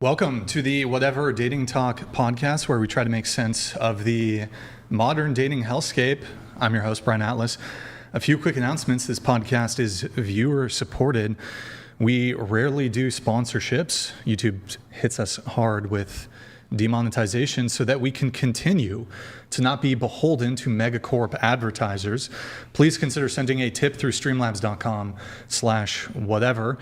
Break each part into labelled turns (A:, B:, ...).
A: Welcome to the Whatever Dating Talk podcast, where we try to make sense of the modern dating hellscape. I'm your host, Brian Atlas. A few quick announcements. This podcast is viewer supported. We rarely do sponsorships. YouTube hits us hard with demonetization so that we can continue to not be beholden to megacorp advertisers. Please consider sending a tip through streamlabs.com/whatever.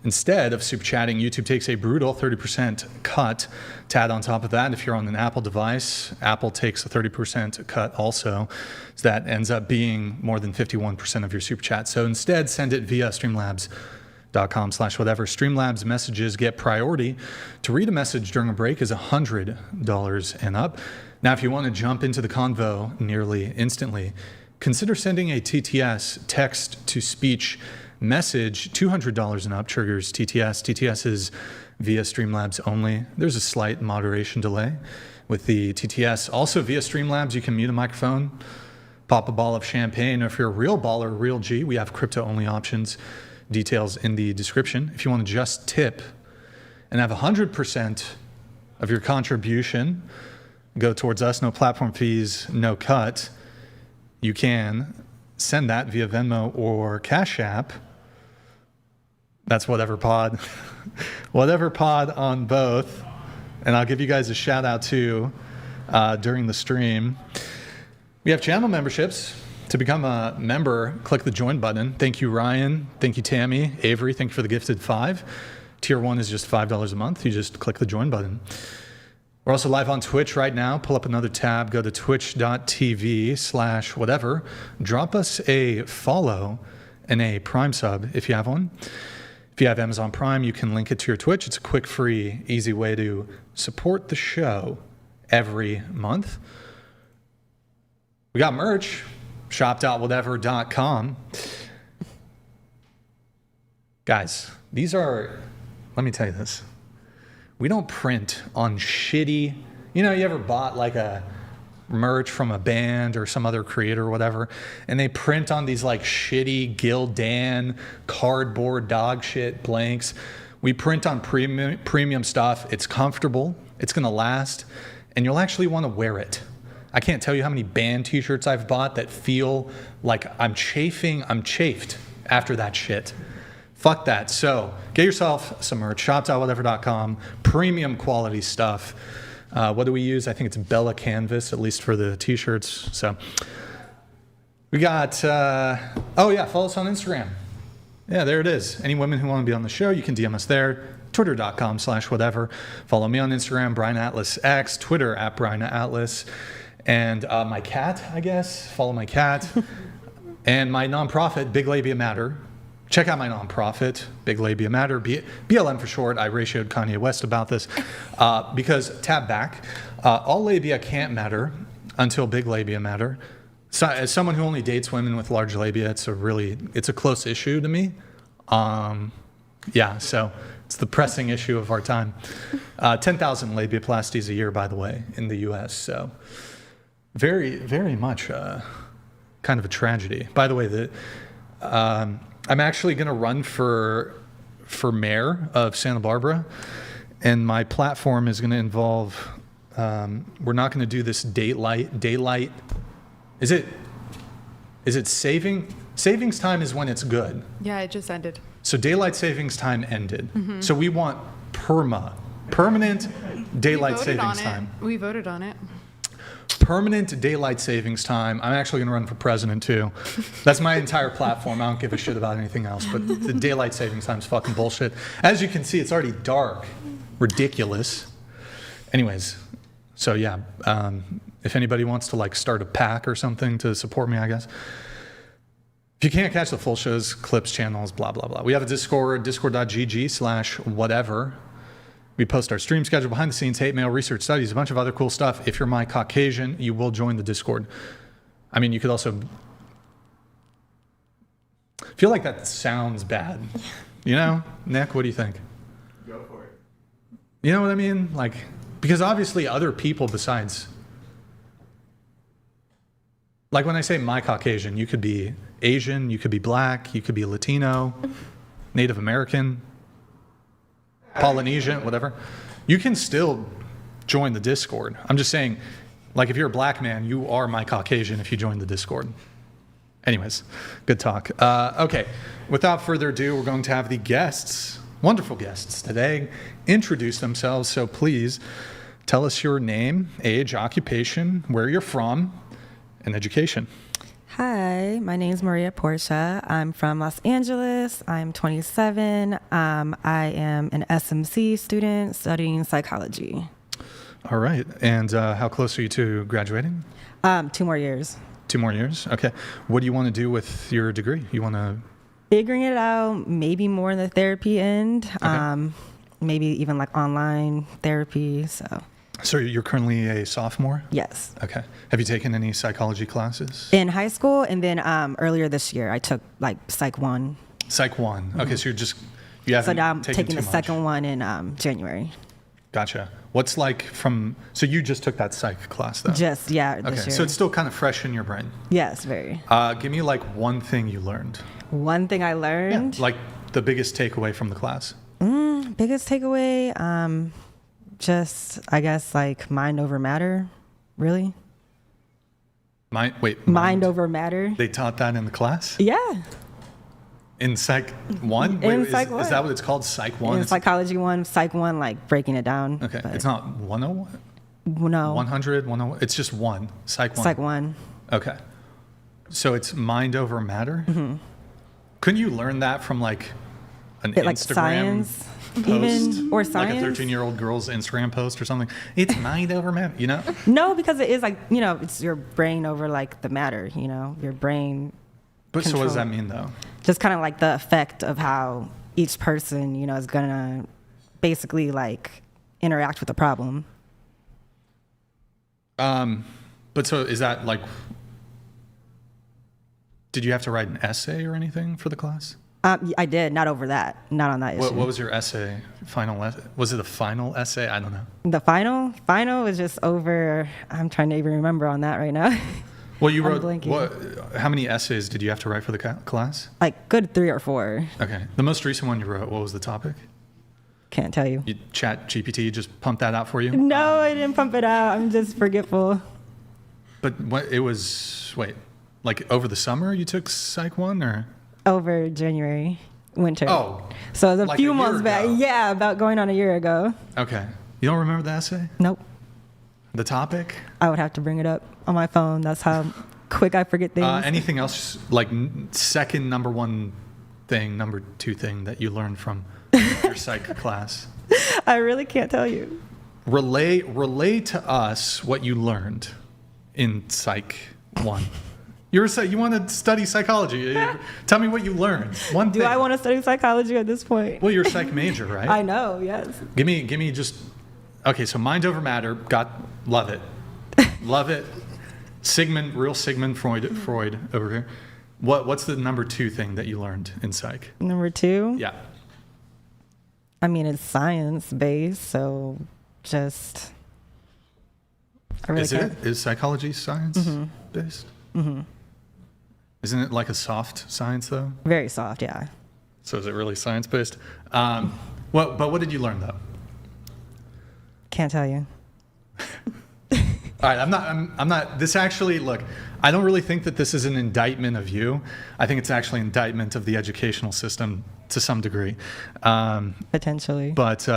A: Instead of super chatting, YouTube takes a brutal 30% cut. Tad on top of that, if you're on an Apple device, Apple takes a 30% cut also. So that ends up being more than 51% of your super chat. So instead, send it via streamlabs.com/whatever. Streamlabs messages get priority. To read a message during a break is $100 and up. Now, if you want to jump into the convo nearly instantly, consider sending a TTS, text-to-speech message. $200 and up triggers TTS. TTS is via Streamlabs only. There's a slight moderation delay with the TTS. Also via Streamlabs, you can mute a microphone, pop a ball of champagne, or if you're a real baller, real G, we have crypto-only options. Details in the description. If you want to just tip and have 100% of your contribution go towards us, no platform fees, no cut, you can send that via Venmo or Cash App. That's Whatever Pod. Whatever Pod on both. And I'll give you guys a shout out too during the stream. We have channel memberships. To become a member, click the join button. Thank you, Ryan. Thank you, Tammy. Avery, thank you for the gifted 5. Tier 1 is just $5 a month. You just click the join button. We're also live on Twitch right now. Pull up another tab. Go to twitch.tv/whatever. Drop us a follow and a Prime sub if you have one. If you have Amazon Prime, you can link it to your Twitch. It's a quick, free, easy way to support the show every month. We got merch. Shop.whatever.com. Guys, these are, let me tell you this. We don't print on shitty, you ever bought like a merch from a band or some other creator or whatever, and they print on these like shitty Gildan cardboard dog shit blanks. We print on premium stuff. It's comfortable, it's gonna last, and you'll actually wanna wear it. I can't tell you how many band t-shirts I've bought that feel like I'm chafed after that shit. Fuck that. So get yourself some merch, shop.whatever.com, premium quality stuff. What do we use? I think it's Bella Canvas, at least for the t-shirts. So we got, follow us on Instagram. Yeah, there it is. Any women who want to be on the show, you can DM us there. Twitter.com/whatever. Follow me on Instagram, Brian Atlas X, Twitter @Brian Atlas. And my cat, I guess. Follow my cat. And my nonprofit, Big Labia Matter. Check out my nonprofit, Big Labia Matter, BLM for short. I ratioed Kanye West about this because, tab back, all labia can't matter until big labia matter. So, as someone who only dates women with large labia, it's a close issue to me. So it's the pressing issue of our time. 10,000 labiaplasties a year, by the way, in the U.S., so very, very much kind of a tragedy. By the way, I'm actually going to run for mayor of Santa Barbara, and my platform is going to involve, we're not going to do this daylight. Is it savings time is when it's good? Yeah, it just ended. So daylight savings time ended. Mm-hmm. So we want permanent daylight savings time.
B: We voted on it.
A: Permanent daylight savings time. I'm actually going to run for president too. That's my entire platform. I don't give a shit about anything else, but the daylight savings time is fucking bullshit. As you can see, it's already dark. Ridiculous. Anyways, so yeah, if anybody wants to like start a PAC or something to support me, I guess. If you can't catch the full shows, clips, channels, blah, blah, blah. We have a Discord, discord.gg/whatever. We post our stream schedule, behind the scenes, hate mail, research studies, a bunch of other cool stuff. If you're my Caucasian, you will join the Discord. I mean, you could also feel like that sounds bad. Nick, what do you think?
C: Go for it.
A: You know what I mean? Like, because obviously other people besides, like when I say my Caucasian, you could be Asian, you could be black, you could be Latino, Native American. Polynesian, whatever, you can still join the Discord. I'm just saying, like, if you're a black man, you are my Caucasian if you join the Discord. Anyways, good talk. Okay, without further ado, we're going to have the guests, wonderful guests today, introduce themselves. So please tell us your name, age, occupation, where you're from, and education.
B: Hi, my name is Maria Portia. I'm from Los Angeles. I'm 27. I am an SMC student studying psychology.
A: All right. And how close are you to graduating?
B: 2 more years.
A: 2 more years? Okay. What do you want to do with your degree? You want to...
B: Figuring it out, maybe more in the therapy end.
A: Okay.
B: Maybe even like online therapy, so...
A: So you're currently a sophomore?
B: Yes.
A: Okay. Have you taken any psychology classes?
B: In high school, and then earlier this year, I took like Psych 1.
A: Psych 1. Okay, so you haven't
B: So now I'm taking the
A: too
B: second
A: much.
B: one in January.
A: Gotcha. What's like so you just took that psych class though?
B: This
A: Okay,
B: year.
A: so it's still kind of fresh in your brain.
B: Yes, very.
A: Give me like one thing you learned.
B: One thing I learned?
A: Yeah, like the biggest takeaway from the class.
B: Biggest takeaway, just, I guess, like mind over matter, really? Mind over matter.
A: They taught that in the class?
B: Yeah.
A: In Psych 1?
B: In Psych 1.
A: Is that what it's called? Psych 1?
B: In Psychology 1, Psych 1, like breaking it down.
A: Okay. It's not 101?
B: No.
A: 100, 101? It's just 1. Psych 1.
B: Psych 1.
A: Okay. So it's mind over matter? Mm-hmm. Couldn't you learn that from like an
B: like
A: Instagram
B: science,
A: post?
B: even, or science?
A: Like a 13-year-old girl's Instagram post or something? It's mind over matter, you know?
B: No, because it is like, it's your brain over like the matter, your brain.
A: But
B: control.
A: So what does that mean though?
B: Just kind of like the effect of how each person, is going to basically like interact with the problem.
A: But so is that like, did you have to write an essay or anything for the class?
B: I did, not over that, not on that issue.
A: What was your essay? Was it a final essay? I don't know.
B: The final was just over. I'm trying to even remember on that right now.
A: Well, you wrote, how many essays did you have to write for the class?
B: Like good 3 or 4.
A: Okay. The most recent one you wrote, what was the topic?
B: Can't tell you.
A: You Chat GPT just pumped that out for you?
B: No, I didn't pump it out. I'm just forgetful.
A: But it was, like over the summer you took Psych 1 or?
B: Over January, winter.
A: Oh.
B: So it was a
A: like
B: few
A: a
B: months
A: year
B: back.
A: ago.
B: Yeah, about going on a year ago.
A: Okay. You don't remember the essay?
B: Nope.
A: The topic?
B: I would have to bring it up on my phone. That's how quick I forget things.
A: Anything else, like second number 1 thing, number 2 thing that you learned from your psych class?
B: I really can't tell you.
A: Relay to us what you learned in Psych 1. You want to study psychology. Tell me what you learned. One thing.
B: Do I want to study psychology at this point?
A: Well, you're a psych major, right?
B: I know, yes.
A: Give me just, okay, so mind over matter, love it. Love it. Real Sigmund Freud over here. What's the number 2 thing that you learned in psych?
B: Number 2?
A: Yeah.
B: I mean, it's science-based, so just...
A: Is psychology science-based? Mm-hmm. Isn't it like a soft science, though?
B: Very soft, yeah.
A: So is it really science-based? But what did you learn, though?
B: Can't tell you.
A: All right, I'm not, this actually, look, I don't really think that this is an indictment of you. I think it's actually an indictment of the educational system to some degree.
B: Potentially.
A: But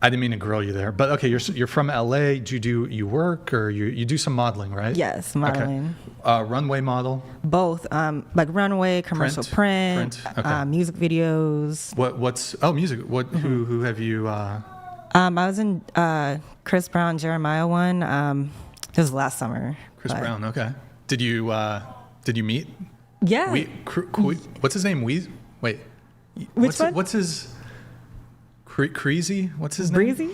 A: I didn't mean to grill you there. But okay, you're from LA. Do you work or you do some modeling, right?
B: Yes, modeling.
A: Okay. Runway model?
B: Both, like runway, commercial print.
A: Okay.
B: Music videos.
A: Music. Who have you...
B: I was in Chris Brown, Jeremiah one. This was last summer.
A: Chris Brown, okay. Did you meet?
B: Yeah.
A: What's his name? Wait.
B: Which one?
A: What's his... Creasy? What's his name?
B: Breezy?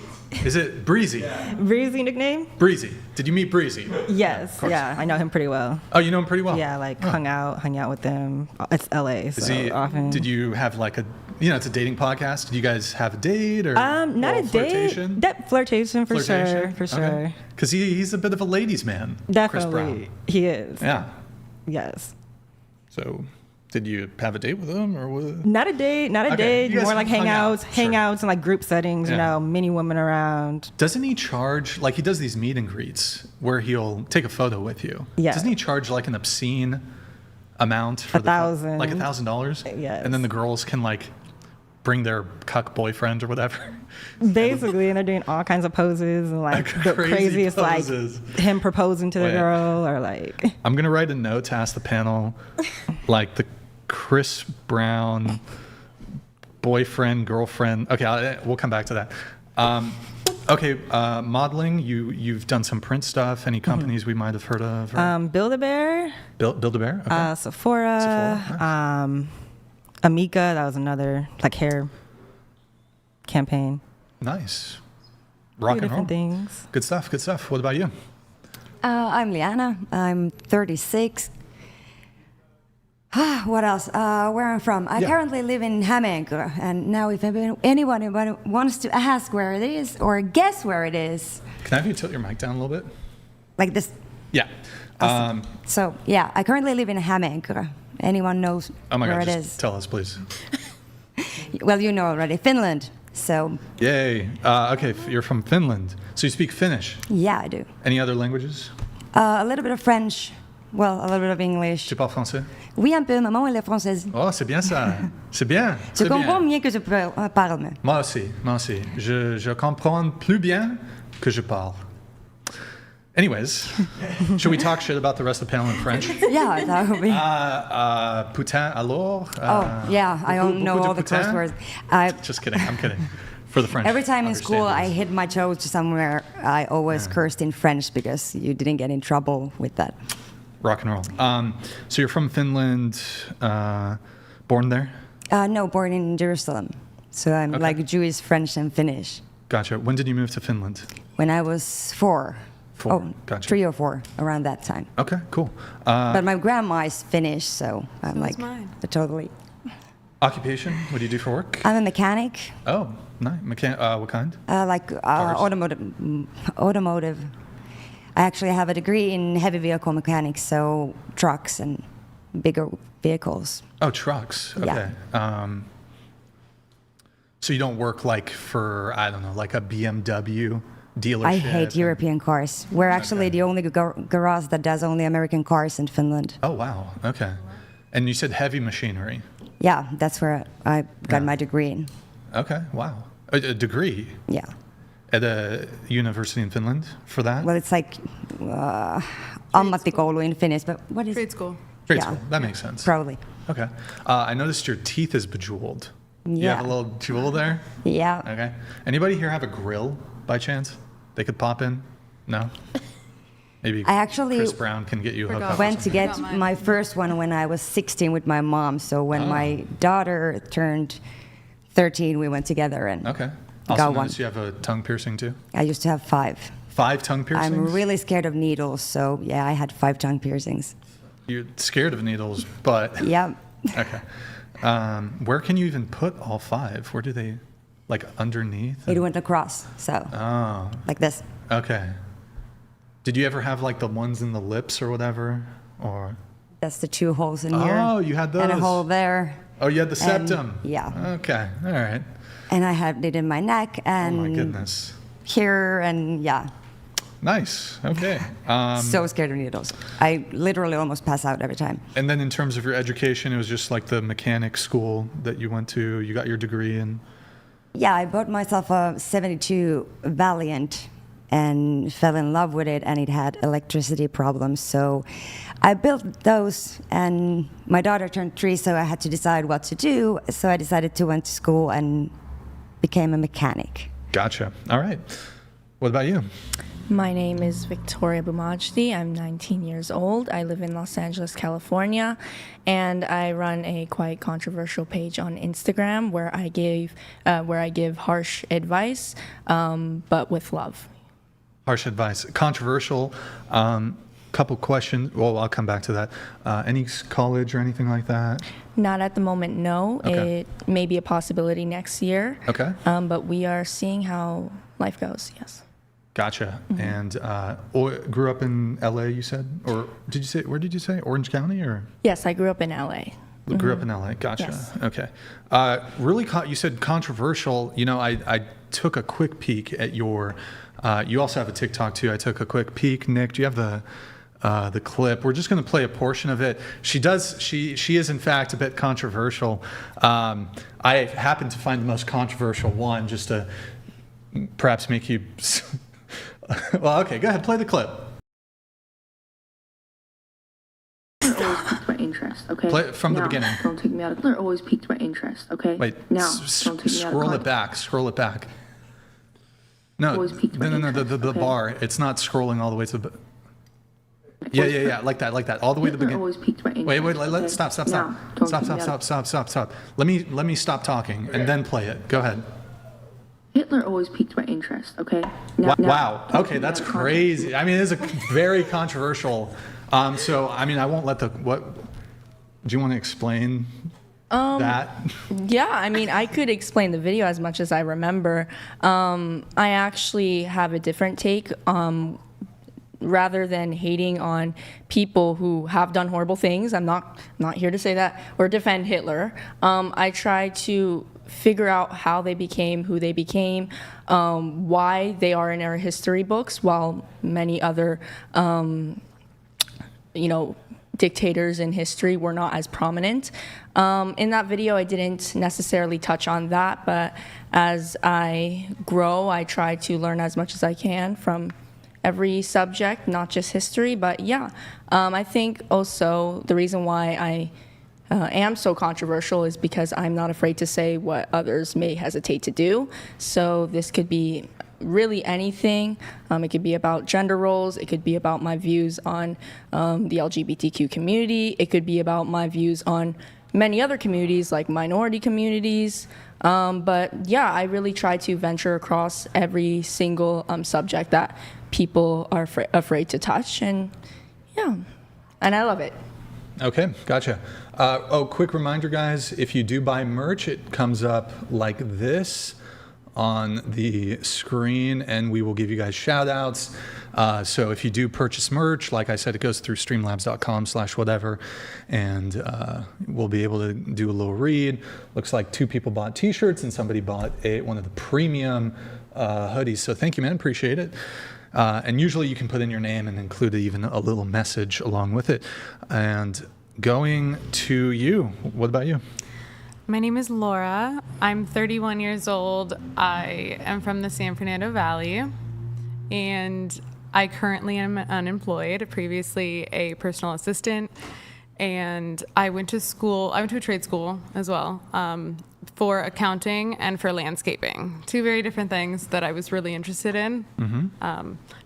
A: Is it Breezy? Yeah.
B: Breezy nickname?
A: Breezy. Did you meet Breezy?
B: Yes. Yeah, I know him pretty well.
A: Oh, you know him pretty well?
B: Yeah, hung out with him. It's LA, so often.
A: Did you have like it's a dating podcast. Did you guys have a date or
B: not a
A: flirtation?
B: date? Flirtation for sure.
A: Because he's a bit of a ladies' man.
B: Definitely.
A: Chris Brown.
B: He is.
A: Yeah.
B: Yes.
A: So, Did you have a date with him or what?
B: Not a date, not a
A: Okay,
B: date.
A: you guys
B: More like
A: hung out,
B: hangouts and like group settings, you
A: Yeah.
B: know, many women around.
A: Doesn't he charge, like he does these meet and greets where he'll take a photo with you?
B: Yeah.
A: Doesn't he charge like an obscene amount for
B: $1,000.
A: like $1,000?
B: Yes.
A: And then the girls can like bring their cuck boyfriend or whatever.
B: Basically, and they're doing all kinds of poses and like the
A: Crazy
B: craziest,
A: poses.
B: like him proposing to the
A: Wait.
B: girl or like.
A: I'm going to write a note to ask the panel, like the Chris Brown boyfriend, girlfriend. Okay, we'll come back to that. Okay, modeling, you've done some print stuff. Any companies we might have heard of? Or
B: Build-A-Bear,
A: Build-A-Bear? Okay.
B: Sephora,
A: Nice.
B: Amika, that was another like hair campaign.
A: Nice. Rock and roll.
B: Different things.
A: Good stuff, good stuff. What about you?
C: I'm Liana. I'm 36. What else? Where I'm from? I
A: Yeah.
C: currently live in Hämeenkyrö, and now if anyone wants to ask where it is or guess where it is,
A: Can I have you tilt your mic down a little bit?
C: like this.
A: Yeah.
C: So yeah, I currently live in Hämeenkyrö. Anyone knows
A: Oh my
C: where
A: God,
C: it
A: just
C: is?
A: tell us, please.
C: Well, you know already, Finland. So
A: Yay. Okay, you're from Finland. So you speak Finnish.
C: yeah, I do.
A: Any other languages?
C: A little bit of French. Well, a little bit of English.
A: Tu parles français?
C: Oui, un peu. Maman, elle est française.
A: Oh, c'est bien ça. C'est bien.
C: Je
A: c'est
C: comprends
A: bien.
C: mieux que je parle.
A: Moi aussi, moi aussi. Je comprends plus bien que je parle. Anyways, should we talk shit about the rest of the panel in French?
C: Yeah, that would be.
A: Putain alors?
C: Oh, yeah, I don't know
A: beaucoup de
C: all the curse
A: putain?
C: words.
A: Just kidding, I'm kidding. For the French.
C: Every time in school I
A: understanders.
C: hit my toes somewhere, I always cursed in French because you didn't get in trouble with that.
A: Rock and roll. So you're from Finland, born there?
C: No, born in Jerusalem. So I'm
A: Okay.
C: like Jewish, French, and Finnish.
A: Gotcha. When did you move to Finland?
C: When I was 4.
A: Four,
C: Oh,
A: gotcha.
C: 3 or 4, around that time.
A: Okay, cool.
C: But my grandma is Finnish, so I'm like
B: mine.
C: totally.
A: Occupation? What do you do for work?
C: I'm a mechanic,
A: Oh, nice. What kind? Cars?
C: automotive. I actually have a degree in heavy vehicle mechanics, so trucks and bigger vehicles.
A: Oh, trucks. Okay.
C: Yeah.
A: So you don't work like for, I don't know, like a BMW dealership?
C: I hate European cars. We're actually the only garage that does only American cars in Finland.
A: Oh, wow. Okay. And you said heavy machinery.
C: Yeah, that's where I got
A: Yeah.
C: my degree in.
A: Okay, wow. A degree
C: Yeah.
A: at a university in Finland for that?
C: Well, it's like ammattikoulu in Finnish, but what is
D: Trade school.
A: Trade
C: yeah.
A: school. That makes sense.
C: Probably.
A: Okay. I noticed your teeth is bejeweled. You
C: Yeah.
A: have a little jewel there?
C: Yeah.
A: Okay. Anybody here have a grill by chance? They could pop in? No? Maybe
C: I actually
A: Chris Brown can get you hooked
D: forgot.
A: up. or
C: went to
A: something.
C: get
D: Not mine.
C: my first one when I was 16 with my mom. So when
A: Oh.
C: my daughter turned 13, we went together and
A: Okay. Also
C: got one.
A: noticed you have a tongue piercing too?
C: I used to have 5.
A: 5 tongue piercings?
C: I'm really scared of needles, so yeah, I had 5 tongue piercings.
A: You're scared of needles, but
C: Yeah.
A: okay. Where can you even put all 5? Where do they, like underneath?
C: It went across, so
A: Oh,
C: like this.
A: okay. Did you ever have like the ones in the lips or whatever? Or
C: That's the 2 holes in here.
A: oh, you had those.
C: And a hole there.
A: Oh, you had the
C: And-
A: septum.
C: yeah.
A: Okay. All right.
C: And I had it in my neck
A: Oh
C: and
A: my goodness.
C: here, and yeah,
A: Nice. Okay.
C: so scared of needles. I literally almost pass out every time.
A: And then in terms of your education, it was just like the mechanic school that you went to. You got your degree in.
C: Yeah, I bought myself a 72 Valiant and fell in love with it, and it had electricity problems. So I built those, and my daughter turned 3, so I had to decide what to do. So I decided to went to school and became a mechanic.
A: Gotcha. All right. What about you?
D: My name is Victoria Bumajdi. I'm 19 years old. I live in Los Angeles, California, and I run a quite controversial page on Instagram where I give harsh advice, but with love.
A: Harsh advice. Controversial. Couple questions. Well, I'll come back to that. Any college or anything like that?
D: Not at the moment, no.
A: Okay.
D: It may be a possibility next year.
A: Okay.
D: But we are seeing how life goes, yes.
A: Gotcha. And grew up in LA, you said? Or did you say, where did you say? Orange County or?
D: Yes, I grew up in LA.
A: Grew up in LA. Gotcha.
D: Yes.
A: Okay. Really, you said controversial. You know, I took a quick peek at your. You also have a TikTok too. I took a quick peek. Nick, do you have the clip? We're just going to play a portion of it. She is in fact a bit controversial. I happened to find the most controversial one just to perhaps make you. Well, okay. Go ahead. Play the clip.
E: Always piqued my interest, okay?
A: Play it from the
E: Now,
A: beginning.
E: Don't take me out of Hitler always piqued my interest, okay?
A: Wait.
E: Now, don't take me out of
A: Scroll it
E: context.
A: back. Scroll it back. No,
E: Always piqued my
A: no,
E: interest,
A: the
E: okay?
A: bar. It's not scrolling all the way to the. Yeah, like that, all the way to the
E: Hitler
A: beginning.
E: always piqued my interest.
A: Wait,
E: okay?
A: stop.
E: Now, don't take me out of-
A: Stop. Let me stop talking and then play it. Go ahead.
E: Hitler always piqued my interest, okay? Now,
A: Wow.
E: don't
A: Okay,
E: take me
A: that's
E: out of context.
A: crazy. I mean, it is a very controversial. So, I mean, I won't let what. Do you want to explain that?
D: Yeah, I mean, I could explain the video as much as I remember. I actually have a different take. Rather than hating on people who have done horrible things, I'm not here to say that or defend Hitler. I try to figure out how they became who they became, why they are in our history books, while many other, dictators in history were not as prominent. In that video, I didn't necessarily touch on that, but as I grow, I try to learn as much as I can from every subject, not just history. But yeah, I think also the reason why I am so controversial is because I'm not afraid to say what others may hesitate to do. So this could be really anything. It could be about gender roles. It could be about my views on the LGBTQ community. It could be about my views on many other communities like minority communities. But yeah, I really try to venture across every single subject that people are afraid to touch. And yeah, and I love it.
A: Okay, gotcha. Quick reminder, guys, if you do buy merch, it comes up like this on the screen, and we will give you guys shout outs. So if you do purchase merch, like I said, it goes through streamlabs.com/whatever, and we'll be able to do a little read. Looks like 2 people bought t-shirts and somebody bought one of the premium hoodies. So thank you, man, appreciate it. And usually you can put in your name and include even a little message along with it. And going to you, what about you?
F: My name is Laura. I'm 31 years old. I am from the San Fernando Valley, and I currently am unemployed, previously a personal assistant, and I went to a trade school as well, for accounting and for landscaping. 2 very different things that I was really interested in.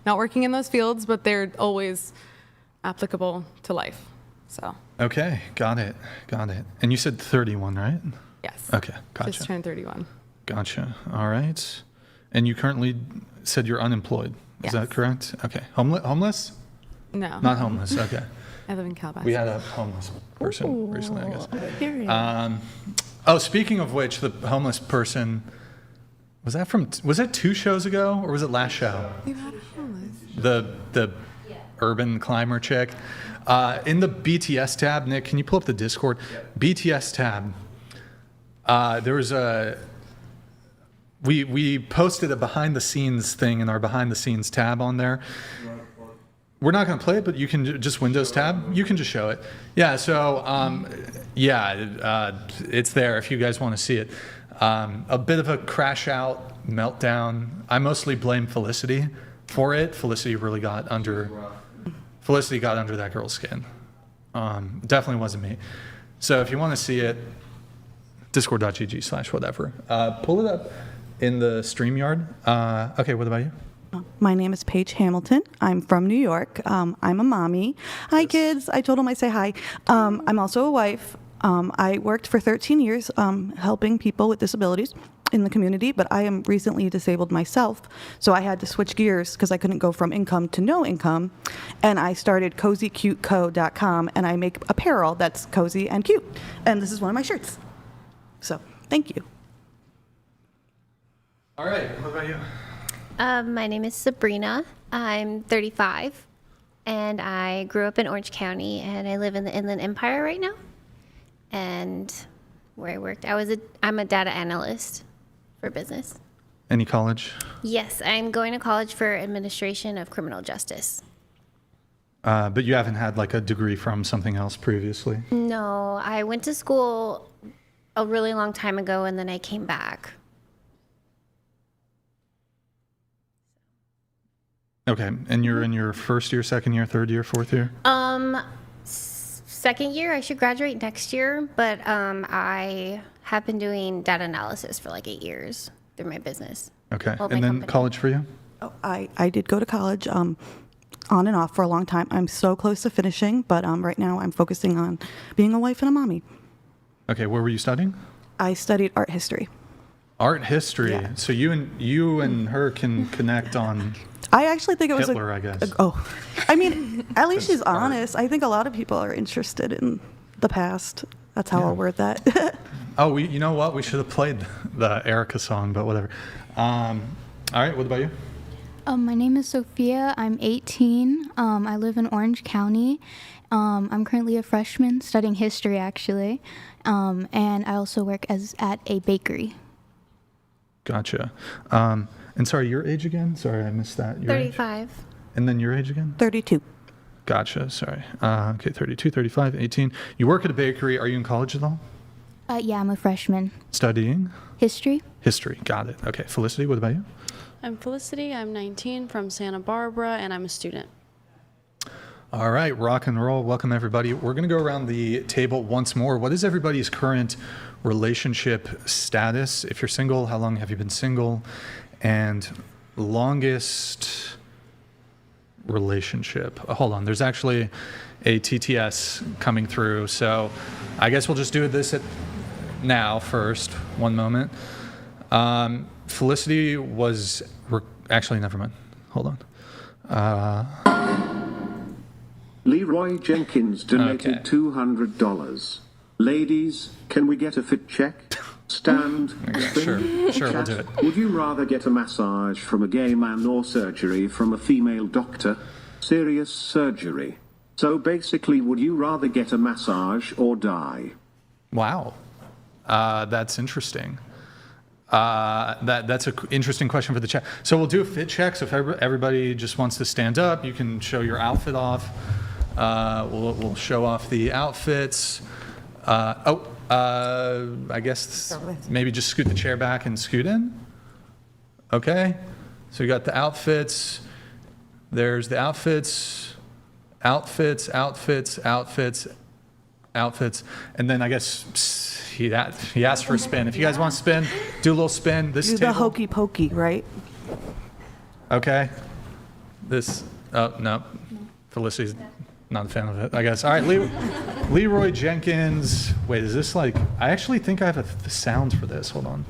F: Not working in those fields, but they're always applicable to life. So.
A: Okay, got it. And you said 31, right?
F: Yes.
A: Okay, gotcha.
F: Just turned 31.
A: Gotcha. All right. And you currently said you're unemployed. Is
F: Yes.
A: that correct? Okay. Homeless?
F: No.
A: Not homeless. Okay.
F: I live in Calabasas.
A: We had a homeless person recently, I guess.
D: Period.
A: Speaking of which, the homeless person, was it 2 shows ago or was it last show?
F: We've had a homeless.
A: The urban climber chick. In the BTS tab, Nick, can you pull up the Discord? BTS tab. There was we posted a behind the scenes thing in our behind the scenes tab on there. We're not going to play it, but you can just Windows tab. You can just show it. Yeah. So it's there if you guys want to see it. A bit of a crash out meltdown. I mostly blame Felicity for it. Felicity got under that girl's skin. Definitely wasn't me. So if you want to see it, discord.gg/whatever. Pull it up in the StreamYard. Okay, what about you?
G: My name is Paige Hamilton. I'm from New York. I'm a mommy. Hi, kids. I told them I say hi. I'm also a wife. I worked for 13 years helping people with disabilities in the community, but I am recently disabled myself, so I had to switch gears because I couldn't go from income to no income, and I started cozycuteco.com, and I make apparel that's cozy and cute, and this is one of my shirts. So, thank you.
A: All right, what about you?
H: My name is Sabrina. I'm 35, and I grew up in Orange County, and I live in the Inland Empire right now. and where I worked, I'm a data analyst for business.
A: Any college?
H: Yes, I'm going to college for administration of criminal justice.
A: But you haven't had like a degree from something else previously?
H: No, I went to school a really long time ago, and then I came back.
A: Okay, and you're in your first year, second year, third year, fourth year?
H: Second year, I should graduate next year, but I have been doing data analysis for like 8 years through my business.
A: Okay,
H: Well, my
A: and then
H: company.
A: college for you?
G: Oh, I did go to college on and off for a long time. I'm so close to finishing, but right now I'm focusing on being a wife and a mommy.
A: Okay, where were you studying?
G: I studied art history.
A: Art history.
G: Yeah.
A: So you and her can connect on
G: I actually think it was
A: Hitler, I guess.
G: I mean, at least she's
A: art.
G: honest. I think a lot of people are interested in the past. That's how I'll word that.
A: Oh, you know what? We should have played the Erica song, but whatever. All right, what about you?
I: My name is Sophia. I'm 18. I live in Orange County. I'm currently a freshman studying history, actually. And I also work at a bakery.
A: Gotcha. And sorry, your age again? Sorry, I missed that. Your age?
H: 35.
A: And then your age again?
G: 32.
A: Gotcha, sorry. Okay, 32, 35, 18. You work at a bakery. Are you in college at all?
I: Yeah, I'm a freshman.
A: Studying?
I: History?
A: History, got it. Okay, Felicity, what about you?
J: I'm Felicity. I'm 19 from Santa Barbara, and I'm a student.
A: All right, rock and roll. Welcome, everybody. We're going to go around the table once more. What is everybody's current relationship status? If you're single, how long have you been single? And longest relationship. Hold on, there's actually a TTS coming through, so I guess we'll just do this now first. One moment. Felicity was actually, never mind. Hold on.
K: Leroy Jenkins donated
A: Okay.
K: $200. Ladies, can we get a fit check? Stand. Spin.
A: Sure, we'll
K: Chat.
A: do it.
K: Would you rather get a massage from a gay man or surgery from a female doctor? Serious surgery. So basically, would you rather get a massage or die?
A: Wow, that's interesting. That's an interesting question for the chat. So we'll do a fit check. So if everybody just wants to stand up, you can show your outfit off. We'll show off the outfits. I guess maybe just scoot the chair back and scoot in. Okay. So you got the outfits. There's the outfits. And then I guess he asked for a spin. If you guys want to spin, do a little spin. This
G: Do
A: table.
G: the hokey pokey, right?
A: Okay. No. Felicity's not a fan of it, I guess. All right, Leroy Jenkins. Wait, is this like, I actually think I have the sounds for this. Hold on.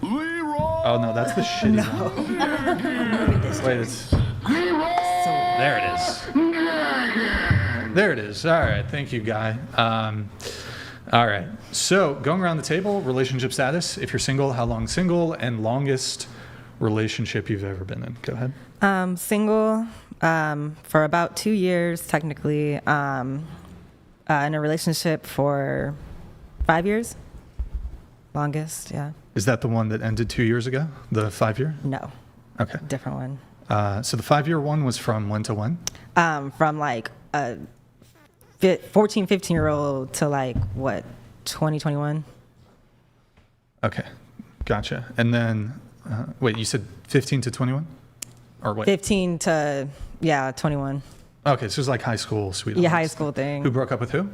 A: Leroy! Oh, no, that's the shitty one. Wait, there it is. There it is. All right, thank you, Guy. All right, so going around the table, relationship status. If you're single, how long single, and longest relationship you've ever been in. Go ahead.
B: Single for about 2 years, technically. In a relationship for 5 years. Longest, yeah.
A: Is that the one that ended 2 years ago? The 5 year?
B: No.
A: Okay.
B: Different one.
A: So the 5 year one was from when to when?
B: From like a 14, 15-year-old to like, what, 2021?
A: Okay, gotcha. And then, wait, you said 15 to 21? Or what?
B: 15 to, 21.
A: Okay, so it was like high school sweethearts.
B: Yeah, high school thing.
A: Who broke up with who?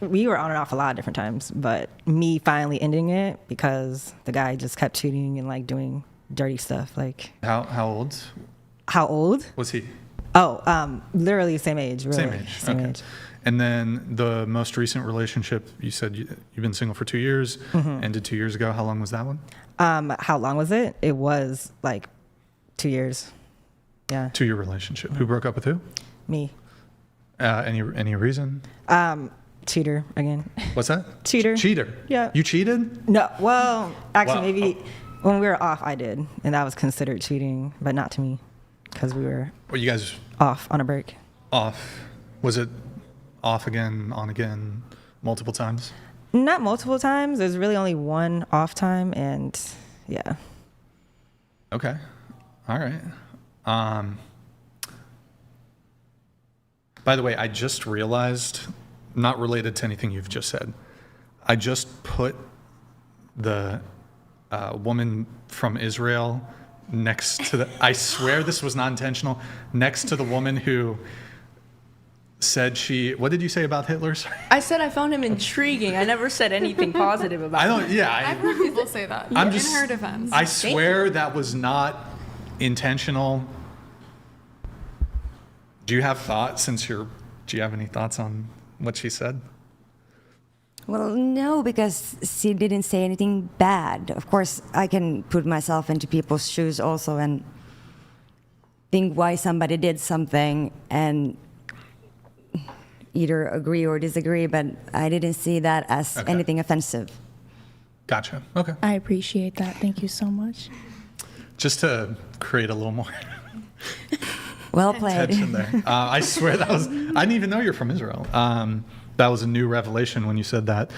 B: We were on and off a lot of different times, but me finally ending it because the guy just kept cheating and like doing dirty stuff. Like
A: How old
B: how old?
A: was he?
B: Oh, literally same age. Really.
A: Same age.
B: Same
A: Okay.
B: age.
A: And then the most recent relationship, you said you've been single for 2 years, ended 2 years ago. How long was that one?
B: How long was it? It was like 2 years. Yeah.
A: 2 year relationship. Who broke up with who?
B: Me.
A: Any reason?
B: Cheater again.
A: What's that?
B: Cheater.
A: Cheater.
B: Yeah.
A: You cheated?
B: No. Well, actually,
A: Wow.
B: maybe when we were off, I did, and that was considered cheating, but not to me, because we were
A: Well, you guys
B: off on a break.
A: off. Was it off again, on again, multiple times?
B: Not multiple times. There's really only one off time, and yeah.
A: Okay. All right. By the way, I just realized, not related to anything you've just said, I just put the woman from Israel next to the, I swear this was not intentional, next to the woman who said what did you say about Hitler? Sorry.
D: I said I found him intriguing. I never said anything positive about him.
F: I've heard people say that.
A: I'm
F: in
A: just,
F: her defense.
A: I swear that was not intentional. Do you have thoughts do you have any thoughts on what she said?
C: Well, no, because she didn't say anything bad. Of course, I can put myself into people's shoes also and think why somebody did something and either agree or disagree, but I didn't see that as anything offensive.
A: Gotcha. Okay.
D: I appreciate that. Thank you so much.
A: Just to create a little more
C: well played.
A: tension there. I swear I didn't even know you're from Israel. That was a new revelation when you said that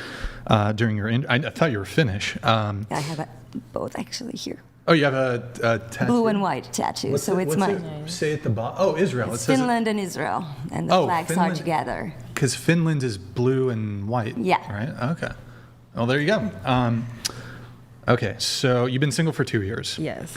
A: during your. I thought you were Finnish.
C: I have both actually here.
A: Oh, you have a tattoo?
C: Blue and white tattoo. It's mine.
A: Say at the bottom. Oh, Israel.
C: It's Finland and Israel, and the flags
A: Finland,
C: are together.
A: Because Finland is blue and white.
C: Yeah.
A: Right. Okay. Well, there you go. Okay, so you've been single for 2 years.
B: Yes.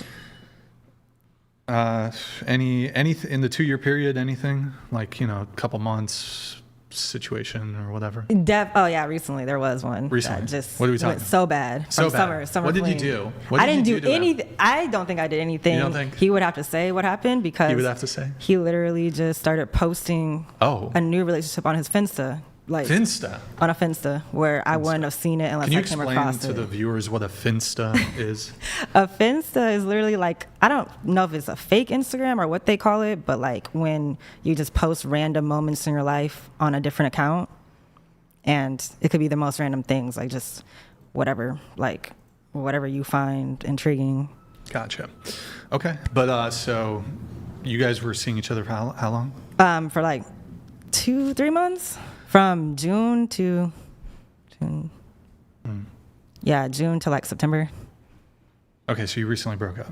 A: Any in the 2-year period? Anything like a couple months situation or whatever?
B: Oh yeah, recently there was one.
A: Recently,
B: that just
A: what are we talking?
B: Went so bad.
A: So
B: from
A: bad.
B: Summer.
A: What did you do? What
B: I
A: did
B: didn't
A: you
B: do anything. I don't think I did anything.
A: You don't think?
B: He would have to say what happened because
A: He would have to say.
B: He literally just started posting a new relationship on his Finsta. Like
A: Finsta?
B: On a Finsta, where I wouldn't have seen it unless I came across it.
A: Can you explain to the viewers what a Finsta is?
B: A Finsta is literally like, I don't know if it's a fake Instagram or what they call it, but like when you just post random moments in your life on a different account, and it could be the most random things, like just whatever you find intriguing.
A: Gotcha. Okay, but so you guys were seeing each other for how long?
B: For like 2-3 months. From June to June. Yeah, June to like September.
A: Okay, so you recently broke up.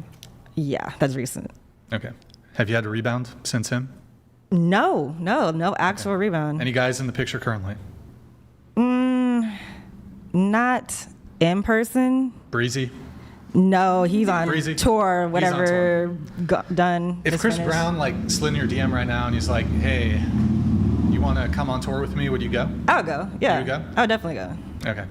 B: Yeah, that's recent.
A: Okay. Have you had a rebound since him?
B: No actual rebound.
A: Any guys in the picture currently?
B: Not in person.
A: Breezy?
B: No, he's on
A: Breezy?
B: tour, whatever, done.
A: If Chris Brown slid in your DM right now and he's like, hey, you want to come on tour with me, would you go?
B: I would go, yeah.
A: You would go?
B: I would definitely go.
A: Okay.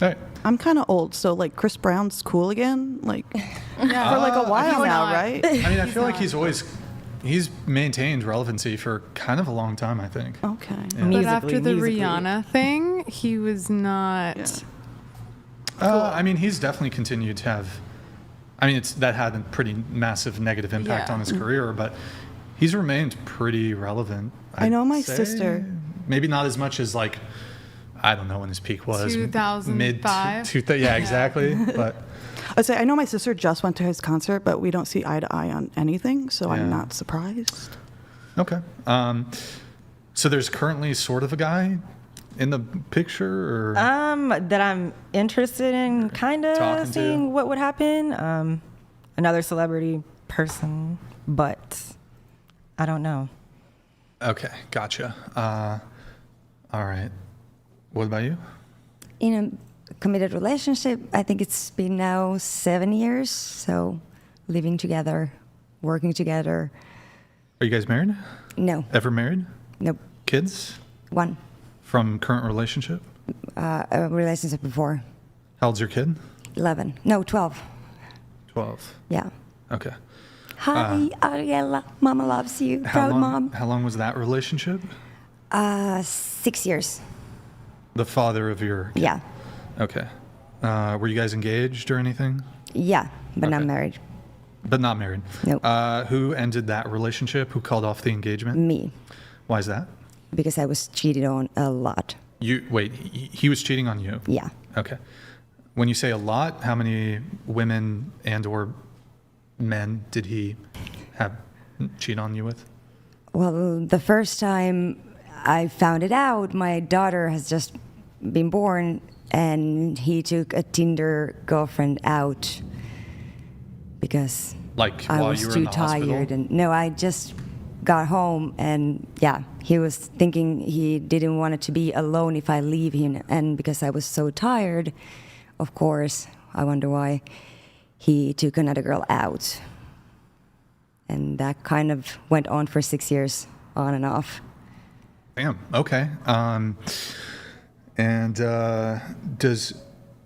A: All right.
G: I'm kind of old, so like Chris Brown's cool again, like for like a while now, right?
A: I mean, I feel like he's maintained relevancy for kind of a long time, I think.
G: Okay.
A: Yeah.
F: But after the Rihanna thing, he was not.
G: Yeah.
A: I mean, he's definitely continued to have. I mean, that had a pretty massive negative impact on his career, but he's remained pretty relevant.
G: I know my sister.
A: Maybe not as much as like, I don't know when his peak was.
F: 2005.
A: Yeah, exactly. But
G: I'd say I know my sister just went to his concert, but we don't see eye to eye on anything, so I'm not surprised.
A: Okay. So there's currently sort of a guy in the picture, or
B: that I'm interested in kind of seeing what would happen. Another celebrity person, but I don't know.
A: Okay, gotcha. All right. What about you?
C: In a committed relationship, I think it's been now 7 years. So living together, working together.
A: Are you guys married?
C: No.
A: Ever married?
C: Nope.
A: Kids?
C: One.
A: From current relationship?
C: A relationship before.
A: How old's your kid?
C: 11. No, 12.
A: 12.
C: Yeah.
A: Okay.
C: Hi, Ariella. Mama loves you. Proud mom.
A: How long was that relationship?
C: 6 years.
A: The father of your kid?
C: Yeah.
A: Okay. Were you guys engaged or anything?
C: Yeah, but not married.
A: But not married?
C: Nope.
A: Who ended that relationship? Who called off the engagement?
C: Me.
A: Why is that?
C: Because I was cheated on a lot.
A: He was cheating on you?
C: Yeah.
A: Okay. When you say a lot, how many women and or men did he have cheat on you with?
C: Well, the first time I found it out. My daughter has just been born, and he took a Tinder girlfriend out because
A: Like
C: I
A: while
C: was
A: you were
C: too
A: in the hospital?
C: tired. And no, I just got home, and yeah, he was thinking he didn't want it to be alone if I leave him, and because I was so tired, of course, I wonder why he took another girl out, and that kind of went on for 6 years, on and off.
A: Damn. Okay. And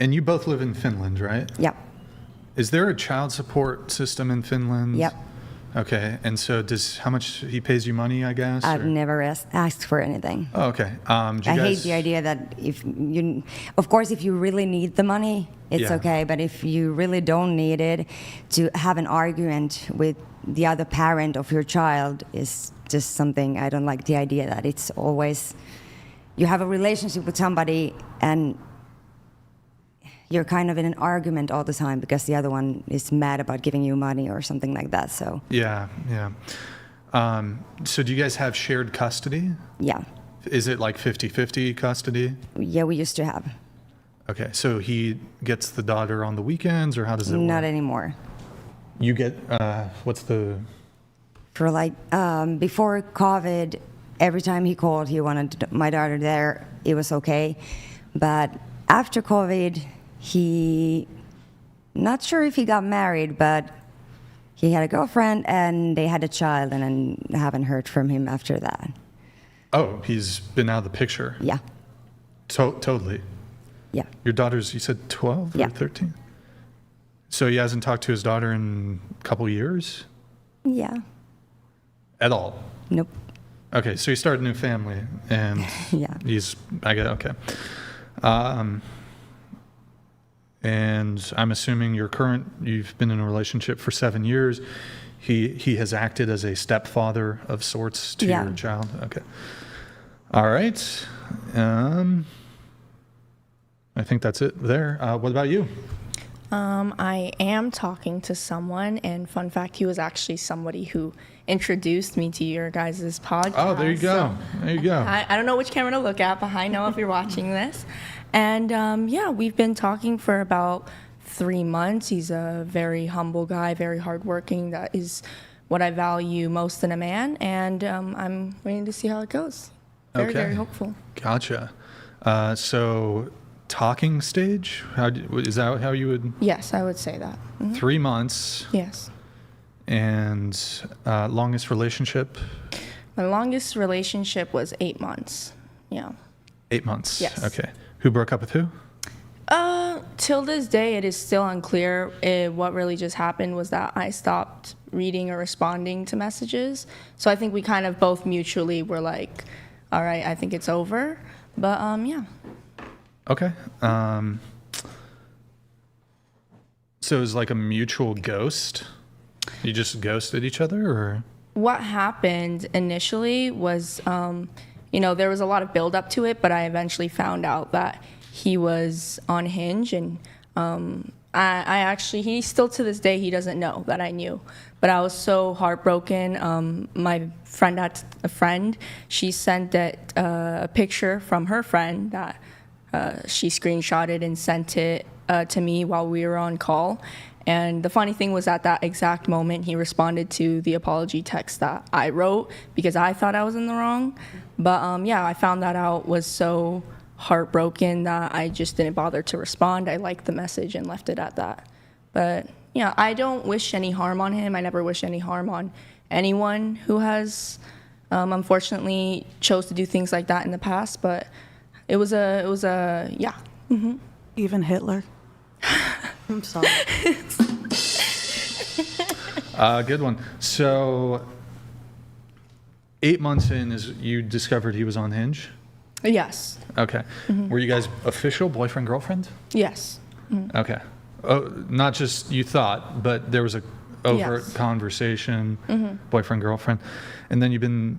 A: you both live in Finland, right?
C: Yep.
A: Is there a child support system in Finland?
C: Yep.
A: Okay. And so how much he pays you money, I guess?
C: I've
A: or?
C: never asked for anything.
A: Oh, okay.
C: I hate the idea that of course, if you really need the money, it's okay. But if you really don't need it, to have an argument with the other parent of your child is just something I don't like. The idea that it's always you have a relationship with somebody and you're kind of in an argument all the time because the other one is mad about giving you money or something like that. So
A: yeah. So do you guys have shared custody?
C: Yeah.
A: Is it like 50-50 custody?
C: Yeah, we used to have.
A: Okay, so he gets the daughter on the weekends, or how does it work?
C: Not anymore.
A: You get what's the?
C: For like before COVID, every time he called, he wanted my daughter there. It was okay, but after COVID, not sure if he got married, but he had a girlfriend and they had a child, and I haven't heard from him after that.
A: Oh, he's been out of the picture.
C: Yeah.
A: Totally.
C: Yeah.
A: Your daughter's, you said 12 or 13? So he hasn't talked to his daughter in a couple years?
C: Yeah.
A: At all?
C: Nope.
A: Okay, so you started a new family, and I get okay. And I'm assuming you've been in a relationship for 7 years. He has acted as a stepfather of sorts to your child. Okay. All right. I think that's it there. What about you?
D: I am talking to someone, and fun fact, he was actually somebody who introduced me to your guys' podcast.
A: Oh, there you go. There you go.
D: I don't know which camera to look at, but I know if you're watching this. And we've been talking for about 3 months. He's a very humble guy, very hardworking. That is what I value most in a man, and I'm waiting to see how it goes. Very hopeful.
A: Gotcha. So talking stage, is that how you would?
D: Yes, I would say that. Mm-hmm.
A: 3 months.
D: Yes.
A: And longest relationship?
D: My longest relationship was 8 months. Yeah.
A: 8 months.
D: Yes.
A: Okay. Who broke up with who?
D: Till this day, it is still unclear. What really just happened was that I stopped reading or responding to messages. So I think we kind of both mutually were like, all right, I think it's over. But yeah.
A: Okay. So it was like a mutual ghost? You just ghosted each other, or?
D: What happened initially was, there was a lot of build up to it, but I eventually found out that he was on Hinge, and I actually, he still to this day, he doesn't know that I knew. But I was so heartbroken. My friend had a friend. She sent a picture from her friend that she screenshotted and sent it to me while we were on call. And the funny thing was, at that exact moment, he responded to the apology text that I wrote because I thought I was in the wrong. But I found that out, was so heartbroken that I just didn't bother to respond. I liked the message and left it at that. But I don't wish any harm on him. I never wish any harm on anyone who has unfortunately chose to do things like that in the past. But it was a Mm-hmm.
G: Even Hitler. I'm sorry.
A: Good one. So 8 months in, you discovered he was on Hinge?
D: Yes.
A: Okay. Mm-hmm. Were you guys official boyfriend, girlfriend?
D: Yes. Mm-hmm.
A: Okay. Oh, not just you thought, but there was a overt conversation, boyfriend, girlfriend. And then you've been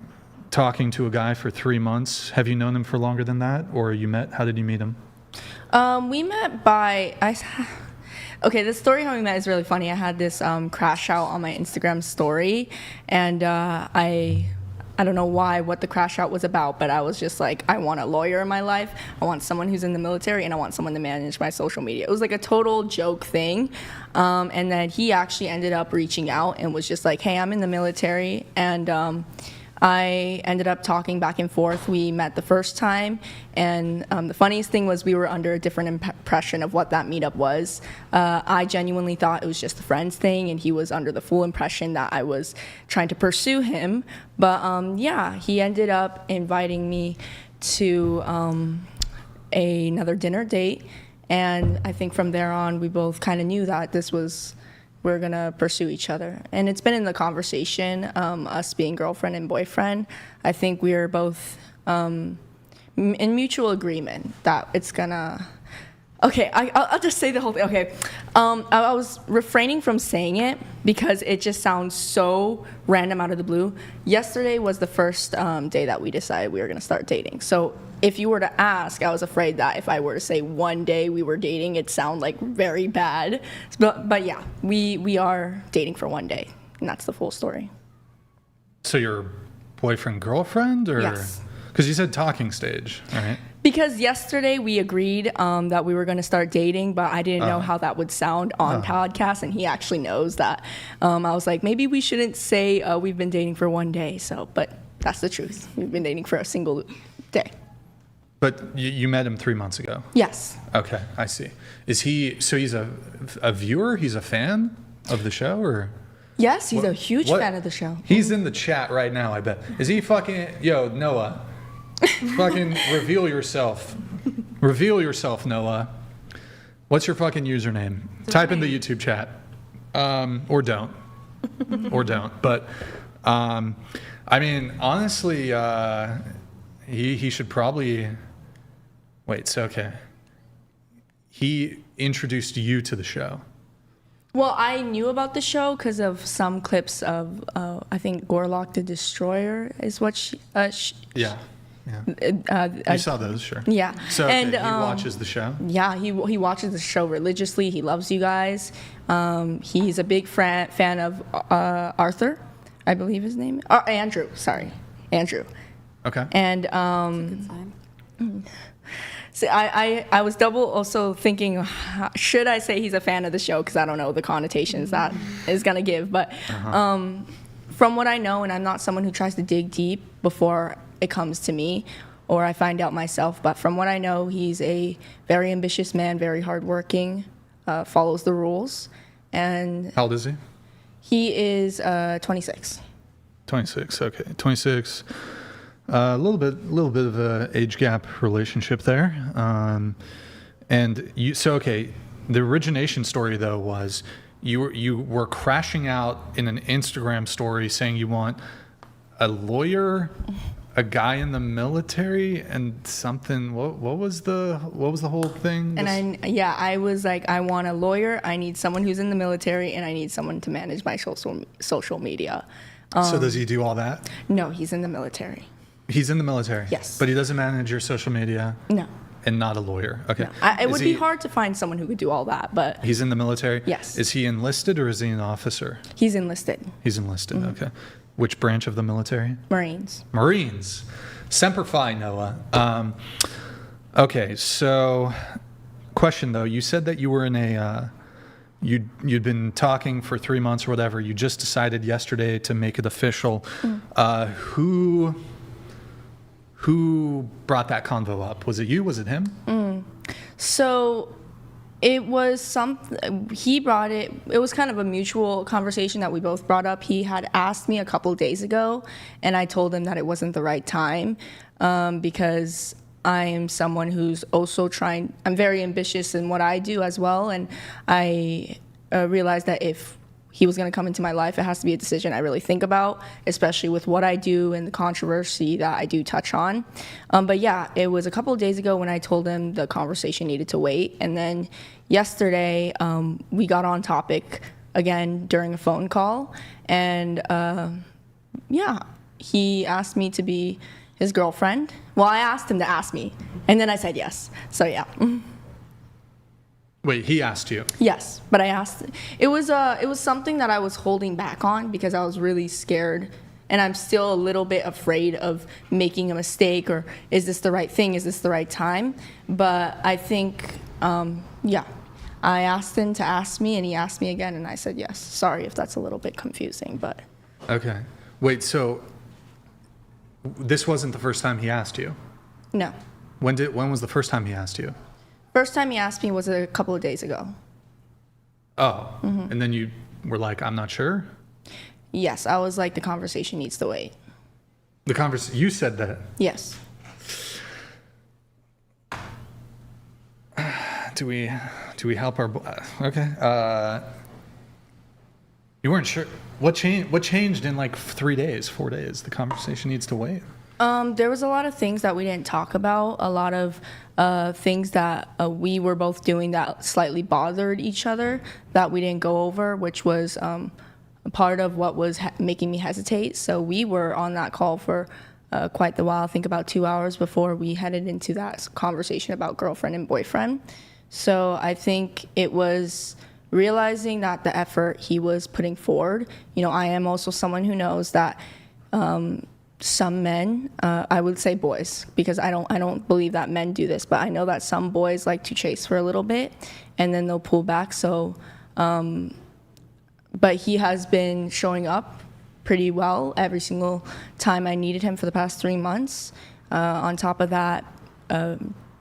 A: talking to a guy for 3 months. Have you known him for longer than that, or you met? How did you meet him?
D: We met the story how we met is really funny. I had this crash out on my Instagram story, and I I don't know what the crash out was about, but I was just like, I want a lawyer in my life. I want someone who's in the military, and I want someone to manage my social media. It was like a total joke thing. And then he actually ended up reaching out and was just like, hey, I'm in the military. And I ended up talking back and forth. We met the first time, and the funniest thing was we were under a different impression of what that meetup was. I genuinely thought it was just a friends thing, and he was under the full impression that I was trying to pursue him. But yeah, he ended up inviting me to another dinner date, and I think from there on, we both kind of knew that we're gonna pursue each other. And it's been in the conversation, us being girlfriend and boyfriend. I think we are both in mutual agreement that it's gonna, okay, I'll just say the whole thing, okay. I was refraining from saying it because it just sounds so random out of the blue. Yesterday was the first day that we decided we were gonna start dating. So if you were to ask, I was afraid that if I were to say one day we were dating, it'd sound like very bad. But yeah, we are dating for one day, and that's the full story.
A: So you're boyfriend, girlfriend, or?
D: Yes.
A: Because you said talking stage, right?
D: Because yesterday we agreed that we were going to start dating, but I didn't know how that would sound on podcast, and he actually knows that. I was like, maybe we shouldn't say we've been dating for one day. But that's the truth. We've been dating for a single day.
A: But you met him 3 months ago?
D: Yes.
A: Okay, I see. Is he, so he's a viewer? He's a fan of the show, or?
D: Yes, he's a huge fan of the show.
A: He's in the chat right now, I bet. Is he fucking, yo, Noah, fucking reveal yourself. Reveal yourself, Noah. What's your fucking username? Type in the YouTube chat. Or don't. Or don't. But, I mean, honestly, he should probably... Wait, so okay. He introduced you to the show.
D: Well, I knew about the show because of some clips of, I think, Gorlock the Destroyer is what she...
A: Yeah. You saw those, sure.
D: Yeah.
A: So okay, he watches the show?
D: Yeah, he watches the show religiously. He loves you guys. He's a big fan of Arthur, I believe his name. Andrew, sorry. Andrew.
A: Okay.
D: And so I was double also thinking, should I say he's a fan of the show? Because I don't know the connotations that is going to give. But from what I know, and I'm not someone who tries to dig deep before it comes to me or I find out myself, but from what I know, he's a very ambitious man, very hardworking, follows the rules. And
A: how old is he?
D: He is 26.
A: 26, okay. 26. A little bit of a age gap relationship there. And you, so okay, the origination story though was you were crashing out in an Instagram story saying you want a lawyer, a guy in the military, and something. What was the whole thing?
D: And I was like, I want a lawyer, I need someone who's in the military, and I need someone to manage my social media.
A: So does he do all that?
D: No, he's in the military.
A: He's in the military?
D: Yes.
A: But he doesn't manage your social media?
D: No.
A: And not a lawyer? Okay.
D: No. It would be hard to find someone who could do all that, but...
A: He's in the military?
D: Yes.
A: Is he enlisted or is he an officer?
D: He's enlisted.
A: He's enlisted, okay. Which branch of the military?
D: Marines.
A: Marines. Semper Fi, Noah. Okay, so question though. You said that you were in a... You'd been talking for 3 months or whatever. You just decided yesterday to make it official. Who brought that convo up? Was it you? Was it him?
D: So it was he brought it. It was kind of a mutual conversation that we both brought up. He had asked me a couple days ago, and I told him that it wasn't the right time because I am someone who's also I'm very ambitious in what I do as well, and I realized that if he was going to come into my life, it has to be a decision I really think about, especially with what I do and the controversy that I do touch on. But yeah, it was a couple of days ago when I told him the conversation needed to wait. And then yesterday, we got on topic again during a phone call. And yeah, he asked me to be his girlfriend. Well, I asked him to ask me, and then I said yes. So yeah.
A: Wait, he asked you?
D: Yes, but I asked. It was something that I was holding back on because I was really scared and I'm still a little bit afraid of making a mistake, or is this the right thing? Is this the right time? But I think, yeah, I asked him to ask me, and he asked me again, and I said yes. Sorry if that's a little bit confusing, but.
A: Okay. Wait, so this wasn't the first time he asked you?
D: No.
A: When was the first time he asked you?
D: First time he asked me was a couple of days ago.
A: Oh, and then you were like, I'm not sure?
D: Yes, I was like, the conversation needs to wait.
A: You said that?
D: Yes.
A: Do we help our, okay. You weren't sure. What changed in like 3 days, 4 days? The conversation needs to wait.
D: There was a lot of things that we didn't talk about, a lot of things that we were both doing that slightly bothered each other that we didn't go over, which was a part of what was making me hesitate. So we were on that call for quite the while, I think about 2 hours before we headed into that conversation about girlfriend and boyfriend. So I think it was realizing that the effort he was putting forward, I am also someone who knows that some men, I would say boys, because I don't believe that men do this, but I know that some boys like to chase for a little bit and then they'll pull back. So, but he has been showing up pretty well every single time I needed him for the past 3 months. On top of that,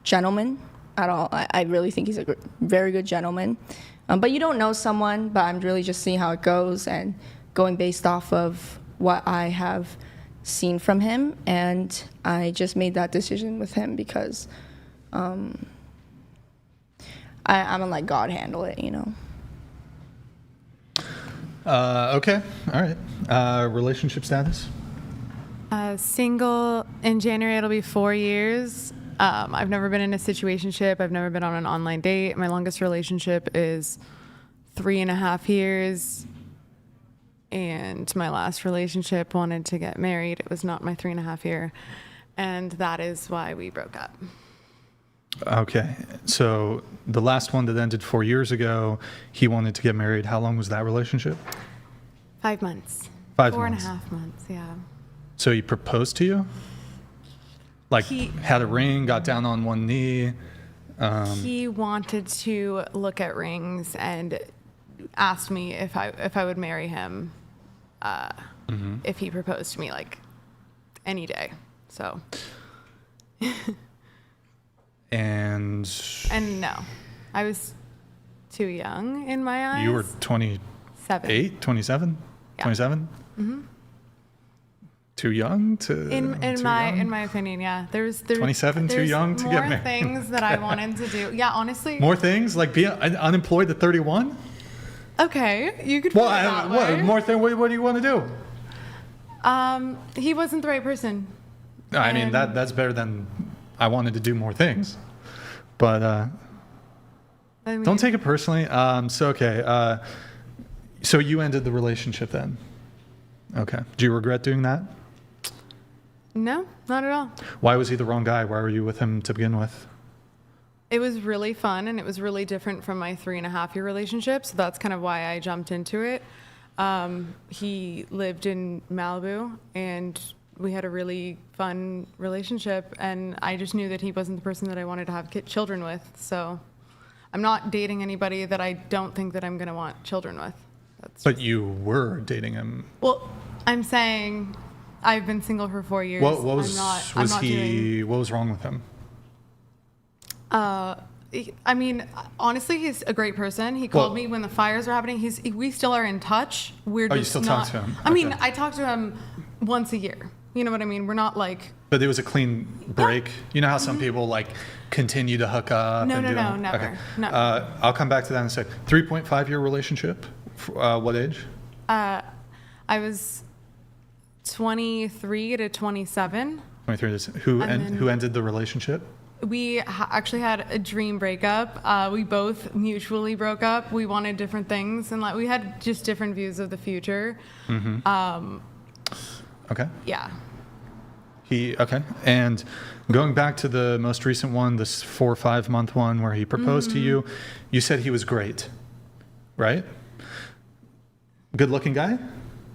D: gentleman at all. I really think he's a very good gentleman. But you don't know someone, but I'm really just seeing how it goes and going based off of what I have seen from him, and I just made that decision with him because I'm gonna let God handle it,
A: Okay, all right. Relationship status?
F: Single. In January, it'll be 4 years. I've never been in a situationship. I've never been on an online date. My longest relationship is 3.5 years. And my last relationship wanted to get married. It was not my 3.5 year. And that is why we broke up.
A: Okay. So the last one that ended 4 years ago, he wanted to get married. How long was that relationship?
F: 5 months.
A: 5 months.
F: 4.5 months, yeah.
A: So he proposed to you? Like had a ring, got down on one knee?
F: He wanted to look at rings and asked me if I would marry him if he proposed to me like any day. So and no, I was too young in my eyes.
A: You were 28, 27,
F: yeah.
A: 27. Too young to
F: in my opinion, yeah. There's
A: 27, too young to get married.
F: More things that I wanted to do. Yeah, honestly.
A: More things like be unemployed at 31.
F: Okay, you could. What
A: more thing? What do you want to do?
F: He wasn't the right person.
A: I mean that's better than I wanted to do more things, but don't take it personally. So you ended the relationship then. Okay. Do you regret doing that?
F: No, not at all.
A: Why was he the wrong guy? Why were you with him to begin with?
F: It was really fun, and it was really different from my 3.5 year relationship. So that's kind of why I jumped into it. He lived in Malibu, and we had a really fun relationship. And I just knew that he wasn't the person that I wanted to have children with. So I'm not dating anybody that I don't think that I'm going to want children with.
A: But you were dating him.
F: Well, I'm saying I've been single for 4 years.
A: What was wrong with him?
F: I mean, honestly, he's a great person. He called me when the fires were happening. We still are in touch. We're just
A: you still
F: not,
A: talk to him?
F: I mean, I talk to him once a year. You know what I mean? We're not like.
A: But it was a clean break. Yeah. You know how some people like continue to hook up?
F: No, never.
A: Okay.
F: No.
A: I'll come back to that in a sec. 3.5 year relationship. What age?
F: I was 23 to 27.
A: 23 to who ended the relationship?
F: We actually had a dream breakup. We both mutually broke up. We wanted different things, and we had just different views of the future.
A: Mm-hmm. Okay.
F: Yeah.
A: Okay. And going back to the most recent one, this 4 or 5 month one where he proposed to you, you said he was great, right? Good looking guy?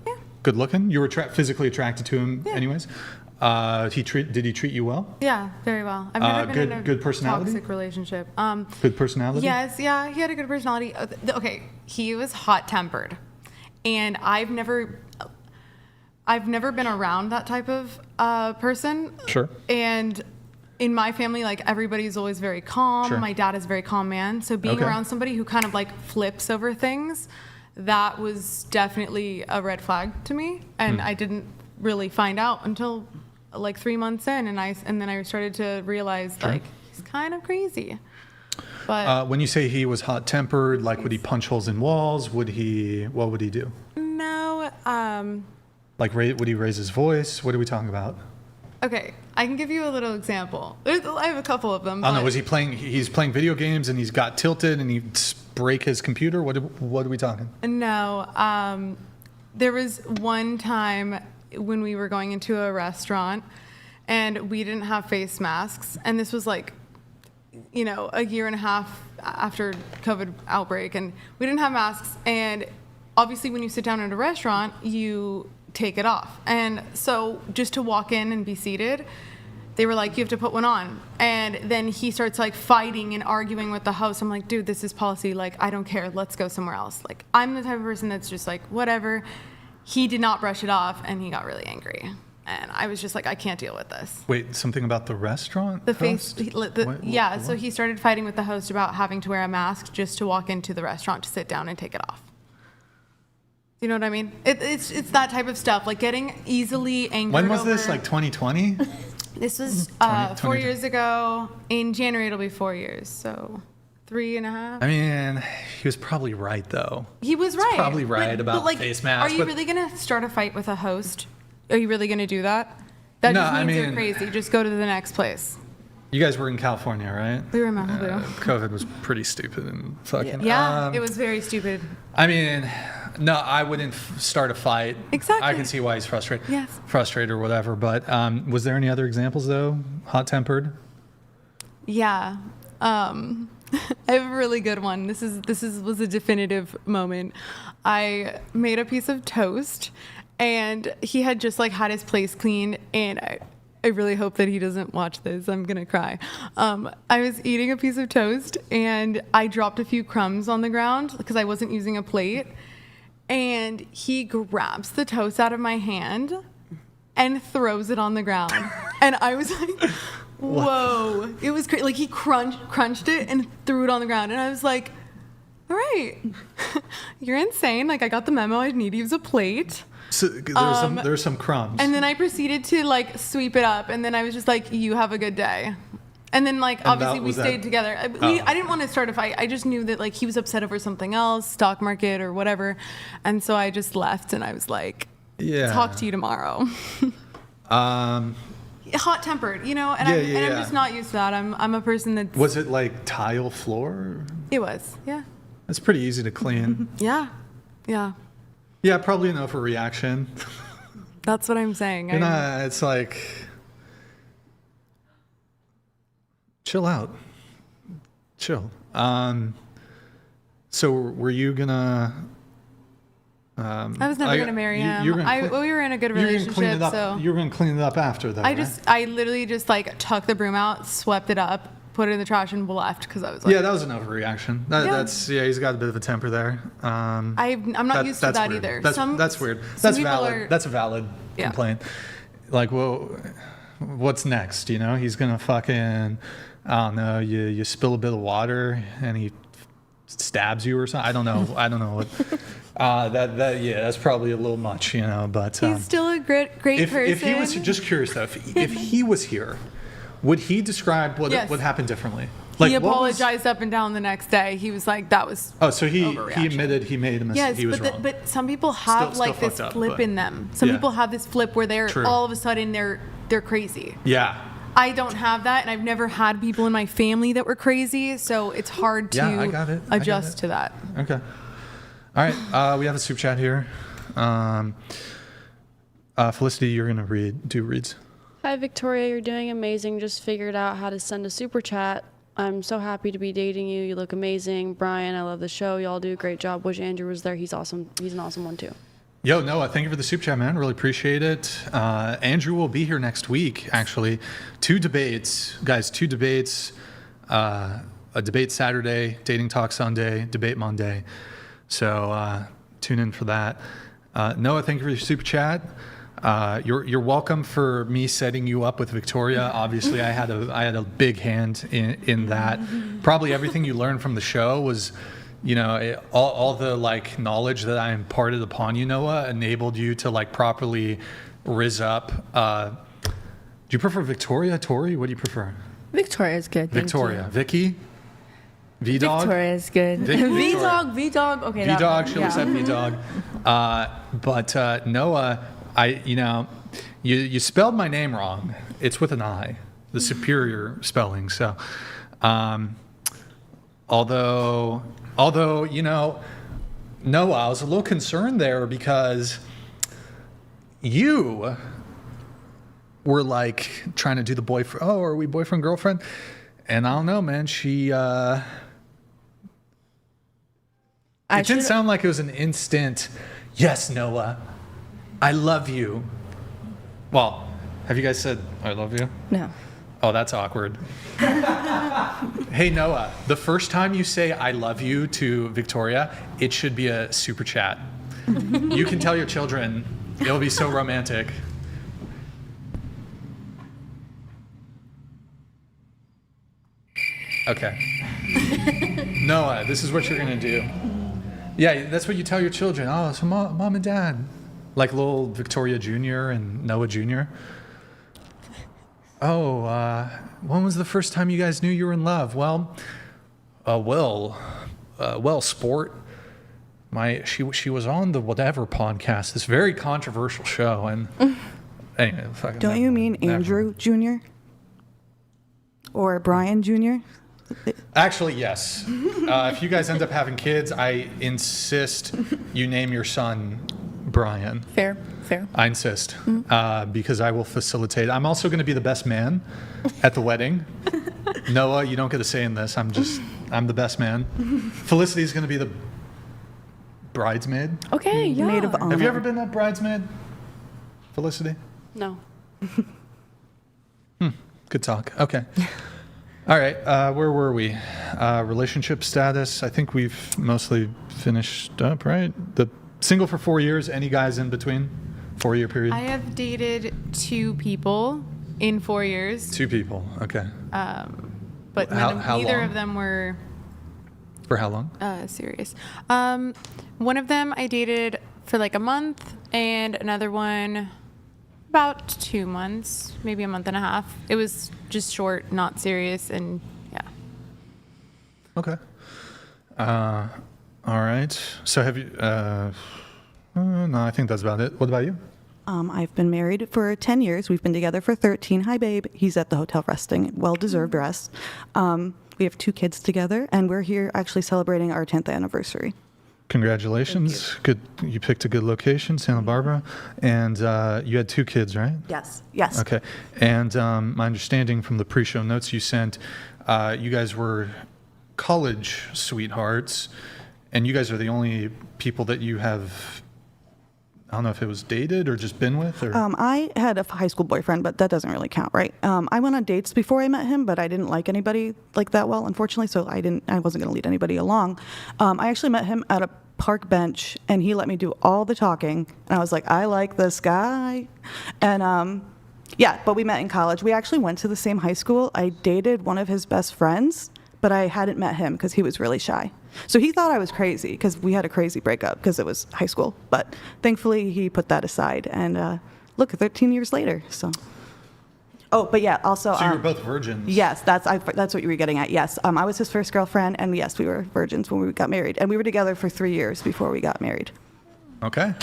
F: Yeah.
A: good looking? You were physically attracted to him, anyways. Did he treat you well?
F: Yeah, very well. I've never been in a
A: good personality?
F: toxic relationship.
A: Good personality?
F: Yes, yeah, he had a good personality. Okay, he was hot-tempered, and I've never been around that type of person.
A: Sure.
F: And in my family, like, everybody's always very calm.
A: Sure.
F: My dad is a very calm man. So being around somebody who kind of like flips over things, that was definitely a red flag to me. And I didn't really find out until like 3 months in, and then I started to realize like he's kind of crazy. But
A: when you say he was hot-tempered, like would he punch holes in walls? What would he do?
F: no,
A: Like would he raise his voice? What are we talking about?
F: okay, I can give you a little example. I have a couple of them.
A: I don't know.
F: but-
A: Was he playing? He's playing video games and he's got tilted and he break his computer. What are we talking?
F: No, there was one time when we were going into a restaurant and we didn't have face masks, and this was like, a year and a half after COVID outbreak, and we didn't have masks, and obviously when you sit down at a restaurant, you take it off. And so just to walk in and be seated, they were like, you have to put one on. And then he starts like fighting and arguing with the host. I'm like, dude, this is policy. Like, I don't care. Let's go somewhere else. Like, I'm the type of person that's just like, whatever. He did not brush it off, and he got really angry. And I was just like, I can't deal with this.
A: Wait, something about the restaurant?
F: The
A: host?
F: face,
A: What?
F: so he started fighting with the host about having to wear a mask just to walk into the restaurant to sit down and take it off. You know what I mean? It's that type of stuff, like getting easily angered.
A: When was
F: over.
A: this? Like 2020?
F: This was 4 years ago. In January, it'll be 4 years. So 3.5.
A: I mean, he was probably right though.
F: He was right.
A: Probably right about
F: like,
A: face masks.
F: Are you really going to start a fight with a host? Are you really going to do that? That just means you're crazy. Just go to the next place.
A: You guys were in California, right?
F: We were in Malibu.
A: COVID was pretty stupid and fucking.
F: Yeah, it was very stupid.
A: I mean, no, I wouldn't start a fight.
F: Exactly.
A: I can see why he's frustrated.
F: Yes.
A: Frustrated or whatever. But was there any other examples though? Hot-tempered?
F: Yeah. I have a really good one. This was a definitive moment. I made a piece of toast, and he had just like had his place cleaned, and I really hope that he doesn't watch this. I'm gonna cry. I was eating a piece of toast, and I dropped a few crumbs on the ground because I wasn't using a plate, and he grabs the toast out of my hand and throws it on the ground, and I was like, whoa. It was crazy. Like, he crunched it and threw it on the ground. And I was like, all right, you're insane. Like, I got the memo. I need to use a plate.
A: So there were some crumbs.
F: And then I proceeded to, like, sweep it up. And then I was just like, you have a good day. And then, like, obviously we stayed together. I didn't want to start a fight. I just knew that, like, he was upset over something else, stock market or whatever. And so I just left, and I was like, talk to you tomorrow. Hot-tempered, and I'm just not used to that. I'm a person that's...
A: Was it like tile floor?
F: It was, yeah.
A: That's pretty easy to clean.
F: Yeah.
A: Yeah, probably an overreaction.
F: That's what I'm saying.
A: It's like, chill out. Chill. So were you gonna...
F: I was never going to marry him. We were in a good relationship, so...
A: You were going to clean it up after, though,
F: I literally just, like, tucked the broom out, swept it up, put it in the trash, and left, because I was like...
A: Yeah, that was an overreaction. He's got a bit of a temper there.
F: I'm not used to that
A: weird.
F: either.
A: That's weird. That's valid. That's a valid complaint. Like, well, what's next, He's going to fucking... I don't know, you spill a bit of water, and he stabs you or something. I don't know what... that's probably a little much, but
F: he's still a great person.
A: If he was just curious though, if he was here, would he describe what happened differently? Like,
F: he apologized up and down the next day. He was like, that was
A: so he admitted he made a mistake.
F: Yes,
A: he was wrong.
F: But some people have
A: still
F: this flip in them. Some people have this flip where they're all of a sudden they're crazy.
A: Yeah.
F: I don't have that, and I've never had people in my family that were crazy, so it's hard to adjust to that.
A: Okay. All right, we have a super chat here. Felicity, you're gonna do reads.
J: Hi, Victoria. You're doing amazing. Just figured out how to send a super chat. I'm so happy to be dating you. You look amazing. Brian, I love the show. Y'all do a great job. Wish Andrew was there. He's awesome. He's an awesome one too.
A: Yo, Noah, thank you for the super chat, man. Really appreciate it. Andrew will be here next week, actually. 2 debates. Guys, 2 debates. A debate Saturday, dating talk Sunday, debate Monday. So tune in for that. Noah, thank you for your super chat. You're welcome for me setting you up with Victoria. Obviously, I had a big hand in that. Probably everything you learned from the show was, all the like knowledge that I imparted upon you, Noah, enabled you to like properly rizz up. Do you prefer Victoria, Tori? What do you prefer?
D: Victoria is good.
A: Victoria, Vicky, V-Dog.
D: Victoria is good. V-Dog. Okay.
A: V-Dog. She looks like V-Dog. But Noah, you spelled my name wrong. It's with an I, the superior spelling. So, although Noah, I was a little concerned there because you were like trying to do the boyfriend. Oh, are we boyfriend girlfriend? And I don't know, man. It didn't sound like it was an instant. Yes, Noah, I love you. Well, have you guys said I love you?
D: No.
A: Oh, that's awkward. Hey, Noah, the first time you say I love you to Victoria, it should be a super chat. You can tell your children. It'll be so romantic. Okay. Noah, this is what you're going to do. Yeah, that's what you tell your children. Oh, so mom and dad. Like little Victoria Jr. and Noah Jr. Oh, when was the first time you guys knew you were in love? Well, sport. She was on the whatever podcast, this very controversial show, and anyway.
G: Don't you mean Andrew Jr. or Brian Jr.?
A: Actually, yes. If you guys end up having kids, I insist you name your son Brian.
D: Fair.
A: I insist, because I will facilitate. I'm also going to be the best man at the wedding. Noah, you don't get a say in this. I'm the best man. Felicity is going to be the bridesmaid.
D: Okay, yeah.
G: Maid of honor.
A: Have you ever been that bridesmaid, Felicity?
J: No.
A: Good talk. Okay. All right. Where were we? Relationship status. I think we've mostly finished up, right? The single for 4 years. Any guys in between? 4-year period?
F: I have dated 2 people in 4 years.
A: 2 people. Okay.
F: But
A: How
F: neither
A: long?
F: of them were
A: For how long?
F: serious. One of them I dated for like a month, and another one about 2 months, maybe a month and a half. It was just short, not serious, and yeah.
A: Okay. All right. So have you? No, I think that's about it. What about you?
G: I've been married for 10 years. We've been together for 13. Hi, babe. He's at the hotel resting. Well-deserved rest. We have 2 kids together, and we're here actually celebrating our 10th anniversary.
A: Congratulations. Good. You picked a good location, Santa Barbara, and you had 2 kids, right?
G: Yes.
A: Okay. And my understanding from the pre-show notes you sent, you guys were college sweethearts, and you guys are the only people that you have. I don't know if it was dated or just been with, or.
G: I had a high school boyfriend, but that doesn't really count, right? I went on dates before I met him, but I didn't like anybody like that well, unfortunately. So I wasn't going to lead anybody along. I actually met him at a park bench, and he let me do all the talking. And I was like, I like this guy, and yeah. But we met in college. We actually went to the same high school. I dated one of his best friends, but I hadn't met him because he was really shy. So he thought I was crazy because we had a crazy breakup because it was high school. But thankfully, he put that aside. And look, 13 years later. So. Oh, but yeah, also.
A: So you were both virgins.
G: Yes, that's what you were getting at. Yes, I was his first girlfriend, and yes, we were virgins when we got married, and we were together for 3 years before we got married.
A: Okay.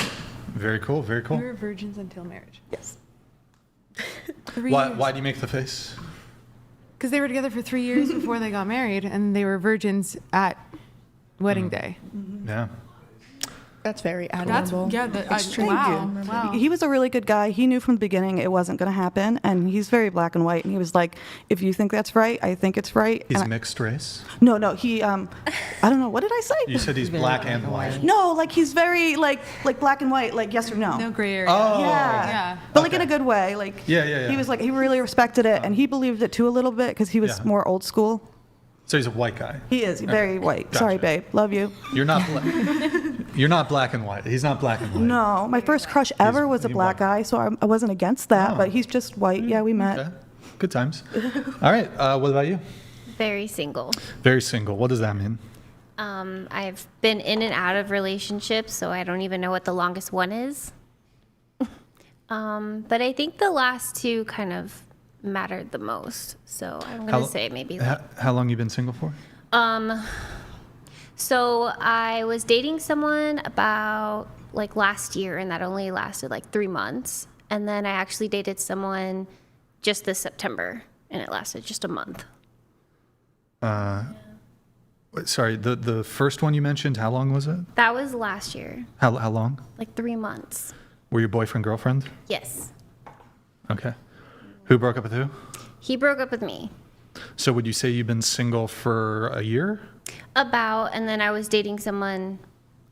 A: Very cool. Very cool.
F: We were virgins until marriage.
G: Yes.
A: Why do you make the face?
F: Because they were together for 3 years before they got married, and they were virgins at wedding day.
A: Yeah.
D: That's very admirable.
F: Wow.
G: He was a really good guy. He knew from the beginning it wasn't going to happen, and he's very black and white. And he was like, "If you think that's right, I think it's right."
A: He's mixed race?
G: No. He, I don't know. What did I say?
A: You said he's black and white.
G: No, like he's very like black and white, like yes or no.
F: No gray area.
A: Oh.
G: Yeah. But like in a good way. Like
A: Yeah.
G: he was like, he really respected it, and he believed it too a little bit because he was
A: Yeah.
G: more old school.
A: So he's a white guy.
G: He is very white.
A: Gotcha.
G: Sorry, babe. Love you.
A: You're not you're not black and white. He's not black and white.
G: No, my first crush ever was a black guy, so I wasn't against that, but he's just white. Yeah, we met.
A: Okay. Good times. All right. What about you?
H: Very single.
A: Very single. What does that mean?
H: I've been in and out of relationships, so I don't even know what the longest one is. But I think the last two kind of mattered the most. So I'm going to say maybe like,
A: How long you been single for?
H: so I was dating someone about like last year, and that only lasted like 3 months. And then I actually dated someone just this September, and it lasted just a month.
A: Sorry, the first one you mentioned, how long was it?
H: That was last year,
A: How long?
H: like 3 months.
A: Were you boyfriend, girlfriend?
H: Yes.
A: Okay. Who broke up with who?
H: He broke up with me
A: So would you say you've been single for a year?
H: and then I was dating someone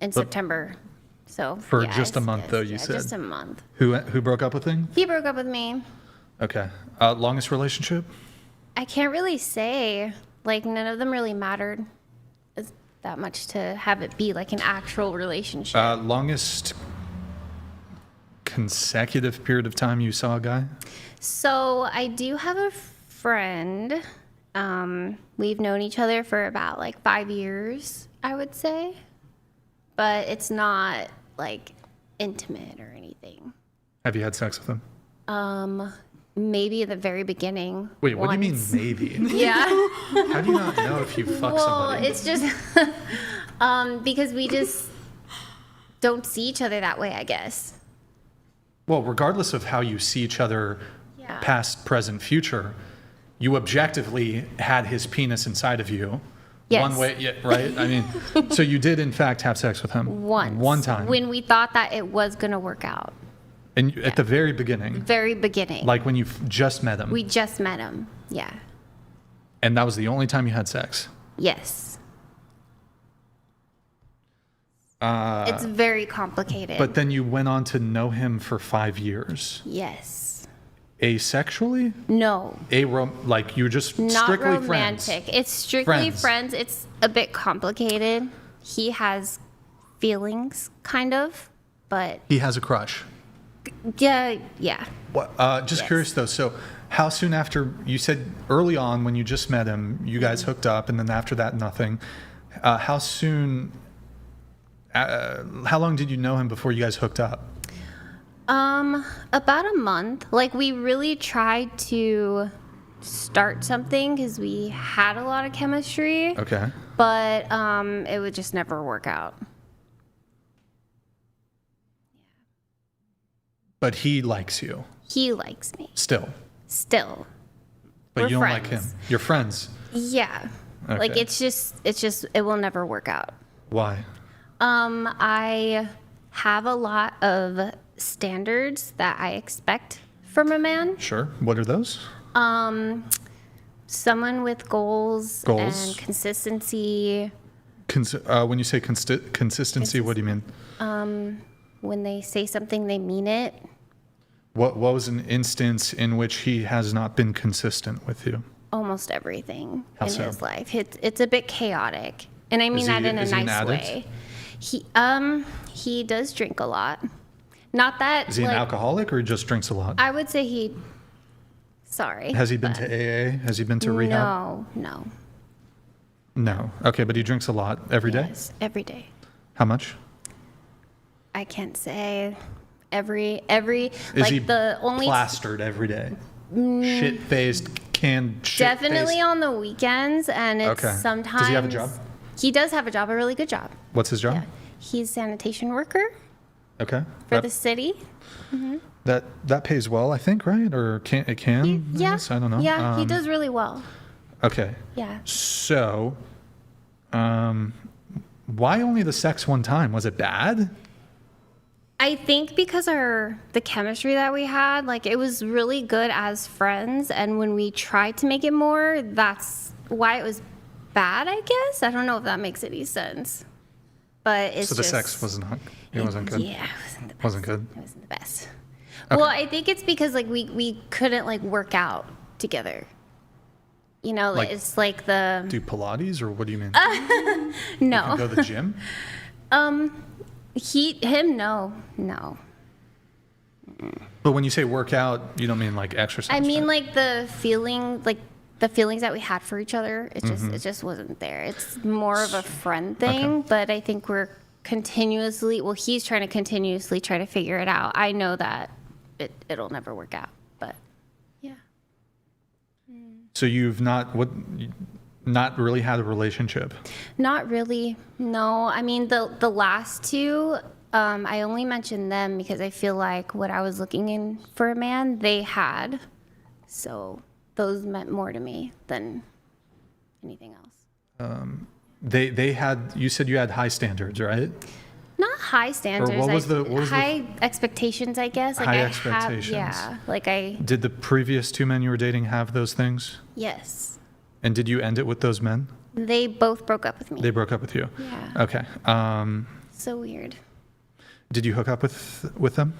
H: in September. So
A: For just a month, though, you said?
H: just a month.
A: Who broke up with him?
H: He broke up with me.
A: Okay. Longest relationship?
H: I can't really say. Like, none of them really mattered that much to have it be like an actual relationship.
A: Longest consecutive period of time you saw a guy?
H: So I do have a friend. We've known each other for about like 5 years, I would say. But it's not like intimate or anything.
A: Have you had sex with him?
H: Maybe at the very beginning.
A: Wait, what do you mean
H: once.
A: maybe?
H: Yeah.
A: How do you not know if you fuck
H: Well,
A: somebody?
H: it's just because we just don't see each other that way, I guess.
A: Well, regardless of how you see each other,
H: Yeah.
A: past, present, future, you objectively had his penis inside of you.
H: Yes.
A: One way, yeah, right? I mean, so you did in fact have sex with him
H: Once.
A: one time,
H: When we thought that it was going to work out.
A: and at the very beginning,
H: Very beginning.
A: like when you just met him,
H: We just met him. Yeah.
A: and that was the only time you had sex.
H: Yes. It's very complicated.
A: But then you went on to know him for 5 years,
H: yes.
A: asexually.
H: No.
A: Like you were just
H: Not
A: strictly
H: romantic.
A: friends.
H: It's strictly
A: Friends.
H: friends. It's a bit complicated. He has feelings, kind of, but
A: He has a crush.
H: yeah.
A: What? Just
H: Yes.
A: curious though. So, how soon after you said early on when you just met him, you guys hooked up, and then after that, nothing. How soon? How long did you know him before you guys hooked up?
H: About a month. Like, we really tried to start something because we had a lot of chemistry,
A: Okay.
H: but it would just never work out.
A: But he likes you
H: He likes me
A: still.
H: still.
A: But
H: We're
A: you don't like him.
H: friends.
A: You're friends.
H: Yeah. Like,
A: Okay.
H: it's just it will never work out.
A: Why?
H: I have a lot of standards that I expect from a man.
A: Sure. What are those?
H: Someone with goals
A: Goals?
H: and consistency.
A: When you say consistency, what do you mean?
H: When they say something, they mean it.
A: What was an instance in which he has not been consistent with you?
H: Almost everything
A: How
H: in
A: so?
H: his life. It's a bit chaotic, and I mean that in a
A: is he an
H: nice
A: addict?
H: way. He does drink a lot. Not that
A: Is he
H: like,
A: an alcoholic or he just drinks a lot?
H: I would say he. Sorry.
A: Has he been to AA? Has he been to rehab?
H: No.
A: No. Okay, but he drinks a lot every day?
H: Yes, every day.
A: How much?
H: I can't say every
A: Is
H: like
A: he
H: the only
A: plastered every day? Shit-faced, canned shit-faced?
H: definitely on the weekends, and it's
A: Okay.
H: sometimes.
A: Does he have a job?
H: He does have a job, a really good job.
A: What's his job?
H: Yeah. He's sanitation worker
A: Okay.
H: for the city.
A: That pays well, I think, right? Or can it can? I
H: Yeah.
A: guess? I don't know.
H: Yeah, he does really well.
A: Okay.
H: Yeah.
A: So, Why only the sex one time? Was it bad?
H: I think because the chemistry that we had, like it was really good as friends, and when we tried to make it more, that's why it was bad, I guess. I don't know if that makes any sense. But it's
A: so the sex wasn't good.
H: Yeah, it wasn't the best.
A: Wasn't good.
H: It wasn't the best.
A: Okay.
H: Well, I think it's because like we couldn't like work out together. You know,
A: Like,
H: it's like the
A: Do Pilates or what do you mean?
H: no.
A: Go to the gym?
H: No.
A: But when you say work out, you don't mean like exercise.
H: I mean
A: right?
H: like the feelings that we had for each other. It just wasn't there. It's more of a friend thing, but I think we're he's trying to continuously try to figure it out. I know that it'll never work out, but yeah.
A: So you've not really had a relationship?
H: Not really. No. I mean, the last two, I only mentioned them because I feel like what I was looking in for a man, they had. So those meant more to me than anything else.
A: They had, you said you had high standards, right?
H: Not high standards.
A: Or what was
H: high expectations, I guess. Like
A: high
H: I
A: expectations.
H: Did
A: the previous two men you were dating have those things?
H: Yes.
A: And did you end it with those men?
H: They both broke up with me.
A: They broke up with you?
H: Yeah.
A: Okay.
H: So weird.
A: Did you hook up with them?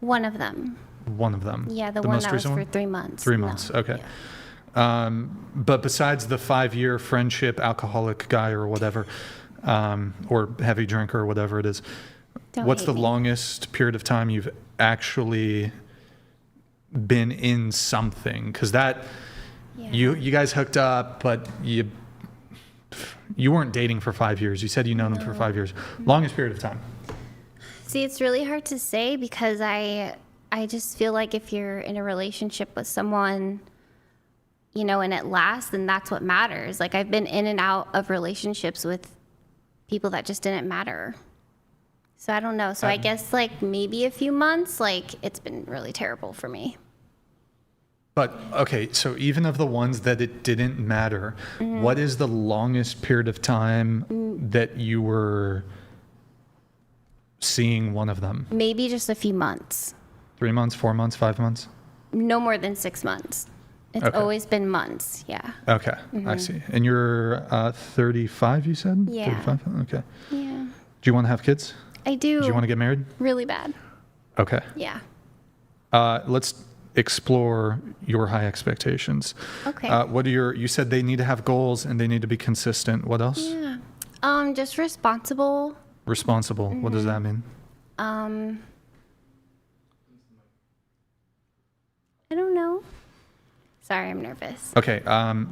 H: One of them.
A: One of them?
H: Yeah, the one
A: most
H: that was
A: recent
H: for 3 months.
A: 3 months, okay. Yeah. But besides the 5-year friendship, alcoholic guy or whatever, or heavy drinker or whatever it is, what's the longest period of time you've actually been in something? Because you guys hooked up, but you weren't dating for 5 years. You said you known them for 5 years. Longest period of time?
H: See, it's really hard to say because I just feel like if you're in a relationship with someone, you know, and it lasts, then that's what matters. Like I've been in and out of relationships with people that just didn't matter. So I don't know. So I guess like maybe a few months, like it's been really terrible for me.
A: But, okay, so even of the ones that it didn't matter, what is the longest period of time that you were seeing one of them?
H: Maybe just a few months.
A: 3 months, 4 months, 5 months?
H: No more than 6 months. It's always been months, yeah.
A: Okay, I see. And you're 35, you said?
H: Yeah.
A: 35? Okay.
H: Yeah.
A: Do you want to have kids?
H: I do.
A: Do you want to get married?
H: Really bad.
A: Okay.
H: Yeah.
A: Let's explore your high expectations.
H: Okay.
A: What are you said they need to have goals and they need to be consistent. What else?
H: Yeah. Just responsible.
A: Responsible. What does that mean?
H: I don't know. Sorry, I'm nervous.
A: Okay,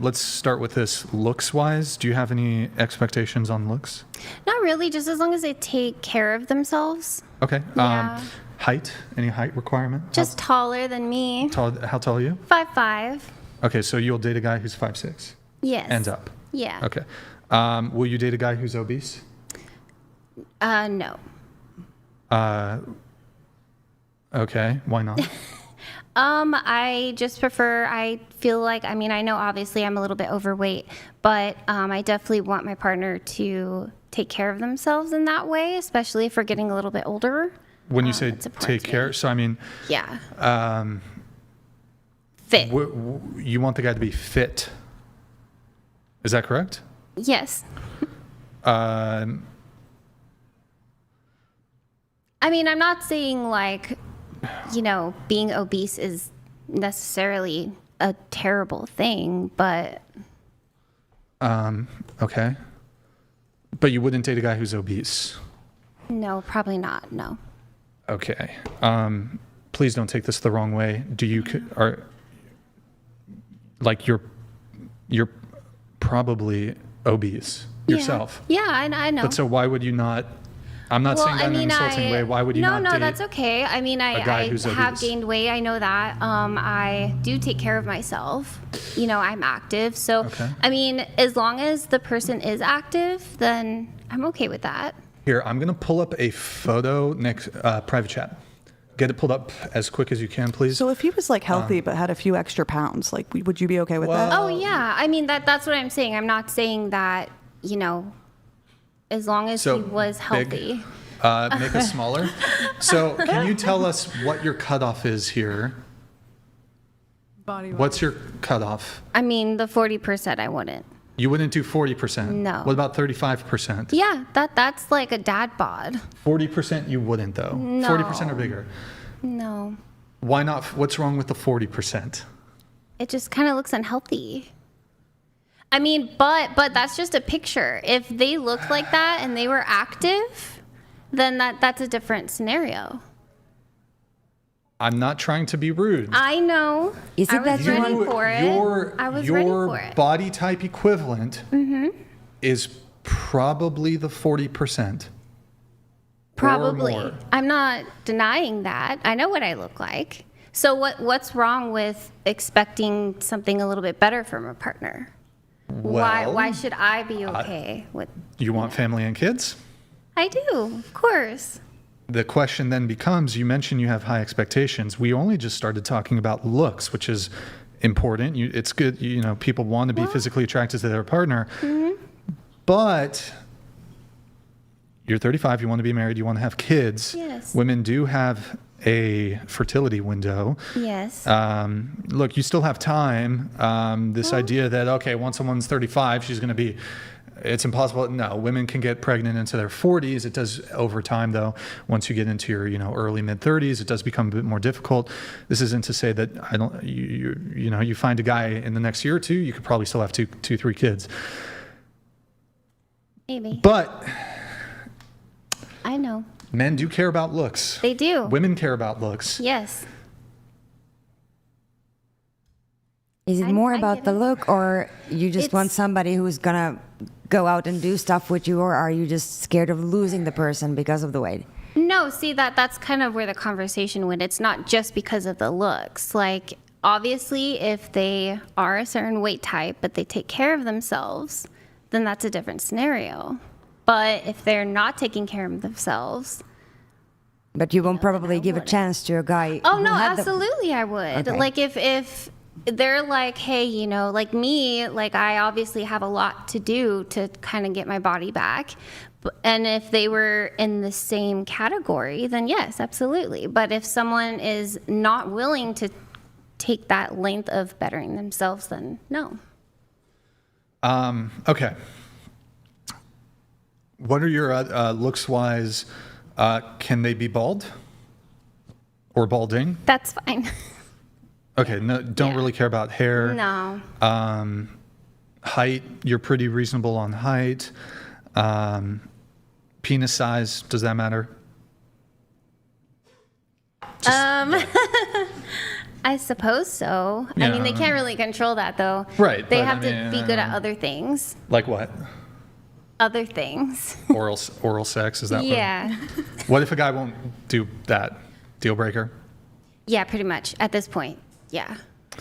A: let's start with this. Looks-wise, do you have any expectations on looks?
H: Not really, just as long as they take care of themselves.
A: Okay.
H: Yeah.
A: Height? Any height requirement?
H: Just taller than me.
A: How tall are you?
H: 5'5".
A: Okay, so you'll date a guy who's 5'6"?
H: Yes.
A: And up?
H: Yeah.
A: Okay. Will you date a guy who's obese?
H: No.
A: Okay, why not?
H: I just prefer, I feel like, I mean, I know obviously I'm a little bit overweight, but I definitely want my partner to take care of themselves in that way, especially if we're getting a little bit older.
A: When you say take care, so I mean...
H: Yeah. Fit.
A: You want the guy to be fit. Is that correct?
H: Yes. I mean, I'm not saying like, you know, being obese is necessarily a terrible thing, but...
A: Okay. But you wouldn't date a guy who's obese?
H: No, probably not, no.
A: Okay. Please don't take this the wrong way. You're probably obese yourself.
H: Yeah, I know.
A: But so why would you not... I'm not saying that in an insulting way. Why would you not date?
H: No, that's okay. I mean, I have gained weight. I know that. I do take care of myself. You know, I'm active. So, I mean, as long as the person is active, then I'm okay with that.
A: Here, I'm going to pull up a photo next private chat. Get it pulled up as quick as you can, please.
G: So if he was like healthy but had a few extra pounds, like would you be okay with that?
H: Oh, yeah. I mean, that's what I'm saying. I'm not saying that, you know, as long as
A: So
H: he was healthy.
A: big. Make us smaller. So can you tell us what your cutoff is here?
F: Body
A: What's your cutoff?
H: I mean, the 40% I wouldn't.
A: You wouldn't do 40%?
H: No.
A: What about 35%?
H: Yeah, that's like a dad bod.
A: 40% you wouldn't, though?
H: No.
A: 40% or bigger?
H: No.
A: Why not? What's wrong with the 40%?
H: It just kind of looks unhealthy. I mean, but that's just a picture. If they looked like that and they were active, then that's a different scenario.
A: I'm not trying to be rude.
H: I know.
C: Is it
H: I was
C: that you
H: ready
C: want-
H: for it. I was
A: your
H: ready for it.
A: body type equivalent is probably the 40%.
H: Probably.
A: Or more.
H: I'm not denying that. I know what I look like. So what's wrong with expecting something a little bit better from a partner?
A: Well,
H: Why should I be okay with?
A: You want family and kids?
H: I do, of course.
A: The question then becomes, you mentioned you have high expectations. We only just started talking about looks, which is important. It's good, people want to be physically attracted to their partner. But you're 35, you want to be married, you want to have kids.
H: Yes.
A: Women do have a fertility window.
H: Yes.
A: Look, you still have time. This idea that, okay, once someone's 35, she's going to be, it's impossible. No, women can get pregnant into their 40s. It does over time, though. Once you get into your, early mid 30s, it does become a bit more difficult. This isn't to say that you find a guy in the next year or two, you could probably still have two, 3 kids.
H: Maybe.
A: But
H: I know.
A: men do care about looks.
H: They do.
A: Women care about looks.
H: Yes.
C: Is it more about the look, or you just want somebody who's gonna go out and do stuff with you, or are you just scared of losing the person because of the weight?
H: No, see that's kind of where the conversation went. It's not just because of the looks. Like obviously if they are a certain weight type but they take care of themselves, then that's a different scenario. But if they're not taking care of themselves,
C: but you won't probably give a chance to a guy.
H: oh
C: who
H: no,
C: had
H: absolutely I would.
C: Okay.
H: Like if they're like, hey, like me, like I obviously have a lot to do to kind of get my body back. And if they were in the same category, then yes, absolutely. But if someone is not willing to take that length of bettering themselves, then no.
A: Okay. What are your looks-wise? Can they be bald or balding?
H: That's fine.
A: Okay, no, don't really care about hair.
H: No.
A: Height, you're pretty reasonable on height. Penis size, does that matter?
H: I suppose so. I mean, they can't really control that, though.
A: Right,
H: They
A: but
H: have
A: I
H: to be good at other things.
A: Like what?
H: Other things.
A: Oral sex, is that
H: Yeah.
A: What if a guy won't do that? Deal breaker?
H: Yeah, pretty much at this point. Yeah.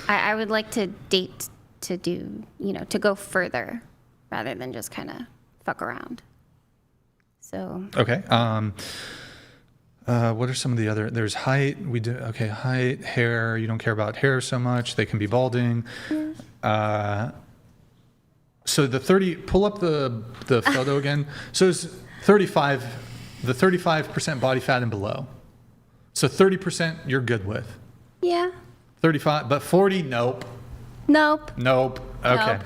H: I would like to date to do, to go further rather than just kind of fuck around. So.
A: Okay. What are some of the other? There's height. Height, hair. You don't care about hair so much. They can be balding. So the 30. Pull up the photo again. So it's 35. The 35% body fat and below. So 30% you're good with.
H: Yeah.
A: 35, but 40, nope.
H: Nope.
A: Okay.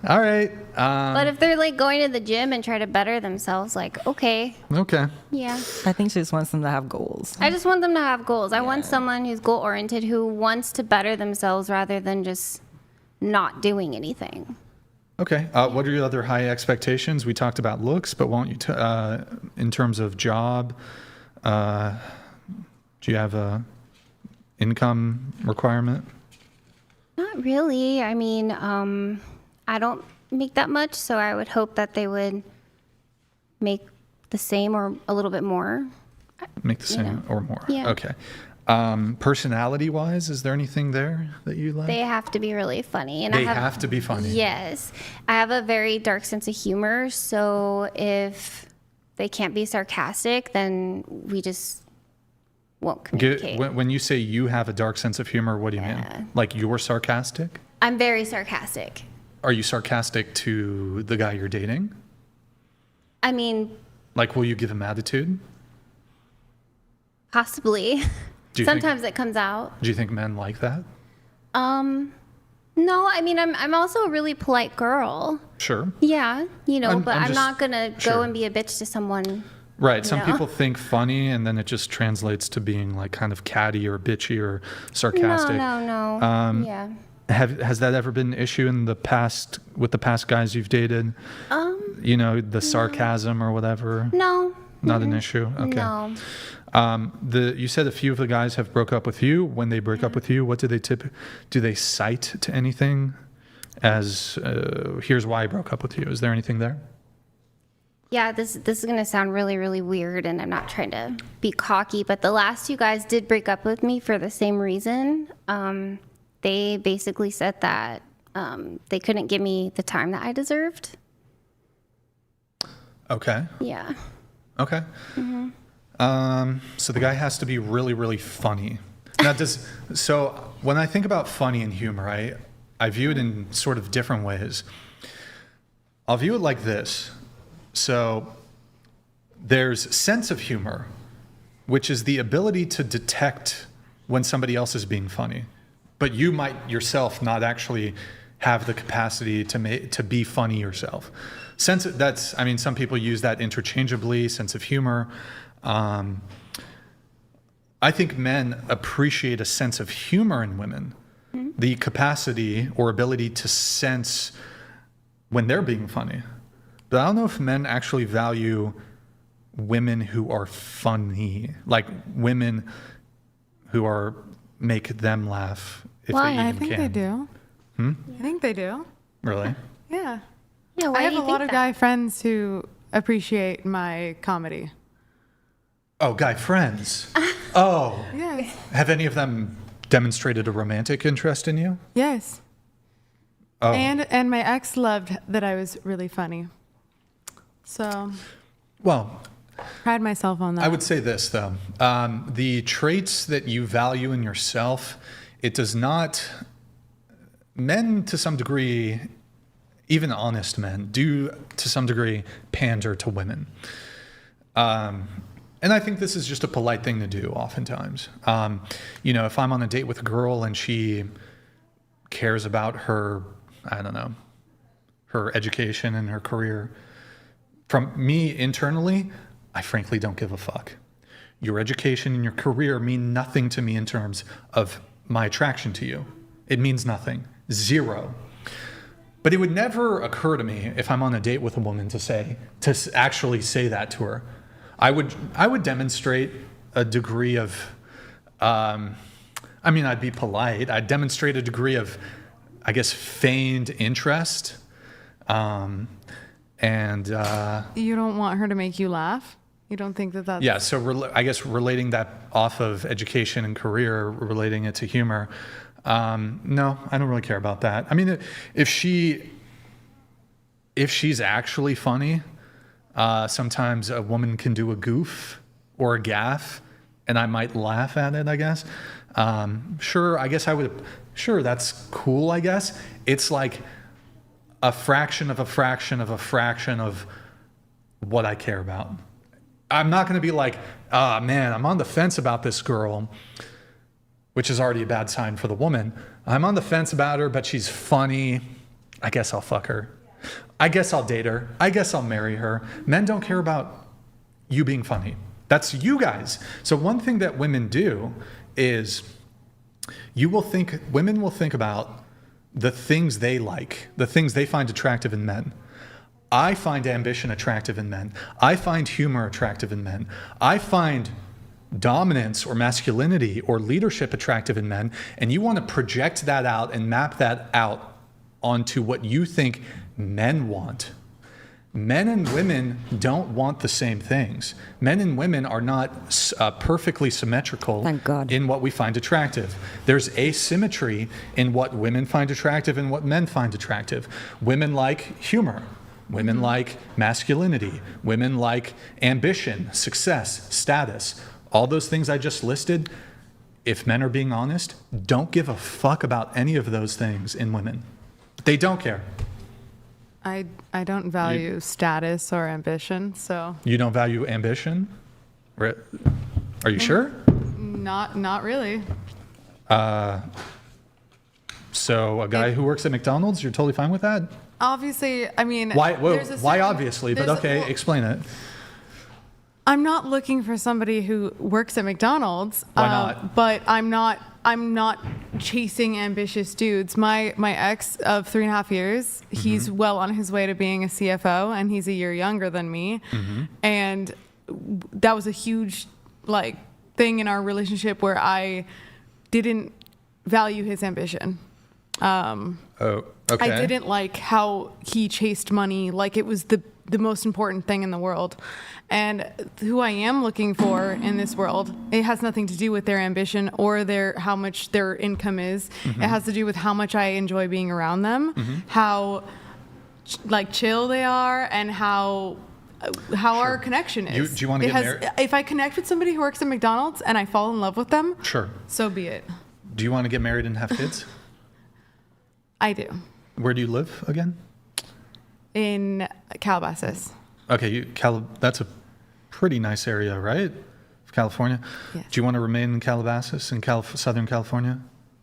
A: All right.
H: But if they're like going to the gym and try to better themselves, like, okay.
A: Okay.
H: Yeah.
B: I think she just wants them to have goals.
H: I just want them to have goals. I want someone who's goal oriented, who wants to better themselves rather than just not doing anything.
A: Okay. What are your other high expectations? We talked about looks, but won't you, in terms of job, do you have a income requirement?
H: Not really. I mean, I don't make that much, so I would hope that they would make the same or a little bit more.
A: Make the same or more.
H: Yeah.
A: Okay. Personality-wise, is there anything there that you like?
H: They have to be really funny. And
A: They have to be funny.
H: Yes. I have a very dark sense of humor, so if they can't be sarcastic, then we just won't communicate.
A: When you say you have a dark sense of humor, what do you mean? Like you're sarcastic?
H: I'm very sarcastic.
A: Are you sarcastic to the guy you're dating?
H: I mean,
A: Like, will you give him attitude?
H: possibly.
A: Do you
H: Sometimes it comes out.
A: Do you think men like that?
H: No, I mean, I'm also a really polite girl.
A: Sure.
H: Yeah,
A: I'm
H: but I'm
A: just-
H: not gonna
A: sure.
H: go and be a bitch to someone.
A: Right. Some
H: No.
A: people think funny, and then it just translates to being like kind of catty or bitchy or sarcastic.
H: No. Yeah.
A: Has that ever been an issue in the past with the past guys you've dated? The sarcasm or whatever.
H: No.
A: Not an issue. Okay.
H: No.
A: You said a few of the guys have broke up with you. When they break up with you, what do they do they cite to anything as here's why I broke up with you? Is there anything there?
H: Yeah, this is gonna sound really, really weird, and I'm not trying to be cocky, but the last two guys did break up with me for the same reason. They basically said that they couldn't give me the time that I deserved.
A: Okay.
H: Yeah.
A: Okay. So the guy has to be really, really funny. Now, so when I think about funny and humor, I view it in sort of different ways. I'll view it like this. So there's sense of humor, which is the ability to detect when somebody else is being funny, but you might yourself not actually have the capacity to be funny yourself. Some people use that interchangeably, sense of humor. I think men appreciate a sense of humor in women, the capacity or ability to sense when they're being funny. But I don't know if men actually value women who are funny, like women who make them laugh if they even can.
F: I think they do. I think they do.
A: Really?
F: Yeah.
H: Yeah. Why
F: I have
H: do
F: a
H: you
F: lot
H: think
F: of
H: that?
F: guy friends who appreciate my comedy.
A: Oh, guy friends. Oh.
F: Yes.
A: Have any of them demonstrated a romantic interest in you?
F: Yes.
A: Oh.
F: And my ex loved that I was really funny. So
A: Well,
F: pride myself on that.
A: I would say this, though. The traits that you value in yourself, it does not... Men, to some degree, even honest men, do, to some degree, pander to women. And I think this is just a polite thing to do oftentimes. If I'm on a date with a girl and she cares about her, her education and her career, from me internally, I frankly don't give a fuck. Your education and your career mean nothing to me in terms of my attraction to you. It means nothing. Zero. But it would never occur to me if I'm on a date with a woman to actually say that to her. I would demonstrate a degree of, I'd be polite. I'd demonstrate a degree of, feigned interest.
F: You don't want her to make you laugh? You don't think that that's...
A: Yeah, so relating that off of education and career, relating it to humor, no, I don't really care about that. I mean, if she's actually funny, sometimes a woman can do a goof or a gaffe, and I might laugh at it, I guess. Sure, that's cool, I guess. It's like a fraction of a fraction of a fraction of what I care about. I'm not going to be like, man, I'm on the fence about this girl, which is already a bad sign for the woman. I'm on the fence about her, but she's funny. I guess I'll fuck her. I guess I'll date her. I guess I'll marry her. Men don't care about you being funny. That's you guys. So one thing that women do is women will think about the things they like, the things they find attractive in men. I find ambition attractive in men. I find humor attractive in men. I find dominance or masculinity or leadership attractive in men, and you want to project that out and map that out onto what you think men want. Men and women don't want the same things. Men and women are not perfectly symmetrical
C: Thank God.
A: in what we find attractive. There's asymmetry in what women find attractive and what men find attractive. Women like humor. Women like masculinity. Women like ambition, success, status. All those things I just listed, if men are being honest, don't give a fuck about any of those things in women. They don't care.
F: I don't value status or ambition, so.
A: You don't value ambition? Are you sure?
F: Not really.
A: So a guy who works at McDonald's, you're totally fine with that?
F: Obviously, I mean.
A: Why
F: there's
A: obviously? But okay, explain it.
F: I'm not looking for somebody who works at McDonald's.
A: Why not?
F: But I'm not chasing ambitious dudes. My ex of 3.5 years, he's well on his way to being a CFO, and he's a year younger than me. And that was a huge thing in our relationship where I didn't value his ambition.
A: Okay.
F: I didn't like how he chased money like it was the most important thing in the world. And who I am looking for in this world, it has nothing to do with their ambition or how much their income is. It has to do with how much I enjoy being around them, how chill they are, and how our connection is.
A: Do you want to get married?
F: If I connect with somebody who works at McDonald's and I fall in love with them,
A: Sure.
F: so be it.
A: Do you want to get married and have kids?
F: I do.
A: Where do you live again?
F: In Calabasas.
A: Okay, that's a pretty nice area, right? California.
F: Yes.
A: Do you want to remain in Calabasas in Southern California?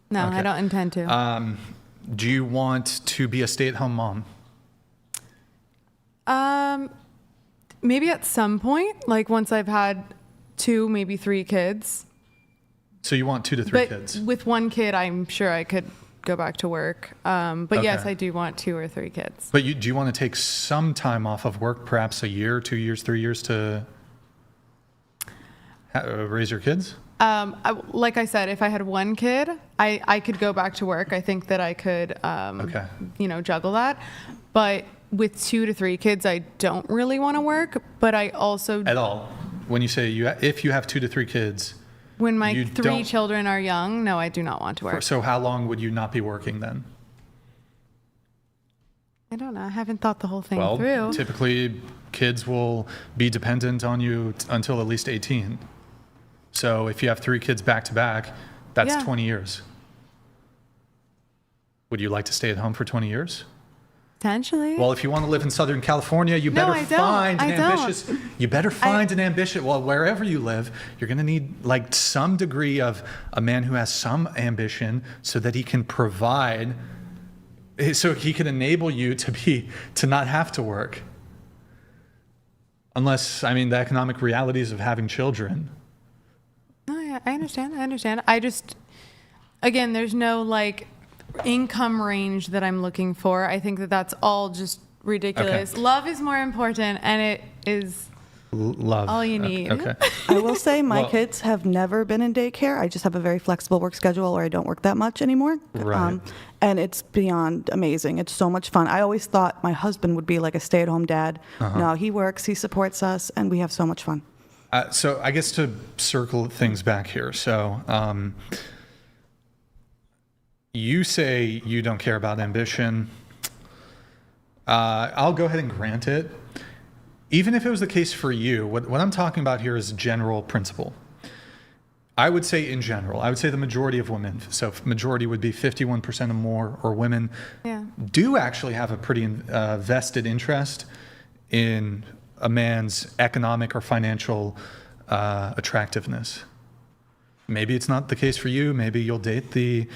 F: No,
A: Okay.
F: I don't intend to.
A: Do you want to be a stay-at-home mom?
F: Maybe at some point, once I've had 2, maybe 3 kids.
A: So you want 2 to 3
F: But
A: kids?
F: with 1 kid, I'm sure I could go back to work. But yes,
A: Okay.
F: I do want 2 or 3 kids.
A: But do you want to take some time off of work, perhaps a year, 2 years, 3 years to raise your kids?
F: Like I said, if I had 1 kid, I could go back to work. I think that I could, juggle that. But with 2 to 3 kids, I don't really want to work. But I also
A: At all? When you say if you have 2 to 3 kids,
F: when my
A: you
F: 3
A: don't-
F: children are young, no, I do not want to work.
A: So how long would you not be working then?
F: I don't know. I haven't thought the whole thing
A: Well,
F: through.
A: typically kids will be dependent on you until at least 18. So if you have 3 kids back to back, that's
F: Yeah.
A: 20 years. Would you like to stay at home for 20 years?
F: Potentially.
A: Well, if you want to live in Southern California, you
F: No,
A: better
F: I don't.
A: find an
F: I don't.
A: ambitious. You better find an ambitious. Well, wherever you live, you're going to need some degree of a man who has some ambition, so that he can provide, so he can enable you to not have to work. Unless, the economic realities of having children.
F: No, yeah, I understand. I just, again, there's no income range that I'm looking for. I think that that's all just ridiculous.
A: Okay.
F: Love is more important, and it is
A: Love.
F: all you need.
A: Okay.
G: I will say my
A: Well-
G: kids have never been in daycare. I just have a very flexible work schedule where I don't work that much anymore.
A: Right.
G: And it's beyond amazing. It's so much fun. I always thought my husband would be like a stay-at-home dad. No, he works, he supports us, and we have so much fun.
A: So I guess to circle things back here. So you say you don't care about ambition. I'll go ahead and grant it. Even if it was the case for you, what I'm talking about here is general principle. I would say in general, the majority of women, so majority would be 51% or more, or women, do actually have a pretty vested interest in a man's economic or financial attractiveness. Maybe it's not the case for you. Maybe you'll date the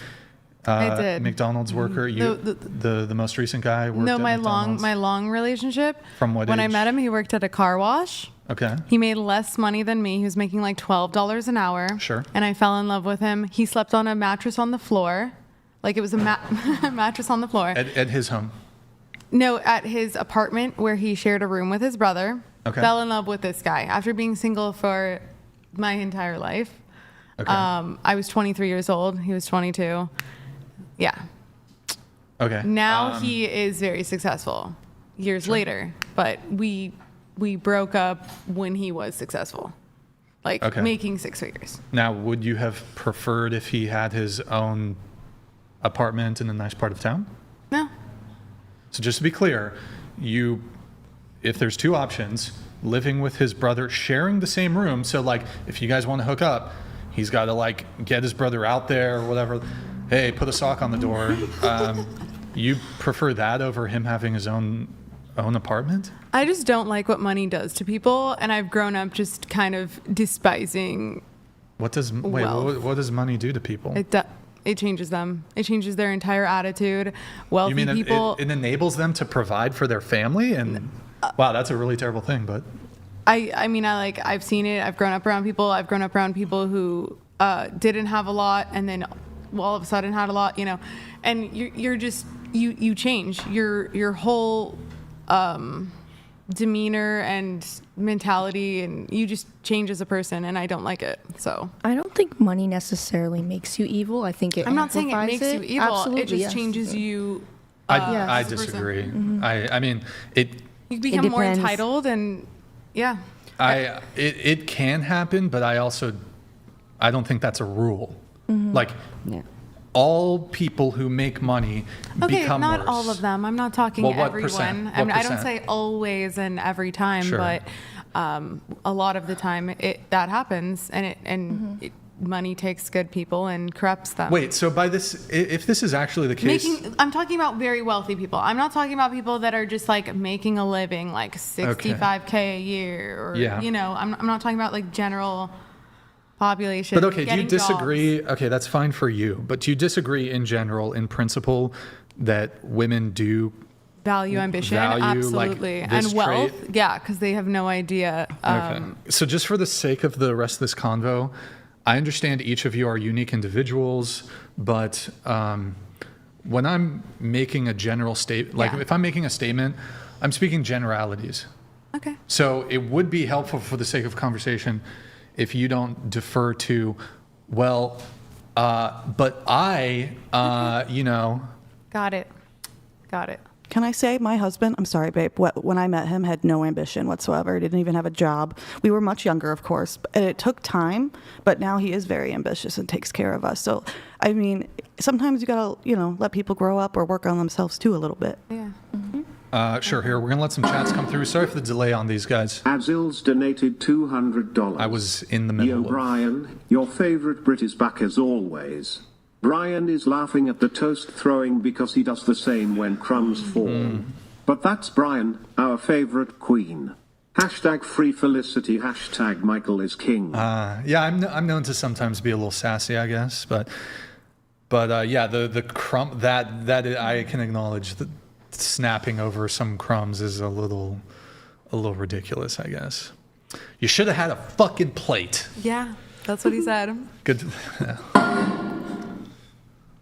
F: I did.
A: McDonald's worker. The most recent guy worked
F: No,
A: at McDonald's.
F: my long relationship.
A: From what
F: When I
A: age?
F: met him, he worked at a car wash.
A: Okay.
F: He made less money than me. He was making $12 an hour.
A: Sure.
F: And I fell in love with him. He slept on a mattress on the floor. It was a mattress on the floor.
A: At his home.
F: No, at his apartment where he shared a room with his brother.
A: Okay.
F: Fell in love with this guy after being single for my entire life.
A: Okay.
F: I was 23 years old. He was 22. Yeah.
A: Okay.
F: Now he is very successful years later, but we broke up when he was successful, making 6 figures.
A: Now, would you have preferred if he had his own apartment in a nice part of town?
F: No.
A: So just to be clear, if there's 2 options, living with his brother, sharing the same room, so if you guys want to hook up, he's got to get his brother out there or whatever. Hey, put a sock on the door. You prefer that over him having his own apartment?
F: I just don't like what money does to people, and I've grown up just kind of despising.
A: What does money do to people?
F: It changes them. It changes their entire attitude. Wealthy
A: You mean
F: people.
A: it enables them to provide for their family? And wow, that's a really terrible thing. But
F: I've seen it. I've grown up around people. I've grown up around people who didn't have a lot, and then all of a sudden had a lot. And you're just you change your whole demeanor and mentality, and you just change as a person, and I don't like it. So
D: I don't think money necessarily makes you evil. I think
F: I'm not saying it makes you evil.
D: Absolutely,
F: it just
D: yes.
F: changes you.
A: I
F: as a person.
A: disagree.
F: Mm-hmm.
A: I mean it.
F: You become more entitled, and yeah.
A: It can happen, but I don't think that's a rule.
F: Mm-hmm.
A: Like all people who make money become
F: not
A: worse.
F: all of them. I'm not talking
A: Well, what
F: everyone.
A: percent?
F: I
A: What
F: don't
A: percent?
F: say always and every time,
A: Sure.
F: but a lot of the time that happens, and money takes good people and corrupts them.
A: Wait, so by this, if this is actually the case,
F: I'm talking about very wealthy people. I'm not talking about people that are just like making a living, like $65K a year, or I'm not talking about like general population.
A: But okay, do you
F: getting
A: disagree?
F: jobs.
A: Okay, that's fine for you, but do you disagree in general, in principle, that women do
F: value ambition? Absolutely.
A: Like this
F: and wealth,
A: trait?
F: yeah, because they have no idea.
A: Okay. So just for the sake of the rest of this convo, I understand each of you are unique individuals, but when I'm making a general statement, like if I'm making a statement, I'm speaking generalities.
F: Okay.
A: So it would be helpful for the sake of conversation if you don't defer to, but I,
F: Got it.
G: Can I say my husband, I'm sorry, babe, when I met him, had no ambition whatsoever. Didn't even have a job. We were much younger, of course, and it took time, but now he is very ambitious and takes care of us. So, I mean, sometimes you gotta, let people grow up or work on themselves too a little bit.
F: Yeah.
A: Sure, here, we're going to let some chats come through. Sorry for the delay on these guys.
K: Azil's donated $200.
A: I was in the middle
K: Yo, Brian, your favorite Brit is back as always. Brian is laughing at the toast throwing because he does the same when crumbs fall. But that's Brian, our favorite queen. Hashtag free Felicity, hashtag Michael is king.
A: Yeah, I'm known to sometimes be a little sassy, I guess, but yeah, the crumb that I can acknowledge that snapping over some crumbs is a little ridiculous, I guess. You should have had a fucking plate.
F: Yeah, that's what he said.
A: Good.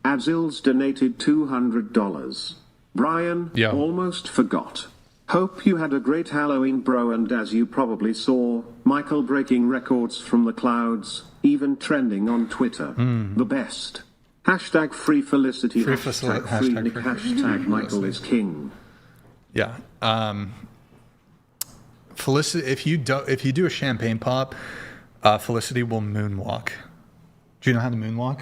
K: Azil's donated $200. Brian, almost forgot. Hope you had a great Halloween, bro, and as you probably saw, Michael breaking records from the clouds, even trending on Twitter. The best. Hashtag free Felicity, hashtag free Nick, hashtag Michael is king.
A: Yeah. Felicity, if you do a champagne pop, Felicity will moonwalk. Do you know how to moonwalk?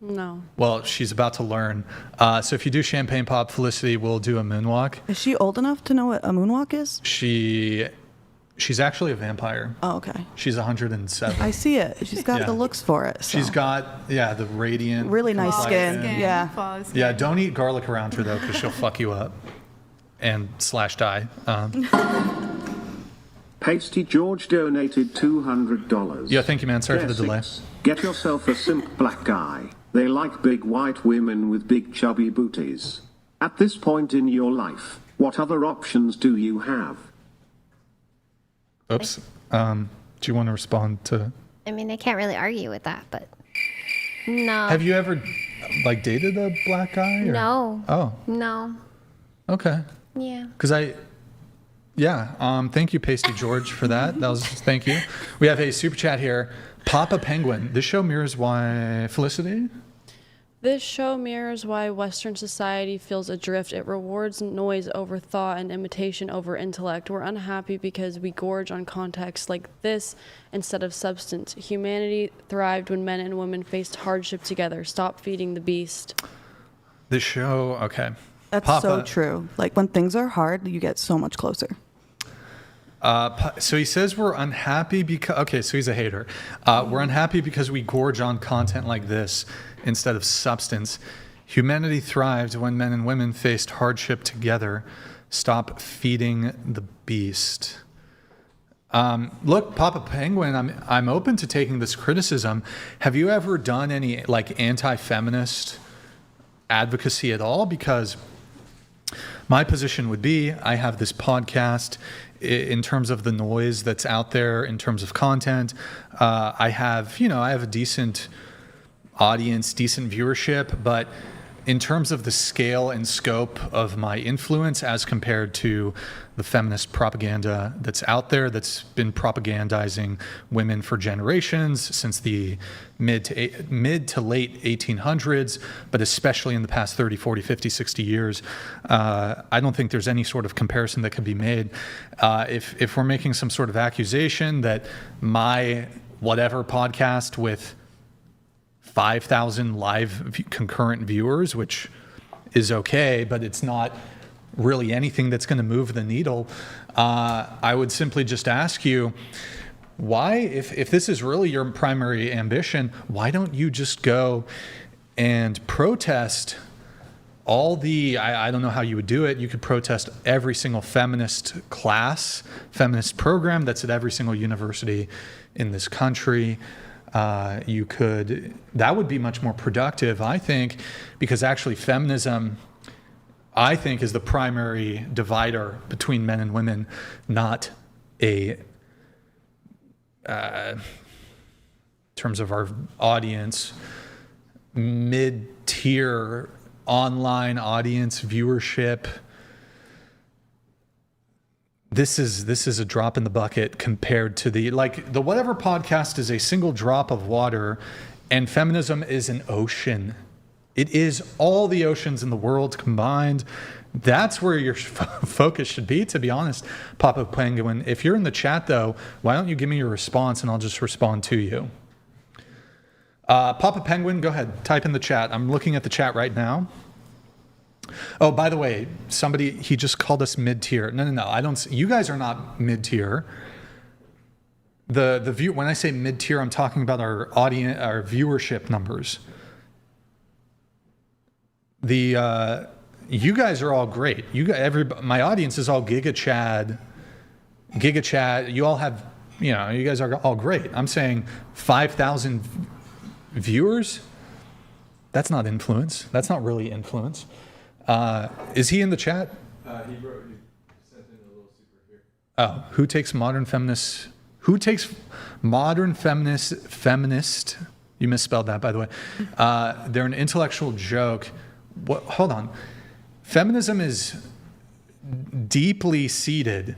J: No.
A: Well, she's about to learn. So if you do champagne pop, Felicity will do a moonwalk.
G: Is she old enough to know what a moonwalk is?
A: She's actually a vampire.
G: Oh, okay.
A: She's 107.
G: I see it. She's got the looks for it. So.
A: She's got, the radiant.
G: Really nice
A: complexion.
G: skin. Yeah.
A: Yeah, don't eat garlic around her, though, because she'll fuck you up. And /die.
K: Pasty George donated $200.
A: Yeah, thank you, man. Sorry for the delay.
K: Get yourself a simp black guy. They like big white women with big chubby booties. At this point in your life, what other options do you have?
A: Oops. Do you want to respond to?
H: I mean, I can't really argue with that, but no.
A: Have you ever, dated a black guy? Or?
H: No.
A: Oh.
H: No.
A: Okay.
H: Yeah.
A: Because thank you, Pasty George, for that. Thank you. We have a super chat here. Papa Penguin. This show mirrors why Felicity?
J: This show mirrors why Western society feels adrift. It rewards noise over thought and imitation over intellect. We're unhappy because we gorge on context like this instead of substance. Humanity thrived when men and women faced hardship together. Stop feeding the beast.
A: This show, okay.
G: That's
A: Papa,
G: so true. Like when things are hard, you get so much closer.
A: So he says we're unhappy because, okay, so he's a hater. We're unhappy because we gorge on content like this instead of substance. Humanity thrived when men and women faced hardship together. Stop feeding the beast. Look, Papa Penguin, I'm open to taking this criticism. Have you ever done any like anti-feminist advocacy at all? Because my position would be, I have this podcast in terms of the noise that's out there, in terms of content. I have a decent audience, decent viewership, but in terms of the scale and scope of my influence as compared to the feminist propaganda that's out there, that's been propagandizing women for generations since the mid to late 1800s, but especially in the past 30, 40, 50, 60 years, I don't think there's any sort of comparison that could be made. If we're making some sort of accusation that my whatever podcast with 5,000 live concurrent viewers, which is okay, but it's not really anything that's going to move the needle. I would simply just ask you, why, if this is really your primary ambition, why don't you just go and protest all the, I don't know how you would do it. You could protest every single feminist class, feminist program that's at every single university in this country. That would be much more productive, I think, because actually feminism, I think, is the primary divider between men and women, not in terms of our audience, mid-tier online audience viewership. This is a drop in the bucket compared to the Whatever podcast is a single drop of water, and feminism is an ocean. It is all the oceans in the world combined. That's where your focus should be, to be honest, Papa Penguin. If you're in the chat, though, why don't you give me your response and I'll just respond to you. Papa Penguin, go ahead, type in the chat. I'm looking at the chat right now. Oh, by the way, he just called us mid-tier. No, I don't. You guys are not mid-tier. When I say mid-tier, I'm talking about our audience, our viewership numbers. You guys are all great. My audience is all Giga Chad. You all have, you guys are all great. I'm saying 5,000 viewers. That's not influence. That's not really influence. Is he in the chat?
L: He sent in a little super here.
A: Oh, who takes modern feminist? You misspelled that, by the way. They're an intellectual joke. Hold on. Feminism is deeply seated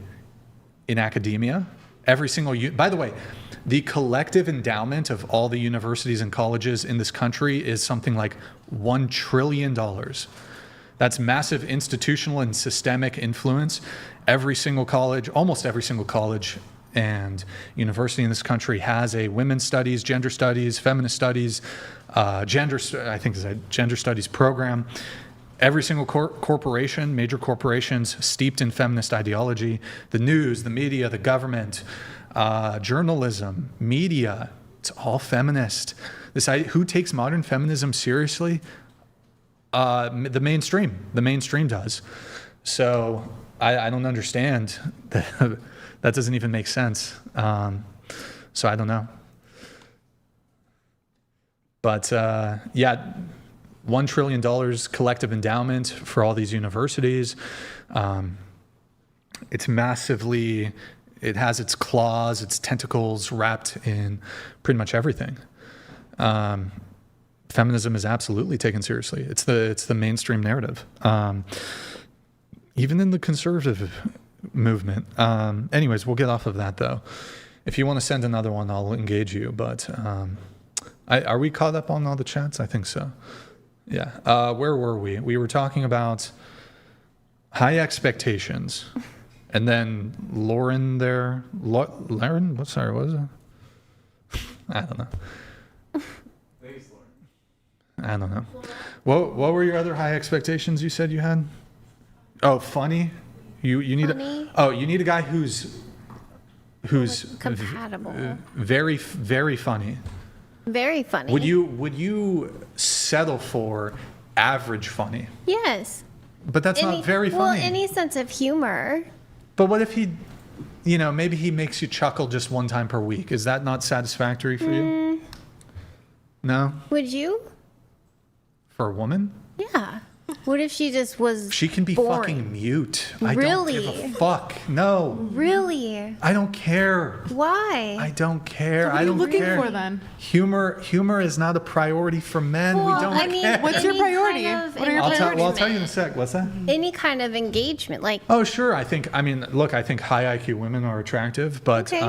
A: in academia. By the way, the collective endowment of all the universities and colleges in this country is something like $1 trillion. That's massive institutional and systemic influence. Almost every single college and university in this country has a women's studies, gender studies, feminist studies, gender studies program. Every single corporation, major corporations steeped in feminist ideology, the news, the media, the government, journalism, media, it's all feminist. Who takes modern feminism seriously? The mainstream does. So I don't understand that. That doesn't even make sense. So I don't know. But yeah, $1 trillion collective endowment for all these universities. It's massively, it has its claws, its tentacles wrapped in pretty much everything. Feminism is absolutely taken seriously. It's the mainstream narrative, even in the conservative movement. Anyways, we'll get off of that though. If you want to send another one, I'll engage you. But are we caught up on all the chats? I think so. Yeah. Where were we? We were talking about high expectations, and then Lauren there. Lauren, what was it? I don't know. I don't know. What were your other high expectations you said you had? Oh, funny. You need you need a guy who's
H: compatible.
A: Very, very funny.
H: Very funny.
A: Would you settle for average funny.
H: Yes.
A: But that's not very funny.
H: Well, any sense of humor.
A: But what if he, maybe he makes you chuckle just one time per week? Is that not satisfactory for you? No?
H: Would you?
A: For a woman?
H: Yeah. What if she just was
A: She can be
H: boring?
A: fucking mute. I
H: Really?
A: don't give a fuck. No.
H: Really?
A: I don't care.
H: Why?
A: I don't care.
F: What
A: I
F: are you
A: don't
F: looking
A: care.
F: for then?
A: Humor is not a priority for men.
H: Well,
A: we don't
H: I mean,
A: care.
F: What's your
H: any
F: priority?
H: kind of
F: What are your
H: engagement.
A: I'll tell you in a sec. What's that?
H: Any kind of engagement, like
A: Oh, sure. I think high IQ women are attractive, but
H: Okay.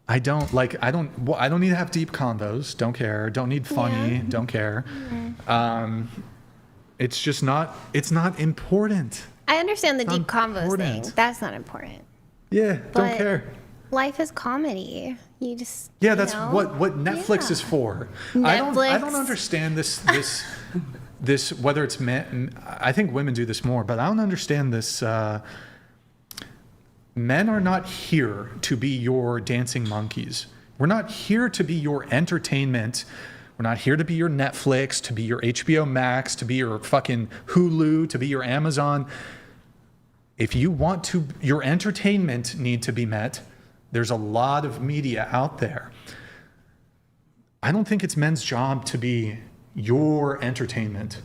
A: I don't need to have deep convos. Don't care. Don't need funny. Don't care. It's just not important.
H: I understand the
A: It's
H: deep
A: not
H: convo
A: important.
H: thing. That's not important.
A: Yeah, don't
H: But
A: care.
H: Life is comedy. You just
A: Yeah,
H: you
A: that's
H: know?
A: what Netflix
H: Yeah.
A: is for. I don't
H: Netflix.
A: understand this whether it's men. I think women do this more, but I don't understand this. Men are not here to be your dancing monkeys. We're not here to be your entertainment. We're not here to be your Netflix, to be your HBO Max, to be your fucking Hulu, to be your Amazon. If you want to, your entertainment need to be met. There's a lot of media out there. I don't think it's men's job to be your entertainment.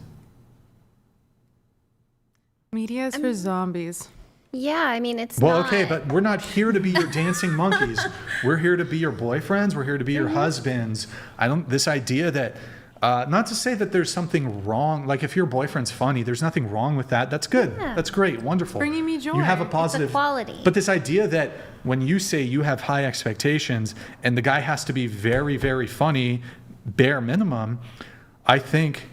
F: Media is for zombies.
H: Yeah, I mean it's
A: Well,
H: not.
A: okay, but we're not here to be your dancing monkeys. We're here to be your boyfriends. We're here to be your husbands. This idea that, not to say that there's something wrong. Like if your boyfriend's funny, there's nothing wrong with that. That's good.
H: Yeah.
A: That's great. Wonderful.
F: Bringing me joy.
A: You have a
F: It's a
A: positive
H: quality.
A: But this idea that when you say you have high expectations and the guy has to be very, very funny, bare minimum, I think.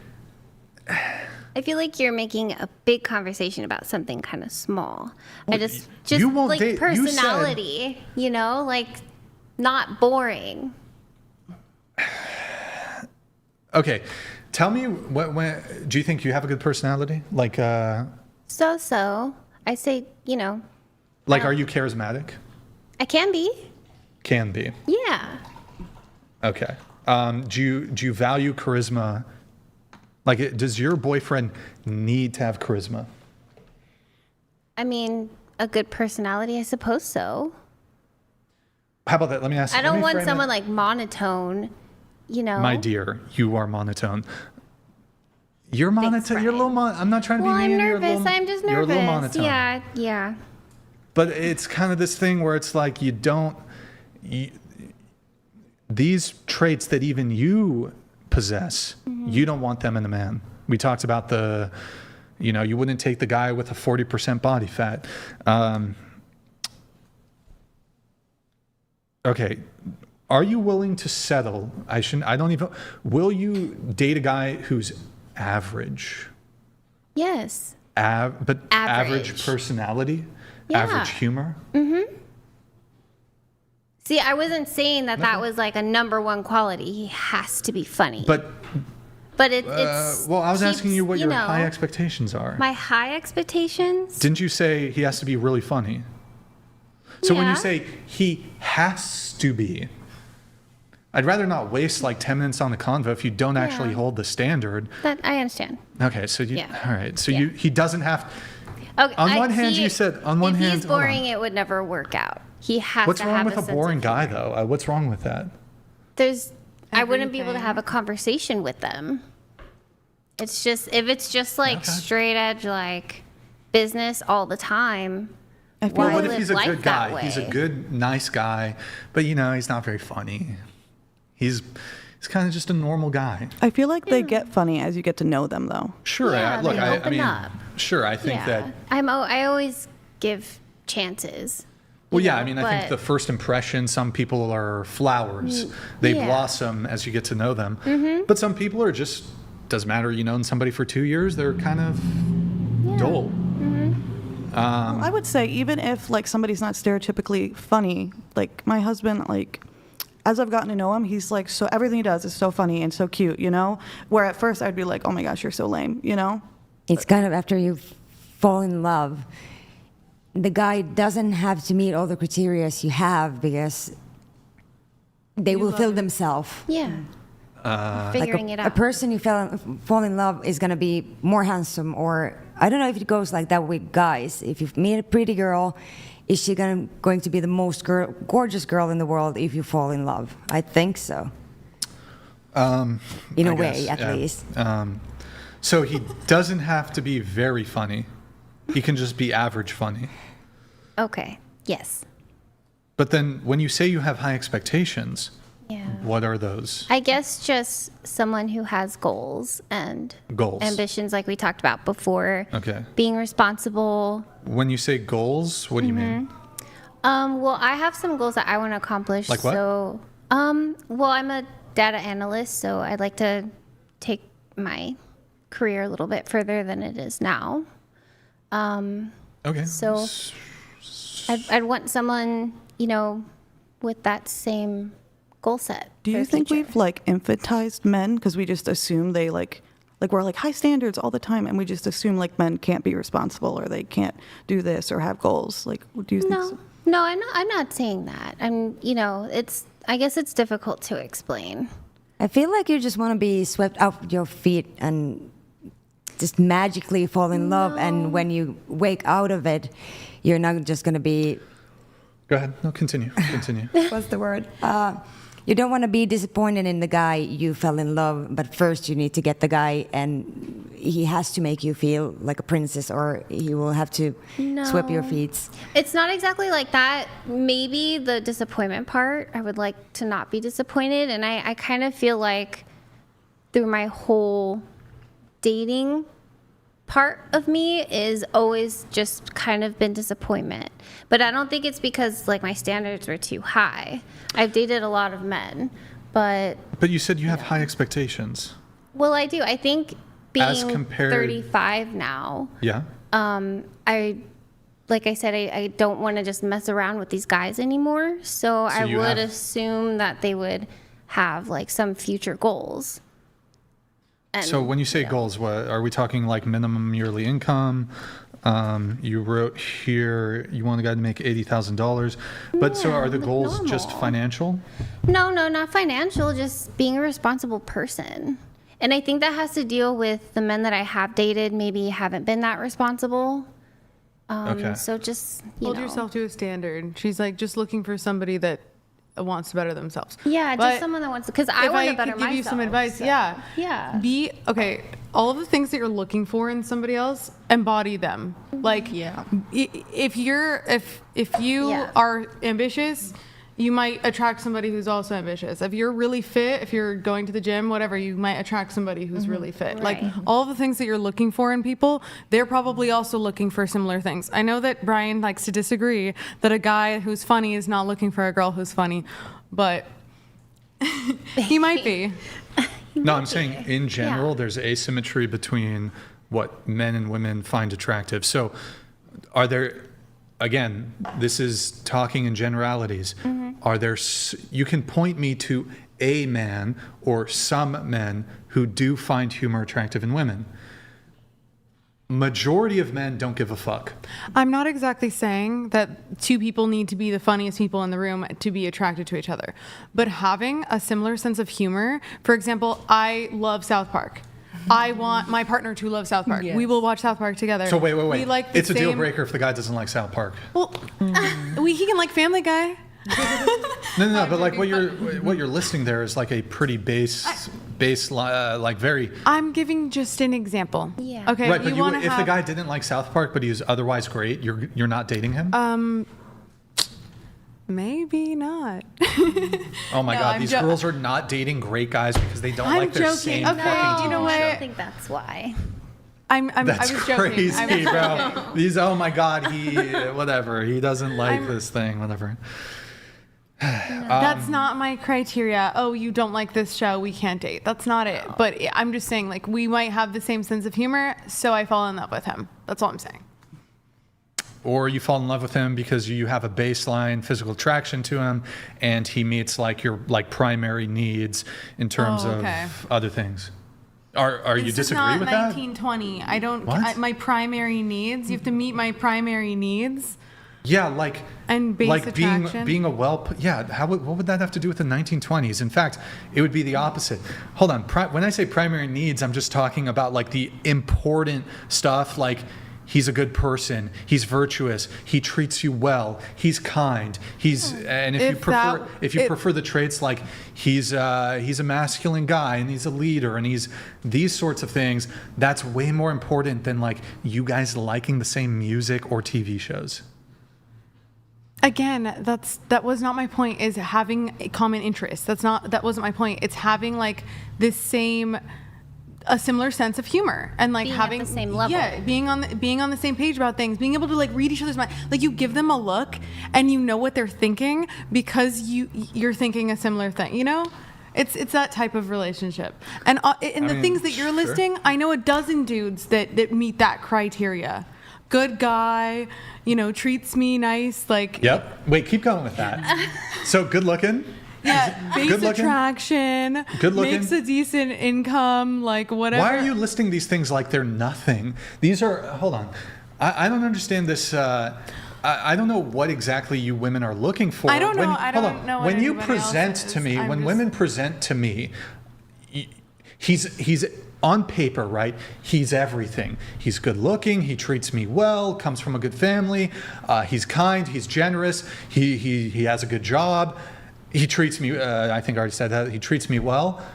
H: I feel like you're making a big conversation about something kind of small.
A: Well,
H: I just
A: you won't
H: like
A: date- you said-
H: personality, like not boring.
A: Okay, tell me when do you think you have a good personality? Like,
H: So I say,
A: are you charismatic?
H: I can be.
A: Can be.
H: Yeah.
A: Okay. Do you value charisma? Like, does your boyfriend need to have charisma?
H: I mean, a good personality, I suppose so.
A: How about that? Let me ask.
H: I
A: let
H: don't
A: me
H: want
A: frame
H: someone
A: it.
H: like monotone,
A: My dear, you are monotone. You're monotone.
H: Brian.
A: You're a little I'm not trying to
H: Well,
A: be
H: I'm
A: mean. You're a
H: nervous.
A: little-
H: I'm just
A: You're a little
H: nervous.
A: monotone.
H: Yeah.
A: But it's kind of this thing where it's like these traits that even you possess, you don't want them in a man. We talked about you wouldn't take the guy with a 40% body fat. Okay. Are you willing to settle? Will you date a guy who's average?
H: Yes.
A: But average
H: Average.
A: personality?
H: Yeah.
A: Average humor?
H: See, I wasn't saying that was like a number one quality. He has to be funny. But it's.
A: Well, I was
H: keeps,
A: asking you what your high
H: know,
A: expectations are.
H: My high expectations?
A: Didn't you say he has to be really funny? So when
H: Yeah.
A: you say he has to be, I'd rather not waste like 10 minutes on the convo if you don't actually hold the standard.
H: That I understand.
A: Okay, so all right. So he doesn't have.
H: Okay.
A: On one hand, you said on one
H: if
A: hand.
H: he's
A: hold on.
H: boring, it would never work out. He has
A: What's
H: to
A: wrong
H: have
A: with a
H: sense
A: boring
H: of
A: guy
H: humor.
A: though? What's wrong with that?
H: I wouldn't be able to have a conversation with them. It's just if it's just like straight edge like business all the time.
A: Well, what if he's a
H: life
A: good
H: that
A: guy? He's a
H: way?
A: good, nice guy, but he's not very funny. He's kind of just a normal guy.
G: I feel like they get funny as you get to know them, though.
A: Sure.
H: Yeah,
A: Look,
H: they
A: I
H: open
A: mean,
H: up.
A: sure. I think that.
H: I always give chances.
A: Well, yeah. I mean, I think
H: but-
A: the first impression. Some people are flowers. They
H: yeah.
A: blossom as you get to know them. But some people are just doesn't matter. You know, somebody for 2 years, they're kind of dull.
G: Well, I would say even if like somebody's not stereotypically funny, like my husband, like as I've gotten to know him, he's like so everything he does is so funny and so cute, Where at first I'd be like, oh my gosh, you're so lame,
C: It's kind of after you fall in love, the guy doesn't have to meet all the criteria you have because they will fill themselves.
H: Yeah. Figuring it out.
C: A person you fall in love is going to be more handsome, or I don't know if it goes like that with guys. If you meet a pretty girl, is she going to be the most gorgeous girl in the world if you fall in love? I think so. In a way, at least.
A: So he doesn't have to be very funny. He can just be average funny.
H: Okay. Yes.
A: But then when you say you have high expectations,
H: yeah.
A: What are those?
H: I guess just someone who has goals and ambitions like we talked about before.
A: Okay.
H: Being responsible.
A: When you say goals, what do you mean?
H: Well, I have some goals that I want to accomplish.
A: Like what?
H: So, well, I'm a data analyst, so I'd like to take my career a little bit further than it is now.
A: Okay.
H: So I'd want someone, with that same goal set.
G: Do you think we've infantized men because we just assume they we're high standards all the time, and we just assume men can't be responsible or they can't do this or have goals? Do you think so?
H: No, I'm not saying that. I guess it's difficult to explain.
C: I feel like you just want to be swept off your feet and just magically fall in love, and when you wake out of it, you're not just going to be...
A: Go ahead. No, continue.
C: What's the word? You don't want to be disappointed in the guy you fell in love, but first you need to get the guy, and he has to make you feel like a princess, or he will have to sweep your feet.
H: It's not exactly like that. Maybe the disappointment part, I would like to not be disappointed, and I kind of feel like through my whole dating part of me is always just kind of been disappointment. But I don't think it's because my standards were too high. I've dated a lot of men, but
A: you said you have high expectations.
H: Well, I do. I think being 35 now.
A: Yeah.
H: Like I said, I don't want to just mess around with these guys anymore. So I would assume that they would have some future goals. And,
A: so when you say goals, what are we talking? Minimum yearly income? You wrote here you want a guy to make $80,000, but so are the goals just financial?
H: No, not financial. Just being a responsible person, and I think that has to deal with the men that I have dated. Maybe haven't been that responsible.
A: Okay.
H: So just
F: hold yourself to a standard. She's just looking for somebody that wants to better themselves.
H: Yeah, just someone that wants to, because I want to better myself.
F: If I could give you some advice,
H: yeah.
F: All of the things that you're looking for in somebody else, embody them. If you are ambitious, you might attract somebody who's also ambitious. If you're really fit, if you're going to the gym, whatever, you might attract somebody who's really fit.
H: Right.
F: All the things that you're looking for in people, they're probably also looking for similar things. I know that Brian likes to disagree that a guy who's funny is not looking for a girl who's funny, but he might be.
A: No, I'm saying in general, there's asymmetry between what men and women find attractive. So are there... Again, this is talking in generalities. Are there? You can point me to a man or some men who do find humor attractive in women. Majority of men don't give a fuck.
F: I'm not exactly saying that two people need to be the funniest people in the room to be attracted to each other, but having a similar sense of humor. For example, I love South Park. I want my partner to love South Park. Yes. We will watch South Park together.
A: So wait. It's a deal breaker if the guy doesn't like South Park.
F: Well, he can like Family Guy.
A: No. But what you're listing there is a pretty base, very.
F: I'm giving just an example.
H: Yeah.
F: Okay.
A: Right, but if the guy didn't like South Park, but he's otherwise great, you're not dating him.
F: Maybe not.
A: Oh my God, these girls are not dating great guys because they don't like their same fucking TV
F: you know what?
A: show.
H: I don't think that's why.
A: That's
F: I was
A: crazy,
F: joking.
A: bro. These, oh my God, he doesn't like this thing, whatever.
F: That's not my criteria. Oh, you don't like this show, we can't date. That's not it. But I'm just saying, we might have the same sense of humor, so I fall in love with him. That's all I'm saying.
A: Or you fall in love with him because you have a baseline physical attraction to him, and he meets your primary needs in terms of other things. Are you disagree with that?
F: This is not 1920. I don't.
A: What?
F: My primary needs. You have to meet my primary needs.
A: Yeah, like
F: And base
A: like
F: attraction?
A: being a what would that have to do with the 1920s? In fact, it would be the opposite. Hold on. When I say primary needs, I'm just talking about like the important stuff, like he's a good person, he's virtuous, he treats you well, he's kind, and if you prefer the traits like he's a masculine guy and he's a leader and he's these sorts of things, that's way more important than like you guys liking the same music or TV shows.
F: Again, that was not my point, is having a common interest. That wasn't my point. It's having like a similar sense of humor and like
H: Being
F: having
H: at the same level.
F: Yeah, being on the same page about things, being able to like read each other's mind. Like you give them a look and you know what they're thinking because you're thinking a similar thing, you know? It's that type of relationship. And the things that you're listing, I know a dozen dudes that meet that criteria. Good guy, treats me nice, like.
A: Yep. Wait, keep going with that. So good looking.
F: Yeah, base attraction. Good looking. Makes a decent income, like whatever.
A: Why are you listing these things like they're nothing? These are. Hold on. I don't understand this. I don't know what exactly you women are looking for.
F: I don't know. I don't know.
A: When you present to me, women present to me, he's on paper, right? He's everything. He's good looking. He treats me well. Comes from a good family. He's kind. He's generous. He has a good job. He treats me. I think I already said that. He treats me well.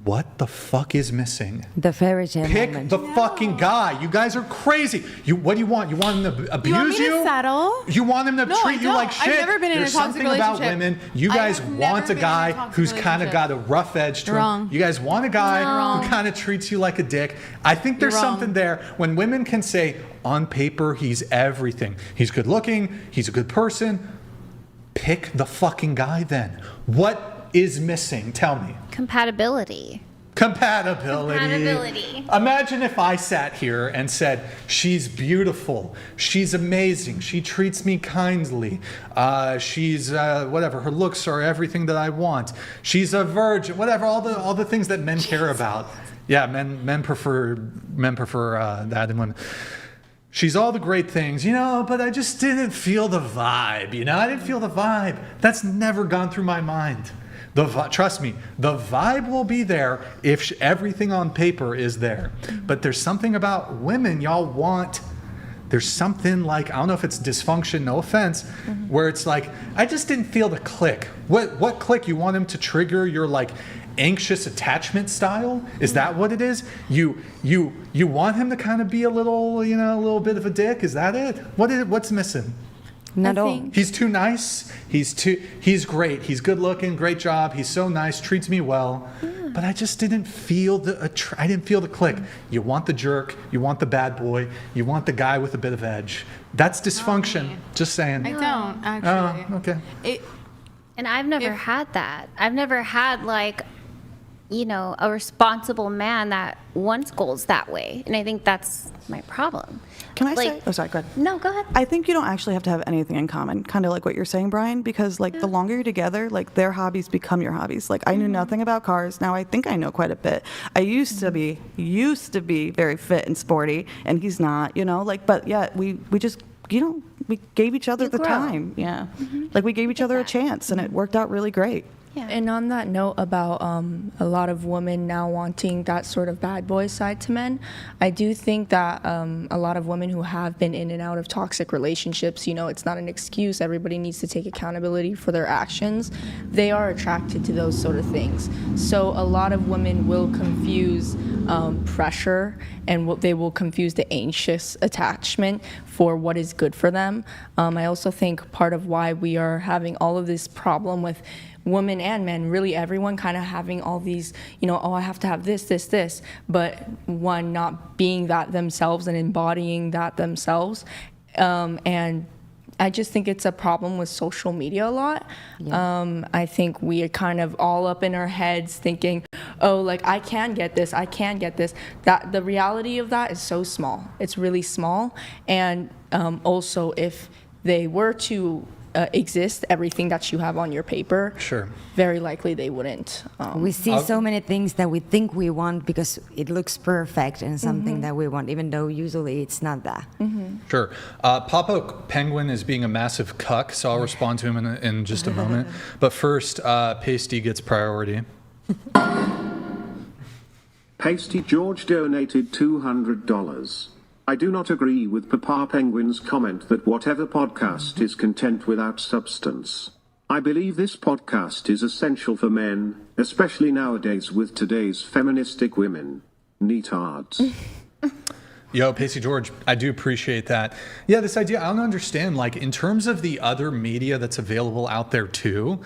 A: What the fuck is missing?
C: The fairy tale
A: Pick
C: moment.
A: the fucking guy. You guys are crazy. What do you want? You want him to abuse you?
F: You want me to settle?
A: You want him to treat you like shit?
F: I've never been in a
A: There's
F: toxic
A: something
F: relationship.
A: about women. You guys want a guy who's kind of got a rough edge to him. You guys want a guy who kind of treats you like a dick. I think there's something there when women can say, on paper, he's everything. He's good looking. He's a good person. Pick the fucking guy then. What is missing? Tell me.
H: Compatibility.
A: Imagine if I sat here and said, she's beautiful, she's amazing, she treats me kindly, she's whatever, her looks are everything that I want, she's a virgin, whatever, all the things that men care about. Yeah, men prefer that in women. She's all the great things, but I just didn't feel the vibe, I didn't feel the vibe. That's never gone through my mind. Trust me, the vibe will be there if everything on paper is there. But there's something about women y'all want. There's something like, I don't know if it's dysfunction, no offense, where it's like, I just didn't feel the click. What click? You want him to trigger your like anxious attachment style? Is that what it is? You want him to kind of be a little, a little bit of a dick? Is that it? What's missing?
C: Not all.
A: He's too nice. He's great. He's good looking. Great job. He's so nice. Treats me well. Yeah. But I just didn't feel I didn't feel the click. You want the jerk. You want the bad boy. You want the guy with a bit of edge. That's dysfunction. Just saying.
F: I don't actually.
A: Oh, okay.
H: And I've never had that. I've never had like, a responsible man that wants goals that way. And I think that's my problem.
G: Can I say? Oh, sorry, go ahead.
H: No, go ahead.
G: I think you don't actually have to have anything in common, kind of like what you're saying, Brian, because like the longer you're together, like their hobbies become your hobbies. Like I knew nothing about cars. Now I think I know quite a bit. I used to be very fit and sporty, and he's not, but yeah, we just, we gave each other the time. Yeah. Like we gave each other a chance, and it worked out really great.
D: Yeah. And on that note about a lot of women now wanting that sort of bad boy side to men, I do think that a lot of women who have been in and out of toxic relationships, it's not an excuse. Everybody needs to take accountability for their actions. They are attracted to those sort of things. So a lot of women will confuse pressure and they will confuse the anxious attachment for what is good for them. I also think part of why we are having all of this problem with women and men, really everyone kind of having all these, I have to have this, but one not being that themselves and embodying that themselves. And I just think it's a problem with social media a lot. Yeah. I think we are kind of all up in our heads thinking, I can get this. That the reality of that is so small. It's really small. And also if they were to exist, everything that you have on your paper,
A: Sure.
D: very likely they wouldn't.
C: We see so many things that we think we want because it looks perfect and something that we want, even though usually it's not that.
A: Sure. Papa Penguin is being a massive cuck, so I'll respond to him in just a moment. But first, Pasty gets priority.
K: Pasty George donated $200. I do not agree with Papa Penguin's comment that whatever podcast is content without substance. I believe this podcast is essential for men, especially nowadays with today's feministic women. Neatards.
A: Yo, Pasty George, I do appreciate that. Yeah, this idea, I don't understand, like, in terms of the other media that's available out there too,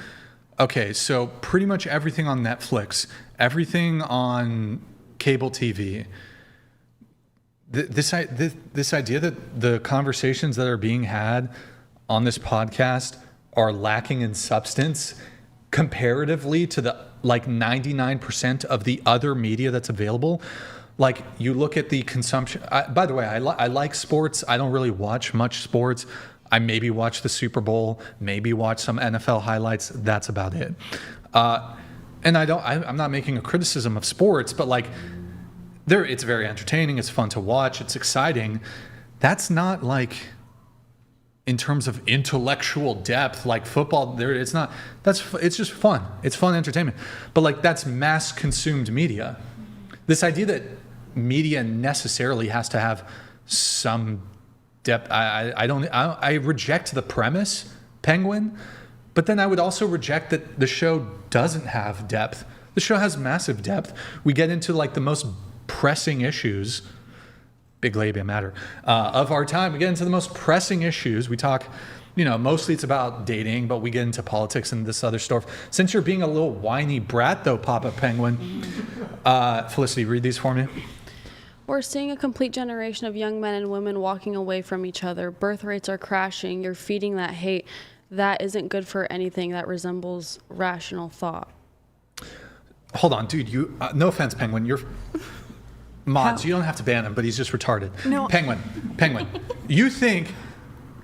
A: okay, so pretty much everything on Netflix, everything on cable TV, this idea that the conversations that are being had on this podcast are lacking in substance comparatively to the, like, 99% of the other media that's available. Like, you look at the consumption. By the way, I like sports. I don't really watch much sports. I maybe watch the Super Bowl, maybe watch some NFL highlights. That's about it. And I'm not making a criticism of sports, but like, it's very entertaining. It's fun to watch. It's exciting. That's not like, in terms of intellectual depth, like football. It's not. It's just fun. It's fun entertainment. But like, that's mass consumed media. This idea that media necessarily has to have some depth, I reject the premise, Penguin, but then I would also reject that the show doesn't have depth. The show has massive depth. We get into like the most pressing issues, big labia matter, of our time. We get into the most pressing issues. We talk, mostly it's about dating, but we get into politics and this other stuff. Since you're being a little whiny brat, though, Papa Penguin, Felicity, read these for me.
J: We're seeing a complete generation of young men and women walking away from each other. Birth rates are crashing. You're feeding that hate. That isn't good for anything that resembles rational thought.
A: Hold on, dude. No offense, Penguin. You're mods. You don't have to ban him, but he's just retarded.
F: No.
A: Penguin. You think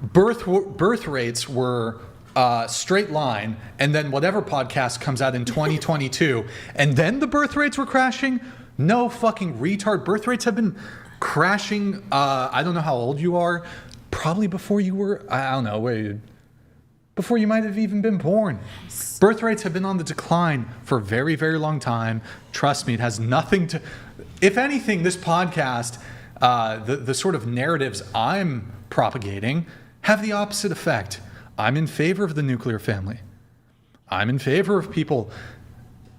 A: birth rates were straight line, and then whatever podcast comes out in 2022, and then the birth rates were crashing? No fucking retard. Birth rates have been crashing. I don't know how old you are. Probably before you were, I don't know, before you might have even been born. Birth rates have been on the decline for a very, very long time. Trust me, it has nothing to... If anything, this podcast, the sort of narratives I'm propagating have the opposite effect. I'm in favor of the nuclear family. I'm in favor of people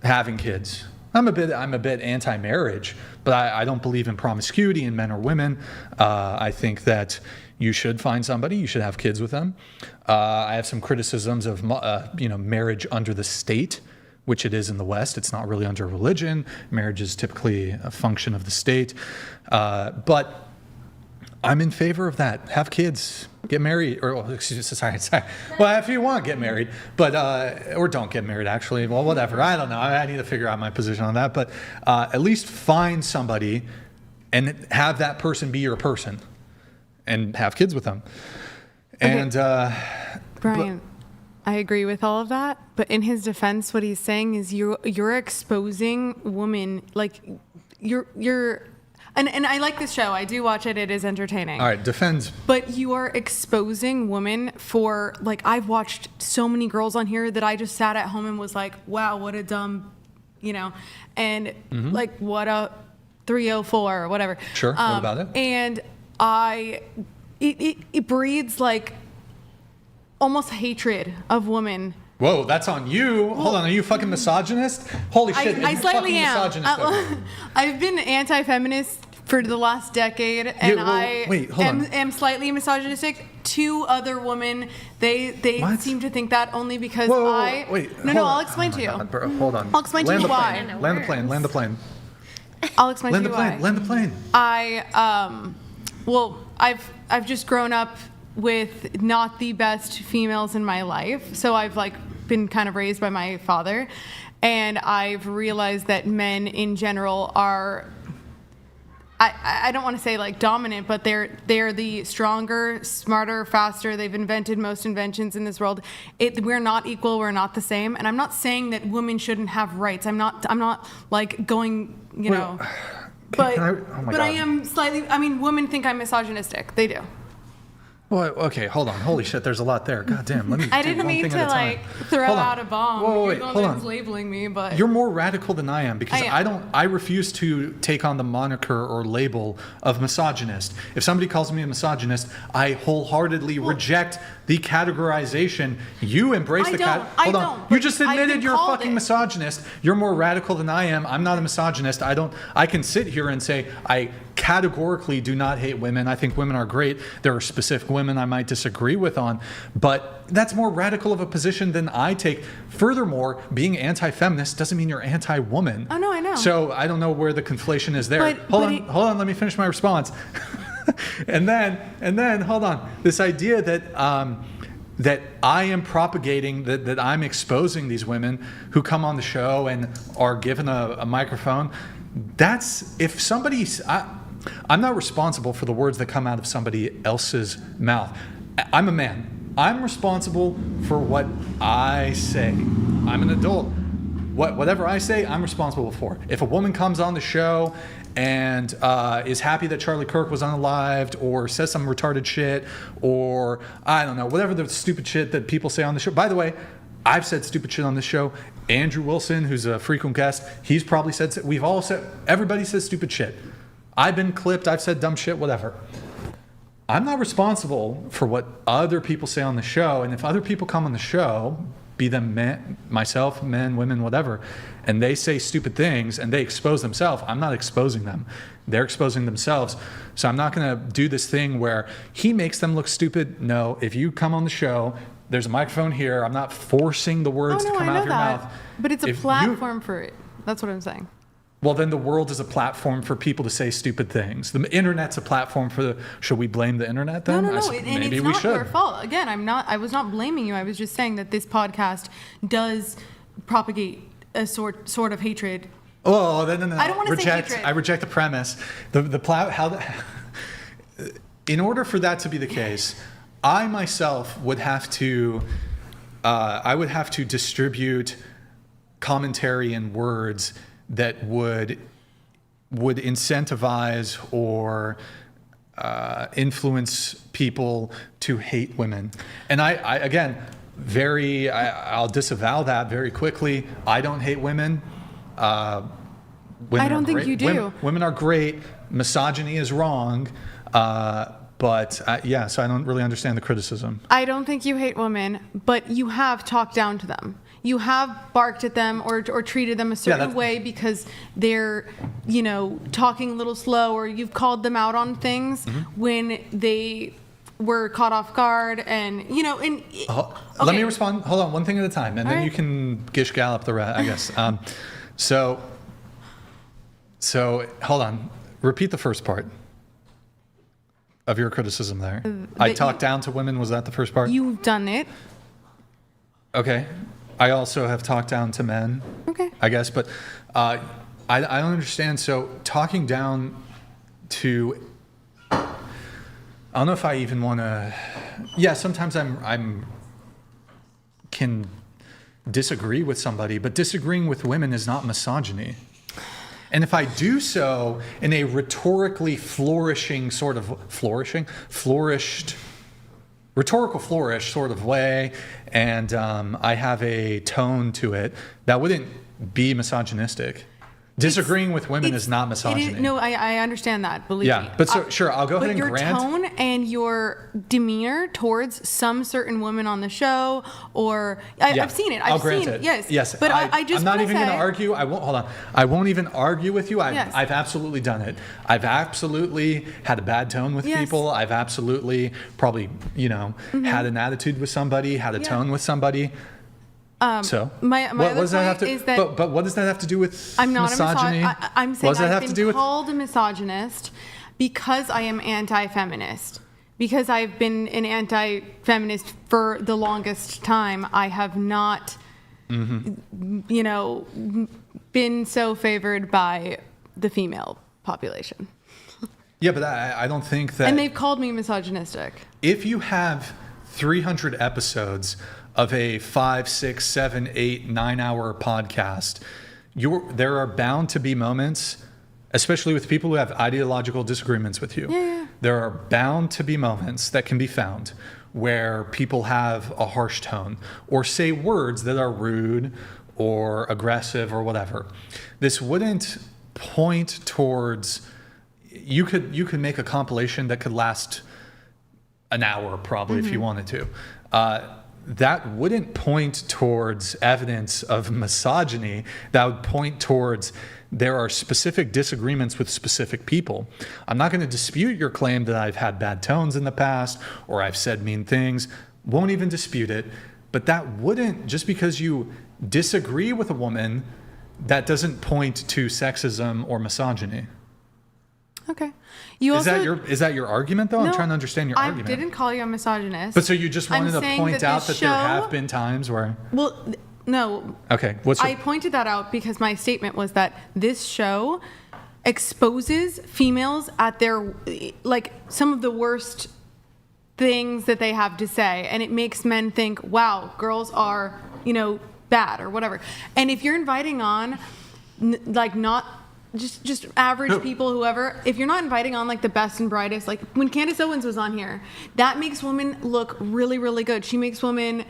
A: having kids. I'm a bit anti-marriage, but I don't believe in promiscuity in men or women. I think that you should find somebody, you should have kids with them. I have some criticisms of marriage under the state, which it is in the West. It's not really under religion. Marriage is typically a function of the state. But I'm in favor of that. Have kids, get married, sorry. Well, if you want, get married, but or don't get married. Actually, well, whatever. I don't know. I need to figure out my position on that. But at least find somebody and have that person be your person, and have kids with them. And
F: Brian, I agree with all of that. But in his defense, what he's saying is you're exposing women, like you're. And I like this show. I do watch it. It is entertaining.
A: All right, defends.
F: But you are exposing women for, like, I've watched so many girls on here that I just sat at home and was like, wow, what a dumb, and like, what a 304 or whatever.
A: Sure, what about it?
F: And it breeds, like, almost hatred of women.
A: Whoa, that's on you. Hold on, are you fucking misogynist? Holy shit,
F: I slightly am. I've been anti-feminist for the last decade, and am slightly misogynistic. Two other women, they seem to think that only because I'll explain to you.
A: Hold on.
F: I'll explain to you why.
A: Land the plane.
F: I'll explain to you why.
A: Land the plane.
F: I've just grown up with not the best females in my life, so I've been kind of raised by my father, and I've realized that men in general are I don't want to say like dominant, but they're the stronger, smarter, faster. They've invented most inventions in this world. We're not equal. We're not the same. And I'm not saying that women shouldn't have rights. I'm not like going, you know. But I am slightly. I mean, women think I'm misogynistic. They do.
A: Well, okay, hold on. Holy shit, there's a lot there. God damn, let me
F: I
A: do
F: didn't
A: one
F: mean
A: thing
F: to
A: at a time.
F: like throw
A: Hold on.
F: out a bomb.
A: Whoa,
F: You're
A: wait,
F: the one
A: hold
F: that's
A: on.
F: labeling me, but
A: You're more radical than I am because
F: I am.
A: I refuse to take on the moniker or label of misogynist. If somebody calls me a misogynist, I wholeheartedly reject the categorization. You embrace
F: I
A: the
F: don't.
A: Hold
F: I
A: on.
F: don't,
A: You
F: but
A: just
F: I've
A: admitted
F: been
A: you're a
F: called
A: fucking
F: it.
A: misogynist. You're more radical than I am. I'm not a misogynist. I can sit here and say I categorically do not hate women. I think women are great. There are specific women I might disagree with on, but that's more radical of a position than I take. Furthermore, being anti-feminist doesn't mean you're anti-woman.
F: Oh, no, I know.
A: So I don't know where the conflation is there. Hold on, let me finish my response. and then hold on. This idea that that I am propagating, that I'm exposing these women who come on the show and are given a microphone. That's if somebody's. I'm not responsible for the words that come out of somebody else's mouth. I'm a man. I'm responsible for what I say. I'm an adult. Whatever I say, I'm responsible for. If a woman comes on the show and is happy that Charlie Kirk was unalived or says some retarded shit or, I don't know, whatever the stupid shit that people say on the show. By the way, I've said stupid shit on this show. Andrew Wilson, who's a frequent guest, he's probably said, we've all said, everybody says stupid shit. I've been clipped, I've said dumb shit, whatever. I'm not responsible for what other people say on the show. And if other people come on the show, be them men, myself, men, women, whatever, and they say stupid things and they expose themselves, I'm not exposing them. They're exposing themselves. So I'm not going to do this thing where he makes them look stupid. No, if you come on the show, there's a microphone here. I'm not forcing the words to come out of your mouth.
F: But it's a platform for it. That's what I'm saying.
A: Well, then the world is a platform for people to say stupid things. The internet's a platform for should we blame the internet then?
F: No.
A: Maybe
F: it's
A: we
F: not
A: should.
F: your fault. Again, I was not blaming you. I was just saying that this podcast does propagate a sort of hatred.
A: Oh, no.
F: I don't want to say hatred.
A: I reject the premise. In order for that to be the case, I myself would have to distribute commentary and words that would incentivize or influence people to hate women. And I'll disavow that very quickly. I don't hate women. Women
F: I don't think you do.
A: Women are great. Misogyny is wrong. So I don't really understand the criticism.
F: I don't think you hate women, but you have talked down to them. You have barked at them or treated them a certain way because they're, talking a little slow, or you've called them out on things when they were caught off guard and.
A: Let me respond. Hold on, one thing at a time, and then you can gish gallop the rest, I guess. So hold on. Repeat the first part of your criticism there. I talked down to women. Was that the first part?
F: You've done it.
A: Okay. I also have talked down to men.
F: Okay.
A: I guess, but I don't understand. So talking down to, I don't know if I even want to. Yeah, sometimes I'm can disagree with somebody, but disagreeing with women is not misogyny. And if I do so in a rhetorically rhetorical flourish sort of way, and I have a tone to it, that wouldn't be misogynistic. Disagreeing with women is not misogyny.
F: I understand that. Believe me.
A: Yeah, but sure, I'll go ahead and grant.
F: But your tone and your demeanor towards some certain women on the show, or I've seen it.
A: I'll grant it.
F: Yes. But I'm
A: not even going to argue. I won't. Hold on. I won't even argue with you. I've absolutely done it. I've absolutely had a bad tone with people. I've absolutely probably had an attitude with somebody, had a tone with somebody. So
F: my
A: what does that have to?
F: is that
A: but what does that have to do with
F: I'm not
A: misogyny?
F: I'm saying I've been called a misogynist because I am anti-feminist. Because I've been an anti-feminist for the longest time, I have not, been so favored by the female population.
A: Yeah, but I don't think that...
F: And they've called me misogynistic.
A: If you have 300 episodes of a 5, 6, 7, 8, 9-hour podcast, there are bound to be moments, especially with people who have ideological disagreements with you.
F: Yeah.
A: There are bound to be moments that can be found where people have a harsh tone or say words that are rude or aggressive or whatever. This wouldn't point towards... You could make a compilation that could last an hour probably if you wanted to. That wouldn't point towards evidence of misogyny. That would point towards there are specific disagreements with specific people. I'm not going to dispute your claim that I've had bad tones in the past or I've said mean things. Won't even dispute it. But that wouldn't, just because you disagree with a woman, that doesn't point to sexism or misogyny.
F: Okay.
A: Is that your argument, though?
F: No,
A: I'm trying to understand your argument.
F: I didn't call you a misogynist.
A: But so you just wanted to point out that there
F: show,
A: have been times where...
F: Well, no.
A: Okay.
F: I pointed that out because my statement was that this show exposes females at their, like, some of the worst things that they have to say. And it makes men think, wow, girls are, bad or whatever. And if you're inviting on, not... Just average people, whoever. If you're not inviting on like the best and brightest, like when Candace Owens was on here, that makes women look really, really good. She makes women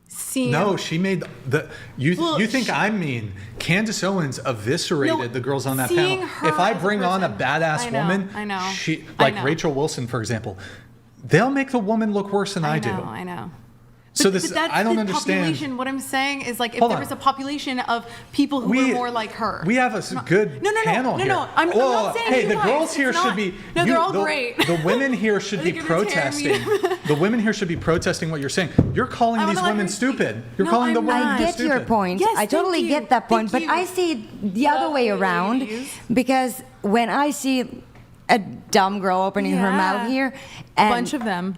F: seem... No,
A: she made the... You think I'm mean. Candace Owens eviscerated the girls on that panel. If I bring on a badass woman, she Rachel Wilson, for example, they'll make the woman look worse than I do.
F: I know.
A: So
F: but that's
A: I don't understand.
F: Population. What I'm saying is, like, if there was a population of people who were more like her.
A: We have a good panel here.
F: No. I'm not saying
A: hey, the girls here should be...
F: No, they're all great.
A: The women here should be protesting. The women here should be protesting what you're saying. You're calling these women stupid. You're calling the women stupid.
C: I get your point.
F: Yes,
C: I totally get that point. But I see it the other way around. Because when I see a dumb girl opening her mouth here...
F: A bunch of them.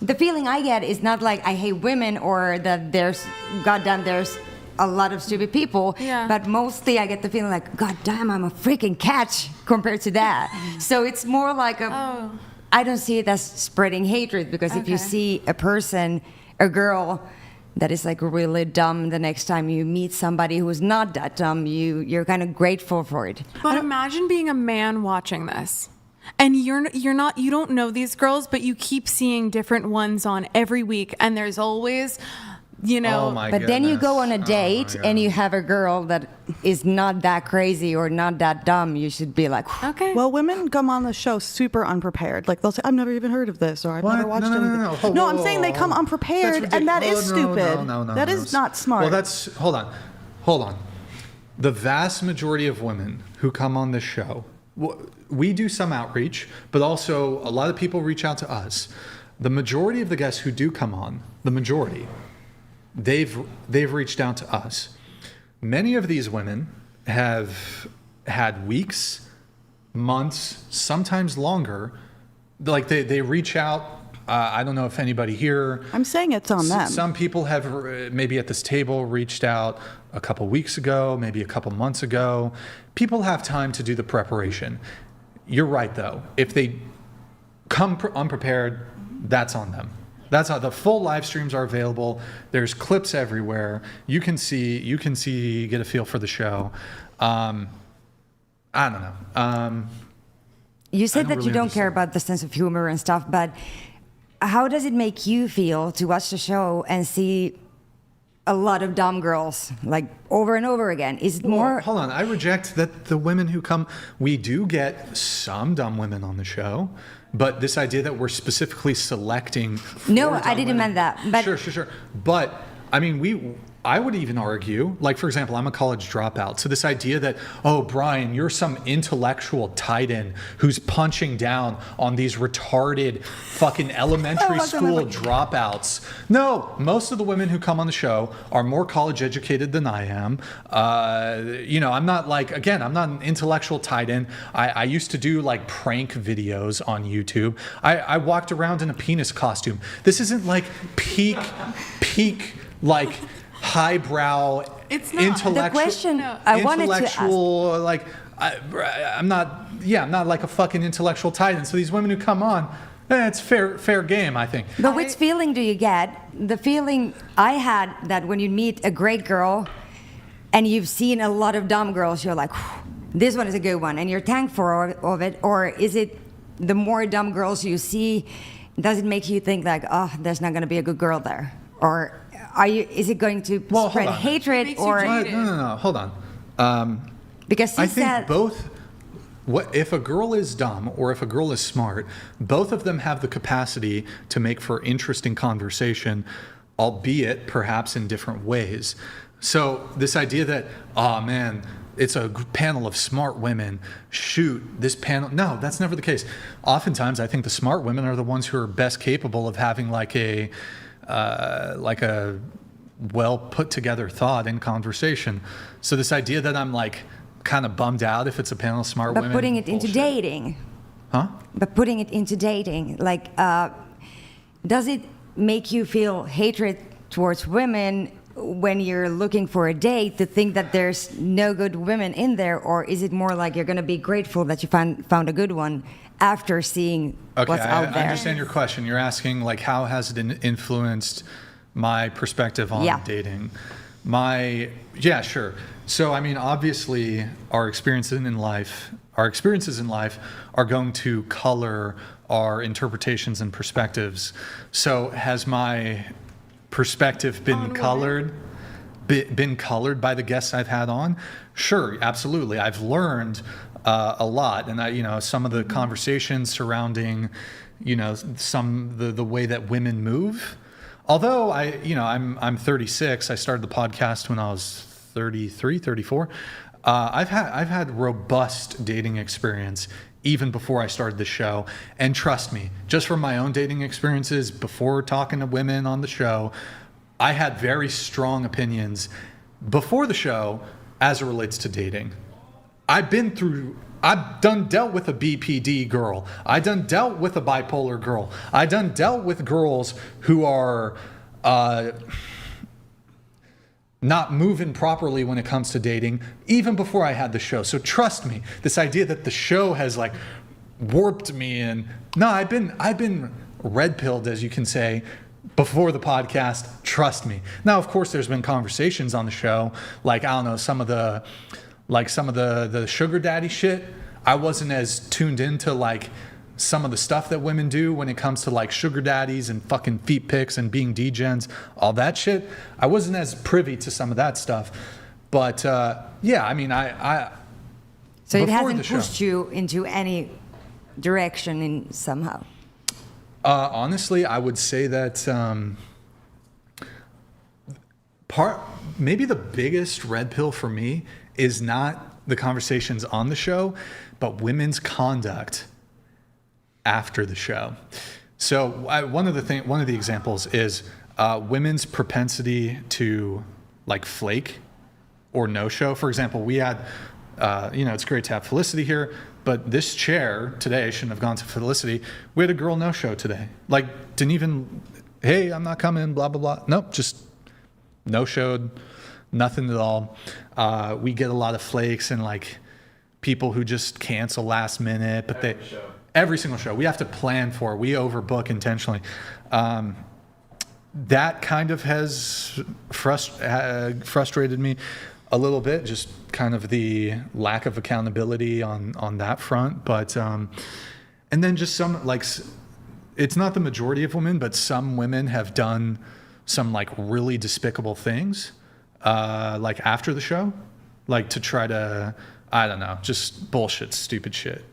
C: The feeling I get is not like I hate women or that there's a lot of stupid people, but mostly I get the feeling like, God damn, I'm a freaking catch compared to that. So it's more like I don't see it as spreading hatred, because if you see a girl that is like really dumb, the next time you meet somebody who's not that dumb, you're kind of grateful for it.
F: But imagine being a man watching this. And you don't know these girls, but you keep seeing different ones on every week, and there's always,
A: Oh my
C: but then you go on a date and you have a girl that is not that crazy or not that dumb. You should be like,
F: okay.
G: Well, women come on the show super unprepared. Like they'll say, "I've never even heard of this," or "I've never watched anything." No, I'm saying they come unprepared, and that is stupid. That is not smart.
A: Well, hold on. The vast majority of women who come on this show. We do some outreach, but also a lot of people reach out to us. The majority of the guests who do come on, they've reached out to us. Many of these women have had weeks, months, sometimes longer. Like they reach out. I don't know if anybody here...
G: I'm saying it's on them.
A: Some people have maybe at this table reached out a couple weeks ago, maybe a couple months ago. People have time to do the preparation. You're right, though. If they come unprepared, that's on them. That's how the full live streams are available. There's clips everywhere. You can see, get a feel for the show. I don't know.
C: You said that you don't care about the sense of humor and stuff, but how does it make you feel to watch the show and see a lot of dumb girls, like over and over again? Is it more...
A: Hold on, I reject that the women who come... We do get some dumb women on the show, but this idea that we're specifically selecting...
C: No, I didn't mean that. But
A: Sure. But, I mean, I would even argue, like, for example, I'm a college dropout. So this idea that, oh, Brian, you're some intellectual titan who's punching down on these retarded fucking elementary school dropouts. No, most of the women who come on the show are more college educated than I am. I'm not I'm not an intellectual titan. I used to do like prank videos on YouTube. I walked around in a penis costume. This isn't like peak like highbrow
F: It's not.
A: intellectual.
C: The question I wanted to ask.
A: Intellectual, like I'm not like a fucking intellectual titan. So these women who come on, it's fair game, I think.
C: But which feeling do you get? The feeling I had that when you meet a great girl and you've seen a lot of dumb girls, you're like, this one is a good one, and you're thankful of it? Or is it the more dumb girls you see, does it make you think like, oh, there's not going to be a good girl there? Or is it going to spread hatred? Or
A: No, hold on.
C: Because
A: I think both. If a girl is dumb or if a girl is smart, both of them have the capacity to make for interesting conversation, albeit perhaps in different ways. So this idea that, oh man, it's a panel of smart women, shoot, this panel, no, that's never the case. Oftentimes, I think the smart women are the ones who are best capable of having like a well put together thought in conversation. So this idea that I'm like kind of bummed out if it's a panel of smart women.
C: But putting it into dating.
A: Huh?
C: But putting it into dating, like, does it make you feel hatred towards women when you're looking for a date to think that there's no good women in there? Or is it more like you're going to be grateful that you found a good one after seeing what's out there?
A: I understand your question. You're asking, like, how has it influenced my perspective on dating? Yeah, sure. So, I mean, obviously, our experiences in life are going to color our interpretations and perspectives. So, has my perspective been colored by the guests I've had on? Sure, absolutely. I've learned a lot, and some of the conversations surrounding, the way that women move. Although I'm 36, I started the podcast when I was 33, 34. I've had robust dating experience even before I started the show. And trust me, just from my own dating experiences before talking to women on the show, I had very strong opinions before the show as it relates to dating. I've dealt with a BPD girl. I done dealt with a bipolar girl. I done dealt with girls who are not moving properly when it comes to dating, even before I had the show. So trust me, this idea that the show has like warped me, and no, I've been red pilled, as you can say, before the podcast. Trust me. Now, of course, there's been conversations on the show, like, I don't know, some of the sugar daddy shit. I wasn't as tuned into like some of the stuff that women do when it comes to like sugar daddies and fucking feet pics and being degens, all that shit. I wasn't as privy to some of that stuff. But yeah, I mean,
C: So it hasn't pushed you into any direction in somehow?
A: Honestly, I would say that maybe the biggest red pill for me is not the conversations on the show, but women's conduct after the show. So one of the examples is women's propensity to like flake or no show. For example, we had, it's great to have Felicity here, but this chair today shouldn't have gone to Felicity. We had a girl no show today. Like, didn't even, hey, I'm not coming, blah, blah, blah. Nope, just no showed, nothing at all. We get a lot of flakes and like people who just cancel last minute, but every single show. We have to plan for it. We overbook intentionally. That kind of has frustrated me a little bit, just kind of the lack of accountability on that front. But and then just some, like, it's not the majority of women, but some women have done some like really despicable things, like after the show, like to try to, I don't know, just bullshit, stupid shit.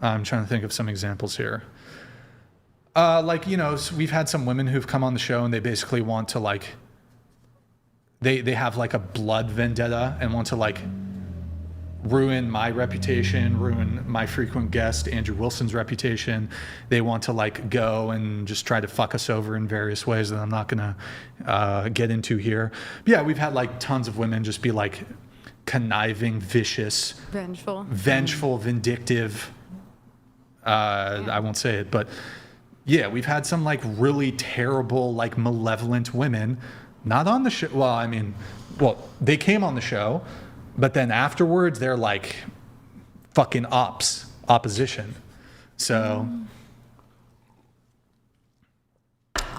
A: I'm trying to think of some examples here. Like, we've had some women who've come on the show and they basically want to like, they have like a blood vendetta and want to like ruin my reputation, ruin my frequent guest, Andrew Wilson's reputation. They want to like go and just try to fuck us over in various ways that I'm not gonna get into here. But yeah, we've had like tons of women just be like conniving, vicious, vengeful, vindictive. I won't say it, but yeah, we've had some like really terrible, like malevolent women, not on the show. Well, I mean, well, they came on the show, but then afterwards they're like fucking opposition. So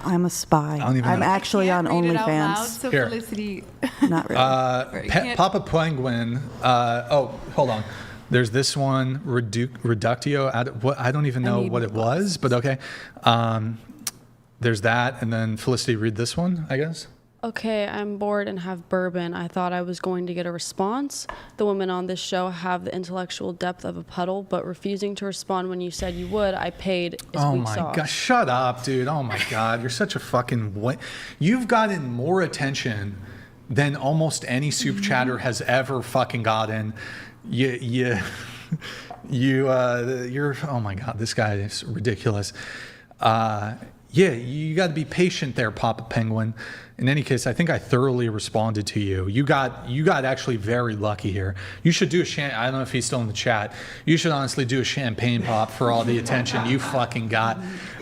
G: I'm a spy. I'm actually on OnlyFans.
F: So
A: Here.
F: Felicity.
G: Not really.
A: Papa Penguin. Hold on. There's this one, Reductio. I don't even know what it was, but okay. There's that, and then Felicity, read this one, I guess.
J: Okay, I'm bored and have bourbon. I thought I was going to get a response. The women on this show have the intellectual depth of a puddle, but refusing to respond when you said you would, I paid is
A: Oh
J: weak
A: my
J: sauce.
A: god! Shut up, dude! Oh my god! You're such a fucking. You've gotten more attention than almost any super chatter has ever fucking gotten. You're. Oh my god! This guy is ridiculous. Yeah, you got to be patient there, Papa Penguin. In any case, I think I thoroughly responded to you. You got actually very lucky here. You should do I don't know if he's still in the chat. You should honestly do a champagne pop for all the attention you fucking got.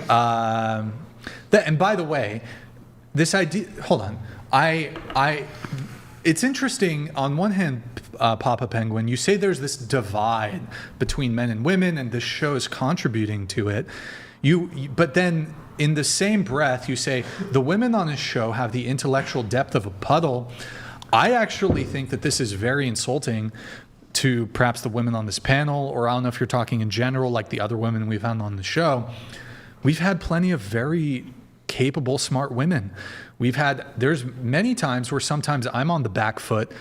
A: And by the way, this idea. Hold on. It's interesting. On one hand, Papa Penguin, you say there's this divide between men and women, and this show is contributing to it. But then, in the same breath, you say the women on this show have the intellectual depth of a puddle. I actually think that this is very insulting to perhaps the women on this panel, or I don't know if you're talking in general, like the other women we've had on the show. We've had plenty of very capable, smart women. There's many times where sometimes I'm on the back foot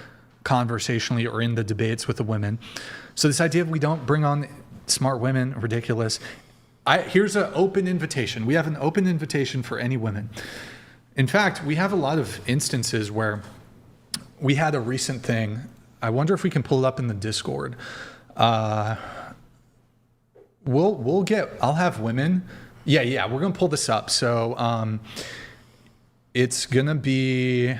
A: conversationally or in the debates with the women. So this idea of we don't bring on smart women, ridiculous. Here's an open invitation. We have an open invitation for any women. In fact, we have a lot of instances where we had a recent thing. I wonder if we can pull it up in the Discord. I'll have women. Yeah, we're gonna pull this up. So it's gonna be,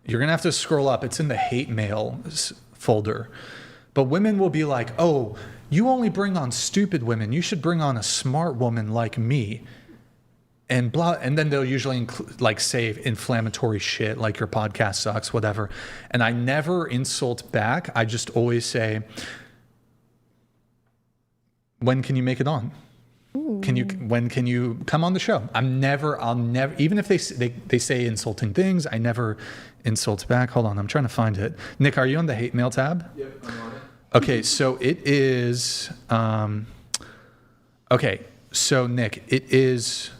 A: you're gonna have to scroll up. It's in the hate mail folder. But women will be like, oh, you only bring on stupid women. You should bring on a smart woman like me. And blah, and then they'll usually say inflammatory shit, like your podcast sucks, whatever. And I never insult back. I just always say, when can you make it on? When can you come on the show? I'll never, even if they say insulting things, I never insult back. Hold on, I'm trying to find it. Nick, are you on the hate mail tab?
L: Yep, I'm on it.
A: Okay, so it is, okay, so Nick, it is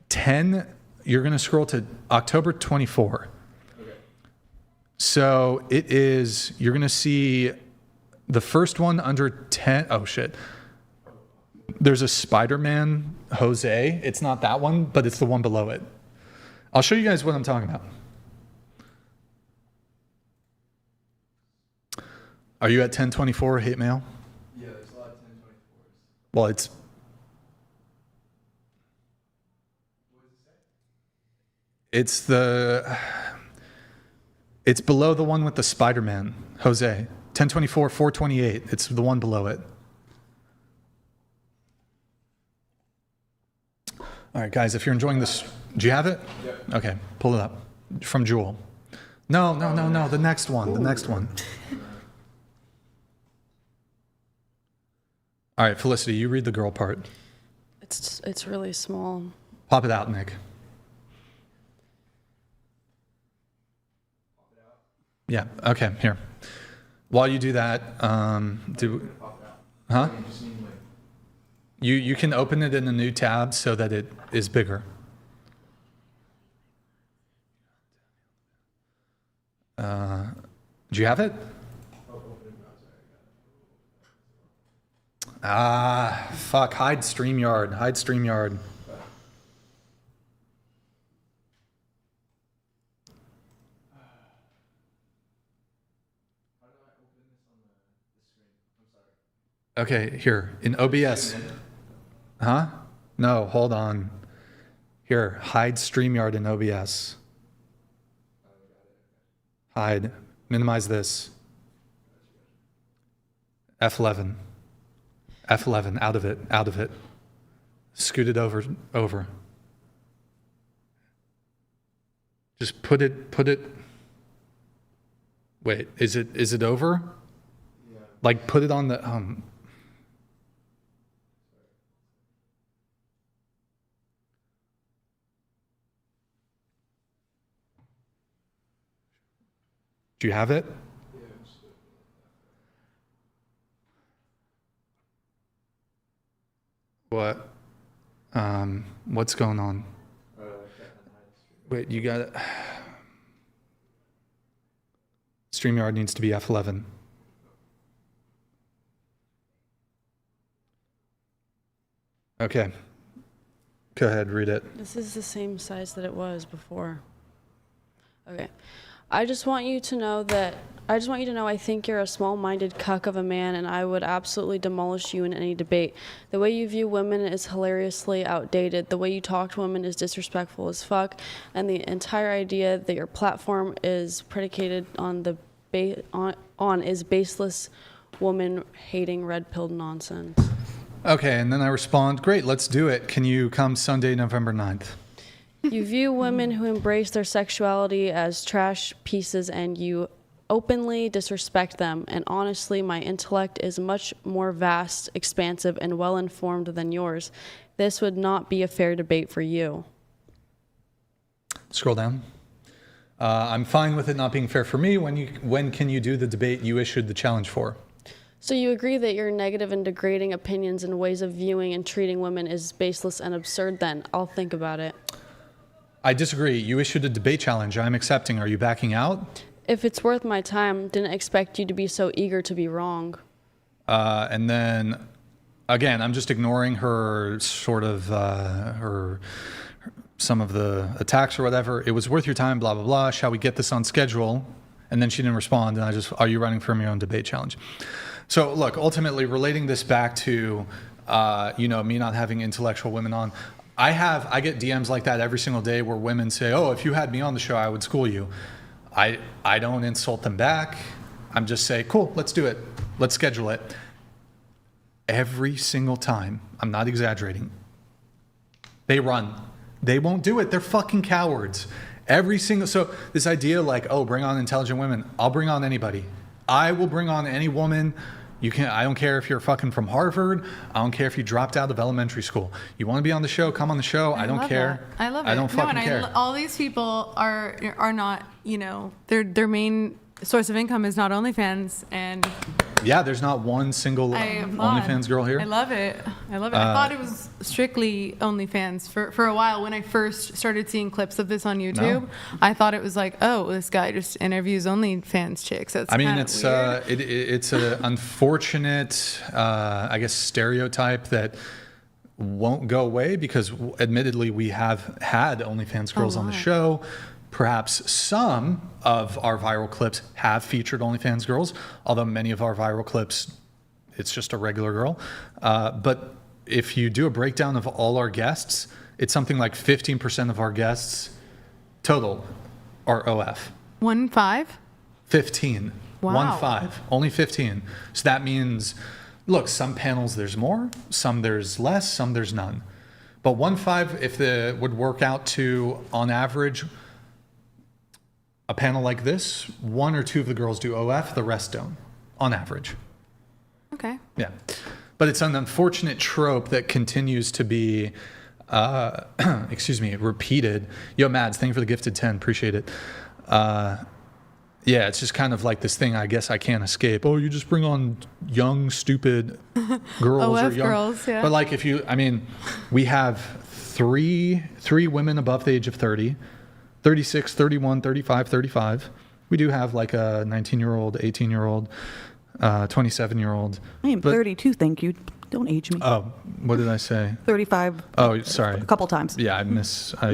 A: 10, you're going to scroll to October 24. Okay. So it is, you're going to see the first one under 10, oh shit. There's a Spider-Man Jose. It's not that one, but it's the one below it. I'll show you guys what I'm talking about. Are you at 1024 hate mail?
L: Yeah, there's a lot of 1024s.
A: Well, it's...
L: What does it say?
A: It's below the one with the Spider-Man, Jose. 1024, 428. It's the one below it. All right, guys, if you're enjoying this... Do you have it?
L: Yep.
A: Okay, pull it up. From Jewel. No, the next one. Ooh. The next one. All right, Felicity, you read the girl part.
J: It's really small.
A: Pop it out, Nick. Yeah, okay, here. While you do that, huh? You can open it in a new tab so that it is bigger. Do you have it? Fuck, hide StreamYard. Hide StreamYard. Okay, here, in OBS. Huh? No, hold on. Here, hide StreamYard in OBS. Hide. Minimize this. F11. F11, out of it. Scoot it over. Just put it. Wait, is it over? Yeah. Like put it on the Do you have it? What? What's going on? Wait, you got it. StreamYard needs to be F11. Okay. Go ahead, read it.
J: This is the same size that it was before. Okay. I just want you to know I think you're a small-minded cuck of a man, and I would absolutely demolish you in any debate. The way you view women is hilariously outdated. The way you talk to women is disrespectful as fuck, and the entire idea that your platform is predicated on is baseless woman-hating red-pilled nonsense.
A: Okay, and then I respond, great, let's do it. Can you come Sunday, November 9th?
J: You view women who embrace their sexuality as trash pieces, and you openly disrespect them. And honestly, my intellect is much more vast, expansive, and well-informed than yours. This would not be a fair debate for you.
A: Scroll down. I'm fine with it not being fair for me. When can you do the debate you issued the challenge for?
J: So you agree that your negative and degrading opinions and ways of viewing and treating women is baseless and absurd then? I'll think about it.
A: I disagree. You issued a debate challenge. I'm accepting. Are you backing out?
J: If it's worth my time, didn't expect you to be so eager to be wrong.
A: And then, again, I'm just ignoring her sort of, some of the attacks or whatever. It was worth your time, blah, blah, blah. Shall we get this on schedule? And then she didn't respond. And are you running from your own debate challenge? So look, ultimately relating this back to, me not having intellectual women on, I get DMs like that every single day where women say, oh, if you had me on the show, I would school you. I don't insult them back. I'm just say, cool, let's do it. Let's schedule it. Every single time, I'm not exaggerating, they run. They won't do it. They're fucking cowards. So this idea like, oh, bring on intelligent women. I'll bring on anybody. I will bring on any woman. I don't care if you're fucking from Harvard. I don't care if you dropped out of elementary school. You want to be on the show? Come on the show. I don't care.
F: I love it.
A: I don't fucking care.
F: All these people are not, their main source of income is not OnlyFans, and
A: yeah, there's not one single OnlyFans girl here.
F: I love it. I thought it was strictly OnlyFans for a while. When I first started seeing clips of this on YouTube, I thought it was like, oh, this guy just interviews OnlyFans chicks. That's
A: it's an unfortunate, I guess, stereotype that won't go away because, admittedly, we have had OnlyFans girls on the show. Perhaps some of our viral clips have featured OnlyFans girls, although many of our viral clips, it's just a regular girl. But if you do a breakdown of all our guests, it's something like 15% of our guests total are OF. 15.
F: Wow.
A: Only 15. So that means, look, some panels there's more, some there's less, some there's none. But 15, if it would work out to, on average, a panel like this, one or two of the girls do OF, the rest don't, on average.
F: Okay.
A: Yeah. But it's an unfortunate trope that continues to be, repeated. Yo, Mads, thank you for the gifted 10. Appreciate it. Yeah, it's just kind of like this thing I guess I can't escape. Oh, you just bring on young, stupid girls.
F: OF girls, yeah.
A: But like we have three women above the age of 30. 36, 31, 35, 35. We do have like a 19-year-old, 18-year-old, 27-year-old.
G: I am 32, thank you. Don't age me.
A: Oh, what did I say?
G: 35.
A: Oh, sorry.
G: A couple times.
A: Yeah, I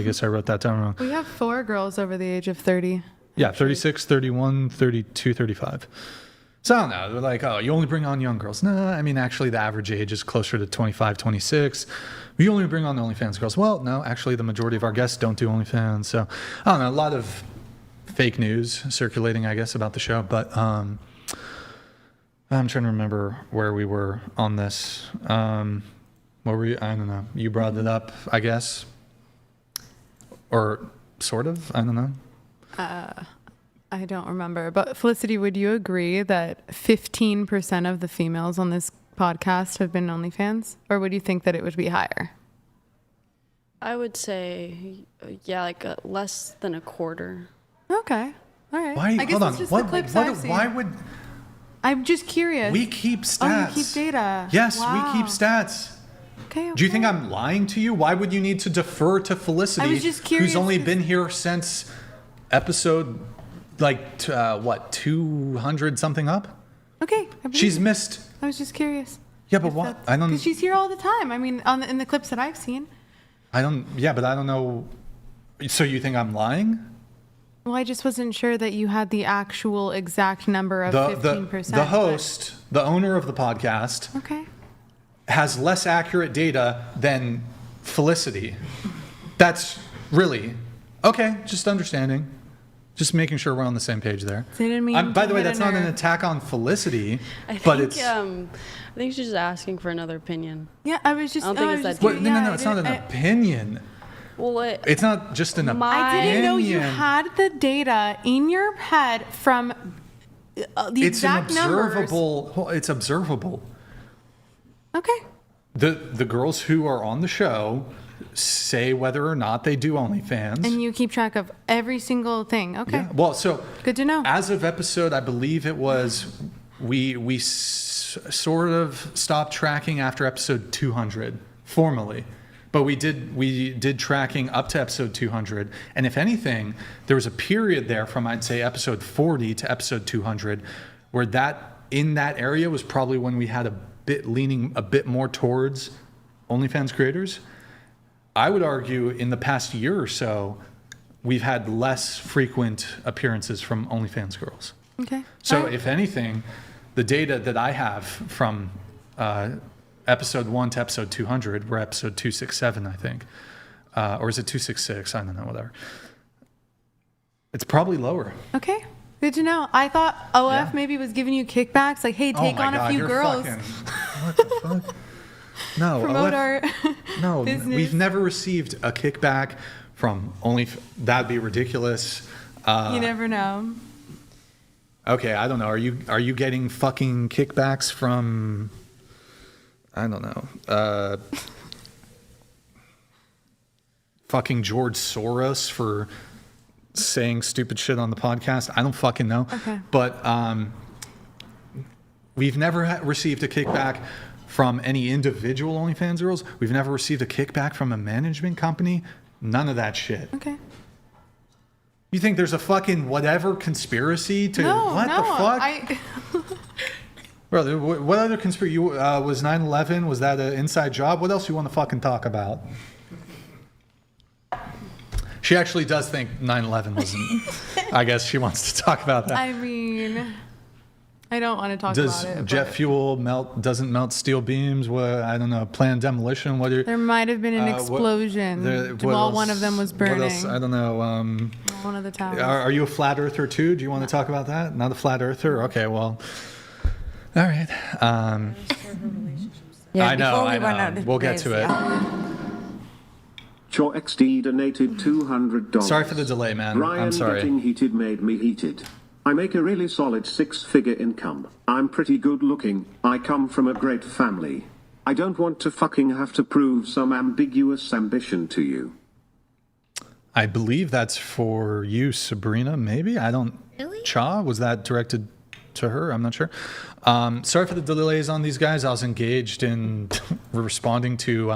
A: guess I wrote that down wrong.
F: We have 4 girls over the age of 30.
A: Yeah, 36, 31, 32, 35. So I don't know. They're like, oh, you only bring on young girls. No, actually the average age is closer to 25, 26. You only bring on OnlyFans girls. Well, no, actually the majority of our guests don't do OnlyFans. So I don't know, a lot of fake news circulating, I guess, about the show. But I'm trying to remember where we were on this. What were you? I don't know. You brought it up, I guess. Or sort of. I don't know.
F: I don't remember. But Felicity, would you agree that 15% of the females on this podcast have been OnlyFans? Or would you think that it would be higher?
J: I would say, yeah, like less than a quarter.
F: Okay. All right.
A: Why?
F: I guess
A: Hold on.
F: it's just the clips I've seen.
A: Why would...
F: I'm just curious.
A: We keep stats.
F: Oh, you keep data.
A: Yes,
F: Wow.
A: we keep stats.
F: Okay.
A: Do you think I'm lying to you? Why would you need to defer to Felicity,
F: I was just curious
A: who's only been here since episode, like, 200 something up?
F: Okay. I believe
A: She's
F: you.
A: missed.
F: I was just curious.
A: Yeah, but what? I don't.
F: Because she's here all the time. I mean, in the clips that I've seen.
A: Yeah, but I don't know. So you think I'm lying?
F: Well, I just wasn't sure that you had the actual exact number of 15%.
A: The host, the owner of the podcast,
F: Okay.
A: has less accurate data than Felicity. That's really okay. Just understanding, just making sure we're on the same page there.
F: So you didn't mean
A: by
F: to
A: the way,
F: hit
A: that's
F: a
A: not an
F: nerve.
A: attack on Felicity,
J: I
A: but
J: think,
A: it's.
J: I think she's just asking for another opinion.
F: Yeah, I was just.
J: I don't think it's that
A: What,
J: deep.
A: no, it's not an opinion.
J: Well,
A: It's not just an opinion.
F: I didn't know you had the data in your head from the
A: It's an
F: exact numbers.
A: observable. It's observable.
F: Okay.
A: The girls who are on the show say whether or not they do OnlyFans.
F: And you keep track of every single thing. Okay.
A: Yeah. Well, so
F: good to know.
A: As of episode, I believe it was we sort of stopped tracking after episode 200 formally, but we did tracking up to episode 200. And if anything, there was a period there from I'd say episode 40 to episode 200, where in that area was probably when we had leaning a bit more towards OnlyFans creators. I would argue in the past year or so, we've had less frequent appearances from OnlyFans girls.
F: Okay.
A: So if anything, the data that I have from episode 1 to episode 200, we're episode 267, I think. Or is it 266? I don't know, whatever. It's probably lower.
F: Okay. Good to know. I thought OF maybe was giving you kickbacks, like, hey, take on a few girls.
A: What the fuck? No,
F: Promote our
A: no,
F: business.
A: we've never received a kickback from that'd be ridiculous.
F: You never know.
A: Okay, I don't know. Are you getting fucking kickbacks from? I don't know. Fucking George Soros for saying stupid shit on the podcast. I don't fucking know.
F: Okay.
A: But we've never received a kickback from any individual OnlyFans girls. We've never received a kickback from a management company. None of that shit.
F: Okay.
A: You think there's a fucking whatever conspiracy to
F: No,
A: what
F: no,
A: the fuck? Brother, what other conspiracy? Was 9/11? Was that an inside job? What else you want to fucking talk about? She actually does think 9/11 wasn't. I guess she wants to talk about that.
F: I mean, I don't want to talk
A: Does
F: about it.
A: jet fuel doesn't melt steel beams? What, I don't know. Planned demolition?
F: There might have been an explosion while one of them was burning.
A: What else? I don't know.
F: One of the towers.
A: Are you a flat earther too? Do you want to talk about that? Not a flat earther? Okay, well. All right.
C: Yeah,
A: I
C: before we run
A: know.
C: out of
A: We'll get
C: this,
A: to it.
K: Your XD donated $200.
A: Sorry for the delay, man.
K: Ryan,
A: I'm sorry.
K: getting heated made me heated. I make a really solid 6-figure income. I'm pretty good looking. I come from a great family. I don't want to fucking have to prove some ambiguous ambition to you.
A: I believe that's for you, Sabrina, maybe? I don't...
H: Really?
A: Cha? Was that directed to her? I'm not sure. Sorry for the delays on these guys. I was engaged in responding to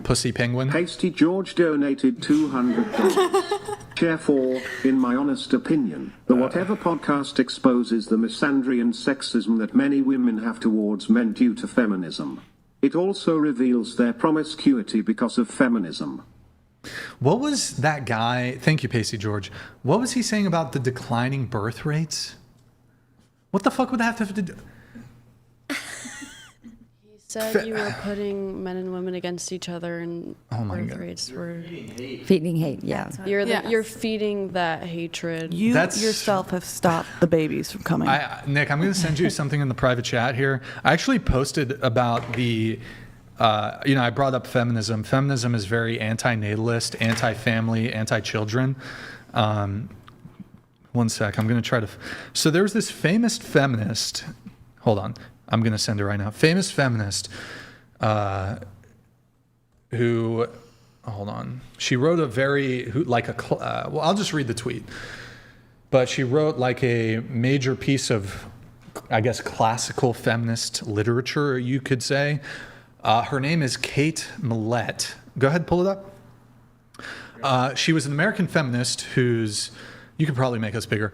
A: Pussy Penguin.
K: Hasty George donated $200. Chair 4, in my honest opinion, the Whatever podcast exposes the misandry and sexism that many women have towards men due to feminism. It also reveals their promiscuity because of feminism.
A: What was that guy... Thank you, Pacey George. What was he saying about the declining birth rates? What the fuck would that have to do...
J: Said you were putting men and women against each other, and birth rates were
C: feeding hate. Yeah,
J: you're feeding that hatred.
G: You yourself have stopped the babies from coming.
A: Nick, I'm going to send you something in the private chat here. I actually posted about the, I brought up feminism. Feminism is very anti-natalist, anti-family, anti-children. One sec. I'm going to try to. So there's this famous feminist. Hold on. I'm going to send it right now. Famous feminist who. Hold on. She wrote a very well, I'll just read the tweet. But she wrote like a major piece of, I guess, classical feminist literature, you could say. Her name is Kate Millett. Go ahead, pull it up. She was an American feminist whose, you could probably make us bigger,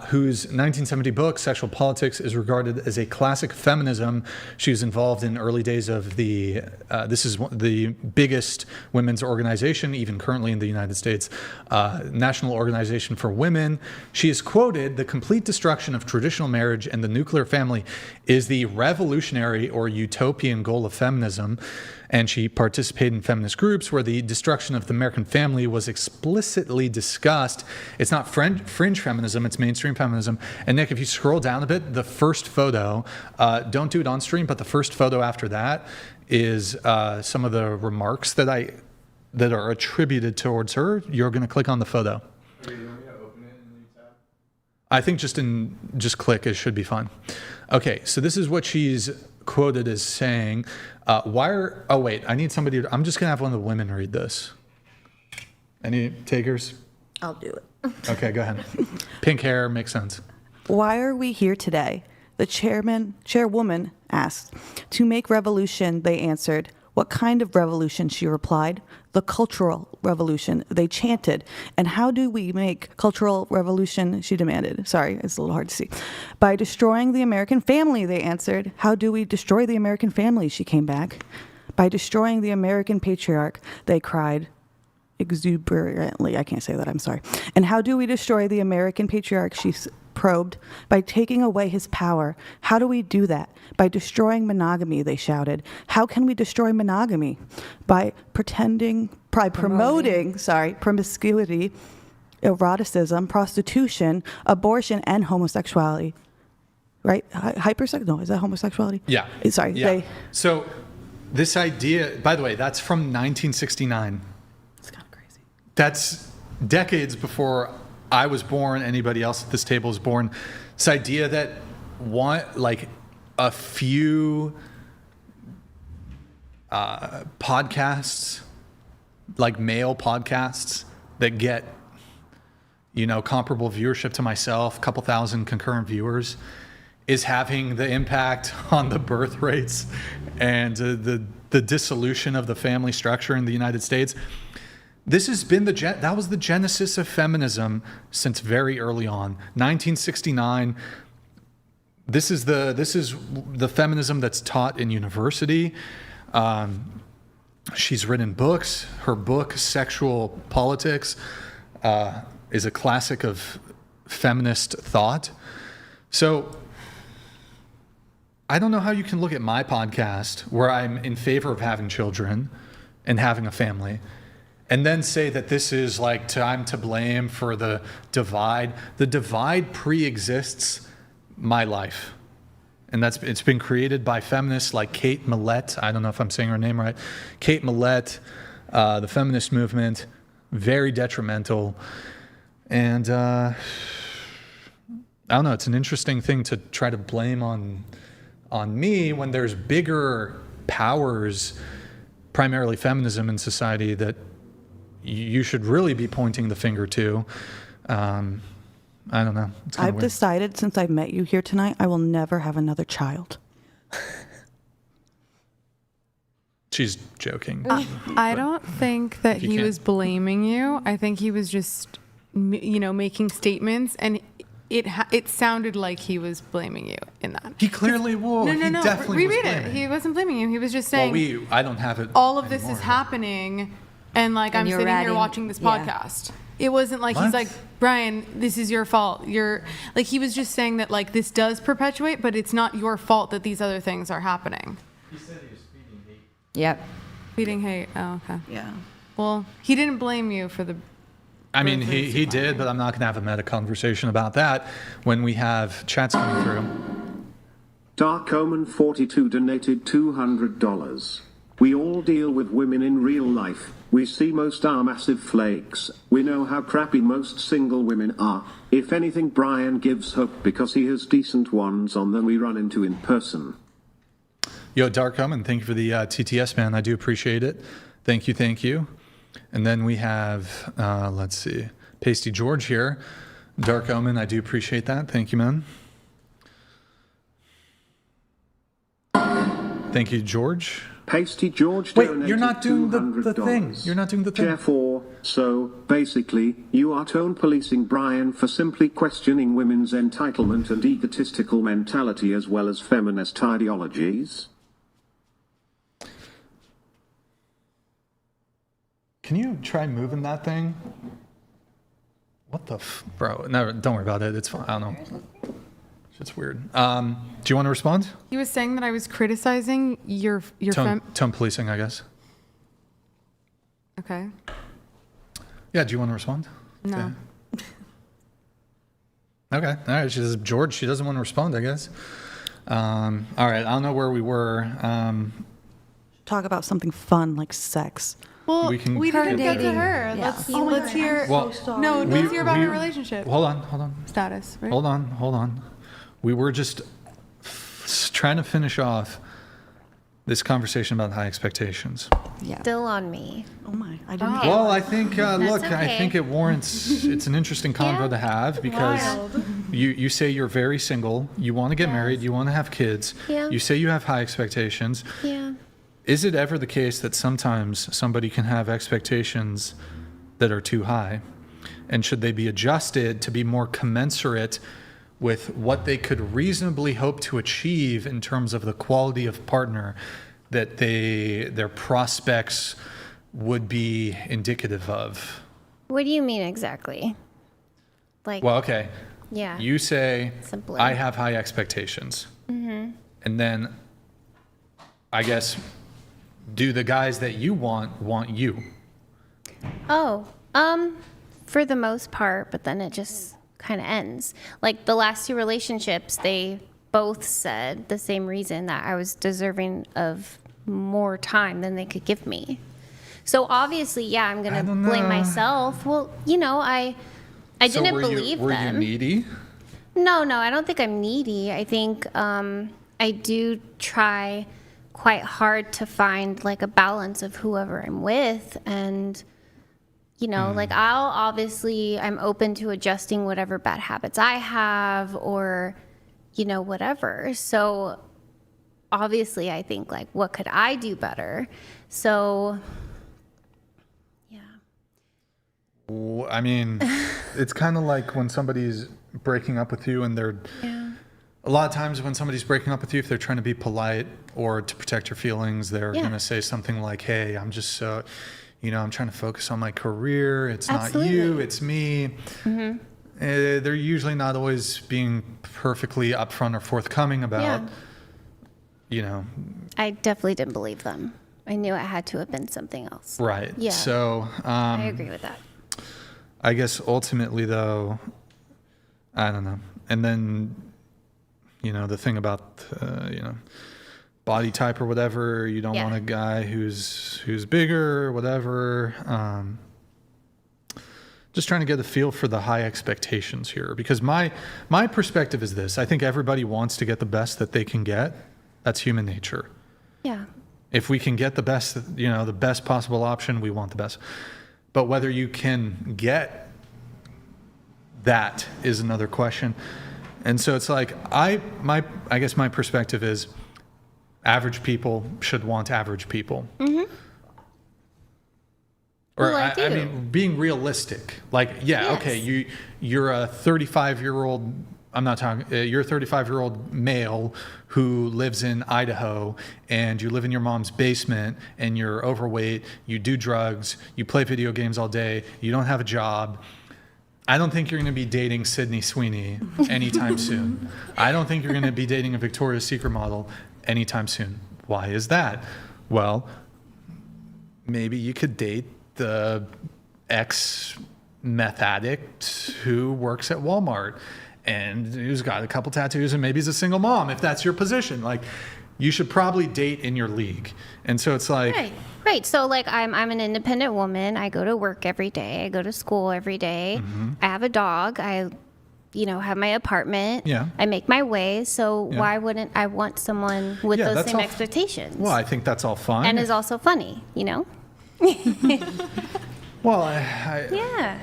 A: whose 1970 book, Sexual Politics, is regarded as a classic feminism. She was involved in early days of this is the biggest women's organization, even currently in the United States, National Organization for Women. She is quoted, "The complete destruction of traditional marriage and the nuclear family is the revolutionary or utopian goal of feminism." And she participated in feminist groups where the destruction of the American family was explicitly discussed. It's not fringe feminism, it's mainstream feminism. And Nick, if you scroll down a bit, the first photo, don't do it on stream, but the first photo after that is some of the remarks that are attributed towards her. You're going to click on the photo.
L: Okay, you want me to open it in the new tab?
A: I think just click, it should be fine. Okay, so this is what she's quoted as saying. Oh wait, I need somebody I'm just gonna have one of the women read this. Any takers?
G: I'll do it.
A: Okay, go ahead. Pink hair makes sense.
G: Why are we here today? The chairwoman asked. To make revolution, they answered. What kind of revolution, she replied. The cultural revolution, they chanted. And how do we make cultural revolution, she demanded. Sorry, it's a little hard to see. By destroying the American family, they answered. How do we destroy the American family, she came back. By destroying the American patriarch, they cried exuberantly. I can't say that, I'm sorry. And how do we destroy the American patriarch, she probed. By taking away his power. How do we do that? By destroying monogamy, they shouted. How can we destroy monogamy? By promoting promiscuity, eroticism, prostitution, abortion, and homosexuality. Right? No, is that homosexuality?
A: Yeah.
G: Sorry.
A: Yeah. So this idea, by the way, that's from 1969.
G: It's kind of crazy.
A: That's decades before I was born, anybody else at this table is born. This idea that a few podcasts, like male podcasts that get, comparable viewership to myself, a couple thousand concurrent viewers, is having the impact on the birth rates and the dissolution of the family structure in the United States. This has been that was the genesis of feminism since very early on. 1969. This is the feminism that's taught in university. She's written books. Her book, Sexual Politics, is a classic of feminist thought. So I don't know how you can look at my podcast where I'm in favor of having children and having a family, and then say that this is I'm to blame for the divide. The divide pre-exists my life. And it's been created by feminists like Kate Millett. I don't know if I'm saying her name right. Kate Millett, the feminist movement, very detrimental. And I don't know, it's an interesting thing to try to blame on me when there's bigger powers, primarily feminism in society, that you should really be pointing the finger to. I don't know.
G: I've decided since I've met you here tonight, I will never have another child.
A: She's joking.
F: I don't think that he was blaming you. I think he was just, making statements, and it sounded like he was blaming you in that.
A: He clearly will.
F: No.
A: Definitely
F: Reread it. He wasn't blaming you. He was just saying.
A: I don't have it.
F: All of this is happening, and I'm sitting here watching this podcast. It wasn't like he's like, Brian, this is your fault. He was just saying that this does perpetuate, but it's not your fault that these other things are happening.
L: He said he was feeding hate.
C: Yep.
F: Feeding hate. Oh, okay.
G: Yeah.
F: Well, he didn't blame you for the.
A: I mean, he did, but I'm not going to have a meta conversation about that when we have chats coming through.
K: Dark Omen 42 donated $200. We all deal with women in real life. We see most are massive flakes. We know how crappy most single women are. If anything, Brian gives hope because he has decent ones on than we run into in person.
A: Yo, Dark Omen, thank you for the TTS, man. I do appreciate it. Thank you, thank you. And then we have, let's see, Pasty George here. Dark Omen, I do appreciate that. Thank you, man. Thank you, George.
K: Pasty George
A: Wait,
K: donated
A: you're not doing the
K: $200.
A: thing. You're not doing the thing.
K: Chair 4. So, basically, you are tone policing Brian for simply questioning women's entitlement and egotistical mentality as well as feminist ideologies.
A: Can you try moving that thing? What the bro? No, don't worry about it. It's fine. I don't know. It's weird. Do you want to respond?
F: He was saying that I was criticizing your
A: tone policing, I guess.
F: Okay.
A: Yeah. Do you want to respond?
F: No.
A: Okay. All right. She says George. She doesn't want to respond, I guess. All right. I don't know where we were.
G: Talk about something fun like sex.
F: Well,
A: we
F: didn't get to her.
C: Yeah.
F: Let's hear.
A: Well,
F: let's hear about her relationship.
A: Hold on.
F: Status. Right?
A: Hold on. We were just trying to finish off this conversation about high expectations.
C: Yeah.
H: Still on me.
G: Oh my, I didn't.
A: Well, I think, look,
H: okay.
A: I think it warrants, it's an interesting convo to have because you say you're very single, you want to get married, you want to have kids,
H: Yeah.
A: you say you have high expectations.
H: Yeah.
A: Is it ever the case that sometimes somebody can have expectations that are too high? And should they be adjusted to be more commensurate with what they could reasonably hope to achieve in terms of the quality of partner that their prospects would be indicative of?
H: What do you mean exactly? Like.
A: Well, okay.
H: Yeah.
A: You say,
H: Simply.
A: I have high expectations.
H: Mm-hmm.
A: And then, I guess, do the guys that you want you?
H: Oh, for the most part, but then it just kind of ends. Like the last two relationships, they both said the same reason, that I was deserving of more time than they could give me. So obviously, yeah, I'm going to blame myself. Well, I didn't believe them.
A: Were you needy?
H: No, I don't think I'm needy. I think I do try quite hard to find like a balance of whoever I'm with, and like I'm open to adjusting whatever bad habits I have, or whatever. So obviously I think like, what could I do better? So yeah.
A: I mean, it's kind of like when somebody's breaking up with you and they're a lot of times when somebody's breaking up with you, if they're trying to be polite or to protect your feelings, they're going to say something like, hey, I'm just so, I'm trying to focus on my career. It's
H: Absolutely.
A: not you, it's me. Mm-hmm. They're usually not always being perfectly upfront or forthcoming about,
H: I definitely didn't believe them. I knew it had to have been something else.
A: Right.
H: Yeah.
A: So
H: I agree with that.
A: I guess ultimately though, I don't know. And then, the thing about, body type or whatever, you don't want a guy who's bigger or whatever. Just trying to get a feel for the high expectations here, because my perspective is this: I think everybody wants to get the best that they can get. That's human nature.
H: Yeah.
A: If we can get the best, the best possible option, we want the best. But whether you can get that is another question. And so it's like I guess my perspective is average people should want average people. Mm-hmm. Or
H: well, I
A: mean, being realistic. Like,
H: yes.
A: Okay, you're a 35-year-old. I'm not talking. You're a 35-year-old male who lives in Idaho, and you live in your mom's basement, and you're overweight. You do drugs. You play video games all day. You don't have a job. I don't think you're going to be dating Sydney Sweeney anytime soon. I don't think you're going to be dating a Victoria's Secret model anytime soon. Why is that? Well, maybe you could date the ex-meth addict who works at Walmart and who's got a couple tattoos, and maybe he's a single mom, if that's your position. Like, you should probably date in your league. And so it's like,
H: Right. So like I'm an independent woman. I go to work every day. I go to school every day. I have a dog. I have my apartment.
A: Yeah.
H: I make my way. So why wouldn't I want someone with those same expectations?
A: Well, I think that's all fine.
H: And is also funny,
A: Well,
H: Yeah.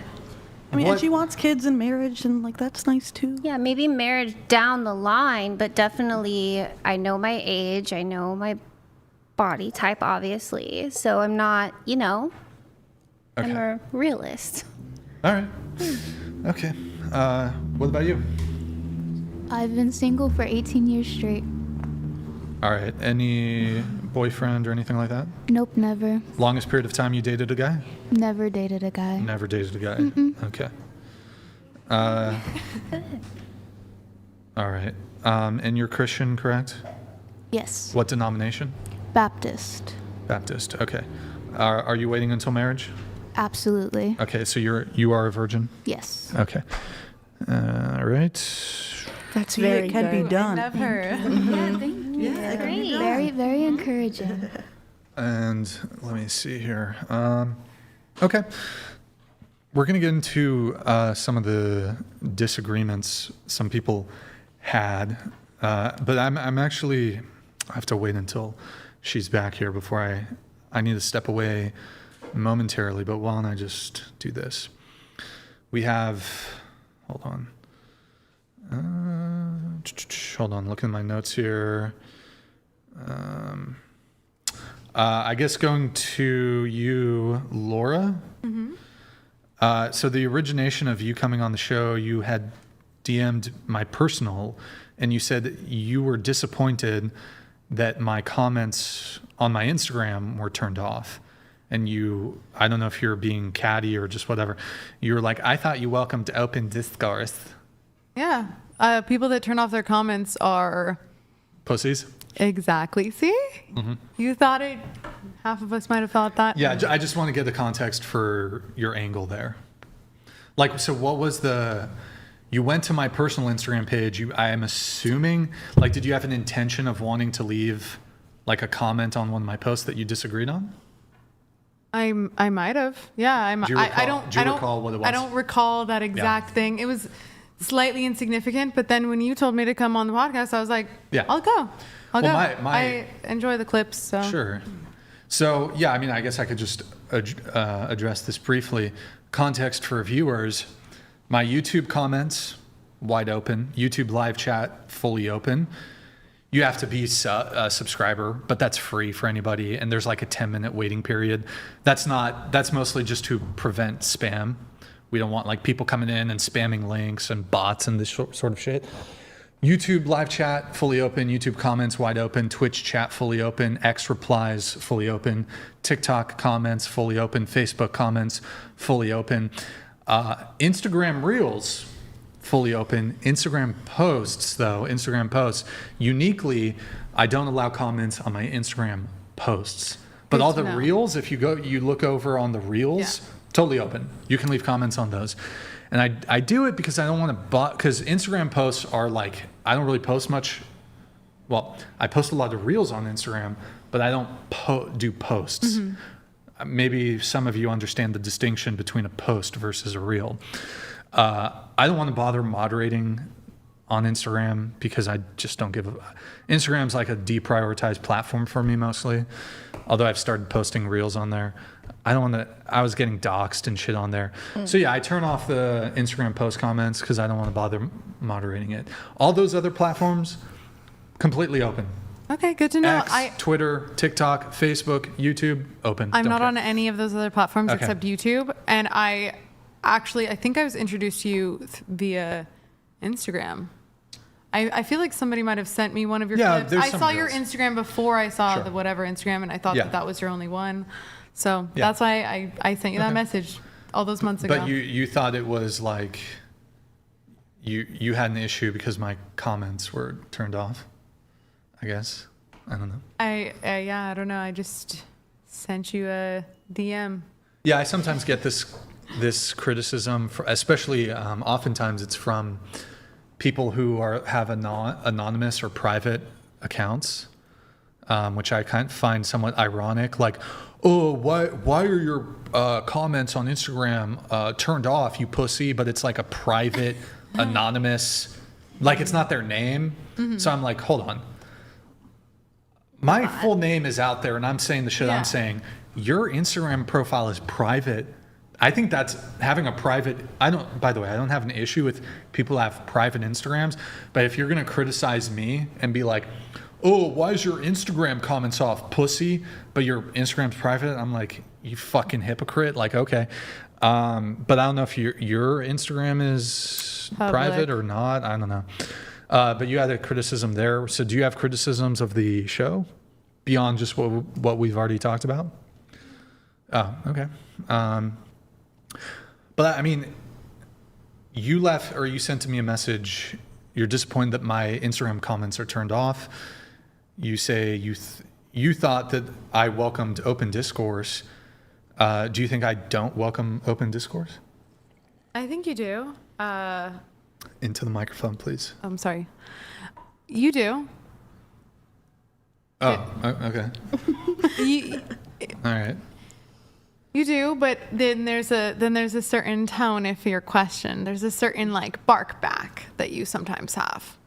G: I mean, and she wants kids and marriage, and like that's nice too.
H: Yeah, maybe marriage down the line, but definitely I know my age, I know my body type, obviously. So I'm not, I'm a realist.
A: All right. Okay. What about you?
I: I've been single for 18 years straight.
A: All right. Any boyfriend or anything like that?
I: Nope, never.
A: Longest period of time you dated a guy?
I: Never dated a guy.
A: Never dated a guy. Okay. All right. And you're Christian, correct?
I: Yes.
A: What denomination?
I: Baptist.
A: Baptist. Okay. Are you waiting until marriage?
I: Absolutely.
A: Okay. So you are a virgin?
I: Yes.
A: Okay. All right.
J: That's
G: See,
J: very
G: it can
J: good.
G: be done.
F: I love her.
I: Yeah, thank you.
G: Yeah, great.
I: Very, very encouraging.
A: And let me see here. Okay. We're going to get into some of the disagreements some people had. But I'm actually, I have to wait until she's back here before I need to step away momentarily. But why don't I just do this? We have, hold on. Hold on, looking at my notes here. I guess going to you, Laura. So the origination of you coming on the show, you had DM'd my personal, and you said that you were disappointed that my comments on my Instagram were turned off. And I don't know if you're being catty or just whatever. You were like, I thought you welcomed open discourse.
F: Yeah. People that turn off their comments are
A: Pussies?
F: exactly. See? You thought it. Half of us might have thought that.
A: Yeah, I just want to get the context for your angle there. Like, so what was you went to my personal Instagram page. I am assuming, like, did you have an intention of wanting to leave, like, a comment on one of my posts that you disagreed on?
F: I might have. Yeah.
A: Do you recall what it was?
F: I don't recall that exact thing. It was slightly insignificant, but then when you told me to come on the podcast, I was like,
A: Yeah.
F: I'll go. I'll go.
A: I
F: enjoy the clips. So.
A: Sure. So, yeah, I mean, I guess I could just address this briefly. Context for viewers, my YouTube comments, wide open. YouTube live chat, fully open. You have to be a subscriber, but that's free for anybody. And there's like a 10-minute waiting period. That's mostly just to prevent spam. We don't want like people coming in and spamming links and bots and this sort of shit. YouTube live chat, fully open. YouTube comments, wide open. Twitch chat, fully open. X replies, fully open. TikTok comments, fully open. Facebook comments, fully open. Instagram Reels, fully open. Instagram posts, uniquely, I don't allow comments on my Instagram posts. But
F: Good
A: all
F: to
A: the
F: know.
A: Reels, if you look over on the Reels, totally open. You can leave comments on those. And I do it because I don't want to, because Instagram posts are like, I don't really post much. Well, I post a lot of Reels on Instagram, but I don't do posts. Maybe some of you understand the distinction between a post versus a Reel. I don't want to bother moderating on Instagram because I just don't give a... Instagram's like a deprioritized platform for me mostly, although I've started posting Reels on there. I don't want to... I was getting doxxed and shit on there. So yeah, I turn off the Instagram post comments because I don't want to bother moderating it. All those other platforms, completely open.
F: Okay, good to know.
A: X, Twitter, TikTok, Facebook, YouTube, open.
F: I'm
A: Don't
F: not
A: care.
F: on any of those other platforms
A: Okay.
F: except YouTube. And I think I was introduced to you via Instagram. I feel like somebody might have sent me one of your clips.
A: there's
F: I
A: some
F: saw your
A: Reels.
F: Instagram before I saw
A: Sure.
F: the whatever Instagram, and I thought
A: Yeah.
F: that was your only one. So
A: Yeah.
F: that's why I sent you that message all those months ago.
A: But you thought it was like you had an issue because my comments were turned off, I guess. I don't know.
F: I don't know. I just sent you a DM.
A: Yeah, I sometimes get this criticism, especially oftentimes it's from people who have anonymous or private accounts. which I kind of find somewhat ironic. Like, oh, why are your comments on Instagram turned off, you pussy? But it's like a private, anonymous, like it's not their name. So I'm like, hold on. My full name is out there and I'm saying the shit I'm saying. Your Instagram profile is private. I think that's having a private, by the way, I don't have an issue with people who have private Instagrams, but if you're going to criticize me and be like, oh, why is your Instagram comments off, pussy, but your Instagram's private? I'm like, you fucking hypocrite. Like, okay. But I don't know if your Instagram is private or not. I don't know. But you had a criticism there. So do you have criticisms of the show beyond just what we've already talked about? Oh, okay. But I mean, you left or you sent to me a message. You're disappointed that my Instagram comments are turned off. You say you thought that I welcomed open discourse. Do you think I don't welcome open discourse?
F: I think you do.
A: Into the microphone, please.
F: I'm sorry. You do.
A: Oh, okay. All right.
F: You do, but then there's a certain tone if you're questioned. There's a certain like bark back that you sometimes have.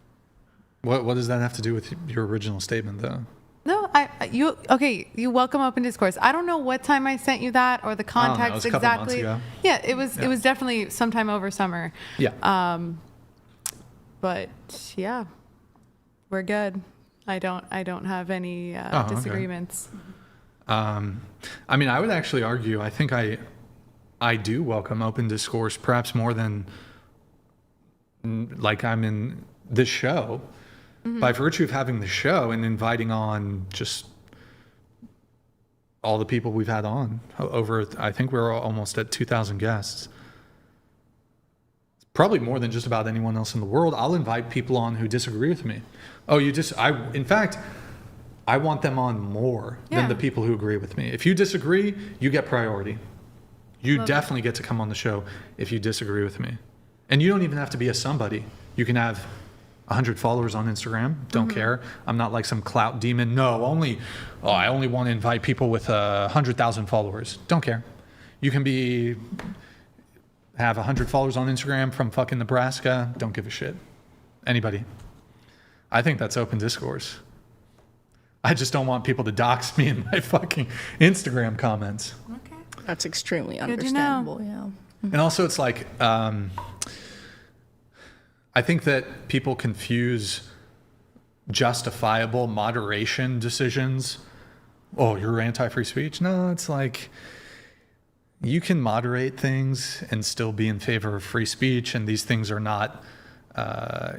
A: What does that have to do with your original statement, though?
F: No, you welcome open discourse. I don't know what time I sent you that or the context
A: it was a couple
F: exactly.
A: months ago.
F: Yeah, it was definitely sometime over summer.
A: Yeah.
F: But yeah, we're good. I don't have any disagreements.
A: Okay. I mean, I would actually argue, I think I do welcome open discourse, perhaps more than like I'm in this show. By virtue of having the show and inviting on just all the people we've had on over, I think we're almost at 2,000 guests. It's probably more than just about anyone else in the world. I'll invite people on who disagree with me. In fact, I want them on more than the people who agree with me. If you disagree, you get priority. You definitely get to come on the show if you disagree with me. And you don't even have to be a somebody. You can have 100 followers on Instagram. Don't care. I'm not like some clout demon. No, I only want to invite people with 100,000 followers. Don't care. You can have 100 followers on Instagram from fucking Nebraska. Don't give a shit. Anybody. I think that's open discourse. I just don't want people to dox me in my fucking Instagram comments.
D: Okay. That's extremely
F: Good
D: understandable.
F: to know.
D: Yeah.
A: And also it's like, I think that people confuse justifiable moderation decisions. Oh, you're anti-free speech? No, it's like you can moderate things and still be in favor of free speech, and these things are not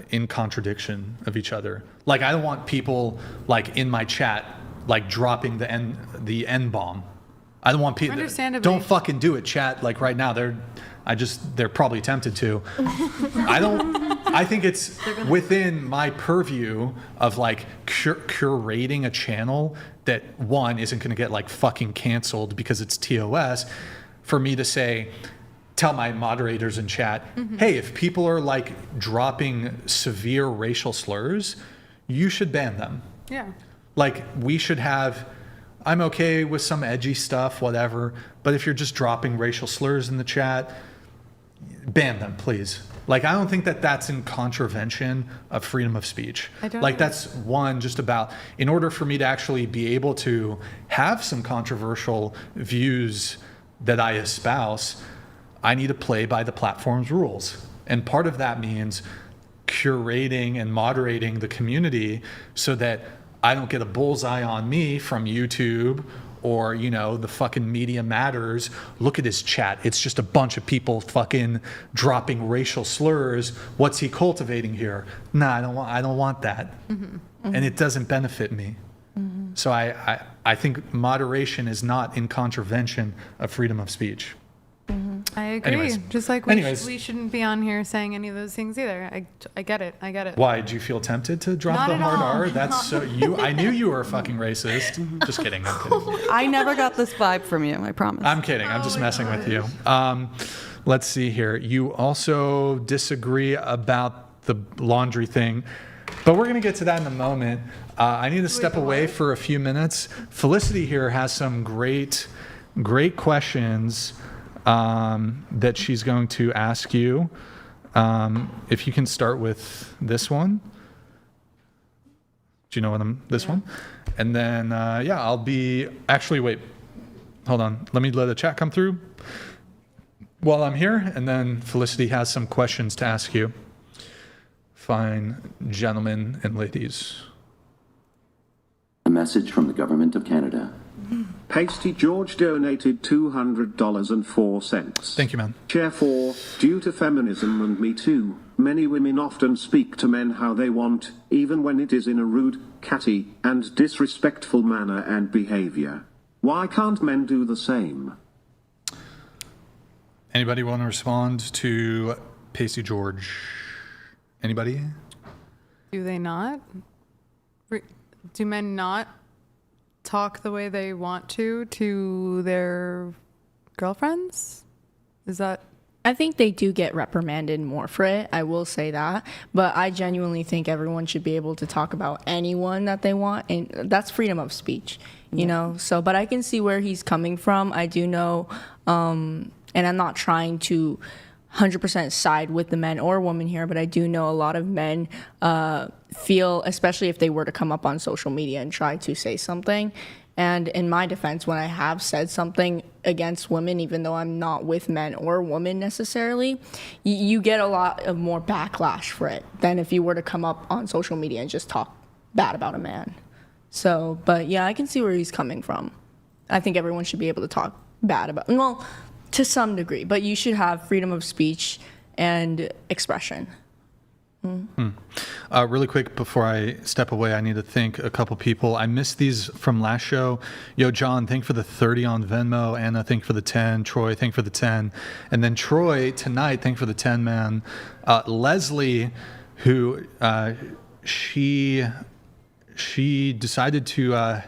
A: in contradiction of each other. Like, I don't want people like in my chat like dropping the N bomb. I don't want people. Don't fucking do it, chat. Like right now, they're probably tempted to. I think it's within my purview of like curating a channel that one isn't going to get like fucking canceled because it's TOS, for me to say, tell my moderators in chat, hey, if people are like dropping severe racial slurs, you should ban them.
F: Yeah. Like
A: we should have, I'm okay with some edgy stuff, whatever, but if you're just dropping racial slurs in the chat, ban them, please. Like, I don't think that that's in contravention of freedom of speech. Like, that's one just about, in order for me to actually be able to have some controversial views that I espouse, I need to play by the platform's rules. And part of that means curating and moderating the community so that I don't get a bullseye on me from YouTube or, the fucking Media Matters. Look at his chat. It's just a bunch of people fucking dropping racial slurs. What's he cultivating here? Nah, I don't want that. And it doesn't benefit me. So I think moderation is not in contravention of freedom of speech.
F: I agree.
A: Anyways.
F: Just like we shouldn't be on here saying any of those things either. I get it. Why? Did
A: you feel tempted to drop
F: Not
A: the
F: at
A: hard
F: all.
A: R? That's so you. I knew you were a fucking racist. Just kidding. I'm kidding.
G: I never got this vibe from you, I promise.
A: I'm kidding. I'm just messing with you. Let's see here. You also disagree about the laundry thing, but we're going to get to that in a moment. I need to step away for a few minutes. Felicity here has some great questions that she's going to ask you. If you can start with this one. Do you know what this one? And then, I'll be, actually, wait, hold on. Let me let the chat come through while I'm here. And then Felicity has some questions to ask you. Fine gentlemen and ladies.
M: A message from the Government of Canada.
K: Pasty George donated $200.04.
A: Thank you, man.
K: Chair 4, due to feminism and Me Too, many women often speak to men how they want, even when it is in a rude, catty, and disrespectful manner and behavior. Why can't men do the same?
A: Anybody want to respond to Pasty George? Anybody?
F: Do they not? Do men not talk the way they want to their girlfriends? Is that...
D: I think they do get reprimanded more for it. I will say that. But I genuinely think everyone should be able to talk about anyone that they want. And that's freedom of speech, you know? So, but I can see where he's coming from. I do know, and I'm not trying to 100% side with the men or women here, but I do know a lot of men feel, especially if they were to come up on social media and try to say something. And in my defense, when I have said something against women, even though I'm not with men or women necessarily, you get a lot of more backlash for it than if you were to come up on social media and just talk bad about a man. So, but yeah, I can see where he's coming from. I think everyone should be able to talk bad about, well, to some degree, but you should have freedom of speech and expression.
A: Really quick before I step away, I need to thank a couple people. I missed these from last show. Yo, John, thank for the 30 on Venmo. Anna, thank for the 10. Troy, thank for the 10. And then Troy, tonight, thank for the 10, man. Leslie, who she decided to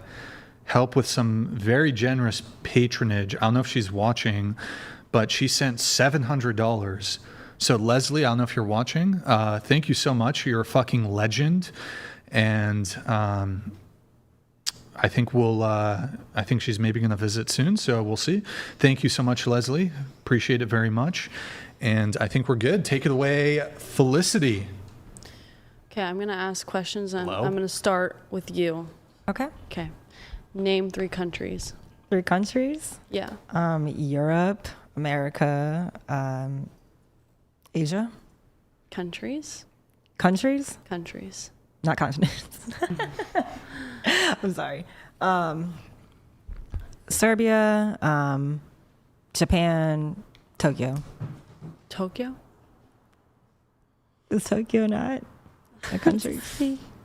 A: help with some very generous patronage. I don't know if she's watching, but she sent $700. So Leslie, I don't know if you're watching. Thank you so much. You're a fucking legend, and I think I think she's maybe going to visit soon. So we'll see. Thank you so much, Leslie. Appreciate it very much. And I think we're good. Take it away, Felicity.
J: Okay, I'm going to ask questions, and
A: Hello?
J: I'm going to start with you.
B: Okay.
J: Okay. Name 3 countries.
B: 3 countries?
J: Yeah.
B: Europe, America, Asia.
J: Countries.
B: Countries?
J: Countries.
B: Not continents. I'm sorry. Serbia, Japan, Tokyo.
J: Tokyo?
B: Is Tokyo not a country?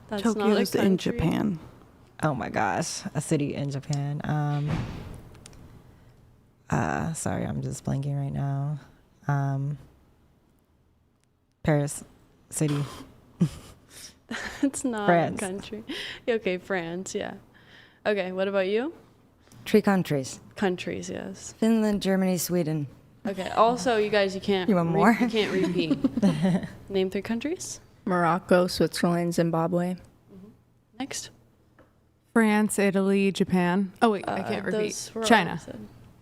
J: That's
G: Tokyo's
J: not a
G: in
J: country.
G: Japan.
B: Oh my gosh, a city in Japan. Sorry, I'm just blanking right now. Paris city.
J: It's not
B: France.
J: a country. Okay, France, yeah. Okay, what about you?
C: 3 countries.
J: Countries, yes.
C: Finland, Germany, Sweden.
J: Okay, also, you guys, you can't...
C: You want more?
J: You can't repeat. Name 3 countries.
D: Morocco, Switzerland, Zimbabwe.
J: Next.
F: France, Italy, Japan. Oh wait, I can't repeat.
J: Those were all
F: China.
J: said.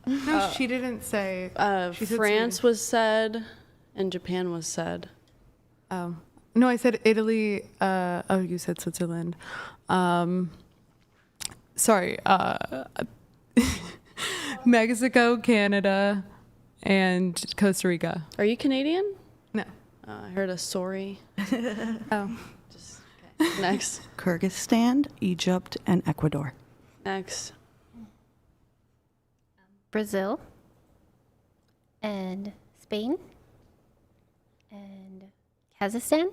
F: No, she didn't say. She said
J: France
F: Sweden.
J: was said, and Japan was said.
F: Oh no, I said Italy. Oh, you said Switzerland. Sorry. Mexico, Canada, and Costa Rica.
J: Are you Canadian?
F: No.
J: I heard a sorry.
F: Oh.
J: Okay. Next.
G: Kyrgyzstan, Egypt, and Ecuador.
J: Next.
H: Brazil and Spain and Kazakhstan.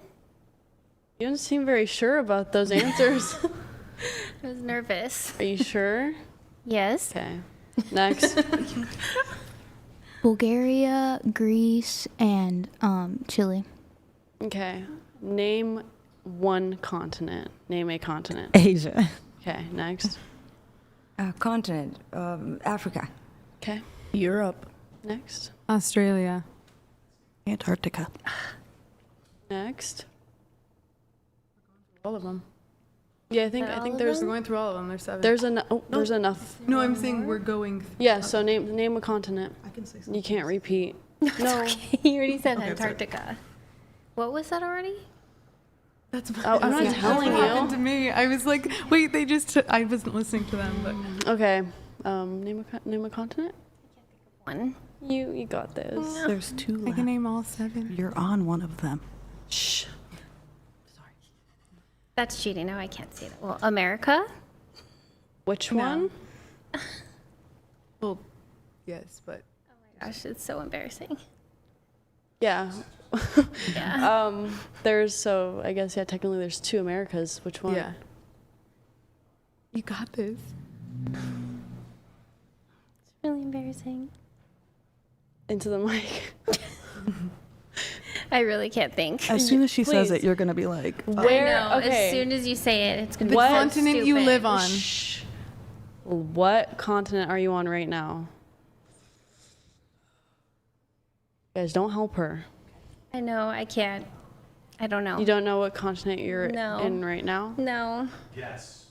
J: You don't seem very sure about those answers.
H: I was nervous.
J: Are you sure?
H: Yes.
J: Okay. Next.
I: Bulgaria, Greece, and Chile.
J: Okay. Name 1 continent. Name a continent.
B: Asia.
J: Okay. Next.
C: Continent, Africa.
J: Okay.
D: Europe.
J: Next.
F: Australia.
G: Antarctica.
J: Next.
F: All of them.
J: Yeah, I think there's
F: We're going through all of them. There's 7.
J: there's enough.
F: No, I'm saying we're going.
J: Yeah, so name a continent.
G: I can say something.
J: You can't repeat. No.
H: You already said Antarctica. What was that already?
F: That's
J: I'm not telling
F: what happened
J: you.
F: to me. I was like, wait, they just. I wasn't listening to them, but.
J: Okay. Name a continent.
H: One.
J: You got this.
G: There's 2 left.
F: I can name all 7.
G: You're on one of them.
J: Shh.
H: That's cheating. Now I can't say that. Well, America.
J: Which one?
F: Well, yes, but.
H: Oh my gosh, it's so embarrassing.
J: Yeah.
H: Yeah.
J: I guess technically there's 2 Americas. Which one?
F: Yeah. You got this.
H: It's really embarrassing.
J: Into the mic.
H: I really can't think.
G: As soon as she says
J: Please.
G: it, you're gonna be like,
J: Where?
H: I know.
J: Okay.
H: As soon as you say it, it's gonna
F: The
H: be so
F: continent you
H: stupid.
F: live on.
J: Shh. What continent are you on right now? Guys, don't help her.
H: I know. I can't. I don't know.
J: You don't know what continent you're
H: No.
J: in right now?
H: No.
L: Yes.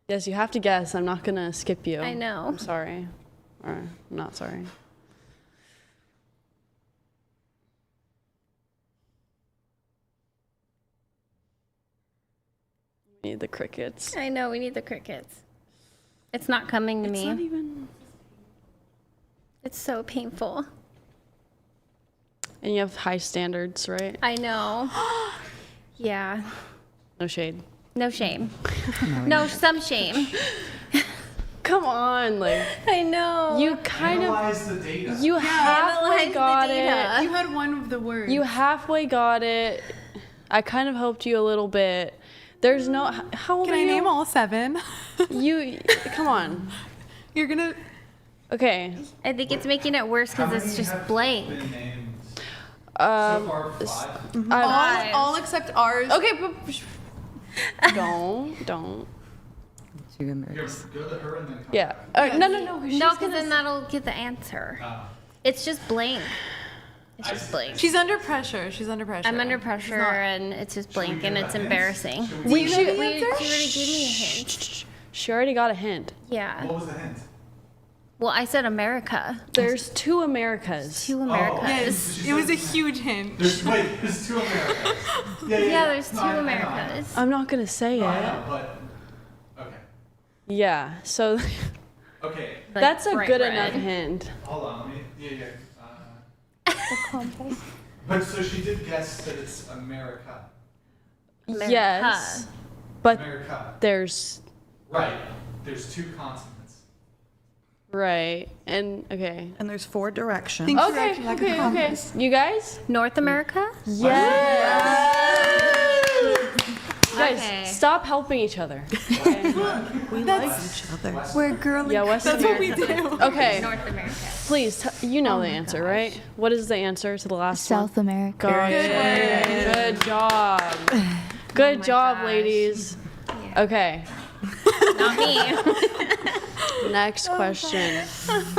J: Yes, you have to guess. I'm not gonna skip you.
H: I know.
J: I'm sorry. Or I'm not sorry. We need the crickets.
H: I know. We need the crickets. It's not coming to
J: It's
H: me.
J: not even.
H: It's so painful.
J: And you have high standards, right?
H: I know. Yeah.
J: No shade.
H: No shame. No, some shame.
J: Come on, like
H: I know.
J: you kind
L: Analyze the data.
J: of you halfway
H: Analyze the
J: got
H: data.
F: You had one of the words.
J: You halfway got it. I kind of helped you a little bit. There's no how old
F: Can
J: are
F: I
J: you?
F: name all 7?
J: You come on.
F: You're gonna.
J: Okay.
H: I think it's making it worse because it's just blank.
L: Been named so
J: Um.
L: far 5.
F: All except ours.
J: Okay, but don't.
G: 2 Americans.
L: Here, go to her and then come
J: Yeah.
L: back.
J: No.
H: No, because then that'll get the answer. It's just blank. It's just blank.
F: She's under pressure. She's under pressure.
H: I'm under pressure and it's just blank and it's embarrassing.
J: We
H: She already gave me a hint.
J: She already got a hint.
H: Yeah.
L: What was the hint?
H: Well, I said America.
J: There's 2 Americas.
H: 2 Americas.
F: Yes, it was a huge hint.
L: There's 2 Americas.
H: Yeah, there's 2
L: No, I know.
H: Americas.
J: I'm not gonna say
L: No, I
J: it.
L: know, but okay.
J: Yeah. So
L: Okay.
H: Like
J: that's a
H: bright
J: good
H: red.
J: enough hint.
L: Hold on. Let me. Yeah. But so she did guess that it's America.
H: America.
J: Yes. But
L: America.
J: there's
L: Right. There's 2 consonants.
J: right and okay.
G: And there's 4 directions.
F: Think
J: Okay.
F: direction like a
J: Okay.
F: compass.
J: You guys?
H: North America?
J: Yes. Guys,
H: Okay.
J: stop helping each other. Okay?
G: We like each other.
C: We're girly.
J: Yeah, West
F: That's what we
J: America.
F: do.
J: Okay,
H: North America.
J: please, you know the answer, right? What is the answer to the last
I: South
J: one?
I: America.
J: Got it. Good job. Good job,
H: gosh.
J: ladies. Okay,
H: Not me.
J: next question.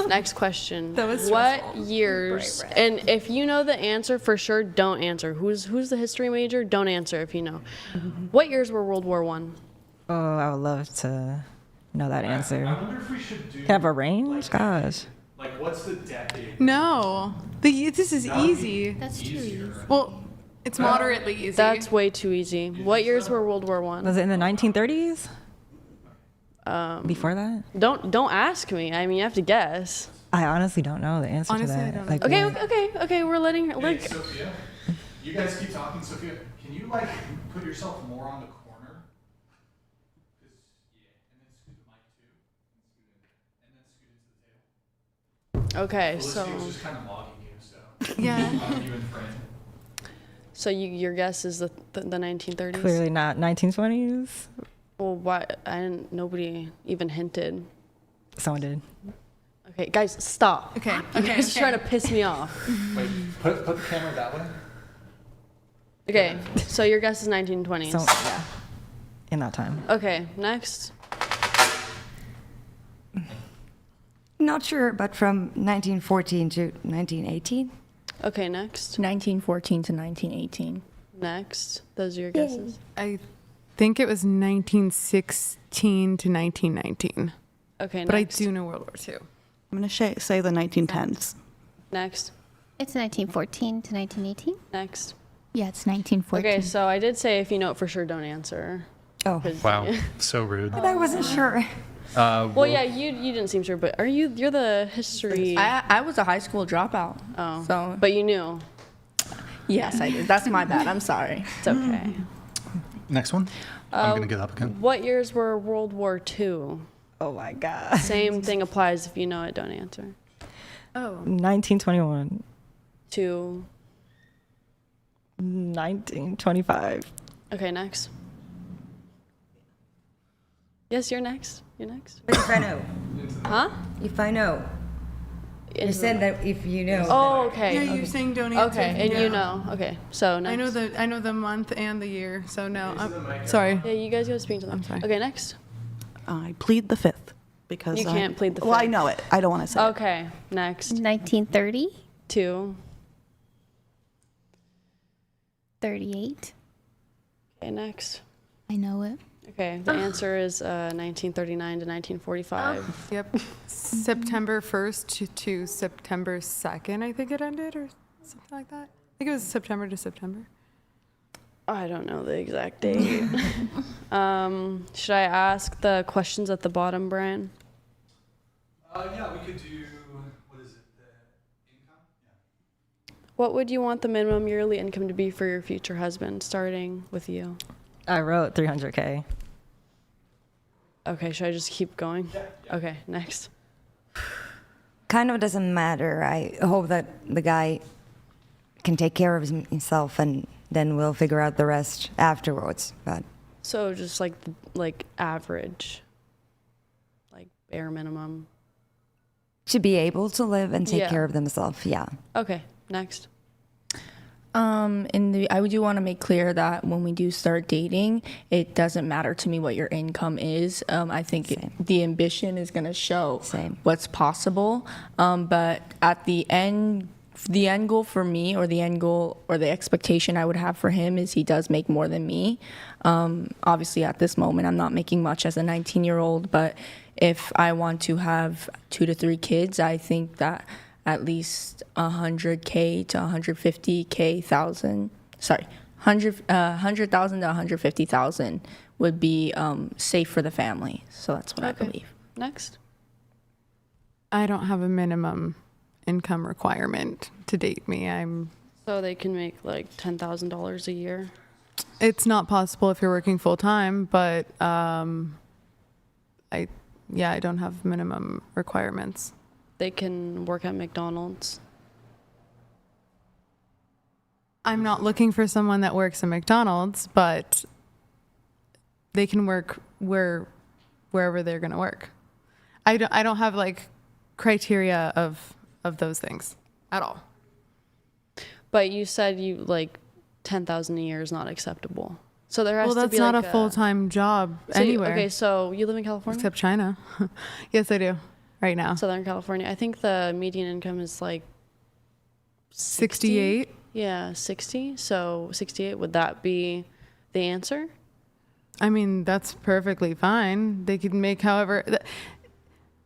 J: Next question.
F: That was
J: what
F: stressful.
J: years? And if you know the answer for sure, don't answer. Who's the history major? Don't answer if you know. What years were World War I?
B: Oh, I would love to know that
L: I
B: answer.
L: wonder if we should do.
B: Can I have a range? Gosh.
L: Like, what's the decade?
F: No. This is easy.
H: That's too easy.
L: Easier.
F: Well, it's moderately easy.
J: That's way too easy. What years were World War I?
B: Was it in the 1930s? Before that?
J: Don't ask me. I mean, you have to guess.
B: I honestly don't know the answer
F: Honestly,
B: to
F: I
B: that.
F: don't know.
B: Like,
J: Okay,
B: what?
J: okay. We're letting her.
L: Hey,
J: Like,
L: Sophia, you guys keep talking. Sophia, can you like put yourself more on the corner? 'Cause, yeah, and then scoot the mic too, and then scoot into the table.
J: okay,
L: Felicity was
J: so
L: just kind of mocking you, so
F: Yeah.
L: you and Fran.
J: so your guess is the 1930s.
B: Clearly not 1920s.
J: Well, why? I didn't. Nobody even hinted.
B: Someone did.
J: Okay, guys, stop.
F: Okay.
J: You
F: Okay.
J: guys are trying to piss me off.
L: Wait, put the camera that way.
J: Okay, so your guess is 1920s.
B: So, yeah. In that time.
J: Okay, next.
C: Not sure, but from 1914 to 1918.
J: Okay, next.
D: 1914 to 1918.
J: Next. Those are your guesses.
F: I think it was 1916 to 1919.
J: Okay,
F: but
J: next.
F: I do know World War II.
G: I'm going to say the 1910s.
J: Next.
H: It's 1914 to 1918.
J: Next.
I: Yeah, it's 1914.
J: Okay, so I did say if you know it for sure, don't answer.
C: Oh.
A: Wow, so rude.
C: But I wasn't sure.
J: Well, yeah, you didn't seem sure, but you're the history.
D: I was a high school dropout.
J: Oh,
D: So
J: but you knew.
D: yes, I did. That's my bad. I'm sorry.
J: It's okay.
A: Next one. I'm gonna get up again.
J: What years were World War II?
B: Oh my God.
J: Same thing applies if you know it, don't answer.
D: Oh.
B: 1921.
J: To
B: 1925.
J: okay, next. Yes, you're next. You're next.
C: But if I know.
J: Huh?
C: If I know. You said that if you know.
J: Oh, okay.
F: Yeah,
J: okay.
F: you're saying don't answer.
J: Okay, and
F: Yeah.
J: you know. Okay, so next.
F: I know the month and the year. So no, I'm sorry.
J: Yeah, you guys gotta speak to them.
F: I'm sorry.
J: Okay, next.
G: I plead the fifth because
J: You can't plead the
G: Well, I
J: fifth.
G: know it. I don't want to say it.
J: Okay, next.
H: 1930,
J: 2.
H: 38.
J: Okay, next.
I: I know it.
J: Okay, the answer is 1939 to 1945.
F: Yep. September 1st to September 2nd, I think it ended, or something like that. I think it was September to September.
J: I don't know the exact date. Should I ask the questions at the bottom, Brian?
L: Yeah, we could do, what is it, the income? Yeah.
J: What would you want the minimum yearly income to be for your future husband, starting with you?
B: I wrote 300K.
J: Okay, should I just keep going?
L: Yeah.
J: Okay, next.
C: Kind of doesn't matter. I hope that the guy can take care of himself, and then we'll figure out the rest afterwards. But
J: So just like average, like bare minimum.
C: to be able to live and take
J: Yeah.
C: care of themselves, yeah.
J: Okay, next.
D: I do want to make clear that when we do start dating, it doesn't matter to me what your income is. I think the ambition is going to show what's possible. But at the end goal for me, or the end goal or the expectation I would have for him, is he does make more than me. Obviously, at this moment, I'm not making much as a 19-year-old, but if I want to have 2 to 3 kids, I think that at least 100K to 150K thousand, sorry, 100,000 to 150,000 would be safe for the family. So that's what I believe.
J: Next.
F: I don't have a minimum income requirement to date me.
J: So they can make like $10,000 a year.
F: It's not possible if you're working full time, but I don't have minimum requirements.
J: They can work at McDonald's.
F: I'm not looking for someone that works at McDonald's, but they can work wherever they're going to work. I don't have like criteria of those things at all.
J: But you said you like 10,000 a year is not acceptable. So there has to be
F: Well, that's not
J: like
F: a full-time job anywhere.
J: Okay, so you live in California?
F: Except China. Yes, I do. Right now.
J: Southern California. I think the median income is like
F: 68.
J: Yeah, 60. So 68, would that be the answer?
F: I mean, that's perfectly fine. They can make however.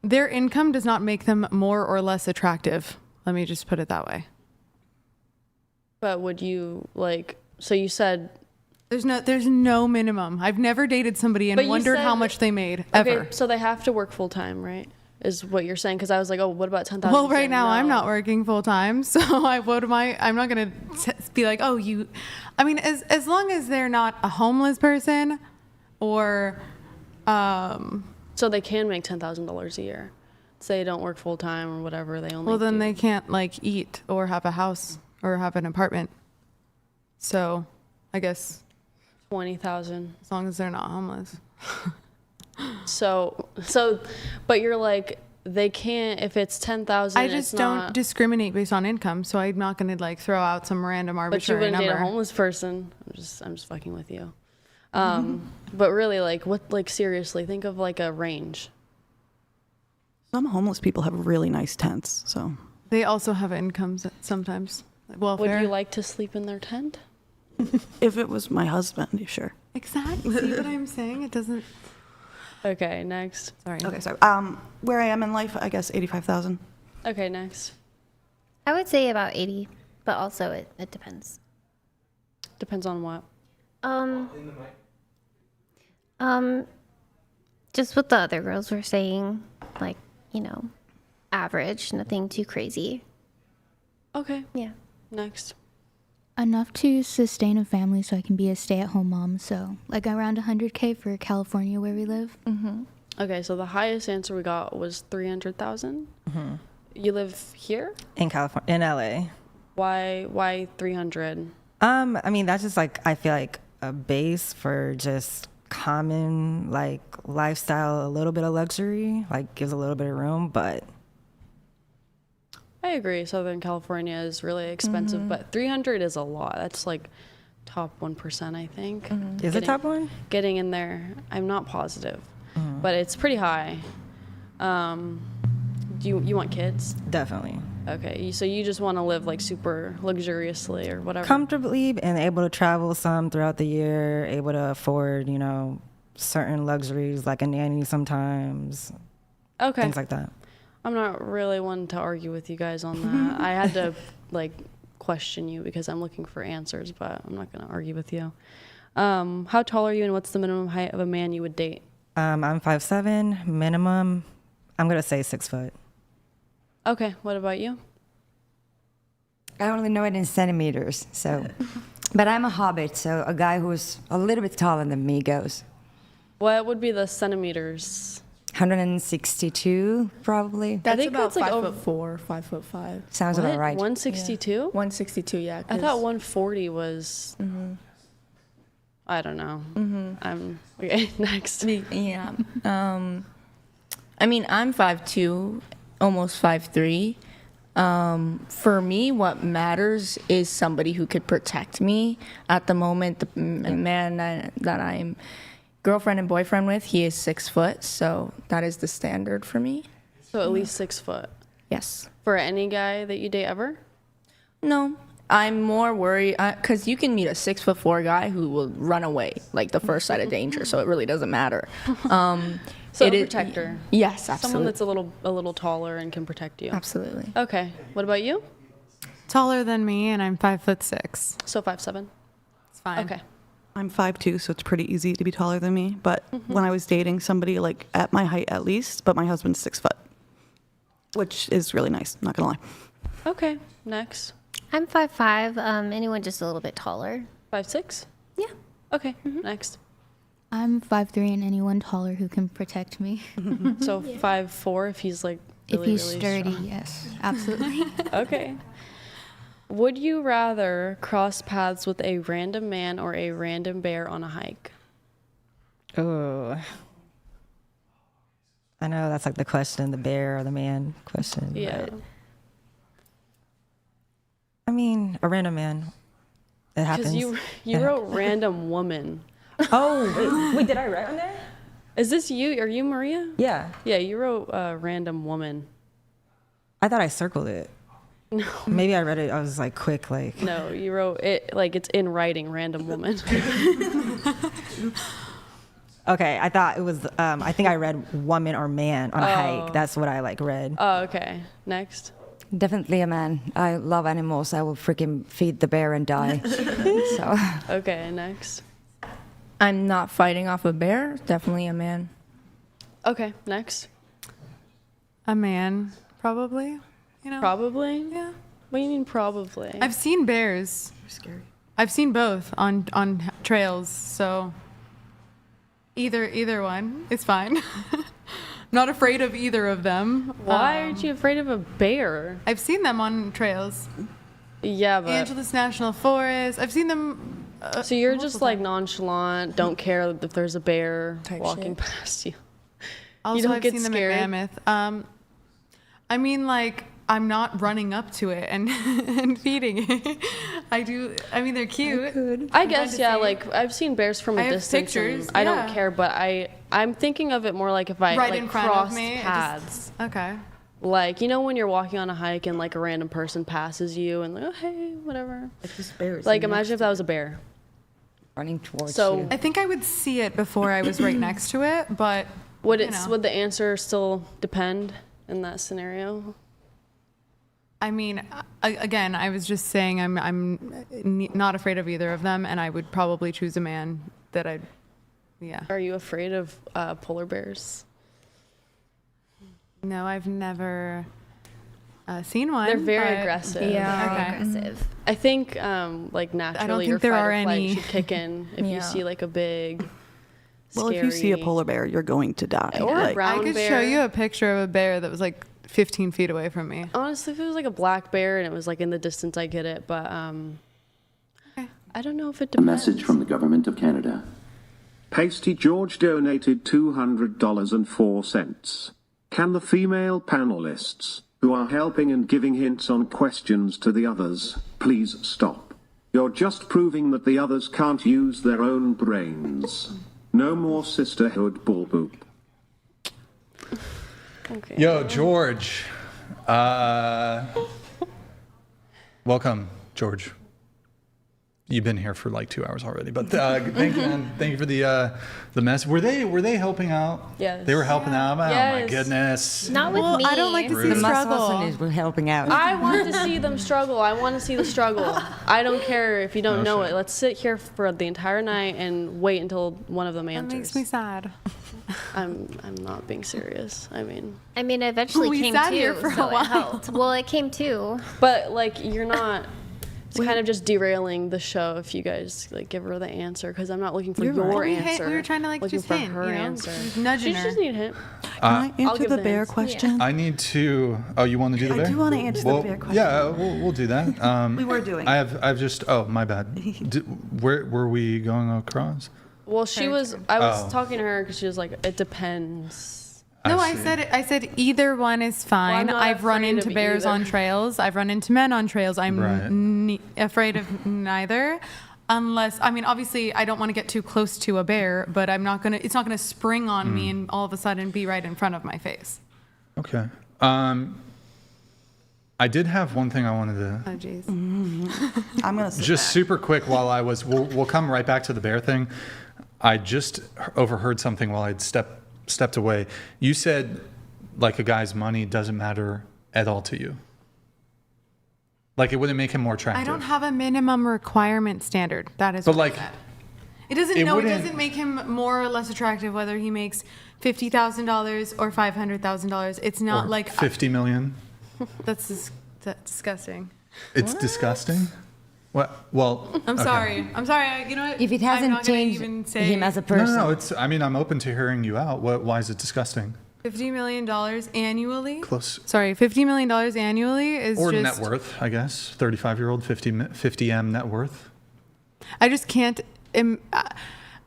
F: Their income does not make them more or less attractive. Let me just put it that way.
J: But would you like, so you said
F: there's no minimum. I've never dated somebody and wondered how much they made ever.
J: Okay, so they have to work full time, right? Is what you're saying? Because I was like, oh, what about 10,000?
F: Well, right now I'm not working full time, so I'm not gonna be like, oh, you. I mean, as long as they're not a homeless person, or.
J: So they can make $10,000 a year. Say they don't work full time or whatever. They only.
F: Well, then they can't like eat or have a house or have an apartment. So, I guess.
J: 20,000.
F: As long as they're not homeless.
J: So, but you're like, they can't, if it's 10,000.
F: I just don't discriminate based on income, so I'm not gonna like throw out some random arbitrary number.
J: But you wouldn't date a homeless person. I'm just fucking with you. But really, like, seriously, think of like a range.
G: Some homeless people have really nice tents, so.
F: They also have incomes sometimes. Welfare.
J: Would you like to sleep in their tent?
G: If it was my husband, sure.
F: Exactly. See what I'm saying? It doesn't.
J: Okay, next.
B: Sorry.
G: Okay, so where I am in life, I guess 85,000.
J: Okay, next.
H: I would say about 80, but also it depends.
J: Depends on what?
H: Just what the other girls were saying, like, average, nothing too crazy.
J: Okay.
H: Yeah.
J: Next.
I: Enough to sustain a family so I can be a stay-at-home mom. So like around 100K for California where we live.
H: Mm-hmm.
J: Okay, so the highest answer we got was 300,000.
B: Mm-hmm.
J: You live here?
B: In California, in LA.
J: Why 300?
B: I mean, that's just like, I feel like a base for just common like lifestyle, a little bit of luxury, like gives a little bit of room, but
J: I agree. Southern California is really expensive, but 300 is a lot. That's like top 1%, I think.
B: Is it top one?
J: Getting in there, I'm not positive, but it's pretty high. Do you want kids?
B: Definitely.
J: Okay, so you just want to live like super luxuriously or whatever.
B: Comfortably and able to travel some throughout the year, able to afford, certain luxuries like a nanny sometimes.
J: Okay.
B: Things like that.
J: I'm not really one to argue with you guys on that. I had to like question you because I'm looking for answers, but I'm not going to argue with you. How tall are you and what's the minimum height of a man you would date?
B: I'm 5'7", minimum. I'm going to say 6 foot.
J: Okay, what about you?
C: I only know it in centimeters, so. But I'm a hobbit, so a guy who's a little bit taller than me goes.
J: What would be the centimeters?
C: 162, probably.
D: That's about
J: that's like
D: 5'4", 5'5".
C: Sounds about right.
J: 162?
D: Yeah. 162, yeah.
J: I thought 140 was. I don't know. I'm okay. Next.
D: Yeah. I mean, I'm 5'2", almost 5'3". For me, what matters is somebody who could protect me. At the moment, the man that I'm girlfriend and boyfriend with, he is 6 foot, so that is the standard for me.
J: So at least 6 foot.
D: Yes.
J: For any guy that you date ever?
D: No, I'm more worried because you can meet a 6'4" guy who will run away like the first sight of danger, so it really doesn't matter.
J: So a protector.
D: Yes, absolutely.
J: Someone that's a little taller and can protect you.
D: Absolutely.
J: Okay. What about you?
F: Taller than me, and I'm 5'6".
J: So 5'7".
F: It's fine.
J: Okay.
G: I'm 5'2", so it's pretty easy to be taller than me. But when I was dating somebody like at my height at least, but my husband's 6 foot, which is really nice. Not gonna lie.
J: Okay. Next.
H: I'm 5'5". Anyone just a little bit taller.
J: 5'6"?
H: Yeah.
J: Okay. Next.
I: I'm 5'3", and anyone taller who can protect me.
J: So 5'4" if he's like really,
I: if he's
J: really
I: sturdy,
J: strong.
I: yes, absolutely.
J: Okay. Would you rather cross paths with a random man or a random bear on a hike?
B: Oh. I know that's like the question, the bear or the man question.
J: Yeah.
B: But, I mean, a random man. It happens.
J: Because you wrote random woman.
B: Oh, wait, did I write on there?
J: Is this you? Are you Maria?
B: Yeah.
J: Yeah, you wrote random woman.
B: I thought I circled it.
J: No.
B: Maybe I read it. I was like quick, like.
J: No, you wrote it like it's in writing, random woman.
B: Okay, I thought it was. I think I read woman or man on a hike. That's what I like read.
J: Oh, okay. Next.
C: Definitely a man. I love animals. I will freaking feed the bear and die. So.
J: Okay, next.
D: I'm not fighting off a bear. Definitely a man.
J: Okay, next.
F: A man, probably.
J: Probably?
F: Yeah.
J: What do you mean probably?
F: I've seen bears.
B: They're scary.
F: I've seen both on trails, so either one is fine. Not afraid of either of them.
J: Why aren't you afraid of a bear?
F: I've seen them on trails.
J: Yeah, but
F: Angeles National Forest. I've seen them.
J: So you're just like nonchalant, don't care if there's a bear walking past you.
F: Also,
J: you don't
F: I've
J: get
F: seen
J: scared?
F: them at Mammoth. I mean, like, I'm not running up to it and and feeding it. I do. I mean, they're cute.
J: I guess, yeah. Like I've seen bears from a
F: I have
J: distance.
F: pictures,
J: I don't
F: yeah.
J: care, but I'm thinking of it more like if I
F: Right
J: like
F: in front of
J: crossed
F: me, it
J: paths.
F: Okay.
J: Like when you're walking on a hike and like a random person passes you and like, oh hey, whatever.
B: Like this bear.
J: Like imagine if that was a bear.
C: running towards
J: So-
C: you.
F: I think I would see it before I was right next to it, but
J: Would
F: you
J: it?
F: know.
J: Would the answer still depend in that scenario?
F: I mean, again, I was just saying I'm not afraid of either of them, and I would probably choose a man that I'd, yeah.
J: Are you afraid of polar bears?
F: No, I've never seen one.
J: They're very
F: but-
J: aggressive.
H: Yeah, aggressive.
J: I think like naturally your
F: think there
J: fight
F: are
J: or flight
F: any-
J: should kick in if you
H: Yeah.
J: see like a big.
G: Well, if you see a
J: scary-
G: polar bear, you're going to die.
J: Or a
G: Like,
J: brown
F: I could
J: bear.
F: show you a picture of a bear that was like 15 feet away from me.
J: Honestly, if it was like a black bear and it was like in the distance, I get it. But I don't know if it
M: A
J: depends.
M: message from the Government of Canada.
K: Pasty George donated $200.04. Can the female panelists, who are helping and giving hints on questions to the others, please stop? You're just proving that the others can't use their own brains. No more sisterhood bull boop.
J: Okay.
A: Yo, George. Welcome, George. You've been here for like 2 hours already, but thank you, man. Thank you for the mess. Were they helping out?
J: Yes.
A: They were helping out. Oh my
J: Yes.
A: goodness.
H: Not with me.
F: I don't like to see
C: The muscle
F: struggle.
C: is helping out.
J: I want to see them struggle. I want to see the struggle. I don't care if you don't
A: Oh,
J: know
A: shit.
J: it. Let's sit here for the entire night and wait until one of them
F: That
J: answers.
F: makes me sad.
J: I'm not being serious. I mean,
H: I mean, it eventually
F: We
H: came
F: sat here
H: too,
F: for a
H: so
F: while.
H: it helped. Well, it came too.
J: but like you're not. It's kind of just derailing the show if you guys like give her the answer because I'm not looking for
G: You're
J: your
G: right.
J: answer.
F: We were trying to like
J: looking
F: just
J: for
F: hint,
J: her
F: you know,
J: answer.
F: just nudging
J: She
F: her.
J: just need a hint.
G: Can I answer
J: give
G: the
J: the
G: bear
J: hints.
G: question?
A: I need to. Oh, you want to do the
G: I
A: bear?
G: do want to answer the bear question.
A: Yeah, we'll do that.
G: We were doing.
A: I've just. Oh, my bad. Where were we going across?
J: Well, I was
A: Oh.
J: talking to her because she was like, it depends.
F: No, I
A: see.
F: said it. I said either one is fine.
J: not
F: I've run
J: afraid
F: into
J: of
F: bears
J: either.
F: on trails. I've run into men on trails. I'm
A: Right.
F: afraid of neither. Unless, I mean, obviously, I don't want to get too close to a bear, but I'm not gonna. It's not gonna spring on me and all of a sudden be right in front of my face.
A: Okay. I did have one thing I wanted to.
F: Oh, jeez.
G: I'm gonna sit
A: Just
G: back.
A: super quick while I was. We'll come right back to the bear thing. I just overheard something while I'd stepped away. You said, like, a guy's money doesn't matter at all to you. Like, it wouldn't make him more attractive.
F: I don't have a minimum requirement standard. That is
A: But,
F: what I
A: like,
F: said. It doesn't.
A: it
F: No, it
A: wouldn't-
F: doesn't make him more or less attractive whether he makes $50,000 or $500,000. It's not
A: Or
F: like
A: 50 million.
F: that's disgusting.
A: It's disgusting. What? Well,
F: I'm
A: okay.
F: sorry. I'm sorry. You know what?
C: If it
F: I'm
C: hasn't
F: not gonna
C: changed
F: even say
C: him as a
A: No,
C: person.
A: no, it's. I mean, I'm open to hearing you out. Why is it disgusting?
F: $50 million annually.
A: Close.
F: Sorry, $50 million annually is
A: Or
F: just.
A: net worth, I guess. 35-year-old, 50M net worth.
F: I just can't.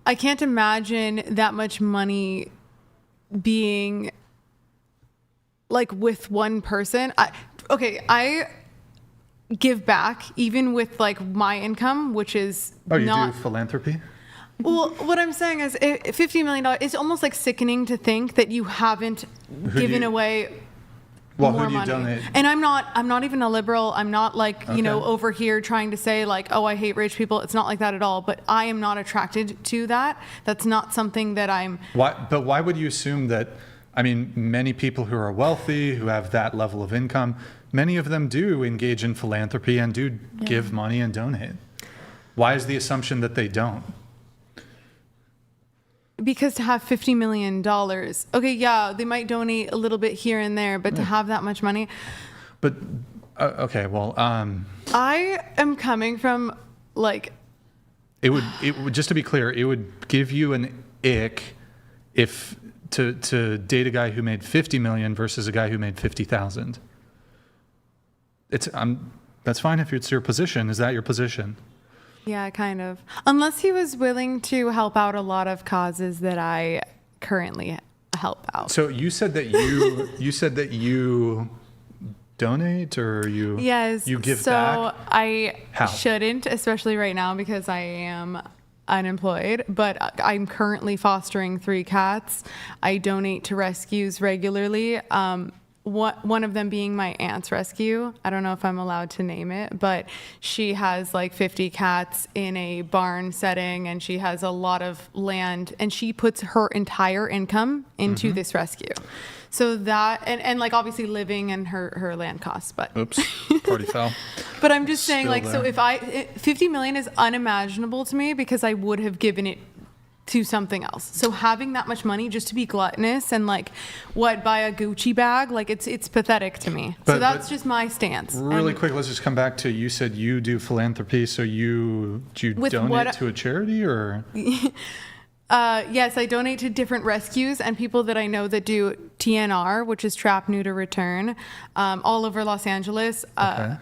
F: I can't imagine that much money being like with one person. I give back even with like my income, which is
A: Oh, you
F: not.
A: do philanthropy?
F: Well, what I'm saying is, $50 million. It's almost like sickening to think that you haven't
A: do
F: given
A: you-
F: away
A: Well,
F: more
A: who do you
F: money.
A: donate?
F: And I'm not even a liberal. I'm not like, you know,
A: Okay.
F: over here trying to say like, oh, I hate rich people. It's not like that at all. But I am not attracted to that. That's not something that I'm.
A: But why would you assume that? I mean, many people who are wealthy, who have that level of income, many of them do engage in philanthropy and do give money and donate. Why is the assumption that they don't?
F: Because to have $50 million, okay, yeah, they might donate a little bit here and there, but to have that much money,
A: But okay, well,
F: I am coming from like,
A: it would just to be clear, it would give you an ick if to date a guy who made 50 million versus a guy who made 50,000. That's fine if it's your position. Is that your position?
F: yeah, kind of. Unless he was willing to help out a lot of causes that I currently help out.
A: So you said that you donate or you give
F: so
A: back?
F: I
A: How?
F: shouldn't, especially right now because I am unemployed, but I'm currently fostering 3 cats. I donate to rescues regularly. one of them being my aunt's rescue. I don't know if I'm allowed to name it, but she has like 50 cats in a barn setting, and she has a lot of land, and she puts her entire income into this rescue. So that, and like obviously living and her land costs, but
A: oops, party foul.
F: But I'm just saying,
A: Still
F: like,
A: there.
F: so 50 million is unimaginable to me because I would have given it to something else. So having that much money just to be gluttonous and like buy a Gucci bag, like it's pathetic to me. So that's just my stance.
A: Really quick, let's just come back to, you said you do philanthropy, so do you donate to a charity or?
F: Yes, I donate to different rescues and people that I know that do TNR, which is Trap, Neuter, Return, all over Los Angeles.
A: Okay.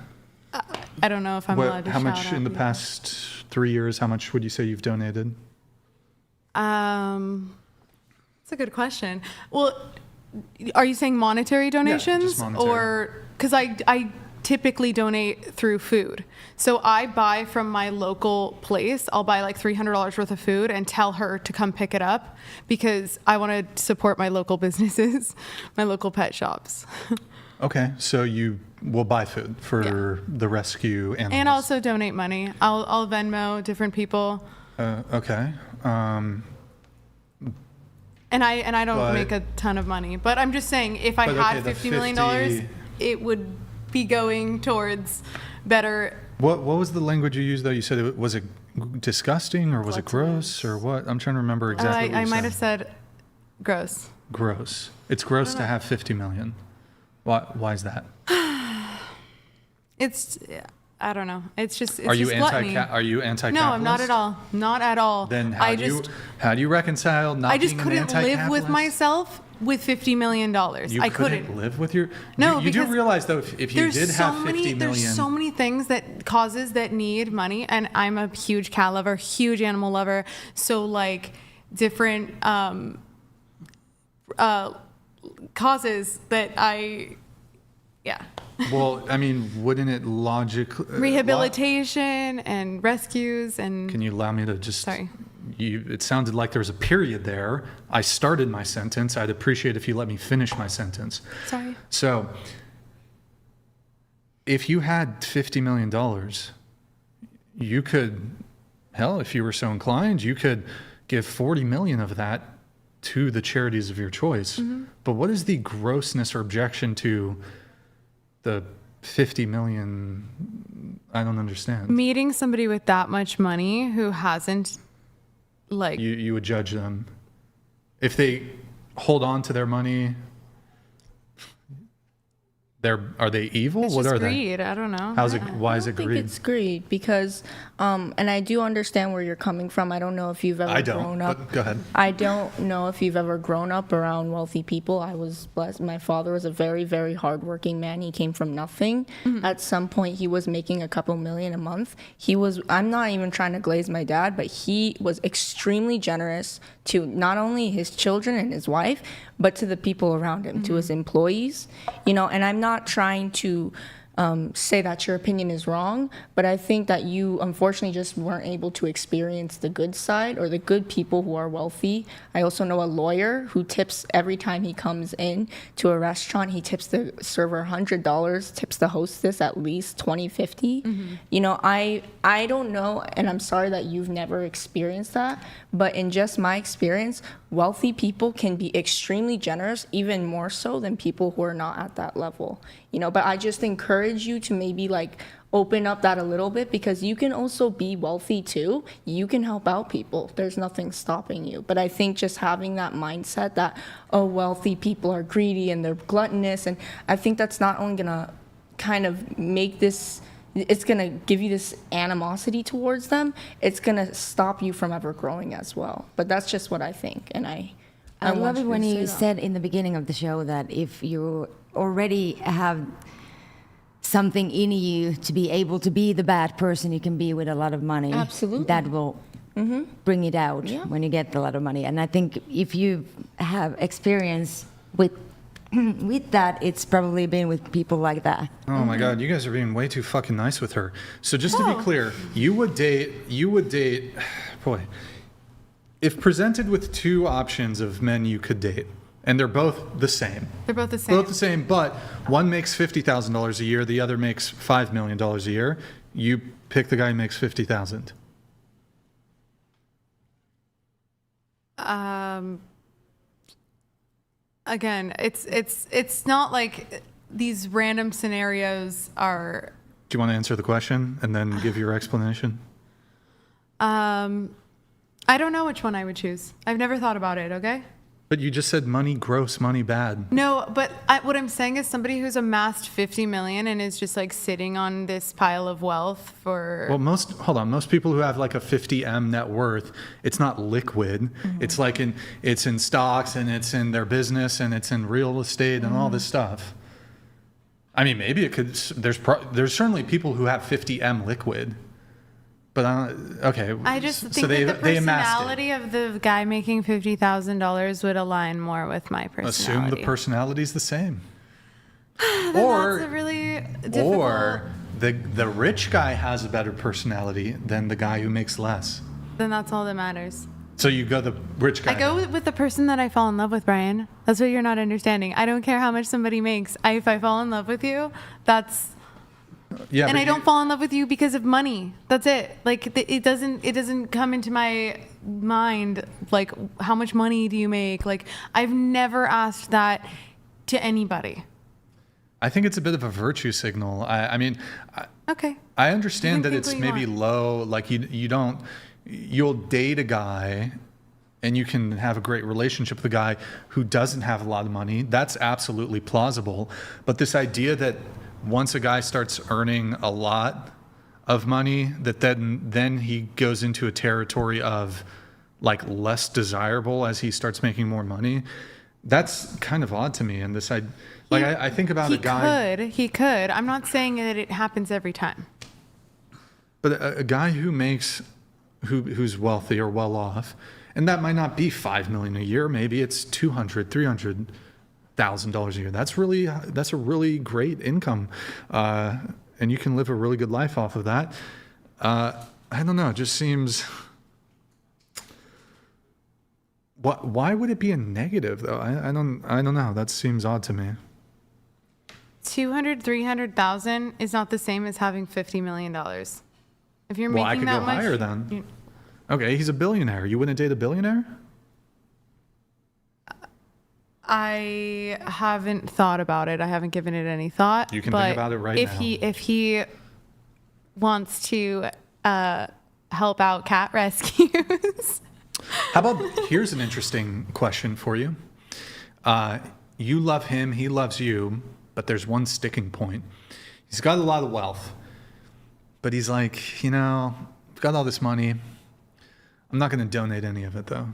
F: I don't know if I'm allowed to
A: how
F: shout
A: much
F: out
A: in the
F: people.
A: past 3 years, how much would you say you've donated?
F: That's a good question. Well, are you saying monetary donations?
A: just monetary.
F: Or because I typically donate through food. So I buy from my local place. I'll buy like $300 worth of food and tell her to come pick it up because I want to support my local businesses, my local pet shops.
A: Okay, so you will buy food for the rescue animals.
F: And also donate money. I'll Venmo different people.
A: Okay.
F: And I don't make a ton of money, but I'm just saying if I had $50 million, it would be going towards better.
A: What was the language you used though? You said was it disgusting or was it gross or what? I'm trying to remember exactly. What
F: I
A: you
F: might
A: said.
F: have said gross.
A: Gross. It's gross to have 50 million. Why is that?
F: It's I don't know. It's just
A: Are you
F: gluttony.
A: anti-capitalist?
F: No, I'm not at all. Not at all.
A: Then how do you reconcile not
F: I just
A: being an
F: couldn't live with
A: anti-capitalist?
F: myself with $50 million.
A: You
F: I
A: couldn't live with your.
F: No,
A: you do
F: because
A: realize though if you did have 50 million.
F: There's so many things causes that need money, and I'm a huge cat lover, huge animal lover. So like different causes that
A: Well, I mean, wouldn't it logically
F: rehabilitation and rescues and.
A: Can you allow me to just?
F: Sorry.
A: It sounded like there was a period there. I started my sentence. I'd appreciate if you let me finish my sentence.
F: Sorry.
A: So, if you had $50 million, you could, hell, if you were so inclined, you could give 40 million of that to the charities of your choice.
F: Mm-hmm.
A: But what is the grossness or objection to the 50 million? I don't understand.
F: Meeting somebody with that much money who hasn't, like...
A: You would judge them. If they hold on to their money, are they evil?
F: It's
A: what
F: just
A: are
F: greed.
A: they?
F: I don't know.
A: Why is it
D: I think
A: greed?
D: it's greed because, and I do understand where you're coming from. I don't know if you've ever grown up.
A: But go ahead.
D: I don't know if you've ever grown up around wealthy people. I was blessed. My father was a very, very hardworking man. He came from nothing.
F: Mm-hmm.
D: At some point, he was making a couple million a month. I'm not even trying to glaze my dad, but he was extremely generous to not only his children and his wife, but to the people around him, to his employees, and I'm not trying to say that your opinion is wrong, but I think that you unfortunately just weren't able to experience the good side or the good people who are wealthy. I also know a lawyer who tips every time he comes in to a restaurant. He tips the server $100, tips the hostess at least $20, $50. Mm-hmm. I don't know, and I'm sorry that you've never experienced that, but in just my experience, wealthy people can be extremely generous, even more so than people who are not at that level. But I just encourage you to maybe open up that a little bit because you can also be wealthy too. You can help out people. There's nothing stopping you. But I think just having that mindset that, wealthy people are greedy and they're gluttonous, and I think that's not only gonna kind of make this, it's gonna give you this animosity towards them, it's gonna stop you from ever growing as well. But that's just what I think, and I
C: love it when you
D: say that.
C: said in the beginning of the show that if you already have something in you to be able to be the bad person you can be with a lot of money,
D: absolutely,
C: that will bring it out when you get a lot of money. And I think if you have experience with that, it's probably been with people like that.
A: Oh my God, you guys are being way too fucking nice with her. So just to be clear, you would date, boy, if presented with two options of men you could date, And they're both the same.
F: They're both the same.
A: Both the same, but one makes $50,000 a year, the other makes $5 million a year. You pick the guy who makes $50,000.
F: Again, it's not like these random scenarios are.
A: Do you want to answer the question and then give your explanation?
F: I don't know which one I would choose. I've never thought about it, okay?
A: But you just said money gross, money bad.
F: No, but what I'm saying is somebody who's amassed 50 million and is just like sitting on this pile of wealth for.
A: Well, most people who have like a 50M net worth, it's not liquid. It's like it's in stocks and it's in their business and it's in real estate and all this stuff. I mean, maybe it could. There's certainly people who have 50M liquid. But okay.
F: I just think that the personality of the guy making $50,000 would align more with my personality.
A: Assume the personality's the same.
F: That's a really difficult.
A: Or the rich guy has a better personality than the guy who makes less.
F: Then that's all that matters.
A: So you go the rich guy.
F: I go with the person that I fall in love with, Brian. That's what you're not understanding. I don't care how much somebody makes. If I fall in love with you, that's.
A: Yeah,
F: and I don't fall in love with you because of money. That's it. Like it doesn't come into my mind like how much money do you make? Like I've never asked that to anybody.
A: I think it's a bit of a virtue signal. I mean,
F: okay.
A: I understand that it's maybe low. Like you'll date a guy and you can have a great relationship with a guy who doesn't have a lot of money. That's absolutely plausible. But this idea that once a guy starts earning a lot of money, that then he goes into a territory of like less desirable as he starts making more money. That's kind of odd to me. And I think about a guy.
F: He could. I'm not saying that it happens every time.
A: But a guy who's wealthy or well off, and that might not be $5 million a year. Maybe it's $200,000, $300,000 a year. That's a really great income, and you can live a really good life off of that. I don't know. It just seems. Why would it be a negative though? I don't know. That seems odd to me.
F: 300,000 is not the same as having $50 million. If you're making that much,
A: I could go higher then. Okay, he's a billionaire. You wouldn't date a billionaire?
F: I haven't thought about it. I haven't given it any thought.
A: You can think about it right now.
F: If he wants to help out cat rescues.
A: How about, here's an interesting question for you. You love him, he loves you, but there's one sticking point. He's got a lot of wealth, but he's like, I've got all this money. I'm not going to donate any of it though.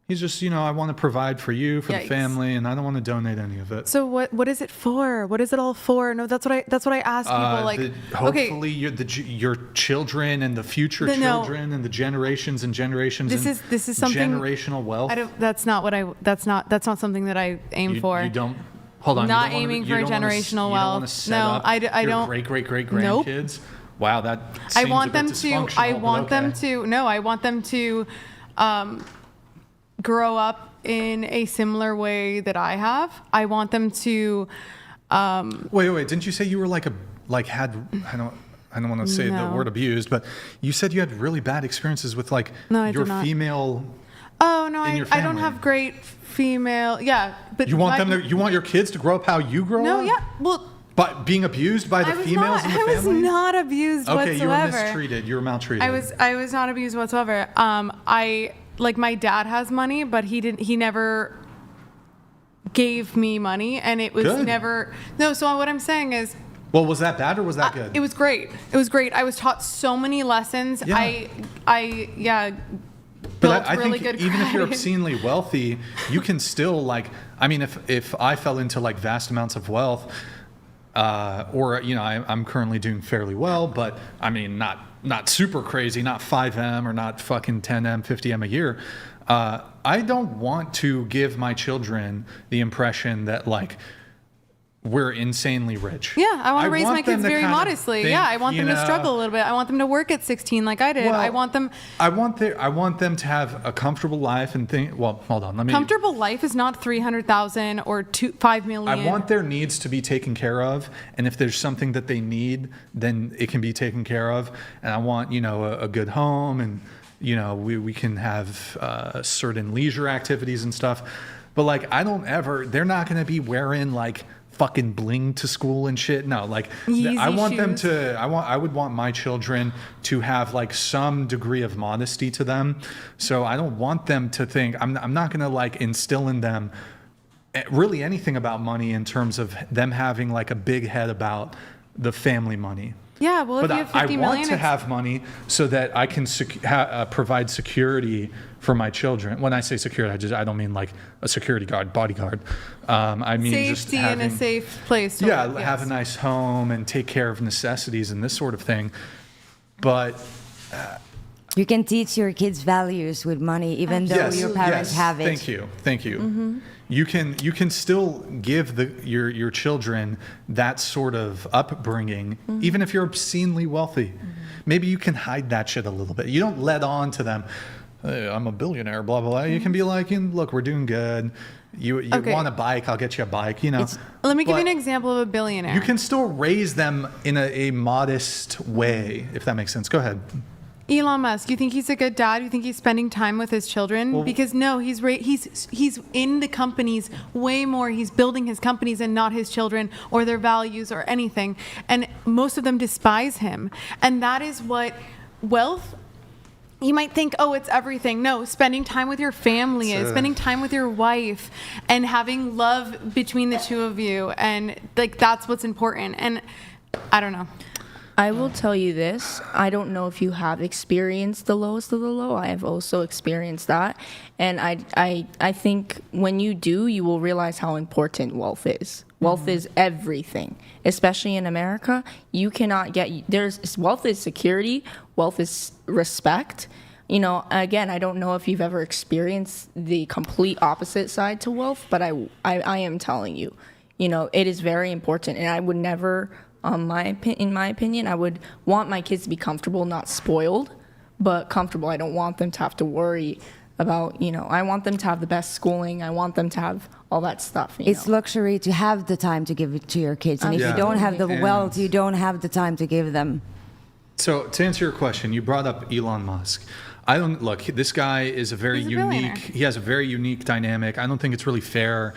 A: He's just, I want to provide for you, for the family, and I don't want to donate any of it.
F: So what is it for? What is it all for? No, that's what I ask people.
A: Hopefully, your children and the future children and the generations and generations.
F: This is something
A: generational wealth.
F: That's not something that I aim for.
A: You don't. Hold on.
F: Not aiming for generational wealth.
A: No, I don't. Great grandkids. Nope. Wow, that.
F: I want them to. I want them to grow up in a similar way that I have. I want them to.
A: Wait! Didn't you say you were I don't want to say the word abused, but you said you had really bad experiences with your female.
F: Oh no, I don't have great female. Yeah, but
A: you want you want your kids to grow up how you grow up?
F: No, yeah, well.
A: But being abused by the females in the family?
F: I was not abused whatsoever.
A: Okay, you were mistreated. You were maltreated.
F: I was not abused whatsoever. My dad has money, but he never gave me money, and it was never. No, so what I'm saying is.
A: Well, was that bad or was that good?
F: It was great. It was great. I was taught so many lessons.
A: Yeah.
F: But
A: I think even if you're obscenely wealthy, you can still if I fell into vast amounts of wealth, I'm currently doing fairly well, but not super crazy, not 5M or not fucking 10M, 50M a year. I don't want to give my children the impression that we're insanely rich.
F: Yeah, I want to raise my kids very
A: kind of
F: modestly.
A: think,
F: Yeah, I want them to
A: know,
F: struggle a little bit. I want them to work at 16 like I did.
A: Well,
F: I want them
A: I want them to have a comfortable life and think. Well, hold on.
F: comfortable life is not 300,000 or 5 million.
A: I want their needs to be taken care of, and if there's something that they need, then it can be taken care of. And I want a good home, and we can have certain leisure activities and stuff. But like, they're not going to be wearing like fucking bling to school and shit. No, like
F: Yeezy
A: I want them
F: shoes.
A: to, I would want my children to have like some degree of modesty to them. So I don't want them to think, I'm not going to like instill in them really anything about money in terms of them having like a big head about the family money.
F: Yeah, well,
A: But
F: if you have 50
A: I
F: million,
A: want to have money so that I can provide security for my children. When I say security, I don't mean like a security guard, bodyguard. I mean
F: safety
A: just having,
F: in a safe place. To
A: yeah,
F: live, yes.
A: have a nice home and take care of necessities and this sort of thing. But
C: You can teach your kids values with money, even though your parents have it.
A: Thank you. Mm-hmm. You can still give your children that sort of upbringing, even if you're obscenely wealthy. Maybe you can hide that shit a little bit. You don't let on to them, hey, I'm a billionaire, blah, blah, blah. You can be like, look, we're doing good. You want a bike, I'll get you a bike,
F: Let me give you an example of a billionaire.
A: You can still raise them in a modest way, if that makes sense. Go ahead.
F: Elon Musk, you think he's a good dad? You think he's spending time with his children?
A: Well,
F: because no, he's in the companies way more. He's building his companies and not his children or their values or anything. And most of them despise him. And that is what wealth. You might think, oh, it's everything. No, spending time with your family is spending time with your wife and having love between the two of you. And like, that's what's important. And I don't know.
D: I will tell you this. I don't know if you have experienced the lowest of the low. I have also experienced that. And I think when you do, you will realize how important wealth is. Wealth is everything, especially in America. You cannot wealth is security. Wealth is respect. Again, I don't know if you've ever experienced the complete opposite side to wealth, but I am telling you, it is very important. And I would never, in my opinion, I would want my kids to be comfortable, not spoiled, but comfortable. I don't want them to have to worry about, I want them to have the best schooling. I want them to have all that stuff.
C: It's luxury to have the time to give it to your kids. And if you don't have the wealth, you don't have the time to give them.
A: So to answer your question, you brought up Elon Musk. This guy is he has a very unique dynamic. I don't think it's really fair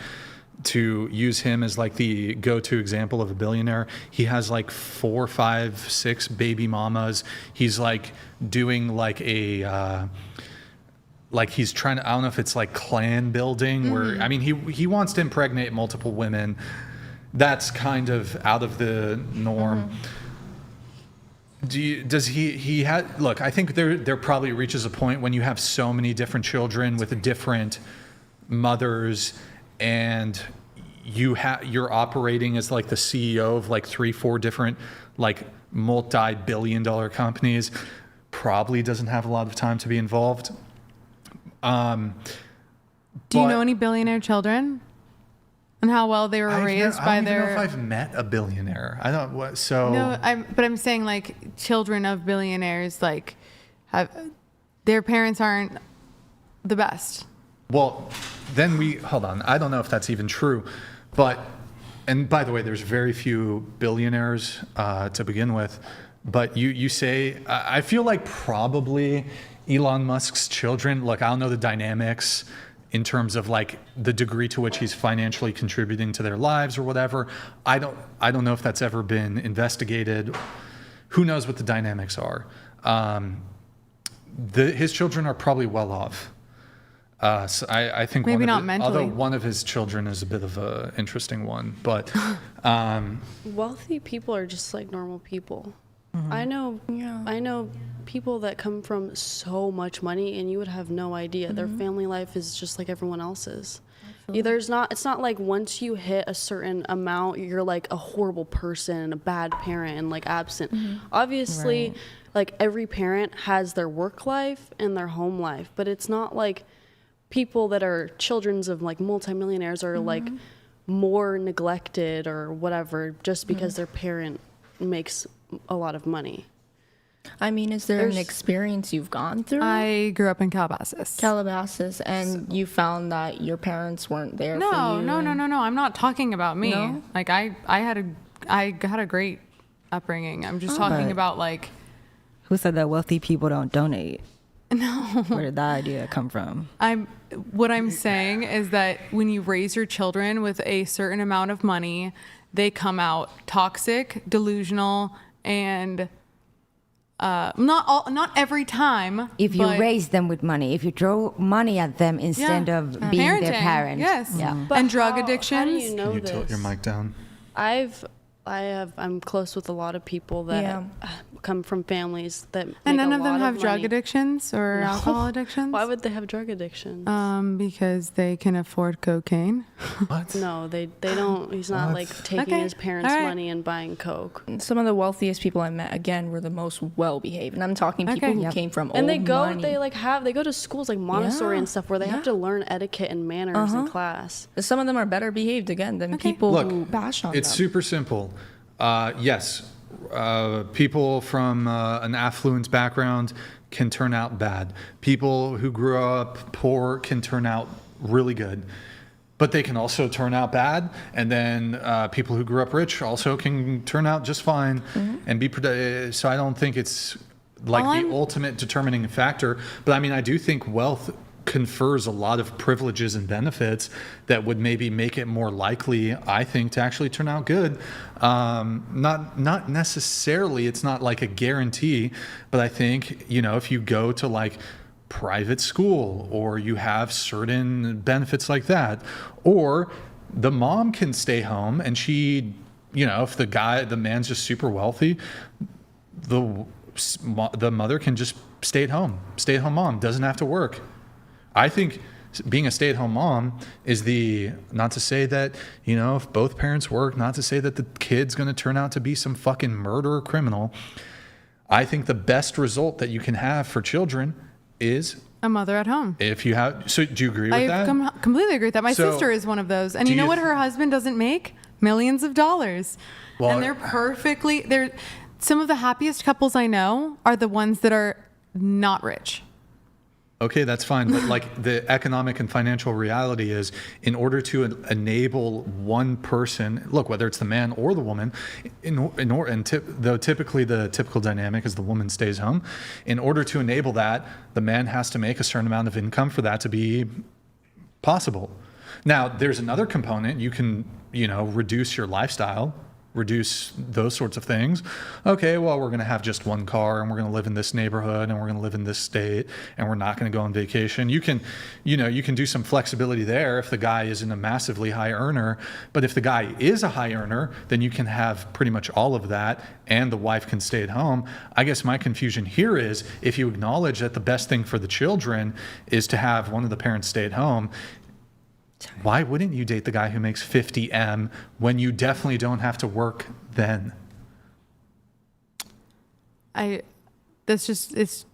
A: to use him as like the go-to example of a billionaire. He has like 4, 5, 6 baby mamas. He's like doing like he's trying to, I don't know if it's like clan building where, I mean, he wants to impregnate multiple women. That's kind of out of the norm. Look, I think there probably reaches a point when you have so many different children with different mothers and you're operating as like the CEO of like 3, 4 different like multi-billion-dollar companies, probably doesn't have a lot of time to be involved.
F: Do you know any billionaire children? And how well they were raised by their...
A: I don't know if I've met a billionaire. I don't...
F: No, I'm saying like children of billionaires like their parents aren't the best.
A: Well, then hold on. I don't know if that's even true, and by the way, there's very few billionaires to begin with, but you say, I feel like probably Elon Musk's children, look, I don't know the dynamics in terms of like the degree to which he's financially contributing to their lives or whatever. I don't know if that's ever been investigated. Who knows what the dynamics are? His children are probably well off. So I think
F: maybe not mentally.
A: Although one of his children is a bit of an interesting one, but
J: wealthy people are just like normal people. I know people that come from so much money and you would have no idea. Their family life is just like everyone else's. It's not like once you hit a certain amount, you're like a horrible person, a bad parent, and like absent. Obviously, like every parent has their work life and their home life, but it's not like people that are children of like multimillionaires are like more neglected or whatever just because their parent makes a lot of money.
D: I mean, is there an experience you've gone through?
F: I grew up in Calabasas.
D: And you found that your parents weren't there for
F: No,
D: you?
F: no. I'm not talking about me.
D: No?
F: Like I had a great upbringing. I'm just talking about like.
B: Who said that wealthy people don't donate?
F: No.
B: Where did that idea come from?
F: What I'm saying is that when you raise your children with a certain amount of money, they come out toxic, delusional, and not every time.
C: If you raise them with money, if you throw money at them instead of being
F: Parenting,
C: their parent.
F: yes.
C: Yeah.
F: And drug addictions.
J: How do you know
A: Can you
J: this?
A: tilt your mic down?
J: I'm close with a lot of people that come from families that
F: And
J: make
F: none
J: a
F: of them
J: lot
F: have drug
J: money.
F: addictions or
J: No.
F: alcohol addictions?
J: Why would they have drug addictions?
F: Because they can afford cocaine.
A: What?
J: No, they don't. He's not like taking his parents'
F: All right.
J: money and buying coke.
D: Some of the wealthiest people I met, again, were the most well-behaved. And I'm talking people who came from
J: And they
D: old
J: go,
D: money.
J: they go to schools like Montessori and stuff where they have to learn etiquette and manners in class.
D: Some of them are better behaved, again, than people who bash on
A: It's
D: them.
A: super simple. Yes, people from an affluent background can turn out bad. People who grew up poor can turn out really good. But they can also turn out bad. And then people who grew up rich also can turn out just fine and be productive. So I don't think it's like the ultimate determining factor. But I mean, I do think wealth confers a lot of privileges and benefits that would maybe make it more likely, I think, to actually turn out good. Not necessarily, it's not like a guarantee, but I think, if you go to like private school or you have certain benefits like that, or the mom can stay home and she, if the man's just super wealthy, the mother can just stay at home mom, doesn't have to work. I think being a stay-at-home mom is not to say that, if both parents work, not to say that the kid's going to turn out to be some fucking murderer criminal. I think the best result that you can have for children is
F: A mother at home.
A: So do you agree with that?
F: I completely agree with that. My sister is one of those. And you know what her husband doesn't make? Millions of dollars.
A: Well,
F: and they're some of the happiest couples I know are the ones that are not rich.
A: Okay, that's fine. But like the economic and financial reality is, in order to enable one person, look, whether it's the man or the woman, though typically the typical dynamic is the woman stays home, in order to enable that, the man has to make a certain amount of income for that to be possible. Now, there's another component. You can, reduce your lifestyle, reduce those sorts of things. Okay, well, we're going to have just one car and we're going to live in this neighborhood and we're going to live in this state and we're not going to go on vacation. You can do some flexibility there if the guy isn't a massively high earner. But if the guy is a high earner, then you can have pretty much all of that and the wife can stay at home. I guess my confusion here is, if you acknowledge that the best thing for the children is to have one of the parents stay at home, why wouldn't you date the guy who makes 50 M when you definitely don't have to work then?
F: It's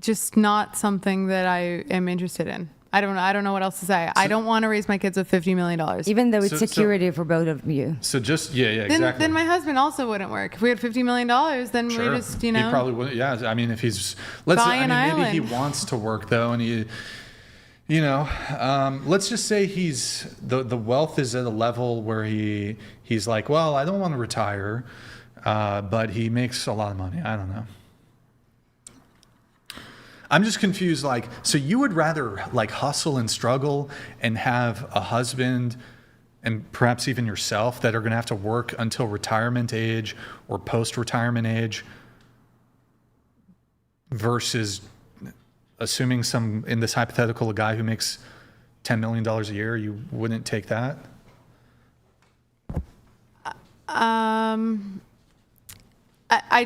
F: just not something that I am interested in. I don't know what else to say. I don't want to raise my kids with $50 million.
C: Even though it's security for both of you.
A: So just, exactly.
F: Then my husband also wouldn't work. If we had $50 million, then
A: Sure.
F: we just,
A: He probably wouldn't. Yeah, I mean, if he's, maybe he wants to work though, and he, let's just say he's the wealth is at a level where he's like, well, I don't want to retire, but he makes a lot of money. I don't know. I'm just confused. Like, so you would rather like hustle and struggle and have a husband and perhaps even yourself that are going to have to work until retirement age or post-retirement age versus assuming in this hypothetical, a guy who makes $10 million a year, you wouldn't take that?
F: I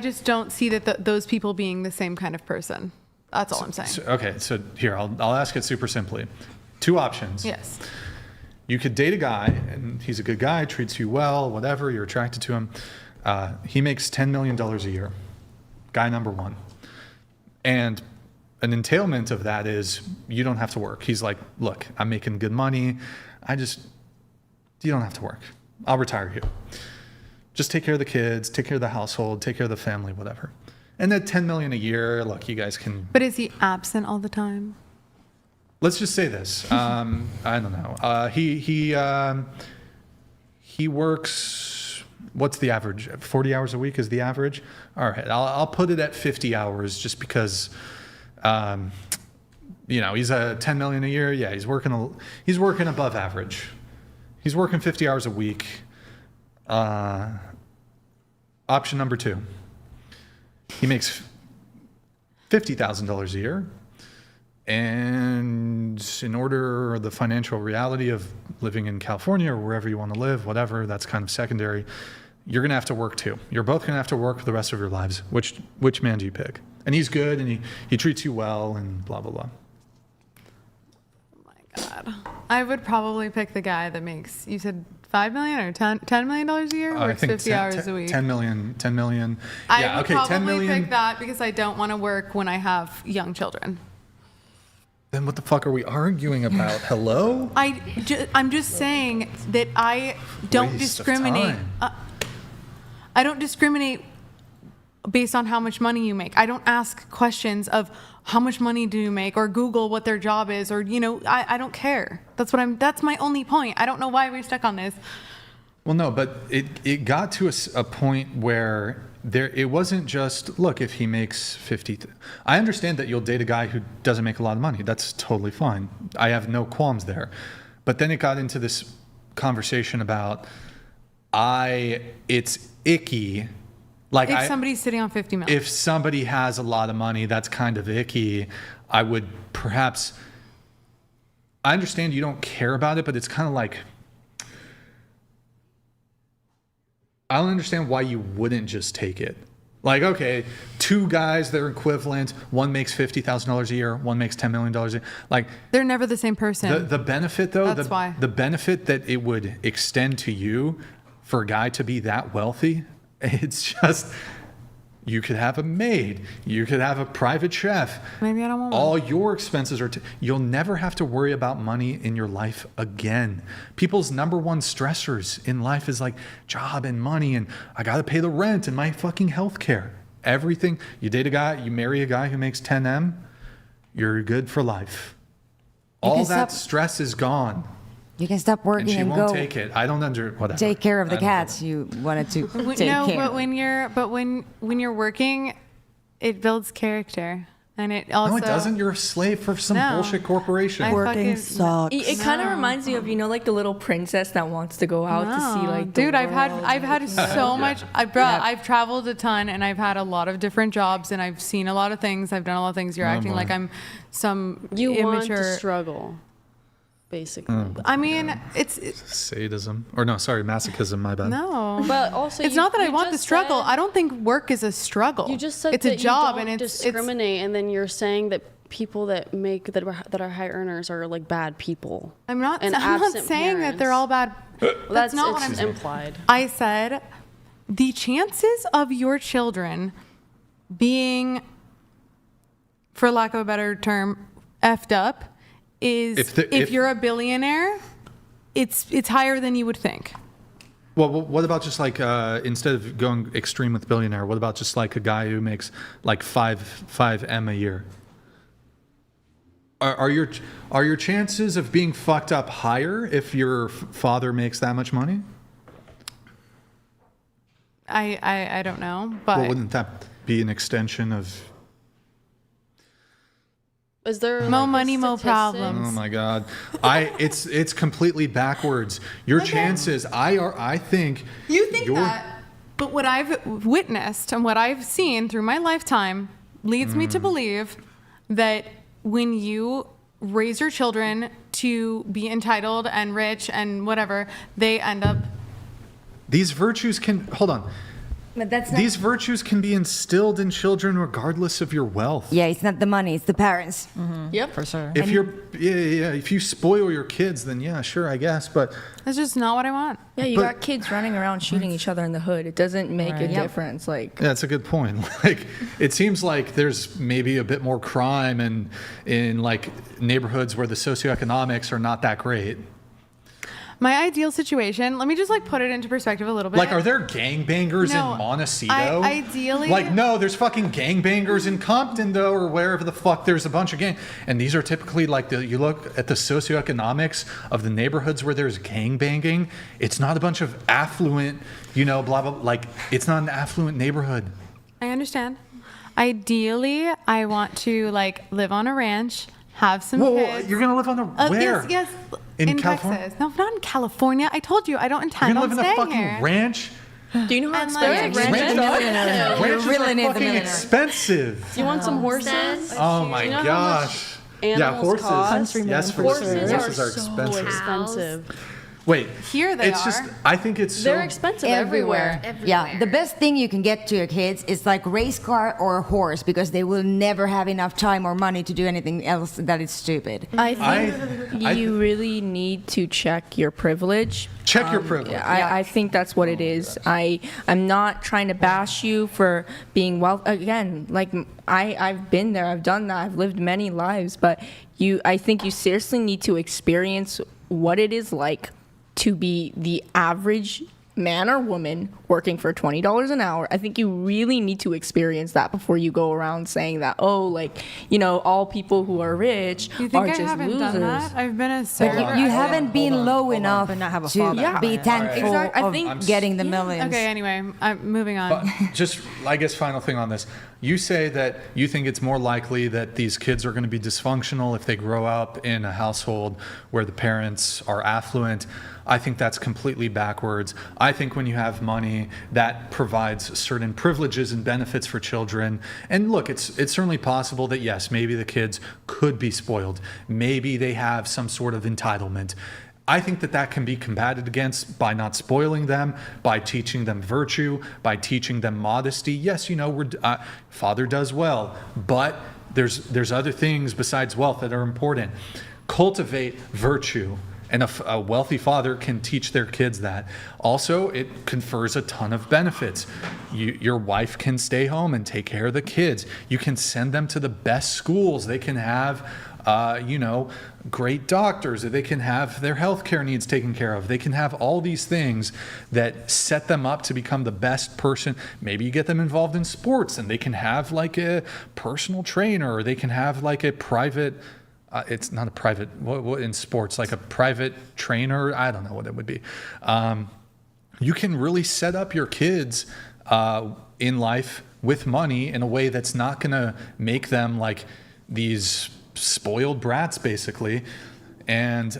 F: just don't see that those people being the same kind of person. That's all I'm saying.
A: So here, I'll ask it super simply. Two options.
F: Yes.
A: You could date a guy, and he's a good guy, treats you well, whatever, you're attracted to him. He makes $10 million a year. Guy number one. And an entailment of that is you don't have to work. He's like, look, I'm making good money. You don't have to work. I'll retire you. Just take care of the kids, take care of the household, take care of the family, whatever. And then $10 million a year, look, you guys can...
F: But is he absent all the time?
A: Let's just say this. I don't know. He works, what's the average? 40 hours a week is the average? All right, I'll put it at 50 hours just because, you know, he's a $10 million a year. Yeah, he's working above average. He's working 50 hours a week. Option number 2. He makes $50,000 a year. And in order, the financial reality of living in California or wherever you want to live, whatever, that's kind of secondary. You're going to have to work too. You're both going to have to work for the rest of your lives. Which man do you pick? And he's good and he treats you well and blah, blah, blah.
F: Oh my God. I would probably pick the guy that makes, you said $5 million or $10 million a year? Works 50 hours a week.
A: 10 million.
F: I would probably pick that because I don't want to work when I have young children.
A: Then what the fuck are we arguing about? Hello?
F: I'm just saying that I don't discriminate. I don't discriminate based on how much money you make. I don't ask questions of how much money do you make or Google what their job is or, you know, I don't care. That's my only point. I don't know why we're stuck on this.
A: Well, no, but it got to a point where it wasn't just, look, if he makes 50. I understand that you'll date a guy who doesn't make a lot of money. That's totally fine. I have no qualms there. But then it got into this conversation about it's icky. Like
F: if somebody's sitting on $50 million.
A: If somebody has a lot of money, that's kind of icky. I would perhaps, I understand you don't care about it, but it's kind of like, I don't understand why you wouldn't just take it. Like, okay, 2 guys, they're equivalent. One makes $50,000 a year. One makes $10 million a year. Like,
F: they're never the same person.
A: The benefit, though,
F: that's why.
A: The benefit that it would extend to you for a guy to be that wealthy, it's just, you could have a maid. You could have a private chef.
F: Maybe I don't want
A: all your expenses are, you'll never have to worry about money in your life again. People's number one stressors in life is like job and money and I got to pay the rent and my fucking health care. Everything. You date a guy, you marry a guy who makes 10M, you're good for life. All that stress is gone.
C: You can stop working
A: and she
C: and
A: won't
C: go
A: take it. I don't whatever.
C: Take care of the cats you wanted to take care.
F: But when you're working, it builds character, and it also.
A: No, it doesn't. You're a slave for some bullshit corporation.
G: Working sucks.
D: It kind of reminds me of, you know, like the little princess that wants to go out to see like the
F: dude,
D: world.
F: I've had so much. I've traveled a ton, and I've had a lot of different jobs, and I've seen a lot of things. I've done a lot of things. You're acting like I'm some immature.
J: Want to struggle. Basically.
F: I mean, it's
A: sadism. Or no, sorry, masochism, my bad.
F: No.
J: But also
F: it's not that I want the struggle. I don't think work is a struggle.
J: You just said
F: it's
J: that
F: a job
J: you don't
F: and it's
J: discriminate and then you're saying that people that are high earners are like bad people.
F: I'm not saying
J: parents.
F: that they're all bad. That's not what I'm
J: implied.
F: I said the chances of your children being, for lack of a better term, effed up is if you're a billionaire, it's higher than you would think.
A: Well, what about just like instead of going extreme with billionaire, what about just like a guy who makes like 5M a year? Are your chances of being fucked up higher if your father makes that much money?
F: I don't know, but
A: well, wouldn't that be an extension of?
J: Is there
F: more money, more problems?
A: Oh my God, it's completely backwards. Your chances, I think.
F: You think that, but what I've witnessed and what I've seen through my lifetime leads me to believe that when you raise your children to be entitled and rich and whatever, they end up.
A: These virtues can hold on. These virtues can be instilled in children regardless of your wealth.
C: Yeah, it's not the money, it's the parents.
B: Mm-hmm.
F: Yep,
B: for sure.
A: If if you spoil your kids, then yeah, sure, I guess, but
F: that's just not what I want.
D: Yeah, you got kids running around shooting each other in the hood. It doesn't make a difference. Like,
A: yeah, that's a good point. Like, it seems like there's maybe a bit more crime in like neighborhoods where the socioeconomics are not that great.
F: My ideal situation, let me just like put it into perspective a little bit.
A: Like, are there gangbangers
F: No,
A: in Montecito?
F: ideally.
A: Like, no, there's fucking gangbangers in Compton, though, or wherever the fuck there's a bunch of and these are typically like, you look at the socioeconomics of the neighborhoods where there's gangbanging, it's not a bunch of affluent, blah, blah, like, it's not an affluent neighborhood.
F: I understand. Ideally, I want to like live on a ranch, have some kids.
A: You're going to live on where?
F: Yes.
A: In California?
F: Texas. No, not in California. I told you, I don't intend
A: You're
F: on
A: going to live in a
F: staying
A: fucking
F: here.
A: ranch?
J: Do you know how
F: And,
J: expensive
F: like,
J: ranch is?
A: Ranches
C: really
A: are
C: need the
A: fucking
C: millionaire.
A: expensive.
J: Do you want some horses?
A: Oh my
J: You know how
A: gosh.
J: much animals
A: horses.
J: cost?
B: Countryman
A: Yes,
B: for
A: horses.
B: sure.
A: Horses are
J: so
A: expensive.
J: expensive.
A: Wait.
F: Here they
A: it's
F: are.
A: just, I think it's so.
J: They're expensive everywhere.
C: Yeah, the best thing you can get to your kids is like race car or a horse because they will never have enough time or money to do anything else that is stupid.
D: I think you really need to check your privilege.
A: Check your privilege.
D: I think that's what it is. I'm not trying to bash you for being again, like I've been there, I've done that, I've lived many lives, but I think you seriously need to experience what it is like to be the average man or woman working for $20 an hour. I think you really need to experience that before you go around saying that, all people who are rich
F: You think
D: are
F: I
D: just
F: haven't
D: losers.
F: done that? I've been a server.
C: But you haven't been low enough
B: But not have a
C: to
B: fallback
C: be
B: plan.
C: thankful
D: Exactly. I
C: of
D: think-
C: getting the millions.
F: Okay, anyway, I'm moving on.
A: But just, I guess, final thing on this. You say that you think it's more likely that these kids are going to be dysfunctional if they grow up in a household where the parents are affluent. I think that's completely backwards. I think when you have money, that provides certain privileges and benefits for children. And look, it's certainly possible that, yes, maybe the kids could be spoiled. Maybe they have some sort of entitlement. I think that can be combated against by not spoiling them, by teaching them virtue, by teaching them modesty. Yes, father does well, but there's other things besides wealth that are important. Cultivate virtue, and a wealthy father can teach their kids that. Also, it confers a ton of benefits. Your wife can stay home and take care of the kids. You can send them to the best schools. They can have great doctors, they can have their healthcare needs taken care of. They can have all these things that set them up to become the best person. Maybe you get them involved in sports and they can have like a personal trainer, or they can have like a private, it's not a private, what in sports, like a private trainer. I don't know what it would be. You can really set up your kids in life with money in a way that's not going to make them like these spoiled brats, basically. And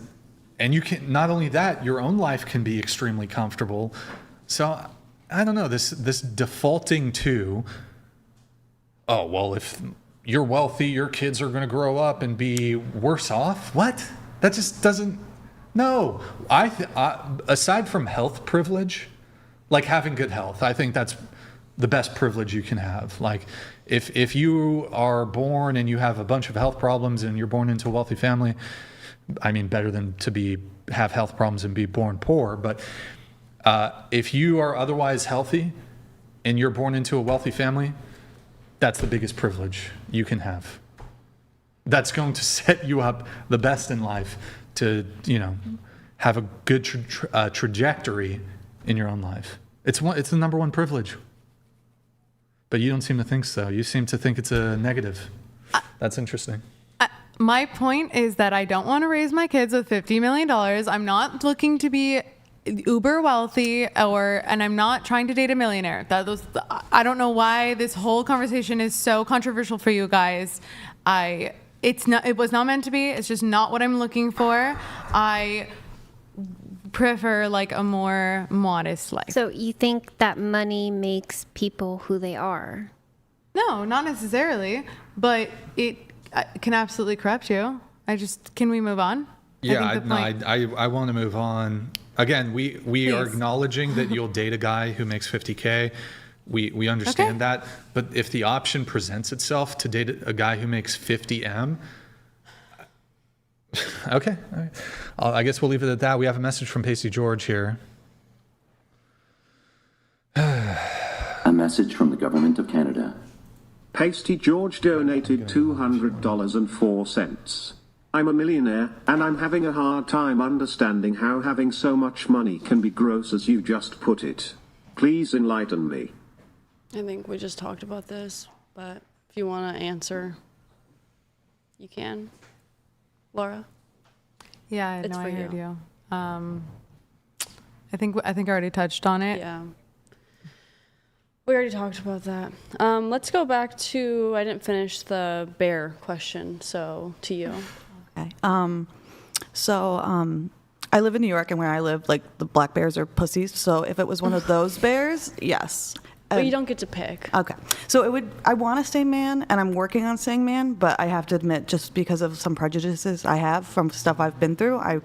A: you can, not only that, your own life can be extremely comfortable. So I don't know, this defaulting to, if you're wealthy, your kids are going to grow up and be worse off. What? That just doesn't. No, aside from health privilege, like having good health, I think that's the best privilege you can have. Like if you are born and you have a bunch of health problems and you're born into a wealthy family, I mean, better than to have health problems and be born poor. But if you are otherwise healthy and you're born into a wealthy family, that's the biggest privilege you can have. That's going to set you up the best in life to, have a good trajectory in your own life. It's the number one privilege. But you don't seem to think so. You seem to think it's a negative. That's interesting.
F: My point is that I don't want to raise my kids with $50 million. I'm not looking to be uber wealthy, and I'm not trying to date a millionaire. I don't know why this whole conversation is so controversial for you guys. It was not meant to be. It's just not what I'm looking for. I prefer like a more modest life.
H: So you think that money makes people who they are?
F: No, not necessarily, but it can absolutely corrupt you. Can we move on?
A: Yeah, I want to move on. Again, we are acknowledging that you'll date a guy who makes $50K. We understand that, but if the option presents itself to date a guy who makes $50M, okay, all right. I guess we'll leave it at that. We have a message from Pasty George here.
M: A message from the Government of Canada.
K: Pasty George donated $200.04. I'm a millionaire, and I'm having a hard time understanding how having so much money can be gross as you just put it. Please enlighten me.
J: I think we just talked about this, but if you want to answer, you can. Laura?
F: Yeah,
J: It's
F: no,
J: for
F: I heard
J: you.
F: you. I think I already touched on it.
J: Yeah. We already talked about that. Let's go back to, I didn't finish the bear question, so to you.
G: Okay. I live in New York, and where I live, like, the black bears are pussies. So if it was one of those bears, yes.
J: But you don't get to pick.
G: Okay. So I want to say man, and I'm working on saying man, but I have to admit, just because of some prejudices I have from stuff I've been through, I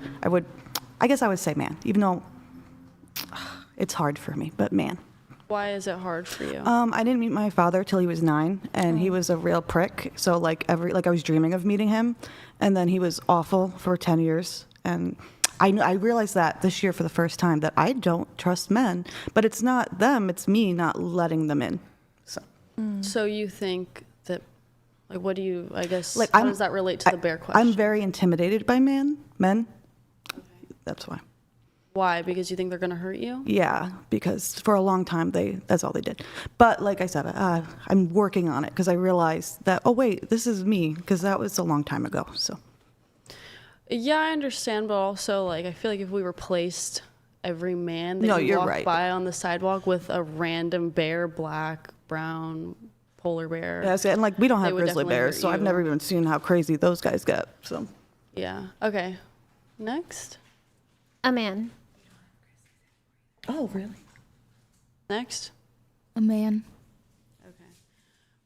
G: guess I would say man, even though it's hard for me, but man.
J: Why is it hard for you?
G: I didn't meet my father till he was 9, and he was a real prick. So I was dreaming of meeting him, and then he was awful for 10 years. And I realized that this year for the first time, that I don't trust men, but it's not them, it's me not letting them in. So,
J: So you think that, like, what do you, I guess,
G: like,
J: how does that relate to the bear question?
G: I'm very intimidated by men. That's why.
J: Why? Because you think they're going to hurt you?
G: Yeah, because for a long time that's all they did. But like I said, I'm working on it because I realized that, oh wait, this is me, because that was a long time ago. So.
J: Yeah, I understand, but also, like, I feel like if we replaced every man that you
G: you're
J: walk
G: right.
J: by on the sidewalk with a random bear, black, brown, polar bear.
G: Yeah, and like we don't
J: they
G: have
J: would
G: grizzly
J: definitely
G: bears,
J: hurt
G: so I've
J: you.
G: never even seen how crazy those guys get. So.
J: Yeah. Okay. Next.
H: A man.
J: Oh, really? Next.
I: A man.
J: Okay.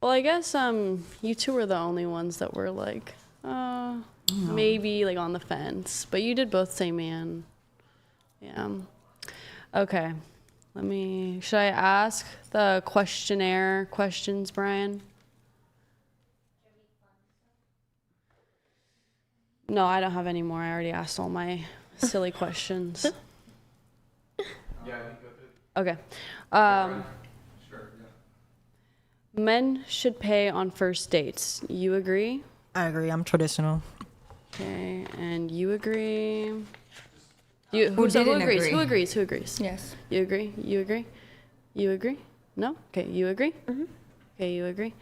J: Well, I guess you two were the only ones that were like, maybe like on the fence, but you did both say man. Yeah. Okay. Should I ask the questionnaire questions, Brian? No, I don't have any more. I already asked all my silly questions. Okay.
L: Sure, yeah.
J: Men should pay on first dates. You agree?
B: I agree. I'm traditional.
J: Okay, and you agree?
C: Who didn't
J: agrees?
C: agree?
J: Who agrees? Who agrees?
D: Yes.
J: You agree? You agree? You agree? No? Okay, you agree?
H: Mm-hmm.
J: Okay, you agree?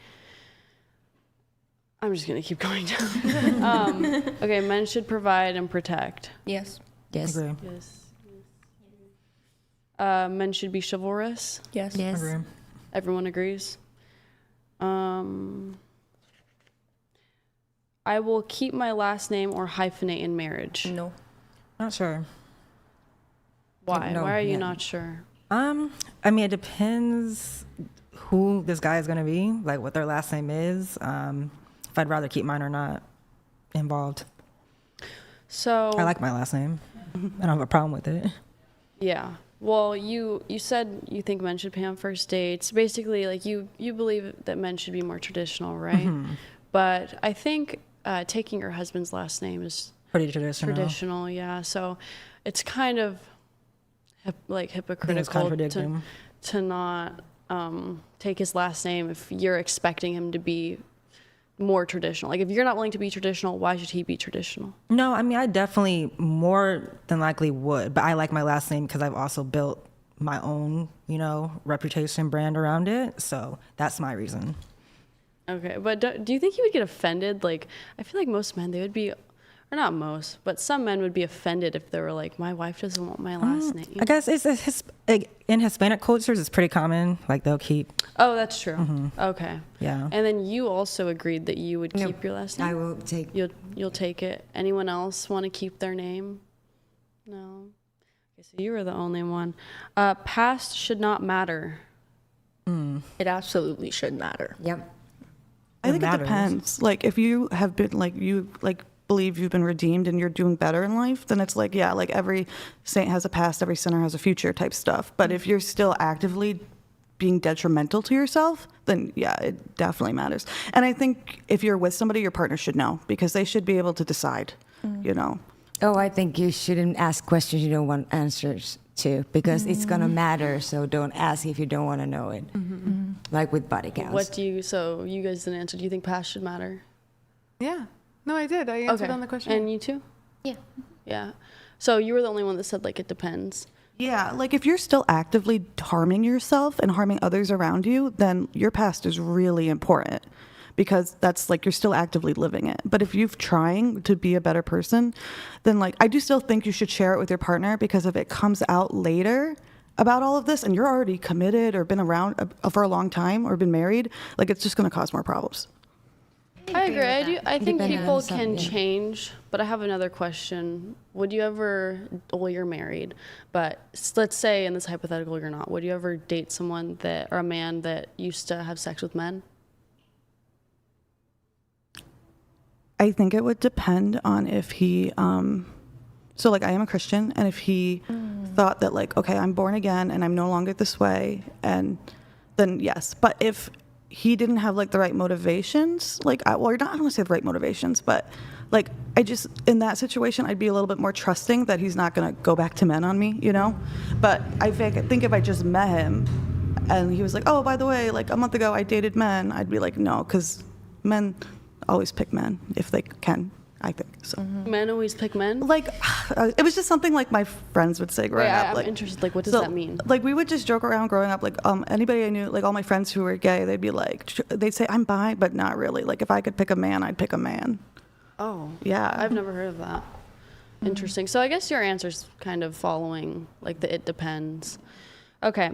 J: I'm just gonna keep going down. Okay, men should provide and protect.
D: Yes.
C: Yes.
B: Agree.
J: Yes. Men should be chivalrous.
D: Yes.
C: Yes.
B: Agree.
J: Everyone agrees. I will keep my last name or hyphenate in marriage.
D: No.
B: Not sure.
J: Why?
C: No,
J: Why are you
C: yeah.
J: not sure?
B: I mean, it depends who this guy is gonna be, like what their last name is. If I'd rather keep mine or not involved.
J: So
B: I like my last name. I don't have a problem with it.
J: yeah. Well, you said you think men should pay on first dates. Basically, like you believe that men should be more traditional, right?
B: Mm-hmm.
J: But I think taking your husband's last name is
B: Pretty traditional.
J: traditional, yeah. So it's kind of hypocritical
B: contradicting.
J: to not take his last name if you're expecting him to be more traditional. Like if you're not willing to be traditional, why should he be traditional?
B: No, I mean, I definitely more than likely would, but I like my last name because I've also built my own, reputation brand around it. So that's my reason.
J: Okay, but do you think he would get offended? Like, I feel like most men, they would be, or not most, but some men would be offended if they were like, my wife doesn't want my last name.
B: I guess in Hispanic cultures, it's pretty common. Like they'll keep.
J: Oh, that's true. Okay.
B: Yeah.
J: And then you also agreed that you would keep your last name?
C: I will take.
J: You'll take it. Anyone else want to keep their name? No. Okay, so you were the only one. Past should not matter.
D: It absolutely should matter.
C: Yep.
G: I think it
B: matters.
G: depends. Like if you have been believe you've been redeemed and you're doing better in life, then it's like, yeah, like every saint has a past, every sinner has a future type stuff. But if you're still actively being detrimental to yourself, then yeah, it definitely matters. And I think if you're with somebody, your partner should know because they should be able to decide,
C: Oh, I think you shouldn't ask questions you don't want answers to because it's gonna matter. So don't ask if you don't want to know it. Like with body counts.
J: So you guys didn't answer. Do you think past should matter?
F: Yeah. No, I did. I answered on the question.
J: And you too?
H: Yeah.
J: Yeah. So you were the only one that said, like, it depends.
G: Yeah, like if you're still actively harming yourself and harming others around you, then your past is really important because that's like you're still actively living it. But if you're trying to be a better person, then like I do still think you should share it with your partner, because if it comes out later about all of this and you're already committed or been around for a long time or been married, like it's just going to cause more problems.
J: I agree. I think
C: Depending
J: people
C: on something,
J: can
C: yeah.
J: change, but I have another question. Would you ever, well, you're married, but let's say in this hypothetical you're not, would you ever date someone that, or a man that used to have sex with men?
G: I think it would depend on if he, so like I am a Christian, and if he thought that like, okay, I'm born again and I'm no longer this way, and then yes. But if he didn't have like the right motivations, like, I don't want to say the right motivations, but like, I just, in that situation, I'd be a little bit more trusting that he's not going to go back to men on me, you know? But I think if I just met him and he was like, oh, by the way, like a month ago I dated men, I'd be like, no, because men always pick men if they can, I think. So
J: Men always pick men?
G: like, it was just something like my friends would say growing
J: Wait,
G: up.
J: I'm
G: Like,
J: interested. Like, what does
G: so,
J: that mean?
G: Like, we would just joke around growing up. Like, anybody I knew, like all my friends who were gay, they'd be like, they'd say, I'm bi, but not really. Like, if I could pick a man, I'd pick a man.
J: Oh.
G: Yeah.
J: I've never heard of that. Interesting. So I guess your answer's kind of following, like, the it depends. Okay.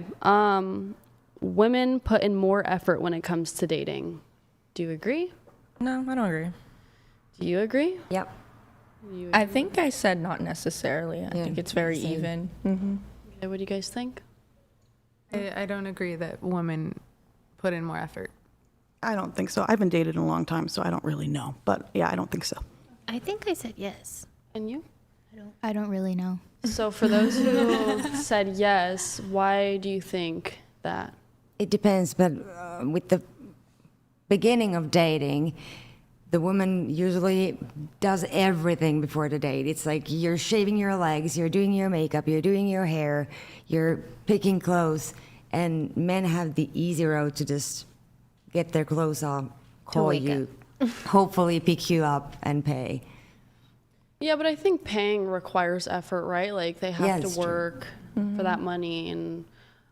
J: Women put in more effort when it comes to dating. Do you agree?
B: No, I don't agree.
J: Do you agree?
C: Yep.
D: I think I said not necessarily. I think it's very even.
J: Okay, what do you guys think?
F: I don't agree that women put in more effort.
G: I don't think so. I haven't dated in a long time, so I don't really know. But yeah, I don't think so.
H: I think I said yes.
J: And you?
I: I don't really know.
J: So for those who said yes, why do you think that?
C: It depends, but with the beginning of dating, the woman usually does everything before the date. It's like you're shaving your legs, you're doing your makeup, you're doing your hair, you're picking clothes, and men have the easy road to just get their clothes off, call you, hopefully pick you up and pay.
J: Yeah, but I think paying requires effort, right? Like they have
C: it's
J: to work for that money, and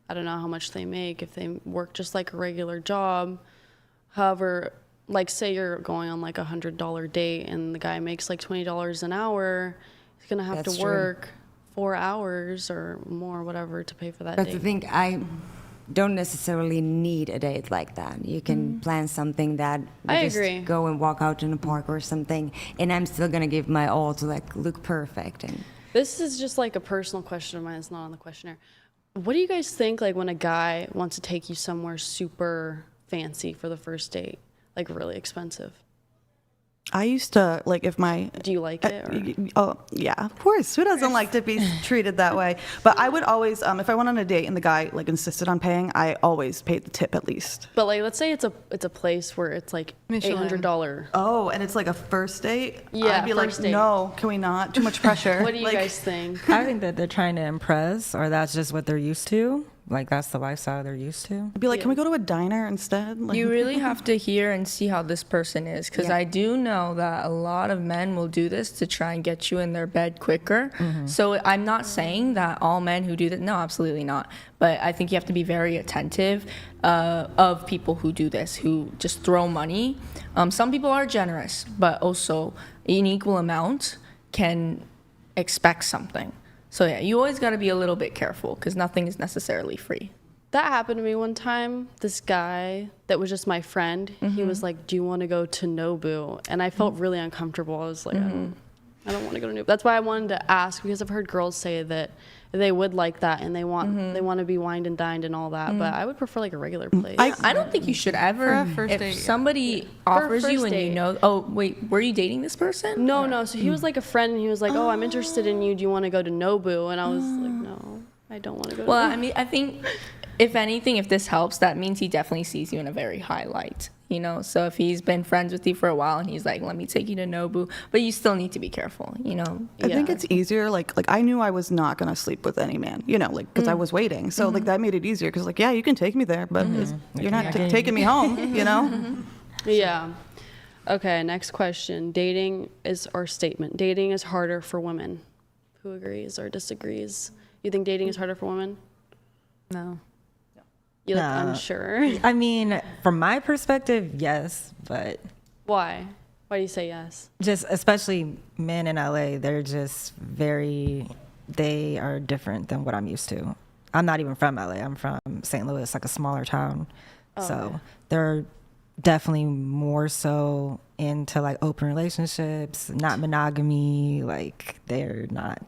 J: I don't know how much they make if they work just like a regular job. However, like say you're going on like $100 date and the guy makes like $20 an hour, he's gonna have to work 4 hours or more, whatever, to pay for that
C: But
J: date.
C: the thing, I don't necessarily need a date like that. You can plan something that we
J: I
C: just
J: agree.
C: go and walk out in a park or something, and I'm still gonna give my all to like look perfect. And
J: This is just like a personal question of mine. It's not on the questionnaire. What do you guys think like when a guy wants to take you somewhere super fancy for the first date, like really expensive?
G: I used to, like, if my...
J: Do you like it? Or?
G: Oh, yeah, of course. Who doesn't like to be treated that way? But I would always, if I went on a date and the guy, like, insisted on paying, I always paid the tip at least.
J: But, like, let's say it's a place where it's, like, $800.
G: Oh, and it's, like, a first date?
J: Yeah,
G: I'd be like,
J: first date.
G: no, can we not? Too much pressure.
J: What do you
G: Like,
J: guys think?
B: I think that they're trying to impress, or that's just what they're used to. Like, that's the lifestyle they're used to.
G: I'd be like, can we go to a diner instead? Like,
D: You really have to hear and see how this person is, because I do know that a lot of men will do this to try and get you in their bed quicker. So I'm not saying that all men who do that, no, absolutely not. But I think you have to be very attentive of people who do this, who just throw money. Some people are generous, but also in equal amount can expect something. So yeah, you always got to be a little bit careful because nothing is necessarily free.
J: That happened to me one time. This guy that was just my friend, he was like, do you want to go to Nobu? And I felt really uncomfortable. I was like, I don't want to go to Nobu. That's why I wanted to ask, because I've heard girls say that they would like that and they want to be wined and dined and all that. But I would prefer like a regular place.
D: I don't think you should ever, if somebody offers you and you know, oh, wait, were you dating this person?
J: No. So he was like a friend and he was like, oh, I'm interested in you. Do you want to go to Nobu? And I was like, no, I don't want to go to
D: Well,
J: Nobu.
D: I mean, I think if anything, if this helps, that means he definitely sees you in a very high light, you know? So if he's been friends with you for a while and he's like, let me take you to Nobu, but you still need to be careful, you know?
G: I think it's easier. Like I knew I was not going to sleep with any man, you know, like, because I was waiting. So, like, that made it easier because, like, yeah, you can take me there, but you're not taking me home, you know?
J: Yeah. Okay, next question. Dating is harder for women. Who agrees or disagrees? You think dating is harder for women?
F: No.
J: You look unsure.
B: I mean, from my perspective, yes, but
J: Why? Why do you say yes?
B: just especially men in LA, they are different than what I'm used to. I'm not even from LA. I'm from St. Louis, like a smaller town. So they're definitely more so into like open relationships, not monogamy. Like they're not.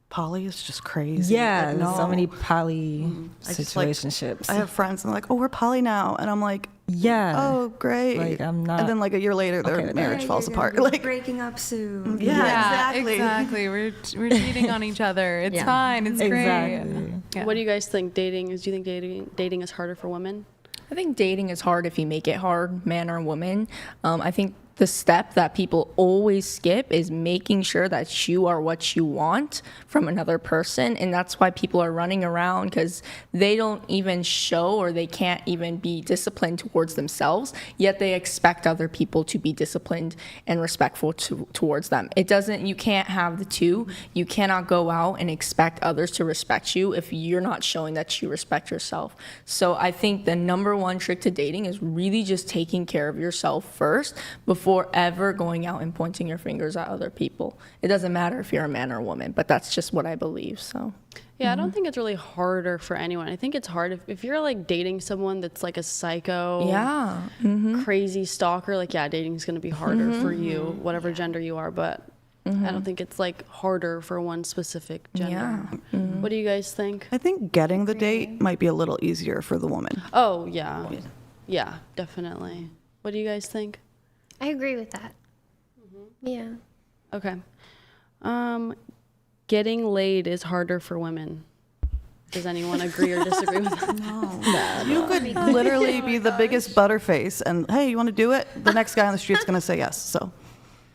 G: Poly is just crazy.
B: Yeah,
G: Like,
B: there's so
G: no.
B: many poly
G: I just, like,
B: situationships.
G: I have friends and they're like, oh, we're poly now. And I'm like,
B: yeah.
G: oh, great.
B: Like, I'm not.
G: And then like a year later, their
B: okay with
G: marriage
B: that.
G: falls apart. Like,
C: breaking up soon.
G: yeah,
F: Exactly. We're cheating on each other. It's fine. It's
B: Exactly.
F: great. Yeah.
J: What do you guys think? Do you think dating is harder for women?
D: I think dating is hard if you make it hard, man or woman. I think the step that people always skip is making sure that you are what you want from another person. And that's why people are running around, because they don't even show, or they can't even be disciplined towards themselves, yet they expect other people to be disciplined and respectful towards them. You can't have the two. You cannot go out and expect others to respect you if you're not showing that you respect yourself. So I think the number one trick to dating is really just taking care of yourself first before ever going out and pointing your fingers at other people. It doesn't matter if you're a man or a woman, but that's just what I believe. So
J: Yeah, I don't think it's really harder for anyone. I think it's hard if you're like dating someone that's like a psycho, crazy stalker. Like, yeah, dating is going to be harder for you, whatever gender you are. But I don't think it's like harder for one specific gender. What do you guys think?
G: I think getting the date might be a little easier for the woman.
J: Oh yeah, yeah, definitely. What do you guys think?
H: I agree with that. Yeah.
J: Okay. Getting laid is harder for women. Does anyone agree or disagree with that?
G: No. You could literally be the biggest butterface and, hey, you want to do it? The next guy on the street's going to say yes. So,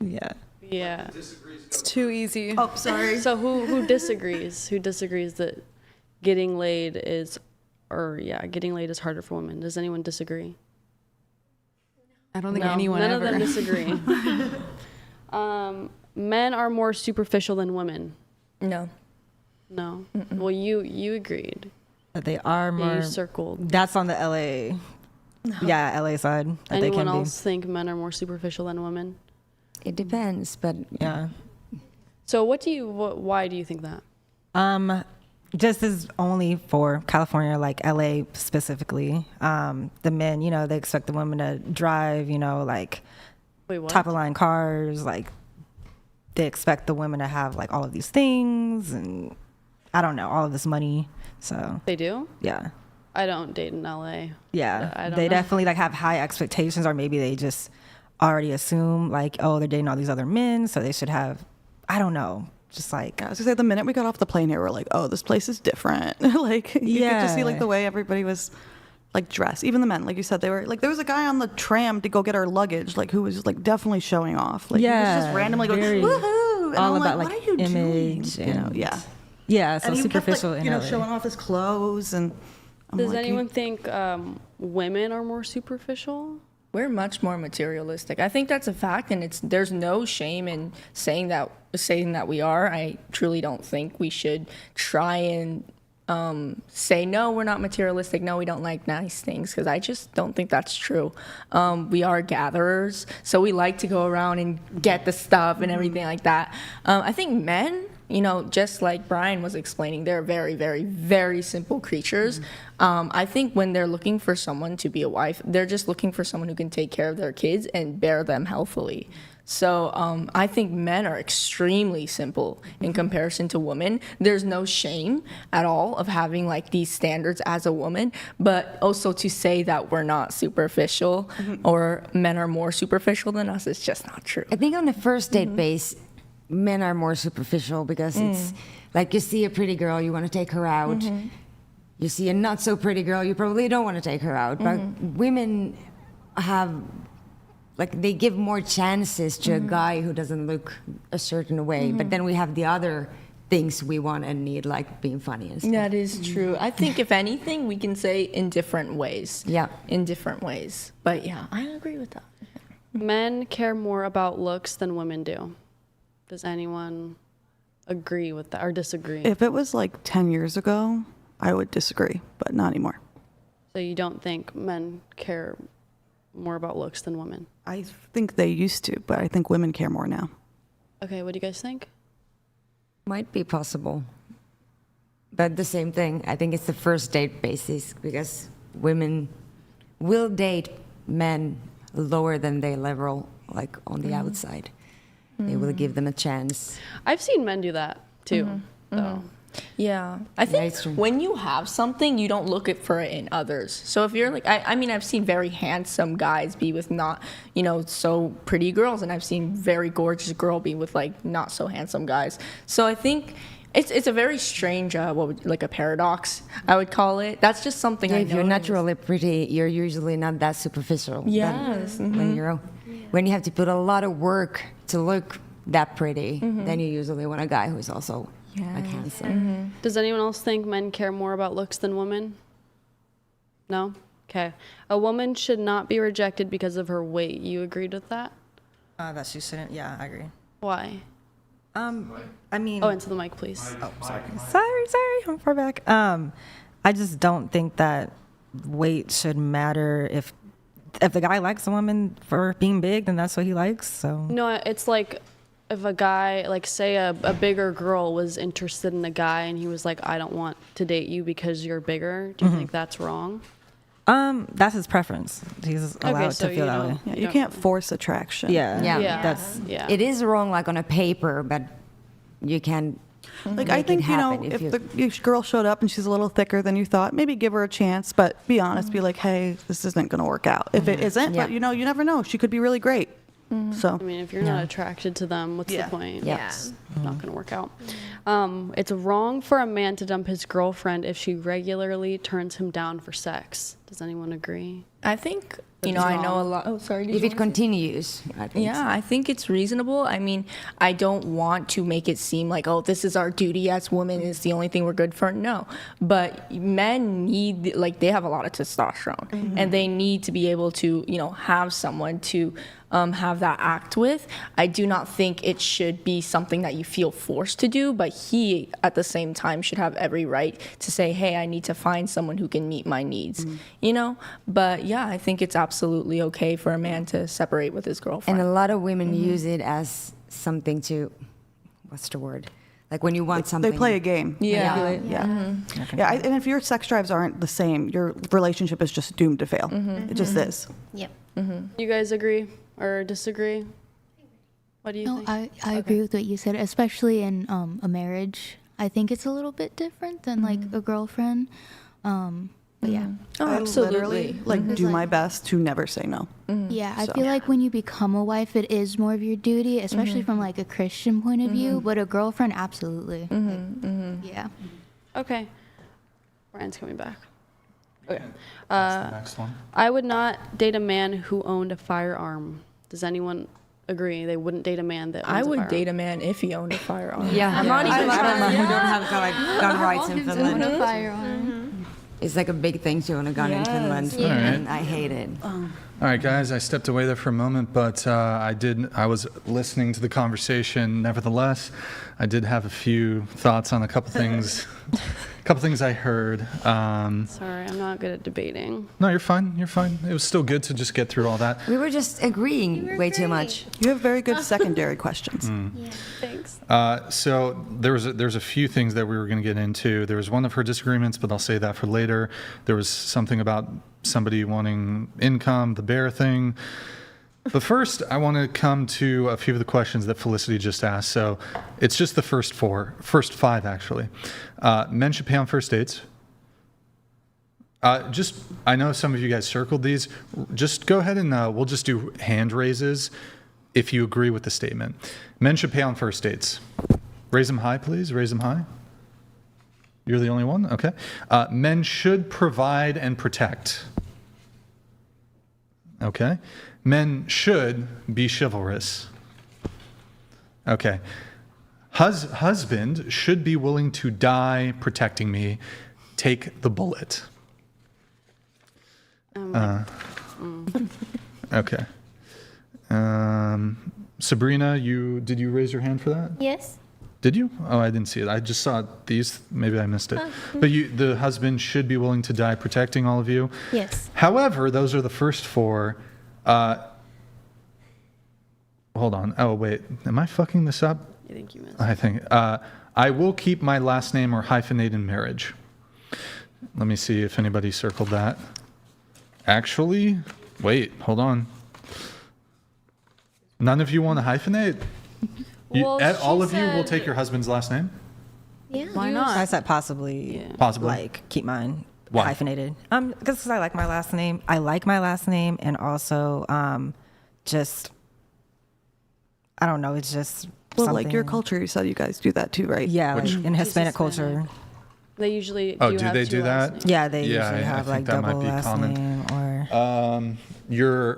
B: yeah.
J: Yeah.
F: It's too easy.
G: Oh, sorry.
J: So who disagrees? Who disagrees that getting laid is harder for women? Does anyone disagree?
F: I don't think anyone
J: none
F: ever.
J: of them disagree. Men are more superficial than women.
D: No.
J: No. Well, you agreed.
B: That they are more.
J: You circled.
B: That's on the LA. Yeah, LA side. That they
J: Anyone
B: can
J: else think men are more superficial than women?
C: It depends, but
B: yeah.
J: So why do you think that?
B: Just as only for California, like LA specifically. The men, they expect the women to drive, like top of line cars. Like they expect the women to have like all of these things and I don't know, all of this money. So
J: they do?
B: Yeah.
J: I don't date in LA.
B: Yeah. They definitely like have high expectations, or maybe they just already assume like, oh, they're dating all these other men, so they should have, I don't know. Just like,
G: I was gonna say, the minute we got off the plane here, we're like, oh, this place is different. Like, you could just see like the way everybody was like dressed. Even the men, like you said, they were like, there was a guy on the tram to go get our luggage, like who was like definitely showing off. Like, he was just randomly going, woohoo! And
B: all
G: I'm
B: about
G: like,
B: like
G: what are you
B: image
G: doing?
B: and
G: Yeah,
B: so
G: and he
B: superficial.
G: kept, like, showing off his clothes. And
J: does anyone think women are more superficial?
D: We're much more materialistic. I think that's a fact, and there's no shame in saying that we are. I truly don't think we should try and say, no, we're not materialistic. No, we don't like nice things, because I just don't think that's true. We are gatherers, so we like to go around and get the stuff and everything like that. I think men, just like Brian was explaining, they're very, very, very simple creatures. I think when they're looking for someone to be a wife, they're just looking for someone who can take care of their kids and bear them healthily. So I think men are extremely simple in comparison to women. There's no shame at all of having like these standards as a woman, but also to say that we're not superficial or men are more superficial than us is just not true.
C: I think on the first date base, men are more superficial because it's like you see a pretty girl, you want to take her out. You see a not so pretty girl, you probably don't want to take her out. But women have, like, they give more chances to a guy who doesn't look a certain way. But then we have the other things we want and need, like being funny and stuff.
D: That is true. I think if anything, we can say in different ways.
C: Yeah.
D: In different ways. But yeah, I agree with that.
J: Men care more about looks than women do. Does anyone agree with that or disagree?
G: If it was like 10 years ago, I would disagree, but not anymore.
J: So you don't think men care more about looks than women?
G: I think they used to, but I think women care more now.
J: Okay, what do you guys think?
C: Might be possible. But the same thing, I think it's the first date basis because women will date men lower than their level, like on the outside. They will give them a chance.
J: I've seen men do that too, though.
D: Yeah, I think when you have something, you don't look for it in others. So if you're like, I mean, I've seen very handsome guys be with not, so pretty girls, and I've seen very gorgeous girl be with like not so handsome guys. So I think it's a very strange, like a paradox, I would call it. That's just something I know.
C: If you're naturally pretty, you're usually not that superficial.
D: Yes.
C: When you have to put a lot of work to look that pretty, then you usually want a guy who's also like handsome.
J: Does anyone else think men care more about looks than women? No? Okay. A woman should not be rejected because of her weight. You agreed with that?
B: That she shouldn't. Yeah, I agree.
J: Why?
B: I mean.
J: Oh, into the mic, please.
B: Sorry, I'm far back. I just don't think that weight should matter. If the guy likes a woman for being big, then that's what he likes. So
J: No, it's like if a guy, like say a bigger girl was interested in a guy and he was like, I don't want to date you because you're bigger. Do you think that's wrong?
B: That's his preference. He's allowed to feel that way.
G: Yeah, you can't force attraction.
B: Yeah.
C: It is wrong, like on a paper, but you can.
G: Like I think if the girl showed up and she's a little thicker than you thought, maybe give her a chance. But be honest, be like, hey, this isn't going to work out. If it isn't, but you never know. She could be really great. So
J: I mean, if you're not attracted to them, what's the point?
C: Yeah.
J: It's not going to work out. It's wrong for a man to dump his girlfriend if she regularly turns him down for sex. Does anyone agree?
D: I think, I know a lot. Oh, sorry.
C: If it continues, I think.
D: Yeah, I think it's reasonable. I mean, I don't want to make it seem like, oh, this is our duty as women. It's the only thing we're good for. No. But men need, they have a lot of testosterone. And they need to be able to, have someone to have that act with. I do not think it should be something that you feel forced to do, but he, at the same time, should have every right to say, hey, I need to find someone who can meet my needs, But yeah, I think it's absolutely okay for a man to separate with his girlfriend.
C: And a lot of women use it as something to, what's the word? Like when you want something.
G: They play a game.
C: Yeah.
G: And if your sex drives aren't the same, your relationship is just doomed to fail. It just is.
H: Yep.
J: You guys agree or disagree? What do you think?
I: I agree with what you said, especially in a marriage. I think it's a little bit different than like a girlfriend. But yeah.
D: Oh,
G: I
D: absolutely.
G: literally do my best to never say no.
I: Yeah, I feel like when you become a wife, it is more of your duty, especially from like a Christian point of view. But a girlfriend, absolutely. Yeah.
J: Okay. Brian's coming back. Okay.
A: That's the next one.
J: I would not date a man who owned a firearm. Does anyone agree they wouldn't date a man that owns
D: I would
J: a firearm?
D: date a man if he owned a firearm.
C: I'm
D: not even
C: I don't know who don't have gun rights in Finland.
I: A firearm.
C: It's like a big thing to own a gun in Finland, and I hate it.
A: All right, guys, I stepped away there for a moment, but I was listening to the conversation. Nevertheless, I did have a few thoughts on a couple things. I heard.
J: Sorry, I'm not good at debating.
A: No, you're fine. You're fine. It was still good to just get through all that.
C: We were just agreeing way too much.
G: You have very good secondary questions.
J: Yeah. Thanks.
A: So there's a few things that we were going to get into. There was one of her disagreements, but I'll say that for later. There was something about somebody wanting income, the bear thing. But first, I want to come to a few of the questions that Felicity just asked. So it's just the first five, actually. Men should pay on first dates. I know some of you guys circled these. Just go ahead and we'll just do hand raises if you agree with the statement. Men should pay on first dates. Raise them high, please. Raise them high. You're the only one? Okay. Men should provide and protect. Okay. Men should be chivalrous. Okay. Husband should be willing to die protecting me. Take the bullet. Okay. Sabrina, did you raise your hand for that?
H: Yes.
A: Did you? Oh, I didn't see it. I just saw these. Maybe I missed it. But the husband should be willing to die protecting all of you.
H: Yes.
A: However, those are the first four. Hold on. Oh, wait. Am I fucking this up?
J: I think you missed.
A: I think. I will keep my last name or hyphenate in marriage. Let me see if anybody circled that. Actually, wait. Hold on. None of you want to hyphenate?
J: Well,
A: all of you will
J: said-
A: take your husband's last name?
H: Yeah.
F: Why not?
B: I said possibly.
A: Possibly.
B: Like keep mine
A: Why?
B: hyphenated. Because I like my last name. I like my last name, and also just I don't know. It's just
G: Well, like your
B: something-
G: culture, you said you guys do that too, right?
B: Yeah, like in Hispanic culture.
J: They usually
A: Oh,
J: do
A: do
J: have
A: they
J: two
A: do
J: last
A: that?
J: names.
B: Yeah, they
A: Yeah,
B: usually
A: I
B: have
A: think
B: like
A: that might
B: double
A: be
B: last
A: common.
B: name or.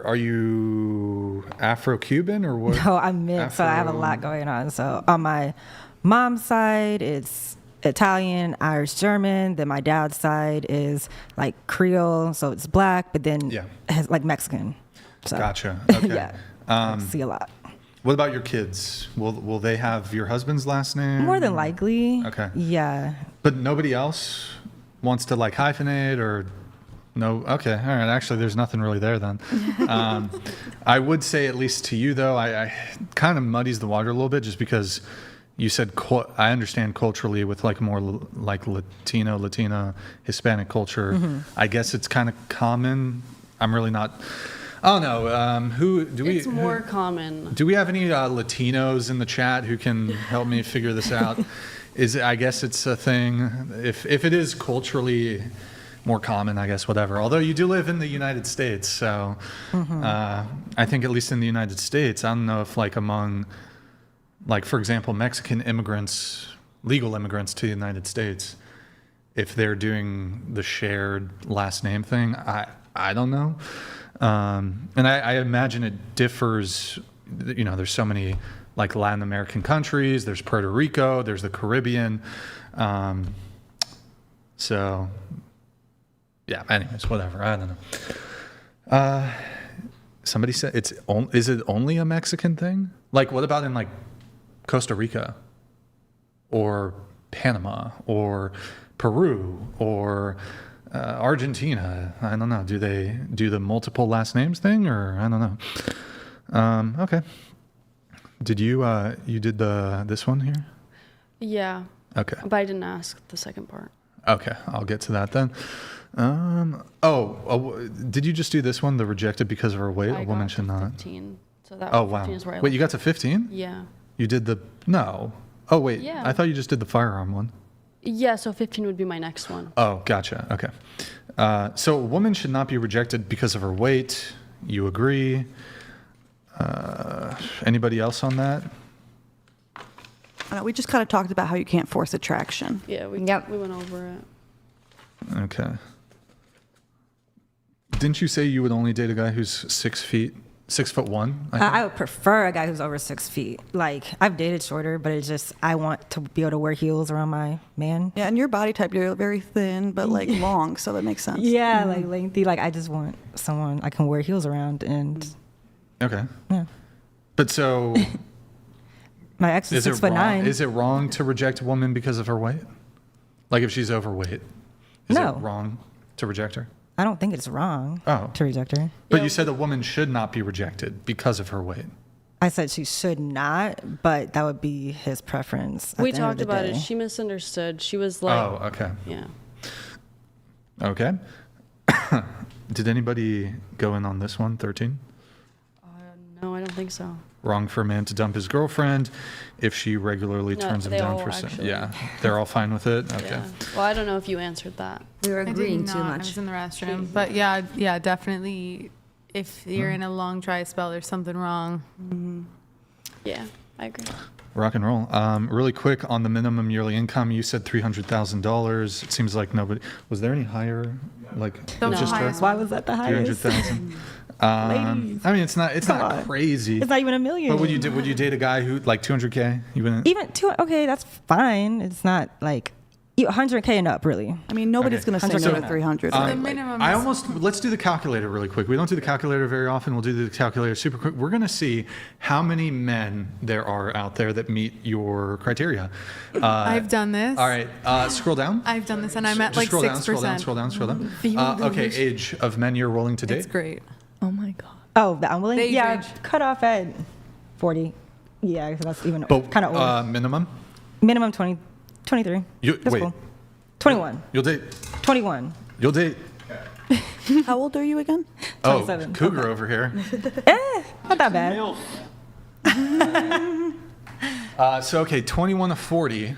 A: Are you Afro-Cuban or what?
B: No, I'm mixed, so I have a lot going on. So on my mom's side, it's Italian, Irish, German. Then my dad's side is like Creole, so it's black, but then it has like Mexican. So,
A: Gotcha. Okay.
B: yeah, I see a lot.
A: What about your kids? Will they have your husband's last name?
B: More than likely.
A: Okay.
B: Yeah.
A: But nobody else wants to like hyphenate or no? Okay. All right. Actually, there's nothing really there then. I would say at least to you though, I kind of muddies the water a little bit just because you said I understand culturally with like more like Latina, Hispanic culture.
B: Mm-hmm.
A: I guess it's kind of common. I'm really not. Oh no. Who do we?
J: It's more common.
A: Do we have any Latinos in the chat who can help me figure this out? I guess it's a thing. If it is culturally more common, I guess whatever. Although you do live in the United States, so I think at least in the United States, I don't know if like among, like for example, Mexican immigrants, legal immigrants to the United States, if they're doing the shared last name thing, I don't know. And I imagine it differs, you know, there's so many like Latin American countries, there's Puerto Rico, there's the Caribbean. So yeah, anyways, whatever. I don't know. Somebody said is it only a Mexican thing? Like what about in like Costa Rica or Panama or Peru or Argentina? I don't know. Do they do the multiple last names thing or I don't know. Okay. Did you did this one here?
J: Yeah.
A: Okay.
J: But I didn't ask the second part.
A: Okay, I'll get to that then. Did you just do this one? The rejected because of her weight?
J: I
A: A woman
J: got
A: should
J: to
A: not.
J: 15. So that
A: Oh
J: 15
A: wow.
J: is where I
A: Wait, you got
J: left
A: to 15?
J: Yeah.
A: You did the no. Oh wait.
J: Yeah.
A: I thought you just did the firearm one.
J: Yeah, so 15 would be my next one.
A: Oh, gotcha. Okay. So a woman should not be rejected because of her weight. You agree? Anybody else on that?
G: We just kind of talked about how you can't force attraction.
J: Yeah, we went over it.
A: Okay. Didn't you say you would only date a guy who's 6'1"?
B: I would prefer a guy who's over 6 feet. Like I've dated shorter, but it's just I want to be able to wear heels around my man.
G: Yeah, and your body type, you're very thin but like long, so that makes sense.
B: Yeah, like lengthy. Like I just want someone I can wear heels around and.
A: Okay.
B: Yeah.
A: But so.
B: My ex is 6'9".
A: Is it wrong to reject a woman because of her weight? Like if she's overweight, is
B: No.
A: it wrong to reject her?
B: I don't think it's wrong to reject her.
A: But you said a woman should not be rejected because of her weight.
B: I said she should not, but that would be his preference.
J: We talked about it. She misunderstood. She was like,
A: Oh, okay.
J: Yeah.
A: Okay. Did anybody go in on this one, 13?
J: No, I don't think so.
A: Wrong for a man to dump his girlfriend if she regularly
J: No,
A: turns him
J: they
A: down
J: all
A: for
J: actually-
A: Yeah, they're all fine with it? Okay.
J: Yeah. Well, I don't know if you answered that.
C: We were
F: I did not. I was in the restroom. But yeah, definitely. If you're in a long dry spell, there's something wrong.
J: Yeah, I agree.
A: Rock and roll. Really quick on the minimum yearly income, you said $300,000. It seems like nobody. Was there any higher? Like
B: The
A: it was just her?
B: highest. Why was that the highest?
A: 300,000. I mean, it's not crazy.
B: It's not even $1 million.
A: But would you date a guy who like 200K? You wouldn't.
B: Even two. Okay, that's fine. It's not like 100K and up, really.
G: I mean, nobody's going to say no to 300. Right?
A: Let's do the calculator really quick. We don't do the calculator very often. We'll do the calculator super quick. We're going to see how many men there are out there that meet your criteria.
F: I've done this.
A: All right, scroll down.
F: I've done this, and I'm at like 6%.
A: Scroll down. Okay, age of men you're willing to date.
F: It's great. Oh my God.
B: Oh, that I'm willing?
F: The age
B: Yeah,
F: range.
B: cut off at 40. Yeah, because that's even
A: But
B: kind of old.
A: minimum?
B: Minimum 20, 23. That's
A: wait.
B: cool. 21.
A: You'll date.
B: 21.
A: You'll date.
G: How old are you again?
B: 27.
A: Oh, cougar over here.
B: Not that bad.
A: So, okay, 21 to 40.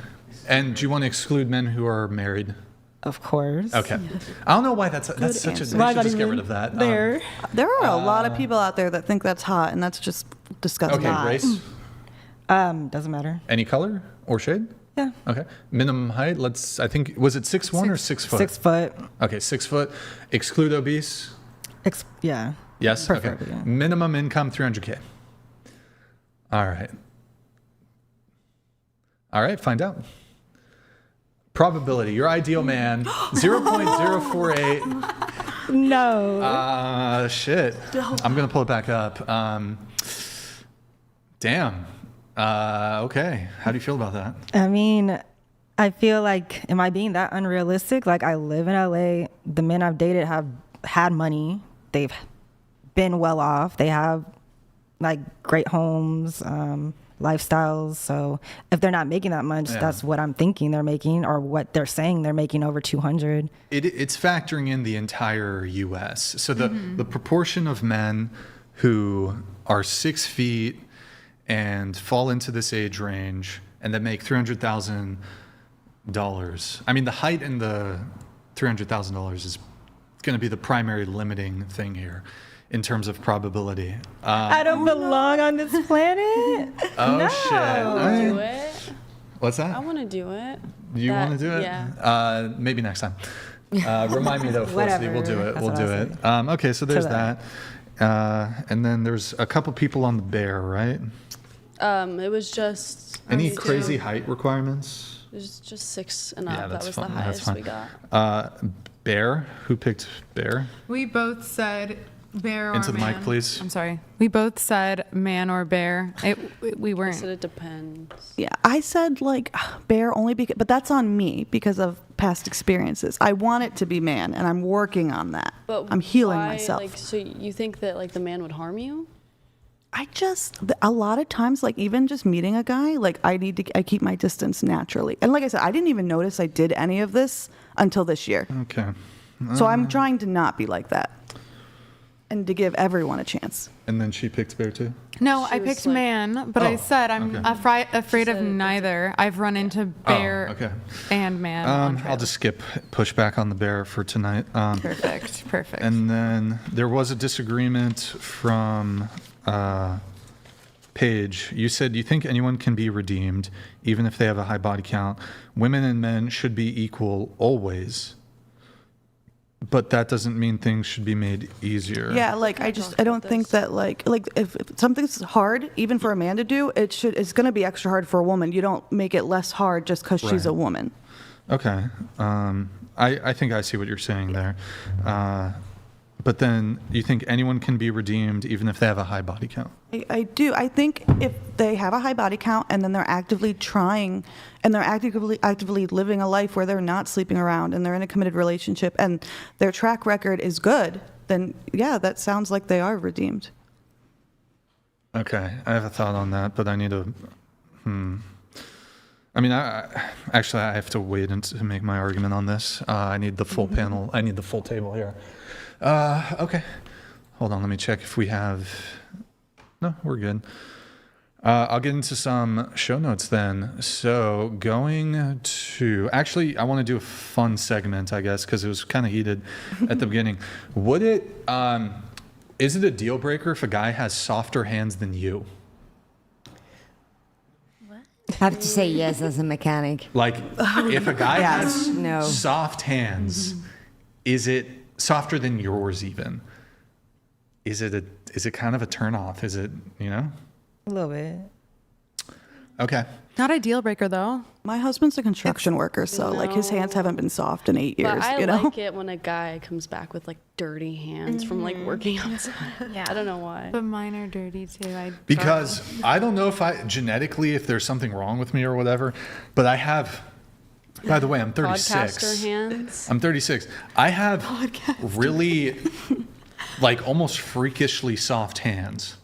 A: And do you want to exclude men who are married?
B: Of course.
A: Okay. I don't know why that's such a... They should just get rid of that.
G: There are a lot of people out there that think that's hot, and that's just disgusting.
A: Okay, race?
B: Doesn't matter.
A: Any color or shade?
B: Yeah.
A: Okay. Minimum height, I think, was it 6'1" or 6 foot?
B: 6 foot.
A: Okay, 6 foot. Exclude obese?
B: Yeah.
A: Yes?
B: Preferably,
A: Okay.
B: yeah.
A: Minimum income, 300K. All right. All right, find out. Probability, your ideal man, 0.048.
B: No.
A: Shit. I'm going to pull it back up. Damn. Okay. How do you feel about that?
B: I mean, I feel like, am I being that unrealistic? Like, I live in LA. The men I've dated have had money. They've been well off. They have like great homes, lifestyles. So if they're not making that much, that's what I'm thinking they're making, or what they're saying they're making, over 200.
A: It's factoring in the entire U.S. So the proportion of men who are 6 feet and fall into this age range and that make $300,000. I mean, the height in the $300,000 is going to be the primary limiting thing here in terms of probability.
B: I don't belong on this planet.
A: Oh, shit.
J: Do it.
A: What's that?
J: I want to do it.
A: You want to do it?
J: Yeah.
A: Maybe next time. Remind me though, Felicity. We'll do it.
B: That's
A: We'll
B: what
A: do
B: I
A: it.
B: said.
A: Okay, so there's
B: To
A: that. And then there's a couple people on the bear, right?
J: It was just.
A: Any crazy height requirements?
J: It was just 6 and up.
A: Yeah,
J: That
A: that's
J: was
A: fine.
J: the
A: That's
J: highest
A: fine.
J: we got.
A: Bear. Who picked bear?
F: We both said bear or
A: Into the
F: man.
A: mic, please.
F: I'm sorry. We both said man or bear. We
J: I
F: weren't.
J: said it depends.
G: Yeah, I said like bear only because, but that's on me because of past experiences. I want it to be man, and I'm working on that.
J: But
G: I'm healing
J: why,
G: myself.
J: Like, so you think that like the man would harm you?
G: A lot of times, like even just meeting a guy, like I keep my distance naturally. And like I said, I didn't even notice I did any of this until this year.
A: Okay.
G: So I'm trying to not be like that and to give everyone a chance.
A: And then she picked bear too?
F: No,
J: She
F: I
J: was
F: picked
J: like-
F: man, but I said I'm afraid of neither. I've run into bear
A: okay.
F: and man. on
A: I'll
F: trails.
A: just skip pushback on the bear for tonight.
F: Perfect.
A: And then there was a disagreement from Paige. You said you think anyone can be redeemed, even if they have a high body count. Women and men should be equal always, but that doesn't mean things should be made easier.
G: Yeah, like I don't think that like if something's hard, even for a man to do, it's going to be extra hard for a woman. You don't make it less hard just because she's
A: Right.
G: a woman.
A: Okay. I think I see what you're saying there. But then you think anyone can be redeemed even if they have a high body count?
G: I do. I think if they have a high body count and then they're actively trying and they're actively living a life where they're not sleeping around and they're in a committed relationship and their track record is good, then yeah, that sounds like they are redeemed.
A: Okay. I have a thought on that, but I need to... I mean, I have to wait to make my argument on this. I need the full panel. I need the full table here. Okay. Hold on. Let me check if we have... No, we're good. I'll get into some show notes then. So going to... Actually, I want to do a fun segment, I guess, because it was kind of heated at the beginning. Would it... is it a deal breaker if a guy has softer hands than you?
C: I have to say yes as a mechanic.
A: Like, if a guy
C: Yes,
A: has
C: no.
A: soft hands, is it softer than yours even? Is it kind of a turnoff? Is it,
B: A little bit.
A: Okay.
F: Not a deal breaker though.
G: My husband's a construction worker, so like his hands haven't been soft in 8 years.
J: But I
G: you know?
J: like it when a guy comes back with like dirty hands from like working outside.
H: Yeah.
J: I don't know why.
F: But mine are dirty too.
A: Because I don't know if if there's something wrong with me or whatever, but I have, by the way, I'm 36.
J: Podcaster hands.
A: I'm 36. I have really, like, almost freakishly soft hands.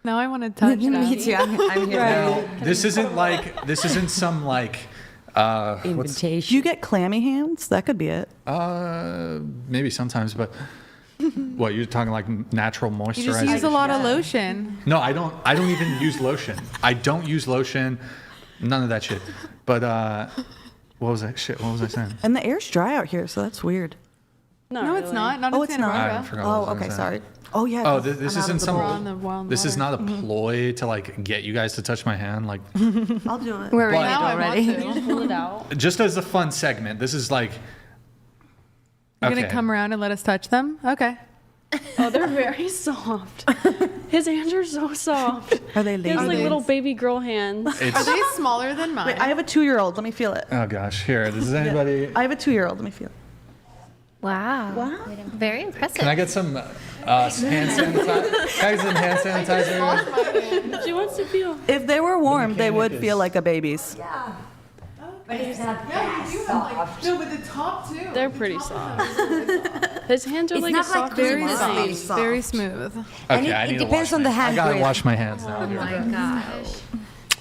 F: Now I want to touch them.
C: Me too. I'm here.
A: Now, this isn't some like
C: Invitation.
G: Do you get clammy hands? That could be it.
A: maybe sometimes, but what, you're talking like natural moisturizer?
F: You just use a lot of lotion.
A: No, I don't even use lotion. I don't use lotion. None of that shit. But what was that shit? What was I saying?
G: And the air's dry out here, so that's weird.
F: No, it's not. Not in
G: it's
F: Santa
G: not.
F: Barbara.
A: I forgot what I was
G: Okay,
A: gonna say.
G: sorry. Oh yeah.
A: Oh, this isn't
F: This
A: is not a ploy to like get you guys to touch my hand, like
G: I'll do it.
C: We're
A: But-
C: ready
F: Now I
C: already.
F: want to.
J: Just pull it out.
A: just as a fun segment. This is like
F: You're gonna come around and let us touch them? Okay.
J: Oh, they're very soft. His hands are so soft.
G: Are they
J: He has
G: lazy?
J: like little baby girl hands.
A: It's,
F: Are they smaller than mine?
G: Wait, I have a 2-year-old. Let me feel it.
A: oh gosh, here. Does anybody?
G: I have a 2-year-old. Let me feel it.
H: Wow. Very impressive.
A: Can I get some hand sanitizer? Can I get some hand sanitizer?
J: She wants to feel.
G: If they were warm, they would feel like a baby's.
C: But it's not
F: No, but the top too.
J: They're pretty soft. His hands are
C: It's
J: like
C: not
J: as
C: like
J: soft as
C: very
J: mine.
C: soft.
F: Very smooth.
C: And
A: Okay, I
C: it
A: need to
C: depends
A: wash
C: on the
A: my-
C: hand
A: I gotta
C: grip.
A: wash my hands now.
H: Oh my gosh.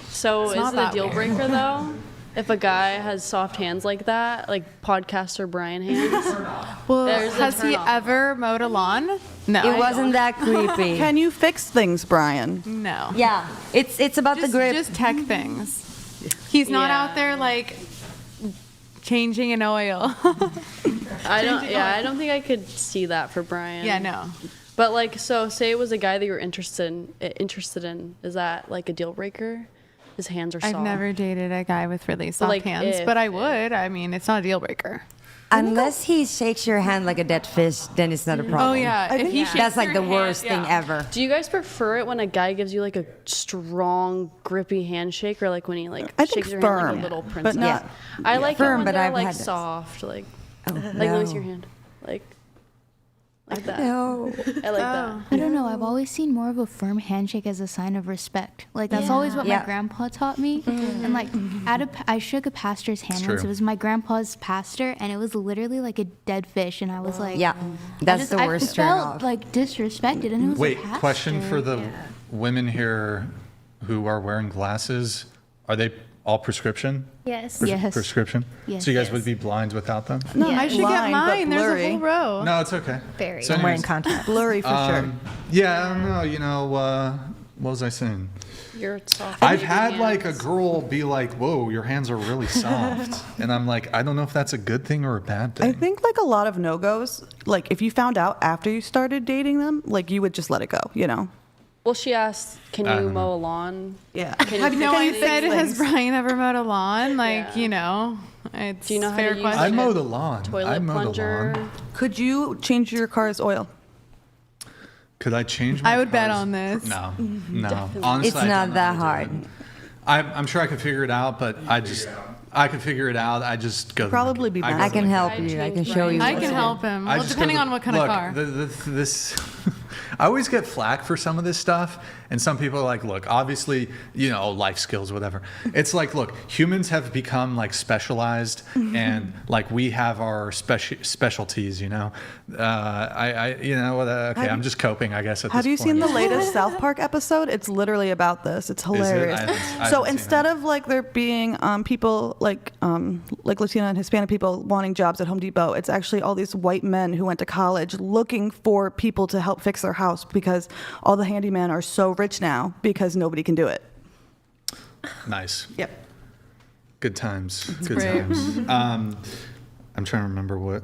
J: So is
F: not
J: it a
F: that
J: deal
F: weird.
J: breaker though? If a guy has soft hands like that, like podcaster Brian hands,
F: Well,
J: There's a
F: has he
J: turn off.
F: ever mowed a lawn? No.
C: It wasn't that creepy.
G: Can you fix things, Brian?
F: No.
C: Yeah, it's about the grip.
F: Just tech things. He's not
J: Yeah.
F: out there like changing an oil.
J: I don't think I could see that for Brian.
F: Yeah, no.
J: But like, so say it was a guy that you were interested in. Is that like a deal breaker? His hands are soft.
F: I've never dated a guy with really soft
J: like,
F: hands, but I would. I mean, it's not a deal breaker.
C: Unless he shakes your hand like a dead fish, then it's not a problem.
F: Oh yeah, if he shakes
C: That's like
F: your
C: the
F: hand,
C: worst thing
F: yeah.
C: ever.
J: Do you guys prefer it when a guy gives you like a strong, grippy handshake, or like when he like
G: I think
J: shakes your hand like
G: firm,
J: a little
G: but
J: princess?
G: not-
J: I like
C: Firm,
J: it when
C: but
J: they're
C: I've
J: like
C: had this.
J: soft, like let
C: no.
J: me see your hand, like that.
C: No.
J: I like that.
I: I don't know. I've always seen more of a firm handshake as a sign of respect. Like that's always what
C: Yeah.
I: my grandpa taught me. And like I shook a pastor's hand once.
A: true.
I: It was my grandpa's pastor, and it was literally like a dead fish. And I was like,
C: Yeah, that's the worst
I: I
C: turn
I: felt
C: off.
I: like disrespected, and it was
A: Wait,
I: a pastor.
A: question for the women here who are wearing glasses. Are they all prescription?
H: Yes.
I: Yes.
A: Prescription?
I: Yes.
A: So you guys would be blind without them?
G: No,
F: I should get
G: blind, but
F: mine. There's a
G: blurry.
F: whole row.
A: No, it's okay.
H: Very.
A: So
B: I'm wearing
A: anyways,
B: contacts.
G: Blurry for sure.
A: yeah, I don't know. You know, what was I saying?
J: You're soft.
A: I've had like a girl be like, "Whoa, your hands are really soft," and I'm like, I don't know if that's a good thing or a bad thing.
G: I think like a lot of no-goes, like if you found out after you started dating them, like you would just let it go, you know?
J: Well, she asked, "Can
A: I
J: you
A: don't know.
J: mow a lawn?"
G: Yeah.
F: No, I said, has
G: things?
F: Brian ever mowed a lawn? Like,
J: Yeah.
F: you know, it's
J: Do you know how to
F: fair
J: use
F: question.
A: I
J: it?
A: mowed the lawn. I
J: Toilet
A: mowed
J: plunger.
A: the lawn.
G: Could you change your car's oil?
A: Could I change my
F: I would bet
A: car's-
F: on this.
A: No, no. Honestly,
C: It's
A: I don't
C: not
A: know
C: that
A: how to do
C: hard.
A: it. I'm sure I could figure it out, but I could figure it out. I just go. to the
G: Probably be
A: go
G: better.
A: to
C: I can
A: the-
C: help you. I can show you.
F: I
C: what
F: can
C: to
F: help
C: do.
F: him.
A: I
F: Well,
A: just
F: depending
A: go to-
F: on what kind
A: look,
F: of car.
A: This, I always get flack for some of this stuff, and some people are like, look, obviously, you know, life skills, whatever. It's like, look, humans have become like specialized, and like we have our specialties, you know. You know, okay, I'm just coping, I guess. At
G: Have
A: this
G: you seen
A: point.
G: the latest South Park episode? It's literally about this. It's hilarious.
A: I haven't
G: So
A: seen
G: instead
A: it.
G: of like there being people like Latino and Hispanic people wanting jobs at Home Depot, it's actually all these white men who went to college looking for people to help fix their house because all the handymen are so rich now because nobody can do it.
A: Nice.
G: Yep.
A: Good times. Good
F: great.
A: times. I'm trying to remember what.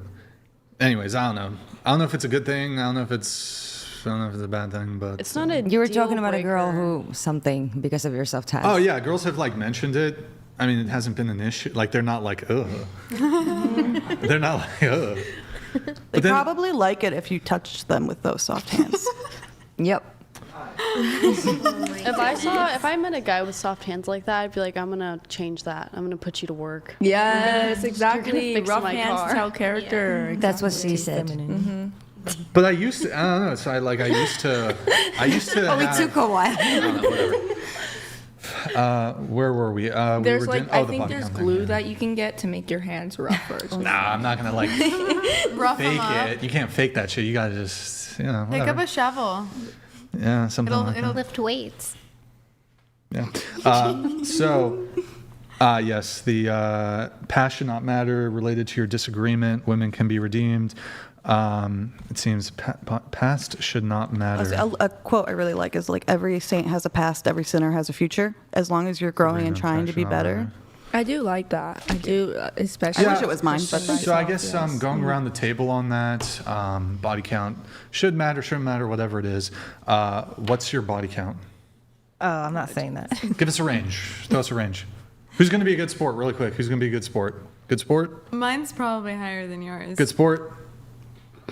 A: Anyways, I don't know. I don't know if it's a good thing. I don't know if it's a bad thing, but
J: It's not a.
C: You were
J: deal
C: talking about a girl
J: breaker.
C: who something because of your soft hands.
A: Oh yeah, girls have like mentioned it. I mean, it hasn't been an issue. Like they're not like ugh. They're not like ugh.
G: They probably like it if you touch them with those soft hands.
C: Yep.
J: If I met a guy with soft hands like that, I'd be like, I'm gonna change that. I'm gonna put you to work.
D: Yes,
J: You're gonna
D: exactly.
J: fix
D: Rough
J: my
D: hands
J: car.
D: tell character.
C: That's what she said.
A: But I used to. I don't know. So I used to.
C: Oh, it took a while.
A: Where were we?
D: There's
A: we were
D: I think there's glue that you can get to make your hands rougher.
A: Nah, I'm not gonna like
F: Rough 'em
A: fake
F: up.
A: it. You can't fake that shit. You gotta just,
F: Pick
A: whatever.
F: up a shovel.
A: Yeah, something like
F: It'll
A: that.
H: Lift weights.
A: Yeah. Yes, the past should not matter. Related to your disagreement, women can be redeemed. It seems past should not matter.
G: A quote I really like is like, every saint has a past, every sinner has a future. As long as you're growing and trying to be better.
D: I do like that. I do, especially.
G: I wish it was mine, but
A: So I guess going around the table on that, body count should matter, shouldn't matter, whatever it is. What's your body count?
B: Oh, I'm not saying that.
A: Give us a range. Throw us a range. Who's going to be a good sport, really quick? Who's going to be a good sport? Good sport?
F: Mine's probably higher than yours.
A: Good sport?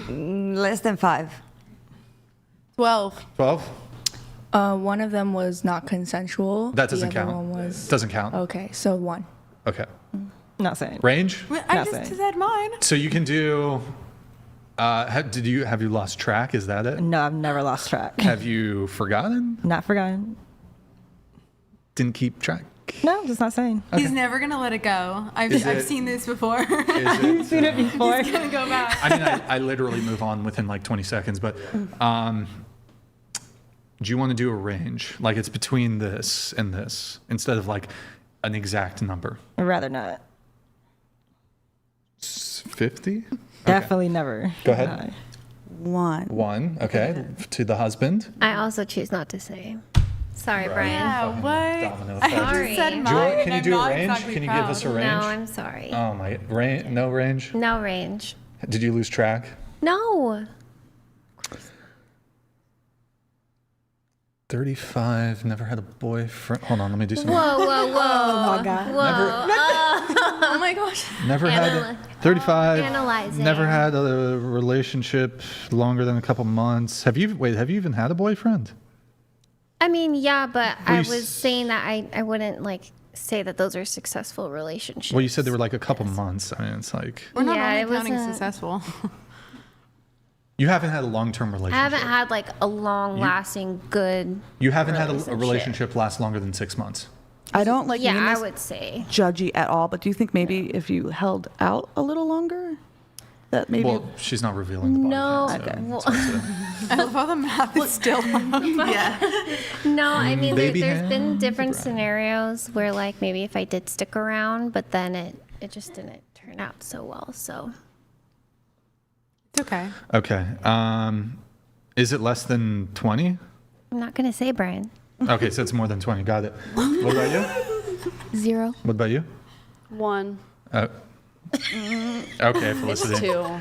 C: Less than 5.
F: 12.
A: 12?
D: One of them was not consensual.
A: That doesn't
D: the other
A: count.
D: One was,
A: Doesn't count.
D: Okay, so 1.
A: Okay.
B: Not saying.
A: Range?
F: I
B: Not
F: just
B: saying.
F: said mine.
A: So you can do. Have you lost track? Is that it?
B: No, I've never lost track.
A: Have you forgotten?
B: Not forgotten.
A: Didn't keep track.
B: No, just not saying.
F: He's never gonna let it go. I've seen this before.
A: Is
B: Seen it before.
F: He's gonna go back.
A: I mean, I literally move on within like 20 seconds, but do you want to do a range? Like it's between this and this instead of like an exact number?
B: I'd rather not.
A: 50?
B: Definitely never.
A: Go ahead.
G: 1.
A: Okay. To the husband.
H: I also choose not to say. Sorry,
A: Right.
H: Brian.
F: Yeah, what?
A: Domino
F: I
A: effect.
H: Sorry.
F: just said
H: Do
F: mine.
A: you,
F: and
A: can you
F: I'm
A: do a
F: not
A: range?
F: exactly
A: Can you
F: proud.
A: give us a range?
H: No, I'm sorry.
A: Oh my, no range?
H: No range.
A: Did you lose track?
H: No.
A: 35, never had a boyfriend. Hold on, let me do something.
H: Whoa, whoa, whoa.
B: Oh my God.
H: Whoa.
D: Oh my gosh.
A: Never had 35.
H: Analyzing.
A: Never had a relationship longer than a couple months. Have you even had a boyfriend?
H: I mean, yeah, but
A: Well,
H: I
A: you
H: was saying that I wouldn't like say that those are successful relationships.
A: Well, you said they were like a couple months. I mean, it's like
F: We're not
H: Yeah,
F: only
H: it was
F: counting
H: a-
F: successful.
A: you haven't had a long-term
H: I
A: relationship.
H: haven't had like a long-lasting good.
A: You haven't had a relationship last longer than 6 months.
G: I don't like
H: Yeah,
G: mean
H: I
G: this
H: would say.
G: judgy at all, but do you think maybe if you held out a little longer, that maybe
A: Well, she's not revealing the body
H: No.
A: count, so
H: Okay.
A: it's hard to-
F: I love how the math is still
H: No, I mean
A: Baby
H: there's been
A: hands,
H: different
A: right.
H: scenarios where like maybe if I did stick around, but then it just didn't turn out so well. So
F: It's okay.
A: Okay. Is it less than 20?
H: I'm not gonna say Brian.
A: Okay, so it's more than 20. Got it. What about you?
I: 0.
A: What about you?
J: 1.
A: Okay, Felicity.
J: It's 2.
A: All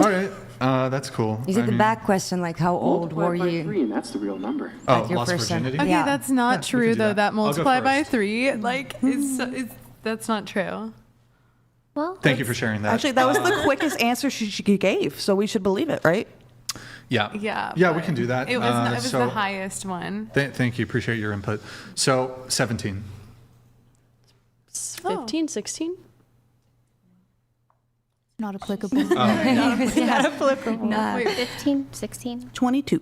A: right, that's cool.
C: Is
A: I
C: it the
A: mean-
C: back question, like how old were you?
M: 3, and that's the real number.
A: Oh,
C: at your
A: lost
C: first time?
A: virginity?
F: Okay,
C: Yeah.
F: that's not
A: Yeah, we
F: true
A: could do
F: though.
A: that.
F: That
A: I'll go
F: multiplied by
A: first.
F: 3, like it's that's not true.
H: Well,
A: Thank you for sharing that.
G: actually that was the quickest answer she gave, so we should believe it, right?
A: Yeah.
F: Yeah.
A: Yeah, we
F: but
A: can do that.
F: It was
A: So-
F: the highest one.
A: Thank you. Appreciate your input. So, 17.
J: 15, 16?
I: Not applicable.
B: Not applicable.
H: wait, 15, 16.
G: 22.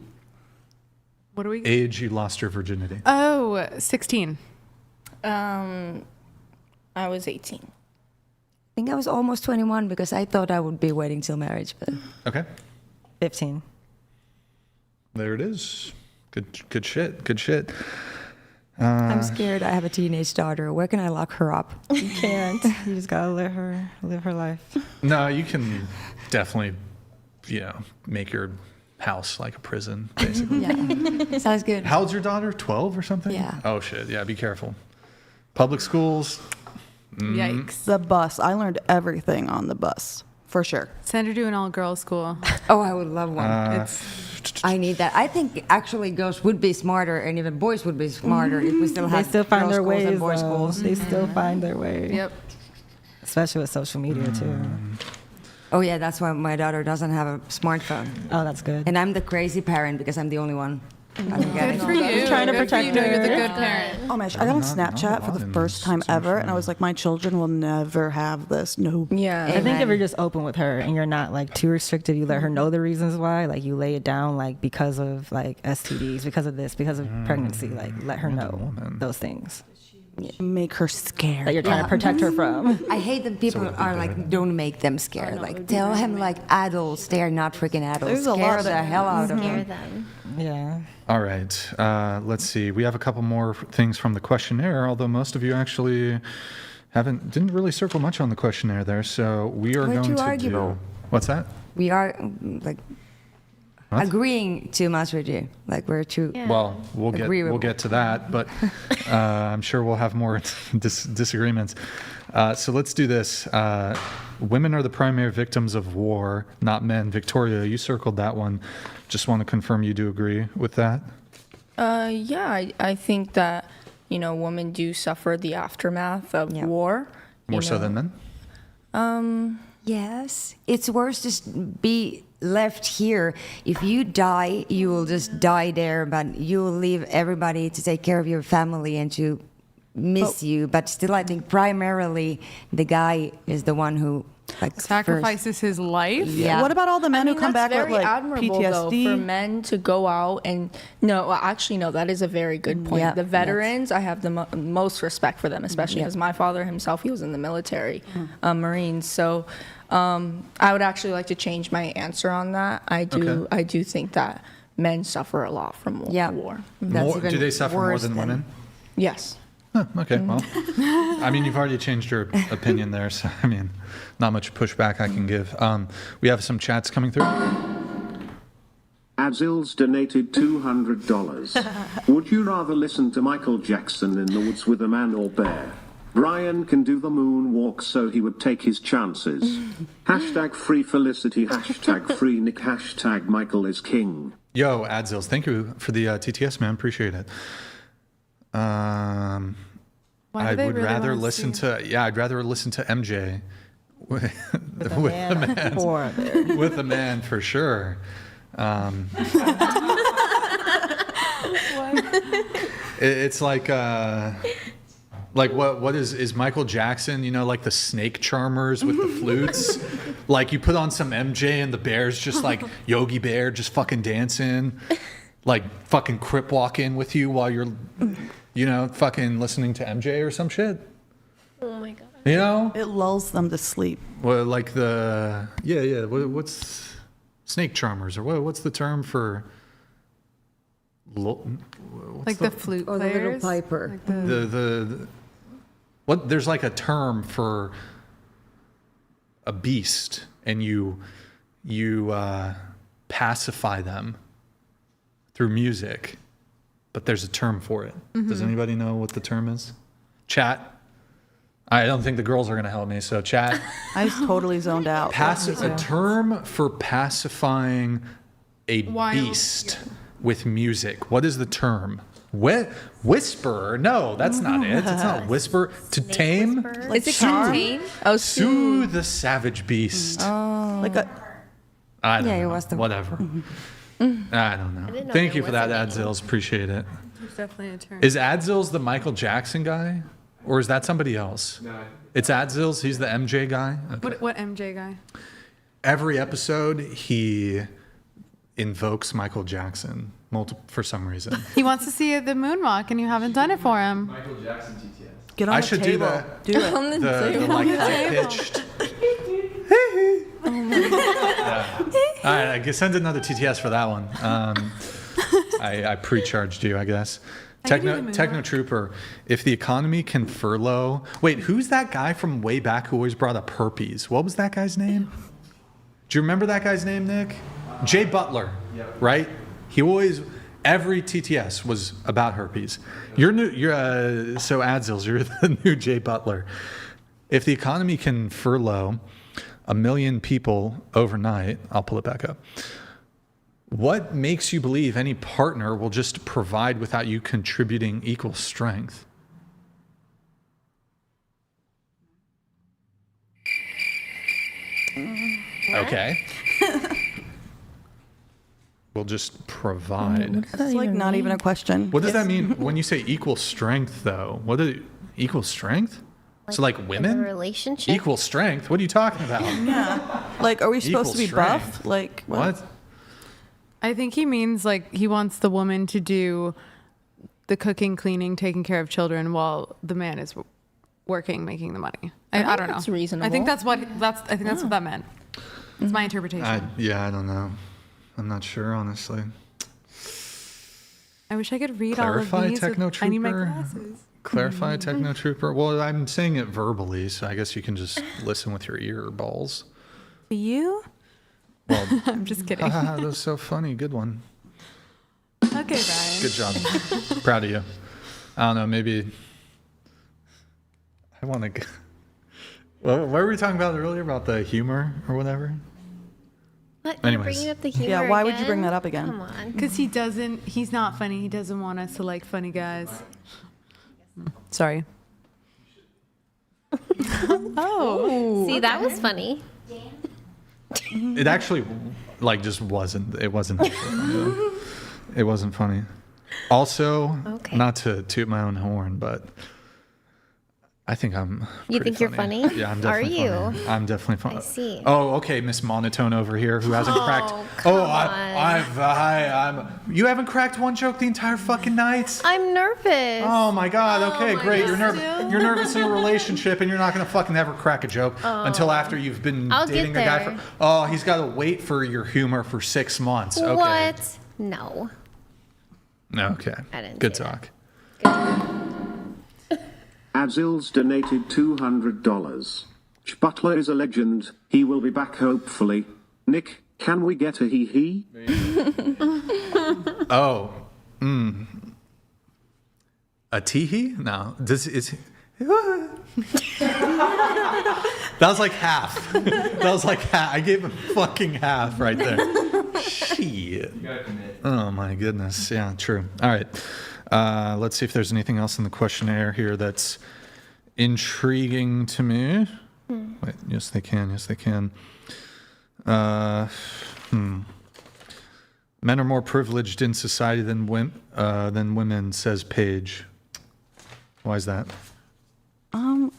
F: What do we?
A: Age you lost your virginity.
F: Oh, 16.
D: I was 18.
C: I think I was almost 21 because I thought I would be waiting till marriage, but
A: Okay.
B: 15.
A: There it is. Good shit. Good shit.
C: I'm scared. I have a teenage daughter. Where can I lock her up?
B: You can't. You just gotta let her live her life.
A: No, you can definitely, make your house like a prison, basically.
C: Yeah, sounds good.
A: How old's your daughter? 12 or something?
C: Yeah.
A: Oh, shit. Yeah, be careful. Public schools.
F: Yikes.
G: The bus. I learned everything on the bus, for sure.
F: Send her to an all-girls school.
C: Oh, I would love one.
A: I
C: I need that. I think actually girls would be smarter, and even boys would be smarter if we still
B: They
C: had
B: still find
C: girls'
B: their
C: schools
B: ways.
C: and boys'
B: though.
C: schools.
B: They still find their way.
F: Yep.
B: Especially with social media too.
C: Oh yeah, that's why my daughter doesn't have a smartphone.
B: Oh, that's good.
C: And I'm the crazy parent because I'm the only one.
B: Good for you. Trying to protect her.
F: You're the good parent.
G: Oh my gosh, I got on Snapchat for the first time ever, and I was like, my children will never have this. No.
B: Yeah. I think if you're just open with her and you're not like too restrictive, you let her know the reasons why, like you lay it down, like because of like STDs, because of this, because of pregnancy, like let her know those things.
G: Make her scared.
B: That you're trying to protect her from.
C: I hate that people are like, don't make them scared. Like, tell him like adults, they are not freaking adults.
G: There's a
C: Scare
G: lot of
C: the hell out of
H: Scare
C: them.
H: them.
B: Yeah.
A: All right. Let's see. We have a couple more things from the questionnaire, although most of you actually didn't really circle much on the questionnaire there. So we are
C: We're
A: going
C: too
A: to
C: arguable.
A: do. What's that?
C: We are like agreeing too much with you. Like we're too.
A: Well, we'll
C: agreeable.
A: get to that, but I'm sure we'll have more disagreements. So let's do this. Women are the primary victims of war, not men. Victoria, you circled that one. Just want to confirm you do agree with that?
D: Yeah, I think that, women do suffer the aftermath of war.
A: More so than men?
C: Yes. It's worse to be left here. If you die, you will just die there, but you will leave everybody to take care of your family and to miss you. But still, I think primarily the guy is the one who
F: sacrifices his life.
C: Yeah.
G: What about all the men who come back with
D: very
G: like
D: admirable,
G: PTSD?
D: though, for men to go out and actually, that is a very good point.
C: Yeah,
D: the veterans, I have the most respect for them, especially as my father himself, he was in the military, Marines. So I would actually like to change my answer on that. I do think that men suffer a lot from war.
A: Do they suffer more than women?
D: Yes.
A: Oh, okay, well, I mean, you've already changed your opinion there, so I mean, not much pushback I can give. We have some chats coming through.
K: Adzils donated $200. Would you rather listen to Michael Jackson in the woods with a man or bear? Brian can do the moonwalk, so he would take his chances. Hashtag free Felicity, hashtag free Nick, hashtag Michael is king.
A: Yo, Adzils, thank you for the TTS, man. Appreciate it. I would rather listen to I'd rather listen to MJ with a man for sure. It's like what is Michael Jackson, like the snake charmers with the flutes? Like you put on some MJ and the bear's just like Yogi Bear just fucking dancing, like fucking crip walking with you while you're fucking listening to MJ or some shit.
H: Oh my god.
G: It lulls them to sleep.
A: Well, like what's snake charmers, or what's the term for?
F: Like the flute players?
C: Or the little piper.
F: Like
A: there's like a term for a beast, and you pacify them through music, but there's a term for it. Mm-hmm. Does anybody know what the term is? Chat. I don't think the girls are going to help me, so chat.
G: I was totally zoned out.
A: A term for pacifying a beast with music. What is the term? Whisper? No, that's not it. It's not whisper. To tame?
D: Like is it tame? Oh,
A: soothe the savage beast.
C: Oh.
G: Like a.
A: I don't know. Whatever. I don't know. Thank you for that, Adzils. Appreciate it.
F: It's definitely a term.
A: Is Adzils the Michael Jackson guy? Or is that somebody else? No. It's Adzils. He's the MJ guy. Okay.
F: What MJ guy?
A: Every episode, he invokes Michael Jackson for some reason.
F: He wants to see the moonwalk, and you haven't done it for him.
L: Michael Jackson TTS.
G: Get on
A: I
G: the
A: should
G: table.
A: do that.
G: Do it.
D: On the
A: The like high-pitched. All right, I guess send another TTS for that one. I pre-charged you, I guess. Techno Trooper, if the economy can furlough... Wait, who's that guy from way back who always brought up herpes? What was that guy's name? Do you remember that guy's name, Nick? Jay Butler, right? He always... Every TTS was about herpes. So Adzils, you're the new Jay Butler. If the economy can furlough 1 million people overnight... I'll pull it back up. What makes you believe any partner will just provide without you contributing equal strength? Okay. will just provide.
G: It's like not even a question.
A: What does that mean when you say equal strength, though? What is equal strength? So like women?
H: a relationship?
A: Equal strength? What are you talking about?
G: Yeah. Like, are we supposed to be buff? Like,
A: what?
F: I think he means like he wants the woman to do the cooking, cleaning, taking care of children while the man is working, making the money. I don't know.
D: That's reasonable.
F: I think that's what that meant. It's my interpretation.
A: I don't know. I'm not sure, honestly.
F: I wish I could read
A: Clarify,
F: all of these.
A: Techno
F: I need my
A: Trooper.
F: glasses.
A: Clarify, Techno Trooper. Well, I'm saying it verbally, so I guess you can just listen with your ear balls.
F: For you?
A: Well,
F: I'm just kidding.
A: That was so funny. Good one.
F: Okay, Brian.
A: Good job. Proud of you. I don't know. Maybe I want to. What were we talking about earlier about the humor or whatever?
H: What? You're
A: Anyways.
H: bringing up the humor
G: Yeah, why would you
H: again?
G: bring that up again?
H: Come on.
F: Because he's not funny. He doesn't want us to like funny guys. Sorry. Oh.
H: See, that was funny.
A: It actually, like, just wasn't. It wasn't. It wasn't funny. Also, not to toot my own horn, but I think I'm.
H: You think you're funny?
A: Yeah, I'm definitely
H: Are
A: funny.
H: you?
A: I'm definitely funny.
H: I see.
A: Oh, okay, Miss Monotone over here who hasn't cracked.
H: come
A: I'm. You haven't cracked one joke the entire fucking night.
H: I'm nervous.
A: Oh my god. Okay, great. You're nervous.
H: still?
A: You're nervous in a relationship, and you're not gonna fucking ever crack a joke until after you've been
H: I'll
A: dating
H: get
A: a guy
H: there.
A: for. Oh, he's got to wait for your humor for 6 months. Okay.
H: What? No.
A: Okay.
H: I didn't
A: Good
H: say
A: talk.
K: Adzil's donated $200. Butler is a legend. He will be back hopefully. Nick, can we get a hee-hee?
A: Oh. A teehee? No. That was like half. That was like half. I gave him fucking half right there. Shit. You gotta commit. Oh my goodness. Yeah, true. All right. Let's see if there's anything else in the questionnaire here that's intriguing to me. Wait, yes, they can. Yes, they can. Men are more privileged in society than women, says Paige. Why is that?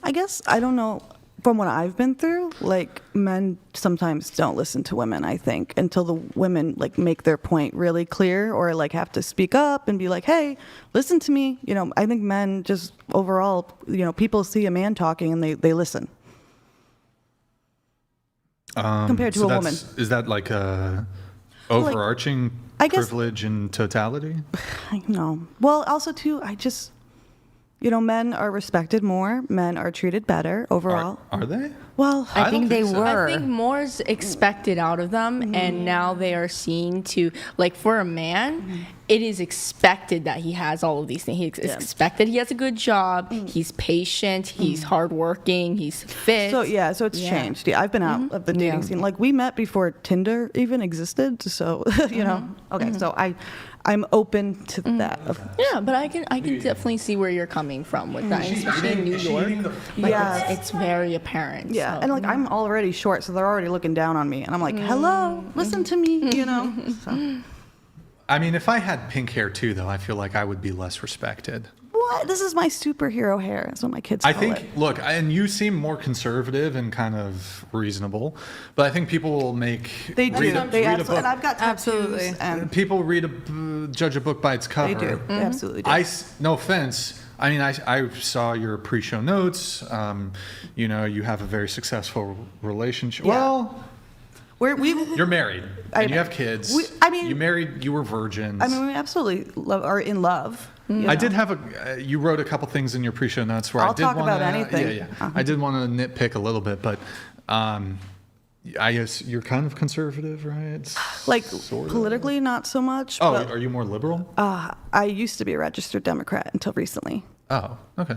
G: I guess, I don't know, from what I've been through, like, men sometimes don't listen to women, I think, until the women, like, make their point really clear or, like, have to speak up and be like, hey, listen to me. You know, I think men just overall, you know, people see a man talking and they listen. Compared to a woman.
A: Is that like a overarching privilege in totality?
G: I know. Well, also, too, you know, men are respected more. Men are treated better overall.
A: Are they?
G: Well,
C: I think they were.
D: I think more is expected out of them, and now they are seen to, like, for a man, it is expected that he has all of these things. It's expected he has a good job, he's patient, he's hardworking, he's fit.
G: So it's changed. Yeah, I've been out of the dating scene. Like, we met before Tinder even existed. So you know, so I'm open to that.
D: Yeah, but I can definitely see where you're coming from with that, especially in New York.
G: Yeah,
D: it's very apparent.
G: Yeah,
D: so.
G: and like I'm already short, so they're already looking down on me, and I'm like, hello, listen to me, you know. So.
A: I mean, if I had pink hair too, though, I feel like I would be less respected.
G: What? This is my superhero hair. That's what my kids call it.
A: Look, and you seem more conservative and kind of reasonable, but I think people will make
G: They do.
A: read a book.
G: And I've got tattoos,
F: Absolutely.
G: And
A: People judge a book by its cover.
G: they do. They absolutely do.
A: No offense. I mean, I saw your pre-show notes. You know, you have a very successful relationship.
G: Yeah.
A: Well, you're married and you have kids. You were virgins.
G: I mean, we absolutely are in love.
A: I did have you wrote a couple things in your pre-show notes where
G: I'll
A: I did
G: talk
A: want
G: about anything.
A: Yeah. I did want to nitpick a little bit, but I guess you're kind of conservative, right?
G: Like
A: sort of.
G: politically, not so much.
A: Oh,
G: but,
A: are you more liberal?
G: I used to be a registered Democrat until recently.
A: Oh, okay.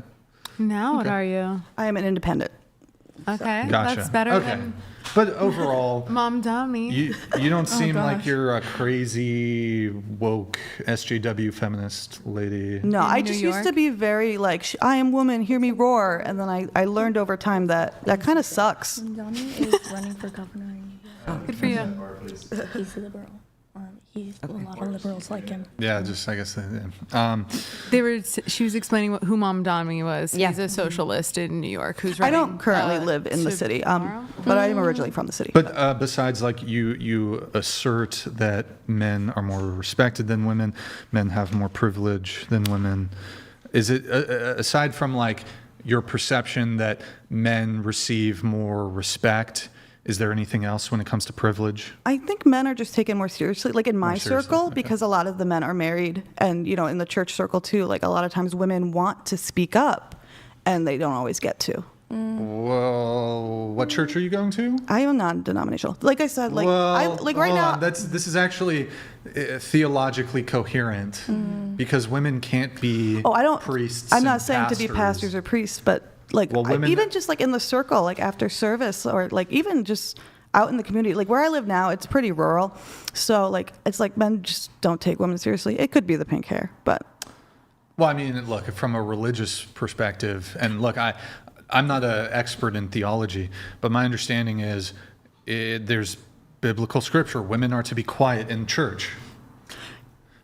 F: Now what are you?
G: I am an independent.
F: Okay,
A: Gotcha.
F: that's better than
A: But overall,
F: Mom Dummy.
A: you don't seem like you're a crazy woke SJW feminist lady.
G: No, I just used to be very like, I am woman, hear me roar. And then I learned over time that kind of sucks.
D: Donnie is running for governor in New York.
F: Good for you.
D: He's liberal. A lot of liberals like him.
A: Yeah, just I guess.
F: She was explaining who Mom Donmi was.
B: Yeah.
F: He's a socialist in New York who's
G: I
F: running.
G: don't currently live in the city, but I am originally from the city.
A: But besides, like you assert that men are more respected than women, men have more privilege than women. Is it aside from like your perception that men receive more respect? Is there anything else when it comes to privilege?
G: I think men are just taken more seriously, like in my circle, because a lot of the men are married, and in the church circle too. Like a lot of times, women want to speak up, and they don't always get to.
A: Well, what church are you going to?
G: I am non-denominational. Like I said, right
A: hold
G: now.
A: on. This is actually theologically coherent because women can't be priests.
G: I'm not
A: and
G: saying to be pastors or priests, but even just like in the circle, like after service, or like even just out in the community, like where I live now, it's pretty rural. So like it's like men just don't take women seriously. It could be the pink hair, but.
A: Well, I mean, look, from a religious perspective, and look, I'm not an expert in theology, but my understanding is there's biblical scripture. Women are to be quiet in church.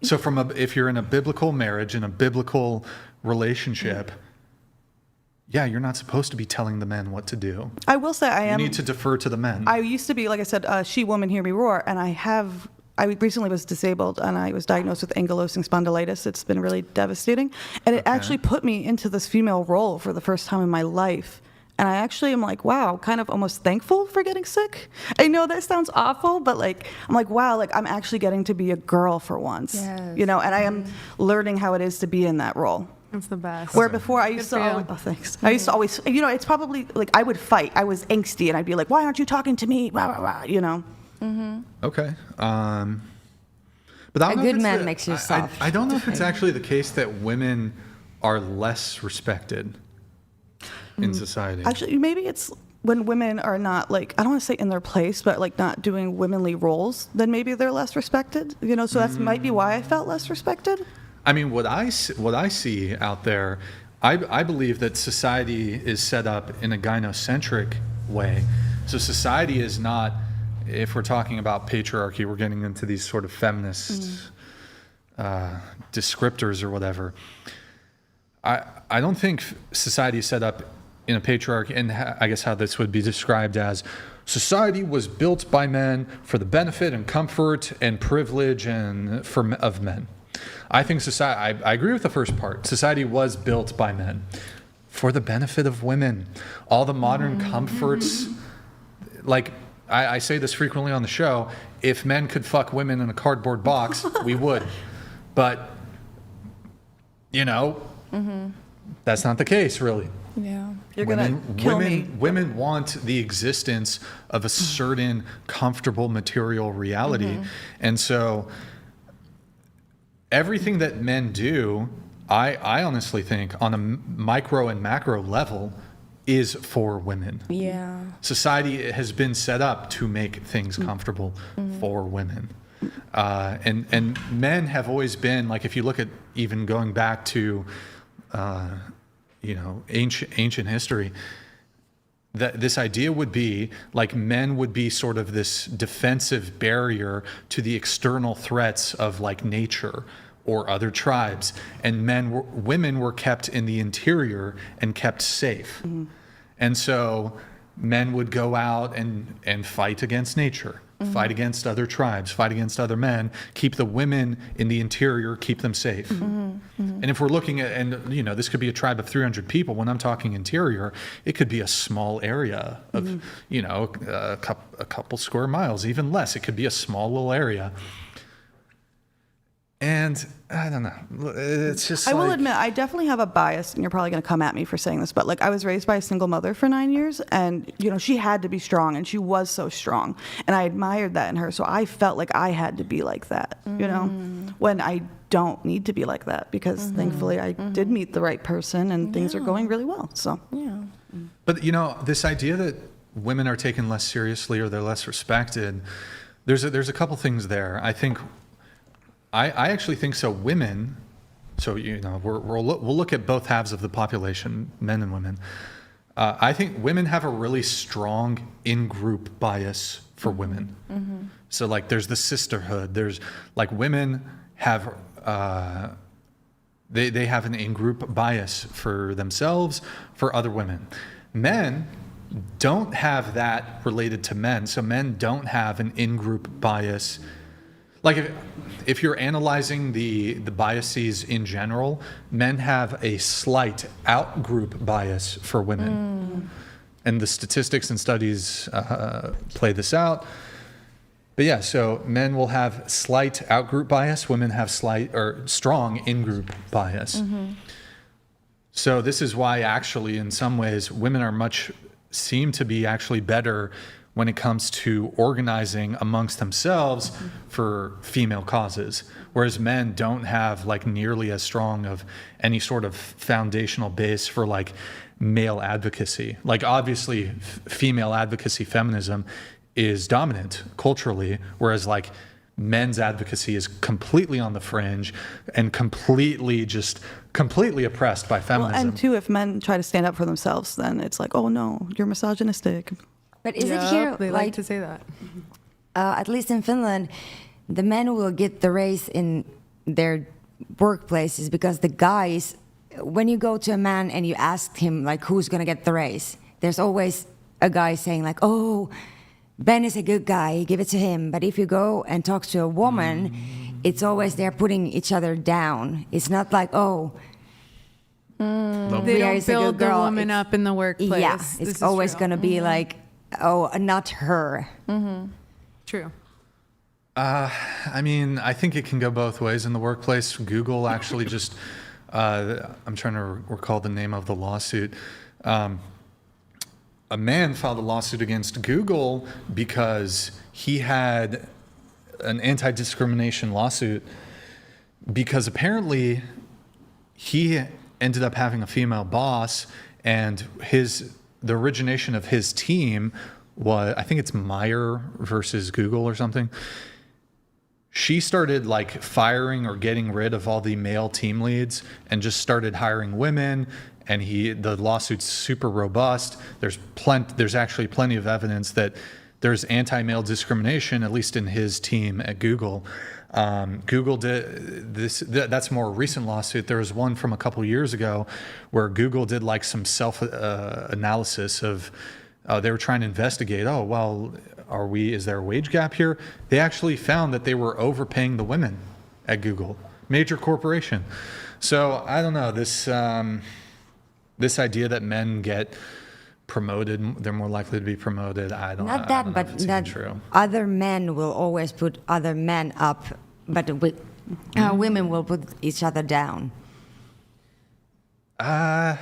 A: So if you're in a biblical marriage, in a biblical relationship, yeah, you're not supposed to be telling the men what to do.
G: I will say
A: You need to defer to the men.
G: I used to be, like I said, she, woman, hear me roar, and I recently was disabled, and I was diagnosed with ankylosing spondylitis. It's been really devastating, and it actually put me into this female role for the first time in my life. And I actually am like, wow, kind of almost thankful for getting sick. I know that sounds awful, but like, I'm like, wow, like I'm actually getting to be a girl for once, and I am learning how it is to be in that role.
F: It's the best.
G: Where before I used to always, thanks. I used to always, it's probably like I would fight. I was angsty, and I'd be like, why aren't you talking to me? Rah, rah, rah,
A: Okay. But I don't
C: A
A: know
C: good
A: if it's
C: man makes you soft.
A: I don't know if it's actually the case that women are less respected in society.
G: Actually, maybe it's when women are not like, I don't want to say in their place, but like not doing womanly roles, then maybe they're less respected. So that might be why I felt less respected.
A: I mean, what I see out there, I believe that society is set up in a gynocentric way. So society is not, if we're talking about patriarchy, we're getting into these sort of feminist descriptors or whatever. I don't think society is set up in a patriarchy, and I guess how this would be described as society was built by men for the benefit and comfort and privilege of men. I think society, I agree with the first part. Society was built by men for the benefit of women. All the modern comforts, like I say this frequently on the show, if men could fuck women in a cardboard box, we would. But, that's not the case, really.
D: Yeah.
G: You're going to kill me.
A: Women want the existence of a certain comfortable material reality. And so everything that men do, I honestly think on a micro and macro level is for women.
D: Yeah.
A: Society has been set up to make things comfortable for women. And men have always been, like if you look at even going back to ancient history, that this idea would be like men would be sort of this defensive barrier to the external threats of like nature or other tribes, and women were kept in the interior and kept safe. And so men would go out and fight against nature, fight against other tribes, fight against other men, keep the women in the interior, keep them safe. And if we're looking at, and this could be a tribe of 300 people, when I'm talking interior, it could be a small area of, a couple square miles, even less. It could be a small little area. And I don't know. It's just
G: I will admit, I definitely have a bias, and you're probably going to come at me for saying this, but like I was raised by a single mother for 9 years, and she had to be strong, and she was so strong, and I admired that in her. So I felt like I had to be like that, when I don't need to be like that, because thankfully I did meet the right person, and things are going really well. So
A: But this idea that women are taken less seriously or they're less respected, there's a couple things there. I actually think so. Women, we'll look at both halves of the population, men and women. I think women have a really strong in-group bias for women. So like there's the sisterhood. There's like women have they have an in-group bias for themselves, for other women. Men don't have that related to men. So men don't have an in-group bias. Like if you're analyzing the biases in general, men have a slight out-group bias for women. And the statistics and studies play this out. But yeah, so men will have slight out-group bias. Women have slight or strong in-group bias. So this is why actually in some ways women seem to be actually better when it comes to organizing amongst themselves for female causes, whereas men don't have like nearly as strong of any sort of foundational base for like male advocacy. Like obviously female advocacy feminism is dominant culturally, whereas like men's advocacy is completely on the fringe and completely oppressed by feminism.
G: Well, and too, if men try to stand up for themselves, then it's like, oh no, you're misogynistic.
C: But is it here,
F: They like to say that.
C: At least in Finland, the men will get the raise in their workplaces because the guys, when you go to a man and you ask him like who's going to get the raise, there's always a guy saying like, oh, Ben is a good guy, give it to him. But if you go and talk to a woman, it's always they're putting each other down. It's not like, oh,
F: They don't build the woman up in the workplace.
C: Yeah, it's always going to be like, oh, not her.
F: True.
A: I mean, I think it can go both ways in the workplace. Google actually just, I'm trying to recall the name of the lawsuit. A man filed a lawsuit against Google because he had an anti-discrimination lawsuit because apparently he ended up having a female boss, and the origination of his team was, I think it's Meyer versus Google or something. She started like firing or getting rid of all the male team leads and just started hiring women. And the lawsuit's super robust. There's actually plenty of evidence that there's anti-male discrimination, at least in his team at Google. Google did this. That's a more recent lawsuit. There was one from a couple years ago where Google did like some self-analysis of. They were trying to investigate. Oh well, is there a wage gap here? They actually found that they were overpaying the women at Google, major corporation. So I don't know this idea that men get promoted, they're more likely to be promoted. I don't know if it's even true.
C: Other men will always put other men up, but women will put each other down.
A: I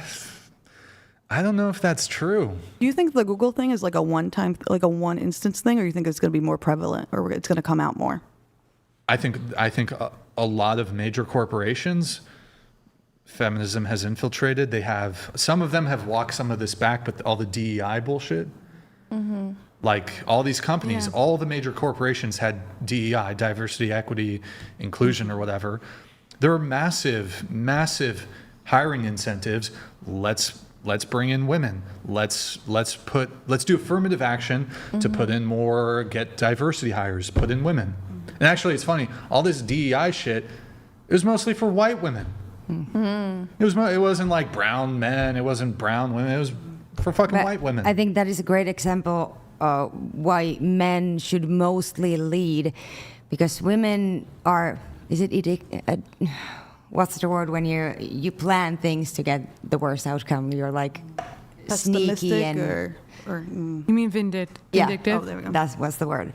A: don't know if that's true.
G: Do you think the Google thing is like a one-time, like a one instance thing, or you think it's going to be more prevalent, or it's going to come out more?
A: I think a lot of major corporations, feminism has infiltrated. Some of them have walked some of this back, but all the DEI bullshit, like all these companies, all the major corporations had DEI, diversity, equity, inclusion, or whatever. There are massive hiring incentives. Let's bring in women. Let's do affirmative action to put in more, get diversity hires, put in women. And actually, it's funny. All this DEI shit, it was mostly for white women. It wasn't like brown men. It wasn't brown women. It was for fucking white women.
C: I think that is a great example why men should mostly lead, because women are. What's the word when you plan things to get the worst outcome? You're like sneaky and.
F: You mean vindictive?
C: Yeah, there we go. That was the word.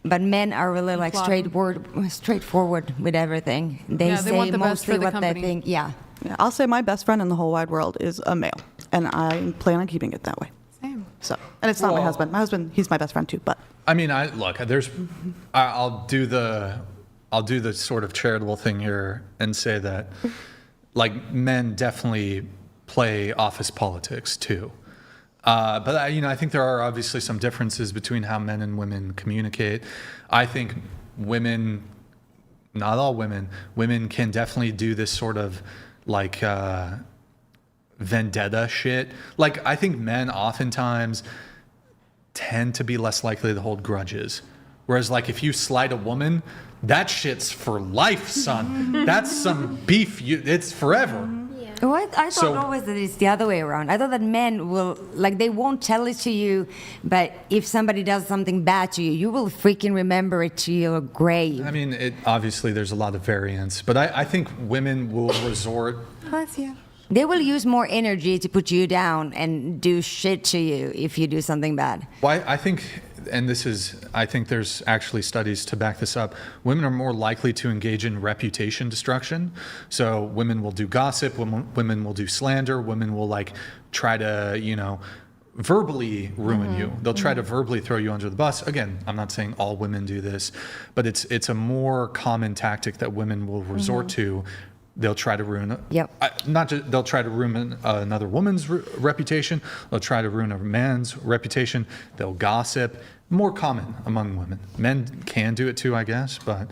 C: But men are really like straightforward with everything. They say mostly what they think. Yeah.
G: I'll say my best friend in the whole wide world is a male, and I plan on keeping it that way.
F: Same.
G: So, and it's not my husband. My husband, he's my best friend too. But
A: I mean, I'll do the sort of charitable thing here and say that, like, men definitely play office politics too. But I think there are obviously some differences between how men and women communicate. I think women, not all women can definitely do this sort of like vendetta shit. Like I think men oftentimes tend to be less likely to hold grudges. Whereas like if you slight a woman, that shit's for life, son. That's some beef. It's forever.
C: Oh, I thought always that it's the other way around. I thought that men will, like, they won't tell it to you, but if somebody does something bad to you, you will freaking remember it to your grave.
A: I mean, obviously there's a lot of variance, but I think women will resort.
B: Bless you.
C: They will use more energy to put you down and do shit to you if you do something bad.
A: Well, I think, and I think there's actually studies to back this up. Women are more likely to engage in reputation destruction. So women will do gossip, women will do slander, women will like try to, verbally ruin you. They'll try to verbally throw you under the bus. Again, I'm not saying all women do this, but it's a more common tactic that women will resort to. They'll try to ruin. They'll try to ruin another woman's reputation. They'll try to ruin a man's reputation. They'll gossip. More common among women. Men can do it too, I guess. But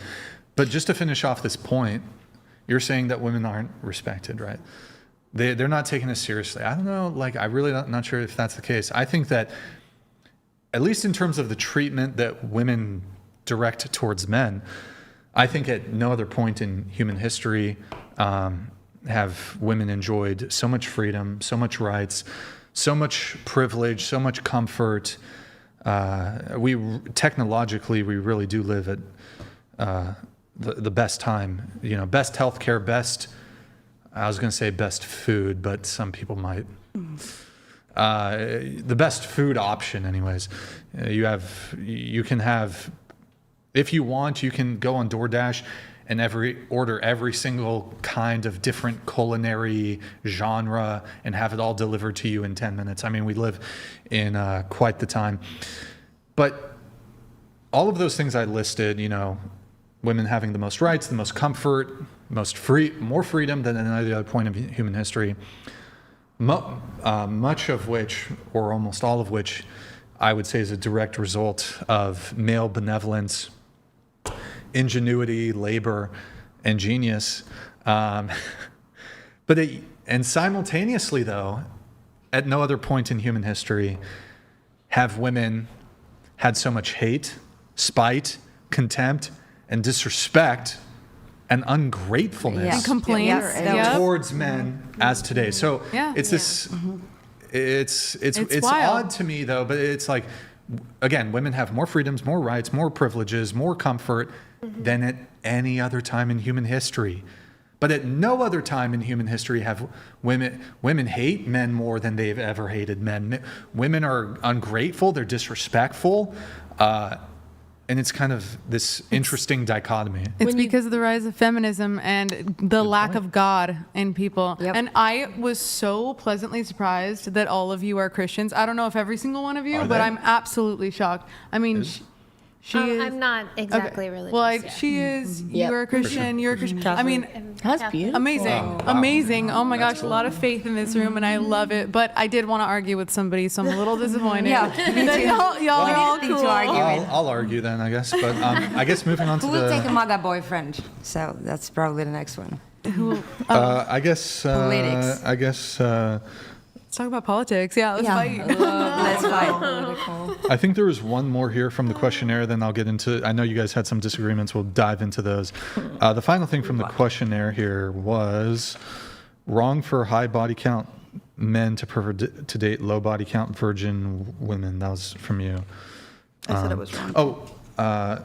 A: just to finish off this point, you're saying that women aren't respected, right? They're not taken as seriously. I don't know. Like, I really not sure if that's the case. I think that, at least in terms of the treatment that women direct towards men, I think at no other point in human history have women enjoyed so much freedom, so much rights, so much privilege, so much comfort. Technologically, we really do live at the best time. Best healthcare, best. I was going to say best food, but some people might. The best food option, anyways. You can have. If you want, you can go on DoorDash and order every single kind of different culinary genre and have it all delivered to you in 10 minutes. I mean, we live in quite the time. But all of those things I listed, women having the most rights, the most comfort, more freedom than any other point of human history, much of which, or almost all of which, I would say is a direct result of male benevolence, ingenuity, labor, and genius. And simultaneously, though, at no other point in human history have women had so much hate, spite, contempt, and disrespect and ungratefulness
F: and complaints
A: towards men as today. So it's this. It's odd to me, though, but it's like, again, women have more freedoms, more rights, more privileges, more comfort than at any other time in human history. But at no other time in human history have women hate men more than they've ever hated men. Women are ungrateful, they're disrespectful, and it's kind of this interesting dichotomy.
F: It's because of the rise of feminism and the lack of God in people. And I was so pleasantly surprised that all of you are Christians. I don't know if every single one of you, but I'm absolutely shocked. I mean, she is.
H: I'm not exactly religious.
F: Well, she is. You're a Christian. You're a Christian. I mean,
N: that's beautiful.
F: Amazing. Amazing. Oh my gosh, a lot of faith in this room, and I love it. But I did want to argue with somebody, so I'm a little disappointed. Y'all are all cool.
A: I'll argue then, I guess. But I guess moving on to
C: Who will take a MAGA boyfriend? So that's probably the next one.
A: I guess.
C: Politics.
A: I guess.
F: Let's talk about politics. Let's fight.
C: Let's fight.
A: I think there was one more here from the questionnaire, then I'll get into. I know you guys had some disagreements. We'll dive into those. The final thing from the questionnaire here was wrong for high body count men to prefer to date low body count virgin women. That was from you.
G: I said it was wrong.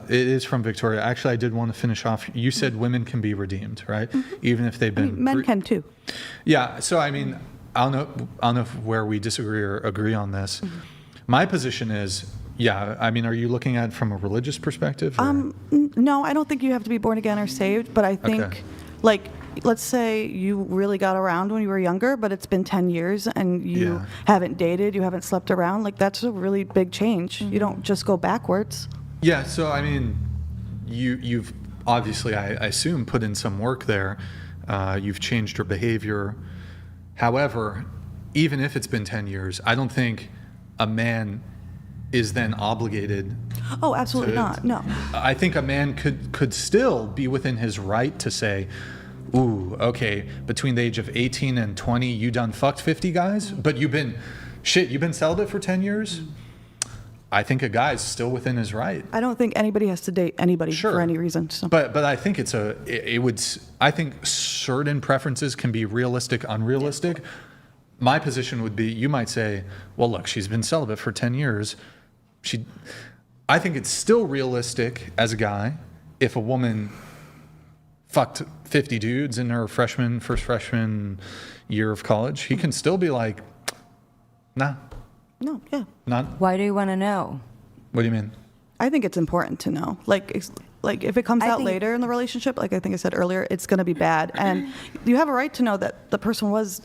A: It is from Victoria. Actually, I did want to finish off. You said women can be redeemed, right? Even if they've been.
G: Men can too.
A: Yeah. So I mean, I don't know where we disagree or agree on this. My position is, I mean, are you looking at it from a religious perspective?
G: No, I don't think you have to be born again or saved, but I think, like, let's say you really got around when you were younger, but it's been 10 years and you haven't dated, you haven't slept around, like, that's a really big change. You don't just go backwards.
A: Yeah, so, I mean, you've obviously, I assume, put in some work there. You've changed your behavior. However, even if it's been 10 years, I don't think a man is then obligated.
G: Oh, absolutely not. No.
A: I think a man could still be within his right to say, ooh, okay, between the age of 18 and 20, you done fucked 50 guys, but you've been celibate for 10 years? I think a guy's still within his right.
G: I don't think anybody has to date anybody for any reason. So.
A: But I think I think certain preferences can be realistic, unrealistic. My position would be, you might say, well, look, she's been celibate for 10 years. I think it's still realistic as a guy if a woman fucked 50 dudes in her first freshman year of college. He can still be like, nah.
G: No, yeah.
A: Not.
C: Why do you want to know?
A: What do you mean?
G: I think it's important to know. Like if it comes out later in the relationship, like I think I said earlier, it's going to be bad. And you have a right to know that the person was,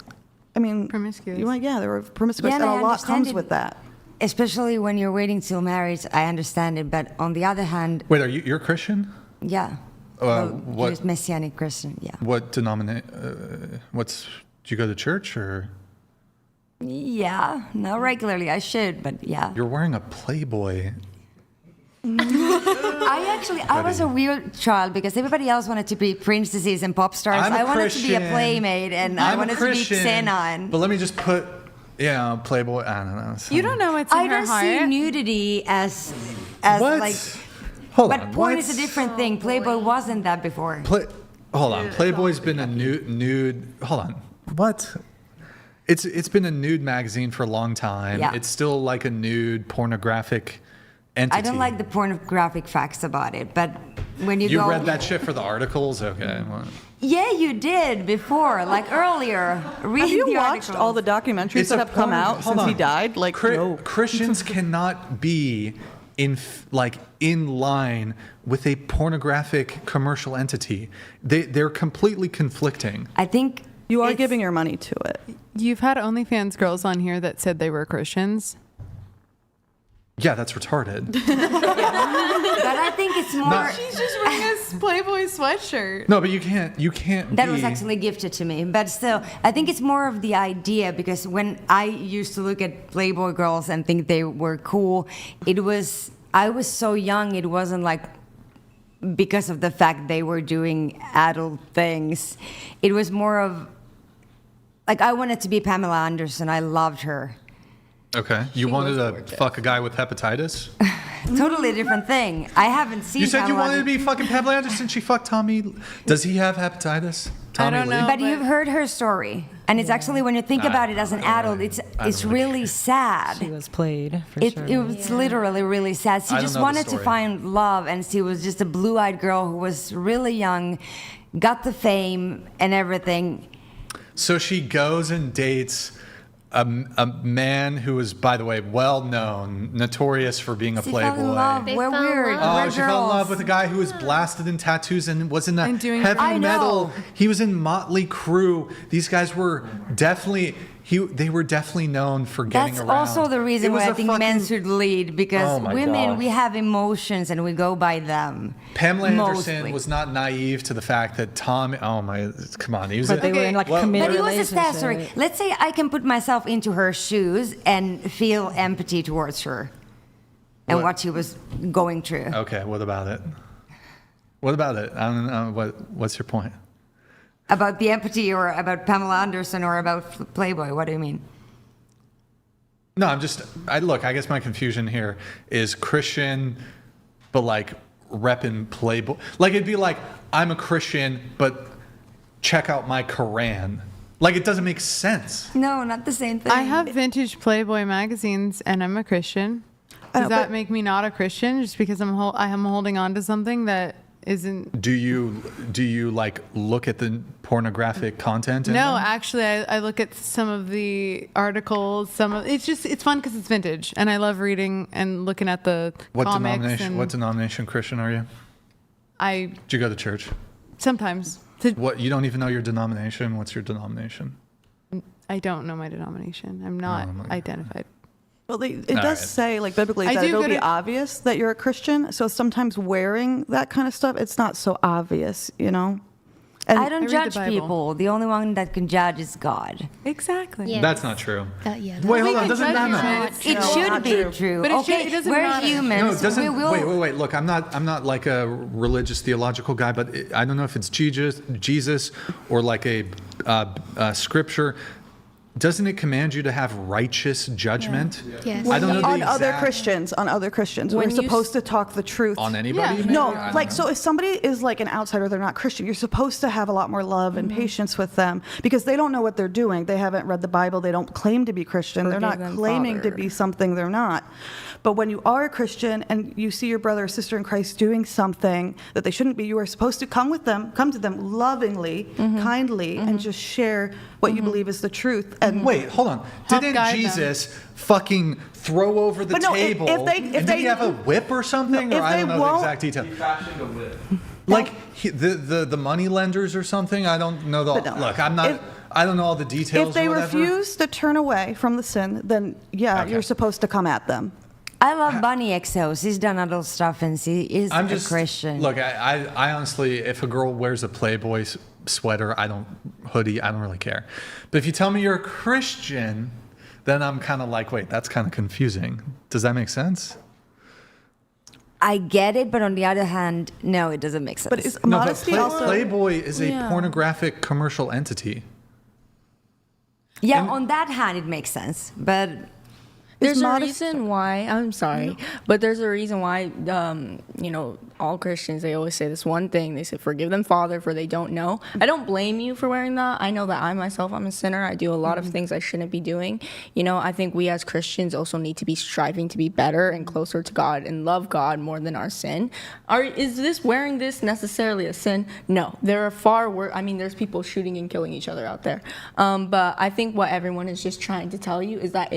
F: promiscuous.
G: They were promiscuous, and a lot comes with that.
C: Especially when you're waiting till marriage, I understand it. But on the other hand...
A: Wait, you're Christian?
C: Yeah.
A: What?
C: Jewish Messianic Christian, yeah.
A: What denomination? Do you go to church or?
C: Yeah, not regularly. I should, but yeah.
A: You're wearing a Playboy.
C: I was a weird child because everybody else wanted to be princesses and pop stars. I wanted to be a playmate, and I wanted to be Xenon.
A: But let me just put, Playboy. I don't know.
F: You don't know what's in her heart.
C: I don't see nudity as
A: what?
C: like.
A: Hold
C: but
A: on.
C: porn is a different thing. Playboy wasn't that before.
A: Hold on. Playboy's been a nude. Hold on. What? It's been a nude magazine for a long time.
C: Yeah.
A: It's still like a nude pornographic entity.
C: I don't like the pornographic facts about it, but when you
A: read that shit for the articles? Okay. Well.
C: Yeah, you did before, like earlier.
G: Have you watched all the documentaries that have come out since he died? Like, no.
A: Christians cannot be in line with a pornographic commercial entity. They're completely conflicting.
C: I think
G: you are giving your money to it.
F: You've had OnlyFans girls on here that said they were Christians.
A: Yeah, that's retarded.
C: But I think it's more.
F: She's just wearing a Playboy sweatshirt.
A: No, but you can't.
C: That was actually gifted to me, but still, I think it's more of the idea because when I used to look at Playboy girls and think they were cool, I was so young. It wasn't like because of the fact they were doing adult things. It was more of like I wanted to be Pamela Anderson. I loved her.
A: Okay. You wanted to fuck a guy with hepatitis?
C: Totally different thing. I haven't seen.
A: You said
C: Pamela
A: you wanted to be fucking Pamela Anderson. She fucked Tommy. Does he have hepatitis? Tommy
F: I don't know.
C: But you've heard her story, and it's actually when you think about it as an adult, it's really sad.
B: She was played for sure.
C: It was literally really sad. She just wanted to find love, and she was just a blue-eyed girl who was really young, got the fame and everything.
A: So she goes and dates a man who is, by the way, well known, notorious for being a playboy.
C: Fell in love. We're weird. We're
A: she fell in love with a guy who was blasted in tattoos and was in the heavy metal. He was in Motley Crue. These guys were definitely. They were definitely known for getting around.
C: That's also the reason why I think men should lead, because women, we have emotions and we go by them.
A: Pamela Anderson was not naive to the fact that Tom, come on. He was
B: they were in like a committed relationship. But it was a sad story.
C: Let's say I can put myself into her shoes and feel empathy towards her and what she was going through.
A: Okay, what about it? What about it? I don't know. What's your point?
C: About the empathy, or about Pamela Anderson, or about Playboy? What do you mean?
A: No, I guess my confusion here is Christian, but like repping Playboy. Like it'd be like, I'm a Christian, but check out my Quran. Like it doesn't make sense.
C: No, not the same thing.
F: I have vintage Playboy magazines and I'm a Christian. Does that make me not a Christian just because I'm holding on to something that isn't?
A: Do you like look at the pornographic content?
F: No, actually, I look at some of the articles. It's fun because it's vintage, and I love reading and looking at the comics.
A: What denomination Christian are you? Do you go to church?
F: Sometimes.
A: What, you don't even know your denomination? What's your denomination?
F: I don't know my denomination. I'm not identified.
G: Well, it does say, like, biblically, that it'll be obvious that you're a Christian. So sometimes wearing that kind of stuff, it's not so obvious, you know? And
C: I don't judge people. The only one that can judge is God.
F: Exactly.
H: Yes.
A: That's not true.
H: Yeah.
A: Wait, hold on. Doesn't matter.
C: It should be true.
F: But
C: okay,
F: it doesn't
C: we're
F: matter.
C: humans.
A: No, it doesn't. Wait. Look, I'm not like a religious theological guy, but I don't know if it's Jesus or like a scripture. doesn't it command you to have righteous judgment?
I: Yes.
A: I don't know
G: on
A: the
G: other
A: exact-
G: Christians,
J: When
G: we're
J: you
G: supposed to talk the truth.
A: On anybody? maybe?
G: No,
A: I don't
G: like,
A: know.
G: so if somebody is like an outsider, they're not Christian, you're supposed to have a lot more love and patience with them because they don't know what they're doing. They haven't read the Bible. They don't claim to be Christian. They're
D: Forgive
G: not
D: them,
G: claiming to
D: Father.
G: be something they're not. But when you are a Christian and you see your brother or sister in Christ doing something that they shouldn't be, you are supposed to come to them lovingly, kindly, and just share what you believe is the truth. And
A: Wait, hold on.
F: Help
A: Didn't
F: guide
A: Jesus fucking throw over the
G: But no, if
A: table?
G: they-
A: and did he have a whip or something?
G: No,
A: or
G: if
A: I
G: they
A: don't know the
G: won't-
A: exact detail.
L: He fashioned a whip.
A: Like the money lenders or something? I don't know the.
G: But no.
A: Look, I'm not. I don't know all the details.
G: if they
A: or whatever.
G: refuse to turn away from the sin, then
A: Okay.
G: you're supposed to come at them.
C: I love Bunny XOs. He's done adult stuff and he is
A: I'm
C: a
A: just
C: Christian.
A: Look, I honestly, if a girl wears a Playboy sweater, hoodie, I don't really care. But if you tell me you're a Christian, then I'm kind of like, wait, that's kind of confusing. Does that make sense?
C: I get it, but on the other hand, no, it doesn't make sense.
G: But is
A: No, but
G: modesty also...
A: Playboy is a
D: Yeah.
A: pornographic commercial entity.
C: yeah, on that hand, it makes sense. But
D: There's a
G: modest-
D: reason why, I'm sorry, but there's a reason why, all Christians, they always say this one thing. They say, forgive them, Father, for they don't know. I don't blame you for wearing that. I know that I myself, I'm a sinner. I do a lot of things I shouldn't be doing. I think we as Christians also need to be striving to be better and closer to God and love God more than our sin. Is wearing this necessarily a sin? No. There are far worse, there's people shooting and killing each other out there. But I think what everyone is just trying to tell you is that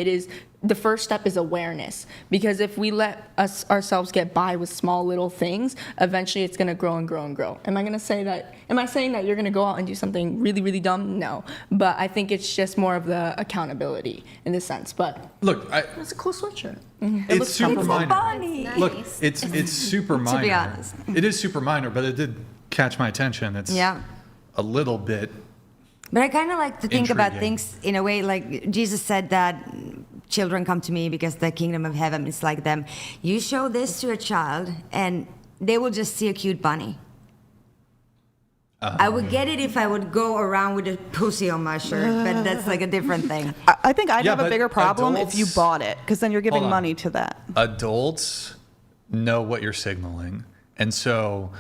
D: the first step is awareness, because if we let ourselves get by with small little things, eventually it's going to grow and grow and grow. Am I saying that you're going to go out and do something really, really dumb? No. But I think it's just more of the accountability in this sense. But
A: Look,
D: it's a cool sweatshirt.
A: It's super minor.
C: Bunny.
A: Look, it's super minor.
C: To be honest.
A: It is super minor, but it did catch my attention. It's a little bit.
C: But I kind of like to think about
A: Intriguing.
C: things in a way like Jesus said that children come to me because the kingdom of heaven is like them. You show this to a child and they will just see a cute bunny. I would get it if I would go around with a pussy on my shirt, but that's like a different thing.
G: I think I'd
A: Yeah,
G: have a
A: but
G: bigger problem if you
A: adults-
G: bought it, because then you're giving
A: Hold on.
G: money to that.
A: Adults know what you're signaling, and so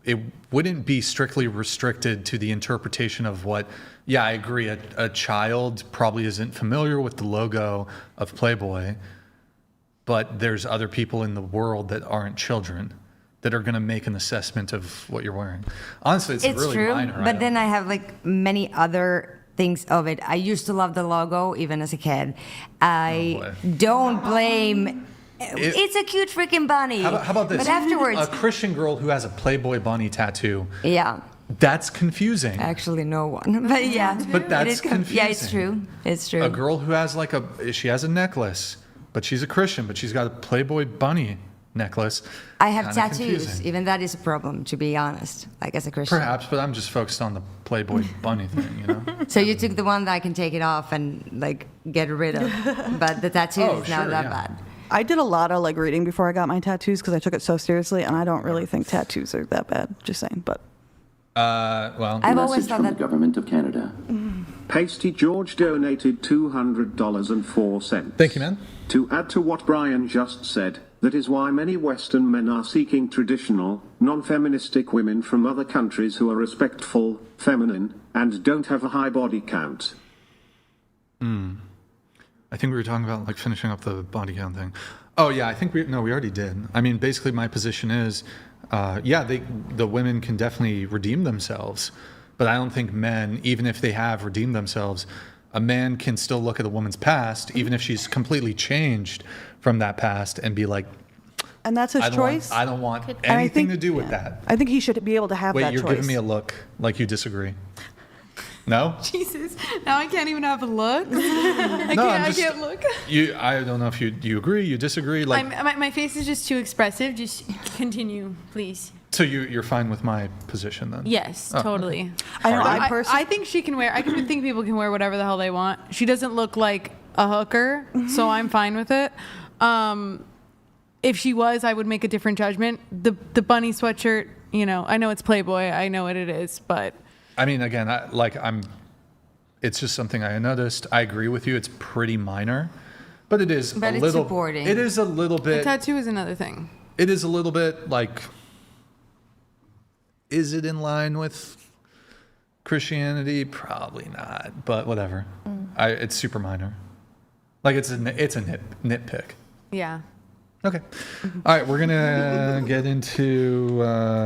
A: it wouldn't be strictly restricted to the interpretation of what. Yeah, I agree. A child probably isn't familiar with the logo of Playboy, but there's other people in the world that aren't children that are going to make an assessment of what you're wearing. Honestly, it's really
C: true,
A: minor.
C: but then I have like many other things of it. I used to love the logo even as a kid. I don't blame. It's a cute freaking bunny.
A: How about this?
C: But afterwards,
A: A Christian girl who has a Playboy bunny tattoo.
C: yeah.
A: That's confusing.
C: Actually, no one. But yeah.
A: But that's
C: it is
A: confusing.
C: Yeah, it's true. It's true.
A: A girl who has she has a necklace, but she's a Christian, but she's got a Playboy bunny necklace.
C: I have
A: Kinda
C: tattoos.
A: confusing.
C: Even that is a problem, to be honest, like as a Christian.
A: Perhaps, but I'm just focused on the Playboy bunny thing,
C: So you took the one that I can take it off and like get rid of. But the tattoo is not that bad.
G: I did a lot of like reading before I got my tattoos because I took it so seriously, and I don't really think tattoos are that bad. Just saying, but.
A: Well,
C: I've always
M: Message
C: thought
M: from the
C: that.
M: government of Canada.
K: Pasty George donated $200.04.
A: Thank you, man.
K: To add to what Brian just said, that is why many Western men are seeking traditional, non-feministic women from other countries who are respectful, feminine, and don't have a high body count.
A: I think we were talking about like finishing up the body count thing. Oh yeah, I think we already did. I mean, basically my position is, the women can definitely redeem themselves, but I don't think men, even if they have redeemed themselves, a man can still look at a woman's past, even if she's completely changed from that past, and be like,
G: And that's his choice.
A: I don't want
G: And I
A: anything
G: think-
A: to do with that.
G: I think he should be able to have
A: Wait,
G: that
A: you're
G: choice.
A: giving me a look like you disagree. No?
F: Jesus, now I can't even have a look.
A: No,
F: I can't look.
A: I don't know if you agree, you disagree. Like,
F: My face is just too expressive. Just continue, please.
A: so you're fine with my position then?
F: Yes,
A: Oh.
F: totally.
G: I know.
F: I think she can wear. I think people can wear whatever the hell they want. She doesn't look like a hooker, so I'm fine with it. If she was, I would make a different judgment. The bunny sweatshirt, I know it's Playboy. I know what it is, but
A: I mean, again, It's just something I noticed. I agree with you. It's pretty minor, but it is
N: But
A: a
N: it's
A: little.
N: supporting.
A: It is a little
F: A
A: bit.
F: tattoo is another thing.
A: It is a little bit like. Is it in line with Christianity? Probably not, but whatever. It's super minor. Like it's a nitpick.
F: Yeah.
A: Okay. All right, we're gonna get into.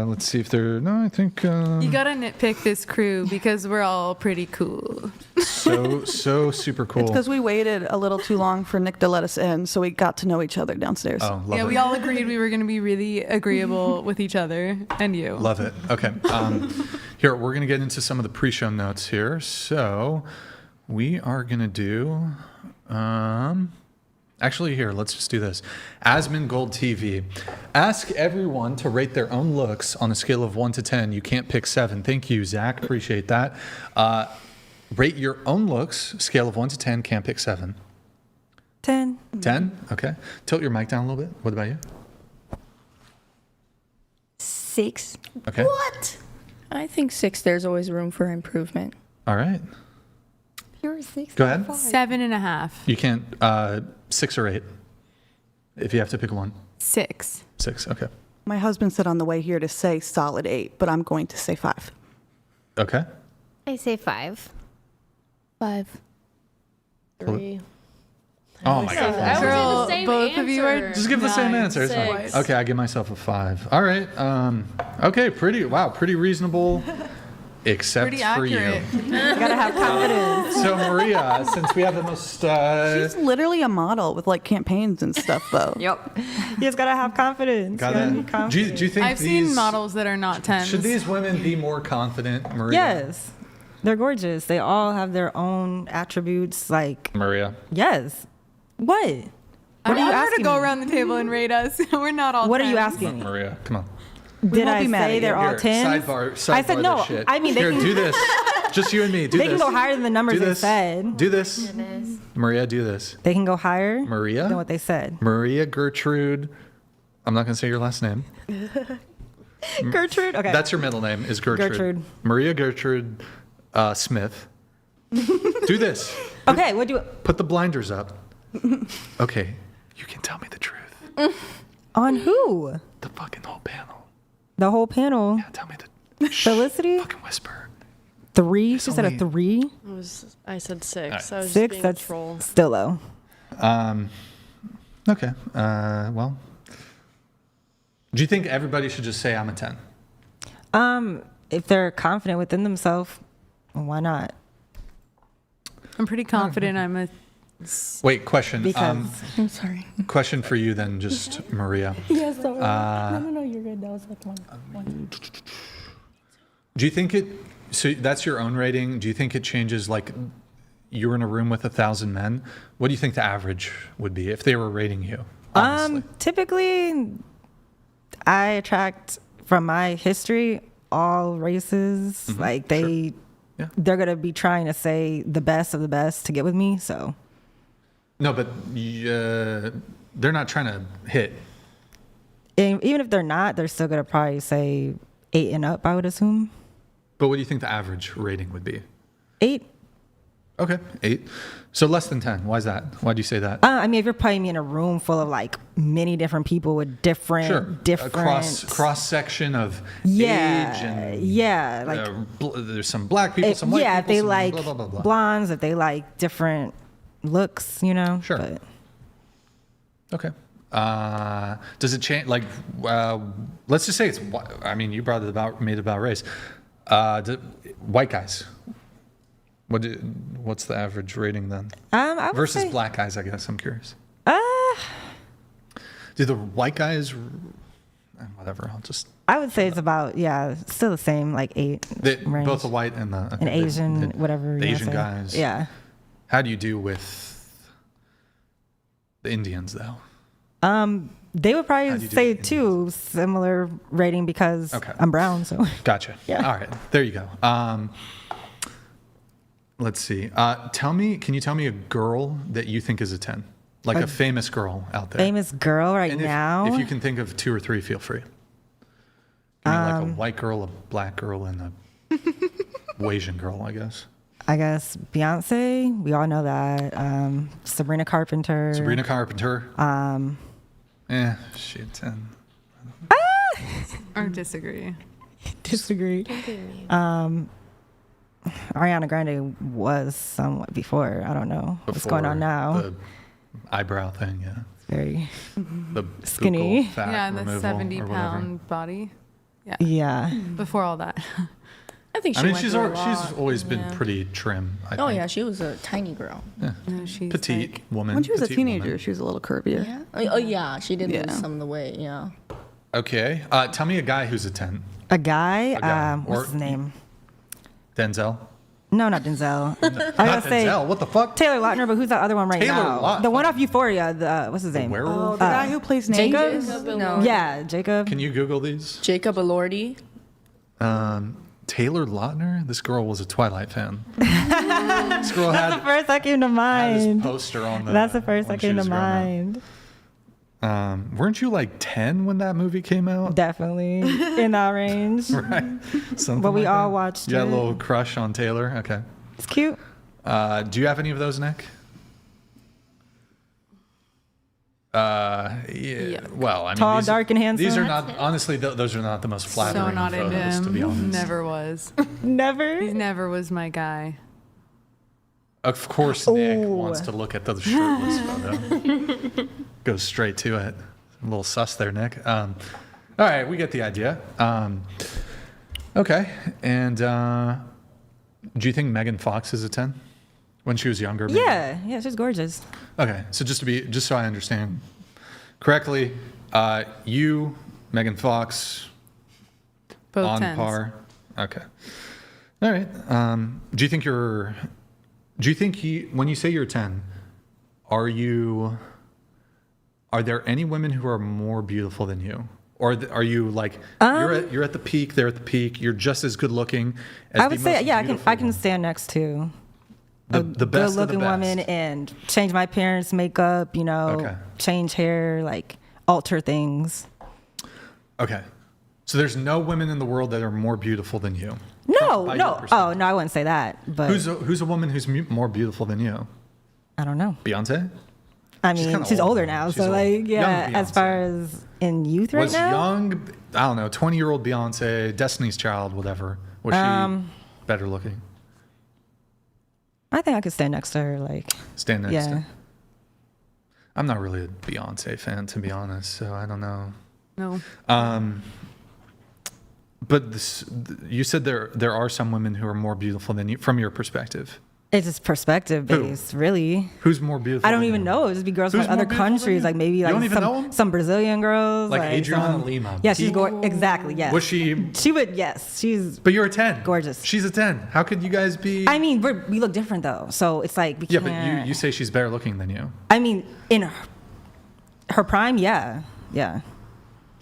A: Let's see if there. No, I think.
F: You gotta nitpick this crew because we're all pretty cool.
A: So super cool.
G: It's because we waited a little too long for Nick to let us in, so we got to know each other downstairs.
A: Oh, love
F: Yeah,
A: it.
F: we all agreed we were gonna be really agreeable with each other and you.
A: Love it. Okay. Here, we're going to get into some of the pre-show notes here. So we are going to do... actually, here, let's just do this. Asmin Gold TV. Ask everyone to rate their own looks on a scale of 1 to 10. You can't pick 7. Thank you, Zach. Appreciate that. Rate your own looks, scale of 1 to 10. Can't pick 7.
B: 10.
A: 10? Okay. Tilt your mic down a little bit. What about you?
C: 6.
A: Okay.
D: What? I think 6. There's always room for improvement.
A: All right.
C: You're 6.
A: Go ahead.
F: 7.5.
A: You can't 6 or 8 if you have to pick one.
F: 6.
A: 6. Okay.
G: My husband said on the way here to say solid 8, but I'm going to say 5.
A: Okay.
H: I say 5.
I: 5.
J: 3.
A: Oh my God.
D: I
F: Girl,
D: the same
F: both of you are
D: answer.
A: Just give the same
F: 9.
A: answer. It's fine.
J: 6.
A: Okay, I give myself a 5. All right. Okay. Pretty reasonable, except
F: Pretty
A: for
F: accurate.
A: you.
B: You gotta have confidence.
A: So Maria, since we have the most.
G: She's literally a model with like campaigns and stuff, though.
C: Yep.
B: You just gotta have confidence. You gotta be confident.
A: Do you think
F: I've
A: these,
F: seen models that are not 10s.
A: Should these women be more confident, Maria?
B: Yes. They're gorgeous. They all have their own attributes. Like,
A: Maria.
B: yes. What?
F: I
B: What are you
F: want her to
B: asking
F: go
B: me?
F: around the table and rate us. We're not all
B: What are you
F: 10s.
B: asking me?
A: Maria, come on.
B: Did
G: won't
B: I
G: be mad at
B: say
G: you.
B: they're all
A: Here,
B: 10s?
A: Sidebar
B: I said no.
A: this shit.
B: I mean, they
A: Here,
B: can,
A: do this. Just you and me. Do
B: they
A: this.
B: can go higher than the numbers
A: Do
B: they
A: this.
B: said.
A: Do this. Maria, do this.
B: They can go higher
A: Maria?
B: than what they said.
A: Maria Gertrude. I'm not going to say your last name.
B: Gertrude? Okay.
A: That's your middle name, is Gertrude.
B: Gertrude.
A: Maria Gertrude Smith. Do this.
B: Okay, what do you...
A: Put the blinders up. Okay, you can tell me the truth.
B: On who?
A: The fucking whole panel.
B: The whole panel?
A: Yeah, tell me the
B: Felicity?
A: fucking whisper.
B: 3? She said a
A: only-
B: 3?
J: I said 6.
A: All right.
J: I was just
B: 6?
J: being
B: That's
J: a troll.
B: still low.
A: Okay, well. Do you think everybody should just say I'm a 10?
B: If they're confident within themselves, why not?
F: I'm pretty confident I'm a...
A: Wait, question.
B: Because
D: I'm sorry.
A: Question for you then, just Maria.
D: Yeah, sorry. No, you're good. That was like one.
A: Do you think it, so that's your own rating. Do you think it changes, like you're in a room with 1,000 men? What do you think the average would be if they were rating you? Honestly?
B: typically, I attract, from my history, all races. Like, they...
A: Yeah.
B: They're gonna be trying to say the best of the best to get with me. So
A: No, but they're not trying to hit.
B: and even if they're not, they're still gonna probably say 8 and up, I would assume.
A: But what do you think the average rating would be?
B: 8.
A: Okay, 8. So less than 10. Why is that? Why do you say that?
B: I mean, if you're putting me in a room full of like many different people with different,
A: A cross section of
B: yeah,
A: age and
B: like
A: there's some black people, some white people.
B: if they
A: some
B: like
A: blah, blah, blah, blah.
B: blondes, if they like different looks, you know.
A: Sure.
B: But
A: Okay. Does it change? Like, let's just say it's. I mean, you brought it made it about race. White guys. What's the average rating then?
B: I would
A: Versus
B: say,
A: black guys, I guess. I'm curious. Do the white guys? Whatever. I'll just.
B: I would say it's about still the same, like 8 range.
A: Both the white and the
B: an Asian, whatever.
A: The
B: you wanna
A: Asian
B: say.
A: guys.
B: Yeah.
A: How do you do with the Indians though?
B: They would probably
A: How do you do
B: say
A: with
B: too similar rating because I'm brown. So
A: Gotcha.
B: Yeah.
A: All right. There you go. Let's see. Can you tell me a girl that you think is a 10? Like a famous girl out there.
B: famous girl right
A: And
B: now.
A: If you can think of 2 or 3, feel free. Give me like a white girl, a black girl, and a Asian girl, I guess.
B: I guess Beyonce. We all know that. Sabrina Carpenter.
A: She a 10.
F: Or disagree.
B: Ariana Grande was somewhat before. I don't know what's going on now.
A: The eyebrow thing, yeah.
B: Very
A: the
B: skinny.
A: Fat
F: Yeah, and the
A: removal
F: 70-pound body. Yeah.
B: Yeah.
F: Before all that.
D: I think
A: I
D: she
A: mean,
D: went
A: she's
D: through a lot.
A: she's always been pretty trim. I think.
D: Yeah, she was a tiny girl.
A: Yeah.
F: She's
A: Petite
F: like,
A: woman.
G: When she was a
A: petite
G: teenager,
A: woman.
G: she was a little curvier.
D: Yeah. Oh yeah, she did
G: Yeah.
D: lose some of the weight. Yeah.
A: Okay. Tell me a guy who's a 10.
B: A guy.
A: guy.
B: What's
A: Or-
B: his name?
A: Denzel.
B: No, not Denzel. I
A: Not
B: gotta say
A: Denzel. What the fuck?
B: Taylor Lautner, but who's the other one right
A: Taylor
B: now?
A: Lautner.
B: The one off Euphoria. The what's his name?
A: werewolf?
G: The guy who plays
B: Jacob.
G: Jacob.
D: No.
B: Yeah, Jacob.
A: Can you Google these?
D: Jacob Elordi.
A: Taylor Lautner. This girl was a Twilight fan. This girl
B: That's the first that came to
A: had this
B: mind.
A: poster on the.
B: That's the first
A: when
B: that
A: she
B: came to
A: was growing up.
B: mind.
A: Weren't you like 10 when that movie came out?
B: Definitely in that range.
A: Right. Something
B: But we
A: like
B: all
A: that?
B: watched
A: You had
B: it.
A: a little crush on Taylor? Okay.
B: It's cute.
A: Do you have any of those, Nick? Yeah. Well, I mean,
B: Tall,
A: these,
B: dark, and handsome.
A: These are not honestly. Those are not the most flattering
F: so not into
A: photos,
F: him.
A: to be honest.
F: Never was.
B: Never.
F: He never was my guy.
A: Of course, Nick wants to look at the shirtless photo. Goes straight to it. A little sus there, Nick. All right, we get the idea. Okay, and do you think Megan Fox is a 10 when she was younger? Maybe?
B: Yeah, she's gorgeous.
A: Okay, so just so I understand correctly, you, Megan Fox,
F: Both
A: on
F: 10s.
A: par. Okay. All right. Do you think when you say you're 10, are there any women who are more beautiful than you? Or are you like you're at the peak, they're at the peak, you're just as good looking as
B: I would
A: the
B: say,
A: most
B: yeah,
A: beautiful
B: I can
A: one?
B: stand next to
A: the
B: good
A: best of the
B: looking
A: best.
B: woman and change my parents' makeup,
A: Okay.
B: change hair, like alter things.
A: Okay. So there's no women in the world that are more beautiful than you.
B: No,
A: By your
B: no.
A: perspective.
B: Oh, no, I wouldn't say that. But
A: Who's a woman who's more beautiful than you?
B: I don't know.
A: Beyonce?
B: I
A: She's
B: mean,
A: kinda
B: she's
A: old
B: older
A: now.
B: now,
A: She's
B: so
A: old.
B: like, yeah.
A: Young
B: As far as in youth right
A: Was
B: now,
A: young, I don't know, 20-year-old Beyonce, Destiny's Child, whatever. Was she better looking?
B: I think I could stand next to her. Like,
A: Stand next
B: yeah.
A: to. I'm not really a Beyonce fan, to be honest, so I don't know.
F: No.
A: But you said there are some women who are more beautiful than you, from your perspective.
B: It's just perspective based, really.
A: Who's more beautiful?
B: I don't
A: than
B: even
A: you?
B: know. It'd just be girls
A: Who's
B: from other
A: more beautiful than
B: countries,
A: you?
B: like maybe
A: You
B: like
A: don't even know 'em?
B: some Brazilian girls,
A: Like Adriana
B: some-
A: Lima.
B: Yeah, she's
A: Peak?
B: exactly. Yes.
A: Was she?
B: She would. Yes, she's.
A: But you're a 10.
B: Gorgeous.
A: She's a 10. How could you guys be?
B: I mean, we look different though, so it's like we
A: Yeah,
B: can't.
A: but you say she's better looking than you.
B: I mean, in her prime, yeah.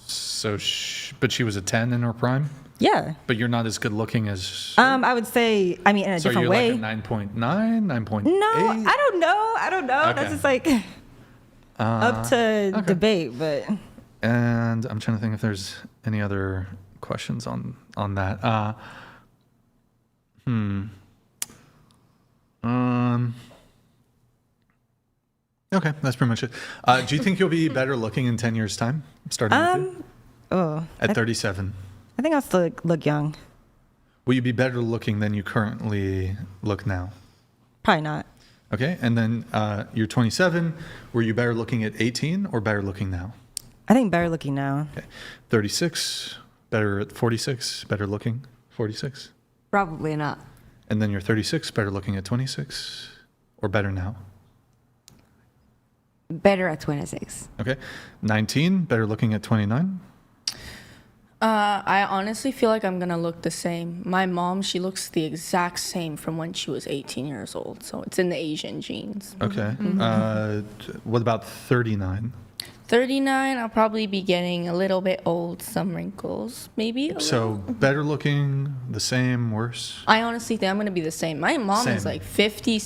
A: So, but she was a 10 in her prime.
B: Yeah.
A: But you're not as good looking as.
B: I would say. I mean, in a
A: So
B: different
A: you're
B: way.
A: like a 9.9, 9.8.
B: No, I don't know.
A: Okay.
B: That's just like up to debate, but.
A: And I'm trying to think if there's any other questions on that. Okay, that's pretty much it. Do you think you'll be better looking in 10 years' time, starting with you? At 37?
B: I think I'll still look young.
A: Will you be better looking than you currently look now?
B: Probably not.
A: Okay, and then you're 27. Were you better looking at 18 or better looking now?
B: I think better looking now.
A: Okay, 36, better at 46, better looking 46?
C: Probably not.
A: And then you're 36, better looking at 26, or better now?
C: Better at 26.
A: Okay, 19, better looking at 29?
D: I honestly feel like I'm gonna look the same. My mom, she looks the exact same from when she was 18 years old, so it's in the Asian genes.
A: Okay, what about 39?
D: 39, I'll probably be getting a little bit old, some wrinkles, maybe.
A: So better looking, the same, worse?
D: I honestly think I'm gonna be the same. My mom is
A: Same.
D: like 50.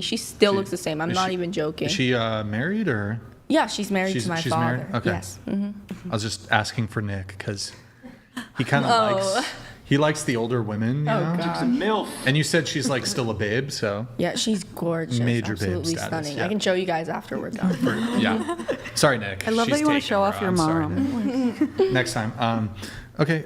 D: She still looks the same. I'm not even joking.
A: Is she married or?
D: Yeah, she's married to my
A: she's
D: father.
A: Married? Okay.
D: Yes.
A: I was just asking for Nick because he kind of He likes the older women, you know?
D: gosh.
M: MILF.
A: And you said she's like still a babe, so
D: Yeah, she's gorgeous.
A: Major babe
D: absolutely
A: status,
D: stunning.
A: yeah.
D: I can show you guys after we're done.
A: yeah. Sorry, Nick.
G: I love
A: She's
G: that you want to
A: taken,
G: show off
A: bro.
G: your
A: I'm sorry,
G: mom.
A: Nick. Next time. Okay.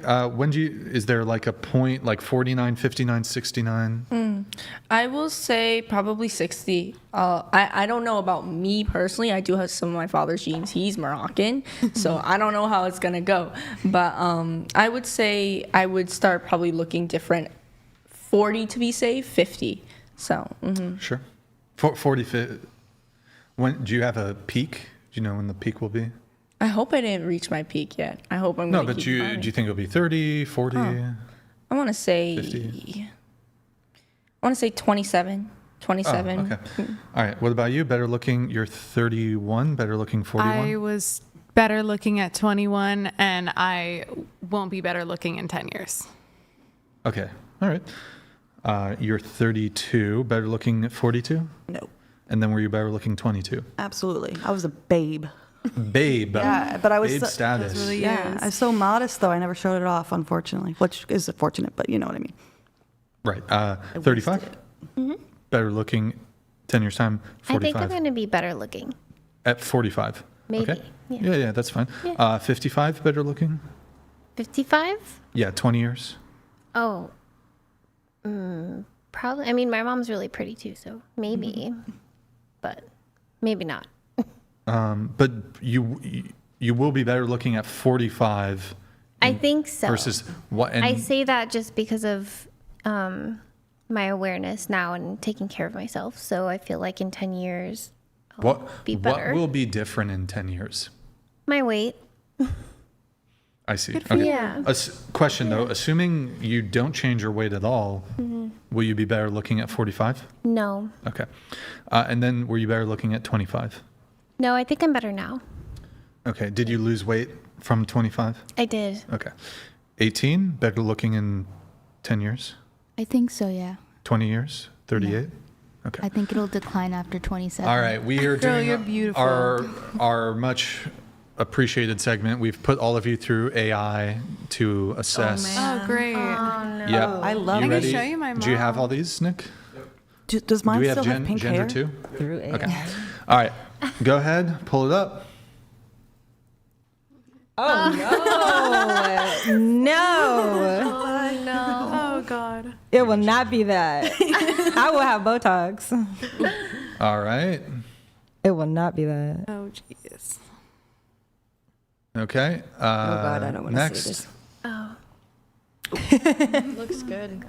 A: Is there like a point, like 49, 59, 69?
D: I will say probably 60. I don't know about me personally. I do have some of my father's genes. He's Moroccan, so I don't know how it's gonna go. But I would say I would start probably looking different. 40 to be safe, 50. So.
A: Sure. 40. When do you have a peak? Do you know when the peak will be?
D: I hope I didn't reach my peak yet. I hope I'm
A: No,
D: gonna
A: but
D: keep
A: do
D: climbing.
A: you think it'll be 30, 40?
D: I want to say
A: 50?
D: I want to say 27. 27.
A: Oh, okay. All right. What about you? Better looking, you're 31, better looking 41?
F: I was better looking at 21, and I won't be better looking in 10 years.
A: Okay. All right. You're 32, better looking at 42?
G: No.
A: And then were you better looking 22?
G: Absolutely. I was a babe.
A: Babe.
G: Yeah, but I was
A: Babe
G: so,
A: status.
F: That's really
G: yeah,
F: is.
G: I was so modest though. I never showed it off, unfortunately, which is fortunate, but you know what I mean.
A: Right. 35? Better looking 10 years time,
H: I
A: 45.
H: think I'm going to be better looking.
A: At 45.
H: Maybe,
A: Okay.
H: yeah.
A: Yeah, that's fine.
H: Yeah.
A: 55, better looking?
H: 55?
A: Yeah, 20 years.
H: Oh. Probably. I mean, my mom's really pretty too, so maybe. But maybe not.
A: But you will be better looking at 45.
H: I think so.
A: Versus what? And
H: I say that just because of my awareness now and taking care of myself. So I feel like in 10 years, I'll be better.
A: What will be different in 10 years?
H: My weight.
A: I see.
H: Good for you. Yeah.
A: Question though, assuming you don't change your weight at all, will you be better looking at 45?
H: No.
A: Okay. And then were you better looking at 25?
H: No, I think I'm better now.
A: Okay. Did you lose weight from 25?
H: I did.
A: Okay. 18, better looking in 10 years?
I: I think so, yeah.
A: 20 years? 38? Okay.
I: I think it'll decline after 27.
A: All right, we are
F: Girl,
A: doing
F: you're beautiful.
A: our much appreciated segment. We've put all of you through AI to assess.
F: Oh, great.
A: Yep.
G: I love
A: You
F: I can
A: ready?
F: show you my
A: Do you have
F: mom.
A: all these, Nick?
G: Does mine
A: Do we have
G: still have pink
A: gender
G: hair?
A: too?
B: Through AI.
A: Okay. All right. Go ahead. Pull it up.
B: No.
H: Oh, no.
F: Oh, God.
B: It will not be that. I will have Botox.
A: All right.
B: It will not be that.
F: Oh, jeez.
A: Okay.
C: Oh God, I don't want to
A: next.
C: see this.
H: Oh.
J: Looks good.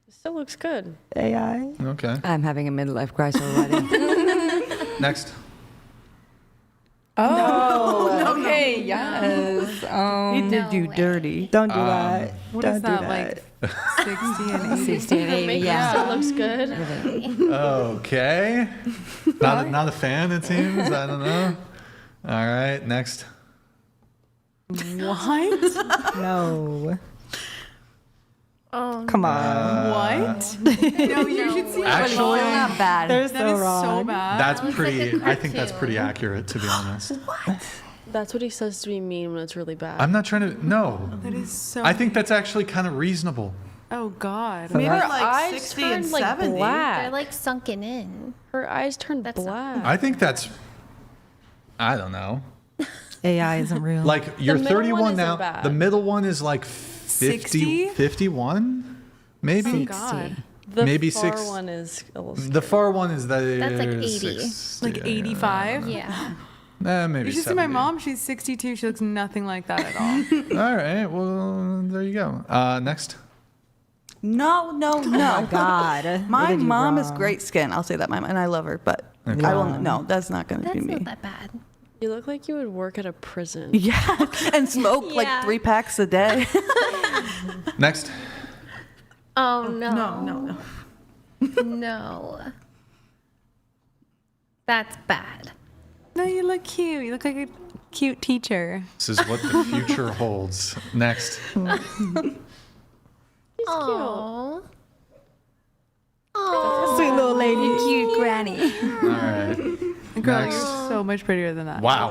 J: It still looks good.
B: AI.
A: Okay.
C: I'm having a midlife crisis already.
A: Next.
D: Oh, okay, yes.
G: He did you dirty.
B: Don't do that.
F: What
B: Don't
F: is
B: do
F: that,
B: that.
F: like 60 and 80?
C: 60 and 80,
J: Makeup
C: yeah.
J: still looks good.
A: Okay. Not a fan, it seems. I don't know. All right. Next.
F: What?
B: No.
H: Oh,
B: Come on.
F: What? No, you should see
A: Actually,
C: Not bad.
B: They're
F: That
B: so
F: is
B: wrong.
F: so bad.
A: that's
H: looks like
A: pretty.
H: a
A: I think that's pretty
H: cartoon.
A: accurate, to be honest.
J: That's what he says to be mean when it's really bad.
A: I'm not trying to. No.
F: That is so.
A: I think that's actually kind of reasonable.
F: Oh, God.
G: Maybe
J: Her
G: like
J: eyes
G: 60
J: turned
G: and
J: like
G: 70.
J: black.
H: they're like sunken in.
J: Her eyes turned
H: That's not-
J: black.
A: I think that's. I don't know.
B: AI isn't real.
A: Like you're
J: middle one
A: 31
J: isn't
A: now.
J: bad.
A: The middle one is like 50,
F: 60?
A: 51, maybe.
F: Oh, God.
J: The
A: maybe
J: far
A: six-
J: one is a little
A: The far one is that.
H: That's like 80.
A: 60,
F: Like 85?
H: Yeah.
A: maybe
F: You should see my
A: 70.
F: mom. She's 62. She looks nothing like that at all.
A: All right. Well, there you go. Next.
G: No.
B: oh my God.
G: My
B: What did you
G: mom is
B: wrong?
G: great skin. I'll say that, my mom, and I love her, but
A: Okay.
G: I will. No, that's not going to
H: That's
G: be
H: not
G: me.
H: that bad.
J: You look like you would work at a prison.
G: Yeah, and smoke
H: Yeah.
G: like 3 packs a day.
A: Next.
H: Oh, no.
G: No.
H: No. That's bad.
F: No, you look cute. You look like a cute teacher.
A: This is what the future holds. Next.
H: Oh. Oh.
B: Sweet little lady.
C: Cute granny.
A: All right.
F: Girl,
A: Next.
F: you're so much prettier than that.
A: Wow.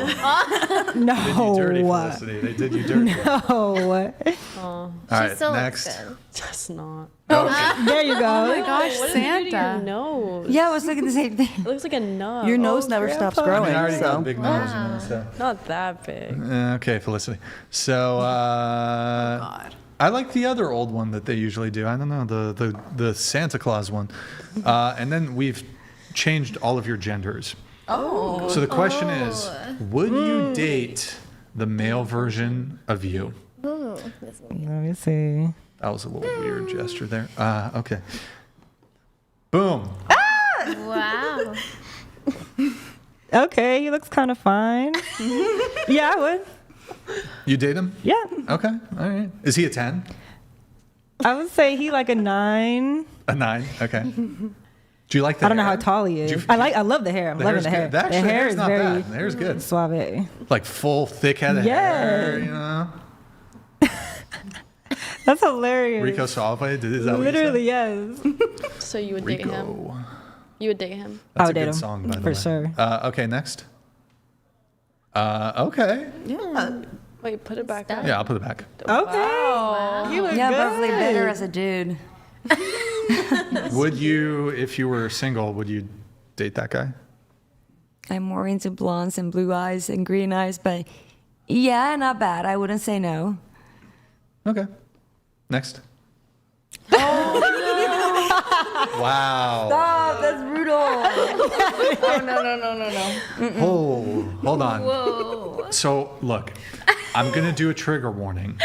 B: No.
A: They did you dirty, Felicity. They did you dirty.
B: No.
A: All right, next.
J: Just not.
B: There you go.
F: Oh my gosh,
J: What did you do to your
F: Santa.
J: nose?
C: Yeah, I was looking the same thing.
J: It looks like a nut.
G: Your nose never stops
A: I mean,
G: growing.
A: I already got a
G: So.
A: big nose, you know, so.
J: Not that big.
A: Okay, Felicity. So, I like the other old one that they usually do. I don't know, the Santa Claus one. And then we've changed all of your genders.
D: Oh.
A: So the question is, would you date the male version of you?
B: Let me see.
A: That was a little weird gesture there. Okay. Boom.
H: Wow.
B: Okay, he looks kind of fine. Yeah, I would.
A: You date him?
B: Yeah.
A: Okay. All right. Is he a 10?
B: I would say he like a 9.
A: A 9? Okay. Do you like the
B: I don't know
A: hair?
B: how tall he is. I love the hair. I'm loving
A: hair's
B: the hair.
A: good. Actually,
B: The hair
A: hair's
B: is
A: not
B: very
A: bad. The hair's good.
B: suave.
A: Like full, thick head of hair, you know?
B: That's hilarious.
A: Rico Suave? Is that what
B: Literally,
A: you said?
B: yes.
J: So you would date him?
A: Rico.
J: You would date him?
A: That's
B: I
A: a
B: would date
A: good
B: him,
A: song, by the
B: for
A: way.
B: sure.
A: Okay, next. Okay.
J: Yeah. Wait, put it back up.
A: Yeah, I'll put it back.
B: Okay.
J: Wow.
B: You look
C: Yeah,
B: good.
C: probably better as a dude.
A: Would you, if you were single, would you date that guy?
C: I'm more into blondes and blue eyes and green eyes, but yeah, not bad. I wouldn't say no.
A: Okay. Next.
C: Oh,
A: Wow.
C: Stop, that's brutal.
D: Oh, no.
A: Hold on.
H: Whoa.
A: So, look, I'm going to do a trigger warning.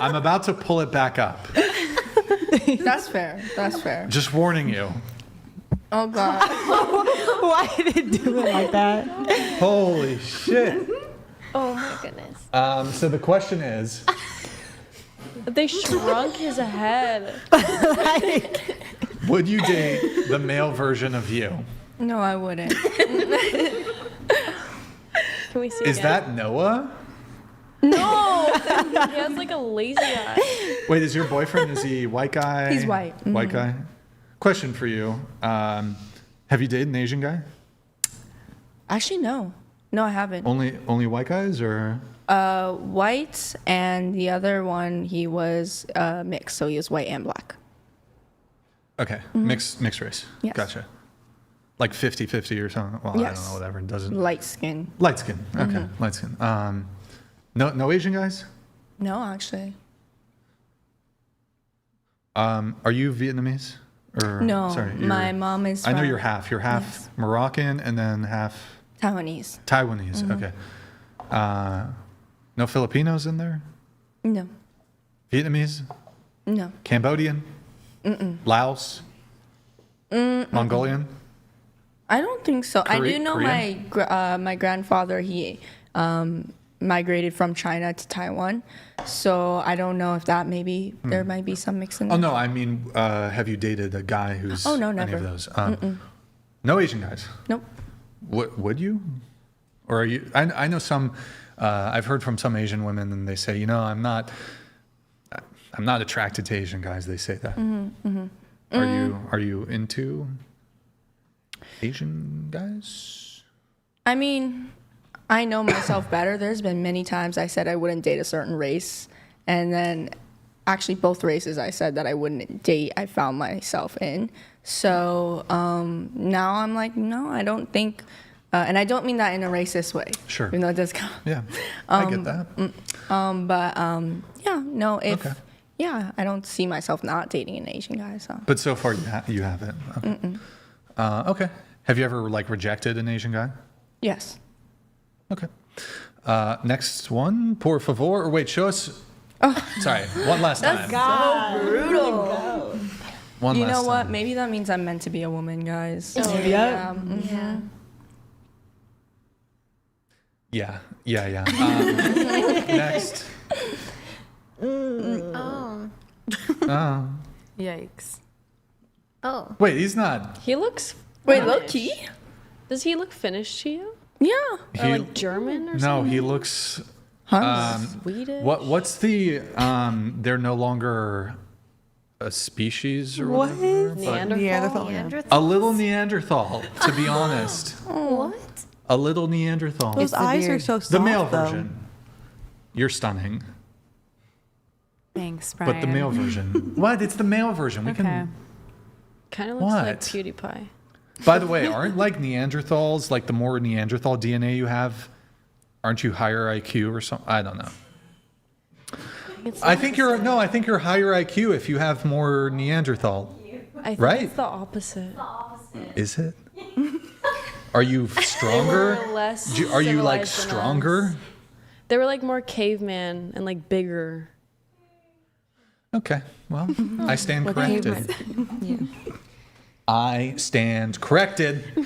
A: I'm about to pull it back up.
D: That's fair. That's fair.
A: Just warning you.
D: Oh, God.
B: Why did it do it like that?
A: Holy shit.
H: Oh, my goodness.
A: So the question is,
J: They shrunk his head.
A: would you date the male version of you?
D: No, I wouldn't.
J: Can we see
A: Is
J: again?
A: that Noah?
J: No! He has like a lazy eye.
A: Wait, is your boyfriend, is he white guy?
D: He's white.
A: White guy? Question for you. Have you dated an Asian guy?
D: Actually, no. No, I haven't.
A: Only white guys, or?
D: White, and the other one, he was mixed, so he was white and black.
A: Okay, mixed race.
D: Yes.
A: Gotcha. Like 50-50 or something. Well, I
D: Yes.
A: don't know, whatever. It doesn't.
D: Light skin.
A: Light skin. Okay, light skin. No Asian guys?
D: No, actually.
A: Are you Vietnamese? Or
D: No,
A: sorry,
D: my mom is
A: I know
D: from-
A: you're half. You're half
D: Yes.
A: Moroccan and then half
D: Taiwanese.
A: Taiwanese. Okay. No Filipinos in there?
D: No.
A: Vietnamese?
D: No.
A: Cambodian? Laos? Mongolian?
D: I don't think so. I do know
A: Korean?
D: my grandfather, he migrated from China to Taiwan. So I don't know if that maybe there might be some mix in
A: Oh
D: there.
A: no, I mean, have you dated a guy who's
D: Oh, no,
A: any
D: never.
A: of those? No Asian guys.
D: Nope.
A: Would you? Or are you? I know some. I've heard from some Asian women, and they say, I'm not attracted to Asian guys. They say that. Are you into Asian guys?
D: I mean, I know myself better. There's been many times I said I wouldn't date a certain race. And then actually both races I said that I wouldn't date, I found myself in. So now I'm like, no, I don't think, and I don't mean that in a racist way.
A: Sure.
D: Even though it does come.
A: Yeah, I get that.
D: Yeah, no, if,
A: Okay.
D: yeah, I don't see myself not dating an Asian guy, so.
A: But so far you haven't. Okay. Okay. Have you ever rejected an Asian guy?
D: Yes.
A: Okay. Next one, por favor. Or wait, show us. Sorry, one last time.
D: So brutal.
A: One
D: You
A: last
D: know what?
A: time.
D: Maybe that means I'm meant to be a woman, guys.
H: Oh,
D: yeah.
A: Yeah. Next.
H: Oh.
A: Oh.
F: Yikes.
H: Oh.
A: Wait, he's not.
J: He looks.
D: Wait,
J: Finnish.
D: low key?
J: Does he look Finnish to you?
D: Yeah.
J: Or like German or
A: No,
J: something?
A: he looks.
J: Swedish?
A: What's the? They're no longer a species or
B: What?
A: whatever. but
G: Neanderthal. Yeah.
A: A little Neanderthal, to be honest.
H: What?
A: A little Neanderthal.
G: Those eyes are so soft.
A: The male
G: though.
A: version. You're stunning.
F: Thanks, Brian.
A: But the male version. What? It's the male version. We
F: Okay.
A: can.
J: Kind of looks like PewDiePie.
A: By the way, aren't like Neanderthals, like the more Neanderthal DNA you have, aren't you higher IQ or something? I don't know. I think you're higher IQ if you have more Neanderthal.
J: I think
A: right?
J: it's the opposite.
A: Is it? Are you stronger?
J: They were less
A: Are you like
J: civilized than
A: stronger?
J: us. They were like more caveman and like bigger.
A: Okay. Well, I stand corrected. I stand corrected.
J: I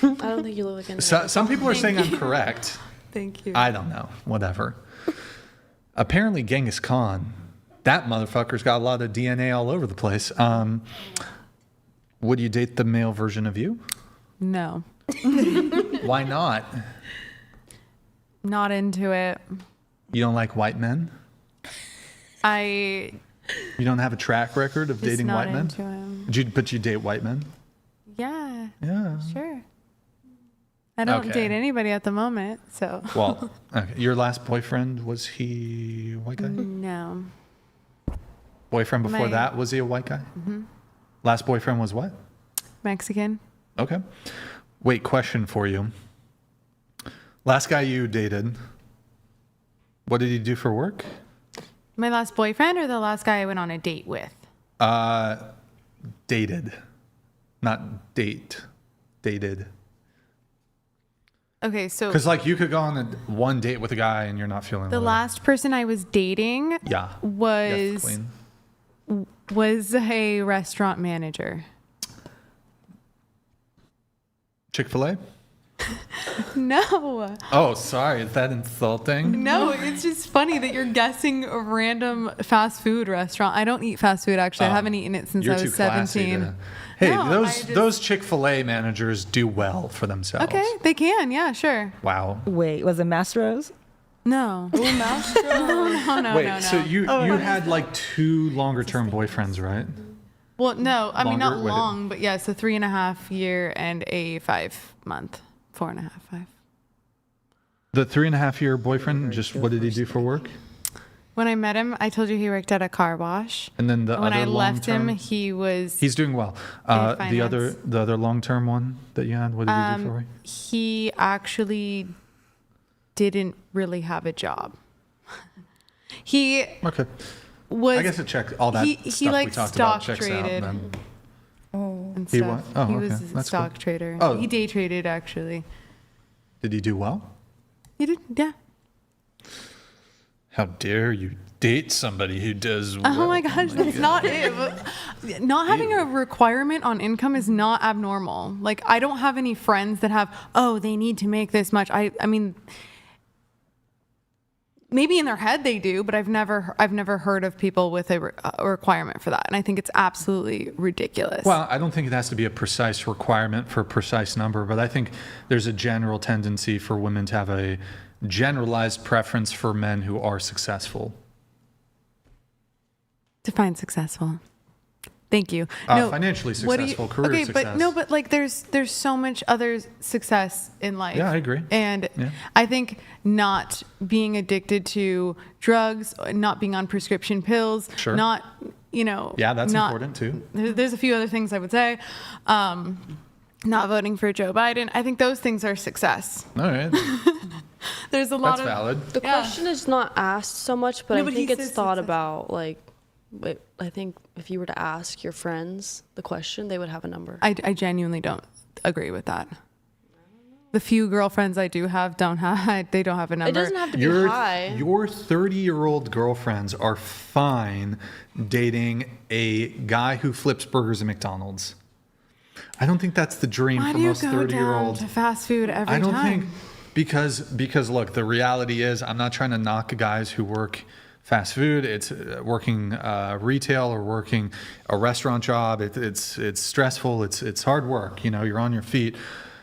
J: don't think you look like anything.
A: Some people are saying I'm correct.
F: Thank you.
A: I don't know. Whatever. Apparently, Genghis Khan, that motherfucker's got a lot of DNA all over the place. Would you date the male version of you?
F: No.
A: Why not?
F: Not into it.
A: You don't like white men?
F: I
A: You don't have a track record of
F: Just
A: dating
F: not
A: white men?
F: into him.
A: But you date white men?
F: Yeah.
A: Yeah.
F: Sure. I don't
A: Okay.
F: date anybody at the moment, so.
A: Well, okay. Your last boyfriend, was he a white guy?
F: No.
A: Boyfriend before
F: My-
A: that, was he a white guy?
F: Mhm.
A: Last boyfriend was what?
F: Mexican.
A: Okay. Wait, question for you. Last guy you dated, what did he do for work?
F: My last boyfriend or the last guy I went on a date with?
A: Dated. Not date. Dated.
F: Okay, so
A: Because like you could go on one date with a guy and you're not feeling
F: the last person I was dating
A: Yeah.
F: was
A: Yes, queen.
F: was a restaurant manager.
A: Chick-fil-A?
F: No.
A: Oh, sorry. Is that insulting?
F: No, it's just funny that you're guessing a random fast food restaurant. I don't eat fast food actually. I haven't eaten it since
A: You're
F: I
A: too
F: was
A: classy
F: 17.
A: Hey,
F: No,
A: those Chick-fil-A managers do well for themselves.
F: Okay, they can. Yeah, sure.
A: Wow.
B: Wait, was it Mastro's?
F: No.
J: Oh, Mastro.
F: no,
A: Wait,
F: no.
A: so you had like 2 longer-term boyfriends, right?
F: Well, no, I mean not
A: Longer? Wait.
F: long, but yeah, so 3.5 year and a 5 month, 4.5, 5.
A: The 3.5-year boyfriend, just what did he do for work?
F: When I met him, I told you he worked at a car wash.
A: And then the
F: when
A: other
F: I left him,
A: long-term- He's doing well. The
F: finance.
A: other long-term one that you had, what did he do for work?
F: He actually didn't really have a job. He
A: Okay.
F: was.
A: I guess it checked all that
F: he
A: stuff
F: like
A: we talked
F: stock
A: about checks
F: traded.
A: out then.
F: And
A: He
F: stuff.
A: what? Oh,
F: he
A: okay.
F: was a
A: That's
F: stock
A: cool.
F: trader.
A: Oh.
F: He day traded actually.
A: Did he do well?
F: He did, yeah.
A: How dare you date somebody who does well?
F: Oh my gosh, that's not it. But not having a requirement on income is not abnormal. Like I don't have any friends that have, oh, they need to make this much. I mean, maybe in their head they do, but I've never heard of people with a requirement for that, and I think it's absolutely ridiculous.
A: Well, I don't think it has to be a precise requirement for a precise number, but I think there's a general tendency for women to have a generalized preference for men who are successful.
F: Define successful. Thank you.
A: Financially
F: what do you-
A: successful, career
F: okay,
A: success.
F: but no, but like there's so much other success in life.
A: Yeah, I agree.
F: And
A: Yeah.
F: I think not being addicted to drugs, not being on prescription pills,
A: Sure.
F: not,
A: Yeah, that's
F: not-
A: important too.
F: There's a few other things I would say. Not voting for Joe Biden. I think those things are success.
A: All right.
F: There's a lot
A: That's
F: of
A: valid.
J: The question is not asked so much, but
F: No,
J: I
F: but
J: think
F: he
J: it's
F: says
J: thought
F: success.
J: about. Like, I think if you were to ask your friends the question, they would have a number.
F: I genuinely don't agree with that. The few girlfriends I do have they don't have a number.
J: It doesn't have to be
A: Your
J: high.
A: 30-year-old girlfriends are fine dating a guy who flips burgers at McDonald's. I don't think that's the dream
F: Why
A: for
F: do you
A: most
F: go
A: 30-year-olds.
F: down to fast food every
A: I don't
F: time?
A: think because look, the reality is I'm not trying to knock guys who work fast food. It's working retail or working a restaurant job. It's stressful. It's hard work. You're on your feet,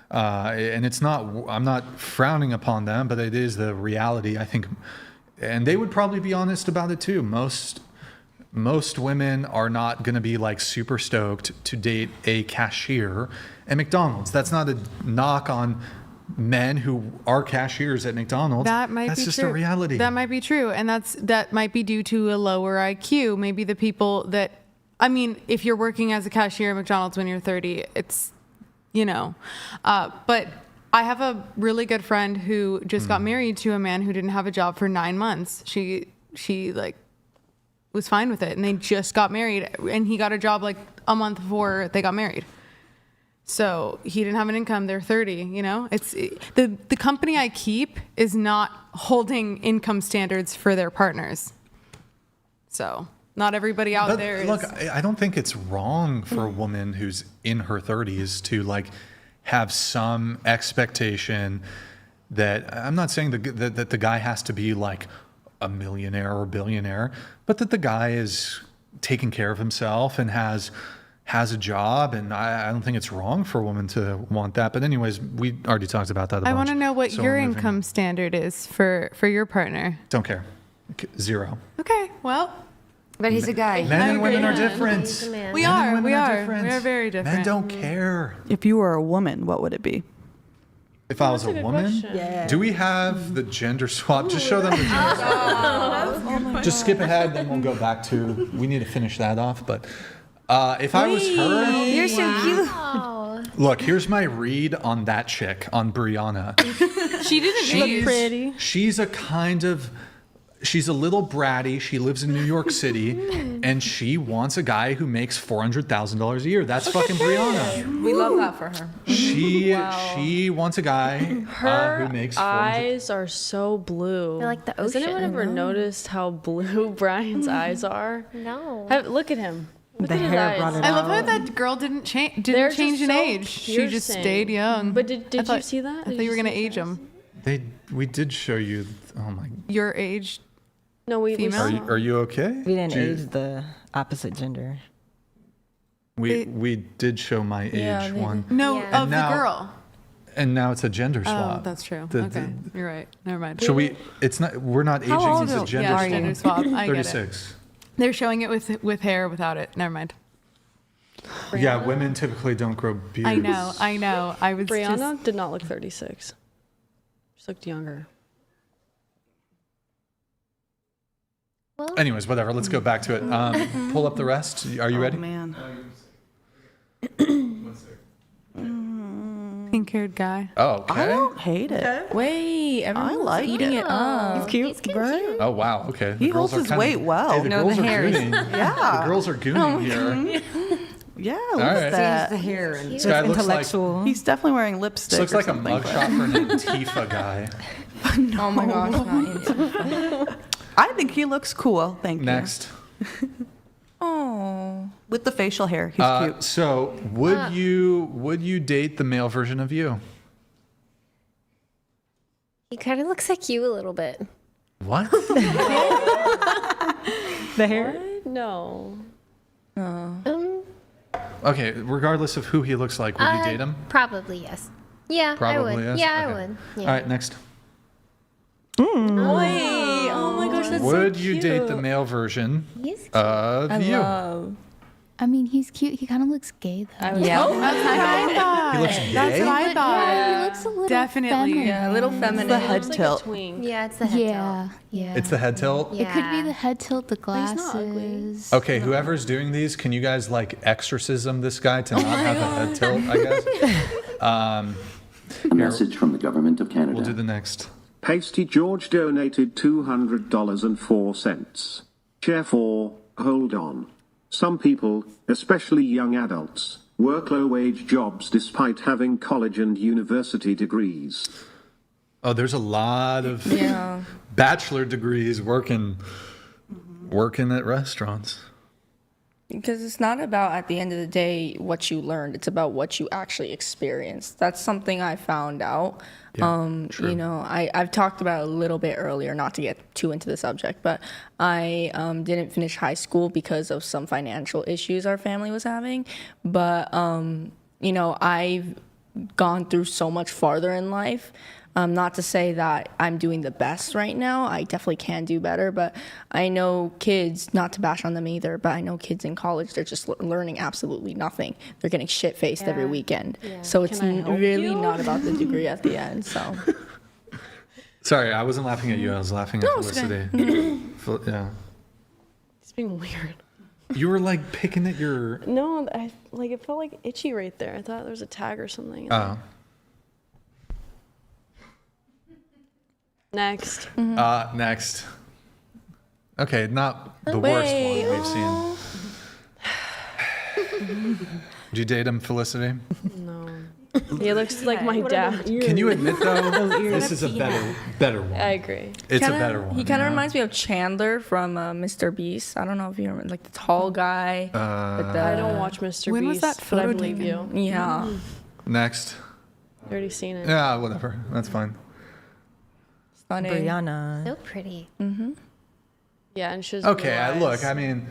A: and it's not. I'm not frowning upon them, but it is the reality. I think, and they would probably be honest about it too. Most most women are not going to be like super stoked to date a cashier at McDonald's. That's not a knock on men who are cashiers at McDonald's.
F: That's
A: be just
F: true.
A: a reality.
F: That might be true. And that might be due to a lower IQ. Maybe the people that, I mean, if you're working as a cashier at McDonald's when you're 30, it's, but I have a really good friend who just got married to a man who didn't have a job for 9 months. She like was fine with it, and they just got married, and he got a job like a month before they got married. So he didn't have an income. They're 30. It's the company I keep is not holding income standards for their partners. So not everybody out there is.
A: Look, I don't think it's wrong for a woman who's in her 30s to like have some expectation that, I'm not saying that the guy has to be like a millionaire or billionaire, but that the guy is taking care of himself and has a job, and I don't think it's wrong for a woman to want that. But anyways, we already talked about that a bunch.
F: I want to know what your income standard is for your partner.
A: Don't care. 0.
F: Okay, well.
C: But he's a guy.
A: Men and women are different.
F: We are very different.
A: Men don't care.
G: If you were a woman, what would it be?
A: If I was a woman?
G: Yeah.
A: Do we have the gender swap? Just show them the gender swap. Just skip ahead, then we'll go back to, we need to finish that off. But if I was her...
C: You're so cute.
A: Look, here's my read on that chick, on Brianna.
F: She didn't look pretty.
A: She's she's a little bratty. She lives in New York City, and she wants a guy who makes $400,000 a year. That's fucking Brianna.
J: We love that for her.
A: She wants a guy who makes $400,000.
J: Eyes are so blue.
H: They're like the
J: Has
H: ocean.
J: anyone ever noticed how blue Brian's eyes are?
H: No.
J: Look at him. Look
B: The
J: at his
B: hair
J: eyes.
B: brought it
F: I love how that girl didn't change in age. She just stayed young.
J: But did you see that?
F: I thought you were gonna age him.
A: We did show you. Oh my.
F: Your age.
J: No, we
F: female.
A: Are you okay?
B: We didn't age the opposite gender.
A: We did show my age one.
F: No,
H: Yeah.
F: of the girl.
A: And now it's a gender swap.
F: Oh, that's true. Okay, you're right. Never mind.
A: Should we? It's not. We're not aging.
B: old
A: It's a
B: are-
A: gender
F: Yeah,
A: swap.
F: gender swap. I get it.
A: 36.
F: They're showing it with hair, without it. Never mind.
A: Yeah, women typically don't grow beards.
F: I know. I was
J: Brianna did not look 36. She looked younger.
H: Well,
A: Anyways, whatever. Let's go back to it. Pull up the rest. Are you ready?
G: Man.
F: pink-haired guy.
A: Oh, okay.
G: I don't hate it.
D: Wait, everyone's
G: like
D: eating it up.
B: He's cute, right?
A: Oh wow. Okay.
G: He holds his weight well.
A: Hey, the
B: No,
A: girls
B: the
A: are
B: hair is-
A: gooning.
G: Yeah.
A: The girls are gooning here.
G: Yeah,
A: All
G: look
A: right.
G: at that.
C: The hair and
A: This guy looks like
B: Intellectual.
G: He's definitely wearing lipstick.
A: this looks
G: or
A: like a
G: something, but-
A: mugshot for an Antifa guy.
D: Oh my gosh, not into
G: I think he looks cool. Thank
A: Next.
D: Oh.
G: you. With the facial hair, he's cute.
A: So would you date the male version of you?
H: he kind of looks like you a little bit.
A: What?
B: The hair?
J: No.
A: Okay, regardless of who he looks like, would you date him?
H: Probably yes. Yeah,
A: Probably
H: I would.
A: yes?
H: Yeah, I
A: Okay.
H: would. Yeah.
A: All right, next.
J: Wait. Oh my gosh, that's
A: Would
J: so
A: you
J: cute.
A: date the male version
H: He's cute.
A: of you?
I: I mean, he's cute. He kind of looks gay though.
D: Yeah.
F: That's what I thought.
A: He looks
F: That's
A: gay?
F: what I thought.
I: He looks a little
F: Definitely.
I: feminine.
D: Yeah, a little feminine.
G: The head
J: It's like
G: tilt.
J: a twink.
H: Yeah, it's the head
I: Yeah, yeah.
A: It's the head tilt?
H: tilt.
I: It could be
H: Yeah.
I: the head tilt, the
J: he's not ugly.
I: glasses.
A: Okay, whoever's doing these, can you guys like exorcism this guy to not have a head tilt, I guess?
M: A message from the government of Canada.
A: We'll do the next.
K: Pasty George donated $200.04. Chair 4, hold on. Some people, especially young adults, work low-wage jobs despite having college and university degrees.
A: Oh, there's a lot of
D: Yeah.
A: bachelor degrees working at restaurants.
D: Because it's not about, at the end of the day, what you learned. It's about what you actually experienced. That's something I found out.
A: Yeah, true.
D: You know, I've talked about it a little bit earlier, not to get too into the subject, but I didn't finish high school because of some financial issues our family was having. But, you know, I've gone through so much farther in life. Not to say that I'm doing the best right now. I definitely can do better, but I know kids, not to bash on them either, but I know kids in college, they're just learning absolutely nothing. They're getting shit-faced every weekend. Yeah. So it's really not about the degree at the end, so.
A: Sorry, I wasn't laughing at you. I was laughing at Felicity. Yeah.
J: It's being weird.
A: You were like picking at your...
J: No, it felt like itchy right there. I thought there was a tag or something.
A: Oh.
J: Next.
A: Next. Okay, not the worst one we've seen. Did you date him, Felicity?
J: No. He looks like my dad.
A: Can you admit, though, this is a better one?
J: I agree.
A: It's a better one.
D: He kind of reminds me of Chandler from Mr. Beast. I don't know if you remember, like the tall guy.
J: I don't watch Mr. Beast.
D: When was that
J: but I
D: photo
J: believe you.
D: Yeah.
A: Next.
J: Already seen it.
A: Yeah, whatever. That's fine.
D: Funny.
B: Brianna.
H: So pretty.
J: Mm-hmm. Yeah, and she's
A: okay. Look, I mean,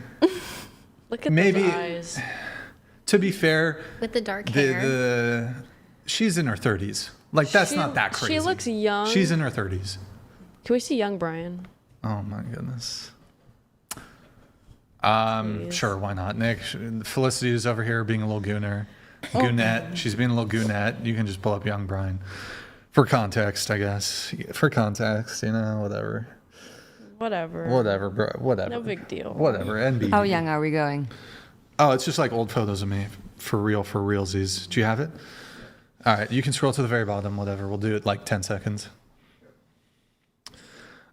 J: look at
A: maybe.
J: those eyes.
A: To be fair,
H: with the dark hair,
A: she's in her 30s. Like that's not that crazy.
J: She looks young.
A: She's in her 30s.
J: Can we see young Brian?
A: Oh my goodness. Sure, why not? Nick, Felicity is over here being a little gooner. Goonette. She's being a little goonette. You can just pull up young Brian. For context, I guess. For context, whatever. Whatever, bro. Whatever.
J: No big deal.
A: Whatever. NBD.
C: How young are we going?
A: Oh, it's just like old photos of me. For realsies. Do you have it? All right. You can scroll to the very bottom, whatever. We'll do it like 10 seconds.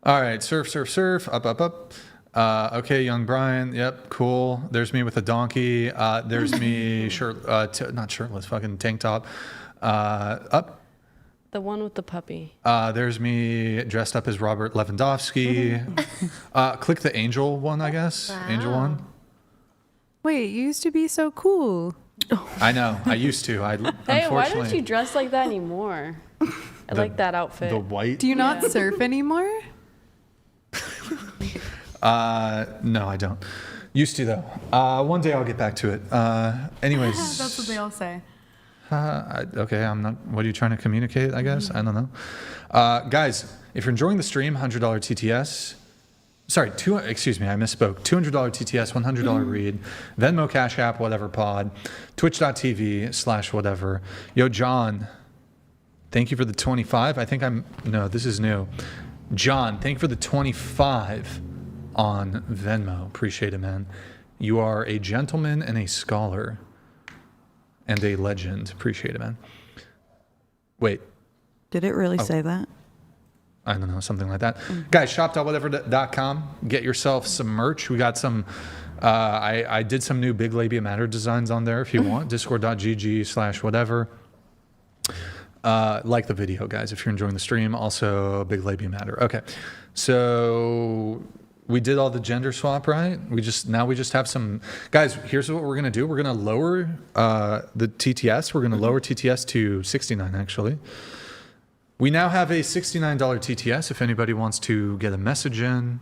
A: All right. Surf. Up. Okay, young Brian. Yep, cool. There's me with a donkey. There's me not shirtless, fucking tank top. Up.
J: The one with the puppy.
A: There's me dressed up as Robert Lewandowski. Click the angel one, I guess. Wow. Angel one.
F: Wait, you used to be so cool.
A: I know. I used to.
J: Hey, why don't you dress like that anymore? I like that outfit.
A: The white.
F: Do you not surf anymore?
A: No, I don't. Used to though. One day I'll get back to it. Anyways.
F: That's what they all say.
A: Okay, I'm not. What are you trying to communicate? I guess I don't know. Guys, if you're enjoying the stream, $100 TTS. Sorry, excuse me, I misspoke. $200 TTS, $100 read, Venmo, Cash App, whatever pod, twitch.tv/whatever. Yo, John, thank you for the 25. No, this is new. John, thank you for the 25 on Venmo. Appreciate it, man. You are a gentleman and a scholar and a legend. Appreciate it, man. Wait.
G: Did it really say that?
A: I don't know, something like that. Guys, shop.whatever.com. Get yourself some merch. We got some, I did some new Big Labia Matter designs on there if you want. Discord.gg/whatever. Like the video, guys, if you're enjoying the stream. Also, Big Labia Matter. Okay. So we did all the gender swap, right? Now we just have some, guys, here's what we're going to do. We're going to lower the TTS. We're going to lower TTS to 69, actually. We now have a $69 TTS if anybody wants to get a message in.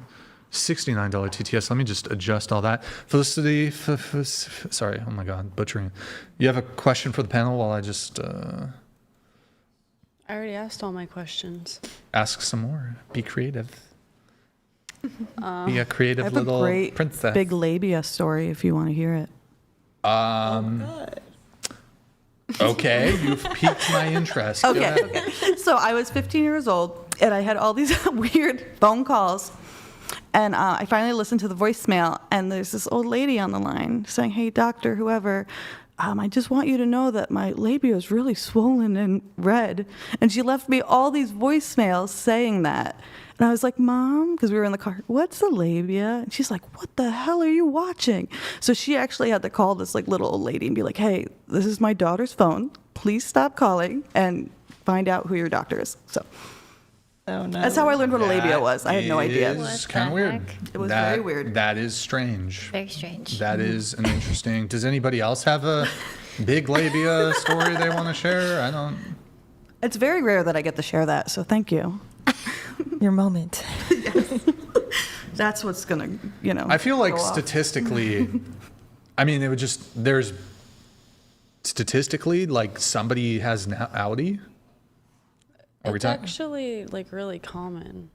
A: $69 TTS. Let me just adjust all that. Felicity, sorry, oh my God, butchering. You have a question for the panel while I just...
J: I already asked all my questions.
A: Ask some more. Be creative. Be a creative little
G: I have a great
A: princess.
G: Big labia story if you want to hear it.
A: Okay, you've piqued my interest.
G: Okay. So I was 15 years old, and I had all these weird phone calls. And I finally listened to the voicemail, and there's this old lady on the line saying, "Hey, doctor, whoever, I just want you to know that my labia is really swollen and red." And she left me all these voicemails saying that. And I was like, "Mom," because we were in the car, "what's the labia?" And she's like, "What the hell are you watching?" So she actually had to call this like little old lady and be like, "Hey, this is my daughter's phone. Please stop calling and find out who your doctor is." So that's how I learned what a labia was. I had no idea.
A: It's kind of weird.
G: It was very weird.
A: That is strange.
H: Very strange.
A: That is an interesting. Does anybody else have a big labia story they want to share? I don't.
G: It's very rare that I get to share that, so thank you.
B: Your moment.
G: Yes. That's what's gonna,
A: I feel like statistically, I mean, it would just statistically, like somebody has an Audi?
J: It's actually like really common.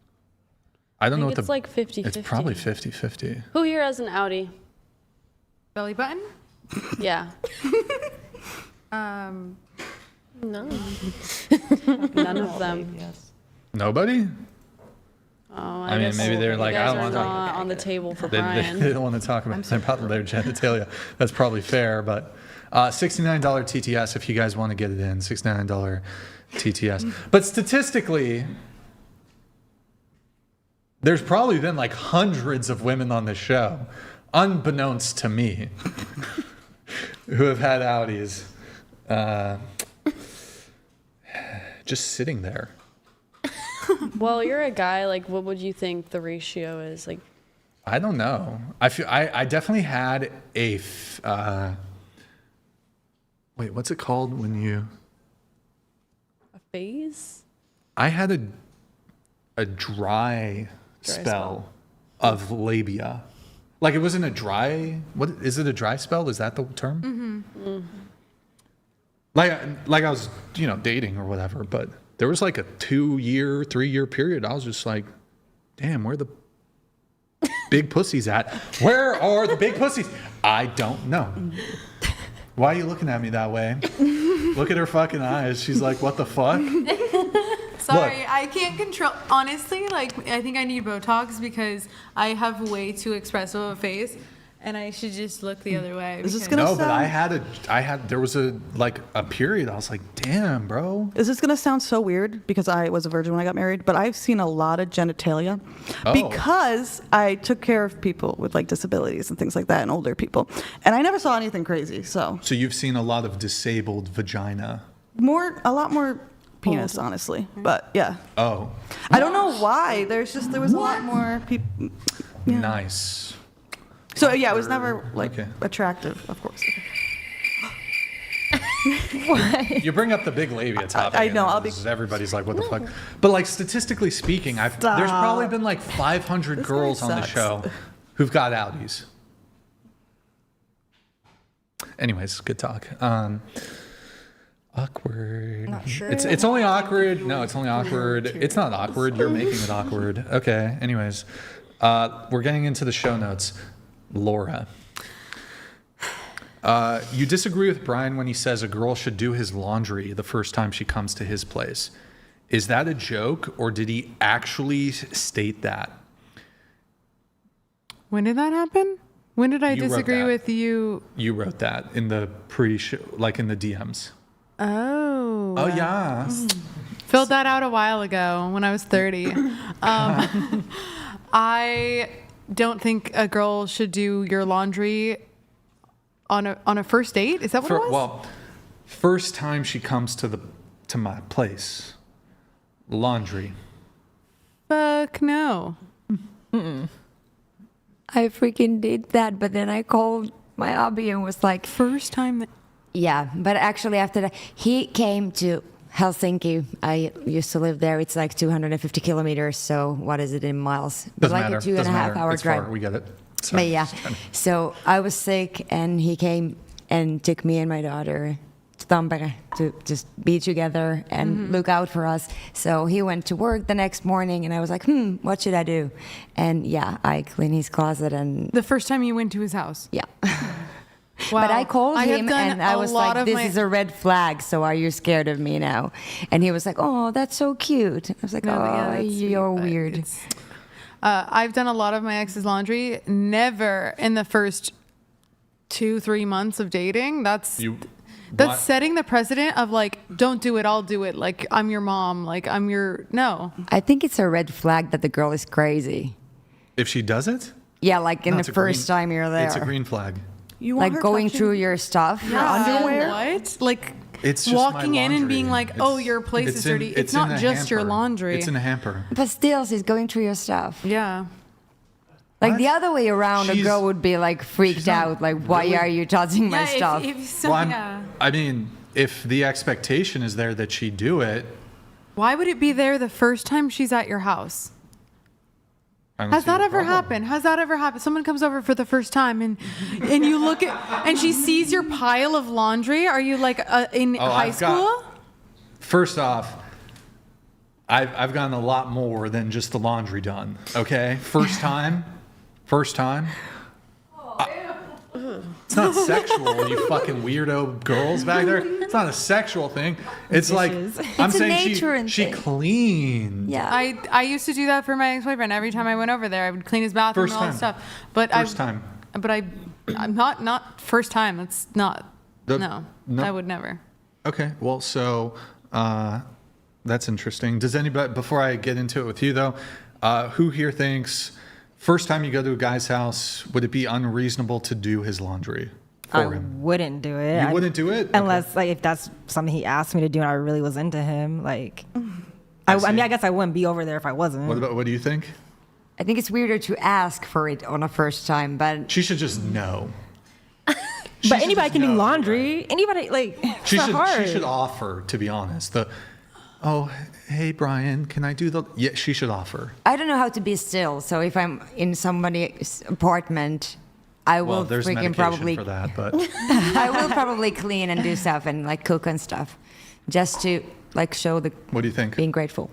A: I don't know what
J: it's like 50-50.
A: It's probably 50-50.
J: Who here has an Audi?
F: Belly button?
J: Yeah.
D: No.
J: None of them.
G: Yes.
A: Nobody?
J: Oh,
A: I mean, maybe they're like, I don't want to talk.
J: on the table for
A: They
J: Brian.
A: don't want to talk about their genitalia. That's probably fair, but $69 TTS if you guys want to get it in. $69 TTS. But statistically, there's probably been like hundreds of women on this show, unbeknownst to me, who have had Audis just sitting there.
J: Well, you're a guy. Like, what would you think the ratio is? Like,
A: I don't know. I definitely had a wait, what's it called when you?
J: a phase?
A: I had a dry spell of labia. Like it wasn't a dry. What is it? A dry spell? Is that the term?
J: Mm-hmm.
A: Like I was, dating or whatever, but there was like a 2-year, 3-year period. I was just like, damn, where the big pussies at? Where are the big pussies? I don't know. Why are you looking at me that way? Look at her fucking eyes. She's like, what the fuck?
F: Sorry, I can't control. Honestly, like, I think I need Botox because I have way too expressive of a face, and I should just look the other way.
G: Is this gonna
A: No,
G: sound...
A: but there was a period. I was like, damn, bro.
G: Is this going to sound so weird because I was a virgin when I got married, but I've seen a lot of genitalia because I took care of people with like disabilities and things like that and older people. And I never saw anything crazy. So
A: you've seen a lot of disabled vagina.
G: a lot more penis, honestly. But yeah.
A: Oh.
G: I don't know why. There was a lot more people. Yeah.
A: Nice.
G: So yeah, it was never like attractive, of course.
A: You bring up the big labia topic.
G: I know.
A: Everybody's like, what the fuck? But like statistically speaking, there's probably been like 500 girls on the show who've got Audis. Anyways, good talk. Awkward.
C: Not sure.
A: It's only awkward. No, it's only awkward. It's not awkward. You're making it awkward. Okay. Anyways, we're getting into the show notes. Laura. You disagree with Brian when he says a girl should do his laundry the first time she comes to his place. Is that a joke, or did he actually state that?
F: When did that happen? When did I
A: You wrote
F: disagree
A: that.
F: with you?
A: You wrote that in the pre-show, like in the DMs.
F: Oh.
A: Oh, yeah.
F: Filled that out a while ago when I was 30. I don't think a girl should do your laundry on a first date. Is that what it was?
A: Well, first time she comes to my place, laundry.
F: Fuck no.
C: I freaking did that, but then I called my hubby and was like,
F: first time that...
C: Yeah, but actually after that, he came to Helsinki. I used to live there. It's like 250 kilometers, so what is it in miles?
A: Doesn't
C: like
A: matter.
C: a 2.5 hour
A: It's
C: drive.
A: far. We get it. Sorry.
C: But yeah, so I was sick, and he came and took me and my daughter to Tampere to just be together and look out for us. So he went to work the next morning, and I was like, what should I do? And yeah, I cleaned his closet. And
F: the first time you went to his house?
C: Yeah.
F: Wow.
C: But I called him and I was like, this
F: my...
C: is a red flag, so are you scared of me now? And he was like, oh, that's so cute. I was like, you're weird.
F: I've done a lot of my ex's laundry. Never in the first 2-3 months of dating. That's setting the precedent of like, don't do it, I'll do it. Like, I'm your mom. Like, no.
C: I think it's a red flag that the girl is crazy.
A: If she does it?
C: Yeah, like in the first time you're there.
A: It's a green flag.
G: You want
C: like going through your stuff, your underwear.
F: What? Like
A: it's just
F: walking
A: my
F: in and being like, "Oh, your place is dirty." It's not just your laundry.
A: It's in a hamper.
C: But still, she's going through your stuff.
F: Yeah.
C: Like
A: What?
C: the other way around, a girl would be like freaked out. Like, why are you touching my stuff?
A: I mean, if the expectation is there that she do it,
F: why would it be there the first time she's at your house? Has that ever happened? Has that ever happened? Someone comes over for the first time and you look at and she sees your pile of laundry. Are you like in high school?
A: First off, I've gotten a lot more than just the laundry done. Okay, first time. It's not sexual, you fucking weirdo girls back there. It's not a sexual thing. It's like I'm saying she cleaned.
C: Yeah.
F: I used to do that for my ex-boyfriend. Every time I went over there, I would clean his bathroom and all this stuff. But I'm not first time. That's not. No, I would never.
A: Okay, well, so that's interesting. Does anybody, before I get into it with you though, who here thinks first time you go to a guy's house, would it be unreasonable to do his laundry for him?
B: Wouldn't do it.
A: You wouldn't do it?
B: Unless, like, if that's something he asked me to do and I really was into him. Like, I mean, I guess I wouldn't be over there if I wasn't.
A: What do you think?
C: I think it's weirder to ask for it on a first time, but...
A: She should just know.
B: But anybody can do laundry. Anybody, like, it's not hard.
A: She should offer, to be honest. Hey, Brian, can I do the... Yeah, she should offer.
C: I don't know how to be still, so if I'm in somebody's apartment, I will freaking probably...
A: for that, but...
C: I will probably clean and do stuff and, like, cook and stuff, just to, like, show the...
A: What do you think?
C: Being grateful.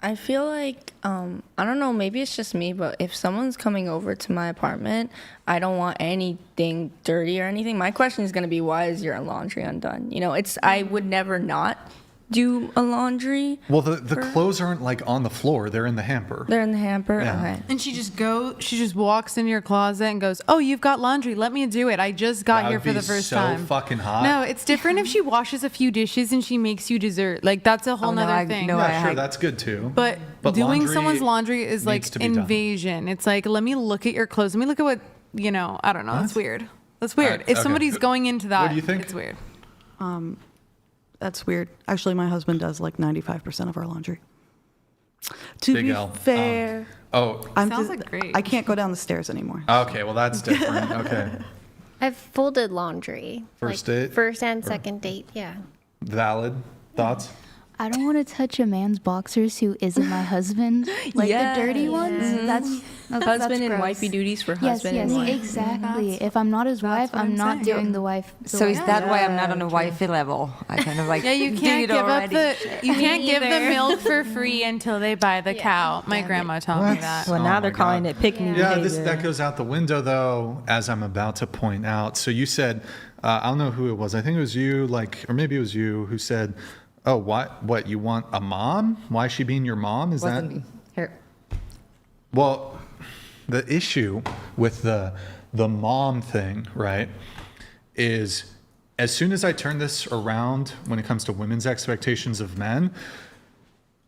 D: I feel like, I don't know, maybe it's just me, but if someone's coming over to my apartment, I don't want anything dirty or anything. My question is going to be, why is your laundry undone? You know, I would never not do a laundry.
A: Well, the clothes aren't like on the floor. They're in the hamper.
D: They're in the hamper?
A: Yeah.
D: Okay.
F: And she just walks into your closet and goes, oh, you've got laundry. Let me do it. I just got here for the first time.
A: So fucking hot.
F: No, it's different if she washes a few dishes and she makes you dessert. Like, that's a whole nother thing.
A: Sure, that's good too.
F: But doing someone's laundry is like
A: to be
F: invasion. It's like, let me look at your clothes. Let me look at what, I don't know. That's weird. That's weird. If somebody's going into that,
A: what do you think?
F: It's weird.
G: That's weird. Actually, my husband does like 95% of our laundry. To
A: Big
G: be
A: L.
G: fair,
F: Sounds like great.
G: I can't go down the stairs anymore.
A: Okay, well that's different. Okay.
H: I've folded laundry.
A: First date?
H: First and second date, yeah.
A: Valid thoughts?
I: I don't want to touch a man's boxers who isn't my husband, like the dirty ones. That's
D: husband and
I: gross.
D: wifey duties for
I: Yes,
D: husband and wife.
I: exactly. If I'm not his wife, I'm not doing the wife.
C: So is that why I'm not on a wifey level? I kind of like
F: you can't give up the milk for free until they buy the cow. My grandma taught me that.
B: Well, now they're calling it pick-me behavior.
A: That goes out the window though, as I'm about to point out. So you said, I don't know who it was. I think it was you, or maybe it was you who said, oh, what, you want a mom? Why is she being your mom? Is
C: Wasn't
A: that?
C: me. Here.
A: Well, the issue with the mom thing, right, is as soon as I turn this around when it comes to women's expectations of men,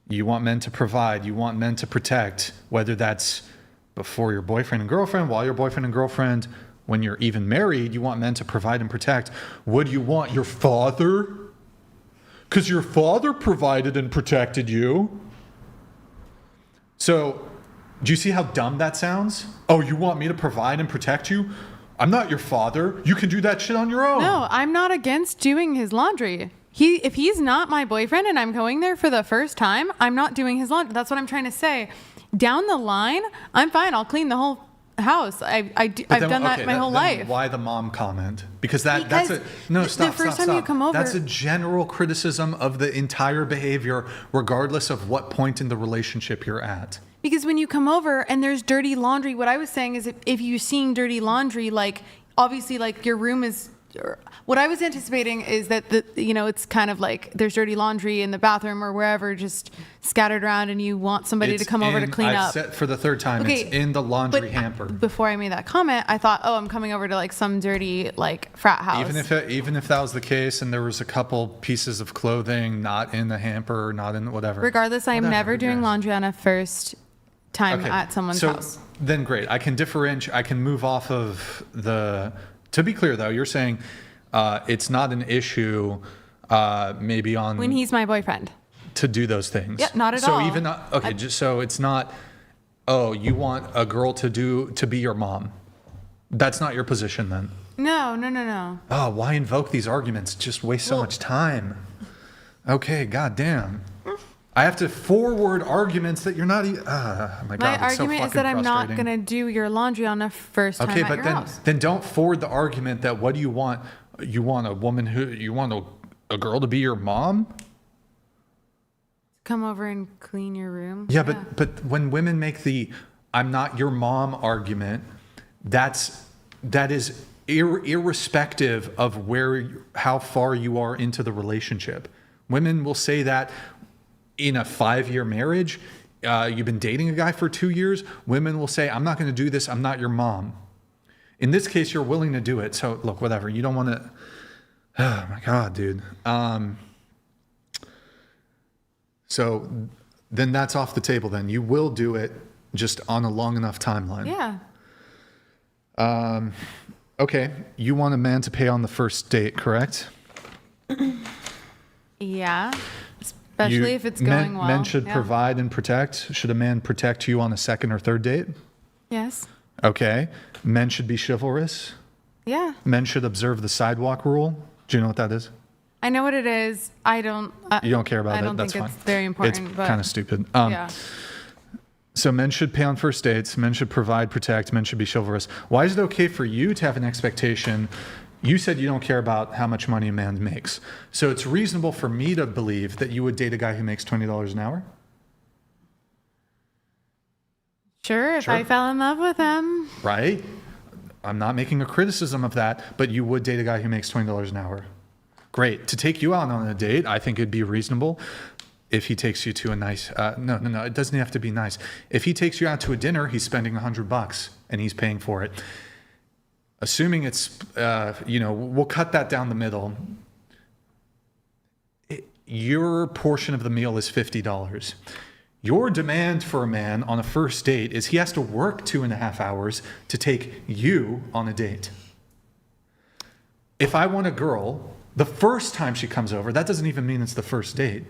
A: you want men to provide, you want men to protect, whether that's before your boyfriend and girlfriend, while your boyfriend and girlfriend, when you're even married, you want men to provide and protect. Would you want your father? Because your father provided and protected you. So, do you see how dumb that sounds? Oh, you want me to provide and protect you? I'm not your father. You can do that shit on your own.
F: No, I'm not against doing his laundry. If he's not my boyfriend and I'm going there for the first time, I'm not doing his laundry. That's what I'm trying to say. Down the line, I'm fine. I'll clean the whole house. I've done that my whole life.
A: Why the mom comment? Because that's
F: the first
A: stop.
F: time you come over.
A: That's a general criticism of the entire behavior, regardless of what point in the relationship you're at.
F: Because when you come over and there's dirty laundry, what I was saying is if you're seeing dirty laundry, like obviously like your room is. What I was anticipating is that it's kind of like there's dirty laundry in the bathroom or wherever, just scattered around, and you want somebody to come over to clean up.
A: I've said for the third time, it's in the laundry hamper.
F: Before I made that comment, I thought, I'm coming over to like some dirty like frat house.
A: Even if that was the case, and there was a couple pieces of clothing not in the hamper, not in whatever.
F: Regardless, I am never doing laundry on a first time at someone's house.
A: Then great, I can differentiate. I can move off of the. To be clear, though, you're saying it's not an issue maybe on...
F: When he's my boyfriend.
A: To do those things.
F: Yeah, not at all.
A: So even... just so it's not, you want a girl to be your mom. That's not your position then?
F: No.
A: Oh, why invoke these arguments? Just waste so much time. Okay, goddamn. I have to forward arguments that you're not. My
F: argument is that I'm not going to do your laundry on the first time at your house.
A: Then don't forward the argument that what do you want? You want a woman you want a girl to be your mom?
F: Come over and clean your room.
A: Yeah. But when women make the "I'm not your mom" argument, that is irrespective of how far you are into the relationship. Women will say that in a 5-year marriage, you've been dating a guy for 2 years. Women will say, "I'm not going to do this. I'm not your mom." In this case, you're willing to do it. So look, whatever. You don't want to. Oh my God, dude. So then that's off the table. Then you will do it, just on a long enough timeline.
F: Yeah.
A: Okay. You want a man to pay on the first date, correct?
F: Yeah. Especially if it's going well.
A: Men should provide and protect. Should a man protect you on a second or third date?
F: Yes.
A: Okay. Men should be chivalrous.
F: Yeah.
A: Men should observe the sidewalk rule. Do you know what that is?
F: I know what it is. I don't.
A: You don't care about it.
F: I don't
A: That's
F: think
A: fine.
F: it's very important.
A: It's
F: but
A: kind of stupid.
F: yeah.
A: So men should pay on first dates. Men should provide, protect. Men should be chivalrous. Why is it okay for you to have an expectation? You said you don't care about how much money a man makes. So it's reasonable for me to believe that you would date a guy who makes $20 an hour?
F: Sure, if I fell in love with him.
A: Right? I'm not making a criticism of that, but you would date a guy who makes $20 an hour. Great. To take you out on a date, I think it'd be reasonable if he takes you to a nice, no, it doesn't have to be nice. If he takes you out to a dinner, he's spending $100 and he's paying for it. Assuming it's, we'll cut that down the middle. Your portion of the meal is $50. Your demand for a man on a first date is he has to work 2.5 hours to take you on a date. If I want a girl, the first time she comes over, that doesn't even mean it's the first date,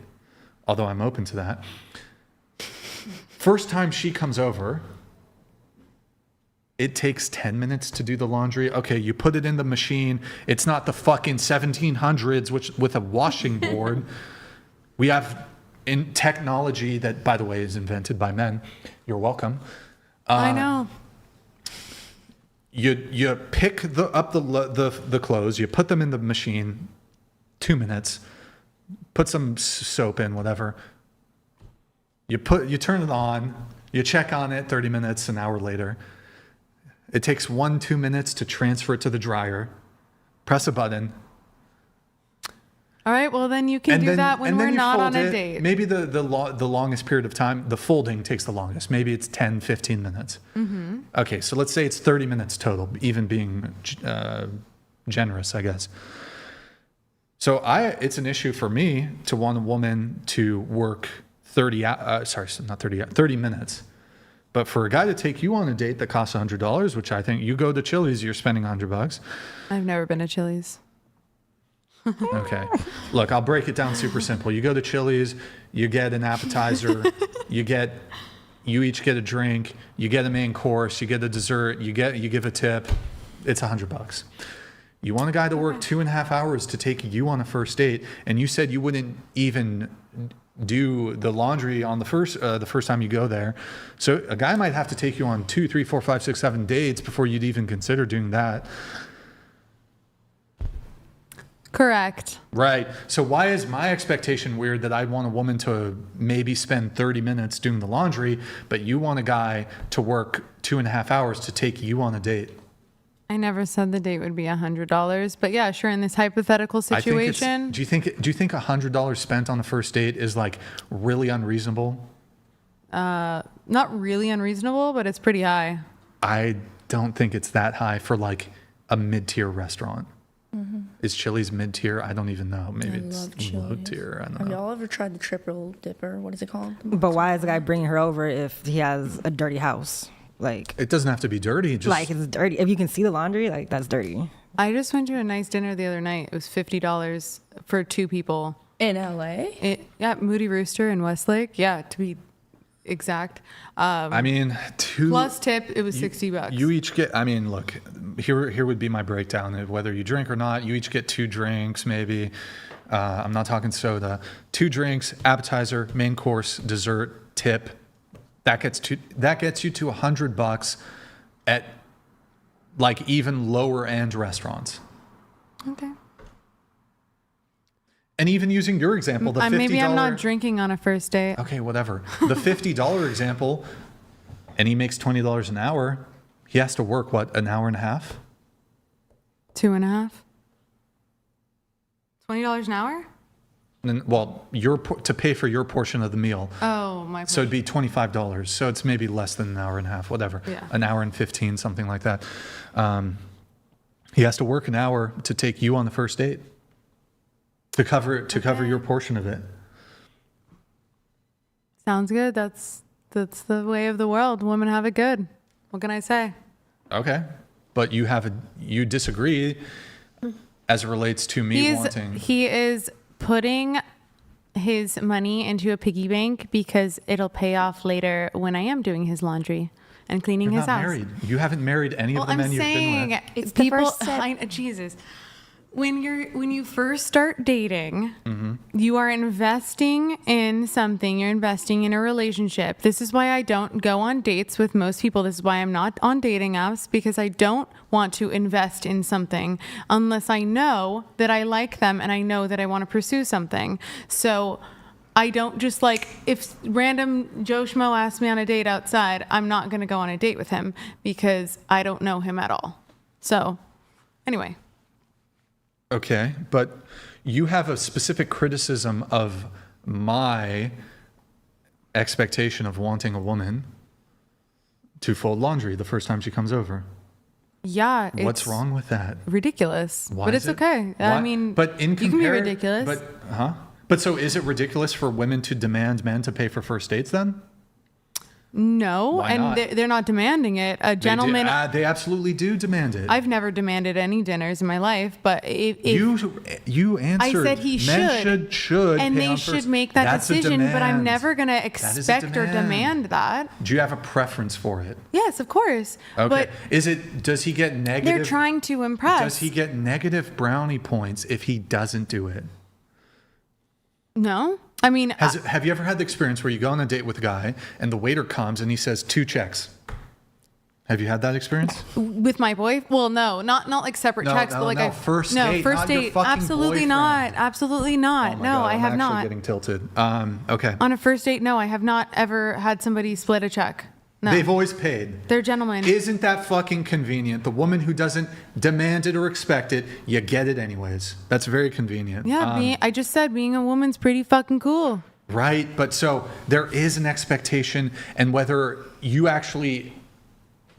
A: although I'm open to that. First time she comes over, it takes 10 minutes to do the laundry. Okay, you put it in the machine. It's not the fucking 1700s with a washing board. We have in technology that, by the way, is invented by men. You're welcome.
F: I know.
A: You pick up the clothes. You put them in the machine. 2 minutes. Put some soap in, whatever. You turn it on. You check on it. 30 minutes, an hour later. It takes 1-2 minutes to transfer it to the dryer. Press a button.
F: All right, well, then you can do that when we're not on a date.
A: Maybe the longest period of time, the folding takes the longest. Maybe it's 10, 15 minutes. Mm-hmm. Okay, so let's say it's 30 minutes total, even being generous, I guess. So it's an issue for me to want a woman to work 30 minutes. But for a guy to take you on a date that costs $100, which I think you go to Chili's, you're spending $100.
F: I've never been to Chili's.
A: Okay. Look, I'll break it down super simple. You go to Chili's, you get an appetizer, you each get a drink, you get a main course, you get a dessert, you give a tip. It's $100. You want a guy to work 2.5 hours to take you on a first date, and you said you wouldn't even do the laundry on the first time you go there. So a guy might have to take you on 2, 3, 4, 5, 6, 7 dates before you'd even consider doing that.
F: Correct.
A: Right. So why is my expectation weird that I want a woman to maybe spend 30 minutes doing the laundry, but you want a guy to work 2.5 hours to take you on a date?
F: I never said the date would be $100, but yeah, sure. In this hypothetical situation,
A: do you think $100 spent on a first date is like really unreasonable?
F: Not really unreasonable, but it's pretty high.
A: I don't think it's that high for like a mid-tier restaurant. Mm-hmm. Is Chili's mid-tier? I don't even know. Maybe it's low tier. I don't know.
D: Have y'all ever tried the triple dipper? What is it called?
B: But why is the guy bringing her over if he has a dirty house? Like,
A: it doesn't have to be dirty. Just
B: like it's dirty. If you can see the laundry, like that's dirty.
F: I just went to a nice dinner the other night. It was $50 for 2 people.
D: In LA?
F: Yeah, Moody Rooster in Westlake. Yeah, to be exact.
A: I mean,
F: plus tip, it was $60.
A: You each get, I mean, look, here would be my breakdown of whether you drink or not. You each get 2 drinks, maybe. I'm not talking soda. 2 drinks, appetizer, main course, dessert, tip. That gets you to $100 at like even lower end restaurants.
F: Okay.
A: And even using your example, the $50...
F: Maybe I'm not drinking on a first date.
A: Okay, whatever. The $50 example, and he makes $20 an hour. He has to work, what, an hour and a half?
F: 2.5. $20 an hour?
A: And, well, to pay for your portion of the meal.
F: Oh, my.
A: So it'd be $25. So it's maybe less than an hour and a half, whatever.
F: Yeah.
A: An hour and 15, something like that. He has to work an hour to take you on the first date. To cover your portion of it.
F: Sounds good. That's the way of the world. Women have it good. What can I say?
A: Okay, but you disagree as it relates to me wanting.
F: He is putting his money into a piggy bank because it'll pay off later when I am doing his laundry and cleaning
A: You're
F: his
A: not
F: house.
A: married. You haven't married any of the men you've been with.
H: It's the first step.
F: Jesus. When you first start dating,
A: Mm-hmm.
F: you are investing in something. You're investing in a relationship. This is why I don't go on dates with most people. This is why I'm not on dating apps, because I don't want to invest in something unless I know that I like them and I know that I want to pursue something. So I don't just if random Joe Schmo asks me on a date outside, I'm not going to go on a date with him because I don't know him at all. So anyway.
A: Okay, but you have a specific criticism of my expectation of wanting a woman to fold laundry the first time she comes over.
F: Yeah.
A: What's wrong with that?
F: Ridiculous.
A: Why
F: but
A: is
F: it's
A: it?
F: okay.
A: Why?
F: I mean,
A: but
F: you can be ridiculous.
A: But so is it ridiculous for women to demand men to pay for first dates then?
F: No,
A: Why
F: and
A: not?
F: they're not demanding it. A gentleman.
A: They absolutely do demand it.
F: I've never demanded any dinners in my life, but if
A: you answered,
F: I said he
A: men should,
F: and
A: pay
F: they
A: on
F: should
A: first.
F: make that
A: That's a
F: decision. But I'm
A: demand.
F: never gonna expect or demand that.
A: Do you have a preference for it?
F: Yes, of course.
A: Okay.
F: But
A: Does he get negative?
F: they're trying to impress.
A: Does he get negative brownie points if he doesn't do it?
F: No. I mean,
A: Have you ever had the experience where you go on a date with a guy and the waiter comes and he says 2 checks? Have you had that experience?
F: with my boy? Well, no, not like separate checks, but like
A: first date,
F: first
A: not your
F: date.
A: fucking
F: Absolutely
A: boyfriend.
F: not. Absolutely not.
A: Oh my
F: No,
A: God,
F: I have
A: I'm actually
F: not.
A: getting tilted. Okay.
F: On a first date, no, I have not ever had somebody split a check. No.
A: They've always paid.
F: They're gentlemen.
A: Isn't that fucking convenient? The woman who doesn't demand it or expect it, you get it anyways. That's very convenient.
F: Yeah, I just said being a woman's pretty fucking cool.
A: Right, but so there is an expectation, and whether you actually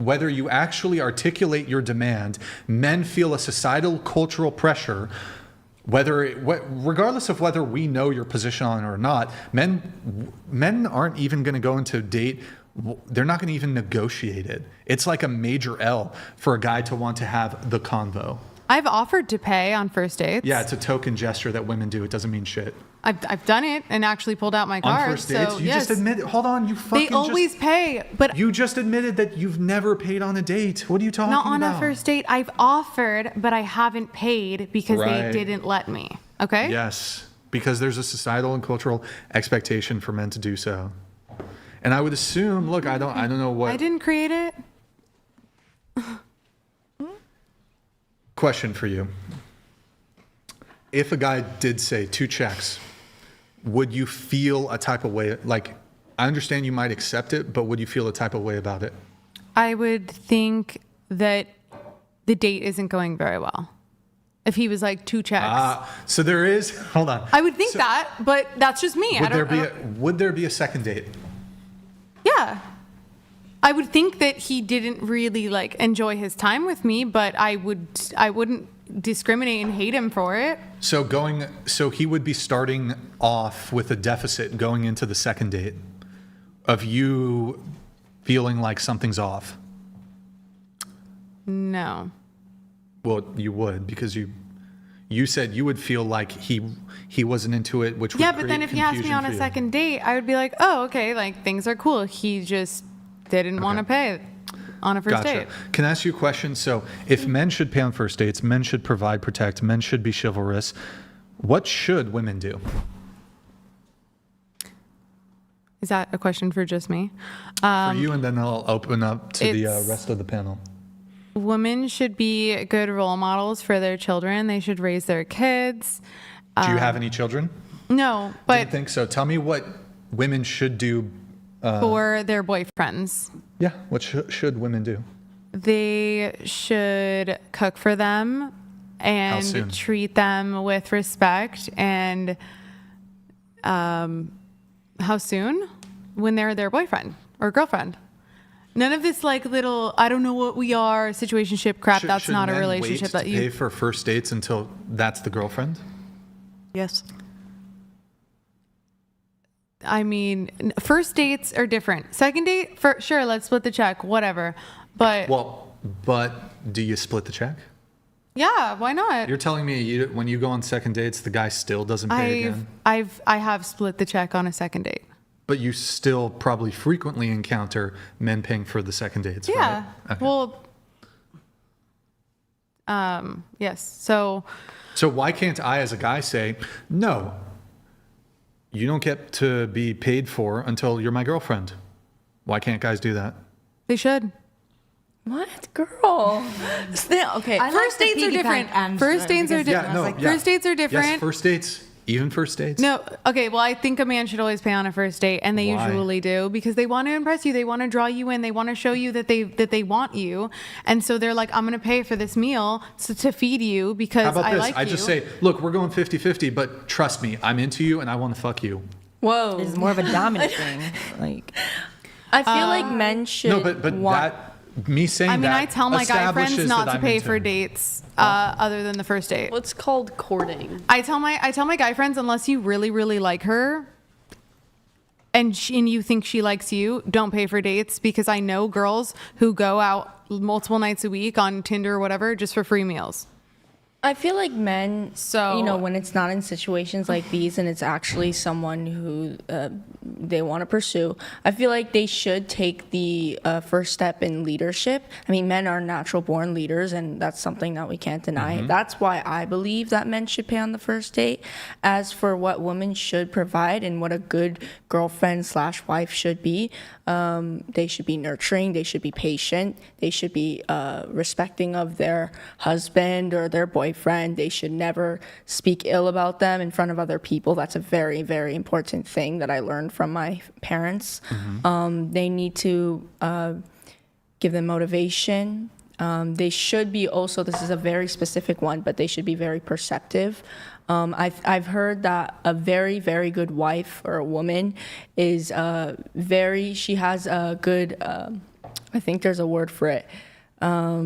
A: articulate your demand, men feel a societal cultural pressure, regardless of whether we know your position on it or not. Men aren't even going to go into a date. They're not going to even negotiate it. It's like a major L for a guy to want to have the convo.
F: I've offered to pay on first dates.
A: Yeah, it's a token gesture that women do. It doesn't mean shit.
F: I've done it and actually pulled out my card.
A: On first dates,
F: so,
A: you
F: yes.
A: just admitted. Hold on, you fucking.
F: They always pay, but
A: you just admitted that you've never paid on a date. What are you talking about?
F: not on a first date. I've offered, but I haven't paid because they didn't let me. Okay.
A: Yes, because there's a societal and cultural expectation for men to do so, and I would assume. Look, I don't know what.
F: I didn't create it.
A: Question for you: if a guy did say 2 checks, would you feel a type of way? Like, I understand you might accept it, but would you feel a type of way about it?
F: I would think that the date isn't going very well. If he was like 2 checks.
A: So there is. Hold on.
F: I would think that, but that's just me.
A: Would there be a second date?
F: Yeah. I would think that he didn't really enjoy his time with me, but I wouldn't discriminate and hate him for it.
A: So he would be starting off with a deficit going into the second date of you feeling like something's off.
F: No.
A: Well, you would, because you said you would feel like he wasn't into it, which would
F: yeah, but then if he asked me on a second date, I would be like, oh, okay, things are cool. He just didn't want to pay on a first date.
A: Can I ask you a question? So if men should pay on first dates, men should provide, protect, men should be chivalrous, What should women do?
F: Is that a question for just me?
A: For you, and then I'll open up to the rest of the panel.
F: Women should be good role models for their children. They should raise their kids.
A: Do you have any children?
F: No, but
A: Didn't think so. Tell me what women should do.
F: For their boyfriends.
A: Yeah, what should women do?
F: They should cook for them and treat them with respect. And how soon? When they're their boyfriend or girlfriend. None of this like little, I don't know what we are, situationship crap. That's not a relationship that you
A: pay for first dates until that's the girlfriend?
G: Yes.
F: I mean, first dates are different. Second date, for sure, let's split the check, whatever. But
A: do you split the check?
F: Yeah, why not?
A: You're telling me when you go on second dates, the guy still doesn't pay again?
F: I have split the check on a second date.
A: But you still probably frequently encounter men paying for the second dates,
F: yeah.
A: right? Okay.
F: Well, yes. So
A: why can't I, as a guy, say, no, you don't get to be paid for until you're my girlfriend? Why can't guys do that?
F: They should.
D: What, girl? Okay.
C: First
F: dates are different. First dates are different. First dates are different.
A: Yes, first dates. Even first dates?
F: No. Okay. Well, I think a man should always pay on a first date, and they usually do because they want to impress you. They want to draw you in. They want to show you that they want you, and so they're like, "I'm going to pay for this meal to feed you because
A: How about
F: I
A: this?
F: like you."
A: I just say, "Look, we're going 50-50, but trust me, I'm into you, and I want to fuck you."
D: Whoa.
B: It's more of a dominant thing. Like,
D: I feel like men should.
A: No, but me saying that.
F: I mean, I tell my guy friends not to pay for
A: into.
F: dates other than the first date.
J: What's called courting?
F: I tell my guy friends, unless you really, really like her and you think she likes you, don't pay for dates, because I know girls who go out multiple nights a week on Tinder or whatever just for free meals.
D: I feel like men, when it's not in situations like these and it's actually someone who they want to pursue, I feel like they should take the first step in leadership. I mean, men are natural born leaders, and that's something that we can't deny.
A: Mm-hmm.
D: That's why I believe that men should pay on the first date. As for what women should provide and what a good girlfriend/wife should be, they should be nurturing, they should be patient, they should be respecting of their husband or their boyfriend. They should never speak ill about them in front of other people. That's a very, very important thing that I learned from my parents.
A: Mm-hmm.
D: They need to give them motivation. They should be also, this is a very specific one, but they should be very perceptive. I've heard that a very, very good wife or a woman is she has a good, I think there's a word for it,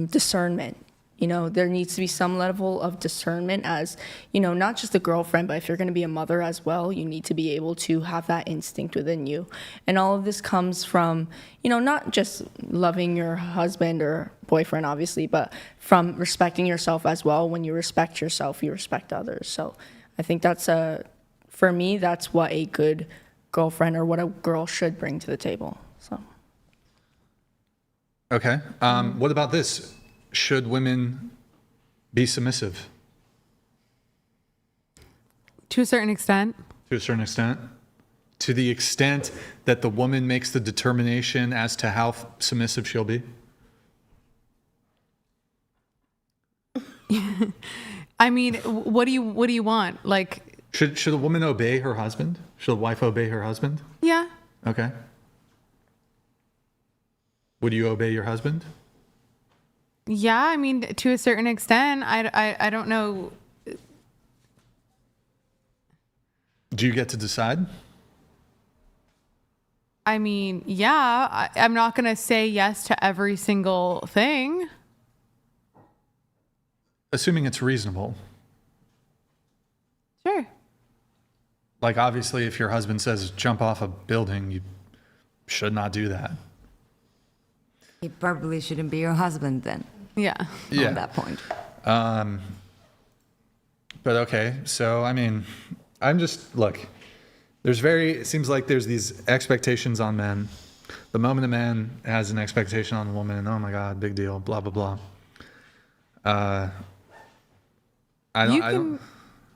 D: discernment. There needs to be some level of discernment as, not just a girlfriend, but if you're going to be a mother as well, you need to be able to have that instinct within you. And all of this comes from, not just loving your husband or boyfriend, obviously, but from respecting yourself as well. When you respect yourself, you respect others. So I think for me, that's what a good girlfriend or what a girl should bring to the table. So.
A: Okay. What about this? Should women be submissive?
F: To a certain extent.
A: To a certain extent? To the extent that the woman makes the determination as to how submissive she'll be?
F: I mean, what do you want? Like,
A: should a woman obey her husband? Should a wife obey her husband?
F: Yeah.
A: Okay. Would you obey your husband?
F: Yeah, I mean, to a certain extent. I don't know.
A: Do you get to decide?
F: I mean, yeah, I'm not going to say yes to every single thing.
A: Assuming it's reasonable.
F: Sure.
A: Like, obviously, if your husband says jump off a building, you should not do that.
C: He probably shouldn't be your husband then.
F: Yeah.
C: On that point.
A: But okay, so I mean, it seems like there's these expectations on men. The moment a man has an expectation on a woman, oh my God, big deal, blah, blah, blah.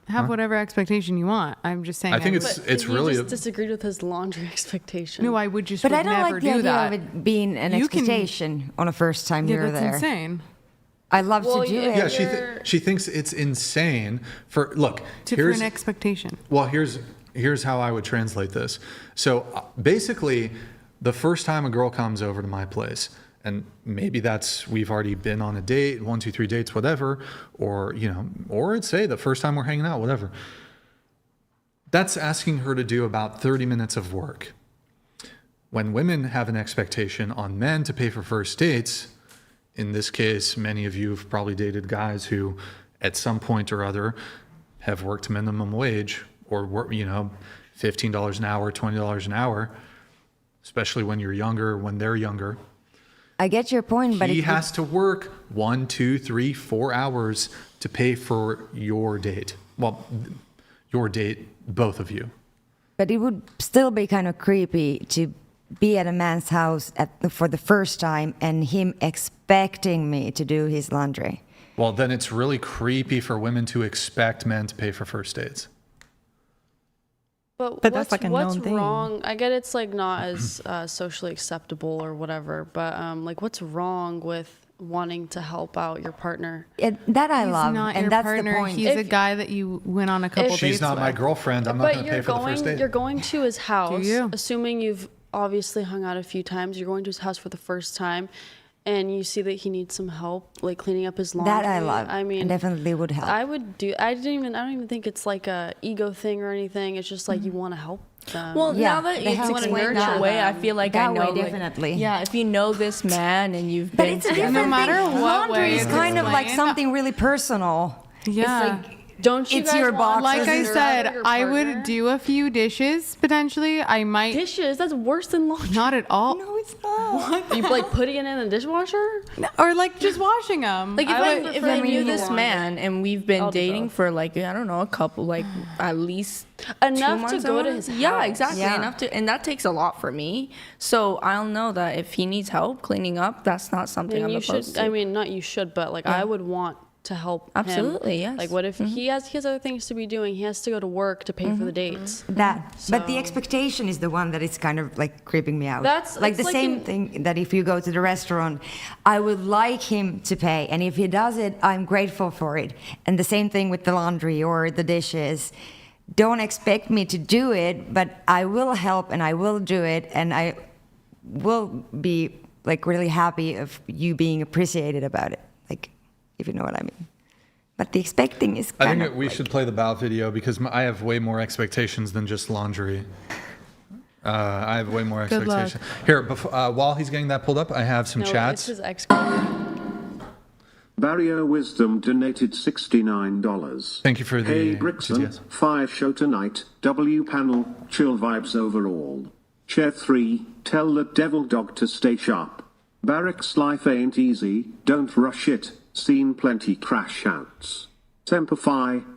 F: Have whatever expectation you want. I'm just saying.
A: I think it's really.
J: You just disagreed with his laundry expectation.
F: No, I would just.
C: But
F: would
C: I don't
F: never
C: like the
F: do
C: idea
F: that.
C: of it being an expectation on a first time you're
F: that's
C: there.
F: insane.
C: I love to do it.
A: Yeah, she thinks it's insane for
F: an expectation.
A: Well, here's how I would translate this. So basically, the first time a girl comes over to my place, and maybe we've already been on a date, 1, 2, 3 dates, whatever, or it's say the first time we're hanging out, whatever. That's asking her to do about 30 minutes of work. When women have an expectation on men to pay for first dates, in this case, many of you have probably dated guys who, at some point or other, have worked minimum wage or work, $15 an hour, $20 an hour, especially when you're younger, when they're younger.
C: I get your point, but
A: he has to work 1, 2, 3, 4 hours to pay for your date. Well, your date, both of you.
C: But it would still be kind of creepy to be at a man's house for the first time and him expecting me to do his laundry.
A: Well, then it's really creepy for women to expect men to pay for first dates.
J: But
B: that's like a known thing.
J: What's wrong? I get it's like not as socially acceptable or whatever, but what's wrong with wanting to help out your partner?
C: That I
F: He's
C: love,
F: not
C: and
F: your
C: that's
F: partner.
C: the point.
F: He's a guy that you went on a couple dates with.
A: She's not my girlfriend. I'm not going to pay for the first date.
J: You're going to his house,
F: Do you?
J: assuming you've obviously hung out a few times. You're going to his house for the first time, and you see that he needs some help, like cleaning up his laundry.
C: That I love.
J: I mean,
C: and definitely would help.
J: I would do. I don't even think it's like a ego thing or anything. It's just like you want to help them.
D: Well,
C: Yeah,
D: now that
C: they
D: it's
C: have
D: in
C: to
D: a
C: explain
D: nurture
C: that.
D: way, I feel like
C: That
D: I know.
C: way,
D: like,
C: definitely.
D: yeah, if you know this man and you've
C: But
D: been
C: it's a
D: together,
C: different
F: No matter
C: thing.
F: what
C: Laundry
F: way
C: is
F: it's
C: kind of like
F: explained.
C: something really personal.
F: Yeah.
C: It's like,
J: don't you
C: it's
J: guys
C: your
J: want
C: box.
F: Like I
J: to
F: said,
J: nurture your
F: I
J: partner?
F: would do a few dishes potentially. I might
J: Dishes? That's worse than laundry.
F: not at all,
C: no, it's not.
J: You like putting it in the dishwasher?
F: or like just washing them.
D: like if I knew this
J: laundry.
D: man and we've been
J: I'll do
D: dating
J: both.
D: for like I don't know a couple like at least
J: Enough
D: 2
J: to
D: months,
J: go
D: I
J: to
D: wanna-
J: his
D: Yeah,
J: house.
D: exactly.
C: Yeah.
D: Enough to, and that takes a lot for me. So I'll know that if he needs help cleaning up, that's not something
J: And
D: I'm
J: you
D: supposed
J: should.
D: to.
J: I mean, not you should, but like I would want to help.
D: Absolutely,
J: him.
D: yes.
J: Like, what if he has other things to be doing? He has to go to work to pay for the dates.
C: But the
J: So-
C: expectation is the one that is kind of like creeping me out.
J: That's-
C: like
J: it's
C: the
J: like
C: same
J: in-
C: thing that if you go to the restaurant, I would like him to pay, and if he does it, I'm grateful for it. And the same thing with the laundry or the dishes. Don't expect me to do it, but I will help and I will do it, and I will be like really happy of you being appreciated about it. Like, if you know what I mean. But the expecting is
A: I
C: kind
A: think
C: of
A: we
C: like,
A: should play the bow video because I have way more expectations than just laundry. I have way more
F: Good luck.
A: expectations. Here, while he's getting that pulled up, I have some
J: No,
A: chats.
J: it's his ex-girlfriend.
K: Barrier Wisdom donated $69.
A: Thank you for the
K: Hey Brixan,
A: GTS.
K: fire show tonight, W panel, chill vibes overall. Chair 3, tell the devil dog to stay sharp. Barrack's life ain't easy, don't rush it, seen plenty crash outs. Semper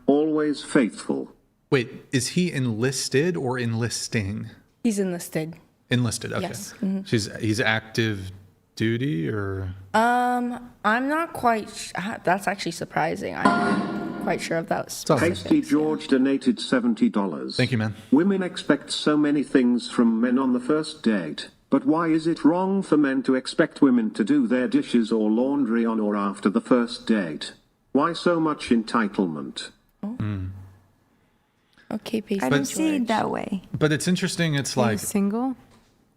K: always faithful.
A: Wait, is he enlisted or enlisting?
D: He's enlisted.
A: Enlisted, okay.
D: Yes. Mm-hmm.
A: He's active duty or?
D: I'm not quite. That's actually surprising. I'm not quite sure if that's.
K: Hasty George donated $70.
A: Thank you, man.
K: Women expect so many things from men on the first date, but why is it wrong for men to expect women to do their dishes or laundry on or after the first date? Why so much entitlement?
D: Okay, Pacey
C: I don't see it that way.
A: But it's interesting. It's
F: Are you
A: like
F: single?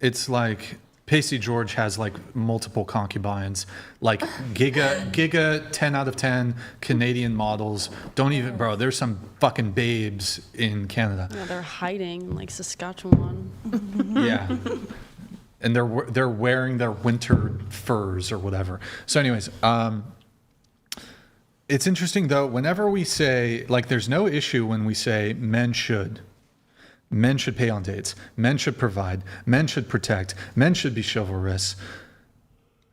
A: it's like Pacey George has like multiple concubines, like giga 10 out of 10 Canadian models. Don't even, bro. There's some fucking babes in Canada.
J: Yeah, they're hiding in like Saskatchewan.
A: Yeah. And they're wearing their winter furs or whatever. So anyways, it's interesting though, whenever we say, like, there's no issue when we say men should pay on dates, men should provide, men should protect, men should be chivalrous,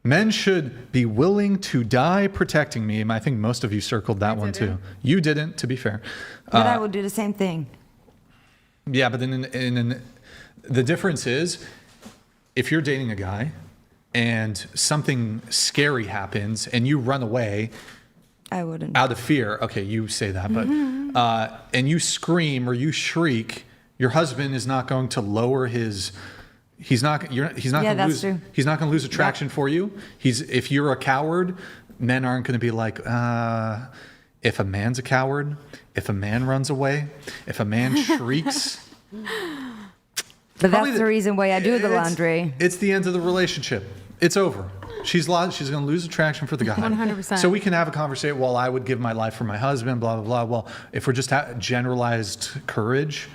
A: men should be willing to die protecting me. And I think most of you circled that one too. You didn't, to be fair.
C: But I would do the same thing.
A: Yeah, but then the difference is, if you're dating a guy and something scary happens and you run away
C: I wouldn't.
A: out of fear, okay, you say that, but and you scream or you shriek, your husband is not going to lower his. He's not going to lose.
C: True.
A: He's not going to lose attraction for you. If you're a coward, men aren't going to be like, if a man's a coward, if a man runs away, if a man shrieks.
C: But that's the reason why I do the laundry.
A: It's the end of the relationship. It's over. She's going to lose attraction for the guy.
F: 100%.
A: So we can have a conversation. Well, I would give my life for my husband. Blah blah blah. Well, if we're just generalized courage,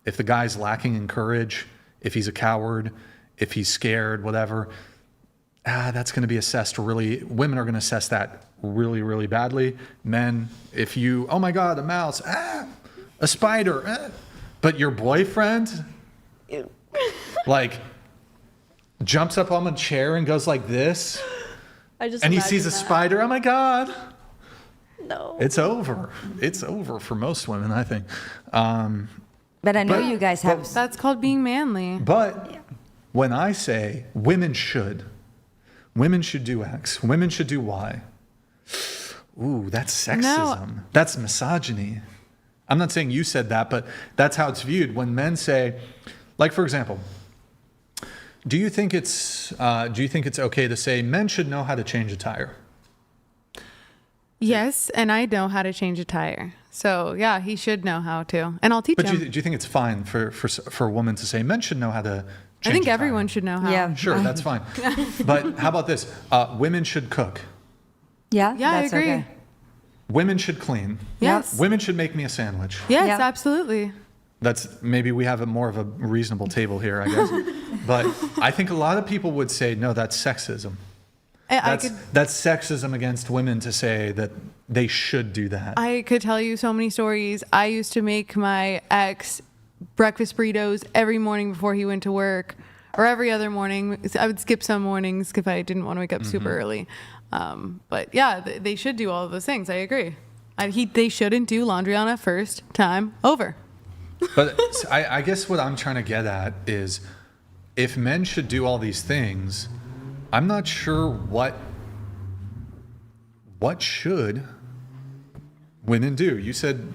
A: if the guy's lacking in courage, if he's a coward, if he's scared, whatever, that's going to be assessed really. Women are going to assess that really, really badly. Men, if you, oh my God, a mouse, a spider, but your boyfriend, like, jumps up on a chair and goes like this, and he sees a spider. Oh my God!
J: No,
A: it's over. It's over for most women, I think.
C: But I know you guys have.
F: That's called being manly.
A: But when I say women should do X, women should do Y. Ooh, that's sexism.
F: No.
A: That's misogyny. I'm not saying you said that, but that's how it's viewed. When men say, like for example, do you think it's okay to say men should know how to change a tire?
F: Yes, and I know how to change a tire. So yeah, he should know how to, and I'll teach him.
A: But do you think it's fine for a woman to say men should know how to change
F: I think
A: a tire?
F: everyone should know how.
C: Yeah.
A: Sure, that's fine. But how about this? Women should cook.
C: Yeah,
F: I
C: that's
F: agree.
C: Okay.
A: Women should clean.
F: Yes.
A: Women should make me a sandwich.
F: Yes,
C: Yeah.
F: absolutely.
A: That's maybe we have more of a reasonable table here, I guess. But I think a lot of people would say, no, that's sexism. That's sexism against women to say that they should do that.
F: I could tell you so many stories. I used to make my ex breakfast burritos every morning before he went to work, or every other morning. I would skip some mornings if I didn't want to wake up super early. But yeah, they should do all of those things. I agree. They shouldn't do laundry on a first time over.
A: But I guess what I'm trying to get at is, if men should do all these things, I'm not sure what should women do. You said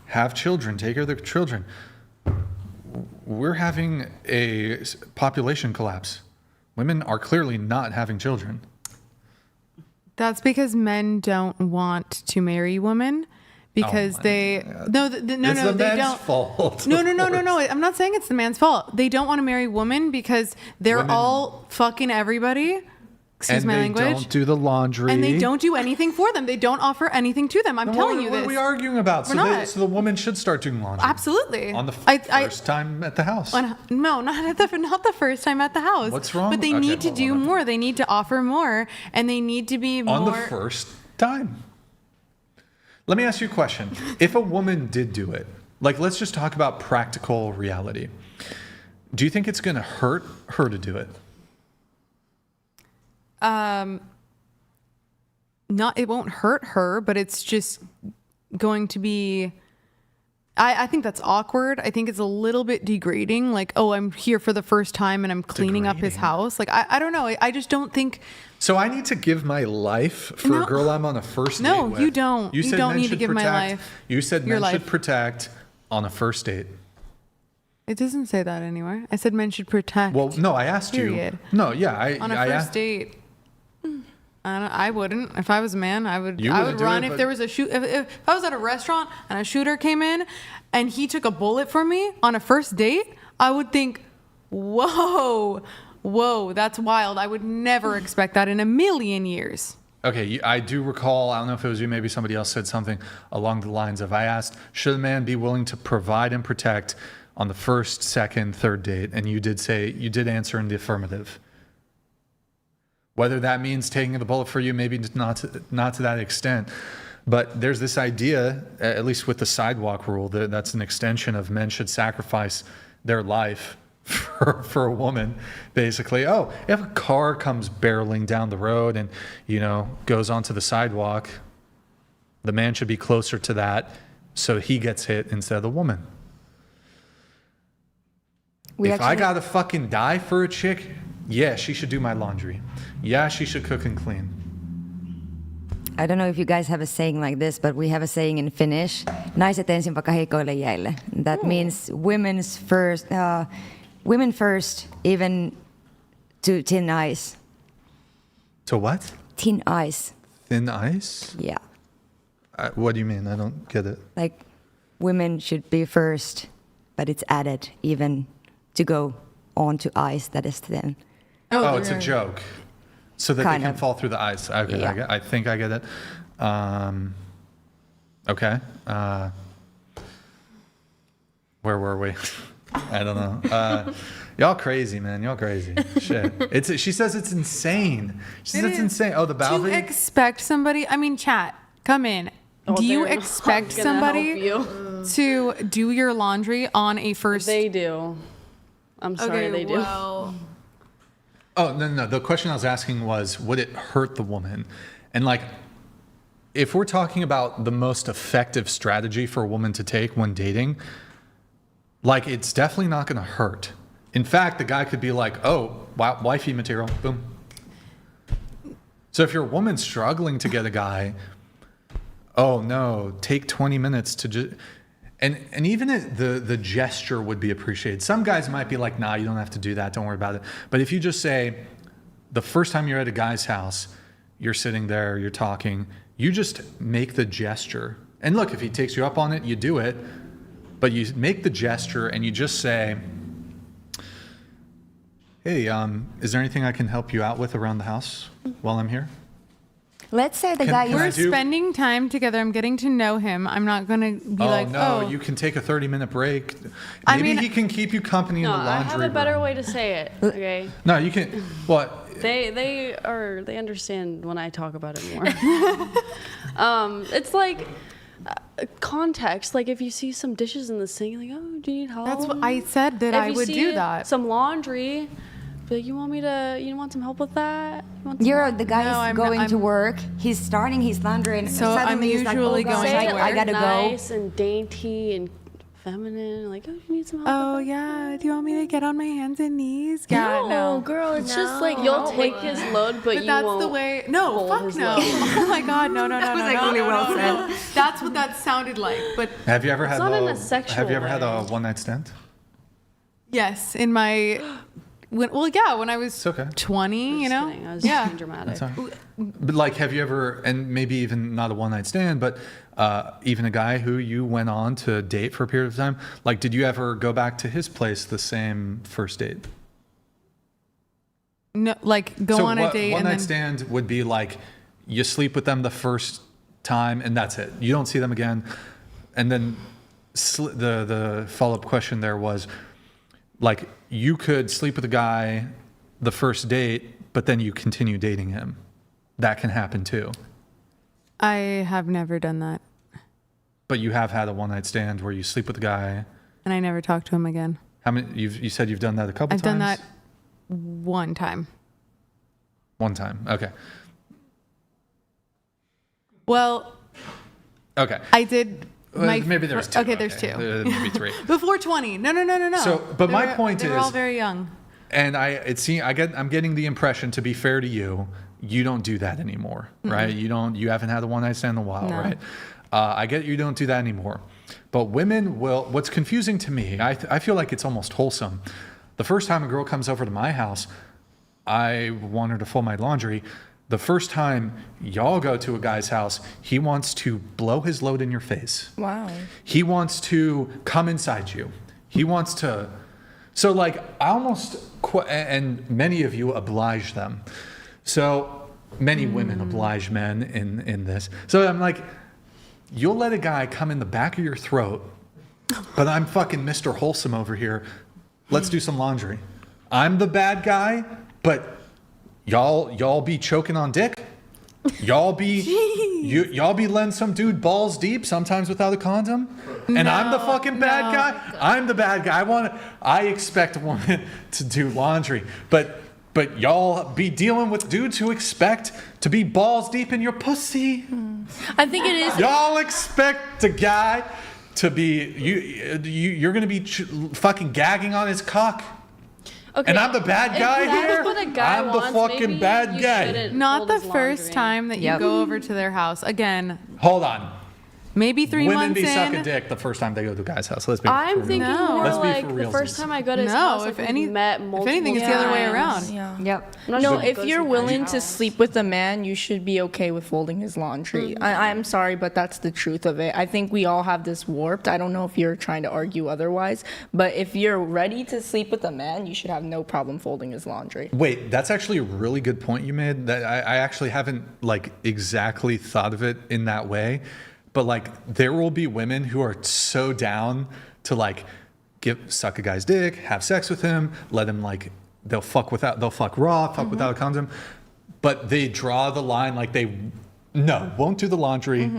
A: have children, take care of their children. We're having a population collapse. Women are clearly not having children.
F: That's because men don't want to marry women because they don't.
A: Fault.
F: No. I'm not saying it's the man's fault. They don't want to marry women because they're all fucking everybody. Excuse my language.
A: And they don't do the laundry.
F: And they don't do anything for them. They don't offer anything to them. I'm telling you this.
A: What are we arguing about? So the woman should start doing laundry.
F: Absolutely.
A: On the first time at the house.
F: No, not the first time at the house.
A: What's wrong?
F: But they need to do more. They need to offer more, and they need to be more.
A: On the first time. Let me ask you a question. If a woman did do it, like, let's just talk about practical reality. Do you think it's going to hurt her to do it?
F: It won't hurt her, but it's just going to be, I think that's awkward. I think it's a little bit degrading. Like, oh, I'm here for the first time and I'm cleaning up his house. Like, I don't know. I just don't think.
A: So I need to give my life for a girl I'm on a first date with?
F: No, you don't. You don't need to give my life.
A: You said men
F: life.
A: should protect on a first date.
F: It doesn't say that anywhere. I said men should protect.
A: Well, no, I asked
F: period.
A: you. No, yeah.
F: On a first date. I wouldn't. If I was a man, I would run. If there was a shoot, if I was at a restaurant and a shooter came in and he took a bullet for me on a first date, I would think, whoa, that's wild. I would never expect that in a million years.
A: Okay, I do recall, I don't know if it was you, maybe somebody else said something along the lines of, I asked, should a man be willing to provide and protect on the first, second, third date? And you did answer in the affirmative. Whether that means taking the bullet for you, maybe not to that extent. But there's this idea, at least with the sidewalk rule, that's an extension of men should sacrifice their life for a woman, basically. Oh, if a car comes barreling down the road and, goes onto the sidewalk, the man should be closer to that so he gets hit instead of the woman. I gotta fucking die for a chick, yeah, she should do my laundry. Yeah, she should cook and clean.
C: I don't know if you guys have a saying like this, but we have a saying in Finnish, naiset ensin vaikka heikoille jäille. That means women first, even to thin ice.
A: To what?
C: Thin ice.
A: Thin ice?
C: Yeah.
A: What do you mean? I don't get it.
C: Like, women should be first, but it's added even to go onto ice that is thin.
A: Oh, it's a joke. So that
C: Kind
A: they can
C: of.
A: fall through the ice. Okay,
C: Yeah.
A: I think I get it. Okay. Where were we? I don't know. Y'all crazy, man. Y'all crazy. Shit. She says it's insane. She says it's insane. Oh, the
F: Do you
A: Balvin?
F: expect somebody? I mean, chat, come in. Do you
J: they're not
F: expect
J: gonna
F: somebody
J: help
F: to do your laundry on a first?
J: They do. I'm sorry, they do.
F: Well,
A: Oh, no. The question I was asking was, would it hurt the woman? And like, if we're talking about the most effective strategy for a woman to take when dating, like, it's definitely not going to hurt. In fact, the guy could be like, oh, wifey material, boom. So if you're a woman struggling to get a guy, oh no, take 20 minutes to just... And even the gesture would be appreciated. Some guys might be like, nah, you don't have to do that. Don't worry about it. But if you just say, the first time you're at a guy's house, you're sitting there, you're talking, you just make the gesture. And look, if he takes you up on it, you do it. But you make the gesture and you just say, hey, is there anything I can help you out with around the house while I'm here?
C: Let's say the guy
F: we're spending time together. I'm getting to know him. I'm not going to be
A: you can take a 30-minute break. Maybe he can keep you company in the laundry
J: I have a better
A: room.
J: way to say it. Okay.
A: No, you can. What?
J: They understand when I talk about it more. It's like context. Like if you see some dishes in the sink, you're like, oh, do you need help?
F: That's what I said that I would do that.
J: Some laundry. Be like, you want some help with that?
C: You're the guy is going to work. He's starting his laundry, and
F: So I'm
C: suddenly he's
F: usually
C: like, oh,
F: going
C: God,
F: to work.
C: I gotta
J: nice
C: go.
J: and dainty and feminine. Like, oh, you need some help?
F: Oh yeah. Do you want me to get on my hands and knees? Yeah, no.
J: Girl, it's just like you'll take his load, but you
F: that's
J: won't.
F: the way. No,
J: hold
F: fuck
J: his
F: no.
J: load.
F: Oh my god, no. No. That's what that sounded like. But
A: Have you ever had
J: not in a sexual
A: Have you ever had
J: way.
A: a one-night stand?
F: yes, in my. When I was 20, you know.
J: Kidding. I was just being dramatic.
A: That's all right. But like, have you ever, and maybe even not a one-night stand, but even a guy who you went on to date for a period of time, like, did you ever go back to his place the same first date?
F: No, like go on a date.
A: One-night stand would be like, you sleep with them the first time and that's it. You don't see them again. And then the follow-up question there was, like, you could sleep with a guy the first date, but then you continue dating him. That can happen too.
F: I have never done that.
A: But you have had a one-night stand where you sleep with a guy.
F: And I never talked to him again.
A: How many? You said you've done that a couple times?
F: I've done that one time.
A: One time. Okay.
F: Well.
A: Okay.
F: I did.
A: Maybe there's two.
F: Okay, there's two.
A: Maybe three.
F: Before 20. No.
A: So, but my point
F: they
A: is,
F: were all very young.
A: And I'm getting the impression, to be fair to you, you don't do that anymore, right? You haven't had a one-night stand in a while, right? I get you don't do that anymore. But women will. What's confusing to me, I feel like it's almost wholesome. The first time a girl comes over to my house, I want her to fold my laundry. The first time y'all go to a guy's house, he wants to blow his load in your face.
F: Wow.
A: He wants to come inside you. He wants to. So, like, I almost, and many of you oblige them. So, many women oblige men in this. So, I'm like, you'll let a guy come in the back of your throat, but I'm fucking Mr. Wholesome over here. Let's do some laundry. I'm the bad guy, but y'all be choking on dick. Y'all be letting some dude balls deep, sometimes without a condom. And I'm the fucking bad guy. I'm the bad guy. I expect a woman to do laundry, but y'all be dealing with dudes who expect to be balls deep in your pussy.
D: I think it is.
A: Y'all expect a guy to be you're gonna be fucking gagging on his cock.
J: Okay,
A: And I'm the bad guy
J: if that's
A: here?
J: what a guy
A: I'm the
J: wants,
A: fucking
J: maybe
A: bad
J: you
A: guy.
J: shouldn't
F: Not
J: fold
F: the
J: his
F: first
J: laundry.
F: time that you go over to their house. Again,
A: Hold on.
F: maybe 3
A: Women
F: months
A: be
F: in.
A: sucking dick the first time they go to a guy's house. Let's be
J: I'm
A: for
J: thinking
A: real.
J: more
A: Let's be
J: like
A: for
J: the first
A: realsies.
J: time I go to his
F: No,
J: house,
F: if
J: like,
F: any-
J: we've met
F: if
J: multiple
F: anything, it's the other way
J: times.
F: around.
D: Yeah.
C: Yep.
J: I'm not
D: No,
J: sure
D: if
J: goes
D: you're
J: to the
D: willing
J: guy's
D: to
J: house.
D: sleep with a man, you should be okay with folding his laundry. I'm sorry, but that's the truth of it. I think we all have this warped. I don't know if you're trying to argue otherwise, but if you're ready to sleep with a man, you should have no problem folding his laundry.
A: Wait, that's actually a really good point you made. That I actually haven't like exactly thought of it in that way, but like there will be women who are so down to like suck a guy's dick, have sex with him, let him like they'll fuck raw, fuck without a condom, but they draw the line like won't do the laundry,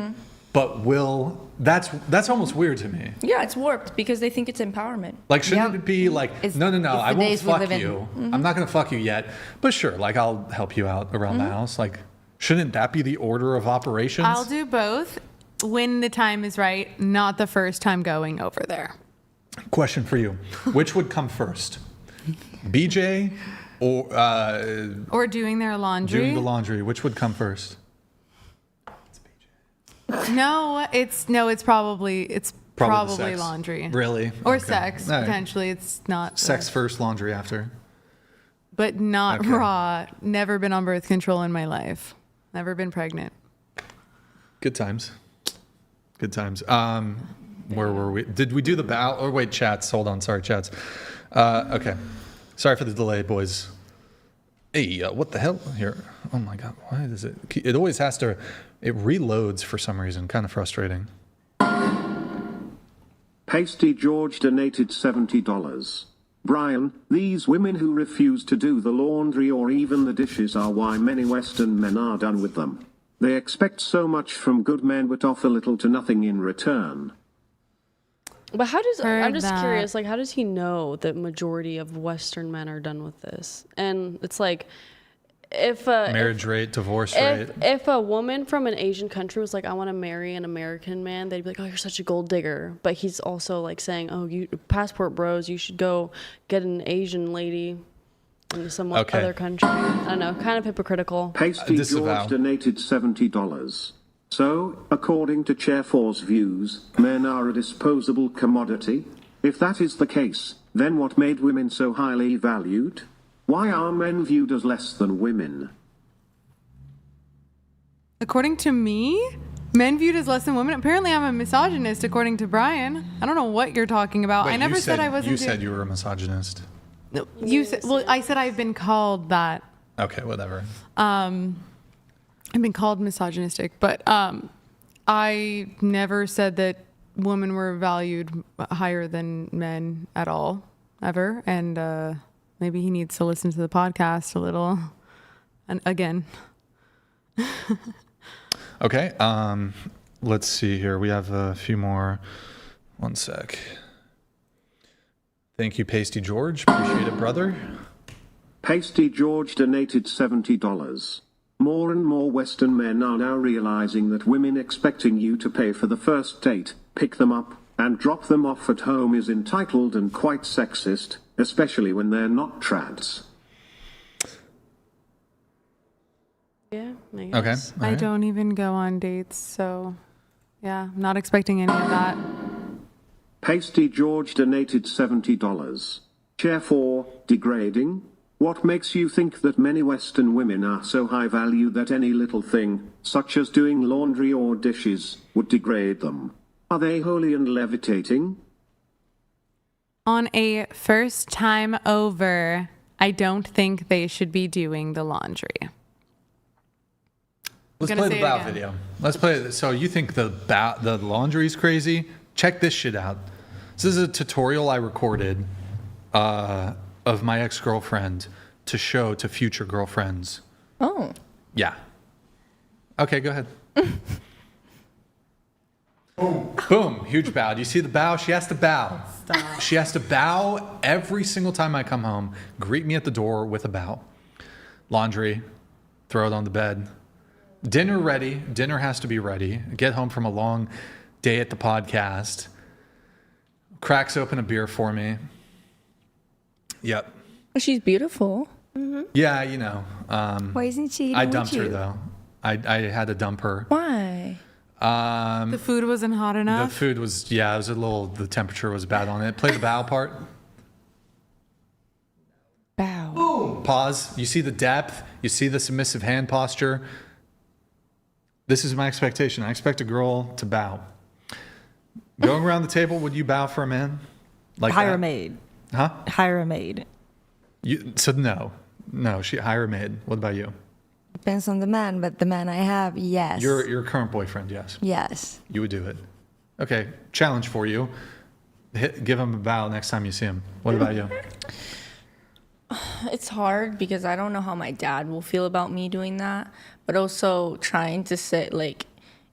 A: but will. That's almost weird to me.
D: Yeah, it's warped because they think it's empowerment.
A: Like, shouldn't it be like, no, I won't
C: days we
A: fuck
C: live in.
A: you. I'm not going to fuck you yet. But sure, like, I'll help you out around the house. Like, shouldn't that be the order of operations?
F: I'll do both when the time is right, not the first time going over there.
A: Question for you. Which would come first? BJ
F: Or doing their laundry.
A: doing the laundry? Which would come first?
F: No, it's probably
A: sex.
F: laundry.
A: Really?
F: Or
A: Okay.
F: sex,
A: All right.
F: potentially. It's not
A: Sex first, laundry after.
F: but not
A: Okay.
F: raw. Never been on birth control in my life. Never been pregnant.
A: Good times. Good times. Where were we? Did we do the bow? Or wait, chats. Hold on. Sorry, chats. Okay. Sorry for the delay, boys. Hey, what the hell here? Oh my God. Why does it? It always has to. It reloads for some reason. Kind of frustrating.
K: Pasty George donated $70. Brian, these women who refuse to do the laundry or even the dishes are why many Western men are done with them. They expect so much from good men but offer little to nothing in return.
J: But how does
F: Heard
J: I'm just
F: that.
J: curious, like how does he know that majority of Western men are done with this? And it's like if
A: Marriage rate, divorce rate.
J: if a woman from an Asian country was like, I want to marry an American man, they'd be like, oh, you're such a gold digger. But he's also like saying, oh, you passport bros, you should go get an Asian lady in some other country. I don't know, kind of hypocritical.
K: Pasty
A: Disavow.
K: George donated $70. So, according to Chair 4's views, men are a disposable commodity? If that is the case, then what made women so highly valued? Why are men viewed as less than women?
F: According to me, men viewed as less than women. Apparently, I'm a misogynist, according to Brian. I don't know what you're talking about.
A: Wait,
F: I never said I wasn't.
A: You said you were a misogynist.
F: No, you said. Well, I said I've been called that.
A: Okay, whatever.
F: I've been called misogynistic, but I never said that women were valued higher than men at all, ever. And maybe he needs to listen to the podcast a little. And again.
A: Okay. Let's see here. We have a few more. One sec. Thank you, Pasty George. Appreciate it, brother.
K: Pasty George donated $70. More and more Western men are now realizing that women expecting you to pay for the first date, pick them up, and drop them off at home is entitled and quite sexist, especially when they're not trads.
J: Yeah, I guess.
A: Okay. all
F: I
A: right.
F: don't even go on dates, so yeah, I'm not expecting any of that.
K: Pasty George donated $70. Chair 4, degrading? What makes you think that many Western women are so high value that any little thing, such as doing laundry or dishes, would degrade them? Are they holy and levitating?
F: On a first time over, I don't think they should be doing the laundry.
A: Let's
F: gonna
A: play the
F: say it
A: bow
F: again.
A: video. Let's play it. So you think the laundry's crazy? Check this shit out. This is a tutorial I recorded of my ex-girlfriend to show to future girlfriends.
D: Oh.
A: Yeah. Okay, go ahead. Boom. Boom. Huge bow. Do you see the bow? She has to bow.
F: Stop.
A: She has to bow every single time I come home. Greet me at the door with a bow. Laundry. Throw it on the bed. Dinner ready. Dinner has to be ready. Get home from a long day at the podcast. Cracks open a beer for me. Yep.
D: She's beautiful.
A: Yeah, you know.
C: Why isn't she eating
A: I
C: with
A: dumped her
C: you?
A: though. I had to dump her.
D: Why?
F: The food wasn't hot
A: The
F: enough.
A: food was, it was a little, the temperature was bad on it. Play the bow part.
D: Bow.
A: Boom. Pause. You see the depth. You see the submissive hand posture. This is my expectation. I expect a girl to bow. Going around the table, would you bow for a man? Like
B: Hire
A: that?
B: a maid.
A: Huh?
B: Hire a maid.
A: So no, she hire a maid. What about you?
C: Depends on the man, but the man I have, yes.
A: Your current boyfriend, yes.
C: Yes.
A: You would do it. Okay, challenge for you. Give him a bow next time you see him. What about you?
D: It's hard because I don't know how my dad will feel about me doing that, but also trying to say, like,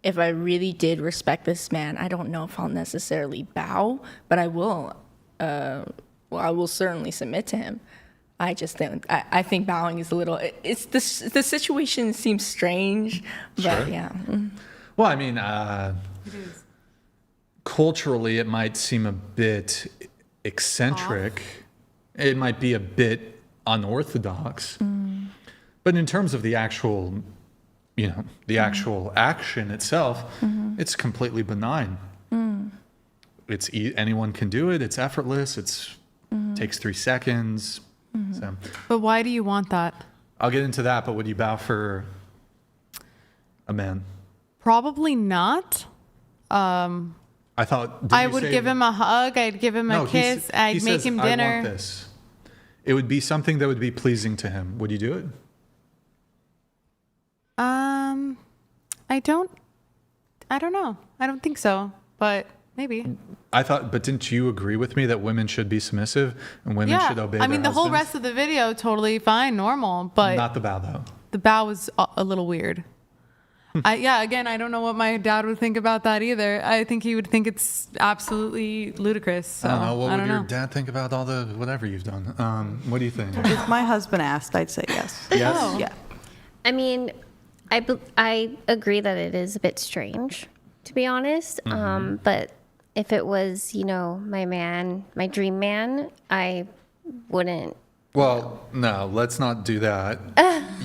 D: if I really did respect this man, I don't know if I'll necessarily bow, but I will. I will certainly submit to him. I just think I think bowing is a little. It's the situation seems strange, but
A: Sure.
D: yeah.
A: Well, I mean, culturally, it might seem a bit eccentric. It might be a bit unorthodox. But in terms of the actual, actual action itself, it's completely benign. It's anyone can do it. It's effortless. It's takes 3 seconds. So,
F: But why do you want that?
A: I'll get into that. But would you bow for a man?
F: Probably not.
A: I thought
F: I would give him a hug. I'd give him a kiss. I'd make him dinner.
A: I want this. It would be something that would be pleasing to him. Would you do it?
F: I don't know. I don't think so, but maybe.
A: But didn't you agree with me that women should be submissive and women should obey
F: I mean,
A: their
F: the whole
A: husbands?
F: rest of the video, totally fine, normal, but
A: Not the bow, though.
F: the bow was a little weird. Again, I don't know what my dad would think about that either. I think he would think it's absolutely ludicrous. So,
A: I don't know. What would your
F: know.
A: dad think about all the whatever you've done? What do you think?
G: If my husband asked, I'd say yes.
A: Yes?
F: Oh.
G: Yeah.
H: I mean, I agree that it is a bit strange, to be honest. But if it was, my man, my dream man, I wouldn't.
A: Well, no, let's not do that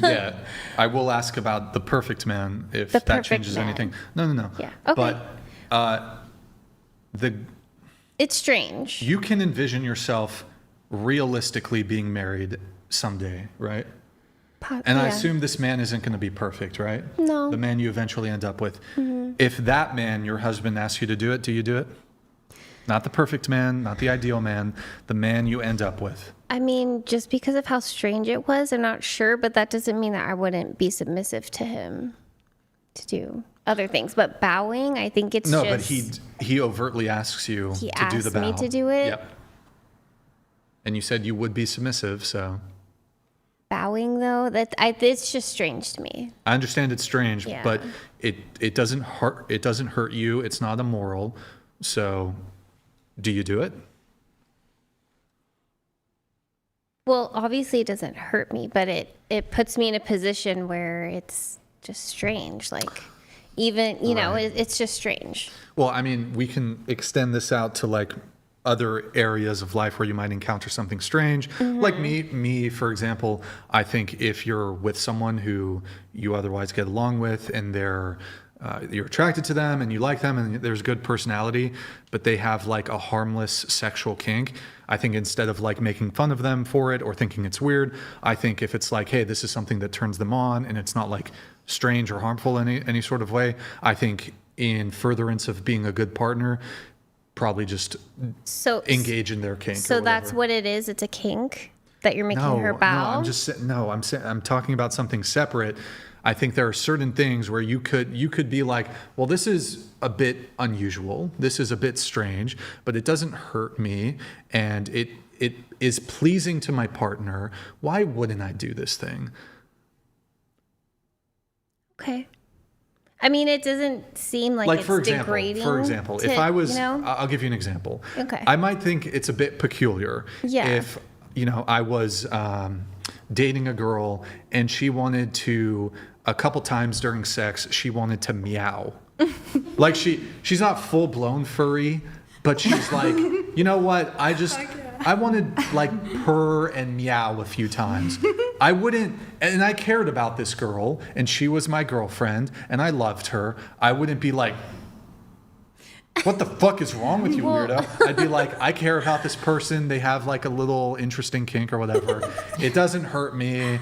A: yet. I will ask about the perfect man if
H: The
A: that
H: perfect
A: changes
H: man.
A: anything. No.
H: Yeah. Okay.
A: But
H: It's strange.
A: you can envision yourself realistically being married someday, right? And I
H: yeah.
A: assume this man isn't going to be perfect, right?
H: No.
A: The man you eventually end up with. If that man, your husband, asks you to do it, do you do it? Not the perfect man, not the ideal man, the man you end up with.
H: I mean, just because of how strange it was, I'm not sure, but that doesn't mean that I wouldn't be submissive to him to do other things. But bowing, I think it's
A: No,
H: just...
A: but he overtly asks you
H: He
A: to do the
H: asked
A: bow.
H: me to do it?
A: Yep. And you said you would be submissive, so
H: Bowing, though, it's just strange to me.
A: I understand it's strange,
H: Yeah.
A: but it doesn't hurt you. It's not immoral. So do you do it?
H: Well, obviously it doesn't hurt me, but it puts me in a position where it's just strange. Like, even,
A: Right.
H: it's just strange.
A: Well, I mean, we can extend this out to like other areas of life where you might encounter something strange. Like me, for example, I think if you're with someone who you otherwise get along with and you're attracted to them and you like them and there's good personality, but they have like a harmless sexual kink, I think instead of like making fun of them for it or thinking it's weird, I think if it's like, hey, this is something that turns them on and it's not like strange or harmful in any sort of way, I think in furtherance of being a good partner, probably just engage in their kink.
H: So
A: or
H: that's
A: whatever.
H: what it is. It's a kink that you're making her bow.
A: I'm talking about something separate. I think there are certain things where you could be like, well, this is a bit unusual. This is a bit strange, but it doesn't hurt me and it is pleasing to my partner. Why wouldn't I do this thing?
H: Okay. I mean, it doesn't seem like it's degrading.
A: For example,
H: to,
A: if I was,
H: you know?
A: I'll give you an example.
H: Okay.
A: I might think it's a bit peculiar.
H: Yeah.
A: If, I was dating a girl and she wanted to, a couple times during sex, she wanted to meow. Like she's not full blown furry, but she's like, you know what? I wanted like purr and meow a few times. I wouldn't, and I cared about this girl, and she was my girlfriend, and I loved her. I wouldn't be like, what the fuck is wrong with you, weirdo? I'd be like, I care about this person. They have like a little interesting kink or whatever. It doesn't hurt me.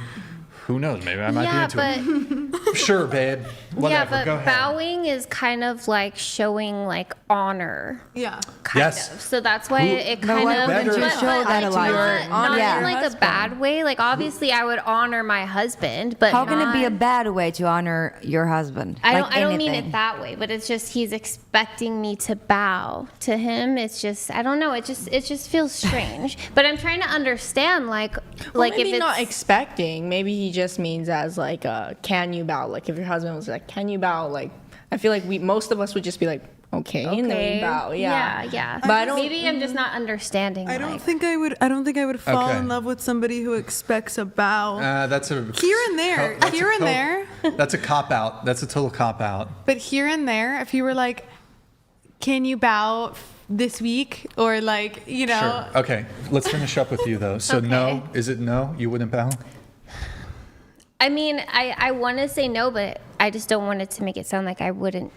A: Who knows? Maybe I might be into it. Sure, babe. Whatever.
H: Yeah, but
A: go ahead.
H: bowing is kind of like showing like honor.
F: Yeah.
H: Kind of. So that's why it kind
C: why
H: of.
C: wouldn't you show that, Elijah?
H: Not
C: Yeah.
H: in like a bad way. Like obviously, I would honor my husband, but
C: How can it be a
H: not-
C: bad way to honor your husband?
H: I
C: Like
H: don't. I don't mean
C: anything.
H: it that way, but it's just he's expecting me to bow to him. It's just I don't know. It just feels strange. But I'm trying to understand, like
D: Maybe
H: if it's
D: not expecting. Maybe he just means as like, can you bow? Like if your husband was like, can you bow? Like I feel like most of us would just be like, okay, and then we bow.
H: Yeah.
D: But I don't.
H: Maybe I'm just not understanding.
N: I don't think I would fall
A: Okay.
N: in love with somebody who expects a bow.
A: That's a
N: Here and there.
A: that's
N: Here
A: a
N: and there.
A: That's a cop out. That's a total cop out.
F: But here and there, if you were like, can you bow this week? Or like, you know.
A: Sure. Okay. Let's finish up with you though. So no, is it no? You wouldn't bow?
H: I mean, I want to say no, but I just don't want it to make it sound like I wouldn't.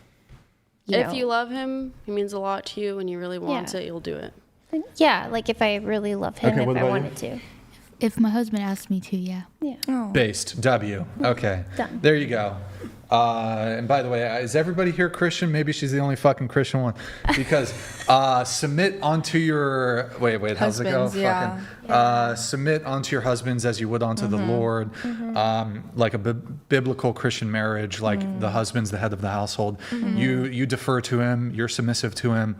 J: If you love him, he means a lot to you, and he really wants it, you'll do it.
H: Yeah, like if I really love him,
A: Okay,
H: if
A: what
H: I
A: about
H: wanted to.
I: If my husband asked me to, yeah.
H: Yeah.
A: Based. W. Okay.
H: Done.
A: There you go. And by the way, is everybody here Christian? Maybe she's the only fucking Christian one. Because submit onto your wait, how's it go?
D: Husbands, yeah.
A: Submit onto your husbands as you would onto the Lord. Like a biblical Christian marriage, like the husband's the head of the household. You defer to him, you're submissive to him.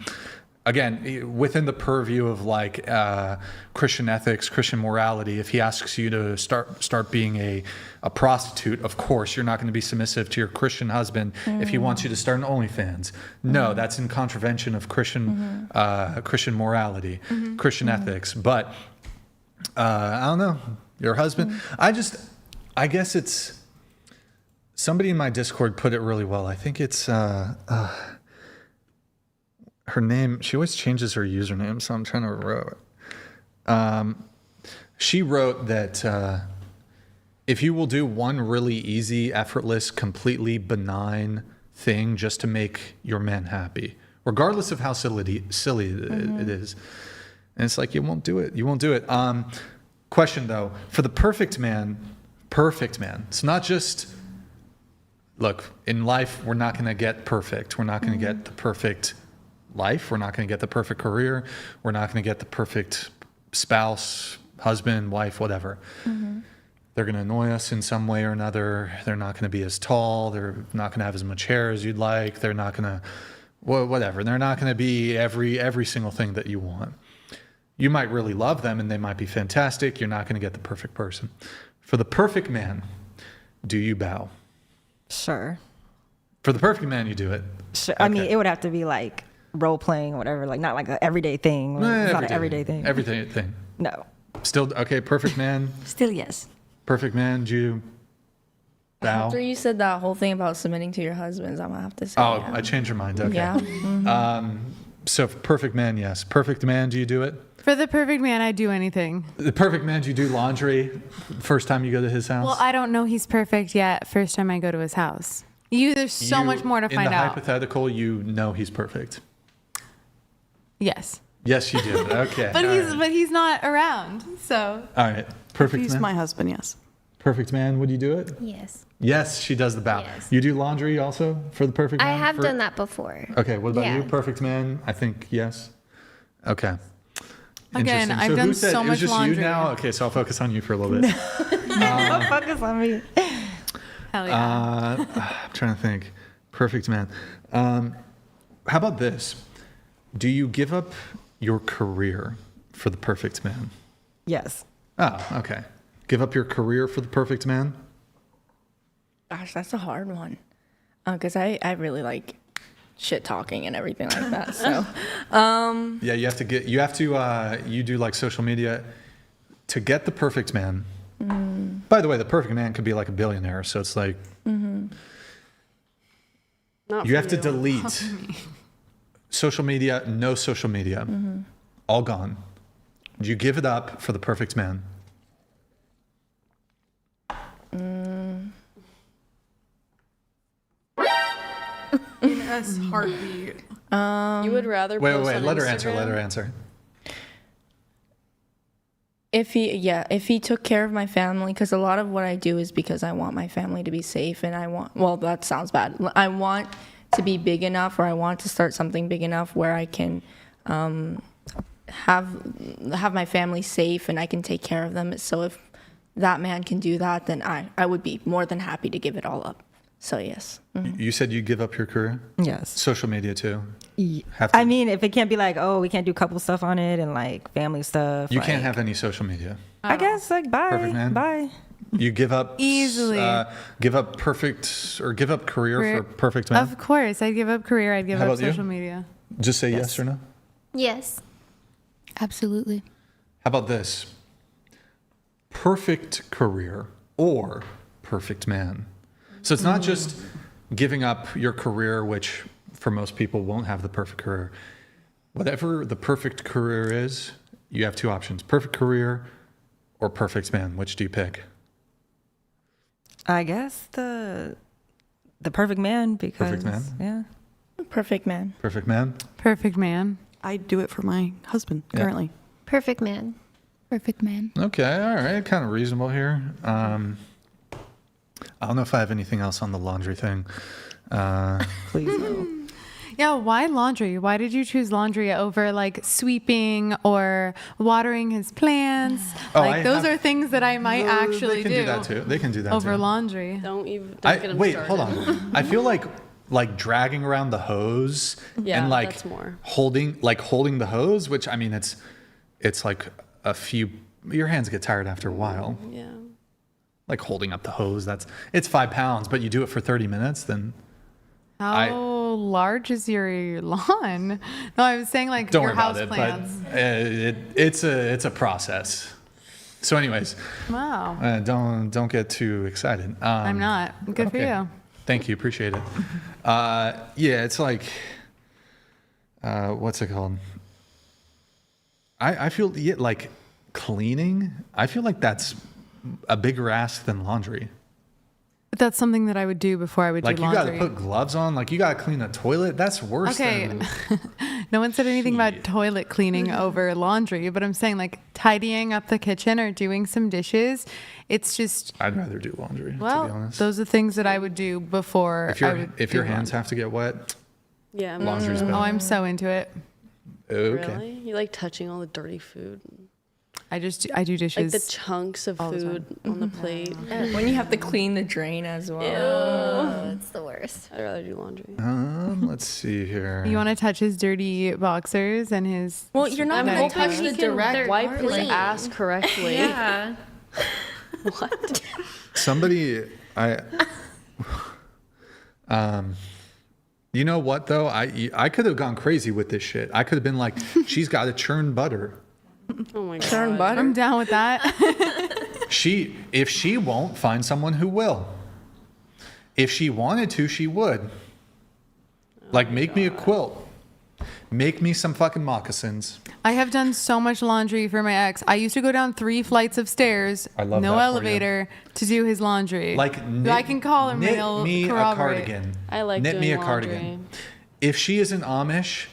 A: Again, within the purview of like Christian ethics, Christian morality, if he asks you to start being a prostitute, of course, you're not going to be submissive to your Christian husband if he wants you to start an OnlyFans. No, that's in contravention of Christian Christian morality, Christian ethics. But I don't know, your husband. I guess it's somebody in my Discord put it really well. I think it's. Her name, she always changes her username, so I'm trying to remember it. She wrote that if you will do one really easy, effortless, completely benign thing just to make your man happy, regardless of how silly it is, and it's like you won't do it. You won't do it. Question though, for the perfect man, it's not just, look, in life, we're not going to get perfect. We're not going to get the perfect life. We're not going to get the perfect career. We're not going to get the perfect spouse, husband, wife, whatever. They're going to annoy us in some way or another. They're not going to be as tall. They're not going to have as much hair as you'd like. They're not going to, whatever. They're not going to be every single thing that you want. You might really love them and they might be fantastic. You're not going to get the perfect person. For the perfect man, do you bow?
B: Sure.
A: For the perfect man, you do it.
B: Sure. I mean, it would have to be like role playing or whatever, like not like an everyday thing. It's not an everyday thing.
A: Everyday thing.
B: No.
A: Still, okay, perfect man.
C: Still yes.
A: Perfect man, do you bow?
D: After you said that whole thing about submitting to your husbands, I'm gonna have to say.
A: Oh,
D: yeah.
A: I changed your mind. Okay.
D: Yeah.
A: So perfect man, yes. Perfect man, do you do it?
F: For the perfect man, I'd do anything.
A: The perfect man, do you do laundry first time you go to his house?
F: Well, I don't know he's perfect yet. First time I go to his house. There's so much more to find
A: In the
F: out.
A: hypothetical, you know he's perfect.
F: Yes.
A: Yes, you do. Okay.
F: But he's not around. So.
A: All right. Perfect
G: He's
A: man.
G: my husband, yes.
A: Perfect man, would you do it?
H: Yes.
A: Yes, she does the bow.
H: Yes.
A: You do laundry also for the perfect man?
H: I have done that before.
A: Okay, what about
H: Yeah.
A: you? Perfect man? I think yes. Okay.
F: Again,
A: Interesting.
F: I've
A: so
F: done
A: who said,
F: so
A: it was
F: much
A: just
F: laundry.
A: you now? Okay, so I'll focus on you for a little bit.
B: Don't focus on me.
F: Hell yeah.
A: I'm trying to think. Perfect man. How about this? Do you give up your career for the perfect man?
B: Yes.
A: Oh, okay. Give up your career for the perfect man?
D: Gosh, that's a hard one. Because I really like shit talking and everything like that. So,
A: Yeah, you do like social media to get the perfect man. By the way, the perfect man could be like a billionaire. So it's like,
J: Not
A: you
J: for
A: have to delete social media, no social media, all gone. Do you give it up for the perfect man?
N: In a heartbeat.
J: You would rather
A: Wait,
J: post on
A: let her
J: Instagram?
A: answer. Let her answer.
D: If he took care of my family, because a lot of what I do is because I want my family to be safe, and well, that sounds bad. I want to be big enough, or I want to start something big enough where I can have my family safe and I can take care of them. So if that man can do that, then I would be more than happy to give it all up. So yes. Mm-hmm.
A: You said you give up your career?
B: Yes.
A: Social media too?
B: I mean, if it can't be like, oh, we can't do couple stuff on it and like family stuff.
A: You
B: like,
A: can't have any social media.
B: I guess like bye.
A: Perfect man.
B: Bye.
A: You give up
F: Easily.
A: Give up perfect or give up career for perfect man?
F: Of course, I'd give up career. I'd give
A: How
F: up
A: about you?
F: social media.
A: Just say yes or no?
H: Yes.
I: Absolutely.
A: How about this? Perfect career or perfect man. So it's not just giving up your career, which for most people won't have the perfect career. Whatever the perfect career is, you have two options: perfect career or perfect man. Which do you pick?
B: I guess the perfect man because
A: Perfect man?
B: Yeah.
D: Perfect man.
A: Perfect man?
F: Perfect man.
G: I do it for my husband
A: Yeah.
G: currently.
H: Perfect man.
I: Perfect man.
A: Okay, all right, kind of reasonable here. I don't know if I have anything else on the laundry thing.
B: Please no.
F: Yeah, why laundry? Why did you choose laundry over like sweeping or watering his plants?
A: Oh,
F: like
A: I
F: those
A: have-
F: are things that I might actually
A: They can do that too. They can do that
F: over
A: too.
F: laundry.
J: Don't get him
A: Wait,
J: started.
A: hold on. I feel like dragging around the hose
J: Yeah,
A: and like
J: that's more.
A: holding the hose, which I mean it's like a few. Your hands get tired after a while.
J: Yeah.
A: Like holding up the hose, it's 5 pounds, but you do it for 30 minutes, then
F: How large is your lawn? No, I was saying like
A: don't
F: your
A: worry about
F: house
A: it.
F: plants.
A: But it's a process. So, anyways,
F: Wow.
A: don't get too excited.
F: I'm not. Good for
A: okay.
F: you.
A: Thank you, appreciate it. Yeah, it's like what's it called? I feel like cleaning. I feel like that's a bigger ask than laundry.
F: But that's something that I would do before I would
A: Like
F: do
A: you got to
F: laundry.
A: put gloves on. Like you got to clean a toilet. That's worse.
F: Okay.
A: Than
F: No one said anything about toilet cleaning over laundry, but I'm saying like tidying up the kitchen or doing some dishes. It's just,
A: I'd rather do laundry. to be
F: well,
A: honest.
F: those are things that I would do before
A: If
F: I
A: your
F: would
A: if
F: do
A: your hands
F: laundry.
A: have to get wet,
J: Yeah.
A: laundry's
F: Oh,
A: better.
F: I'm so into it.
A: Okay.
J: Really? You like touching all the dirty food?
F: I do dishes.
J: Like the chunks of
F: all the
J: food on the plate.
D: When you have to clean the drain as well.
H: Oh, it's the worst.
J: I'd rather do laundry.
A: Let's see here.
F: You want to touch his dirty boxers and his.
D: Well, you're not
J: I'm
D: going to
J: hoping
D: touch
J: he
D: the
J: can
D: direct
J: wipe his
H: clean.
J: ass correctly.
H: Yeah.
J: What?
A: Somebody, you know what though? I could have gone crazy with this shit. I could have been like, she's got to churn butter.
J: Oh my god.
D: Churn butter.
F: I'm down with that.
A: If she won't, find someone who will. If she wanted to, she would. Like, make me a quilt. Make me some fucking moccasins.
F: I have done so much laundry for my ex. I used to go down 3 flights of stairs,
A: I love
F: no
A: that for you.
F: elevator, to do his laundry.
A: Like,
F: I can call him and
A: knit
F: he'll
A: me a
F: corroborate.
A: cardigan.
J: I like
A: knit me a
J: doing
A: cardigan.
J: laundry.
A: If she isn't Amish,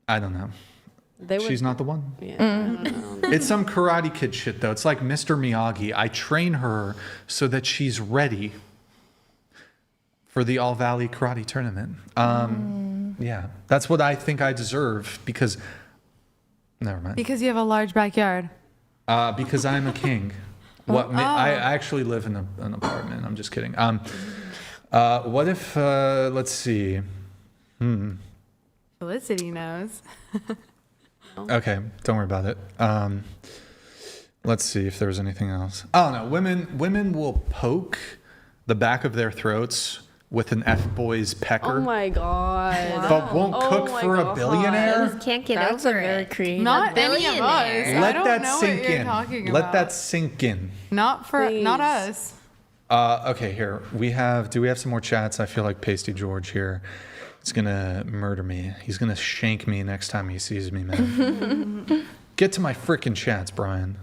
A: I don't know.
J: They would,
A: She's not the one.
J: Yeah. I don't know.
A: It's some Karate Kid shit though. It's like Mr. Miyagi. I train her so that she's ready for the All Valley Karate Tournament. Yeah, that's what I think I deserve because. Never mind.
F: Because you have a large backyard.
A: Because I'm a king. I actually live in an apartment. I'm just kidding. What if? Let's see.
F: Felicity knows.
A: Okay, don't worry about it. Let's see if there was anything else. Oh no, women will poke the back of their throats with an F-boy's pecker.
J: Oh my god.
A: But won't cook
J: Oh my
A: for a
J: God.
A: billionaire.
H: Just can't get
D: That's
H: over
D: a very
H: it.
D: creative.
F: Not any of us.
H: billionaire.
F: I
A: Let
F: don't
A: that
F: know
A: sink
F: what you're
A: in.
F: talking
A: Let
F: about.
A: that sink in.
F: Not
J: Please.
F: us.
A: Okay, here do we have some more chats? I feel like Pasty George here. He's gonna murder me. He's gonna shank me next time he sees me, man. Get to my frickin' chats, Brian.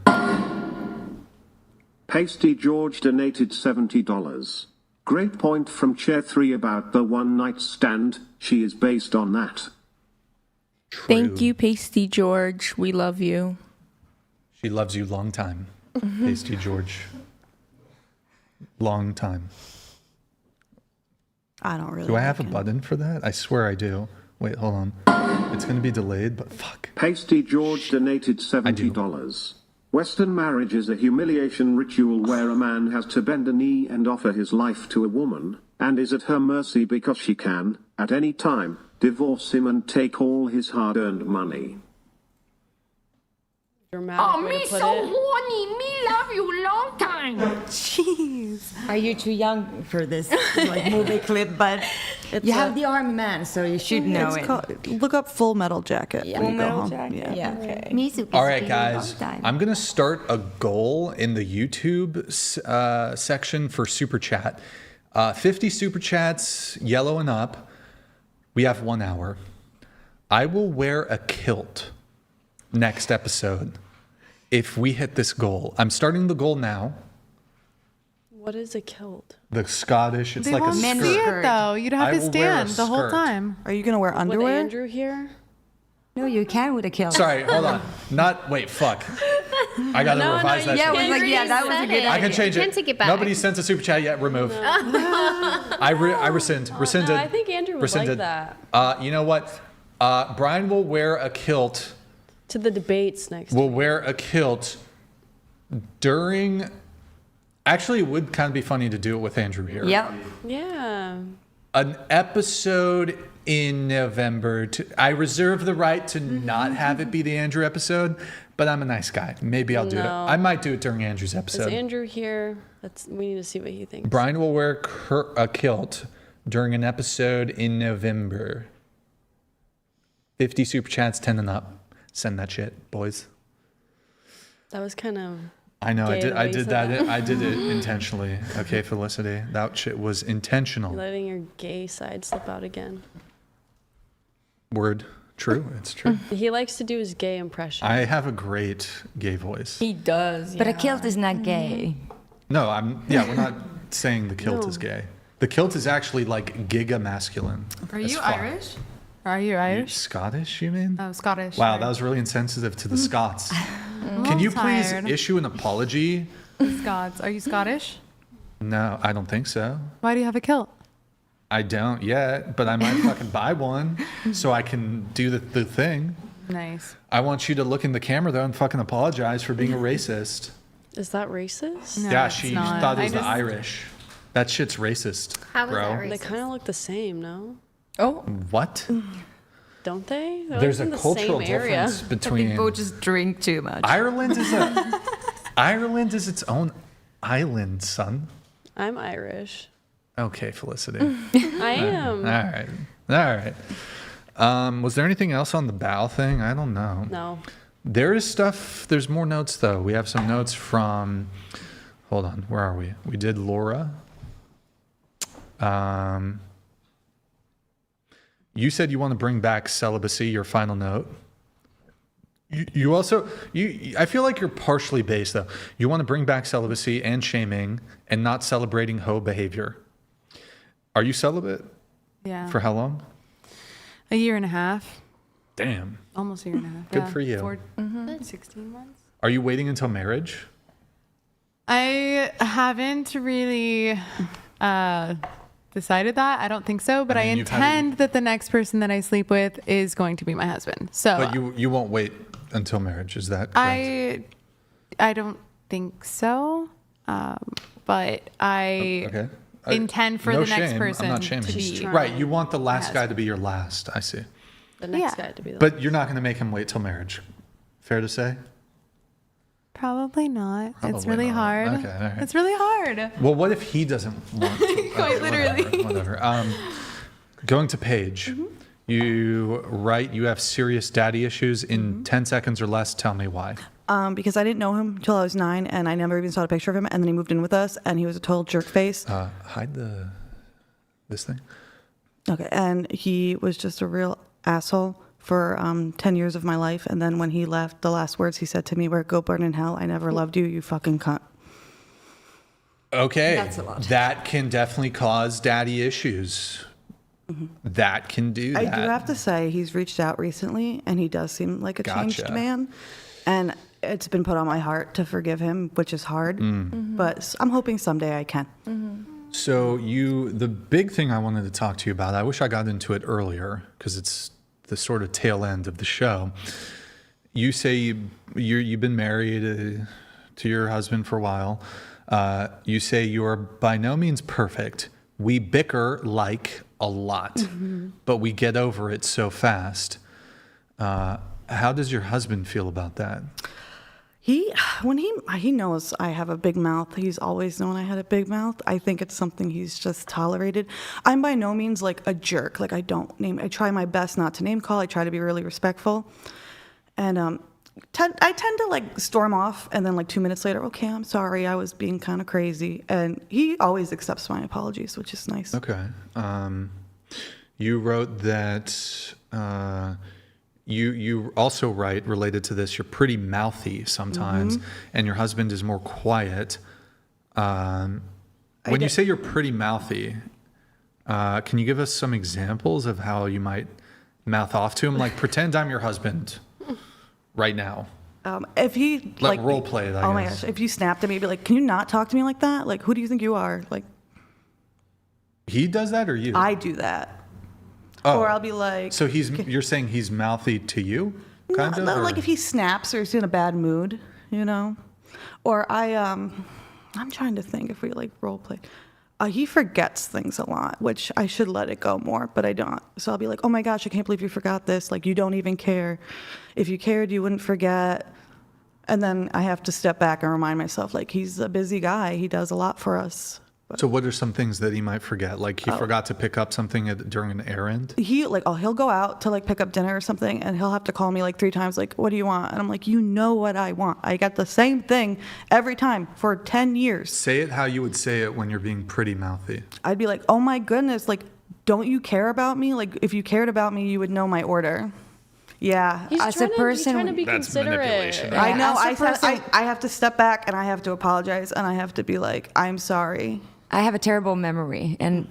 K: Pasty George donated $70. Great point from Chair 3 about the one night stand. She is based on that.
A: True.
D: Thank you, Pasty George. We love you.
A: She loves you long time. Pasty George. Long time.
G: I don't really.
A: Do I have a button for that? I swear I do. Wait, hold on. It's going to be delayed, but fuck.
K: Pasty George donated $70. Western marriage is a humiliation ritual where a man has to bend a knee and offer his life to a woman, and is at her mercy because she can, at any time, divorce him and take all his hard-earned money.
J: Dramatic way
O: me
J: to put
O: so
J: it.
O: horny. Me love you long time.
B: Jeez.
C: Are you too young for this movie clip? But you have the army man, so you should know it.
G: Look up Full Metal Jacket.
C: Yeah.
G: when you
C: Full
G: go
C: Metal
G: home.
C: Jacket?
G: Yeah.
C: Okay.
A: All right, guys. I'm going to start a goal in the YouTube section for Super Chat. 50 Super Chats, yellow and up. We have 1 hour. I will wear a kilt next episode if we hit this goal. I'm starting the goal now.
J: What is a kilt?
A: The Scottish, it's
F: They
A: like a
F: won't
A: skirt.
F: see it though. You'd have
A: I
F: to
A: will wear a
F: stand the whole
A: skirt.
F: time.
G: Are you gonna wear
J: With
G: underwear?
J: Andrew here?
C: No, you can with a kilt.
A: Sorry, hold on. Wait, fuck. I gotta revise that.
C: Yeah,
A: shit.
C: that was a good idea.
A: I can change
H: You
A: it.
H: can take it back.
A: Nobody sent a super chat yet. Remove. I rescind. Rescinded.
J: No, I think Andrew would
A: Rescinded.
J: like that.
A: You know what? Brian will wear a kilt.
J: To the debates next
A: Will wear a kilt during. Actually, it would kind of be funny to do it with Andrew here.
C: Yep.
J: Yeah.
A: An episode in November. I reserve the right to not have it be the Andrew episode, but I'm a nice guy. Maybe I'll do it.
J: No.
A: I might do it during Andrew's
J: Is
A: episode.
J: Andrew here? We need to see what he thinks.
A: Brian will wear a kilt during an episode in November. 50 super chats, 10 and up. Send that shit, boys.
J: That was kind of.
A: I know.
J: gay the way
A: I
J: you
A: did
J: said
A: that. I did it intentionally. Okay, Felicity. That shit was intentional.
J: You're letting your gay side slip out again.
A: Word. True. It's true.
J: He likes to do his gay impression.
A: I have a great gay voice.
D: He does.
C: But a kilt is not gay.
A: No, we're not saying the kilt is gay. The kilt is actually like giga masculine.
F: Are
A: as
F: you
A: fuck.
F: Irish? Are you Irish?
A: Scottish, you mean?
F: Oh, Scottish.
A: Wow,
F: sorry.
A: that was really insensitive to the Scots.
F: I'm
A: Can you
F: all
A: please
F: tired.
A: issue an apology?
F: The Scots. Are you Scottish?
A: No, I don't think so.
F: Why do you have a kilt?
A: I don't yet, but I might fucking buy one so I can do the thing.
F: Nice.
A: I want you to look in the camera though and fucking apologize for being a racist.
J: Is that racist?
F: No,
A: Yeah,
F: it's
A: she
F: not.
A: thought it was
F: I
A: the
F: just-
A: Irish. That shit's racist,
H: How is
A: bro.
H: that racist?
J: They kind of look the same, no?
D: Oh,
A: What?
J: Don't they? They're
A: There's
J: like
A: a
J: in the
A: cultural
J: same area.
A: difference between
C: just drink too much.
A: Ireland is its own island, son.
J: I'm Irish.
A: Okay, Felicity.
J: I am.
A: All right. Was there anything else on the bow thing? I don't know.
J: No.
A: There is stuff. There's more notes though. We have some notes from. Hold on. Where are we? We did Laura. You said you want to bring back celibacy. Your final note. You also I feel like you're partially based though. You want to bring back celibacy and shaming and not celebrating hoe behavior. Are you celibate?
F: Yeah.
A: For how long?
F: A year and a half.
A: Damn.
F: Almost a year and a half.
A: Good
F: yeah.
A: for you.
F: 16 months.
A: Are you waiting until marriage?
F: I haven't really decided that. I don't think so, but I
A: mean, you've had
F: intend that the next person that I sleep with is going to be my husband. So
A: But you won't wait until marriage, is that correct?
F: I don't think so. But I
A: Okay.
F: intend for
A: No
F: the next
A: shame.
F: person
A: I'm not
F: to
A: shaming.
F: be
A: Right, you want the last
F: my
A: guy to be your last. I see.
J: The next
F: Yeah.
J: guy to be the
A: But you're not going to make him wait till marriage. Fair to say?
F: Probably not. It's
A: Probably
F: really
A: not.
F: hard.
A: Okay, all right.
F: It's really hard.
A: Well, what if he doesn't want to?
F: Quite literally.
A: Whatever. Going to Paige. You write you have serious daddy issues in 10 seconds or less. Tell me why.
G: Because I didn't know him until I was 9, and I never even saw a picture of him. And then he moved in with us, and he was a total jerk face.
A: Hide this thing.
G: Okay, and he was just a real asshole for 10 years of my life. And then when he left, the last words he said to me were, "Go burn in hell. I never loved you, you fucking cunt."
A: Okay.
C: That's a lot.
A: That can definitely cause daddy issues. That can do that.
G: I do have to say, he's reached out recently, and he does seem like a changed man. And it's been put on my heart to forgive him, which is hard. But I'm hoping someday I can.
A: So the big thing I wanted to talk to you about, I wish I got into it earlier because it's the sort of tail end of the show. You say you've been married to your husband for a while. You say you're by no means perfect. We bicker like a lot, but we get over it so fast. How does your husband feel about that?
G: He knows I have a big mouth. He's always known I had a big mouth. I think it's something he's just tolerated. I'm by no means like a jerk. Like I try my best not to name call. I try to be really respectful. And I tend to like storm off and then like 2 minutes later, okay, I'm sorry, I was being kind of crazy. And he always accepts my apologies, which is nice.
A: Okay. You wrote that you also write related to this, you're pretty mouthy sometimes, and your husband is more quiet. When you say you're pretty mouthy, can you give us some examples of how you might mouth off to him? Like pretend I'm your husband right now.
G: If he
A: like role play it, I guess.
G: My gosh, if you snapped at me, be like, "Can you not talk to me like that? Like, who do you think you are?" Like,
A: he does that or you?
G: I do that.
A: Oh.
G: Or I'll be like,
A: so you're saying he's mouthy to you, kind of?
G: No, like if he snaps or is in a bad mood, you know. Or I'm trying to think if we like role play. He forgets things a lot, which I should let it go more, but I don't. So I'll be like, "Oh my gosh, I can't believe you forgot this. Like, you don't even care. If you cared, you wouldn't forget." And then I have to step back and remind myself, like, he's a busy guy. He does a lot for us. But
A: so what are some things that he might forget? Like he forgot to pick up something during an errand?
G: He'll go out to like pick up dinner or something, and he'll have to call me like 3 times, like, "What do you want?" And I'm like, "You know what I want. I got the same thing every time for 10 years.
A: Say it how you would say it when you're being pretty mouthy.
G: I'd be like, "Oh my goodness, like, don't you care about me? Like, if you cared about me, you would know my order." Yeah.
J: He's trying to be
A: That's
J: considerate.
A: manipulation.
G: I know. I have to step back and I have to apologize and I have to be like, "I'm sorry."
C: I have a terrible memory, and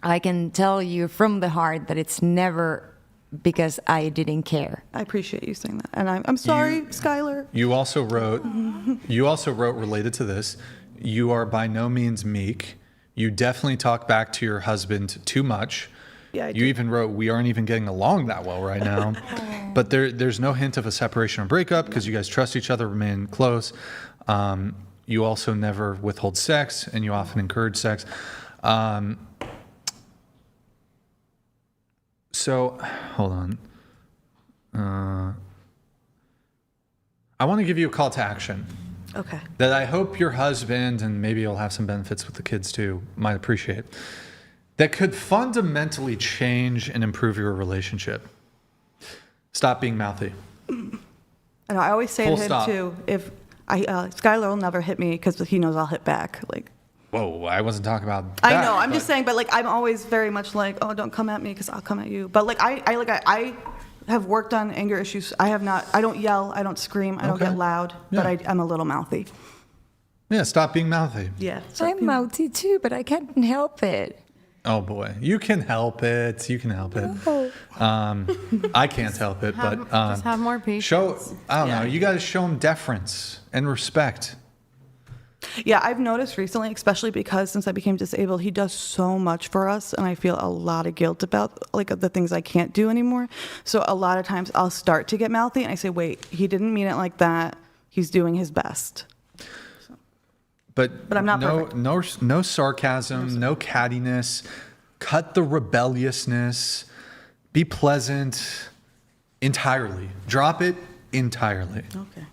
C: I can tell you from the heart that it's never because I didn't care.
G: I appreciate you saying that, and I'm sorry, Skylar.
A: You also wrote related to this, you are by no means meek. You definitely talk back to your husband too much.
G: Yeah,
A: you even wrote, "We aren't even getting along that well right now." But there's no hint of a separation or breakup because you guys trust each other, remain close. You also never withhold sex, and you often encourage sex. So, hold on. I want to give you a call to action.
G: Okay.
A: That I hope your husband, and maybe you'll have some benefits with the kids too, might appreciate. That could fundamentally change and improve your relationship. Stop being mouthy.
G: And I always say
A: Full
G: to him
A: stop.
G: too, if Skylar will never hit me because he knows I'll hit back. Like,
A: whoa, I wasn't talking about that.
G: I know. I'm just saying, but like, I'm always very much like, "Oh, don't come at me because I'll come at you." But like, I have worked on anger issues. I don't yell. I don't scream. I don't
A: Okay.
G: get loud.
A: Yeah.
G: But I'm a little mouthy.
A: Yeah, stop being mouthy.
G: Yeah.
C: I'm mouthy too, but I can't help it.
A: Oh boy, you can help it. You can help it. I can't help it, but
F: Just have more patience.
A: I don't know. You got to show him deference and respect.
G: Yeah, I've noticed recently, especially because since I became disabled, he does so much for us, and I feel a lot of guilt about like the things I can't do anymore. So a lot of times I'll start to get mouthy, and I say, "Wait, he didn't mean it like that. He's doing his best."
A: But
G: I'm not
A: no sarcasm, no cattiness. Cut the rebelliousness. Be pleasant entirely. Drop it entirely.
G: Okay.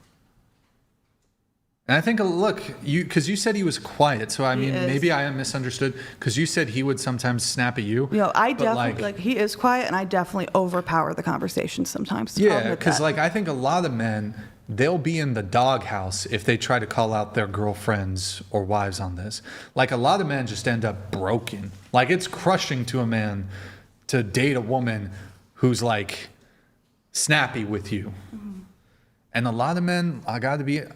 A: And I think, look, because you said he was quiet, so I mean,
G: is.
A: maybe I misunderstood, because you said he would sometimes snap at you.
G: I
A: but
G: definitely, like, he is quiet, and I definitely overpower the conversation sometimes.
A: Yeah, because like I think a lot of men, they'll be in the doghouse if they try to call out their girlfriends or wives on this. Like a lot of men just end up broken. Like it's crushing to a man to date a woman who's like snappy with you. And a lot of men, they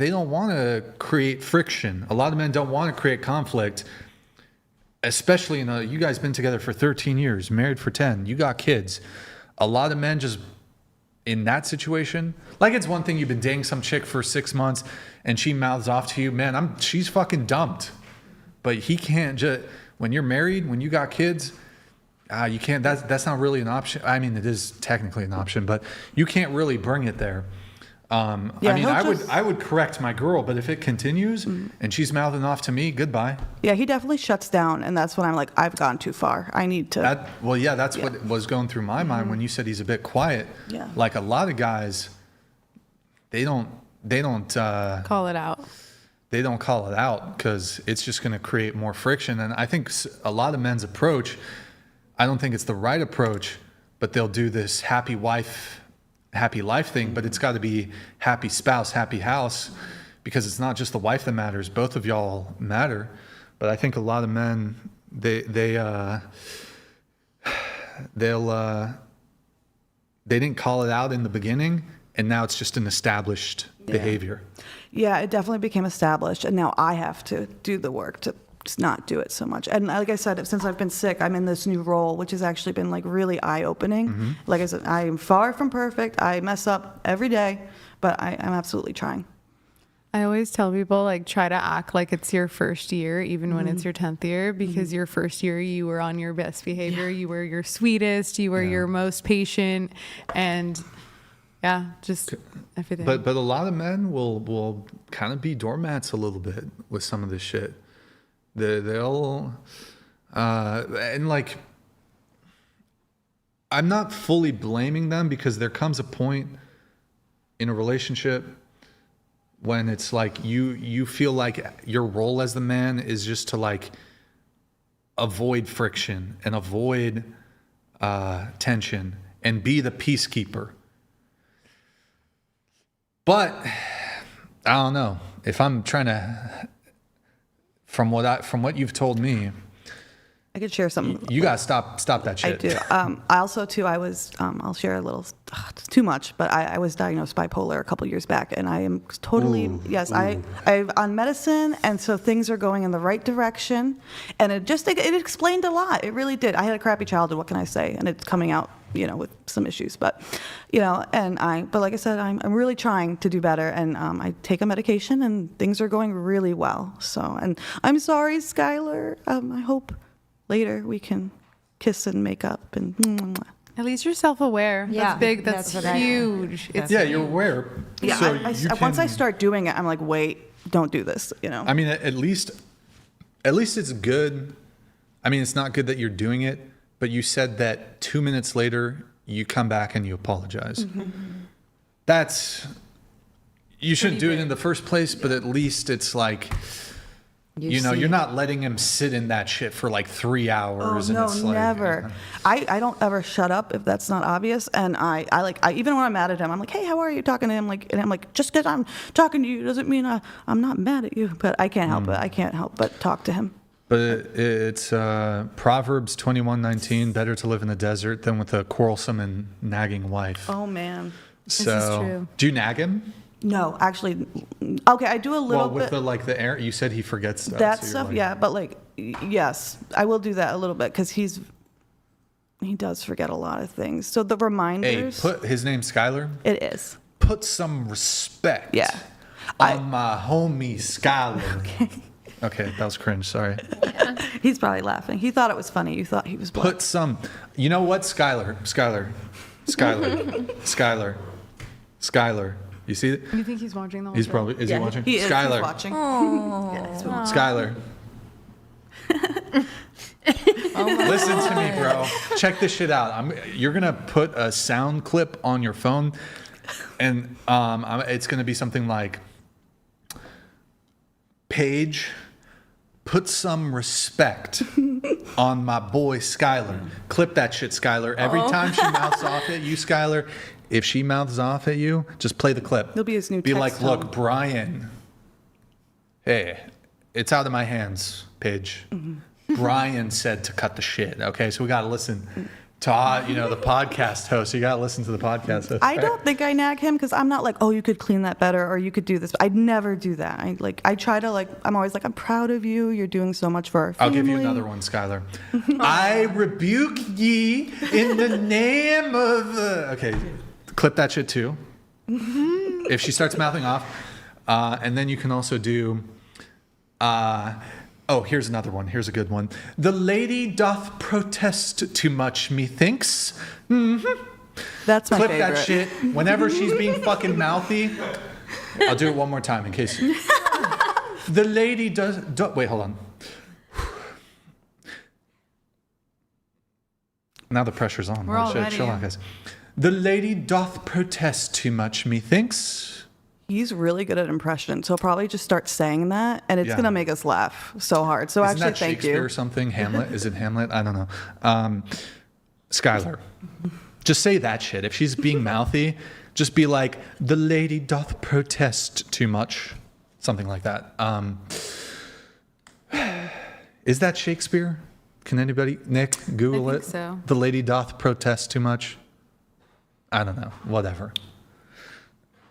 A: don't want to create friction. A lot of men don't want to create conflict, especially you guys been together for 13 years, married for 10, you got kids. A lot of men just in that situation, like it's one thing you've been dating some chick for 6 months and she mouths off to you, man, she's fucking dumped. But he can't just, when you're married, when you got kids, you can't, that's not really an option. I mean, it is technically an option, but you can't really bring it there. I would correct my girl, but if it continues and she's mouthing off to me, goodbye.
G: Yeah, he definitely shuts down, and that's when I'm like, I've gone too far. I need to.
A: That's what was going through my mind when you said he's a bit quiet.
G: Yeah.
A: Like a lot of guys, they don't
F: call it out.
A: They don't call it out because it's just going to create more friction. And I think a lot of men's approach, I don't think it's the right approach, but they'll do this happy wife, happy life thing, but it's got to be happy spouse, happy house, because it's not just the wife that matters. Both of y'all matter. But I think a lot of men, they didn't call it out in the beginning, and now it's just an established behavior.
G: Yeah, it definitely became established, and now I have to do the work to just not do it so much. And like I said, since I've been sick, I'm in this new role, which has actually been like really eye-opening. Like I said, I am far from perfect. I mess up every day, but I'm absolutely trying.
F: I always tell people, like, try to act like it's your first year, even when it's your 10th year, because your first year, you were on your best behavior. You were your sweetest. You were your most patient. And just everything.
A: But a lot of men will kind of be doormats a little bit with some of this shit. They'll and like, I'm not fully blaming them, because there comes a point in a relationship when it's like you feel like your role as the man is just to like avoid friction and avoid tension and be the peacekeeper. But I don't know if I'm trying to, from what you've told me,
G: I could share some.
A: You gotta stop that shit.
G: I do. I also too. I was. I'll share a little. It's too much, but I was diagnosed bipolar a couple years back, and I am totally I'm on medicine, and so things are going in the right direction, and it explained a lot. It really did. I had a crappy childhood. What can I say? And it's coming out, with some issues, but but like I said, I'm really trying to do better, and I take a medication, and things are going really well. So, and I'm sorry, Skylar. I hope later we can kiss and make up and.
F: At least you're self-aware.
B: Yeah,
F: that's big. That's huge.
A: You're aware.
G: Yeah,
A: So
G: once I start doing it, I'm like, wait, don't do this.
A: I mean, at least it's good. I mean, it's not good that you're doing it, but you said that 2 minutes later you come back and you apologize. You shouldn't do it in the first place, but at least it's like. You're not letting him sit in that shit for like 3 hours.
G: Oh, no, never. I don't ever shut up if that's not obvious. And I even when I'm mad at him, I'm like, hey, how are you? Talking to him, and I'm like, just because I'm talking to you doesn't mean I'm not mad at you. But I can't help it. I can't help but talk to him.
A: But it's Proverbs 21:19, better to live in the desert than with a quarrelsome and nagging wife.
G: Oh, man.
A: So,
F: this is true.
A: Do you nag him?
G: No, actually, okay, I do a little bit.
A: Well, with the air, you said he forgets stuff.
G: That stuff, yeah, but yes, I will do that a little bit because he does forget a lot of things. So the reminders.
A: Hey, his name's Skylar?
G: It is.
A: Put some respect on my homie Skylar. Okay, that was cringe, sorry.
G: He's probably laughing. He thought it was funny. You thought he was black.
A: Put some, you know what, Skylar. You see it?
F: You think he's watching the whole
A: He's
F: show?
A: probably, is he watching?
G: He is.
A: Skylar.
G: He's watching.
F: Oh.
G: Yeah, he's watching.
A: Skylar. Listen to me, bro. Check this shit out. You're going to put a sound clip on your phone, and it's going to be something like, Paige, put some respect on my boy Skylar. Clip that shit, Skylar. Every time she mouths off at you, Skylar, if she mouths off at you, just play the clip.
G: It'll be his new
A: Be
G: text
A: like,
G: tone.
A: look, Brian, hey, it's out of my hands, Paige. Brian said to cut the shit. Okay, so we got to listen to the podcast host. You got to listen to the podcast host.
G: I don't think I nag him because I'm not like, oh, you could clean that better or you could do this. I'd never do that. I try to I'm always like, I'm proud of you. You're doing so much for our family.
A: I'll give you another one, Skylar. I rebuke ye in the name of. Okay, clip that shit too. If she starts mouthing off, and then you can also do. Oh, here's another one. Here's a good one. The lady doth protest too much, methinks. Mm-hmm.
G: That's my
A: Clip
G: favorite.
A: that shit. Whenever she's being fucking mouthy, I'll do it one more time in case. The lady does. Wait, hold on. Now the pressure's on.
F: We're all
A: Chill
F: ready.
A: out, guys. The lady doth protest too much, methinks.
G: He's really good at impressions. He'll probably just start saying that, and it's
A: Yeah.
G: going to make us laugh so hard. So
A: Isn't
G: actually,
A: that
G: thank
A: Shakespeare
G: you.
A: or something? Hamlet? Is it Hamlet? I don't know. Skylar, just say that shit. If she's being mouthy, just be like, the lady doth protest too much. Something like that. Is that Shakespeare? Can anybody? Nick, Google
F: I
A: it.
F: think so.
A: The lady doth protest too much. I don't know. Whatever.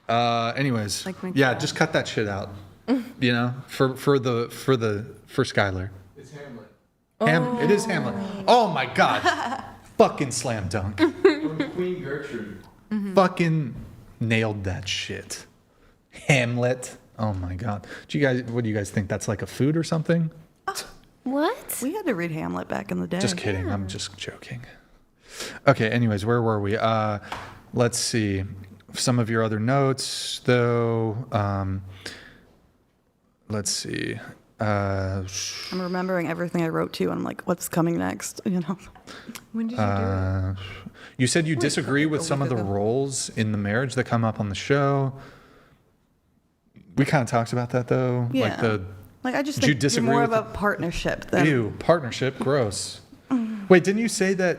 A: Anyways, yeah, just cut that shit out. For Skylar.
L: It's Hamlet.
A: It is Hamlet. Oh my God. Fucking slam dunk.
L: From Queen Gertrude.
A: Fucking nailed that shit. Hamlet. Oh my God. What do you guys think? That's like a food or something?
H: What?
G: We had to read Hamlet back in the day.
A: Just kidding. I'm just joking. Okay, anyways, where were we? Let's see. Some of your other notes, though. Let's see.
G: I'm remembering everything I wrote to you, and I'm like, what's coming next?
F: When did you do it?
A: You said you disagree with some of the roles in the marriage that come up on the show. We kind of talked about that, though.
G: Yeah. I just
A: Did you
G: think you're
A: disagree
G: more
A: with
G: of a partnership than.
A: Ew, partnership, gross. Wait, didn't you say that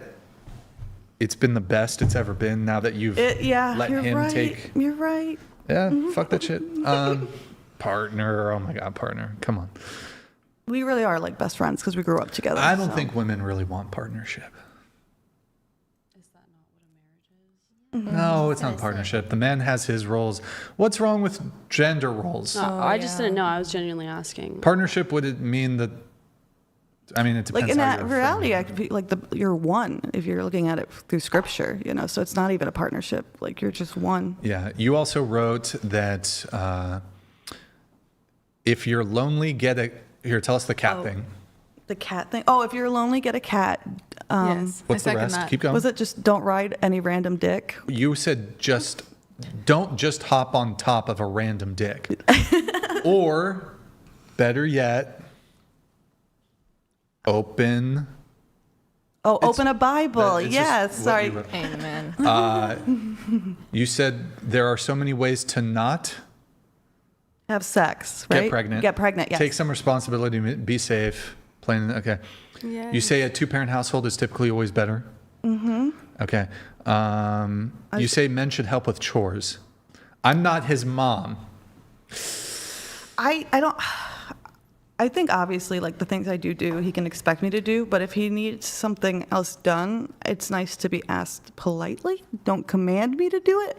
A: it's been the best it's ever been now that you've let
G: you're
A: him
G: right.
A: take?
G: You're right.
A: Yeah, fuck that shit. Partner, oh my God, partner. Come on.
G: We really are like best friends because we grew up together.
A: I don't think women really want partnership. No, it's not partnership. The man has his roles. What's wrong with gender roles?
J: No, I just didn't know. I was genuinely asking.
A: Partnership, would it mean that? I mean, it depends.
G: Like in
A: how
G: that
A: you're
G: reality, I could be like you're one if you're looking at it through scripture, So it's not even a partnership. Like you're just one.
A: Yeah. You also wrote that if you're lonely, get a. Here, tell us the cat thing.
G: The cat thing. Oh, if you're lonely, get a cat.
F: Yes.
A: What's the rest? Keep going.
G: Was it just don't ride any random dick?
A: You said don't just hop on top of a random dick. Or, better yet, open
G: a Bible.
A: it's
G: Yes.
A: just what
G: Sorry.
A: you wrote.
D: Amen.
A: You said there are so many ways to not
G: Have sex, right?
A: get pregnant.
G: Get pregnant, yes.
A: Take some responsibility, be safe. Okay.
F: Yes.
A: You say a two-parent household is typically always better?
G: Mm-hmm.
A: Okay. You say men should help with chores. I'm not his mom.
G: I don't. I think obviously like the things I do, he can expect me to do. But if he needs something else done, it's nice to be asked politely. Don't command me to do it.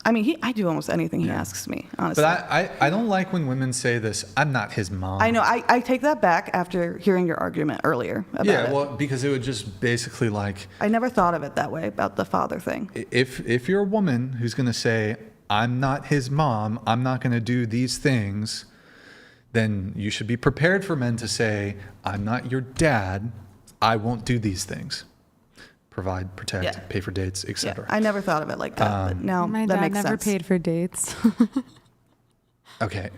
G: I do almost anything he asks me, honestly.
A: But I don't like when women say this, I'm not his mom.
G: I know. I take that back after hearing your argument earlier about it.
A: Well, because it would just basically like...
G: I never thought of it that way, about the father thing.
A: If you're a woman who's going to say, I'm not his mom, I'm not going to do these things, then you should be prepared for men to say, I'm not your dad, I won't do these things. Provide, protect, pay for dates, etc.
G: I never thought of it like that, but now
F: My
G: that
F: dad
G: makes
F: never
G: sense.
F: paid for dates.
A: Okay.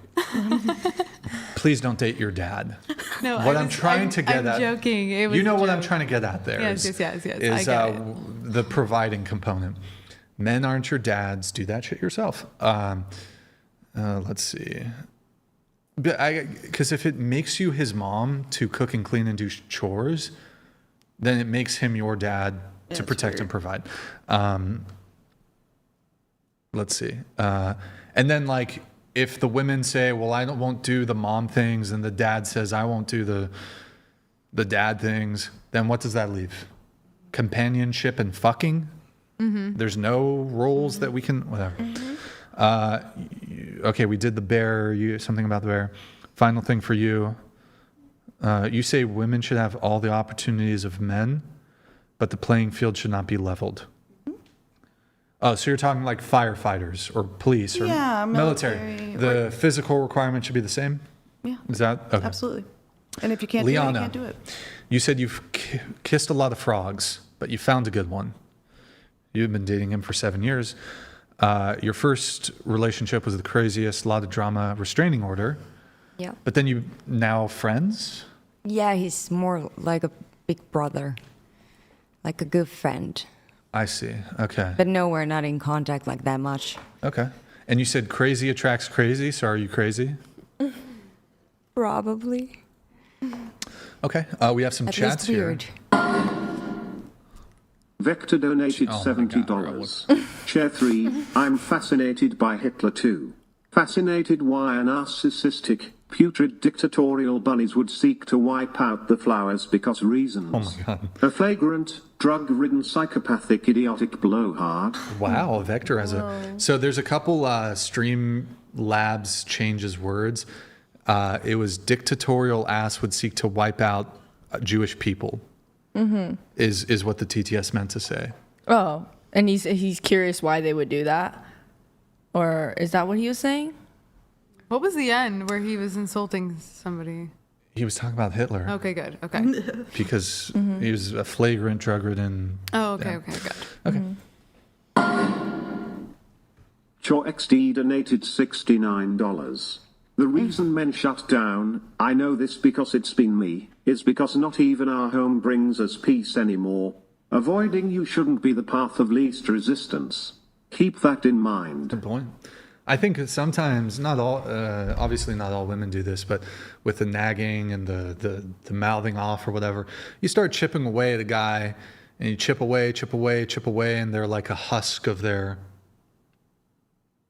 A: Please don't date your dad.
F: No,
A: I'm trying to get
F: I'm
A: at.
F: joking. It was
A: what I'm trying to get at there.
F: Yes.
A: Is
F: I get it.
A: the providing component. Men aren't your dads. Do that shit yourself. Let's see. Because if it makes you his mom to cook and clean and do chores, then it makes him your dad to protect and provide. Let's see. And then if the women say, well, won't do the mom things, and the dad says, I won't do the dad things, then what does that leave? Companionship and fucking? There's no roles that we can, whatever. Okay, we did the bear, something about the bear. Final thing for you. You say women should have all the opportunities of men, but the playing field should not be leveled. Oh, so you're talking like firefighters or police or military. The physical requirement should be the same?
G: Yeah.
A: Is that? Okay.
G: Absolutely. And if you can't
A: Liana,
G: do it, you can't do it.
A: You said you've kissed a lot of frogs, but you found a good one. You've been dating him for 7 years. Your first relationship was the craziest, a lot of drama, restraining order.
C: Yeah.
A: But then you now friends?
C: Yeah, he's more like a big brother, like a good friend.
A: I see. Okay.
C: But no, we're not in contact like that much.
A: Okay. And you said crazy attracts crazy, so are you crazy?
C: Probably.
A: Okay. We have some
C: At
A: chats
C: least
A: here.
C: weird.
K: Vector donated $70. Chair 3, I'm fascinated by Hitler too. Fascinated why narcissistic, putrid dictatorial bunnies would seek to wipe out the flowers because reasons.
A: Oh my God.
K: A flagrant, drug-ridden, psychopathic, idiotic blowhard.
A: Wow, Vector has So there's a couple Streamlabs changes words. It was dictatorial ass would seek to wipe out Jewish people. Is what the TTS meant to say.
D: Oh, and he's curious why they would do that? Or is that what he was saying?
F: What was the end where he was insulting somebody?
A: He was talking about Hitler.
F: Okay, good. Okay.
A: Because he was a flagrant drug-ridden.
F: Oh, okay,
A: yeah.
F: okay, good.
A: Okay.
K: Chor XD donated $69. The reason men shut down, I know this because it's been me, is because not even our home brings us peace anymore. Avoiding you shouldn't be the path of least resistance. Keep that in mind.
A: Good point. I think sometimes, not all, obviously not all women do this, but with the nagging and the mouthing off or whatever, you start chipping away at a guy, and you chip away, and they're like a husk of their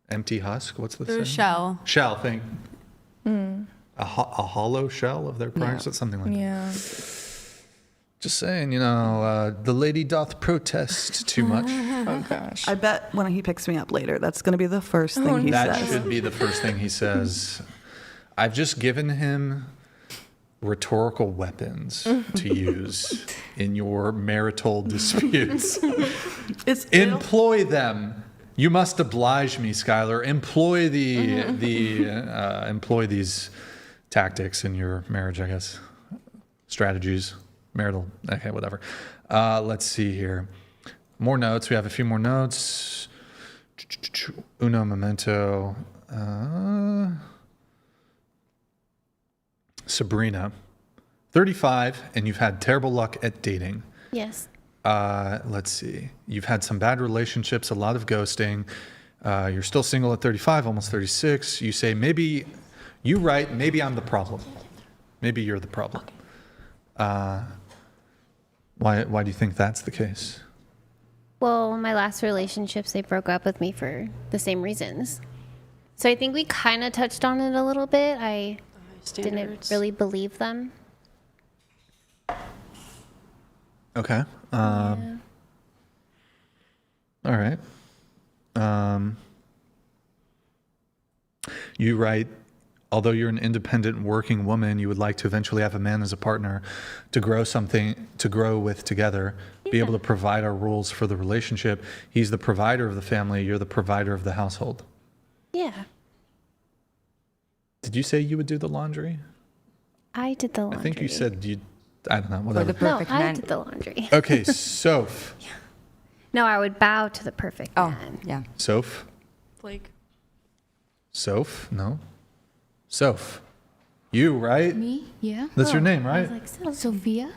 A: empty husk. What's the
F: Their
A: saying?
F: shell.
A: Shell thing. A hollow shell of their priors, something like that.
D: Yeah.
A: Just saying, the lady doth protest too much.
D: Oh gosh.
G: I bet when he picks me up later, that's going to be the first thing he
A: That
G: says.
A: should be the first thing he says. I've just given him rhetorical weapons to use in your marital disputes. Employ them. You must oblige me, Skylar. Employ employ these tactics in your marriage, I guess. Strategies. Marital. Okay, whatever. Let's see here. More notes. We have a few more notes. Uno momento. Sabrina, 35, and you've had terrible luck at dating.
H: Yes.
A: Let's see. You've had some bad relationships, a lot of ghosting. You're still single at 35, almost 36. You say, maybe I'm the problem. Maybe you're the problem. Why do you think that's the case?
H: Well, my last relationships, they broke up with me for the same reasons. So I think we kind of touched on it a little bit. I didn't really believe them.
A: Okay. All right. You write, although you're an independent working woman, you would like to eventually have a man as a partner to grow with together, be able to provide our rules for the relationship. He's the provider of the family. You're the provider of the household.
H: Yeah.
A: Did you say you would do the laundry?
H: I did the laundry.
A: I think you said I don't know, whatever.
H: No, I did the laundry.
A: Okay, Soph.
H: No, I would bow to the perfect man.
C: Yeah.
A: Soph?
J: Flake.
A: Soph? No. Soph. You, right?
I: Me? Yeah.
A: That's your name, right?
I: Sophia?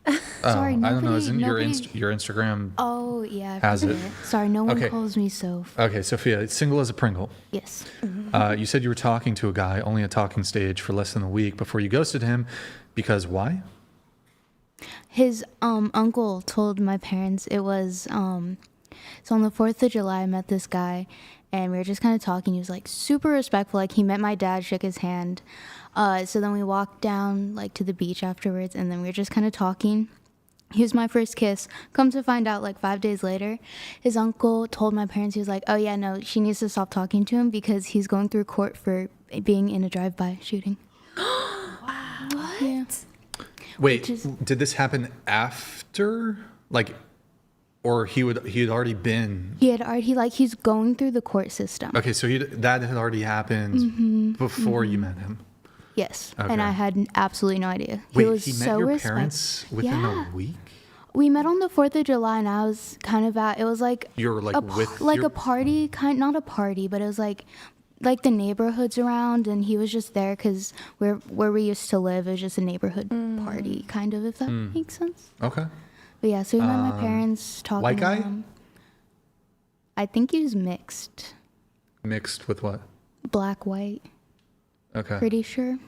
A: Oh,
I: Sorry,
A: I don't know.
I: nobody-
A: Isn't your
I: nobody-
A: your Instagram?
I: Oh, yeah. I
A: Has it?
I: forget. Sorry, no one
A: Okay.
I: calls me Soph.
A: Okay, Sophia, it's single as a Pringle.
I: Yes.
A: You said you were talking to a guy, only a talking stage, for less than a week before you ghosted him. Because why?
I: His uncle told my parents it was so on the 4th of July I met this guy, and we were just kind of talking. He was like super respectful. Like he met my dad, shook his hand. So then we walked down like to the beach afterwards, and then we were just kind of talking. He was my first kiss. Come to find out, like 5 days later, his uncle told my parents, he was like, oh yeah, no, she needs to stop talking to him because he's going through court for being in a drive-by shooting.
H: Wow. What?
I: Yeah.
A: Wait, did this happen after, like, or he had already been?
I: He's going through the court system.
A: Okay, so that had already happened before you met him.
I: Yes,
A: Okay.
I: and I had absolutely no idea.
A: Wait, he met your parents within a week?
I: We met on the 4th of July, and I was kind of it was like
A: you were like
I: a party, not a party, but it was like the neighborhoods around, and he was just there because where we used to live, it was just a neighborhood party, kind of, if that makes sense.
A: Okay.
I: But yeah, so we met my parents talking.
A: White guy?
I: To them. I think he was mixed.
A: Mixed with what?
I: Black, white.
A: Okay.
I: Pretty sure.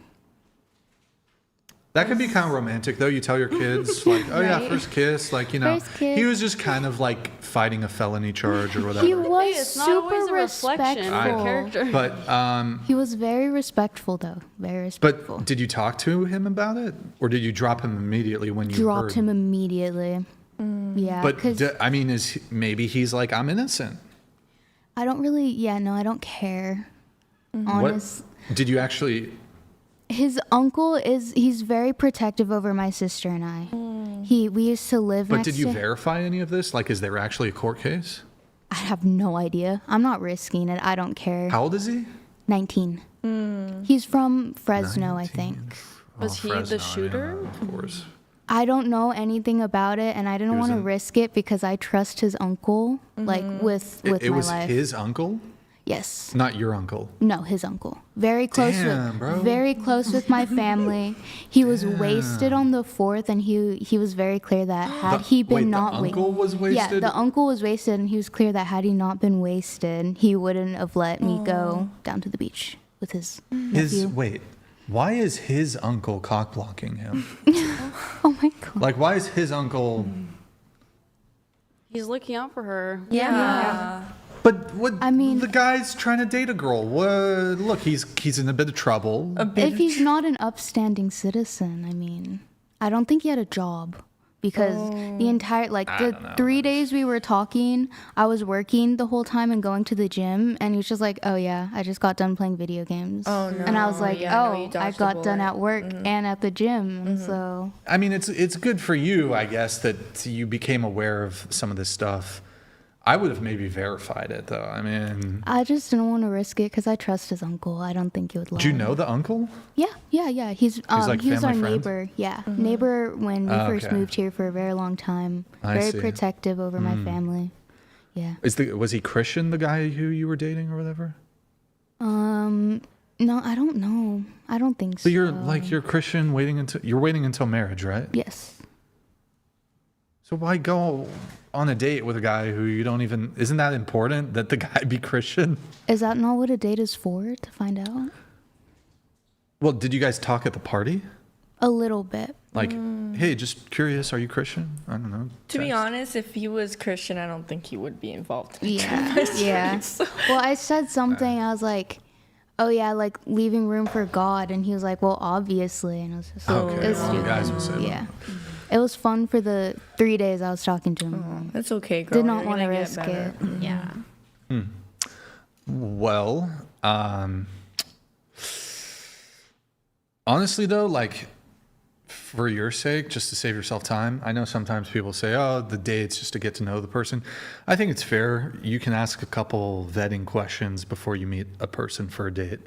A: That could be kind of romantic, though. You tell your kids, like, oh, yeah, first kiss. Like,
I: First kiss.
A: He was just kind of like fighting a felony charge or whatever.
I: He was
J: It's not always
I: super
J: a reflection of
I: respectful.
J: character.
A: But,
I: He was very respectful, though. Very respectful.
A: but did you talk to him about it? Or did you drop him immediately when you
I: Dropped
A: heard?
I: him immediately. Yeah.
A: But,
I: 'cause
A: maybe he's like, I'm innocent.
I: I don't really, I don't care. Honest.
A: What? Did you actually...
I: His uncle he's very protective over my sister and I. We used to live
A: But
I: next
A: did you
I: to...
A: verify any of this? Like, is there actually a court case?
I: I have no idea. I'm not risking it. I don't care.
A: How old is he?
I: 19. He's from Fresno, I think.
J: Was he
A: Fresno,
J: the shooter?
A: Yeah, of course.
I: I don't know anything about it, and I didn't want to risk it because I trust his uncle, like with my life.
A: It was his uncle?
I: Yes.
A: Not your uncle?
I: No, his uncle. Very close. Very close with my family. He was wasted on the 4th, and he was very clear that had he been not
A: the uncle was wasted?
I: Yeah, the uncle was wasted, and he was clear that had he not been wasted, he wouldn't have let me go down to the beach with his nephew.
A: Wait, why is his uncle cock blocking him?
I: Oh my god.
A: Like, why is his uncle...
J: He's looking out for her.
H: Yeah.
A: But what? I mean, the guy's trying to date a girl. Look, he's in a bit of trouble.
I: If he's not an upstanding citizen, I mean, I don't think he had a job because the entire the 3 days we were talking, I was working the whole time and going to the gym, and he was just like, "Oh yeah, I just got done playing video games."
D: Oh no.
I: And I was like,
D: Yeah,
I: "Oh, I got done at work and at the gym." And so
A: I mean, it's good for you, I guess, that you became aware of some of this stuff. I would have maybe verified it, though. I mean...
I: I just didn't want to risk it because I trust his uncle. I don't think he would lie.
A: Do you know the uncle?
I: Yeah. He's
A: like
I: he was our
A: family friend?
I: neighbor. Yeah, neighbor when we first moved here for a very long time. Very protective over my family. Yeah.
A: Was he Christian, the guy who you were dating or whatever?
I: No, I don't know. I don't think so.
A: But you're Christian waiting until marriage, right?
I: Yes.
A: So why go on a date with a guy who you don't even... Isn't that important that the guy be Christian?
I: Is that not what a date is for, to find out?
A: Well, did you guys talk at the party?
I: A little bit.
A: Like, hey, just curious, are you Christian? I don't know.
D: To be honest, if he was Christian, I don't think he would be involved.
I: Yeah. Well, I said something, I was like, oh yeah, like leaving room for God. And he was like, well, obviously. And I was just like,
A: okay, well, you guys would say that.
I: Yeah. It was fun for the 3 days I was talking to him.
D: Oh, that's okay, girl.
I: Did not want to risk it.
H: Yeah.
A: Well, honestly though, like, for your sake, just to save yourself time, I know sometimes people say, oh, the date's just to get to know the person. I think it's fair. You can ask a couple vetting questions before you meet a person for a date.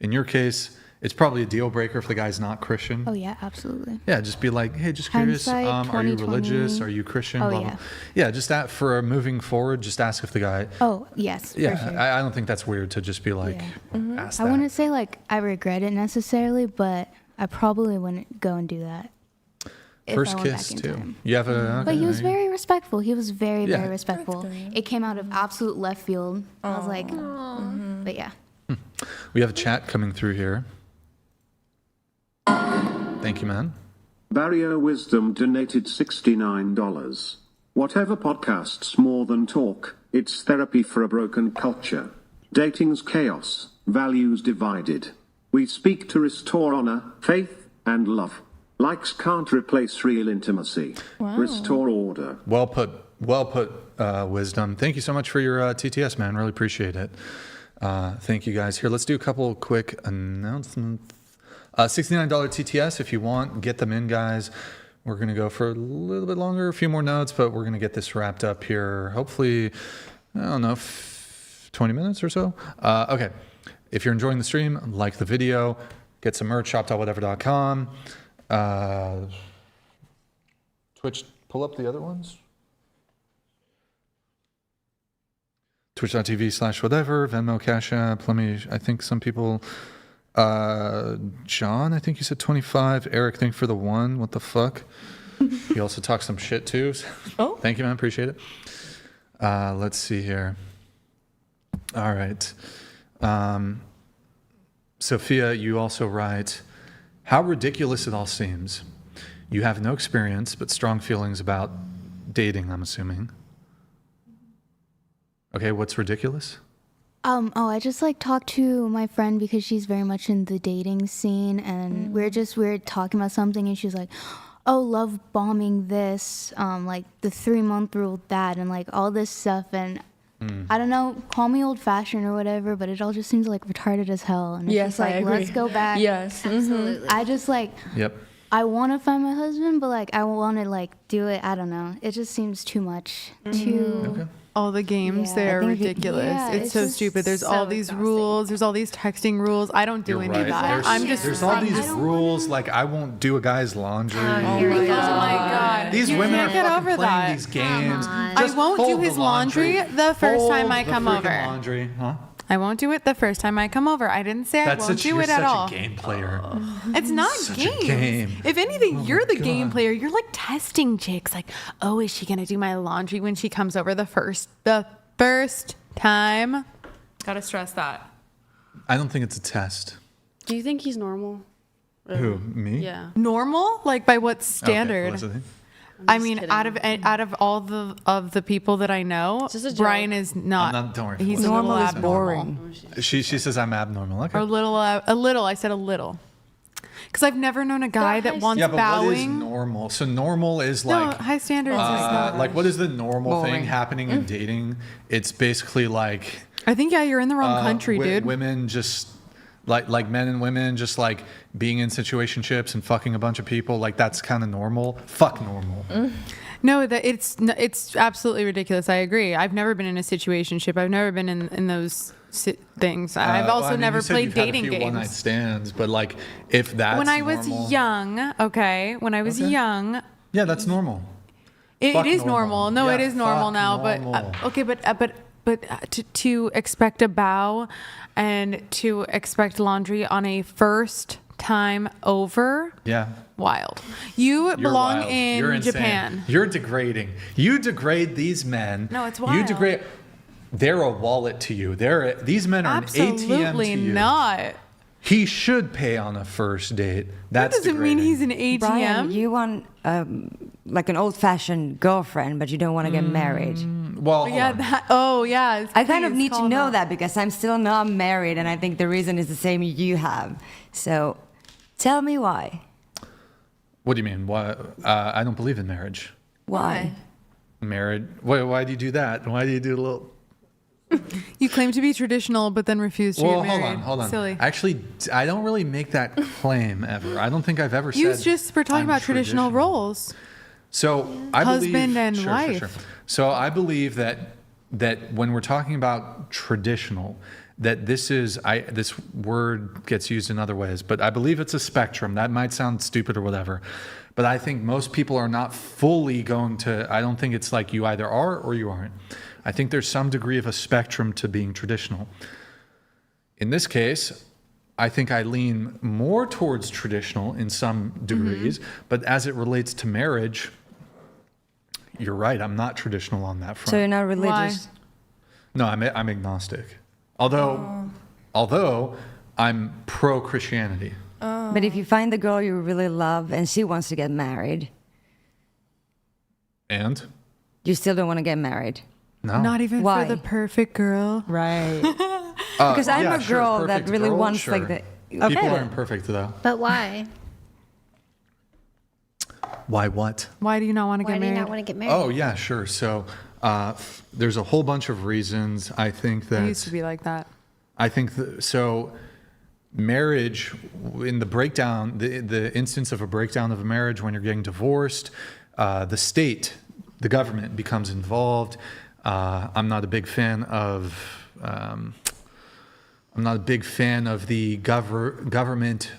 A: In your case, it's probably a deal breaker if the guy's not Christian.
I: Oh yeah, absolutely.
A: Yeah, just be like, hey, just curious.
I: Hindsight,
A: Are you
I: 2020.
A: religious? Are you Christian?
I: Oh,
A: Blah,
I: yeah.
A: blah. Yeah, just that for moving forward, just ask if the guy.
I: Oh yes,
A: Yeah,
I: for sure.
A: I don't think that's weird to just be like, ask that.
I: I wouldn't say like I regret it necessarily, but I probably wouldn't go and do that. if
A: First
I: I went
A: kiss
I: back in
A: too.
I: time.
A: You have a.
I: But he was
A: okay.
I: very respectful. He was very,
A: Yeah.
I: very respectful. It came out of absolute left field. I was like, but yeah.
A: We have a chat coming through here. Thank you, man.
K: Barrier Wisdom donated $69. Whatever podcasts more than talk, it's therapy for a broken culture. Dating's chaos, values divided. We speak to restore honor, faith, and love. Likes can't replace real intimacy.
F: Wow.
K: Restore order.
A: Well put, Wisdom. Thank you so much for your TTS, man. Really appreciate it. Thank you, guys. Here, let's do a couple quick announcements. $69 TTS if you want. Get them in, guys. We're going to go for a little bit longer, a few more notes, but we're going to get this wrapped up here. Hopefully, I don't know, 20 minutes or so. Okay. If you're enjoying the stream, like the video, get some merch, shop.whatever.com. Twitch, pull up the other ones. Twitch.tv/whatever, Venmo, Cash App. I think some people, John, I think you said 25. Eric, thank you for the 1. What the fuck? He also talked some shit too. Oh. Thank you, man. Appreciate it. Let's see here. All right. Sophia, you also write, how ridiculous it all seems. You have no experience, but strong feelings about dating, I'm assuming. Okay, what's ridiculous?
I: I just talked to my friend because she's very much in the dating scene, and we were talking about something, and she's like, oh, love bombing this, the 3-month rule that, and all this stuff, and I don't know, call me old fashioned or whatever, but it all just seems retarded as hell. And it's
D: Yes,
I: just
D: I agree.
I: let's go back.
D: Yes.
H: Absolutely.
I: I just
A: Yep.
I: I want to find my husband, but I want to do it. I don't know. It just seems too much.
A: Okay.
N: All the games,
I: Yeah,
N: they're
I: I think
N: ridiculous.
I: yeah,
N: it's so
I: just
N: stupid. There's
H: so
N: all these
H: exhausting.
N: rules. There's all these texting rules. I don't do
A: You're
N: any
A: right.
N: of that.
A: There's all these rules, I won't do a guy's laundry.
H: Here we go.
N: Oh my God.
A: These
N: You
A: women are
N: can't get
A: fucking
N: over
A: playing
N: that.
A: these games.
H: on.
N: I
A: Just
N: won't do
A: fold
N: his
A: the
N: laundry the first time I come
A: Fold the
N: over.
A: freaking laundry, huh?
N: I won't do it the first time I come over. I didn't say I won't do
A: you're
N: it at all.
A: such a game player.
N: It's not
A: Such a
N: games.
A: game.
N: If anything, you're the game
A: God.
N: player. You're testing chicks. Oh, is she gonna do my laundry when she comes over the first time? Gotta stress that.
A: I don't think it's a test.
J: Do you think he's normal?
A: Who, me?
J: Yeah.
N: Normal? By what standard?
A: Okay, Felicity.
N: I mean, out of all the people that I know,
J: Just a joke.
N: Brian is not.
A: Don't worry.
N: He's
A: Felicity.
N: a little
C: Normal is
N: abnormal.
C: boring.
A: She says I'm abnormal. Okay.
N: Or a little. I said a little. Because I've never known a guy that wants
A: Yeah, but
N: bowing.
A: what is normal? So normal is
N: No, high standards is not.
A: what is the normal thing
C: Boring.
A: happening in dating? It's basically
N: I think you're in the wrong country, dude.
A: Women just like men and women just being in situationships and fucking a bunch of people. That's kind of normal. Fuck normal.
N: No, it's absolutely ridiculous. I agree. I've never been in a situationship. I've never been in those things. I've also never played dating
A: you've had a few one-night
N: games.
A: stands, but if that's
N: When I was
A: normal-
N: young, when I was young,
A: yeah, that's normal.
N: it
A: Fuck
N: is normal. No,
A: Yeah,
N: it is normal
A: fuck
N: now.
A: normal.
N: But to expect a bow and to expect laundry on a first time over,
A: Yeah.
N: wild. You
A: You're
N: belong
A: wild.
N: in
A: You're insane.
N: Japan.
A: You're degrading. You degrade these men.
N: No, it's
A: You
N: wild.
A: degrade. They're a wallet to you. These men are an ATM
N: Absolutely
A: to you.
N: not.
A: He should pay on a first date.
N: That
A: That's
N: doesn't mean
A: degrading.
N: he's an ATM.
C: Brian, you want an old-fashioned girlfriend, but you don't want to get married.
A: Well, hold
N: Yeah.
A: on.
N: Yeah.
C: I kind of
N: please
C: need to
N: call
C: know
N: them.
C: that because I'm still not married, and I think the reason is the same you have. So, tell me why.
A: What do you mean? Why? I don't believe in marriage.
C: Why?
A: Married? Why do you do that? Why do you do a little?
N: You claim to be traditional, but then refuse to
A: Well,
N: get married.
A: hold on.
N: Silly.
A: Actually, I don't really make that claim ever. I don't think I've ever
N: You
A: said.
N: just were talking
A: I'm
N: about traditional roles.
A: So I
N: Husband
A: believe,
N: and
A: sure,
N: wife.
A: Sure. So I believe that when we're talking about traditional, that this word gets used in other ways, but I believe it's a spectrum. That might sound stupid or whatever, but I think most people are not fully going to. I don't think it's you either are or you aren't. I think there's some degree of a spectrum to being traditional. In this case, I think I lean more towards traditional in some degrees, but as it relates to marriage, you're right. I'm not traditional on that front.
C: So you're not religious?
A: No, I'm agnostic. Although I'm pro Christianity.
C: But if you find the girl you really love and she wants to get married,
A: And
C: you still don't want to get married.
A: no,
N: Not even
C: Why?
N: for the perfect girl.
C: Right. Because I'm a
A: sure,
C: girl that
A: perfect
C: really
A: girl,
C: wants
A: sure.
C: like the.
A: People aren't perfect though.
H: But why?
A: Why what?
N: Why do you not want to
H: Why
N: get
H: do you
N: married?
H: not want to get married?
A: Oh yeah, sure. So there's a whole bunch of reasons. I think that
N: I used to be like that.
A: I think so. Marriage, in the breakdown, the instance of a breakdown of a marriage when you're getting divorced, the state, the government becomes involved. I'm not a big fan of. I'm not a big fan of the government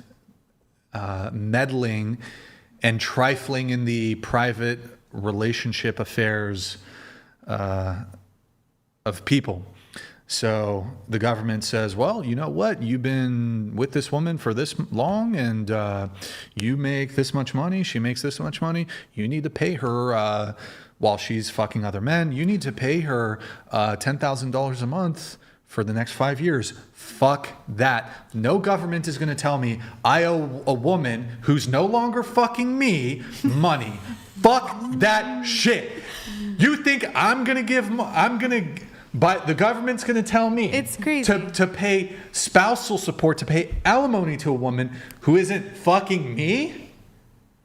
A: meddling and trifling in the private relationship affairs of people. So the government says, well, you know what? You've been with this woman for this long and you make this much money. She makes this much money. You need to pay her while she's fucking other men. You need to pay her $10,000 a month for the next 5 years. Fuck that. No government is going to tell me I owe a woman who's no longer fucking me money. Fuck that shit. You think I'm going to give, but the government's going to tell me
N: It's crazy.
A: to pay spousal support, to pay alimony to a woman who isn't fucking me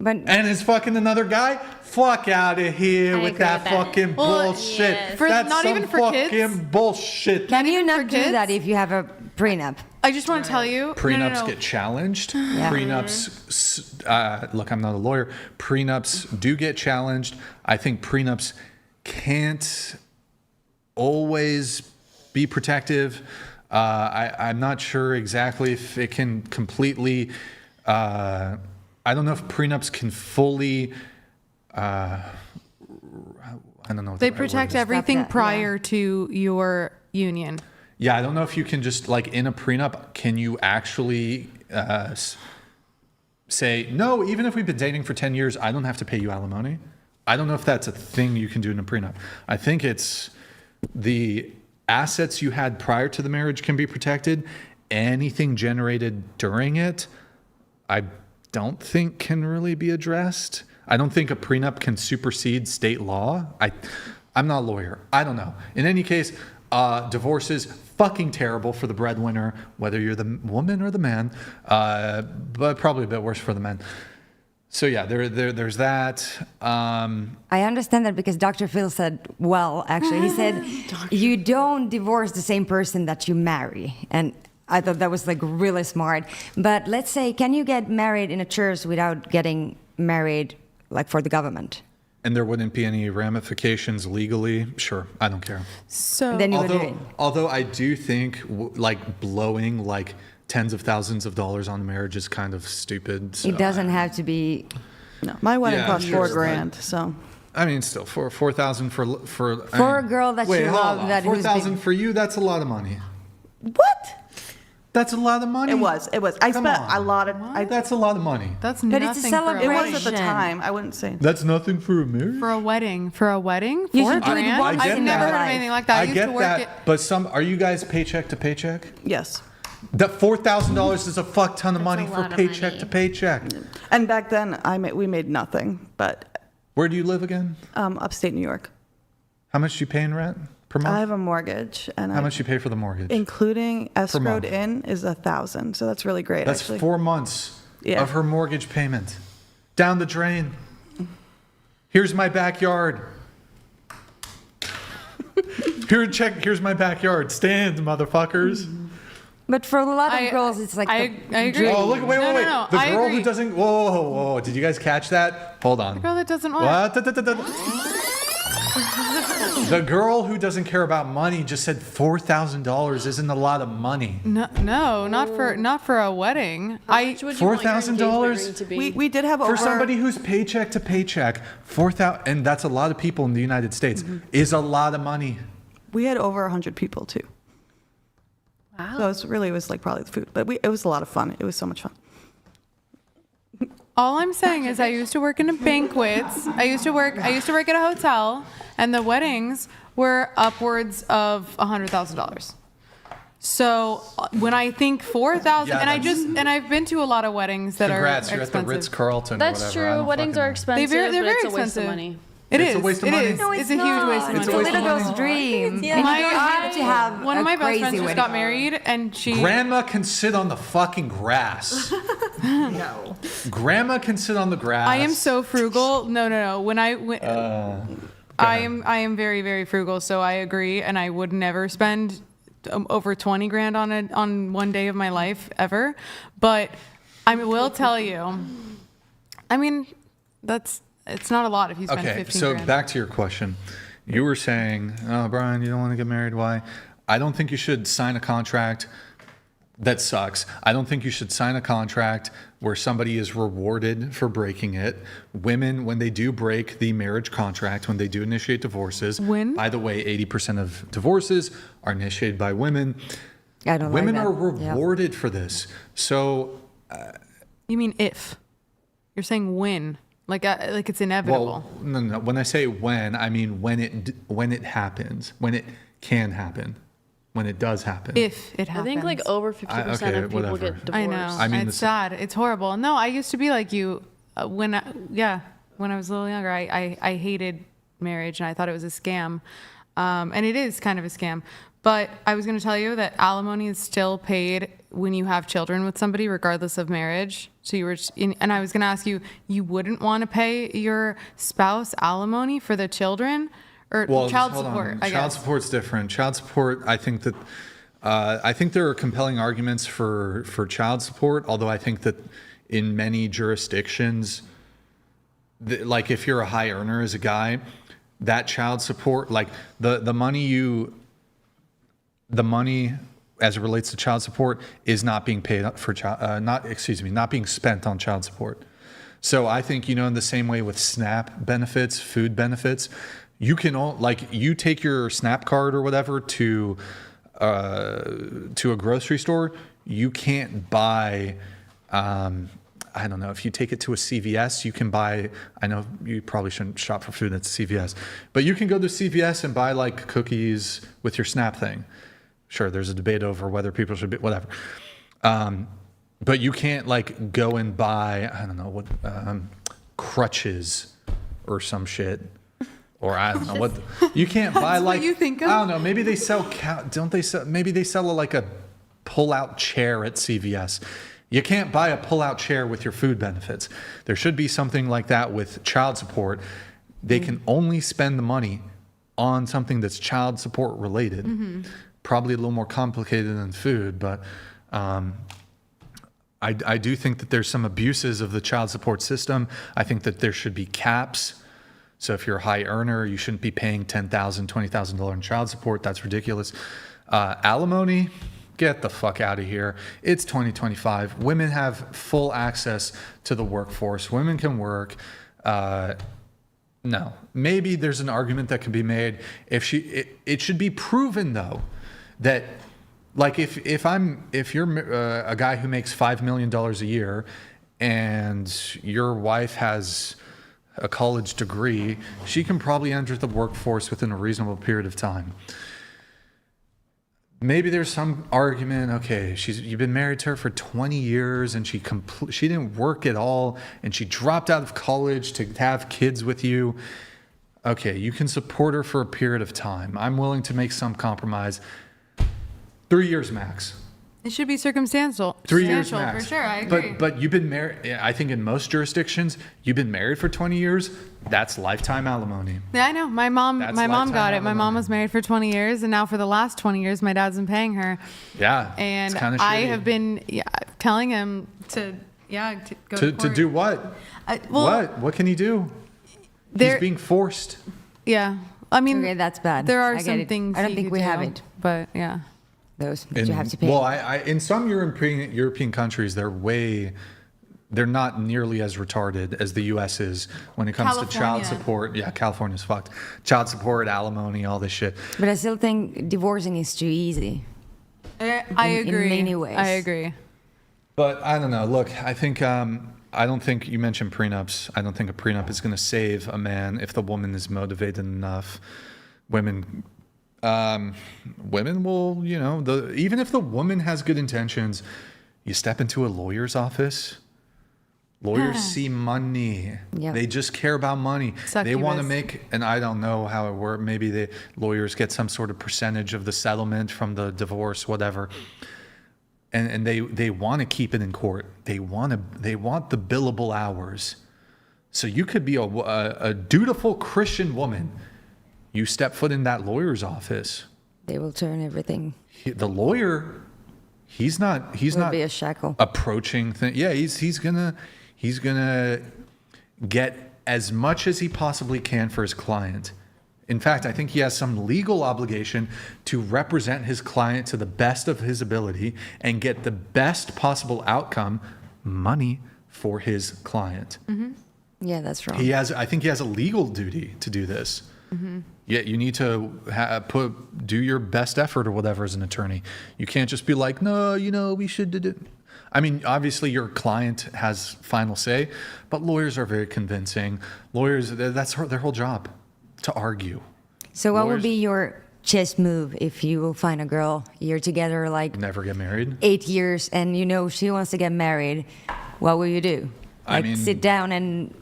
A: and is fucking another guy? Fuck out of here with that fucking bullshit.
H: yes.
N: For- not
A: some
N: even for
A: fucking
N: kids?
A: bullshit.
C: Can you
N: even
C: not
N: for
C: do
N: kids?
C: that if you have a prenup?
N: I just want to tell you.
A: Prenups
N: no.
A: get challenged.
C: Yeah.
A: Prenups, look, I'm not a lawyer. Prenups do get challenged. I think prenups can't always be protective. I'm not sure exactly if it can completely. I don't know if prenups can fully. I don't know. What
N: They
A: the right word
N: protect
A: is.
N: everything
C: that,
N: prior to your union.
A: Yeah, I don't know if you can just like in a prenup, can you actually say, no, even if we've been dating for 10 years, I don't have to pay you alimony? I don't know if that's a thing you can do in a prenup. I think it's the assets you had prior to the marriage can be protected. Anything generated during it, I don't think can really be addressed. I don't think a prenup can supersede state law. I'm not a lawyer. I don't know. In any case, divorce is fucking terrible for the breadwinner, whether you're the woman or the man, but probably a bit worse for the men. So yeah, there's that.
C: I understand that because Dr. Phil said, well, actually, he said, you don't divorce the same person that you marry. And I thought that was like really smart. But let's say, can you get married in a church without getting married like for the government?
A: And there wouldn't be any ramifications legally. Sure, I don't care.
N: So
C: then you would do it.
A: Although I do think like blowing like tens of thousands of dollars on a marriage is kind of stupid. So
C: It doesn't have to be.
G: No, my wedding
A: Yeah,
G: cost
A: sure,
G: $4,000. So
A: I mean, still $4,000 for
C: A girl that you love that who's
A: $4,000 for you. That's a lot of money.
G: what?
A: That's a lot of money.
G: It was. I
A: Come
G: spent
A: on.
G: a lot of.
A: That's a lot of money.
N: That's
C: But it's a
N: nothing for
G: It was
C: celebration.
G: at the time. I wouldn't say.
A: That's nothing for a marriage.
N: For a wedding,
C: You
N: $4
C: should do it
N: grand.
C: once
N: I've
C: in
N: never
C: your
N: heard of
C: life.
N: anything like that. I used
A: get
N: to work
A: that,
N: at.
A: but are you guys paycheck to paycheck?
G: Yes.
A: That $4,000 is a fuck ton of money
H: a
A: for
H: lot of
A: paycheck
H: money.
A: to paycheck.
G: And back then, we made nothing. But
A: Where do you live again?
G: upstate New York.
A: How much do you pay in rent per month?
G: I have a mortgage, and
A: How much do you pay for the mortgage?
G: including
A: month?
G: escrowed in, is $1,000. So that's really great.
A: That's
G: actually.
A: 4 months
G: Yeah.
A: of her mortgage payment. Down the drain. Here's my backyard. Here's my backyard. Stand, motherfuckers.
C: But for a lot of girls, it's like.
N: I agree.
A: Oh, look, wait.
N: No,
A: The
N: I
A: girl
N: agree.
A: who doesn't. Whoa. Did you guys catch that? Hold on.
N: The girl that doesn't want.
A: What? The girl who doesn't care about money just said $4,000 isn't a lot of money.
N: No, not for a wedding.
A: $4,000?
G: We did have
A: For
G: over
A: somebody who's paycheck to paycheck, 4,000, and that's a lot of people in the United States, is a lot of money.
G: We had over 100 people too.
H: Wow.
G: So it was like probably the food, but it was a lot of fun. It was so much fun.
N: All I'm saying is I used to work in banquets. I used to work at a hotel, and the weddings were upwards of $100,000. So when I think 4,000,
A: Yeah,
N: and I've been to a lot of weddings that
A: Congrats,
N: are
A: you're
N: expensive.
A: at the Ritz-Carlton or
J: That's
A: whatever. I
J: true.
A: don't
J: Weddings
A: fucking
J: are
A: know.
J: expensive.
N: They're
J: but
N: very
J: it's a waste
N: expensive.
J: of money.
A: It's a waste of money.
C: No,
N: it's a huge waste of money.
C: It's a little girl's dream.
N: Yeah.
C: And you don't have to have
N: One of my best
C: crazy
N: friends just
C: wedding.
N: got married, and she.
A: Grandma can sit on the fucking grass.
C: No.
A: Grandma can sit on the grass.
N: I am so frugal. No. When I went, I am very, very frugal. So I agree, and I would never spend over 20 grand on one day of my life ever. But I will tell you, I mean, it's not a lot if you spend 15
A: Okay, so
N: grand.
A: back to your question. You were saying, oh, Brian, you don't want to get married. Why? I don't think you should sign a contract that sucks. I don't think you should sign a contract where somebody is rewarded for breaking it. Women, when they do break the marriage contract, when they do initiate divorces, by the way, 80% of divorces are initiated by women.
C: I don't
A: Women
C: like that.
A: are rewarded for this. So
N: You mean if? You're saying when? Like it's inevitable.
A: Well, no. When I say when, I mean when it happens, when it can happen, when it does happen.
N: If it happens.
J: I think like over 50% of people get divorced.
N: I know. It's sad. It's horrible. No, I used to be like you when I was a little younger. I hated marriage and I thought it was a scam, and it is kind of a scam. But I was going to tell you that alimony is still paid when you have children with somebody, regardless of marriage. So and I was going to ask you, you wouldn't want to pay your spouse alimony for the children, or child support? I
A: Child
N: guess.
A: support's different. Child support, I think that I think there are compelling arguments for child support. Although I think that in many jurisdictions, like if you're a high earner as a guy, that child support, like the money as it relates to child support is not being paid for not being spent on child support. So I think, in the same way with SNAP benefits, food benefits, you can you take your SNAP card or whatever to a grocery store, you can't buy, I don't know, if you take it to a CVS, you can buy, I know you probably shouldn't shop for food at CVS, but you can go to CVS and buy like cookies with your SNAP thing. Sure, there's a debate over whether people should be, whatever. But you can't like go and buy, I don't know, what, crutches or some shit. Or I don't know what, you can't buy like,
N: what you think of?
A: I don't know, maybe they sell, maybe they sell like a pull-out chair at CVS. You can't buy a pull-out chair with your food benefits. There should be something like that with child support. They can only spend the money on something that's child support related.
N: Mm-hmm.
A: Probably a little more complicated than food, but I do think that there's some abuses of the child support system. I think that there should be caps. So if you're a high earner, you shouldn't be paying $10,000, $20,000 in child support. That's ridiculous. Alimony, get the fuck out of here. It's 2025. Women have full access to the workforce. Women can work. No, maybe there's an argument that can be made it should be proven though that like if you're a guy who makes $5 million a year and your wife has a college degree, she can probably enter the workforce within a reasonable period of time. Maybe there's some argument, okay, you've been married to her for 20 years and she didn't work at all and she dropped out of college to have kids with you. Okay, you can support her for a period of time. I'm willing to make some compromise. 3 years max.
N: It should be circumstantial.
A: 3 years max.
N: For sure, I agree.
A: But you've been married, I think in most jurisdictions, you've been married for 20 years, that's lifetime alimony.
N: Yeah, I know. My mom got it.
A: lifetime
N: My mom was married for 20 years, and now for the last 20 years, my dad's been paying her.
A: Yeah,
N: and
A: it's kinda
N: I
A: shitty.
N: have been telling him to go to court.
A: To do what? What can he do? He's being forced.
N: Yeah, I mean,
C: Okay, that's bad.
N: There are
C: I get
N: some
C: it.
N: things.
C: I don't
N: he
C: think
N: could
C: we
N: do,
C: have it.
N: but yeah.
C: Those that you have to pay.
A: Well, in some European countries, they're not nearly as retarded as the U.S. is when it comes to child support. Yeah, California's fucked. Child support, alimony, all this shit.
C: But I still think divorcing is too easy.
N: I agree.
C: In many ways.
N: I agree.
A: But I don't know. Look, I think I don't think you mentioned prenups. I don't think a prenup is going to save a man if the woman is motivated enough. Women will, even if the woman has good intentions, you step into a lawyer's office, Lawyers see money.
C: Yep.
A: They just care about money. They want to
N: Succubus.
A: make, and I don't know how it works. Maybe the lawyers get some sort of percentage of the settlement from the divorce, whatever. And they want to keep it in court. They want the billable hours. So you could be a dutiful Christian woman. You step foot in that lawyer's office.
C: They will turn everything.
A: The lawyer, he's not
C: Be a shackle.
A: approaching thing. Yeah, he's gonna get as much as he possibly can for his client. In fact, I think he has some legal obligation to represent his client to the best of his ability and get the best possible outcome, money, for his client.
C: Yeah, that's wrong.
A: I think he has a legal duty to do this. Yeah, you need to do your best effort or whatever as an attorney. You can't just be like, no, we should do it. I mean, obviously your client has final say, but lawyers are very convincing. Lawyers, that's their whole job, to argue.
C: So what would be your chess move if you find a girl, you're together like
A: Never get married?
C: 8 years and she wants to get married? What will you do? Sit down and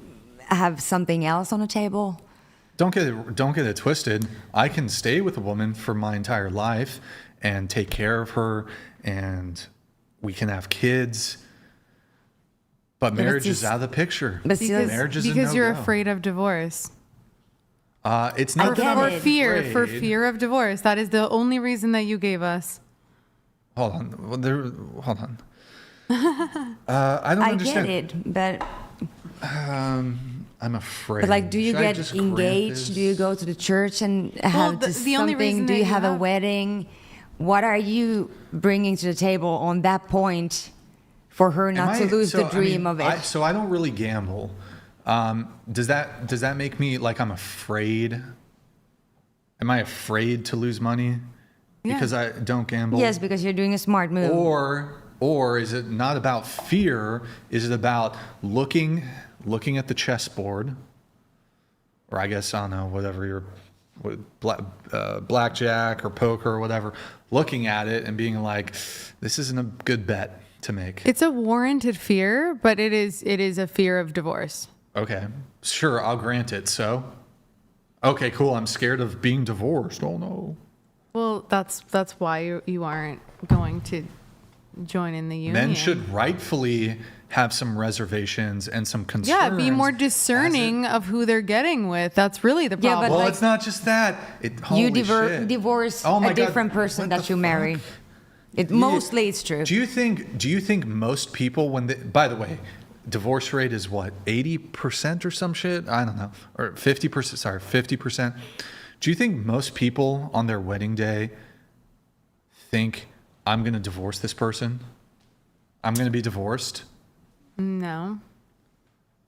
C: have something else on the table?
A: Don't get it twisted. I can stay with a woman for my entire life and take care of her, and we can have kids. But marriage is out of the picture. Marriage is
N: because
A: a
N: you're
A: no-go.
N: afraid of divorce.
A: It's not
N: For fear of divorce. That is the only reason that you gave us.
A: Hold on. Hold on. I don't understand.
C: I get it, but
A: I'm afraid.
C: But do you
A: Should I
C: get
A: just grant
C: engaged?
A: this?
C: Do you go to the church and have
N: the only
C: something?
N: reason
C: Do
N: that
C: you
N: you
C: have a
N: have-
C: wedding? What are you bringing to the table on that point for her not to lose the dream of it?
A: So I don't really gamble. Does that make me like I'm afraid? Am I afraid to lose money because I don't gamble?
C: Yes, because you're doing a smart move.
A: Or is it not about fear? Is it about looking at the chessboard, or I guess I don't know, whatever blackjack or poker or whatever, looking at it and being like, this isn't a good bet to make.
N: It's a warranted fear, but it is a fear of divorce.
A: Okay, sure, I'll grant it. So, okay, cool. I'm scared of being divorced. Oh no.
N: Well, that's why you aren't going to join in the union.
A: Men should rightfully have some reservations and some concerns.
N: Yeah, be more discerning of who they're getting with. That's really the
C: Yeah,
N: problem.
C: but
A: Well, it's not just that.
C: You divorce
A: Oh my
C: a different person that you marry. Mostly it's true.
A: Do you think most people by the way, divorce rate is what, 80% or some shit? I don't know. Or 50%, sorry, 50%. Do you think most people on their wedding day think, I'm going to divorce this person? I'm going to be divorced?
N: No.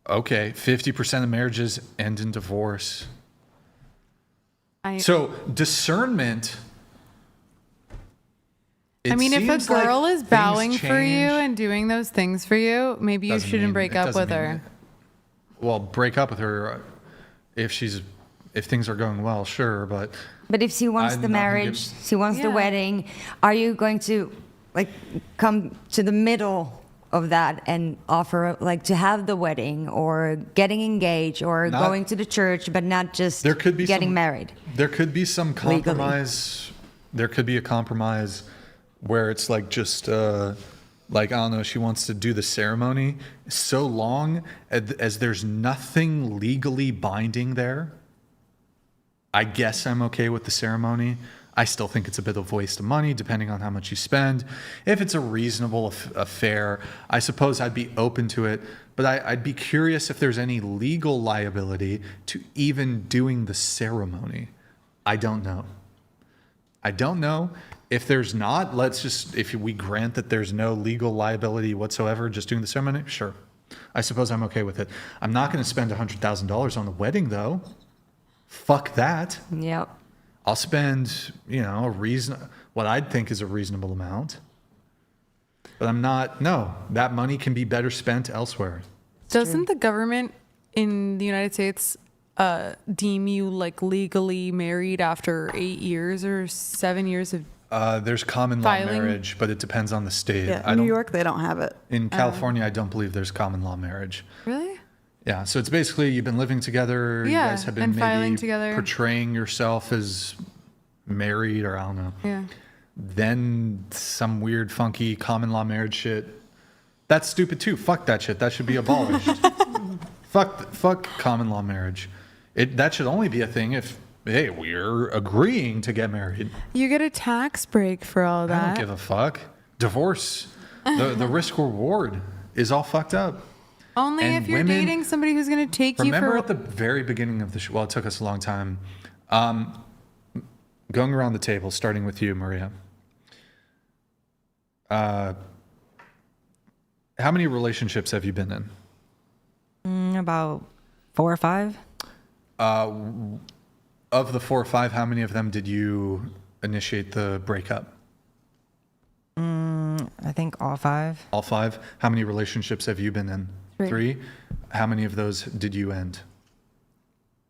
A: Okay, 50% of marriages end in divorce. So discernment.
N: I mean, if a
A: seems like
N: girl is
A: things
N: bowing for you
A: change.
N: and doing those things for you, maybe you
A: Doesn't
N: shouldn't
A: mean-
N: break
A: it
N: up
A: doesn't
N: with
A: mean
N: her.
A: it. Well, break up with her if things are going well, sure, but
C: But if she wants
A: I'm
C: the
A: not gonna
C: marriage, she wants the wedding, are you going to come to the middle of that and offer to have the wedding or getting engaged or going to the church, but not just getting married?
A: There could be some compromise. There could be a compromise where it's I don't know, she wants to do the ceremony so long as there's nothing legally binding there. I guess I'm okay with the ceremony. I still think it's a bit of a waste of money, depending on how much you spend. If it's a reasonable affair, I suppose I'd be open to it. But I'd be curious if there's any legal liability to even doing the ceremony. I don't know. If there's not, if we grant that there's no legal liability whatsoever, just doing the ceremony, sure. I suppose I'm okay with it. I'm not going to spend $100,000 on the wedding, though. Fuck that.
C: Yep.
A: I'll spend, what I'd think is a reasonable amount. But I'm not, no, that money can be better spent elsewhere.
N: Doesn't the government in the United States deem you legally married after 8 years or 7 years of
A: There's common law
N: Filing?
A: marriage, but it depends on the state.
G: Yeah, in New York, they don't have it.
A: In California, I don't believe there's common law marriage.
N: Really?
A: Yeah, so it's basically you've been living together.
N: Yeah,
A: You guys have been
N: and filing
A: maybe
N: together.
A: portraying yourself as married, or I don't know.
N: Yeah.
A: Then some weird, funky common law marriage shit. That's stupid too. Fuck that shit. That should be abolished. Fuck common law marriage. That should only be a thing if, hey, we're agreeing to get married.
N: You get a tax break for all
A: I
N: that.
A: don't give a fuck. Divorce, the risk reward is all fucked up.
N: Only
A: And
N: if you're
A: women-
N: dating somebody who's going to take you
A: Remember
N: for.
A: at the very beginning of the show, well, it took us a long time, going around the table, starting with you, Maria. How many relationships have you been in?
B: About 4 or 5.
A: Of the 4 or 5, how many of them did you initiate the breakup?
B: I think all 5.
A: All 5? How many relationships have you been in?
B: 3.
A: 3? How many of those did you end?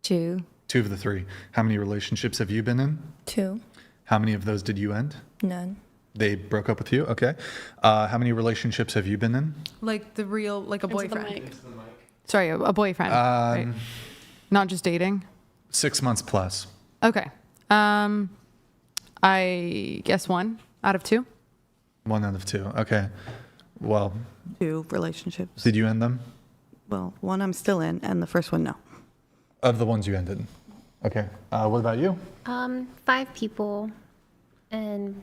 C: 2.
A: 2 of the 3. How many relationships have you been in?
D: 2.
A: How many of those did you end?
D: None.
A: They broke up with you? Okay. How many relationships have you been in?
N: Like the real, like a
J: Into the
N: boyfriend.
J: mic.
N: Sorry, a boyfriend. Right? Not just dating.
A: 6 months plus.
N: Okay. I guess 1 out of 2.
A: 1 out of 2. Okay. Well,
G: 2 relationships.
A: did you end them?
G: Well, 1 I'm still in, and the first one, no.
A: Of the ones you ended. Okay. What about you?
H: 5 people, and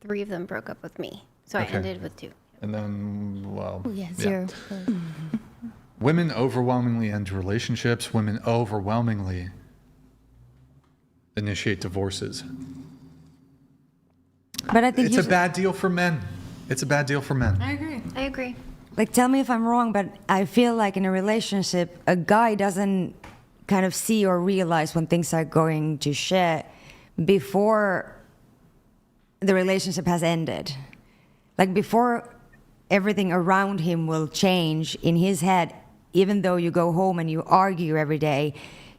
H: 3 of them broke up with me. So
A: Okay.
H: I ended with 2.
A: And then, well,
I: Yeah, 0.
A: Women overwhelmingly end relationships. Women overwhelmingly initiate divorces.
C: But I think
A: It's a bad deal for men. It's a bad deal for men.
N: I agree.
H: I agree.
C: Like, tell me if I'm wrong, but I feel like in a relationship, a guy doesn't kind of see or realize when things are going to shit before the relationship has ended. Like, before everything around him will change in his head, even though you go home and you argue every day,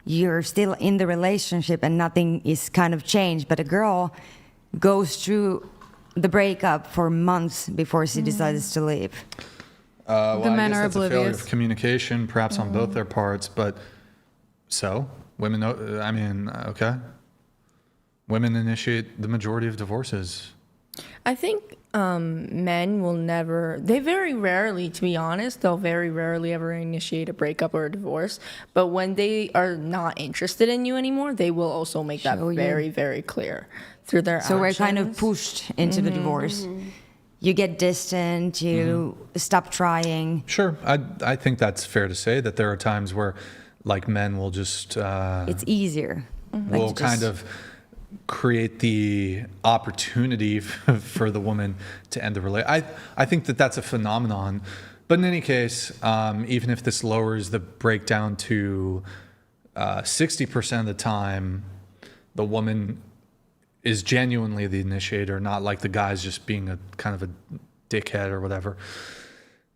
C: you're still in the relationship and nothing is kind of changed. But a girl goes through the breakup for months before she decides to leave.
A: Well,
N: The men
A: I guess
N: are
A: that's a failure
N: oblivious.
A: of communication, perhaps on both their parts. But so women, I mean, okay. Women initiate the majority of divorces.
D: I think men will never, they very rarely, to be honest, they'll very rarely ever initiate a breakup or a divorce. But when they are not interested in you anymore, they will also make that
C: Show you.
D: very, very clear through their
C: So we're kind of
D: actions.
C: pushed into the divorce. You get distant, you stop trying.
A: Sure, I think that's fair to say that there are times where, like, men will just
C: It's easier.
A: will kind of create the opportunity for the woman to end the relationship. I think that that's a phenomenon. But in any case, even if this lowers the breakdown to 60% of the time, the woman is genuinely the initiator, not like the guy's just being a kind of a dickhead or whatever.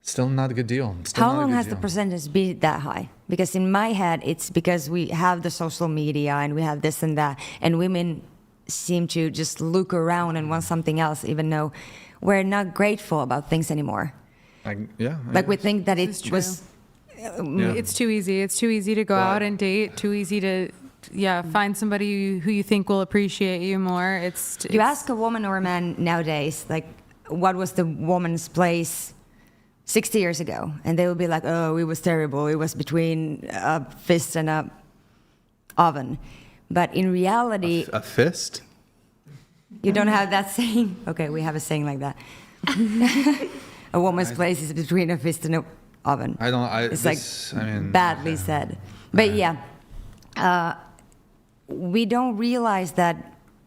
A: Still not a good deal. Still
C: How
A: not a
C: long
A: good
C: has the
A: deal.
C: percentage been that high? Because in my head, it's because we have the social media and we have this and that, and women seem to just look around and want something else, even though we're not grateful about things anymore.
A: Yeah.
C: Like, we think that
N: This is
C: it
N: true.
C: was.
N: It's too easy. It's too easy to go out and date. Too easy to, find somebody who you think will appreciate you more.
C: You ask a woman or a man nowadays, like, what was the woman's place 60 years ago? And they will be like, oh, it was terrible. It was between a fist and a oven. But in reality,
A: A fist?
C: you don't have that saying. Okay, we have a saying like that. A woman's place is between a fist and an oven. It's badly said. But we don't realize that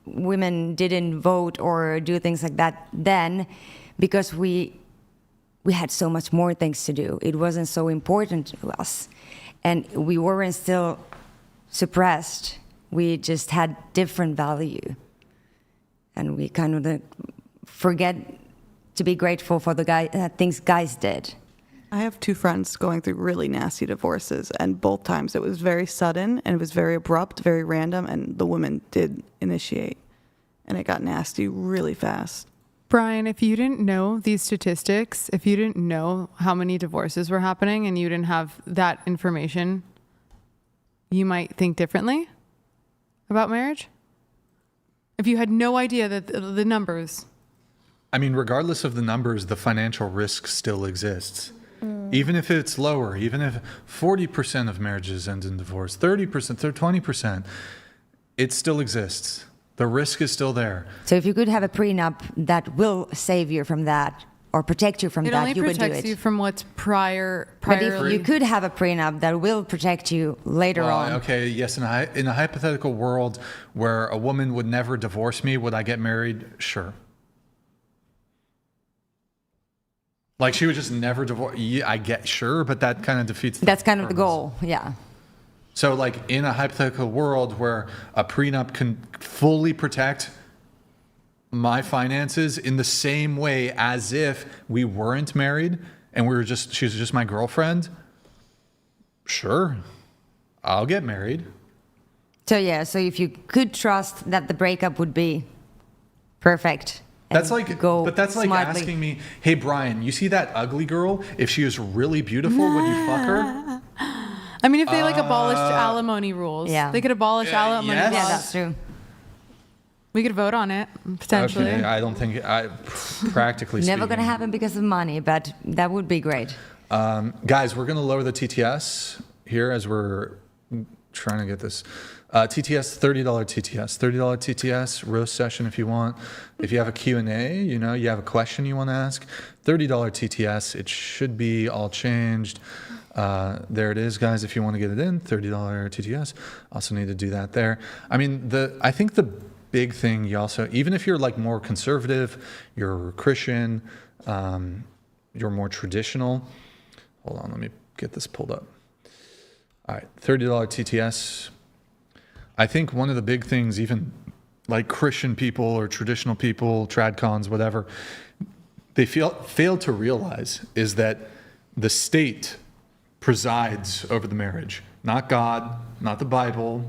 C: women didn't vote or do things like that then because we had so much more things to do. It wasn't so important to us. And we weren't still suppressed. We just had different value. And we kind of forget to be grateful for the things guys did.
G: I have 2 friends going through really nasty divorces, and both times it was very sudden and it was very abrupt, very random, and the woman did initiate. and it got nasty really fast.
N: Brian, if you didn't know these statistics, if you didn't know how many divorces were happening and you didn't have that information, you might think differently about marriage? If you had no idea that the numbers.
A: I mean, regardless of the numbers, the financial risk still exists. Even if it's lower, even if 40% of marriages end in divorce, 30%, 20%, it still exists. The risk is still there.
C: So if you could have a prenup that will save you from that or protect you from that, you would do it.
N: It only protects you from what's prior.
C: But if you could have a prenup that will protect you later on.
A: Okay, yes, in a hypothetical world where a woman would never divorce me, would I get married? Sure. Like she would just never divorce. Yeah, I get sure, but that kind of defeats.
C: That's kind of the goal, yeah.
A: So, like in a hypothetical world where a prenup can fully protect my finances in the same way as if we weren't married and she was just my girlfriend. Sure, I'll get married.
C: So yeah, so if you could trust that the breakup would be perfect.
A: That's like asking me, hey, Brian, you see that ugly girl? If she was really beautiful, would you fuck her?
N: I mean, if they abolished alimony rules, they could abolish alimony laws.
C: Yeah, that's true.
N: We could vote on it, potentially.
A: Okay, I don't think, practically speaking.
C: Never going to happen because of money, but that would be great.
A: Guys, we're going to lower the TTS here as we're trying to get this. TTS, $30 TTS. $30 TTS, roast session if you want. If you have a Q&A, you have a question you want to ask, $30 TTS. It should be all changed. There it is, guys, if you want to get it in, $30 TTS. Also need to do that there. I mean, I think the big thing you also, even if you're like more conservative, you're Christian, you're more traditional. Hold on, let me get this pulled up. All right, $30 TTS. I think one of the big things, even like Christian people or traditional people, tradcons, whatever, they fail to realize is that the state presides over the marriage, not God, not the Bible,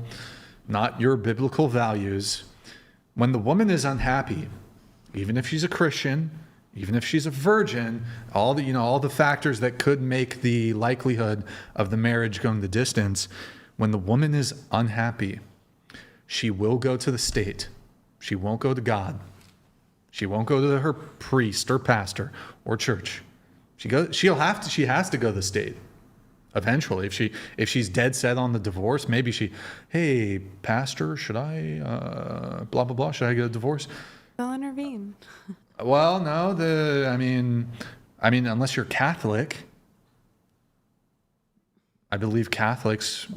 A: not your biblical values. When the woman is unhappy, even if she's a Christian, even if she's a virgin, all the factors that could make the likelihood of the marriage going the distance, when the woman is unhappy, she will go to the state. She won't go to God. She won't go to her priest or pastor or church. She has to go to the state. Eventually, if she's dead set on the divorce, maybe hey, pastor, should I, blah, blah, blah, should I get a divorce?
N: They'll intervene.
A: Well, no, I mean, unless you're Catholic, I believe Catholics,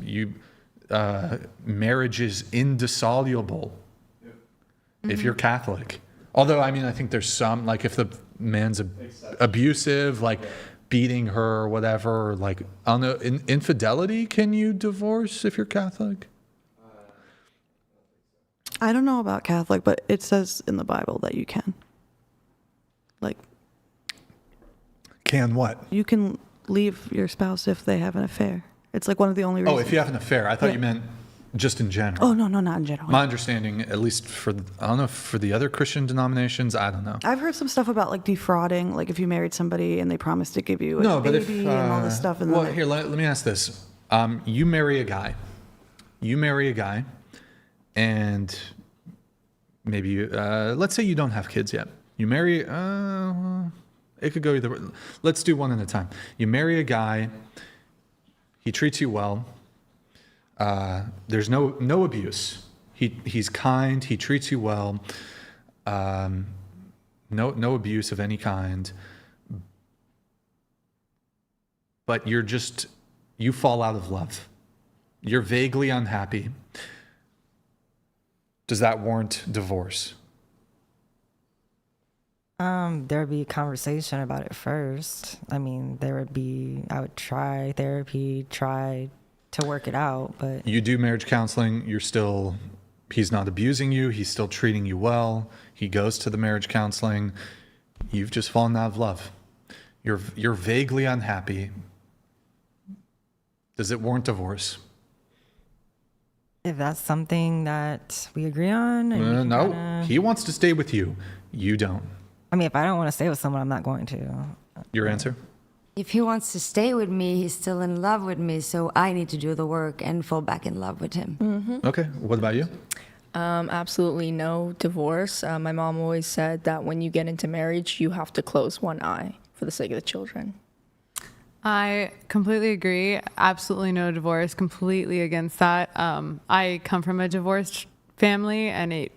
A: marriage is indissoluble if you're Catholic. Although, I mean, I think there's some, like if the man's abusive, like beating her or whatever, like, I don't know, infidelity, can you divorce if you're Catholic?
G: I don't know about Catholic, but it says in the Bible that you can. Like,
A: can what?
G: You can leave your spouse if they have an affair. It's like one of the only reasons.
A: Oh, if you have an affair. I thought you meant just in general.
G: Oh, no, not in general.
A: My understanding, at least I don't know, for the other Christian denominations, I don't know.
G: I've heard some stuff about like defrauding, like if you married somebody and they promised to give you a baby and all this stuff. And
A: here, let me ask this. You marry a guy, and maybe, let's say you don't have kids yet. You marry, it could go either way. Let's do one at a time. You marry a guy, he treats you well. There's no abuse. He's kind. He treats you well. No abuse of any kind. But you fall out of love. You're vaguely unhappy. Does that warrant divorce?
B: There'd be a conversation about it first. I mean, I would try therapy, try to work it out, but
A: you do marriage counseling, he's not abusing you, he's still treating you well, he goes to the marriage counseling, you've just fallen out of love. You're vaguely unhappy. Does it warrant divorce?
B: If that's something that we agree on. And we can
A: No,
B: kinda-
A: he wants to stay with you. You don't.
B: I mean, if I don't want to stay with someone, I'm not going to.
A: Your answer?
C: If he wants to stay with me, he's still in love with me, so I need to do the work and fall back in love with him.
A: Okay. What about you?
D: Absolutely no divorce. My mom always said that when you get into marriage, you have to close one eye for the sake of the children.
F: I completely agree. Absolutely no divorce. Completely against that. I come from a divorced family and it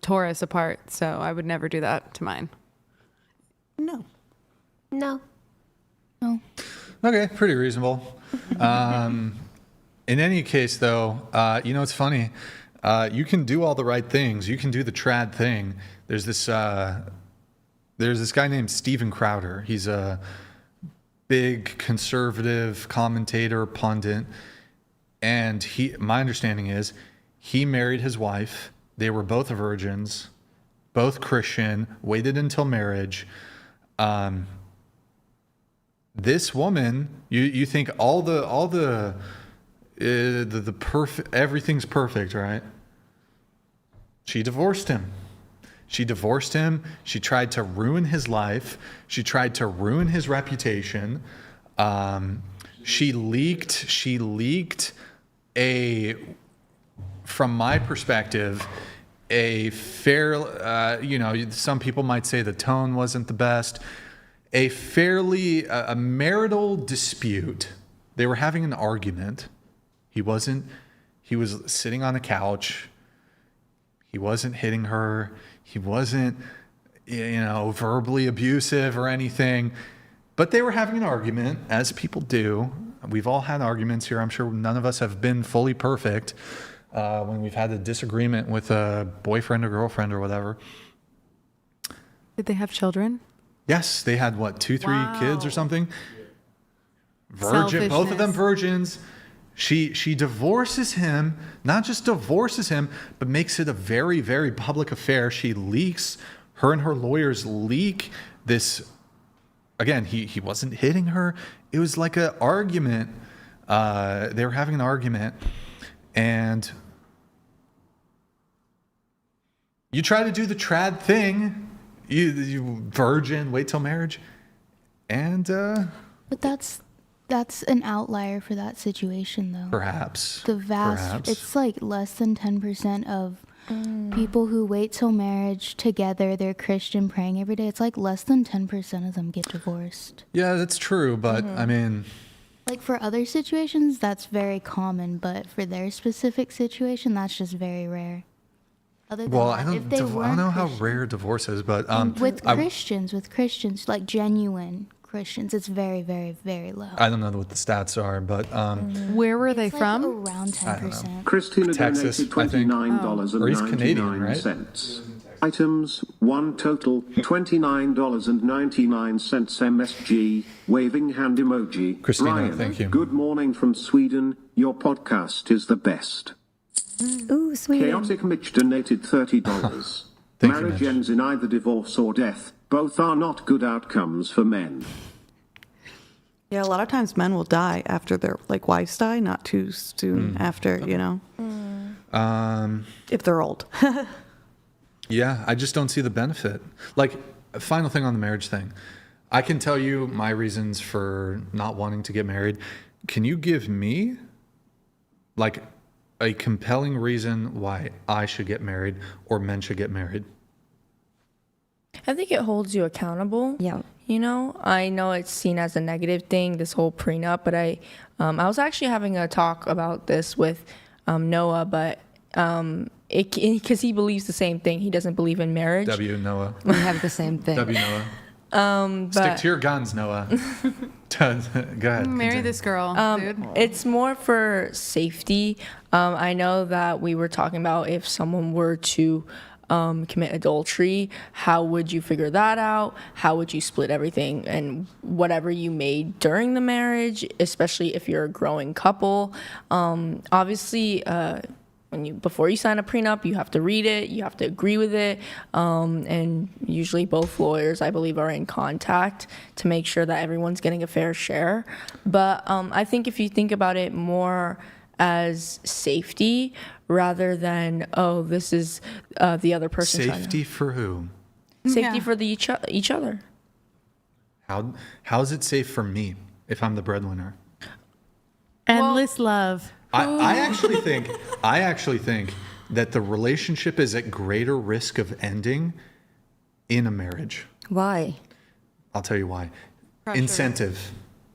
F: tore us apart. So I would never do that to mine.
G: No.
H: No.
I: No.
A: Okay, pretty reasonable. In any case, though, it's funny. You can do all the right things. You can do the trad thing. There's this guy named Steven Crowder. He's a big conservative commentator, pundit, and my understanding is he married his wife. They were both virgins, both Christian, waited until marriage. This woman, you think all the perfect, everything's perfect, right? She divorced him. She tried to ruin his life. She tried to ruin his reputation. She leaked from my perspective, a fair, some people might say the tone wasn't the best. A marital dispute. They were having an argument. He was sitting on a couch. He wasn't hitting her. He wasn't, verbally abusive or anything. But they were having an argument, as people do. We've all had arguments here. I'm sure none of us have been fully perfect when we've had a disagreement with a boyfriend or girlfriend or whatever.
F: Did they have children?
A: Yes, they had 2, 3 kids or something. Virgin, both of them virgins. She divorces him, not just divorces him, but makes it a very, very public affair. She leaks, her and her lawyers leak this. Again, he wasn't hitting her. It was like an argument. They were having an argument, and you try to do the trad thing. You virgin, wait till marriage, and
I: but that's an outlier for that situation, though.
A: Perhaps
I: It's like less than 10% of people who wait till marriage together, they're Christian, praying every day. It's like less than 10% of them get divorced.
A: Yeah, that's true, but I mean,
I: like for other situations, that's very common, but for their specific situation, that's just very rare. Other than
A: well,
I: that,
A: I don't,
I: if they
A: I don't know how
I: Christian-
A: rare divorce is, but
I: with Christians, like genuine Christians, it's very, very, very low.
A: I don't know what the stats are, but
F: where were they from?
I: Around 10%.
K: Christina
A: Texas,
K: donated $29.99.
A: Or he's Canadian, right?
K: Items, one total, $29.99 MSG, waving hand emoji.
A: Christina,
K: Ryan,
A: thank you.
K: Good morning from Sweden. Your podcast is the best.
C: Ooh, sweet.
K: Chaotic Mitch donated $30.
A: Thank you,
K: Marriage
A: Mitch.
K: ends in either divorce or death. Both are not good outcomes for men.
G: Yeah, a lot of times men will die after their wives die, not too soon after, if they're old.
A: Yeah, I just don't see the benefit. Like, final thing on the marriage thing. I can tell you my reasons for not wanting to get married. Can you give me, a compelling reason why I should get married or men should get married?
D: I think it holds you accountable.
C: Yeah.
D: I know it's seen as a negative thing, this whole prenup, but I was actually having a talk about this with Noah, but because he believes the same thing. He doesn't believe in marriage.
A: W, Noah.
C: We have the same thing.
A: W, Noah. Stick to your guns, Noah. Go ahead.
F: Marry this girl, dude.
D: It's more for safety. I know that we were talking about if someone were to commit adultery, how would you figure that out? How would you split everything and whatever you made during the marriage, especially if you're a growing couple? Obviously, before you sign a prenup, you have to read it, you have to agree with it, and usually both lawyers, I believe, are in contact to make sure that everyone's getting a fair share. But I think if you think about it more as safety rather than, oh, this is the other person.
A: Safety for who?
D: Safety for each other.
A: How is it safe for me if I'm the breadwinner?
N: Endless love.
A: I actually think that the relationship is at greater risk of ending in a marriage.
C: Why?
A: I'll tell you why.
N: Pressure.
A: Incentive.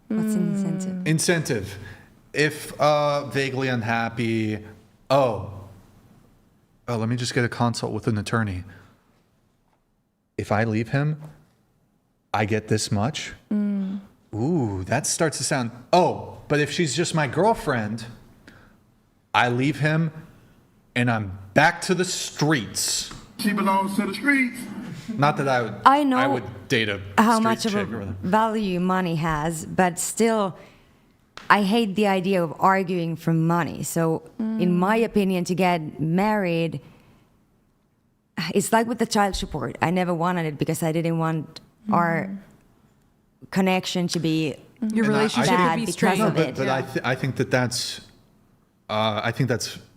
C: What's an incentive?
A: Incentive. If vaguely unhappy, let me just get a consult with an attorney. If I leave him, I get this much. Ooh, that starts to sound, but if she's just my girlfriend, I leave him and I'm back to the streets.
P: She belongs to the streets.
A: Not that I would date a
C: how
A: street
C: much of a
A: chick or whatever.
C: value money has, but still, I hate the idea of arguing for money. So, in my opinion, to get married, it's like with the child support. I never wanted it because I didn't want our connection to be
N: Your relationship
C: bad
N: to be
C: because
N: strained.
C: of it.
A: But I think that's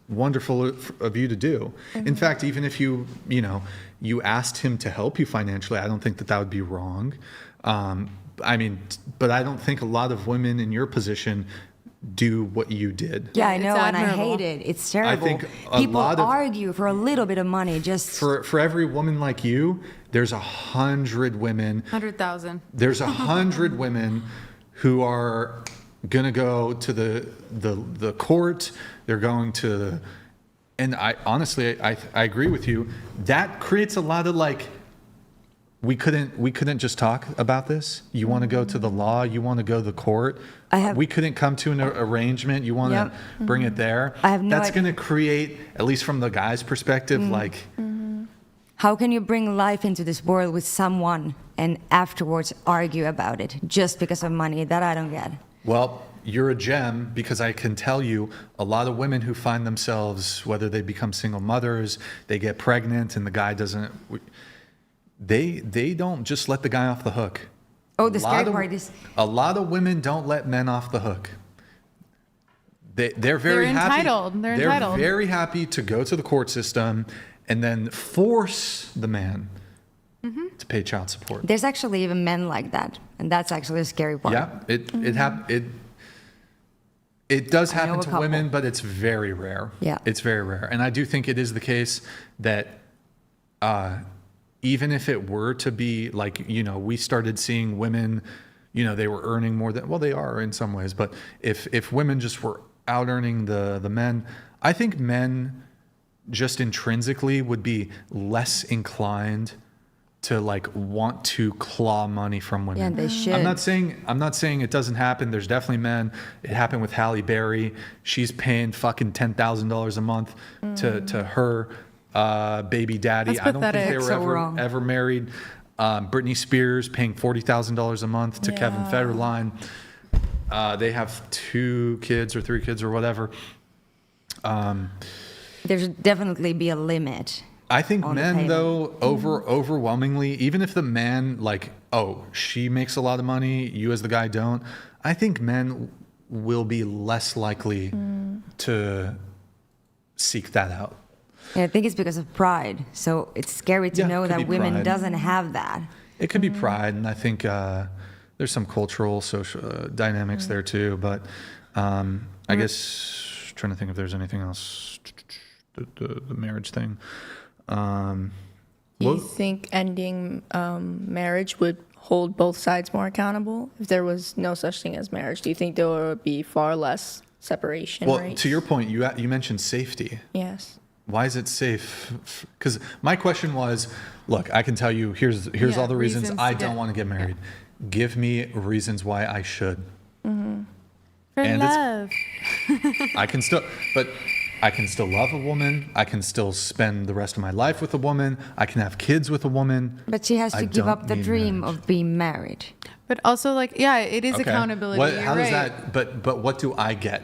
A: wonderful of you to do. In fact, even if you asked him to help you financially, I don't think that would be wrong. But I don't think a lot of women in your position do what you did.
C: Yeah, I know, and I
N: admirable.
C: hate it. It's terrible.
A: think
C: People argue for a little bit of money just
A: For every woman like you, there's 100 women.
N: 100,000.
A: There's 100 women who are gonna go to the court. They're going to, and I honestly I agree with you. That creates a lot of we couldn't just talk about this. You want to go to the law. You want to go to the court. We couldn't come to an arrangement. You want to bring it there.
C: I have no
A: That's
C: idea.
A: going to create, at least from the guy's perspective,
C: how can you bring life into this world with someone and afterwards argue about it just because of money? That I don't get.
A: Well, you're a gem because I can tell you a lot of women who find themselves, whether they become single mothers, they get pregnant and the guy doesn't, they don't just let the guy off the hook.
C: Oh, the scary part is
A: a lot of women don't let men off the hook. They're very happy.
N: Entitled. They're entitled.
A: Very happy to go to the court system and then force the man to pay child support.
C: there's actually even men like that, and that's actually the scary part.
A: Yeah, it does
C: I know
A: happen
C: a
A: to
C: couple.
A: women, but it's very rare.
C: Yeah.
A: It's very rare. And I do think it is the case that even if it were to be we started seeing women, they were earning more than, well, they are in some ways, but if women just were out earning the men, I think men just intrinsically would be less inclined to want to claw money from women.
C: Yeah, they should.
A: I'm not saying it doesn't happen. There's definitely men. It happened with Halle Berry. She's paying fucking $10,000 a month to her baby daddy.
N: That's
A: I don't think they
N: pathetic.
A: were
C: So
A: ever married. Britney Spears paying $40,000 a month to Kevin Federline. They have 2 kids or 3 kids or whatever.
C: There should definitely be a limit.
A: I think
C: on the
A: men,
C: payment.
A: though, overwhelmingly, even if the man, she makes a lot of money, you as the guy don't, I think men will be less likely to seek that out.
C: And I think it's because of pride. So it's scary to know
A: could
C: that
A: be
C: women
A: pride.
C: Doesn't have that.
A: It could be pride, and I think there's some cultural, social dynamics there too. But I guess trying to think if there's anything else. The marriage thing.
D: Do you think ending marriage would hold both sides more accountable? If there was no such thing as marriage, do you think there would be far less separation rates?
A: To your point, you mentioned safety.
D: Yes.
A: Why is it safe? Because my question was, look, I can tell you, here's all the reasons I don't want to get married. Give me reasons why I should.
N: For
A: And
N: love.
A: I can still love a woman. I can still spend the rest of my life with a woman. I can have kids with a woman.
C: But she has to give
A: don't
C: up the
A: need
C: dream
A: marriage.
C: of being married.
N: But also, it is
A: Okay.
N: accountability.
A: What,
N: You're
A: how does
N: right.
A: that? But what do I get?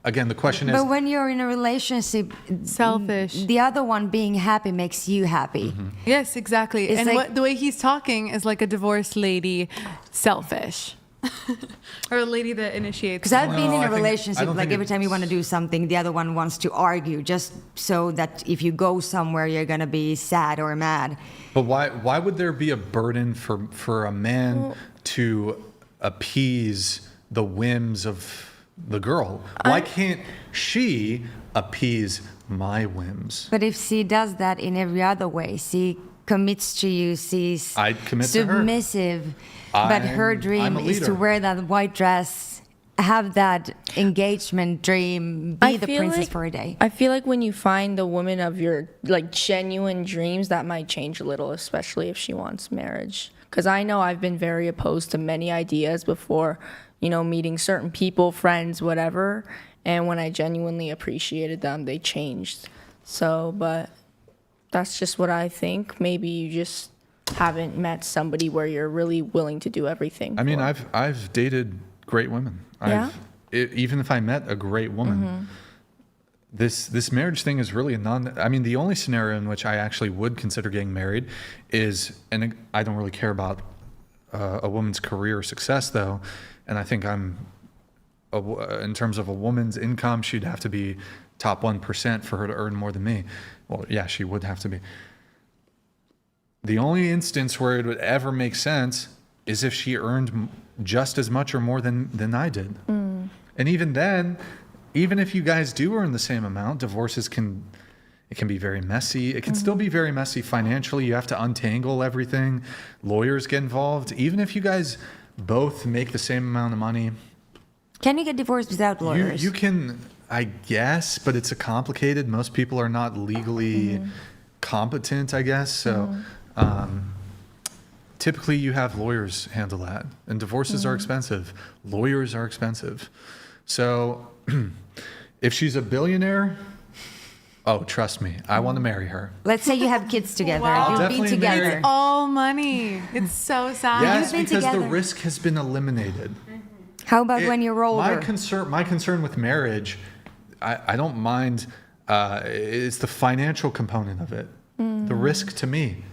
A: Again, the question is.
C: But when you're in a relationship,
N: Selfish.
C: the other one being happy makes you happy.
N: Yes, exactly.
C: It's
N: And
C: like-
N: the way he's talking is like a divorced lady, selfish. or a lady that initiates.
C: Because I've been in
A: I
C: a
A: think- I
C: relationship,
A: don't
C: like
A: think
C: every time you want to do something, the other one wants to argue, just so that if you go somewhere, you're gonna be sad or mad.
A: But why would there be a burden for a man to appease the whims of the girl? Why can't she appease my whims?
C: But if she does that in every other way, she commits to you, she's
A: I'd commit to her.
C: submissive, but her
A: I'm
C: dream
A: a
C: is to
A: leader.
C: wear that white dress, have that engagement dream, be the princess for a day.
D: I feel like when you find the woman of your like genuine dreams, that might change a little, especially if she wants marriage. Because I know I've been very opposed to many ideas before, meeting certain people, friends, whatever. And when I genuinely appreciated them, they changed. So, but that's just what I think. Maybe you just haven't met somebody where you're really willing to do everything.
A: I mean,
D: for.
A: I've dated great women.
D: Yeah?
A: Even if I met a great woman, this marriage thing is really the only scenario in which I actually would consider getting married is, and I don't really care about a woman's career or success though, and I think in terms of a woman's income, she'd have to be top 1% for her to earn more than me. Well, yeah, she would have to be. The only instance where it would ever make sense is if she earned just as much or more than I did. And even then, even if you guys do earn the same amount, divorces can be very messy. It can still be very messy financially. You have to untangle everything. Lawyers get involved. Even if you guys both make the same amount of money.
C: Can you get divorced without lawyers?
A: You can, I guess, but it's complicated. Most people are not legally competent, I guess. So typically you have lawyers handle that. And divorces are expensive. Lawyers are expensive. So if she's a billionaire, oh, trust me, I want to marry her.
C: Let's say you have kids together.
N: Wow.
C: You've been
A: Definitely
C: together.
A: marry-
N: All money. It's so sad.
A: Yes,
C: been
A: because the
C: together.
A: risk has been eliminated.
C: How about when you're older?
A: My concern with marriage, I don't mind. It's the financial component of it. The risk to me.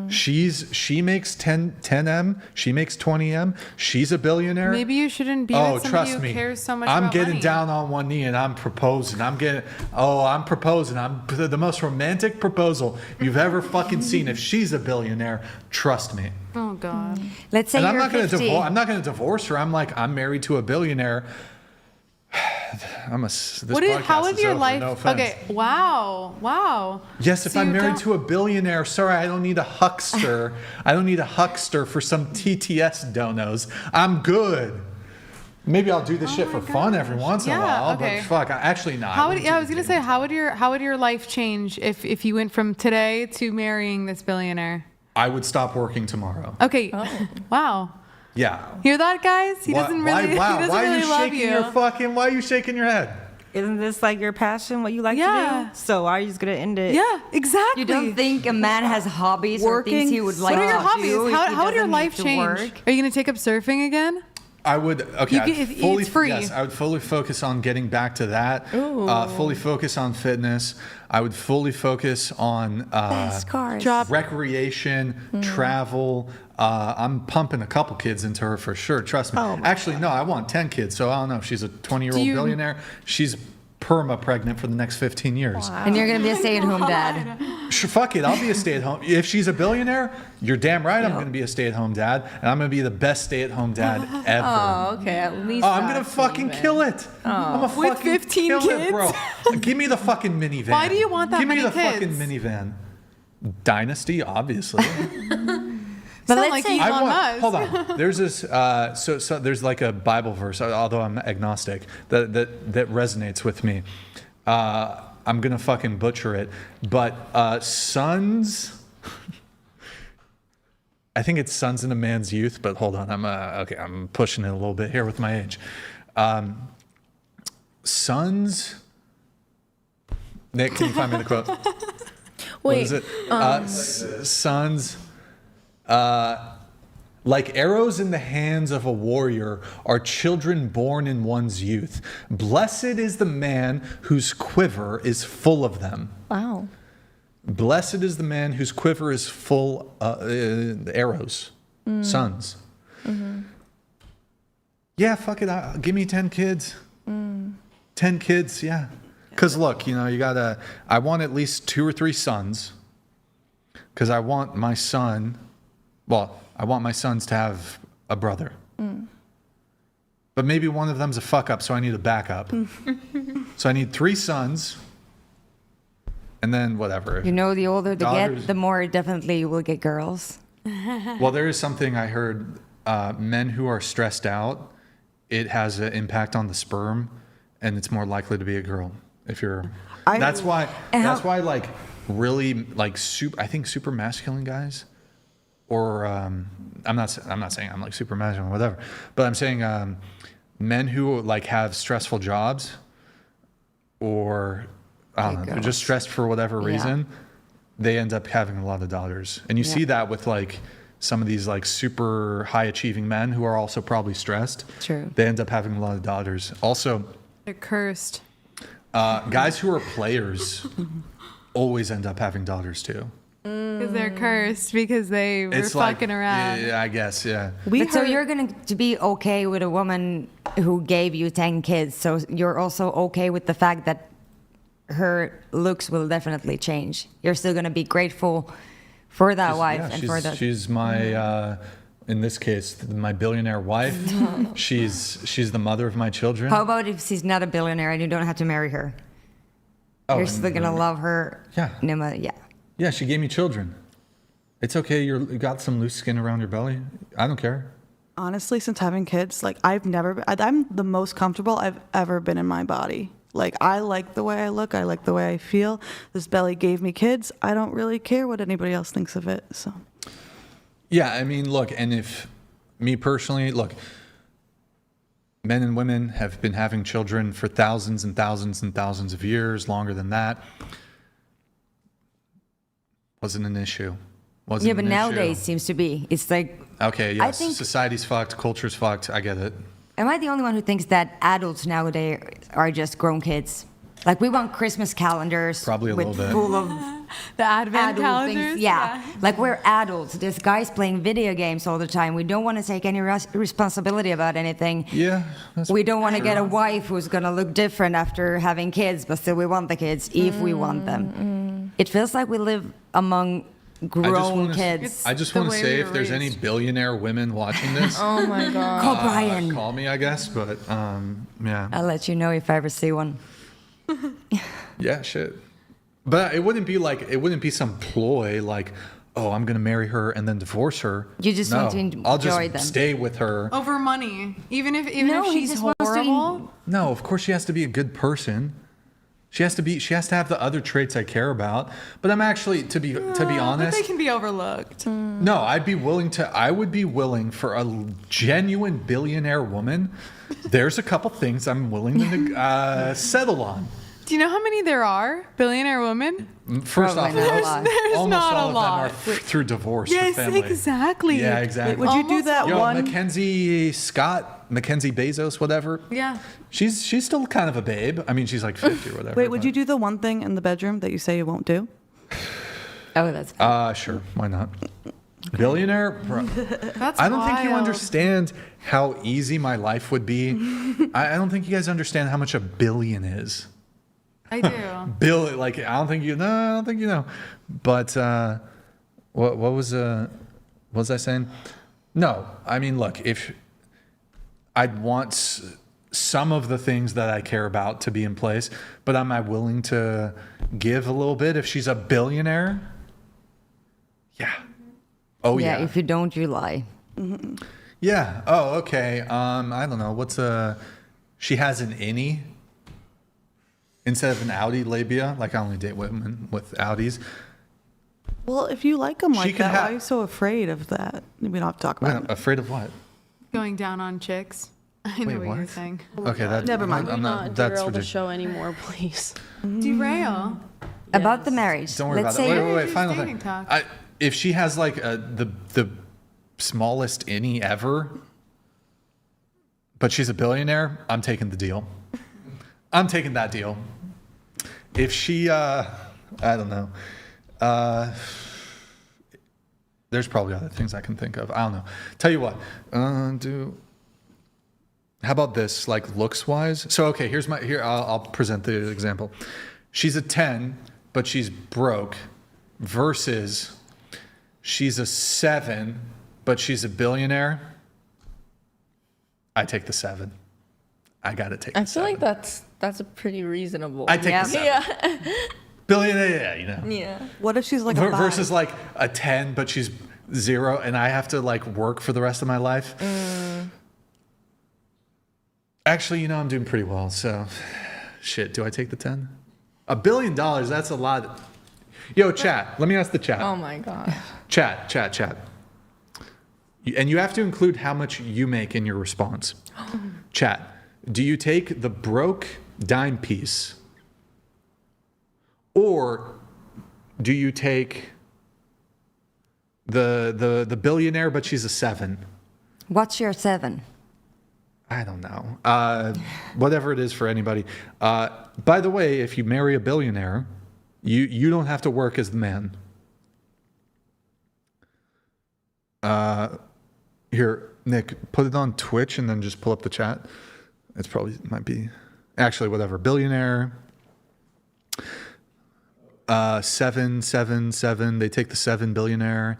A: She makes 10M. She makes 20M. She's a billionaire.
N: Maybe you shouldn't be with somebody who cares so much
A: I'm
N: about
A: getting
N: money.
A: down on one knee and I'm proposing. I'm proposing. I'm the most romantic proposal you've ever fucking seen. If she's a billionaire, trust me.
N: Oh God.
C: Let's say
A: And
C: you're
A: I'm not
C: 50.
A: I'm not going to divorce her. I'm married to a billionaire.
N: How would your life?
A: No offense.
N: Okay. Wow.
A: Yes, if
N: So
A: I'm
N: you
A: married
N: don't-
A: to a billionaire, sorry, I don't need a huckster. I don't need a huckster for some TTS donos. I'm good. Maybe I'll do this shit for fun every once in a while,
N: okay.
A: but fuck, actually not.
N: I was gonna say, how would your life change if you went from today to marrying this billionaire?
A: I would stop working tomorrow.
N: Okay. Wow.
A: Yeah.
N: Hear that, guys? He doesn't really. He doesn't
A: why
N: really
A: are you
N: love
A: shaking why are you shaking your head?
B: Isn't this like your passion, what you like to do? So why are you just gonna end it?
N: Yeah, exactly.
C: You don't think a man has hobbies or things he would like
N: What are your
C: to
N: hobbies?
C: do? if he
N: How would your
C: doesn't
N: life
C: need to
N: change?
C: work?
N: Are you gonna take up surfing again?
A: I would. Okay,
N: It's free.
A: Yes, I would fully focus on getting back to that. Fully focus on fitness. I would fully focus on recreation, travel. I'm pumping a couple kids into her for sure. Trust me. Actually, no, I want 10 kids. So I don't know if she's a 20-year-old billionaire. She's perma pregnant for the next 15 years.
C: Wow. And you're going to be a stay-at-home dad.
A: Sure, fuck it. I'll be a stay-at-home. If she's a billionaire, you're damn right I'm going to be a stay-at-home dad. And I'm going to be the best stay-at-home dad ever.
D: Oh, okay. At least.
A: I'm going to fucking kill it. I'm going to
N: With
A: fucking
N: 15
A: kill
N: kids?
A: it, bro. Give me the fucking minivan.
N: Why do you want that
A: Give
N: many
A: me the
N: kids?
A: fucking minivan. Dynasty, obviously.
N: But let's like say Elon Musk.
A: Hold on. There's this. So there's like a Bible verse, although I'm agnostic, that resonates with me. I'm gonna fucking butcher it, but sons. I think it's sons in a man's youth, but hold on. I'm pushing it a little bit here with my age. Sons. Nick, can you find me the quote? What is it? Sons. Like arrows in the hands of a warrior are children born in one's youth. Blessed is the man whose quiver is full of them.
D: Wow.
A: Blessed is the man whose quiver is full arrows, sons. Yeah, fuck it. Give me 10 kids. 10 kids, yeah. Because look, you know, I want at least 2 or 3 sons. Because I want my sons to have a brother. But maybe one of them's a fuck up, so I need a backup. So I need 3 sons. And then whatever.
C: You know, the older they get, the more definitely you will get girls.
A: Well, there is something I heard. Men who are stressed out, it has an impact on the sperm, and it's more likely to be a girl. That's why like really like I think super masculine guys, or I'm not saying I'm like super masculine or whatever, but I'm saying men who like have stressful jobs, or I don't know, they're just stressed for whatever reason, they end up having a lot of daughters, and you see that with like some of these like super high achieving men who are also probably stressed.
B: True.
A: They end up having a lot of daughters. Also,
N: they're cursed.
A: Guys who are players always end up having daughters too.
N: Because they're cursed because they were fucking around.
A: Yeah, I guess, yeah.
C: So you're going to be okay with a woman who gave you 10 kids. So you're also okay with the fact that her looks will definitely change. You're still going to be grateful for that wife and for the.
A: She's my, in this case, my billionaire wife. she's the mother of my children.
C: How about if she's not a billionaire and you don't have to marry her? You're still going to love her.
A: Yeah.
C: No matter,
A: Yeah, she gave me children. It's okay. You got some loose skin around your belly. I don't care.
G: Honestly, since having kids, like I'm the most comfortable I've ever been in my body. Like I like the way I look. I like the way I feel. This belly gave me kids. I don't really care what anybody else thinks of it. So.
A: Yeah, I mean, look, and if me personally, look, men and women have been having children for thousands and thousands and thousands of years, longer than that. Wasn't an issue.
C: But nowadays seems to be. It's like.
A: Okay, yes.
C: I think,
A: society's fucked, culture's fucked. I get it.
C: Am I the only one who thinks that adults nowadays are just grown kids? Like we want Christmas calendars.
A: Probably a little bit.
C: Full of
N: the advent calendars.
C: Things. Yeah, like we're adults. This guy's playing video games all the time. We don't want to take any responsibility about anything.
A: Yeah.
C: We don't want to get a wife who's gonna look different after having kids, but still we want the kids if we want them. It feels like we live among grown kids.
A: I just want to say if there's any billionaire women watching this.
C: Oh my God. Call Brian.
A: Call me, I guess, but yeah.
C: I'll let you know if I ever see one.
A: Yeah, shit. But it wouldn't be some ploy like, oh, I'm gonna marry her and then divorce her.
C: You just want to enjoy
A: I'll just
C: them.
A: stay with her.
N: Over money. Even if she's
C: just wants to
N: horrible.
A: No, of course she has to be a good person. She has to have the other traits I care about. But I'm actually, to be honest,
N: But they can be overlooked.
A: No, I would be willing for a genuine billionaire woman. There's a couple things I'm willing to settle on.
N: Do you know how many there are? Billionaire women?
A: First off,
N: there's
A: almost
N: not
A: all
N: a lot.
A: of them are through divorce.
N: Yes,
A: or family.
N: exactly.
A: Yeah, exactly.
G: Would you do that one?
A: Mackenzie Bezos, whatever.
N: Yeah.
A: She's still kind of a babe. I mean, she's like 50 or whatever.
G: Wait, would you do the one thing in the bedroom that you say you won't do?
C: Oh, that's.
A: Sure. Why not? Billionaire? Bro. I don't think you
N: wild.
A: understand how easy my life would be. I don't think you guys understand how much a billion is.
N: I do.
A: I don't think you know. But what was I saying? No, I mean, look, if I'd want some of the things that I care about to be in place, but am I willing to give a little bit if she's a billionaire? Yeah. Oh yeah.
C: If you don't, you lie.
G: Mm-hmm.
A: Yeah. Oh, okay. I don't know. She has an innie instead of an Audi labia. Like I only date women with Audis.
G: Well, if you like them like that, why are you so afraid of that? We don't have to talk about it.
A: Afraid of what?
N: Going down on chicks. I know what you're saying.
A: Okay,
G: never mind.
J: I'm not derail the show anymore, please.
N: Derail.
C: About the marriage.
A: Don't worry about that. Wait. Final thing. If she has like the smallest innie ever, but she's a billionaire, I'm taking the deal. I'm taking that deal. If she, I don't know. There's probably other things I can think of. I don't know. Tell you what, How about this, like looks wise? So okay, I'll present the example. She's a 10, but she's broke, versus she's a 7, but she's a billionaire. I take the 7. I gotta take.
D: I feel like that's a pretty reasonable.
A: I take the 7.
D: Yeah.
A: Billionaire, you know.
D: Yeah.
G: What if she's like a 5?
A: Versus like a 10, but she's 0, and I have to like work for the rest of my life. Actually, you know, I'm doing pretty well. So, shit. Do I take the 10? $1 billion. That's a lot. Yo, chat. Let me ask the chat.
D: Oh my god.
A: Chat. And you have to include how much you make in your response. Chat. Do you take the broke dime piece, or do you take the billionaire, but she's a 7?
C: What's your 7?
A: I don't know. Whatever it is for anybody. By the way, if you marry a billionaire, you don't have to work as the man. Here, Nick, put it on Twitch and then just pull up the chat. It's probably might be actually whatever. Billionaire. 7. They take the 7 billionaire.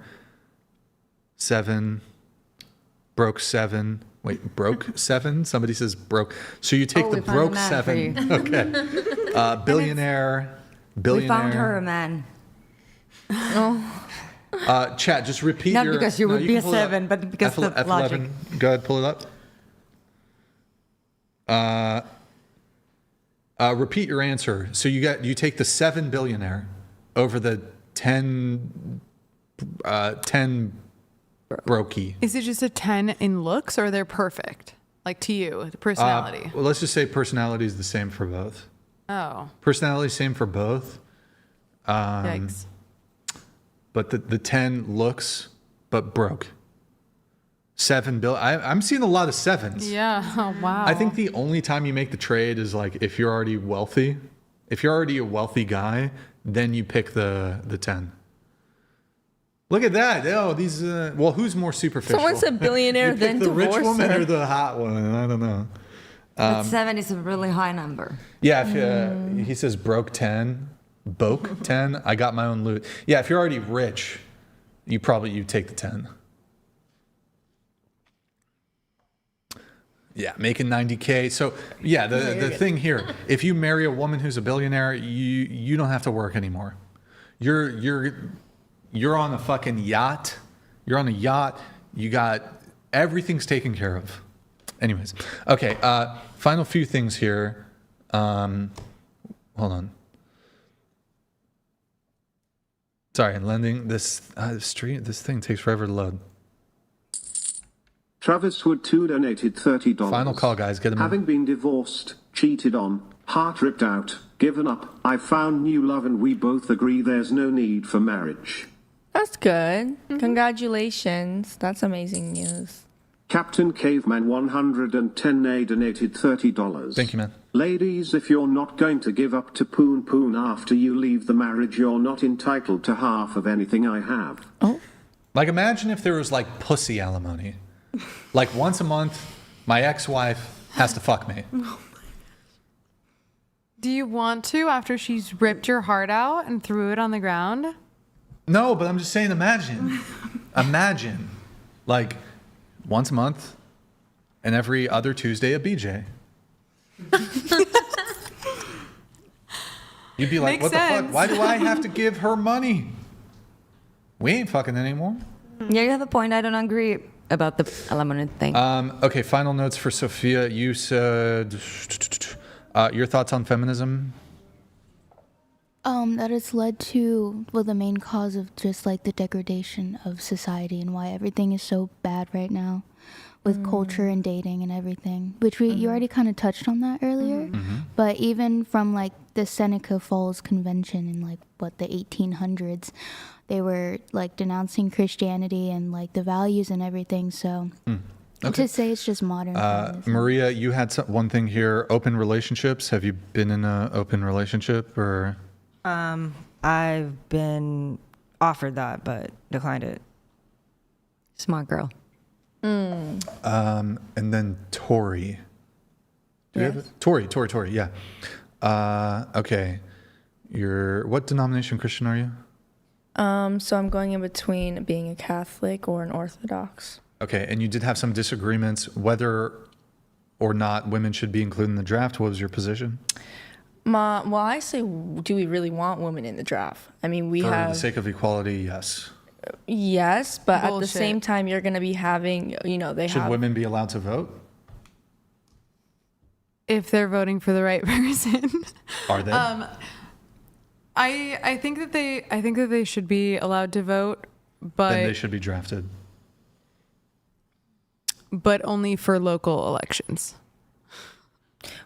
A: 7. Broke 7. Wait, broke 7? Somebody says broke. So you take the broke 7. Okay. Billionaire.
C: We found her a man.
A: Chat, just repeat
C: Not because you would be a 7, but because the
A: F11.
C: logic.
A: Go ahead, pull it up. Repeat your answer. So you take the 7 billionaire over the 10 brokey.
N: Is it just a 10 in looks, or they're perfect? Like to you, the personality?
A: Well, let's just say personality is the same for both.
N: Oh.
A: Personality same for both.
N: Yikes.
A: But the 10 looks, but broke. 7 bill. I'm seeing a lot of 7s.
N: Yeah. Oh, wow.
A: I think the only time you make the trade is like if you're already wealthy. If you're already a wealthy guy, then you pick the 10. Look at that. Oh, these. Well, who's more superficial?
D: Someone's a billionaire, then
A: the rich
D: divorce
A: woman
D: her.
A: or the hot one? I don't know.
C: But 7 is a really high number.
A: Yeah, if he says broke 10, boke 10. I got my own loot. Yeah, if you're already rich, you take the 10. Yeah, making 90K. So yeah, the thing here, if you marry a woman who's a billionaire, you don't have to work anymore. You're on a fucking yacht. You're on a yacht. You got everything's taken care of. Anyways, okay. Final few things here. Hold on. Sorry, lending this this thing takes forever to load.
K: Travis Wood 2 donated $30.
A: Final call, guys. Get them in.
K: Having been divorced, cheated on, heart ripped out, given up, I found new love and we both agree there's no need for marriage.
D: That's good. Congratulations. That's amazing news.
K: Captain Caveman 110A donated $30.
A: Thank you, man.
K: Ladies, if you're not going to give up to Poon Poon after you leave the marriage, you're not entitled to half of anything I have.
D: Oh.
A: Like, imagine if there was like pussy alimony. Like once a month, my ex-wife has to fuck me.
N: Do you want to after she's ripped your heart out and threw it on the ground?
A: No, but I'm just saying, imagine, like once a month, and every other Tuesday a BJ. You'd be like,
N: Makes
A: what the
N: sense.
A: fuck? Why do I have to give her money? We ain't fucking anymore.
C: Yeah, you have a point. I don't agree about the alimony thing.
A: Okay, final notes for Sophia. You said your thoughts on feminism?
I: That it's led to, well, the main cause of just like the degradation of society and why everything is so bad right now with culture and dating and everything, which you already kind of touched on that earlier. But even from like the Seneca Falls Convention in like the 1800s, they were like denouncing Christianity and like the values and everything. So to say it's just modern.
A: Maria, you had one thing here, open relationships. Have you been in an open relationship or?
B: I've been offered that, but declined it.
C: Smart girl.
A: And then Tori, Do we have it? Tory, yeah. Okay. What denomination Christian are you?
D: So I'm going in between being a Catholic or an Orthodox.
A: Okay, and you did have some disagreements whether or not women should be included in the draft. What was your position?
D: Well, I say, do we really want women in the draft? I mean,
A: For the sake of equality, yes.
D: Yes, but
N: Bullshit.
D: at the same time, you're going to be having,
A: Should women be allowed to vote?
N: If they're voting for the right person.
A: Are they?
N: I think that they should be allowed to vote, but
A: Then they should be drafted.
N: but only for local elections.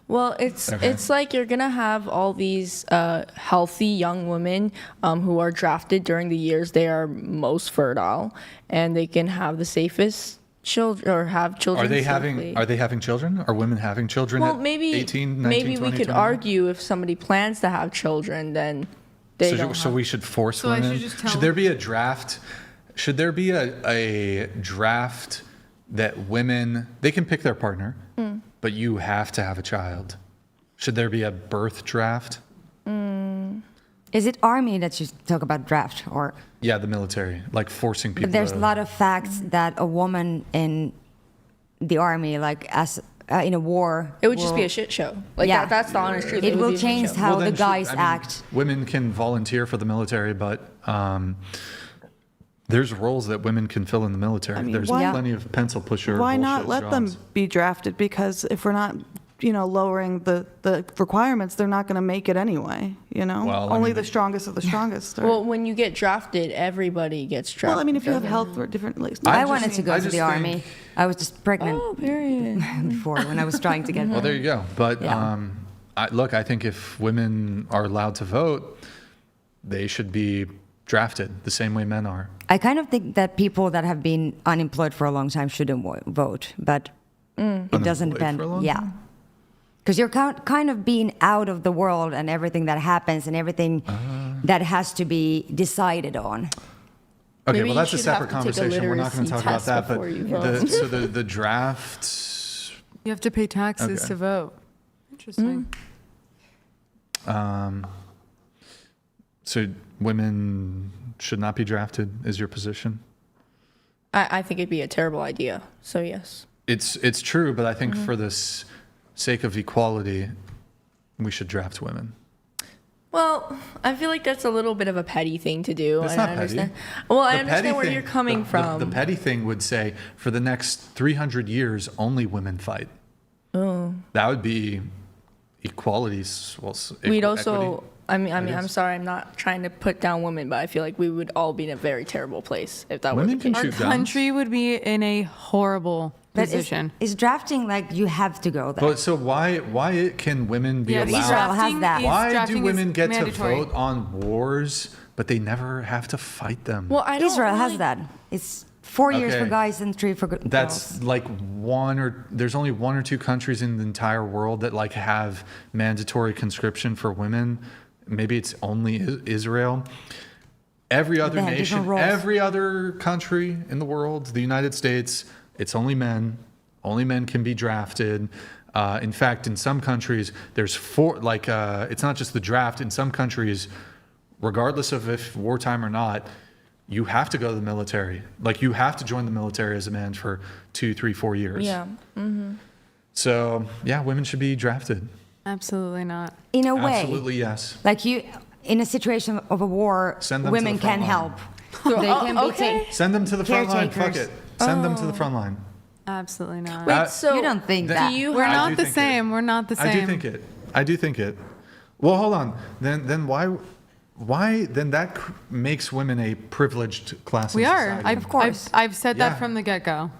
D: Well, it's like you're gonna have all these healthy young women who are drafted during the years they are most fertile, and they can have the safest children or have children.
A: Are they
D: safely.
A: having children? Are women having children
D: Well,
A: at
D: maybe
A: 18, 19,
D: maybe
A: 20,
D: we could
A: 21?
D: argue if somebody plans to have children, then they don't.
A: So we should force
N: So I
A: women.
N: should just tell
A: Should there be a draft? Should there be a draft that women they can pick their partner, but you have to have a child? Should there be a birth draft?
C: Is it army that you talk about draft or?
A: Yeah, the military, like forcing people.
C: But there's
A: to,
C: a lot of facts that a woman in the army, like as in a war,
D: It would just be a shit show. Like
C: Yeah.
D: that's the honest truth.
C: It
D: would
C: will
D: be a shit
C: change
D: show.
C: how
A: Well,
C: the
A: then
C: guys
A: I mean,
C: act.
A: Women can volunteer for the military, but there's roles that women can fill in the military.
G: I mean,
A: There's
G: why-
A: plenty of pencil pusher.
G: Why not
A: bullshit
G: let
A: jobs.
G: them be drafted? Because if we're not, lowering the requirements, they're not going to make it anyway.
A: Well, I
G: Only
A: mean-
G: the strongest of the strongest.
D: Well, when you get drafted, everybody gets drafted.
G: Well, I mean, if you have
D: doesn't
G: health or different, like,
C: I wanted to go to the army.
A: think-
C: I was just pregnant
D: Oh, period.
C: before when I was trying to get.
A: Well, there you go. But
C: Yeah.
A: I think if women are allowed to vote, they should be drafted the same way men are.
C: I kind of think that people that have been unemployed for a long time shouldn't vote, but it doesn't
A: Unemployed
C: depend.
A: for a long
C: Yeah.
A: time?
C: Because you're kind of being out of the world and everything that happens and everything that has to be decided on.
A: Okay,
D: Maybe
A: well,
D: you
A: that's a
D: should
A: separate
D: have to take a
A: conversation. We're not going to talk
D: literacy
A: about that.
D: test
A: But
D: before you vote.
A: the drafts.
N: You have to pay taxes
A: Okay.
N: to vote. Interesting.
A: So women should not be drafted, is your position?
D: I think it'd be a terrible idea. So yes.
A: It's true, but I think for the sake of equality, we should draft women.
D: Well, I feel like that's a little bit of a petty thing to do.
A: That's
D: and
A: not
D: I
A: petty.
D: understand. Well, I
A: The
D: understand
A: petty
D: where
A: thing-
D: you're coming from.
A: The petty thing would say, for the next 300 years, only women fight.
D: Oh.
A: That would be equality. Well,
D: We'd also.
A: equity.
D: I mean,
A: That
D: I'm
A: is.
D: sorry. I'm not trying to put down women, but I feel like we would all be in a very terrible place if that
A: Women
D: were the
A: can
D: case.
A: shoot guns.
N: Country would be in a horrible
C: But
N: position.
C: is drafting like you have to go there?
A: But so why can women be
N: Yes,
A: allowed?
C: Israel has
N: drafting
C: that.
N: is-
A: Why do
N: drafting is
A: women get
N: mandatory.
A: to vote on wars, but they never have to fight them?
D: Well, I don't
C: Israel has
D: really-
C: that. It's 4 years for
A: Okay.
C: guys and 3 for girls.
A: That's like there's only 1 or 2 countries in the entire world that like have mandatory conscription for women. Maybe it's only Israel. Every other
C: They have different
A: nation,
C: roles.
A: every other country in the world, the United States, it's only men. Only men can be drafted. In fact, in some countries, there's 4, it's not just the draft. In some countries, regardless of if wartime or not, you have to go to the military. Like, you have to join the military as a man for 2, 3, 4 years.
D: Yeah. Mm-hmm.
A: So, yeah, women should be drafted.
N: Absolutely not.
C: In a way.
A: Absolutely, yes.
C: Like you, in a situation of a war,
A: Send them to
C: women
A: the front
C: can
A: line.
C: help. They can be
D: okay.
A: Send them to the front line. Fuck
C: Caretakers.
A: it. Send them to the front line.
N: Absolutely not.
D: Wait, so
C: You don't think
A: Th-
C: that?
D: do you
N: We're
A: I
N: not
A: do
N: the
A: think
N: same. We're not the same.
A: I do think it. Well, hold on. Then why then that makes women a privileged class
N: We
A: in
N: are.
A: society?
C: Of course.
N: I've said
A: Yeah.
N: that from the get-go.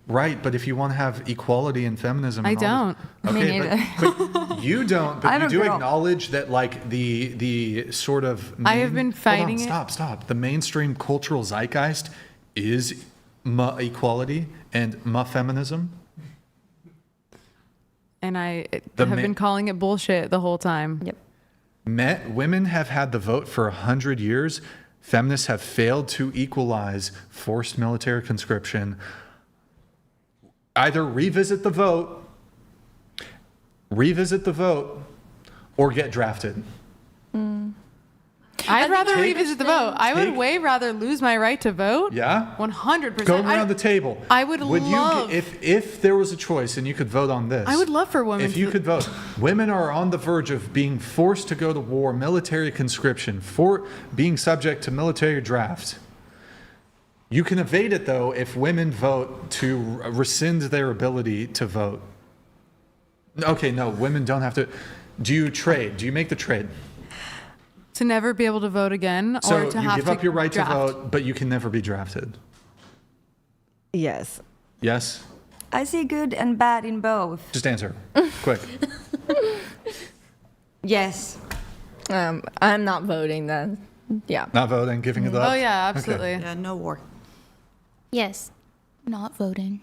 A: Right, but if you want to have equality and feminism,
N: I
A: and all this-
C: Me
A: Okay,
C: neither.
A: but you don't. But
C: I'm
A: you
C: a
A: do
C: girl.
A: acknowledge that, like the sort of.
N: I have been fighting it.
A: Stop. The mainstream cultural zeitgeist is equality and feminism.
N: And I
A: The
N: have
A: ma-
N: been calling it bullshit the whole time.
C: Yep.
A: Women have had the vote for 100 years. Feminists have failed to equalize forced military conscription. Either revisit the vote, revisit the vote or get drafted.
N: I'd rather revisit the vote. I would way rather lose my right to vote.
A: Yeah?
N: 100%.
A: Go around the table.
N: I would love...
A: If there was a choice and you could vote on this.
N: I would love for women
A: If you could vote. Women are on the verge of being forced to go to war, military conscription, for being subject to military draft. You can evade it, though, if women vote to rescind their ability to vote. Okay, no, women don't have to. Do you trade? Do you make the trade?
N: To never be able to vote again,
A: So
N: or to
A: you
N: have
A: give
N: to
A: up your right
N: draft.
A: to vote, but you can never be drafted.
B: Yes.
A: Yes?
C: I see good and bad in both.
A: Just answer. Quick.
C: Yes.
D: I'm not voting then. Yeah.
A: Not voting, giving it up?
N: Oh, yeah, absolutely.
A: Okay.
G: Yeah, no war.
I: Yes. Not voting.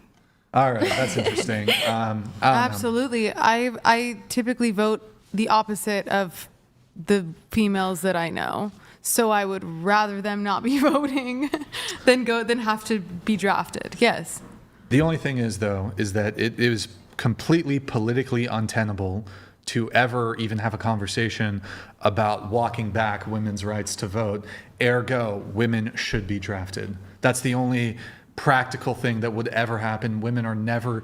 A: All right, that's interesting. I don't know.
N: Absolutely. I typically vote the opposite of the females that I know. So I would rather them not be voting than have to be drafted. Yes.
A: The only thing is, though, is that it is completely politically untenable to ever even have a conversation about walking back women's rights to vote. Ergo, women should be drafted. That's the only practical thing that would ever happen. Women are never,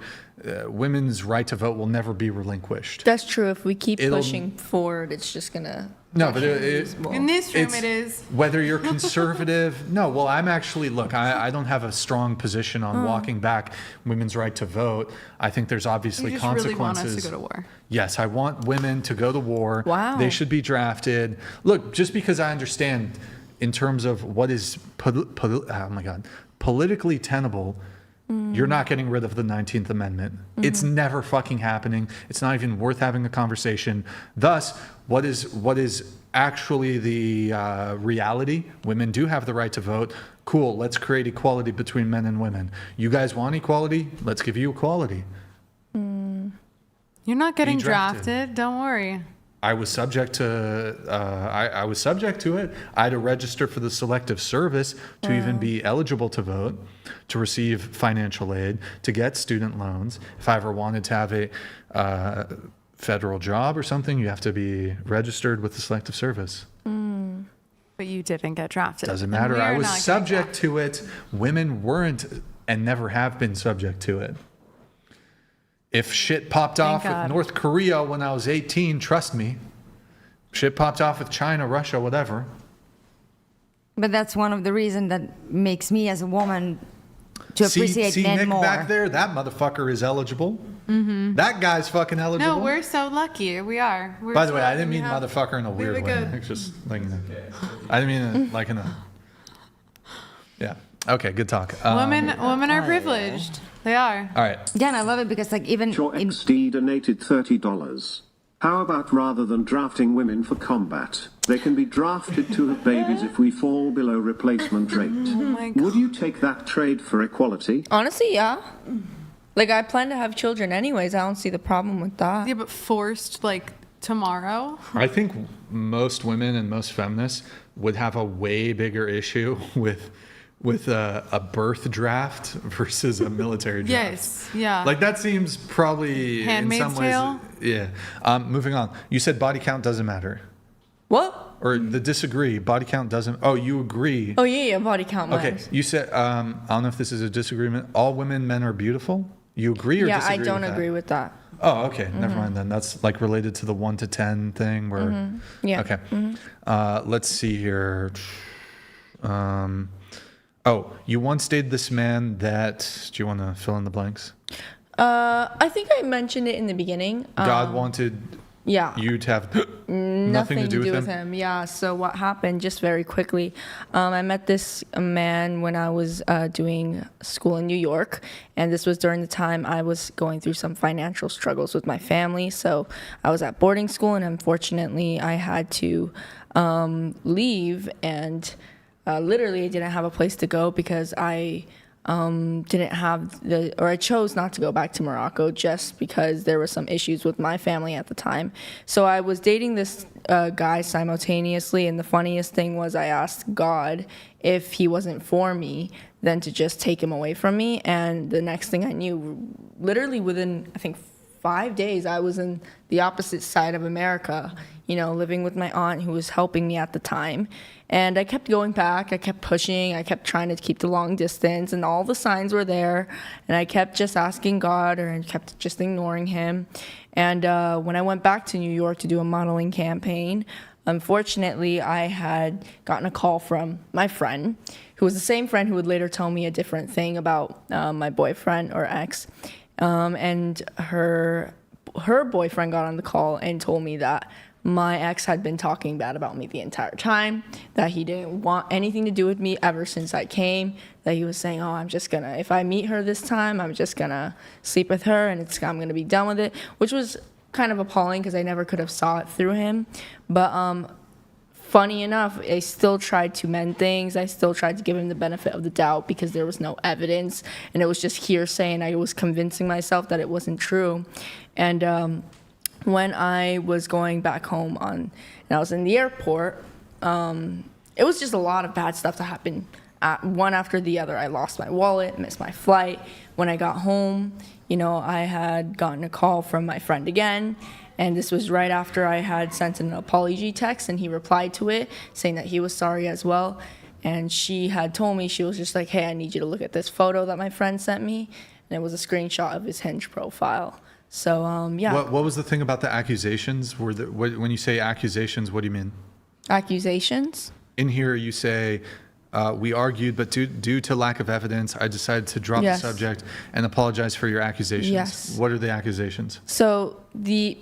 A: women's right to vote will never be relinquished.
D: That's true. If we keep pushing forward, it's just gonna.
A: No, but
N: in this room it is.
A: Whether you're conservative, no. Well, I'm actually I don't have a strong position on walking back women's right to vote. I think there's obviously
N: You just
A: consequences.
N: really want us to go to war.
A: Yes, I want women to go to war.
D: Wow.
A: They should be drafted. Look, just because I understand in terms of what is politically tenable, you're not getting rid of the 19th Amendment. It's never fucking happening. It's not even worth having a conversation. Thus, what is actually the reality? Women do have the right to vote. Cool, let's create equality between men and women. You guys want equality? Let's give you equality.
N: You're not getting drafted. Don't worry.
A: I was subject to I was subject to it. I had to register for the Selective Service to even be eligible to vote, to receive financial aid, to get student loans. If I ever wanted to have a federal job or something, you have to be registered with the Selective Service.
N: But you didn't get drafted.
A: Doesn't matter. I was subject to it. Women weren't and never have been subject to it. If shit popped off with North Korea when I was 18, trust me, shit popped off with China, Russia, whatever.
C: But that's one of the reasons that makes me as a woman to appreciate
A: see
C: men
A: Nick
C: more.
A: back there? That motherfucker is eligible. That guy's fucking eligible.
N: No, we're so lucky. We are.
A: By the way, I didn't mean motherfucker in a weird way. It's just like, I didn't mean it like in a. Yeah. Okay. Good talk.
N: Women are privileged. They are.
A: All right.
C: Yeah, and I love it because even
K: Your XD donated $30. How about rather than drafting women for combat, they can be drafted to have babies if we fall below replacement rate? Would you take that trade for equality?
D: Honestly, yeah. Like, I plan to have children anyways. I don't see the problem with that.
N: Yeah, but forced, like, tomorrow?
A: I think most women and most feminists would have a way bigger issue with a birth draft versus a military draft.
N: Yes, yeah.
A: Like, that seems probably
N: Handmaid's
A: in some ways.
N: Tale?
A: Yeah. Moving on. You said body count doesn't matter.
D: What?
A: Or the disagree. Body count doesn't. Oh, you agree.
D: Oh, yeah, body count matters.
A: Okay. You said, I don't know if this is a disagreement. All women, men are beautiful. You agree or disagree?
D: Yeah, I don't
A: with
D: agree with that.
A: Oh, okay. Never mind then. That's like related to the 1 to 10 thing where.
D: Yeah.
A: Okay. Let's see here. Oh, you once dated this man that. Do you want to fill in the blanks?
D: I think I mentioned it in the beginning.
A: God wanted you to have nothing to do with him.
D: Yeah. So what happened, just very quickly, I met this man when I was doing school in New York, and this was during the time I was going through some financial struggles with my family. So I was at boarding school, and unfortunately I had to leave, and literally I didn't have a place to go because I didn't have I chose not to go back to Morocco just because there were some issues with my family at the time. So I was dating this guy simultaneously, and the funniest thing was I asked God if he wasn't for me, then to just take him away from me. And the next thing I knew, literally within, I think, 5 days I was in the opposite side of America, living with my aunt who was helping me at the time. And I kept going back, I kept pushing, I kept trying to keep the long distance, and all the signs were there. And I kept just asking God, or I kept just ignoring him. And when I went back to New York to do a modeling campaign, unfortunately, I had gotten a call from my friend, who was the same friend who would later tell me a different thing about my boyfriend or ex. And her boyfriend got on the call and told me that my ex had been talking bad about me the entire time, that he didn't want anything to do with me ever since I came, that he was saying, if I meet her this time, I'm just gonna sleep with her and I'm gonna be done with it, which was kind of appalling because I never could have saw it through him. But funny enough, I still tried to mend things. I still tried to give him the benefit of the doubt because there was no evidence and it was just hearsay, and I was convincing myself that it wasn't true. And when I was going back home and I was in the airport, it was just a lot of bad stuff that happened one after the other. I lost my wallet, missed my flight. When I got home, I had gotten a call from my friend again, and this was right after I had sent an apology text, and he replied to it saying that he was sorry as well. And she had told me, she was just like, hey, I need you to look at this photo that my friend sent me, and it was a screenshot of his Hinge profile. So, yeah.
A: What was the thing about the accusations? When you say accusations, what do you mean?
D: Accusations?
A: In here, you say, we argued, but due to lack of evidence, I decided to drop the subject and apologize for your accusations.
D: Yes.
A: What are the accusations?
D: So the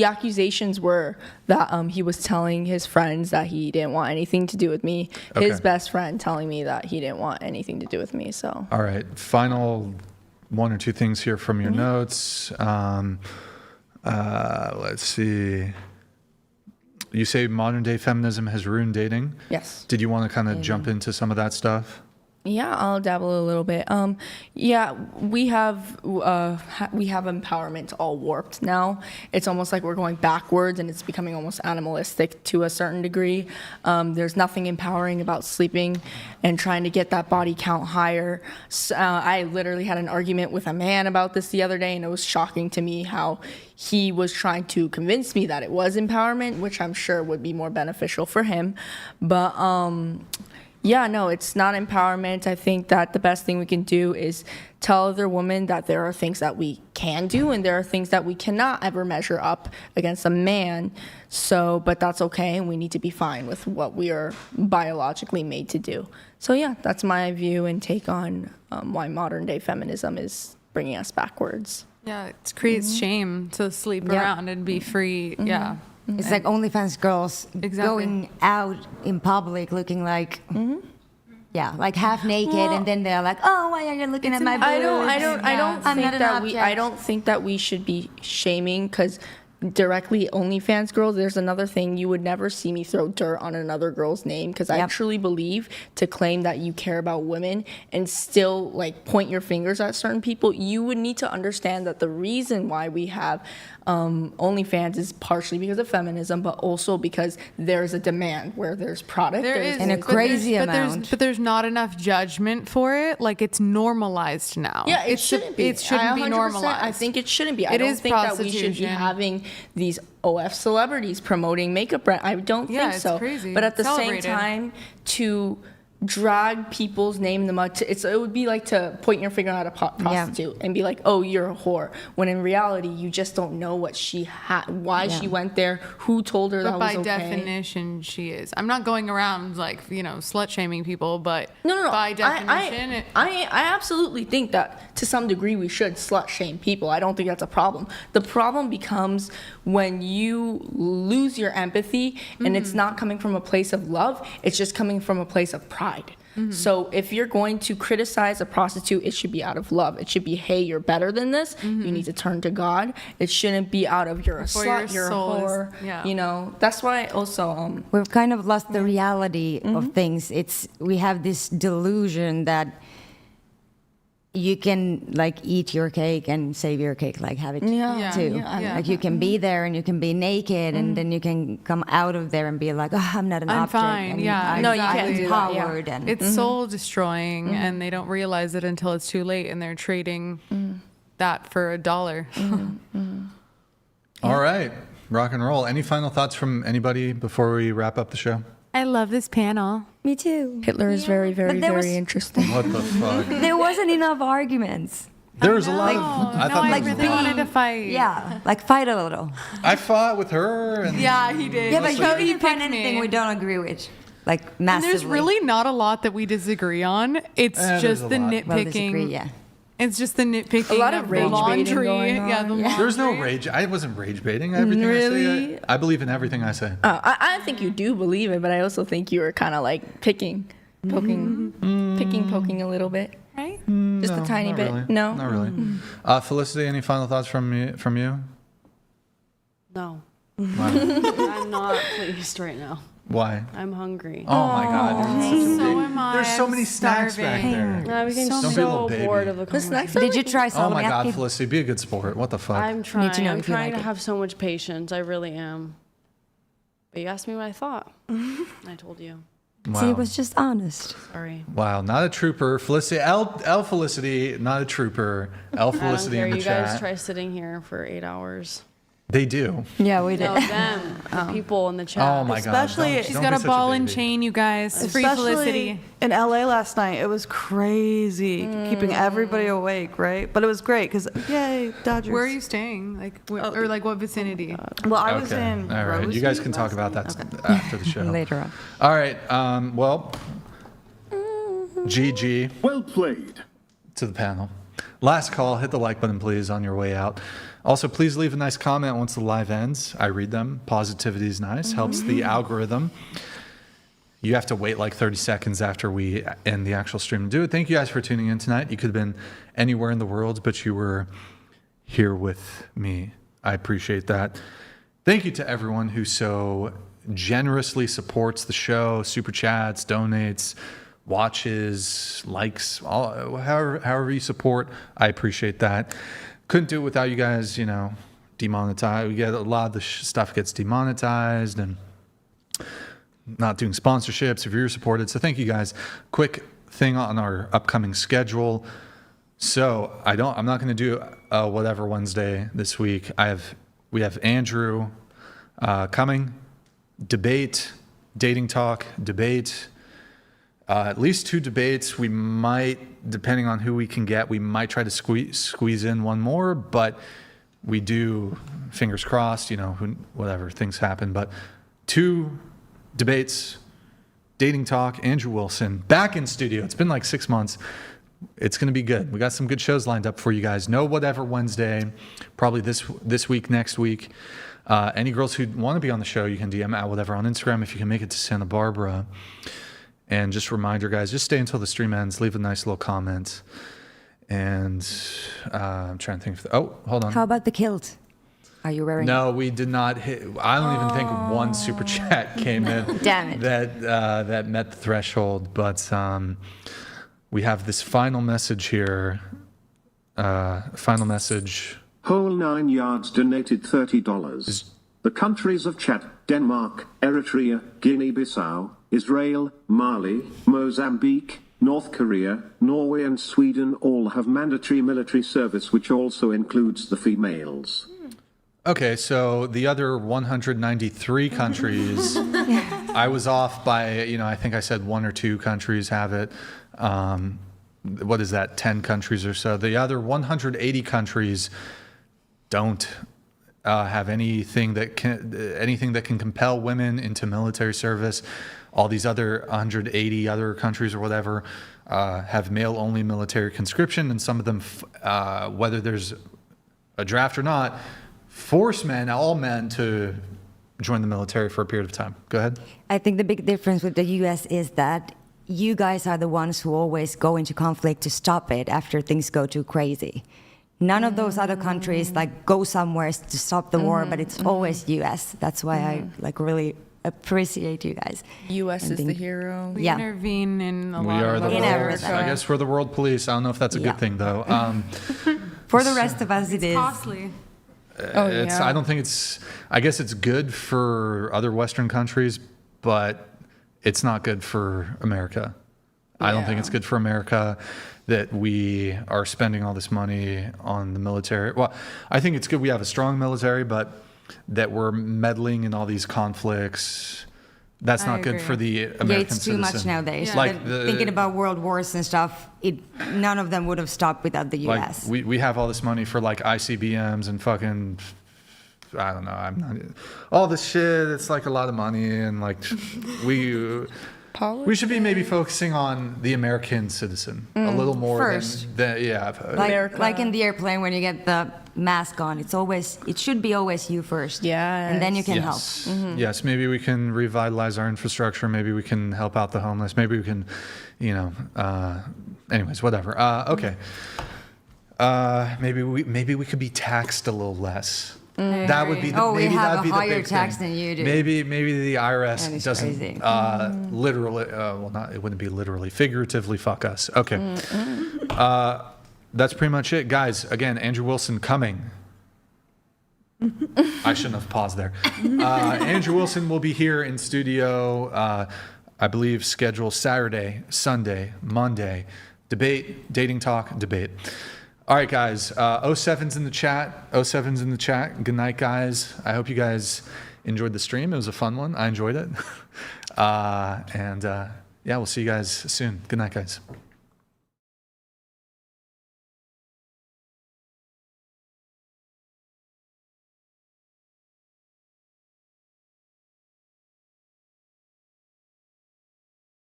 D: accusations were that he was telling his friends that he didn't want anything to do with me.
A: Okay.
D: His best friend telling me that he didn't want anything to do with me. So.
A: All right. Final one or two things here from your notes. Let's see. You say modern day feminism has ruined dating.
D: Yes.
A: Did you want to kind of jump into some of that stuff?
D: Yeah, I'll dabble a little bit. Yeah, we have empowerment all warped now. It's almost like we're going backwards, and it's becoming almost animalistic to a certain degree. There's nothing empowering about sleeping and trying to get that body count higher. So, I literally had an argument with a man about this the other day, and it was shocking to me how he was trying to convince me that it was empowerment, which I'm sure would be more beneficial for him. But yeah, no, it's not empowerment. I think that the best thing we can do is tell other women that there are things that we can do and there are things that we cannot ever measure up against a man. So, but that's okay, and we need to be fine with what we are biologically made to do. So yeah, that's my view and take on why modern day feminism is bringing us backwards.
N: Yeah, it creates shame to sleep around and be free. Yeah.
C: It's like OnlyFans girls going out in public looking like, like half naked, and then they're like, "Oh, why are you looking at my boobs?"
D: I don't think that we should be shaming, because directly OnlyFans girls, there's another thing. You would never see me throw dirt on another girl's name, because I truly believe to claim that you care about women and still like point your fingers at certain people, you would need to understand that the reason why we have OnlyFans is partially because of feminism, but also because there's a demand where there's product.
N: There is,
C: and a crazy amount.
N: But there's not enough judgment for it. Like, it's normalized now.
D: Yeah, it shouldn't be.
N: It shouldn't be normalized.
D: I think it shouldn't be. I don't think that we should be having these OF celebrities promoting makeup brand. I don't think so.
N: Crazy.
D: But at the same time, to drag people's name in the mud, it would be like to point your finger at a prostitute and be like, "Oh, you're a whore," when in reality you just don't know what she had, why she went there, who told her that was okay.
N: But by definition, she is. I'm not going around like, slut shaming people, but
D: no.
N: By definition,
D: I absolutely think that to some degree we should slut shame people. I don't think that's a problem. The problem becomes when you lose your empathy and it's not coming from a place of love, it's just coming from a place of pride. So if you're going to criticize a prostitute, it should be out of love. It should be, hey, you're better than this. You need to turn to God. It shouldn't be out of you're a slut, you're a whore. That's why also
C: we've kind of lost the reality of things. We have this delusion that you can like eat your cake and save your cake, like have it too. Like you can be there and you can be naked and then you can come out of there and be like, "Oh, I'm not an object."
N: Fine.
C: And
N: No,
C: I'm
N: you can't do
C: empowered.
N: that.
C: And
N: it's soul destroying, and they don't realize it until it's too late, and they're trading that for $1.
A: All right. Rock and roll. Any final thoughts from anybody before we wrap up the show?
N: I love this panel.
C: Me too.
D: Hitler is very, very, very interesting.
A: What the fuck?
C: There wasn't enough arguments.
A: There was a lot of.
N: I
A: thought
N: I
A: that was
N: really wanted to fight.
C: Yeah, like fight a little.
A: I fought with her. And
N: Yeah, he did.
C: Yeah, but
N: So
C: you
N: he
C: can find
N: picked
C: anything
N: me.
C: we don't agree with, like
N: And
C: massively.
N: there's really not a lot that we disagree on. It's
A: there's
N: just
A: a
N: the
A: lot.
N: nitpicking.
C: Well, disagree, yeah.
N: It's just the nitpicking.
D: A lot of
N: the
D: rage baiting
N: laundry.
D: going on.
N: Yeah, the
D: Yeah.
N: laundry.
A: There's no rage. I wasn't rage baiting. Everything I
D: Really?
A: say, I believe in everything I say.
D: I think you do believe it, but I also think you were kind of like poking a little bit.
N: Right?
D: Just
A: No,
D: a tiny
A: not
D: bit.
A: really.
D: No?
A: Not really. Felicity, any final thoughts from you?
J: No.
A: Wow.
J: I'm not pleased right now.
A: Why?
J: I'm hungry.
A: Oh my God.
N: So am I.
A: There's so
N: I'm
A: many snacks back
N: starving.
A: there.
J: I'm getting
A: Don't be a
J: so
A: little baby.
J: bored of the
D: The snacks
J: conversation.
C: Did you try
A: Oh
C: some?
A: my God, Felicity, be a good sport. What the fuck?
J: I'm trying.
C: to know
J: I'm
C: if you
J: trying
C: like
J: to
C: it.
J: have so much patience. I really am. But you asked me what I thought. I told you.
A: Wow.
C: See, it was just honest.
J: Sorry.
A: Wow, not a trooper. Felicity, L Felicity, not a trooper. L
J: I don't
A: Felicity
J: care.
A: in the
J: You
A: chat.
J: guys try sitting here for 8 hours.
A: They do.
C: Yeah, we did.
J: No, them. The people in the chat.
A: Oh my God.
G: Especially-
A: don't-
N: She's
A: don't
N: got
A: be
N: a
A: such
N: ball and
A: baby.
N: chain, you guys. Free
G: Especially
N: Felicity.
G: in LA last night, it was crazy keeping everybody awake, right? But it was great because yay, Dodgers.
N: Where are you staying? Like, or like what vicinity?
G: Well, I was
A: Okay.
G: in.
A: All right. You guys
G: Rosemead
A: can talk
G: last
A: about
G: night.
A: that after the show.
C: Later on.
A: All right. Well, GG
P: Well played.
A: to the panel. Last call. Hit the like button, please, on your way out. Also, please leave a nice comment once the live ends. I read them. Positivity is nice. Helps the algorithm. You have to wait like 30 seconds after we end the actual stream to do it. Thank you guys for tuning in tonight. You could have been anywhere in the world, but you were here with me. I appreciate that. Thank you to everyone who so generously supports the show, super chats, donates, watches, likes, however you support. I appreciate that. Couldn't do it without you guys, demonetized. We get a lot of the stuff gets demonetized and not doing sponsorships if you're supported. So thank you guys. Quick thing on our upcoming schedule. So I'm not going to do whatever Wednesday this week. We have Andrew coming, debate, dating talk, debate. At least 2 debates. We might, depending on who we can get, we might try to squeeze in one more, but we do, fingers crossed, whatever, things happen. But 2 debates, dating talk, Andrew Wilson, back in studio. It's been like 6 months. It's going to be good. We got some good shows lined up for you guys. No whatever Wednesday, probably this week, next week. Any girls who want to be on the show, you can DM at whatever on Instagram if you can make it to Santa Barbara. And just a reminder, guys, just stay until the stream ends. Leave a nice little comment. And I'm trying to think. Hold on.
C: How about the kilt? Are you wearing?
A: No, we did not hit. I don't even think one super chat came in.
C: Damn it.
A: That met the threshold. But we have this final message here. Final message.
K: Whole 9 yards donated $30. The countries of Chad, Denmark, Eritrea, Guinea-Bissau, Israel, Mali, Mozambique, North Korea, Norway and Sweden all have mandatory military service, which also includes the females.
A: Okay, so the other 193 countries, I was off by, I think I said 1 or 2 countries have it. What is that, 10 countries or so? The other 180 countries don't have anything that can compel women into military service. All these other 180 other countries or whatever have male-only military conscription, and some of them, whether there's a draft or not, force all men to join the military for a period of time. Go ahead.
C: I think the big difference with the U.S. is that you guys are the ones who always go into conflict to stop it after things go too crazy. None of those other countries go somewhere to stop the war, but it's always U.S. That's why I really appreciate you guys.
D: U.S. is the hero.
N: We intervene in a lot
A: We are
N: of
A: the
N: other
A: world.
N: wars,
A: I guess we're the world police. I don't know if that's a good thing though.
C: For the rest of us, it is
N: costly.
A: I don't think I guess it's good for other Western countries, but it's not good for America. I don't think it's good for America that we are spending all this money on the military. Well, I think it's good we have a strong military, but that we're meddling in all these conflicts. That's not good for the American
C: Yeah, it's too
A: citizen.
C: much nowadays.
A: Yeah.
C: Like thinking about world wars and stuff, none of them would have stopped without the U.S.
A: Like we have all this money for like ICBMs and fucking, I don't know. I'm not all this shit. It's like a lot of money, and like we should be maybe focusing on the American citizen a little more
C: first.
A: than
C: Like in the airplane when you get the mask on, it should be always you first.
D: Yeah,
C: and then you can help.
A: Yes, maybe we can revitalize our infrastructure. Maybe we can help out the homeless. Maybe we can, anyways, whatever. Okay. Maybe we could be taxed a little less. That would be
C: we have a higher tax than you do.
A: Maybe the IRS doesn't
C: crazy.
A: literally, it wouldn't be literally, figuratively fuck us. Okay. That's pretty much it, guys. Again, Andrew Wilson coming. I shouldn't have paused there. Andrew Wilson will be here in studio, I believe, scheduled Saturday, Sunday, Monday. Debate, dating talk, debate. All right, guys. 07's in the chat. 07's in the chat. Good night, guys. I hope you guys enjoyed the stream. It was a fun one. I enjoyed it. Yeah, we'll see you guys soon. Good night, guys.